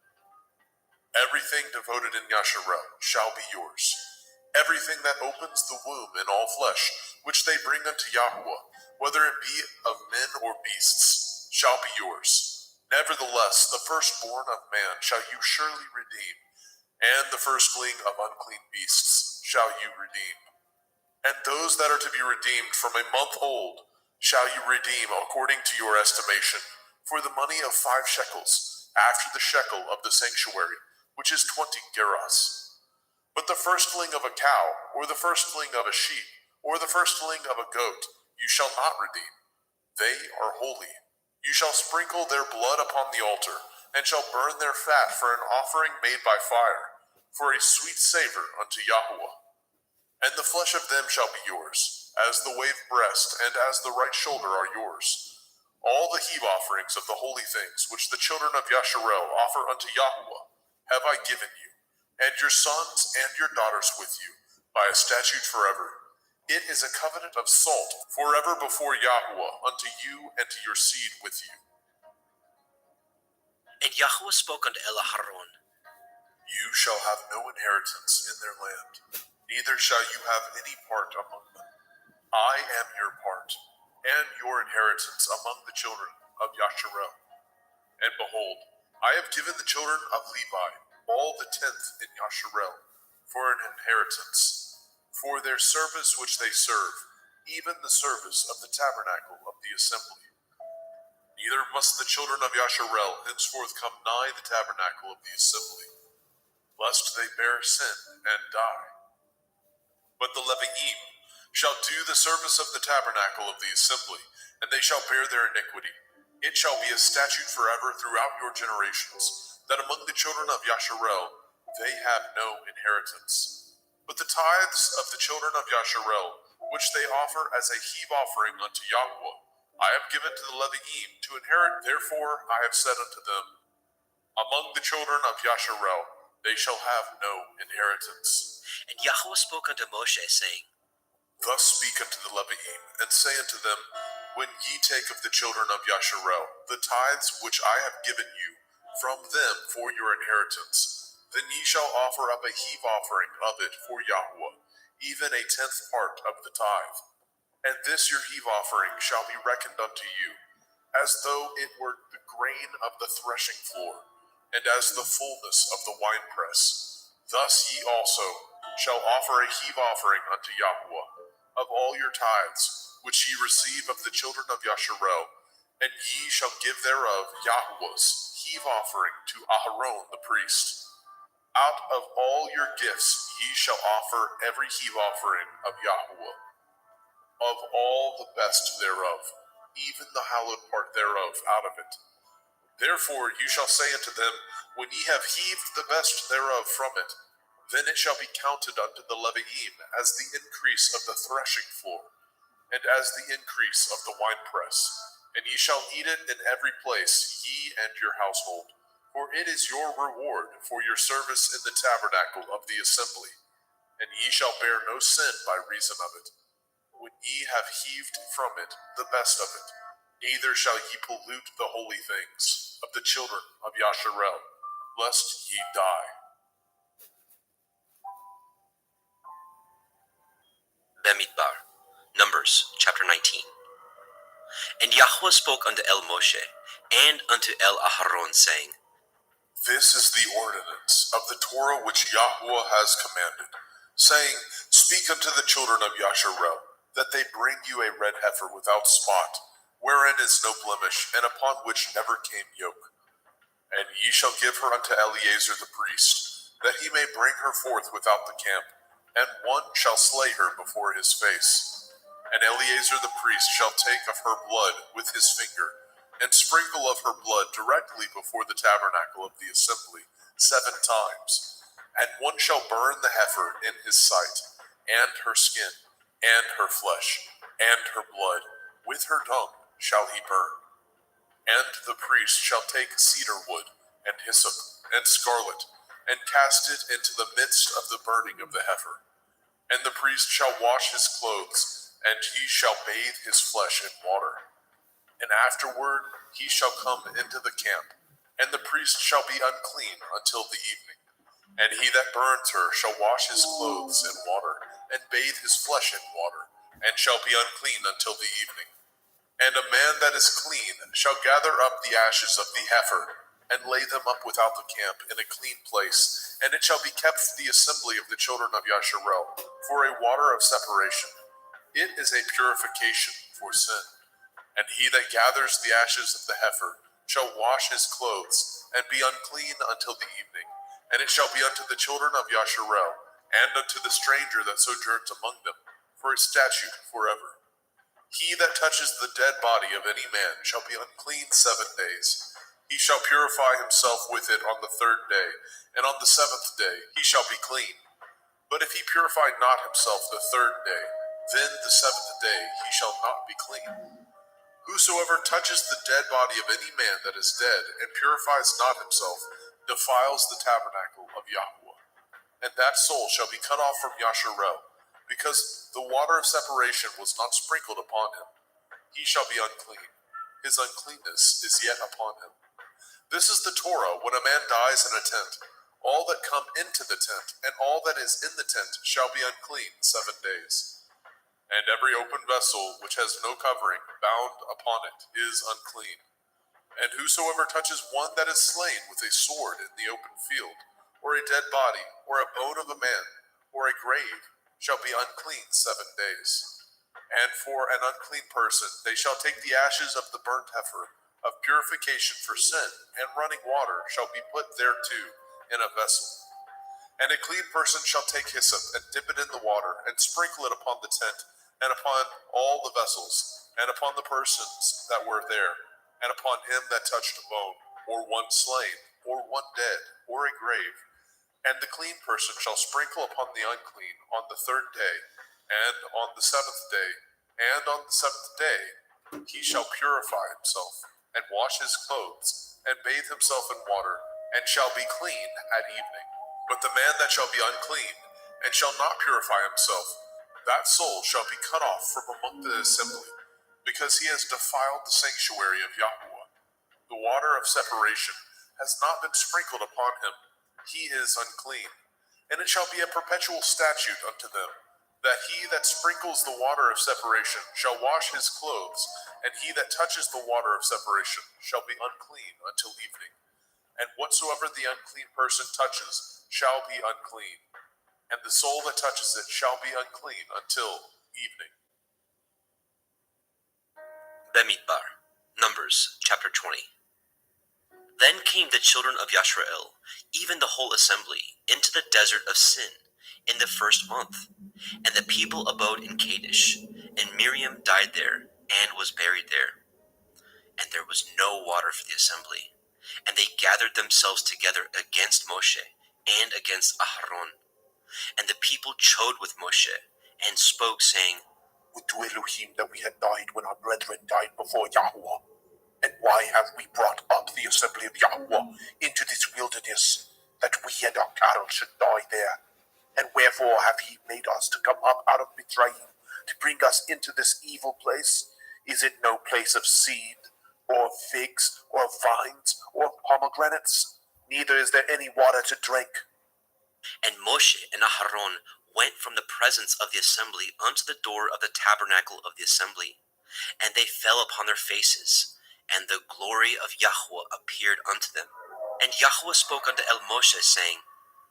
Everything devoted in Yasharel shall be yours. Everything that opens the womb in all flesh, which they bring unto Yahuwah, whether it be of men or beasts, shall be yours. Nevertheless, the firstborn of man shall you surely redeem, and the firstling of unclean beasts shall you redeem. And those that are to be redeemed from a month old shall you redeem according to your estimation, for the money of 5 shekels, after the shekel of the sanctuary, which is 20 gerahs. But the firstling of a cow, or the firstling of a sheep, or the firstling of a goat, you shall not redeem. They are holy. You shall sprinkle their blood upon the altar, and shall burn their fat for an offering made by fire, for a sweet savor unto Yahuwah. And the flesh of them shall be yours, as the wave breast and as the right shoulder are yours. All the heave offerings of the holy things which the children of Yasharel offer unto Yahuwah have I given you, and your sons and your daughters with you, by a statute forever. It is a covenant of salt forever before Yahuwah unto you and to your seed with you. And Yahweh spoke unto Aaron, You shall have no inheritance in their land, neither shall you have any part among them. I am your part, and your inheritance among the children of Yasharel. And behold, I have given the children of Levi all the 10th in Yasharel for an inheritance, for their service which they serve, even the service of the tabernacle of the assembly. Neither must the children of Yasharel henceforth come nigh the tabernacle of the assembly, lest they bear sin and die. But the Leviim shall do the service of the tabernacle of the assembly, and they shall bear their iniquity. It shall be a statute forever throughout your generations, that among the children of Yasharel they have no inheritance. But the tithes of the children of Yasharel, which they offer as a heave offering unto Yahuwah, I have given to the Leviim to inherit. Therefore I have said unto them, among the children of Yasharel they shall have no inheritance. And Yahweh spoke unto Moshe, saying, Thus speak unto the Leviim, and say unto them, When ye take of the children of Yasharel the tithes which I have given you from them for your inheritance, then ye shall offer up a heave offering of it for Yahweh, even a 10th part of the tithe. And this your heave offering shall be reckoned unto you, as though it were the grain of the threshing floor, and as the fullness of the winepress. Thus ye also shall offer a heave offering unto Yahweh of all your tithes, which ye receive of the children of Yasharel, and ye shall give thereof Yahweh's heave offering to Aharon the priest. Out of all your gifts ye shall offer every heave offering of Yahweh, of all the best thereof, even the hallowed part thereof out of it. Therefore you shall say unto them, When ye have heaved the best thereof from it, then it shall be counted unto the Leviim as the increase of the threshing floor, and as the increase of the winepress. And ye shall eat it in every place, ye and your household, for it is your reward for your service in the tabernacle of the assembly, and ye shall bear no sin by reason of it. When ye have heaved from it the best of it, neither shall ye pollute the holy things of the children of Yasharel, lest ye die. Bamidbar, Numbers, chapter 19. And Yahweh spoke unto El Moshe, and unto El Aharon, saying, This is the ordinance of the Torah which Yahweh has commanded, saying, Speak unto the children of Yasharel, that they bring you a red heifer without spot, wherein is no blemish, and upon which never came yoke. And ye shall give her unto Eleazar the priest, that he may bring her forth without the camp, and one shall slay her before his face. And Eleazar the priest shall take of her blood with his finger, and sprinkle of her blood directly before the tabernacle of the assembly 7 times. And one shall burn the heifer in his sight, and her skin, and her flesh, and her blood, with her tongue shall he burn. And the priest shall take cedar wood, and hyssop, and scarlet, and cast it into the midst of the burning of the heifer. And the priest shall wash his clothes, and he shall bathe his flesh in water. And afterward he shall come into the camp, and the priest shall be unclean until the evening. And he that burns her shall wash his clothes in water, and bathe his flesh in water, and shall be unclean until the evening. And a man that is clean shall gather up the ashes of the heifer, and lay them up without the camp in a clean place, and it shall be kept for the assembly of the children of Yasharel, for a water of separation. It is a purification for sin. And he that gathers the ashes of the heifer shall wash his clothes, and be unclean until the evening. And it shall be unto the children of Yasharel, and unto the stranger that sojourns among them, for a statute forever. He that touches the dead body of any man shall be unclean 7 days. He shall purify himself with it on the 3rd day, and on the 7th day he shall be clean. But if he purify not himself the 3rd day, then the 7th day he shall not be clean. Whosoever touches the dead body of any man that is dead, and purifies not himself, defiles the tabernacle of Yahweh. And that soul shall be cut off from Yasharel, because the water of separation was not sprinkled upon him. He shall be unclean. His uncleanness is yet upon him. This is the Torah when a man dies in a tent. All that come into the tent, and all that is in the tent, shall be unclean 7 days. And every open vessel which has no covering bound upon it is unclean. And whosoever touches one that is slain with a sword in the open field, or a dead body, or a bone of a man, or a grave, shall be unclean 7 days. And for an unclean person they shall take the ashes of the burnt heifer of purification for sin, and running water shall be put thereto in a vessel. And a clean person shall take hyssop, and dip it in the water, and sprinkle it upon the tent, and upon all the vessels, and upon the persons that were there, and upon him that touched a bone, or one slain, or one dead, or a grave. And the clean person shall sprinkle upon the unclean on the 3rd day, and on the 7th day, and on the 7th day he shall purify himself, and wash his clothes, and bathe himself in water, and shall be clean at evening. But the man that shall be unclean, and shall not purify himself, that soul shall be cut off from among the assembly, because he has defiled the sanctuary of Yahweh. The water of separation has not been sprinkled upon him. He is unclean. And it shall be a perpetual statute unto them, that he that sprinkles the water of separation shall wash his clothes, and he that touches the water of separation shall be unclean until evening. And whatsoever the unclean person touches shall be unclean, and the soul that touches it shall be unclean until evening. Bemidbar, Numbers chapter 20. Then came the children of Yashrael, even the whole assembly, into the desert of Sin in the first month. And the people abode in Kadesh, and Miriam died there, and was buried there. And there was no water for the assembly. And they gathered themselves together against Moshe, and against Aharon. And the people chode with Moshe, and spoke, saying, Would to Elohim that we had died when our brethren died before Yahweh. And why have we brought up the assembly of Yahweh into this wilderness, that we and our cattle should die there? And wherefore have he made us to come up out of Mitzrayim, to bring us into this evil place? Is it no place of seed, or figs, or vines, or pomegranates? Neither is there any water to drink. And Moshe and Aharon went from the presence of the assembly unto the door of the tabernacle of the assembly, and they fell upon their faces, and the glory of Yahweh appeared unto them. And Yahweh spoke unto Moshe, saying,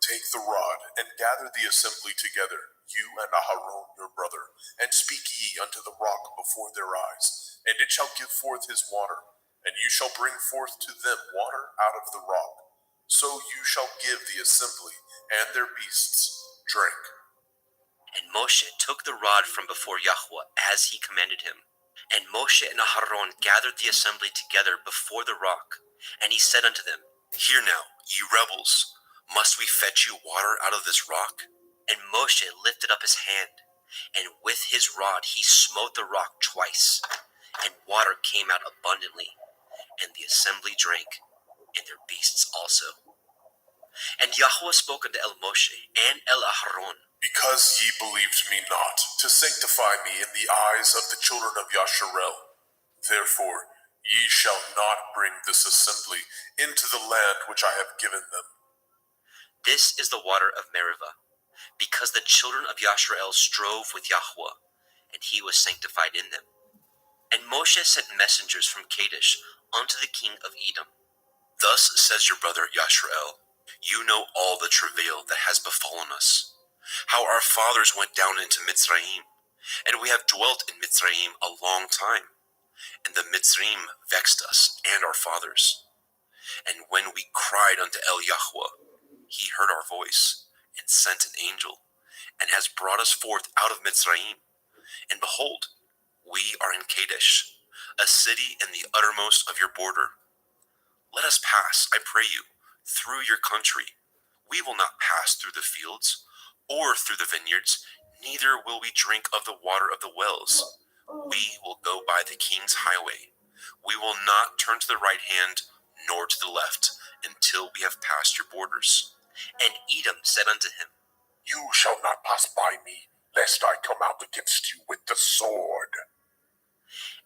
Take the rod, and gather the assembly together, you and Aharon your brother, and speak ye unto the rock before their eyes, and it shall give forth his water, and you shall bring forth to them water out of the rock. So you shall give the assembly and their beasts drink. And Moshe took the rod from before Yahweh, as he commanded him. And Moshe and Aharon gathered the assembly together before the rock. And he said unto them, Hear now, ye rebels, must we fetch you water out of this rock? And Moshe lifted up his hand, and with his rod he smote the rock twice, and water came out abundantly, and the assembly drank, and their beasts also. And Yahweh spoke unto Moshe and Aharon, Because ye believed me not, to sanctify me in the eyes of the children of Yasharel, therefore ye shall not bring this assembly into the land which I have given them. This is the water of Meribah, because the children of Yashrael strove with Yahweh, and he was sanctified in them. And Moshe sent messengers from Kadesh unto the king of Edom. Thus says your brother Yashrael, You know all the travail that has befallen us, how our fathers went down into Mitzrayim, and we have dwelt in Mitzrayim a long time, and the Mitzrayim vexed us and our fathers. And when we cried unto Yahweh, he heard our voice, and sent an angel, and has brought us forth out of Mitzrayim. And behold, we are in Kadesh, a city in the uttermost of your border. Let us pass, I pray you, through your country. We will not pass through the fields, or through the vineyards, neither will we drink of the water of the wells. We will go by the king's highway. We will not turn to the right hand, nor to the left, until we have passed your borders. And Edom said unto him, You shall not pass by me, lest I come out against you with the sword.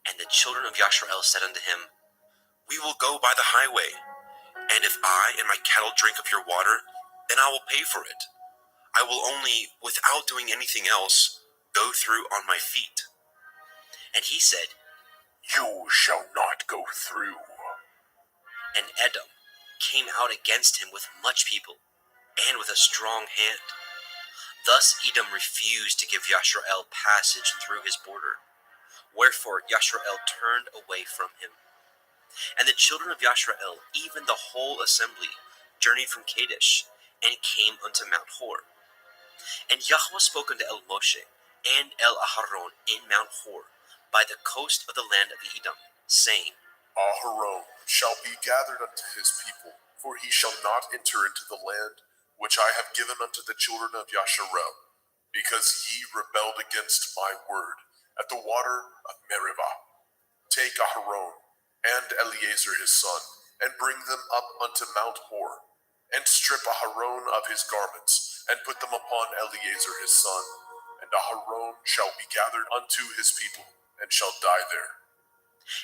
And the children of Yashrael said unto him, We will go by the highway, and if I and my cattle drink of your water, then I will pay for it. I will only, without doing anything else, go through on my feet. And he said, You shall not go through. And Edom came out against him with much people, and with a strong hand. Thus Edom refused to give Yashrael passage through his border. Wherefore Yashrael turned away from him. And the children of Yashrael, even the whole assembly, journeyed from Kadesh, and came unto Mount Hor. And Yahweh spoke unto Moshe and Aharon in Mount Hor, by the coast of the land of Edom, saying, Aharon shall be gathered unto his people, for he shall not enter into the land which I have given unto the children of Yasharel, because ye rebelled against my word at the water of Meribah. Take Aharon and Eleazar his son, and bring them up unto Mount Hor, and strip Aharon of his garments, and put them upon Eleazar his son, and Aharon shall be gathered unto his people, and shall die there.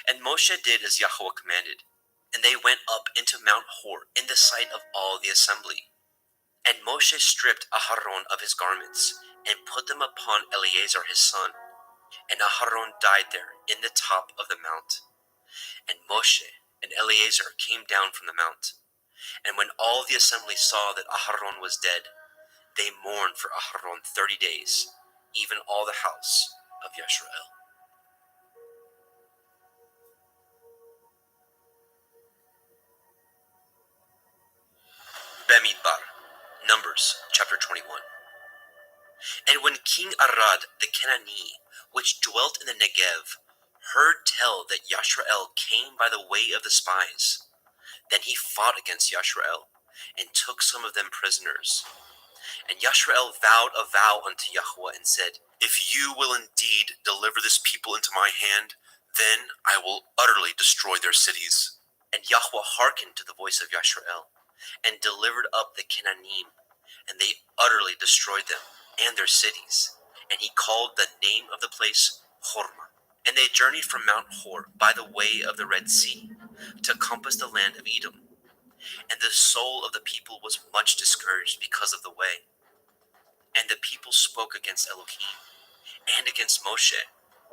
And Moshe did as Yahweh commanded, and they went up into Mount Hor in the sight of all the assembly. And Moshe stripped Aharon of his garments, and put them upon Eleazar his son. And Aharon died there in the top of the mount. And Moshe and Eleazar came down from the mount. And when all the assembly saw that Aharon was dead, they mourned for Aharon 30 days, even all the house of Yashrael. Bemidbar, Numbers chapter 21. And when King Arad the Canaanite, which dwelt in the Negev, heard tell that Yashrael came by the way of the spies, then he fought against Yashrael, and took some of them prisoners. And Yashrael vowed a vow unto Yahweh, and said, If you will indeed deliver this people into my hand, then I will utterly destroy their cities. And Yahweh hearkened to the voice of Yashrael, and delivered up the Canaanim, and they utterly destroyed them and their cities. And he called the name of the place Hormah. And they journeyed from Mount Hor by the way of the Red Sea, to compass the land of Edom. And the soul of the people was much discouraged because of the way. And the people spoke against Elohim, and against Moshe.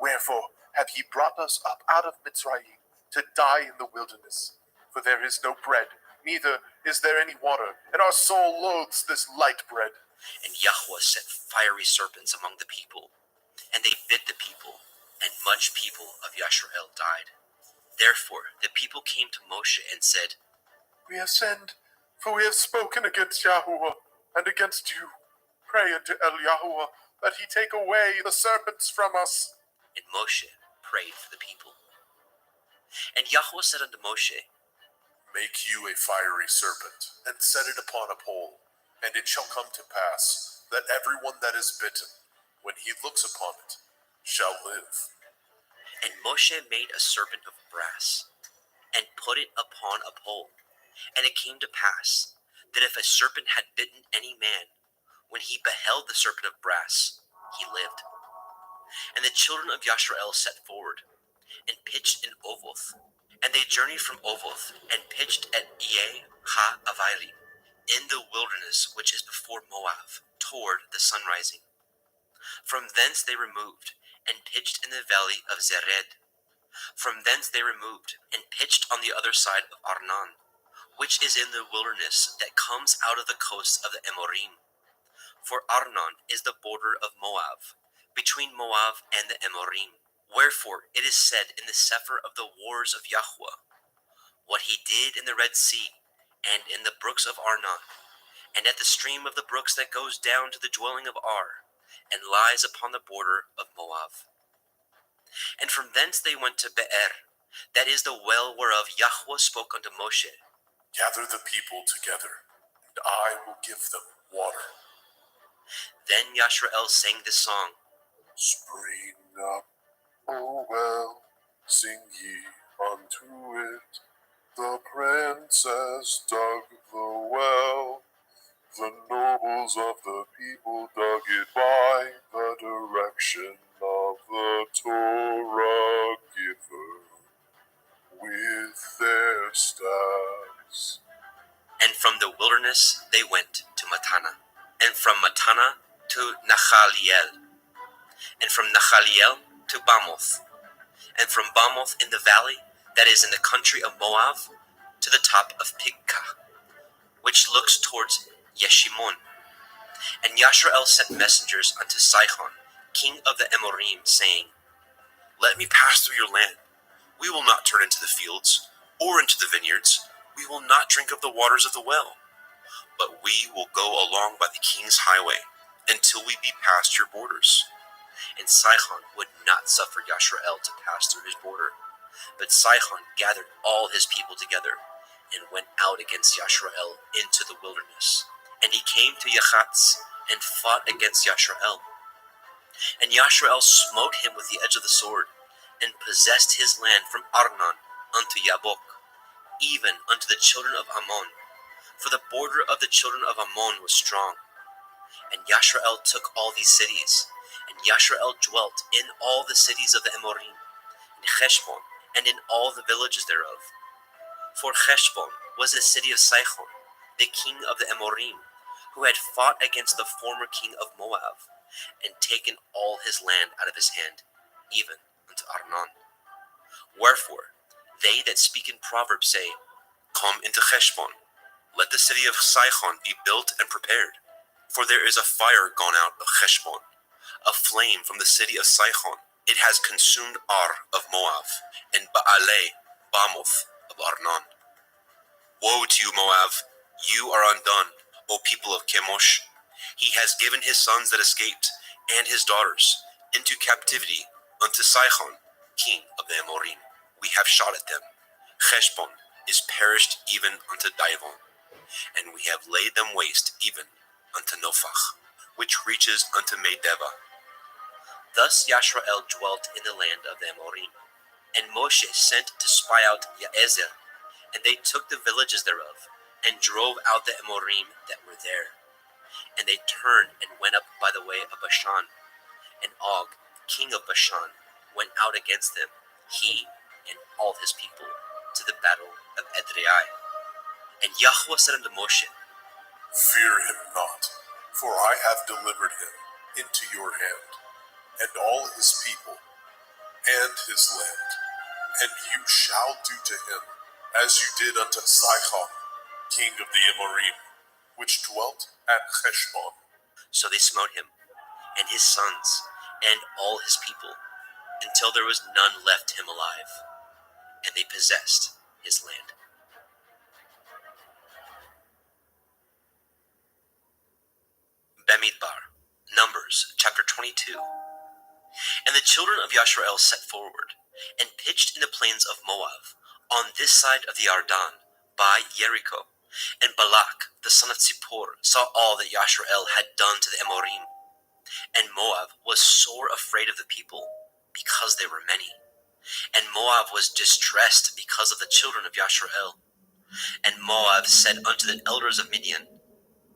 Wherefore have ye brought us up out of Mitzrayim to die in the wilderness? For there is no bread, neither is there any water, and our soul loathes this light bread. And Yahweh set fiery serpents among the people, and they bit the people, and much people of Yashrael died. Therefore the people came to Moshe and said, We have sinned, for we have spoken against Yahuwah and against you. Pray unto Yahuwah that he take away the serpents from us. And Moshe prayed for the people. And Yahweh said unto Moshe, Make you a fiery serpent, and set it upon a pole, and it shall come to pass that everyone that is bitten, when he looks upon it, shall live. And Moshe made a serpent of brass, and put it upon a pole. And it came to pass, that if a serpent had bitten any man, when he beheld the serpent of brass, he lived. And the children of Yashrael set forward, and pitched in Ovoth. And they journeyed from Ovoth, and pitched at Ie ha-Availim, in the wilderness which is before Moab, toward the sunrising. From thence they removed, and pitched in the valley of Zered. From thence they removed, and pitched on the other side of Arnon, which is in the wilderness that comes out of the coast of the Amorim. For Arnon is the border of Moab, between Moab and the Amorim. Wherefore it is said in the Sefer of the wars of Yahweh, what he did in the Red Sea, and in the brooks of Arnon, and at the stream of the brooks that goes down to the dwelling of Ar, and lies upon the border of Moab. And from thence they went to Be'er, that is the well whereof Yahweh spoke unto Moshe. Gather the people together, and I will give them water. Then Yashrael sang this song, Spring up, O well, sing ye unto it. The princess dug the well. The nobles of the people dug it by the direction of the Torah giver with their staffs. And from the wilderness they went to Matana, and from Matana to Nachaliel, and from Nachaliel to Bamoth, and from Bamoth in the valley that is in the country of Moab to the top of Pigkah, which looks towards Yeshimon. And Yashrael sent messengers unto Sihon, king of the Amorim, saying, Let me pass through your land. We will not turn into the fields, or into the vineyards. We will not drink of the waters of the well, but we will go along by the king's highway, until we be past your borders. And Sihon would not suffer Yashrael to pass through his border. But Sihon gathered all his people together, and went out against Yashrael into the wilderness. And he came to Yachatz, and fought against Yashrael. And Yashrael smote him with the edge of the sword, and possessed his land from Arnon unto Yabok, even unto the children of Ammon. For the border of the children of Ammon was strong. And Yashrael took all these cities, And Yashrael dwelt in all the cities of the Amorim, in Heshbon, and in all the villages thereof. For Heshbon was the city of Sihon, the king of the Amorim, who had fought against the former king of Moab, and taken all his land out of his hand, even unto Arnon. Wherefore, they that speak in Proverbs say, Come into Heshbon, let the city of Sihon be built and prepared. For there is a fire gone out of Heshbon, a flame from the city of Sihon. It has consumed Ar of Moab, and Baalei, Bamoth of Arnon. Woe to you, Moab! You are undone, O people of Chemosh. He has given his sons that escaped, and his daughters, into captivity unto Sihon, king of the Amorim. We have shot at them. Heshbon is perished even unto Divon, and we have laid them waste even unto Nophach, which reaches unto Medeba. Thus Yashrael dwelt in the land of the Amorim. And Moshe sent to spy out Yaezer, and they took the villages thereof, and drove out the Amorim that were there. And they turned and went up by the way of Bashan. And Og, king of Bashan, went out against them, he and all his people, to the battle of Edrei. And Yahweh said unto Moshe, Fear him not, for I have delivered him into your hand, and all his people, and his land. And you shall do to him as you did unto Sihon, king of the Amorim, which dwelt at Heshbon. So they smote him, and his sons, and all his people, until there was none left him alive, and they possessed his land. Bamidbar, Numbers, chapter 22. And the children of Yashrael set forward, and pitched in the plains of Moab, on this side of the Ardan, by Jericho. And Balak, the son of Zippor, saw all that Yashrael had done to the Amorim. And Moab was sore afraid of the people, because they were many. And Moab was distressed because of the children of Yashrael. And Moab said unto the elders of Midian,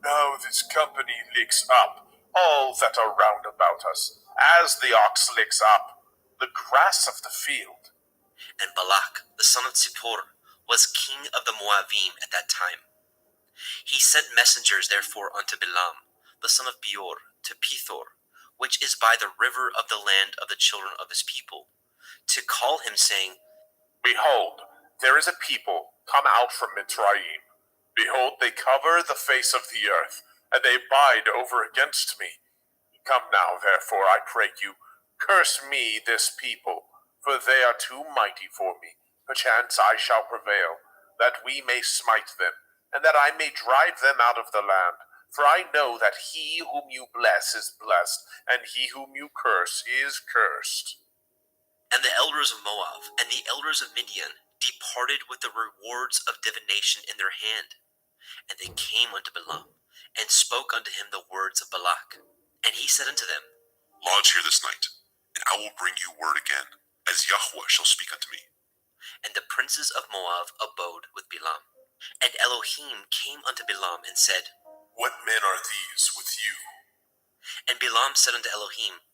Now this company licks up all that are round about us, as the ox licks up the grass of the field. And Balak, the son of Zippor, was king of the Moabim at that time. He sent messengers therefore unto Bilam, the son of Beor, to Pethor, which is by the river of the land of the children of his people, to call him, saying, Behold, there is a people come out from Mitzrayim. Behold, they cover the face of the earth, and they abide over against me. Come now, therefore, I pray you, curse me this people, for they are too mighty for me. Perchance I shall prevail, that we may smite them, and that I may drive them out of the land. For I know that he whom you bless is blessed, and he whom you curse is cursed. And the elders of Moab and the elders of Midian departed with the rewards of divination in their hand. And they came unto Bilam, and spoke unto him the words of Balak. And he said unto them, Lodge here this night, and I will bring you word again, as Yahweh shall speak unto me. And the princes of Moab abode with Bilam. And Elohim came unto Bilam and said, What men are these with you? And Bilam said unto Elohim,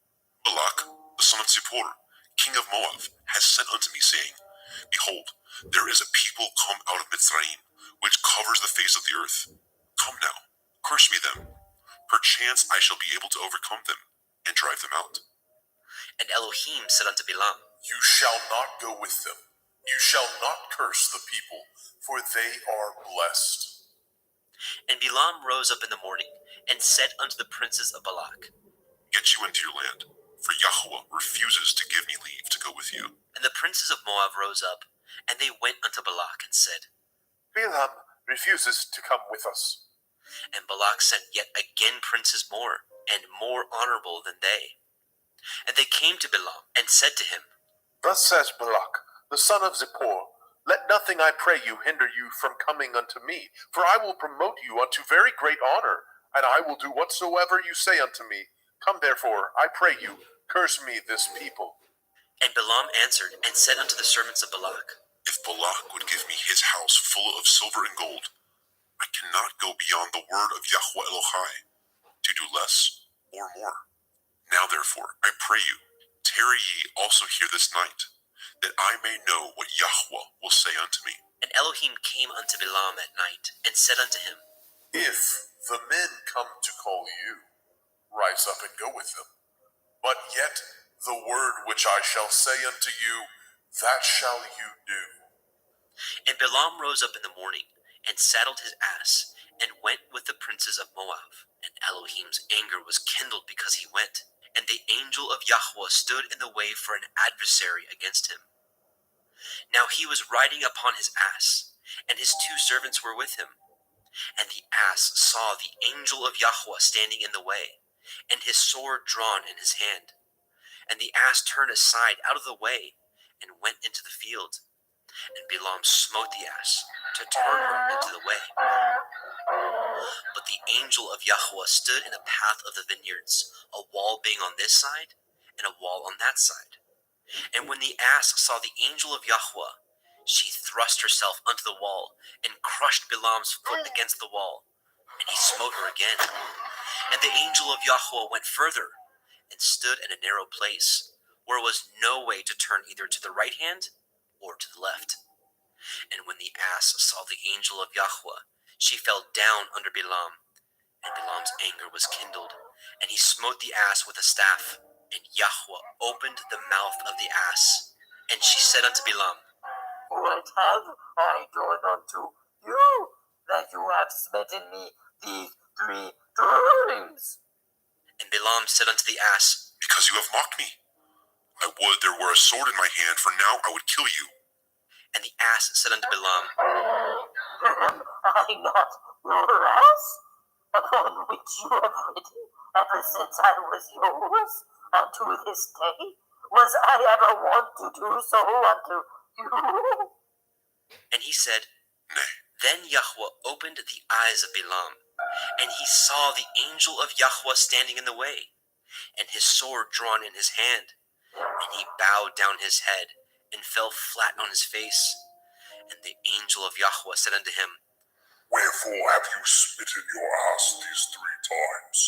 Balak, the son of Zippor, king of Moab, has sent unto me, saying, Behold, there is a people come out of Mitzrayim, which covers the face of the earth. Come now, curse me them. Perchance I shall be able to overcome them, and drive them out. And Elohim said unto Bilam, You shall not go with them. You shall not curse the people, for they are blessed. And Bilam rose up in the morning, and said unto the princes of Balak, Get you into your land, for Yahweh refuses to give me leave to go with you. And the princes of Moab rose up, and they went unto Balak, and said, Bilam refuses to come with us. And Balak sent yet again princes more, and more honorable than they. And they came to Bilam, and said to him, Thus says Balak, the son of Zippor, Let nothing, I pray you, hinder you from coming unto me, for I will promote you unto very great honor, and I will do whatsoever you say unto me. Come therefore, I pray you, curse me this people. And Bilam answered and said unto the servants of Balak, If Balak would give me his house full of silver and gold, I cannot go beyond the word of Yahweh Elohai, to do less or more. Now therefore, I pray you, tarry ye also here this night, that I may know what Yahweh will say unto me. And Elohim came unto Balaam at night, and said unto him, If the men come to call you, rise up and go with them. But yet the word which I shall say unto you, that shall you do. And Balaam rose up in the morning, and saddled his ass, and went with the princes of Moab. And Elohim's anger was kindled because he went. And the angel of Yahweh stood in the way for an adversary against him. Now he was riding upon his ass, and his 2 servants were with him. And the ass saw the angel of Yahweh standing in the way, and his sword drawn in his hand. And the ass turned aside out of the way, and went into the field. And Balaam smote the ass, to turn her into the way. But the angel of Yahweh stood in the path of the vineyards, a wall being on this side, and a wall on that side. And when the ass saw the angel of Yahweh, she thrust herself unto the wall, and crushed Balaam's foot against the wall, and he smote her again. And the angel of Yahweh went further, and stood in a narrow place, where was no way to turn either to the right hand or to the left. And when the ass saw the angel of Yahweh, she fell down under Balaam, and Balaam's anger was kindled, and he smote the ass with a staff. And Yahweh opened the mouth of the ass, and she said unto Balaam, What have I done unto you, that you have smitten me these 3 times? And Balaam said unto the ass, Because you have mocked me. I would there were a sword in my hand, for now I would kill you. And the ass said unto Balaam, Am I not your ass, upon which you have ridden ever since I was yours, unto this day? Was I ever wont to do so unto you? And he said, Nay. Then Yahweh opened the eyes of Balaam, and he saw the angel of Yahweh standing in the way, and his sword drawn in his hand. And he bowed down his head, and fell flat on his face. And the angel of Yahweh said unto him, Wherefore have you smitten your ass these 3 times?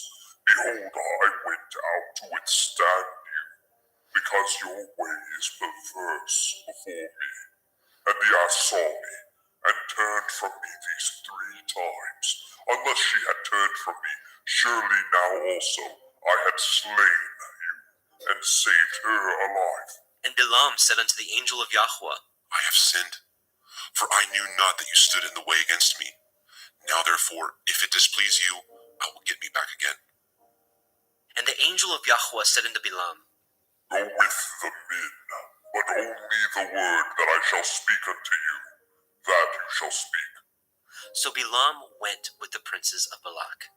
Behold, I went out to withstand you, because your way is perverse before me. And the ass saw me, and turned from me these 3 times. Unless she had turned from me, surely now also I had slain you, and saved her alive. And Balaam said unto the angel of Yahweh, I have sinned, for I knew not that you stood in the way against me. Now therefore, if it displease you, I will get me back again. And the angel of Yahweh said unto Balaam, Go with the men, but only the word that I shall speak unto you, that you shall speak. So Balaam went with the princes of Balak.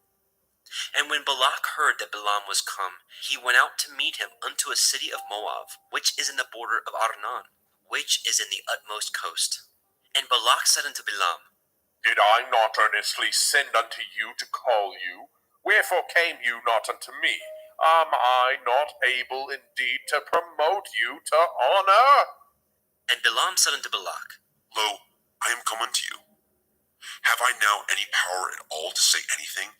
And when Balak heard that Balaam was come, he went out to meet him unto a city of Moab, which is in the border of Arnon, which is in the utmost coast. And Balak said unto Balaam, Did I not earnestly send unto you to call you? Wherefore came you not unto me? Am I not able indeed to promote you to honor? And Balaam said unto Balak, Lo, I am come unto you. Have I now any power at all to say anything?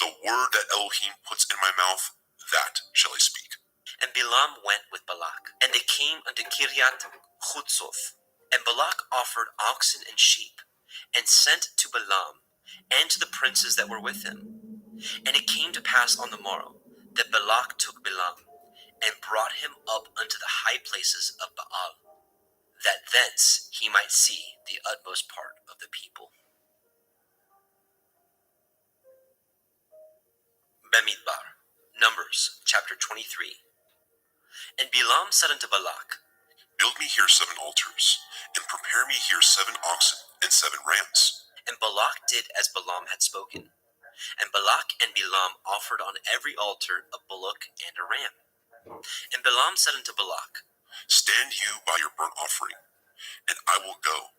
The word that Elohim puts in my mouth, that shall I speak. And Balaam went with Balak, and they came unto Kiriath Chutzotha. And Balak offered oxen and sheep, and sent to Balaam, and to the princes that were with him. And it came to pass on the morrow, that Balak took Balaam, and brought him up unto the high places of Baal, that thence he might see the utmost part of the people. Bamidbar, Numbers, chapter 23. And Balaam said unto Balak, Build me here 7 altars, and prepare me here 7 oxen and 7 rams. And Balak did as Balaam had spoken. And Balak and Balaam offered on every altar a bullock and a ram. And Balaam said unto Balak, Stand you by your burnt offering, and I will go.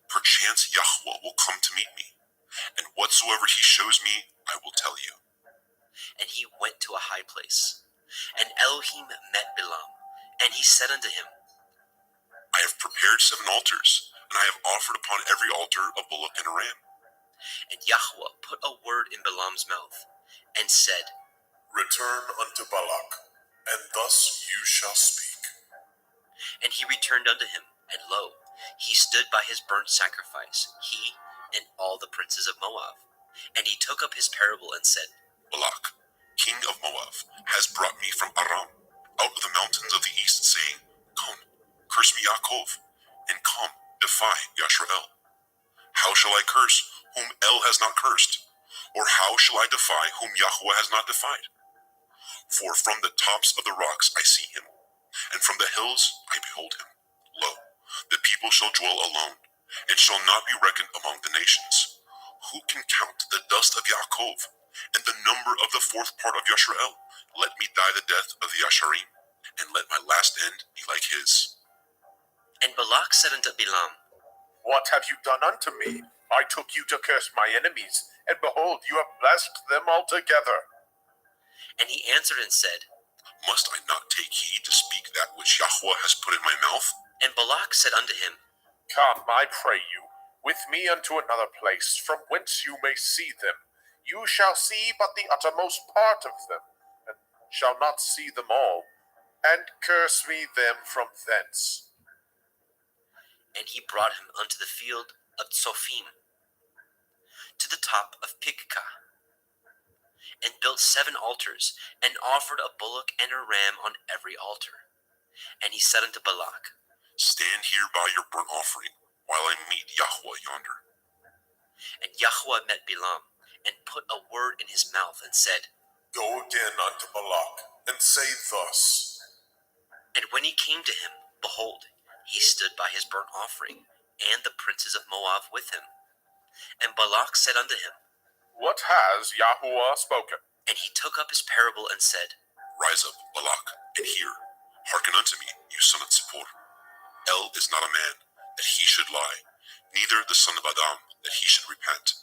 Perchance Yahweh will come to meet me, and whatsoever he shows me, I will tell you. And he went to a high place. And Elohim met Balaam, and he said unto him, I have prepared 7 altars, and I have offered upon every altar a bullock and a ram. And Yahweh put a word in Balaam's mouth, and said, Return unto Balak, and thus you shall speak. And he returned unto him, and lo, he stood by his burnt sacrifice, he and all the princes of Moab. And he took up his parable and said, Balak, king of Moab, has brought me from Aram, out of the mountains of the east, saying, Come, curse me Yaakov, and come, defy Yashrael. How shall I curse whom El has not cursed? Or how shall I defy whom Yahweh has not defied? For from the tops of the rocks I see him, and from the hills I behold him. Lo, the people shall dwell alone, and shall not be reckoned among the nations. Who can count the dust of Yaakov, and the number of the fourth part of Yashrael? Let me die the death of the Yasharim, and let my last end be like his. And Balak said unto Balaam, What have you done unto me? I took you to curse my enemies, and behold, you have blessed them altogether. And he answered and said, Must I not take heed to speak that which Yahweh has put in my mouth? And Balak said unto him, Come, I pray you, with me unto another place, from whence you may see them. You shall see but the uttermost part of them, and shall not see them all, and curse me them from thence. And he brought him unto the field of Tsophim, to the top of Pigkah, and built 7 altars, and offered a bullock and a ram on every altar. And he said unto Balak, Stand here by your burnt offering, while I meet Yahweh yonder. And Yahweh met Balaam, and put a word in his mouth, and said, Go again unto Balak, and say thus. And when he came to him, behold, he stood by his burnt offering, and the princes of Moab with him. And Balak said unto him, What has Yahuwah spoken? And he took up his parable and said, Rise up, Balak, and hear. Hearken unto me, you son of Zippor. El is not a man, that he should lie, neither the son of Adam, that he should repent.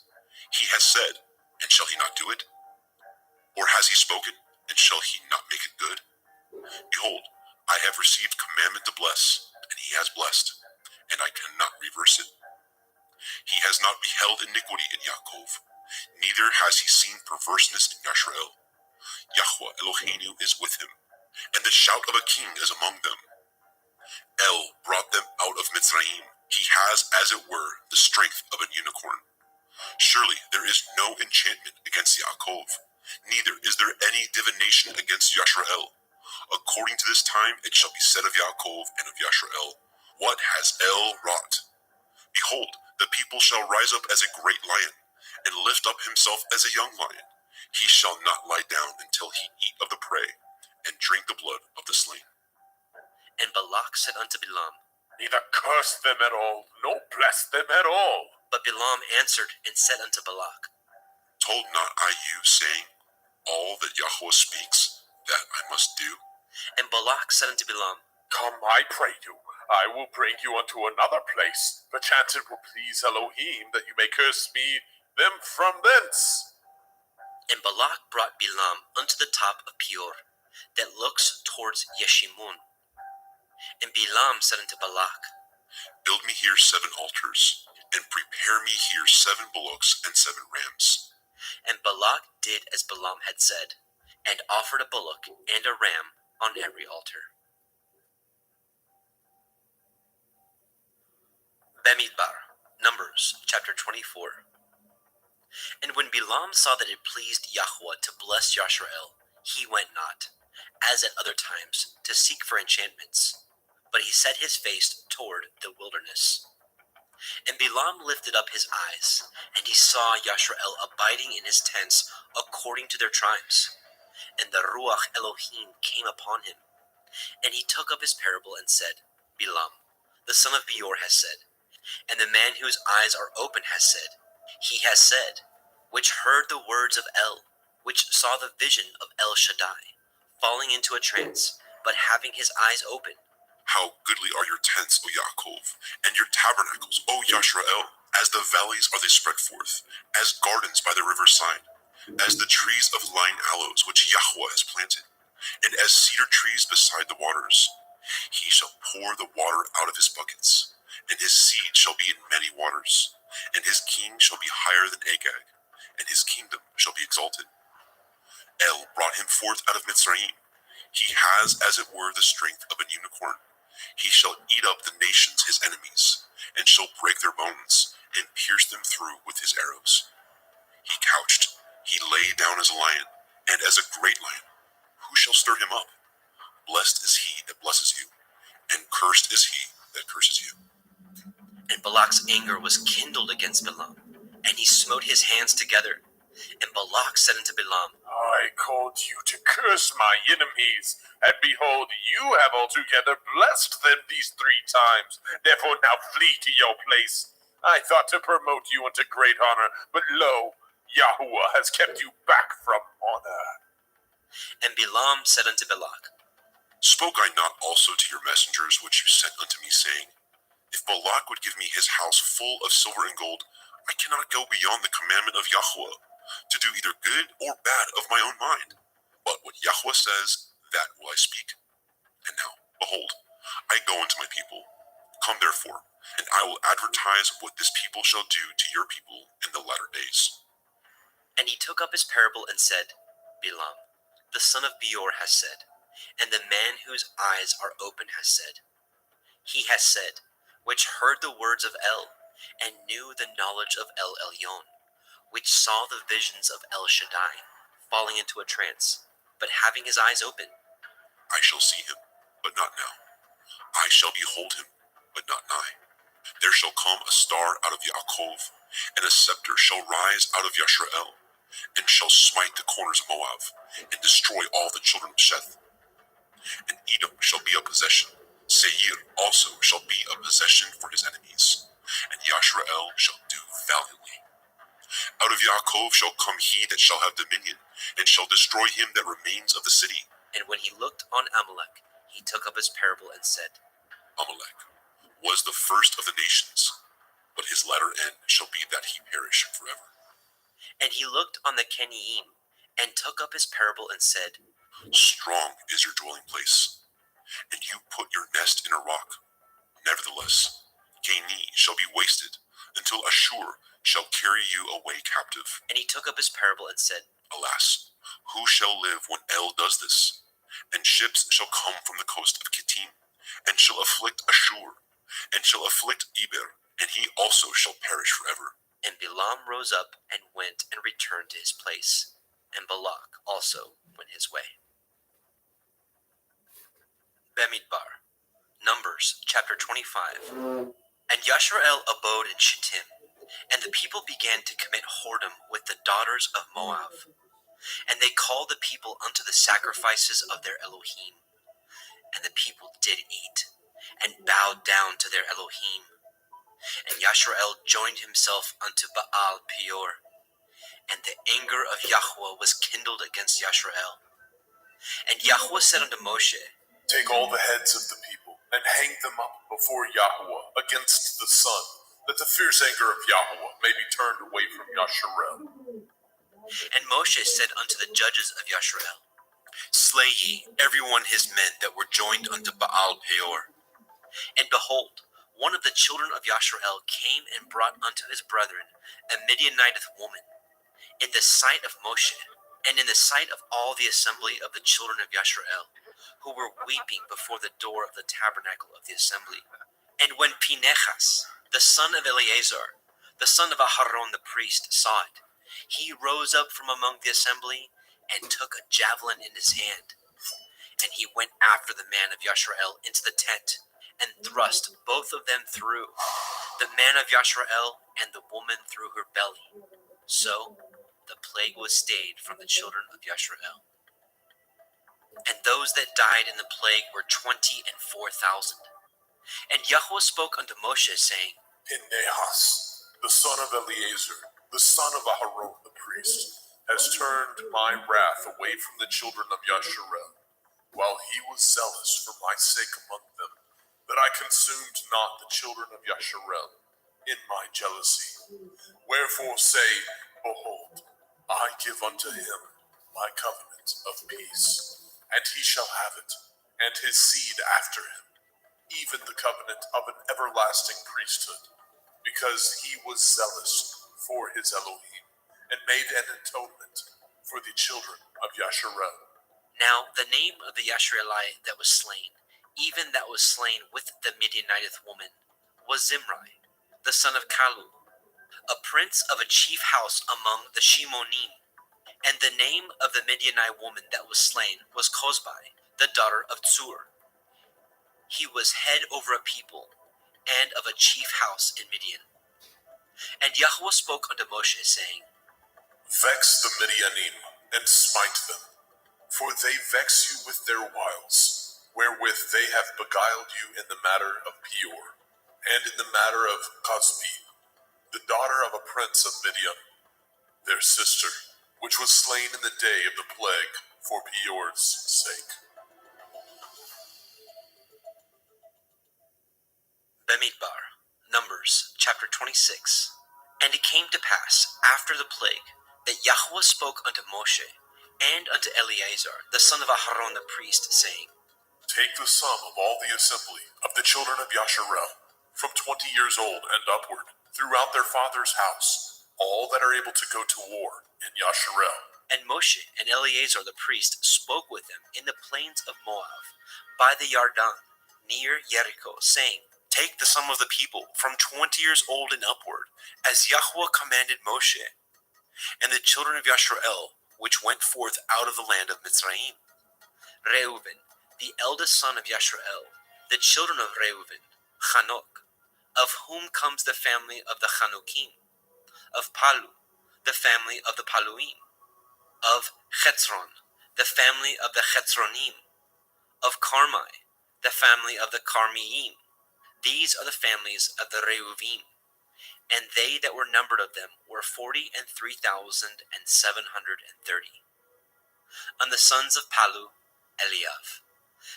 He has said, and shall he not do it? Or has he spoken, and shall he not make it good? Behold, I have received commandment to bless, and he has blessed, and I cannot reverse it. He has not beheld iniquity in Yaakov, neither has he seen perverseness in Yashrael. Yahweh Eloheinu is with him, and the shout of a king is among them. El brought them out of Mitzrayim. He has, as it were, the strength of an unicorn. Surely there is no enchantment against Yaakov, neither is there any divination against Yashrael. According to this time it shall be said of Yaakov and of Yashrael, What has El wrought? Behold, the people shall rise up as a great lion, and lift up himself as a young lion. He shall not lie down until he eat of the prey, and drink the blood of the slain. And Balak said unto Balaam, Neither curse them at all, nor bless them at all. But Balaam answered and said unto Balak, Told not I you, saying, All that Yahweh speaks, that I must do? And Balak said unto Balaam, Come, I pray you, I will bring you unto another place. Perchance it will please Elohim that you may curse me them from thence. And Balak brought Balaam unto the top of Peor, that looks towards Yeshimon. And Balaam said unto Balak, Build me here 7 altars, and prepare me here 7 bullocks and 7 rams. And Balak did as Balaam had said, and offered a bullock and a ram on every altar. Bamidbar, Numbers, chapter 24. And when Balaam saw that it pleased Yahweh to bless Yashrael, he went not, as at other times, to seek for enchantments, but he set his face toward the wilderness. And Balaam lifted up his eyes, and he saw Yashrael abiding in his tents according to their tribes. And the Ruach Elohim came upon him. And he took up his parable and said, Balaam, the son of Beor, has said, and the man whose eyes are open has said, He has said, which heard the words of El, which saw the vision of El Shaddai, falling into a trance, but having his eyes open. How goodly are your tents, O Yaakov, and your tabernacles, O Yashrael. As the valleys are they spread forth, as gardens by the riverside, as the trees of line aloes which Yahweh has planted, and as cedar trees beside the waters. He shall pour the water out of his buckets, and his seed shall be in many waters, and his king shall be higher than Agag, and his kingdom shall be exalted. El brought him forth out of Mitzrayim. He has, as it were, the strength of an unicorn. He shall eat up the nations his enemies, and shall break their bones, and pierce them through with his arrows. He couched, he lay down as a lion, and as a great lion. Who shall stir him up? Blessed is he that blesses you, and cursed is he that curses you. And Balak's anger was kindled against Balaam, and he smote his hands together. And Balak said unto Balaam, I called you to curse my enemies, and behold, you have altogether blessed them these 3 times. Therefore now flee to your place. I thought to promote you unto great honor, but lo, Yahuwah has kept you back from honor. And Balaam said unto Balak, Spoke I not also to your messengers which you sent unto me, saying, If Balak would give me his house full of silver and gold, I cannot go beyond the commandment of Yahuwah, to do either good or bad of my own mind. But what Yahuwah says, that will I speak. And now, behold, I go unto my people. Come therefore, and I will advertise what this people shall do to your people in the latter days. And he took up his parable and said, Balaam, the son of Beor, has said, and the man whose eyes are open has said. He has said, which heard the words of El, and knew the knowledge of El Elyon, which saw the visions of El Shaddai, falling into a trance, but having his eyes open. I shall see him, but not now. I shall behold him, but not nigh. There shall come a star out of Yaakov, and a scepter shall rise out of Yashrael, and shall smite the corners of Moab, and destroy all the children of Sheth. And Edom shall be a possession. Seir also shall be a possession for his enemies, and Yashrael shall do valiantly. Out of Yaakov shall come he that shall have dominion, and shall destroy him that remains of the city. And when he looked on Amalek, he took up his parable and said, Amalek was the first of the nations, but his latter end shall be that he perish forever. And he looked on the Kenyaim, and took up his parable and said, Strong is your dwelling place, and you put your nest in a rock. Nevertheless, Geni shall be wasted, until Ashur shall carry you away captive. And he took up his parable and said, Alas, who shall live when El does this? And ships shall come from the coast of Kittim, and shall afflict Ashur, and shall afflict Eber, and he also shall perish forever. And Balaam rose up and went and returned to his place, and Balak also went his way. Bemidbar, Numbers chapter 25. And Yashrael abode in Shittim, and the people began to commit whoredom with the daughters of Moab. And they called the people unto the sacrifices of their Elohim. And the people did eat, and bowed down to their Elohim. And Yashrael joined himself unto Baal Peor. And the anger of Yahuwah was kindled against Yashrael. And Yahuwah said unto Moshe, Take all the heads of the people, and hang them up before Yahuwah against the sun, that the fierce anger of Yahuwah may be turned away from Yasharel. And Moshe said unto the judges of Yashrael, Slay ye every one his men that were joined unto Baal Peor. And behold, one of the children of Yashrael came and brought unto his brethren a Midianiteth woman, in the sight of Moshe, and in the sight of all the assembly of the children of Yashrael, who were weeping before the door of the tabernacle of the assembly. And when Pinechas, the son of Eleazar, the son of Aharon the priest, saw it, he rose up from among the assembly, and took a javelin in his hand. And he went after the man of Yashrael into the tent, and thrust both of them through, the man of Yashrael and the woman through her belly. So the plague was stayed from the children of Yashrael. And those that died in the plague were 24,000. And Yahuwah spoke unto Moshe, saying, Pinehas, the son of Eleazar, the son of Aharon the priest, has turned my wrath away from the children of Yasharel, while he was zealous for my sake among them, that I consumed not the children of Yasharel in my jealousy. Wherefore say, Behold, I give unto him my covenant of peace, and he shall have it, and his seed after him, even the covenant of an everlasting priesthood, because he was zealous for his Elohim, and made an atonement for the children of Yasharel. Now the name of the Yashreelite that was slain, even that was slain with the Midianiteth woman, was Zimri, the son of Kalu, a prince of a chief house among the Shimonim. And the name of the Midianite woman that was slain was Kozbai, the daughter of Tsur. He was head over a people, and of a chief house in Midian. And Yahweh spoke unto Moshe, saying, Vex the Midianim, and smite them, for they vex you with their wiles, wherewith they have beguiled you in the matter of Peor, and in the matter of Cosbi, the daughter of a prince of Midian, their sister, which was slain in the day of the plague for Peor's sake. Bemidbar, Numbers, chapter 26. And it came to pass, after the plague, that Yahweh spoke unto Moshe, and unto Eleazar, the son of Aharon the priest, saying, Take the sum of all the assembly of the children of Yasharel, from 20 years old and upward, throughout their father's house, all that are able to go to war in Yasharel. And Moshe and Eleazar the priest spoke with them in the plains of Moab, by the Yarden, near Jericho, saying, Take the sum of the people from 20 years old and upward, as Yahweh commanded Moshe, and the children of Yasharel, which went forth out of the land of Mitzrayim. Reuben, the eldest son of Yasharel, the children of Reuben, Chanok, of whom comes the family of the Chanokim, of Palu, the family of the Paluim, of Chetzron, the family of the Chetzronim, of Carmi, the family of the Carmiim. These are the families of the Reuvim, and they that were numbered of them were 43,730. And the sons of Palu, Eliav,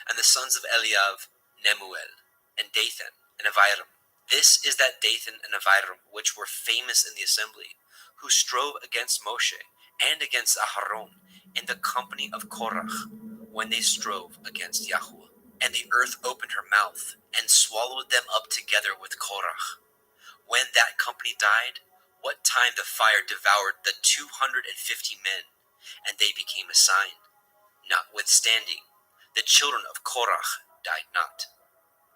and the sons of Eliav, Nemuel, and Dathan, and Aviram. This is that Dathan and Aviram which were famous in the assembly, who strove against Moshe and against Aharon in the company of Korach, when they strove against Yahweh. And the earth opened her mouth, and swallowed them up together with Korach. When that company died, what time the fire devoured the 250 men, and they became a sign. Notwithstanding, the children of Korach died not.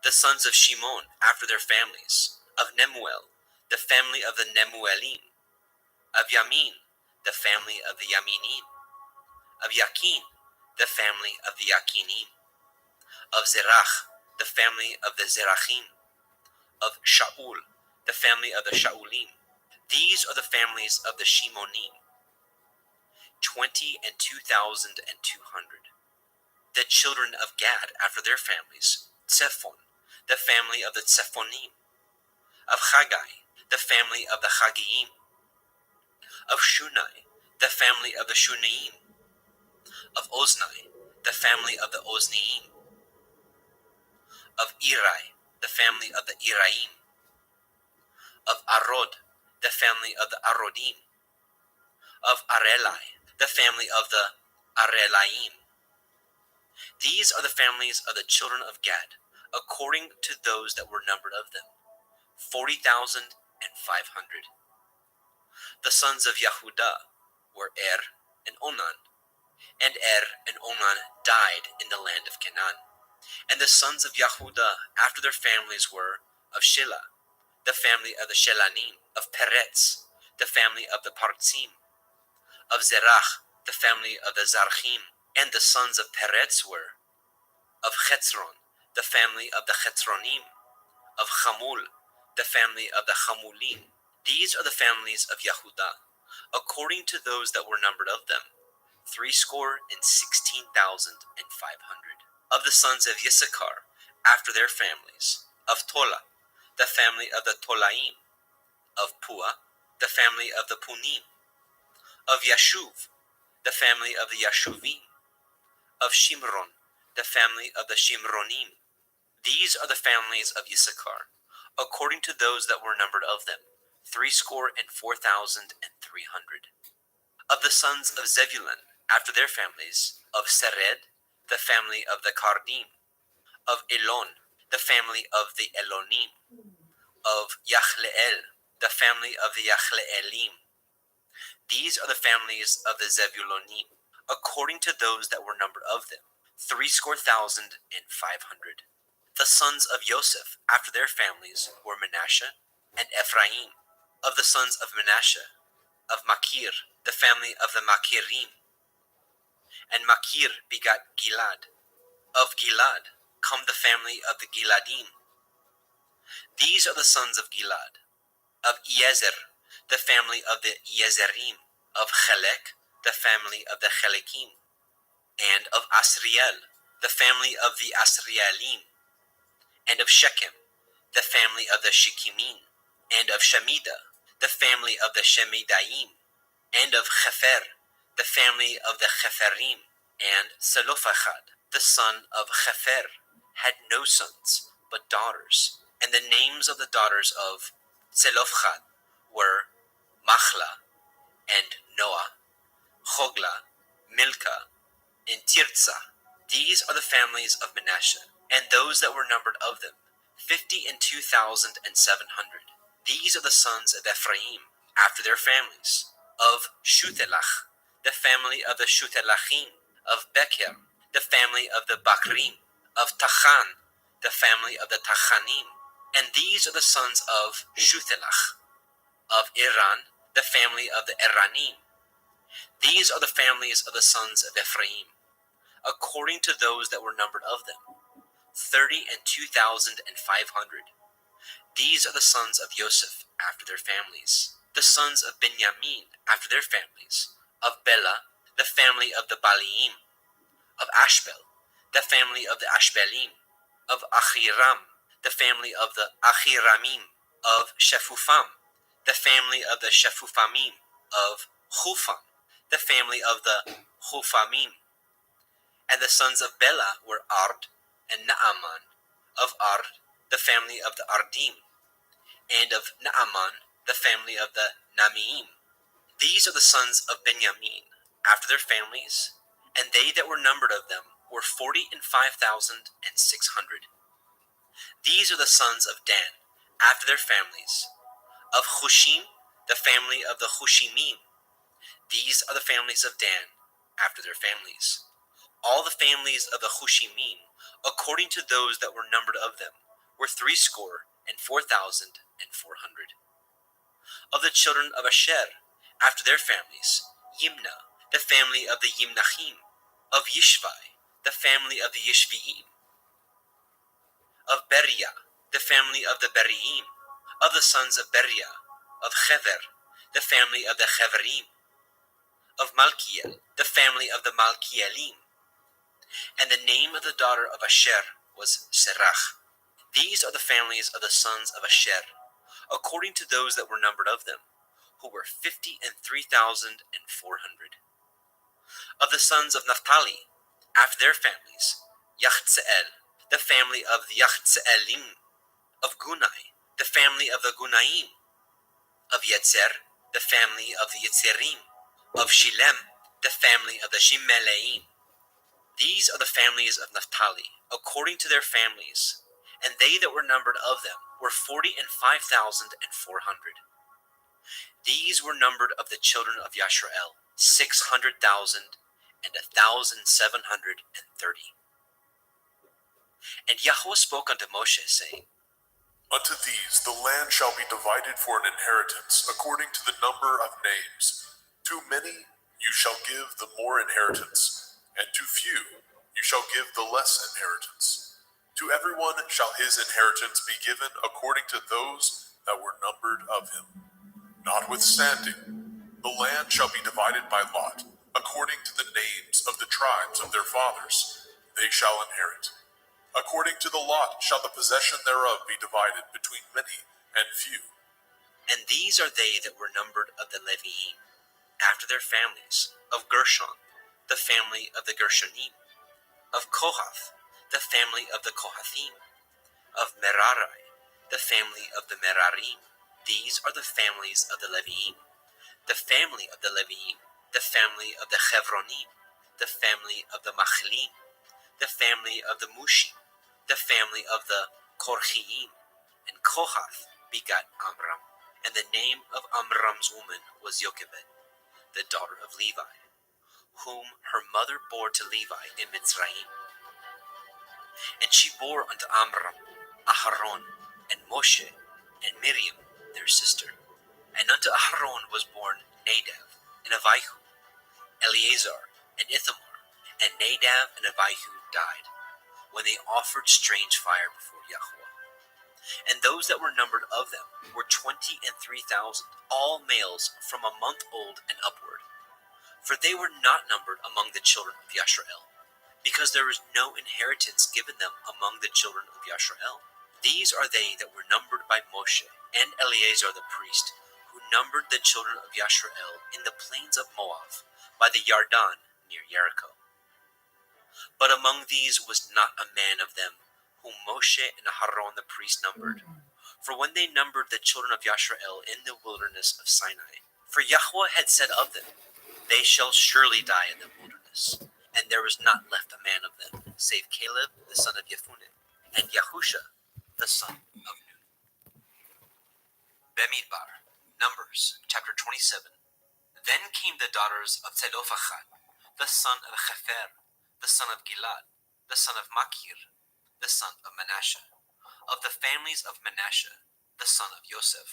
The sons of Shimon, after their families, of Nemuel, the family of the Nemuelim, of Yamin, the family of the Yaminim, of Yakin, the family of the Yakinim, of Zerach, the family of the Zerachim, of Shaul, the family of the Shaulim. These are the families of the Shimonim, 22,200. The children of Gad, after their families, Tzephon, the family of the Tzephonim, of Haggai, the family of the Haggiim, of Shunai, the family of the Shunaim, of Ozni, the family of the Ozniim, of Irai, the family of the Iraim, of Arod, the family of the Arodim, of Arelai, the family of the Arelaim. These are the families of the children of Gad, according to those that were numbered of them, 40,500. The sons of Yehudah were and Onan, and and Onan died in the land of Canaan. And the sons of Yehudah after their families were of Shelah, the family of the Shelanim, of Peretz, the family of the Partzim, of Zerach, the family of the Zarchim. And the sons of Peretz were of Chetzron, the family of the Chetzronim, of Chamul, the family of the Chamulim. These are the families of Yehudah, according to those that were numbered of them, 16,500. Of the sons of Yissachar, after their families, of Tola, the family of the Tolaim, of Pua, the family of the Punim, of Yashuv, the family of the Yashuvim, of Shimron, the family of the Shimronim. These are the families of Yissachar, according to those that were numbered of them, 64,300. Of the sons of Zebulun, after their families, of Sered, the family of the Kardim, of Elon, the family of the Elonim, of Yachleel, the family of the Yachleelim. These are the families of the Zebulonim. according to those that were numbered of them, 65,500. The sons of Joseph, after their families, were Manasseh and Ephraim. Of the sons of Manasseh, of Machir, the family of the Machirim. And Machir begot Gilad. Of Gilad come the family of the Giladim. These are the sons of Gilad. Of Iezer, the family of the Iezerim. Of Chelek, the family of the Chelekim. And of Asriel, the family of the Asrielim. And of Shechem, the family of the Shechemim. And of Shemida, the family of the Shemidaim. And of Chefer, the family of the Cheferim. And Zelophehad, the son of Chefer, had no sons, but daughters. And the names of the daughters of Zelophehad were Machla, and Noah, Chogla, Milcah, and Tirzah. These are the families of Manasseh, and those that were numbered of them, 52,700. These are the sons of Ephraim, after their families. Of Shutelach, the family of the Shutelachim. Of Becher, the family of the Bakrim. Of Tachan, the family of the Tachanim. And these are the sons of Shutelach. Of Iran, the family of the Iranim. These are the families of the sons of Ephraim, according to those that were numbered of them, 32,500. These are the sons of Joseph, after their families. The sons of Benjamin, after their families. Of Bela, the family of the Baliim. Of Ashbel, the family of the Ashbelim. Of Achiram, the family of the Achiramim. Of Shephufam, the family of the Shephufamim. Of Chufam, the family of the Chufamim. And the sons of Bela were Ard and Naaman. Of Ard, the family of the Ardim. And of Naaman, the family of the Namiim. These are the sons of Benjamin, after their families, and they that were numbered of them were 45,600. These are the sons of Dan, after their families. Of Chushim, the family of the Chushimim. These are the families of Dan, after their families. All the families of the Chushimim, according to those that were numbered of them, were 64,400. Of the children of Asher, after their families, Yimna, the family of the Yimnachim. Of Yishvi, the family of the Yishviim. Of Beriah, the family of the Beriim. Of the sons of Beriah. Of Chever, the family of the Cheverim. Of Malkiel, the family of the Malkielim. And the name of the daughter of Asher was Serach. These are the families of the sons of Asher, according to those that were numbered of them, who were 53,400. Of the sons of Naphtali, after their families, Yachtzeel, the family of the Yachtzeelim. Of Gunai, the family of the Gunaim. Of Yetzer, the family of the Yetzerim. Of Shilem, the family of the Shimeleim. These are the families of Naphtali, according to their families, and they that were numbered of them were 45,400. These were numbered of the children of Yashrael, 600,730. And Yahweh spoke unto Moshe, saying, Unto these the land shall be divided for an inheritance, according to the number of names. To many you shall give the more inheritance, and to few you shall give the less inheritance. To everyone shall his inheritance be given according to those that were numbered of him. Notwithstanding, the land shall be divided by lot, according to the names of the tribes of their fathers. They shall inherit. According to the lot shall the possession thereof be divided between many and few. And these are they that were numbered of the Leviim, after their families. Of Gershon, the family of the Gershonim. Of Kohath, the family of the Kohathim. Of Merari, the family of the Merarim. These are the families of the Leviim. The family of the Leviim, the family of the Chevronim, the family of the Machlim, the family of the Mushim, the family of the Korchiim. And Kohath begot Amram, and the name of Amram's woman was Jochebed, the daughter of Levi, whom her mother bore to Levi in Mitzrayim. And she bore unto Amram, Aharon, and Moshe, and Miriam, their sister. And unto Aharon was born Nadab, and Abihu, Eleazar, and Ithamar. And Nadab and Abihu died, when they offered strange fire before Yahweh. And those that were numbered of them were 23,000, all males from a month old and upward. For they were not numbered among the children of Yashrael, because there was no inheritance given them among the children of Yashrael. These are they that were numbered by Moshe and Eleazar the priest, who numbered the children of Yashrael in the plains of Moab, by the Yarden near Jericho. But among these was not a man of them whom Moshe and Aharon the priest numbered. For when they numbered the children of Yashrael in the wilderness of Sinai, for Yahweh had said of them, they shall surely die in the wilderness. And there was not left a man of them, save Caleb the son of Jephunneh, and Yahusha the son of Nun. Bemidbar, Numbers, chapter 27. Then came the daughters of Zelophehad, the son of Hefer, the son of Gilad, the son of Machir, the son of Manasseh, of the families of Manasseh, the son of Joseph,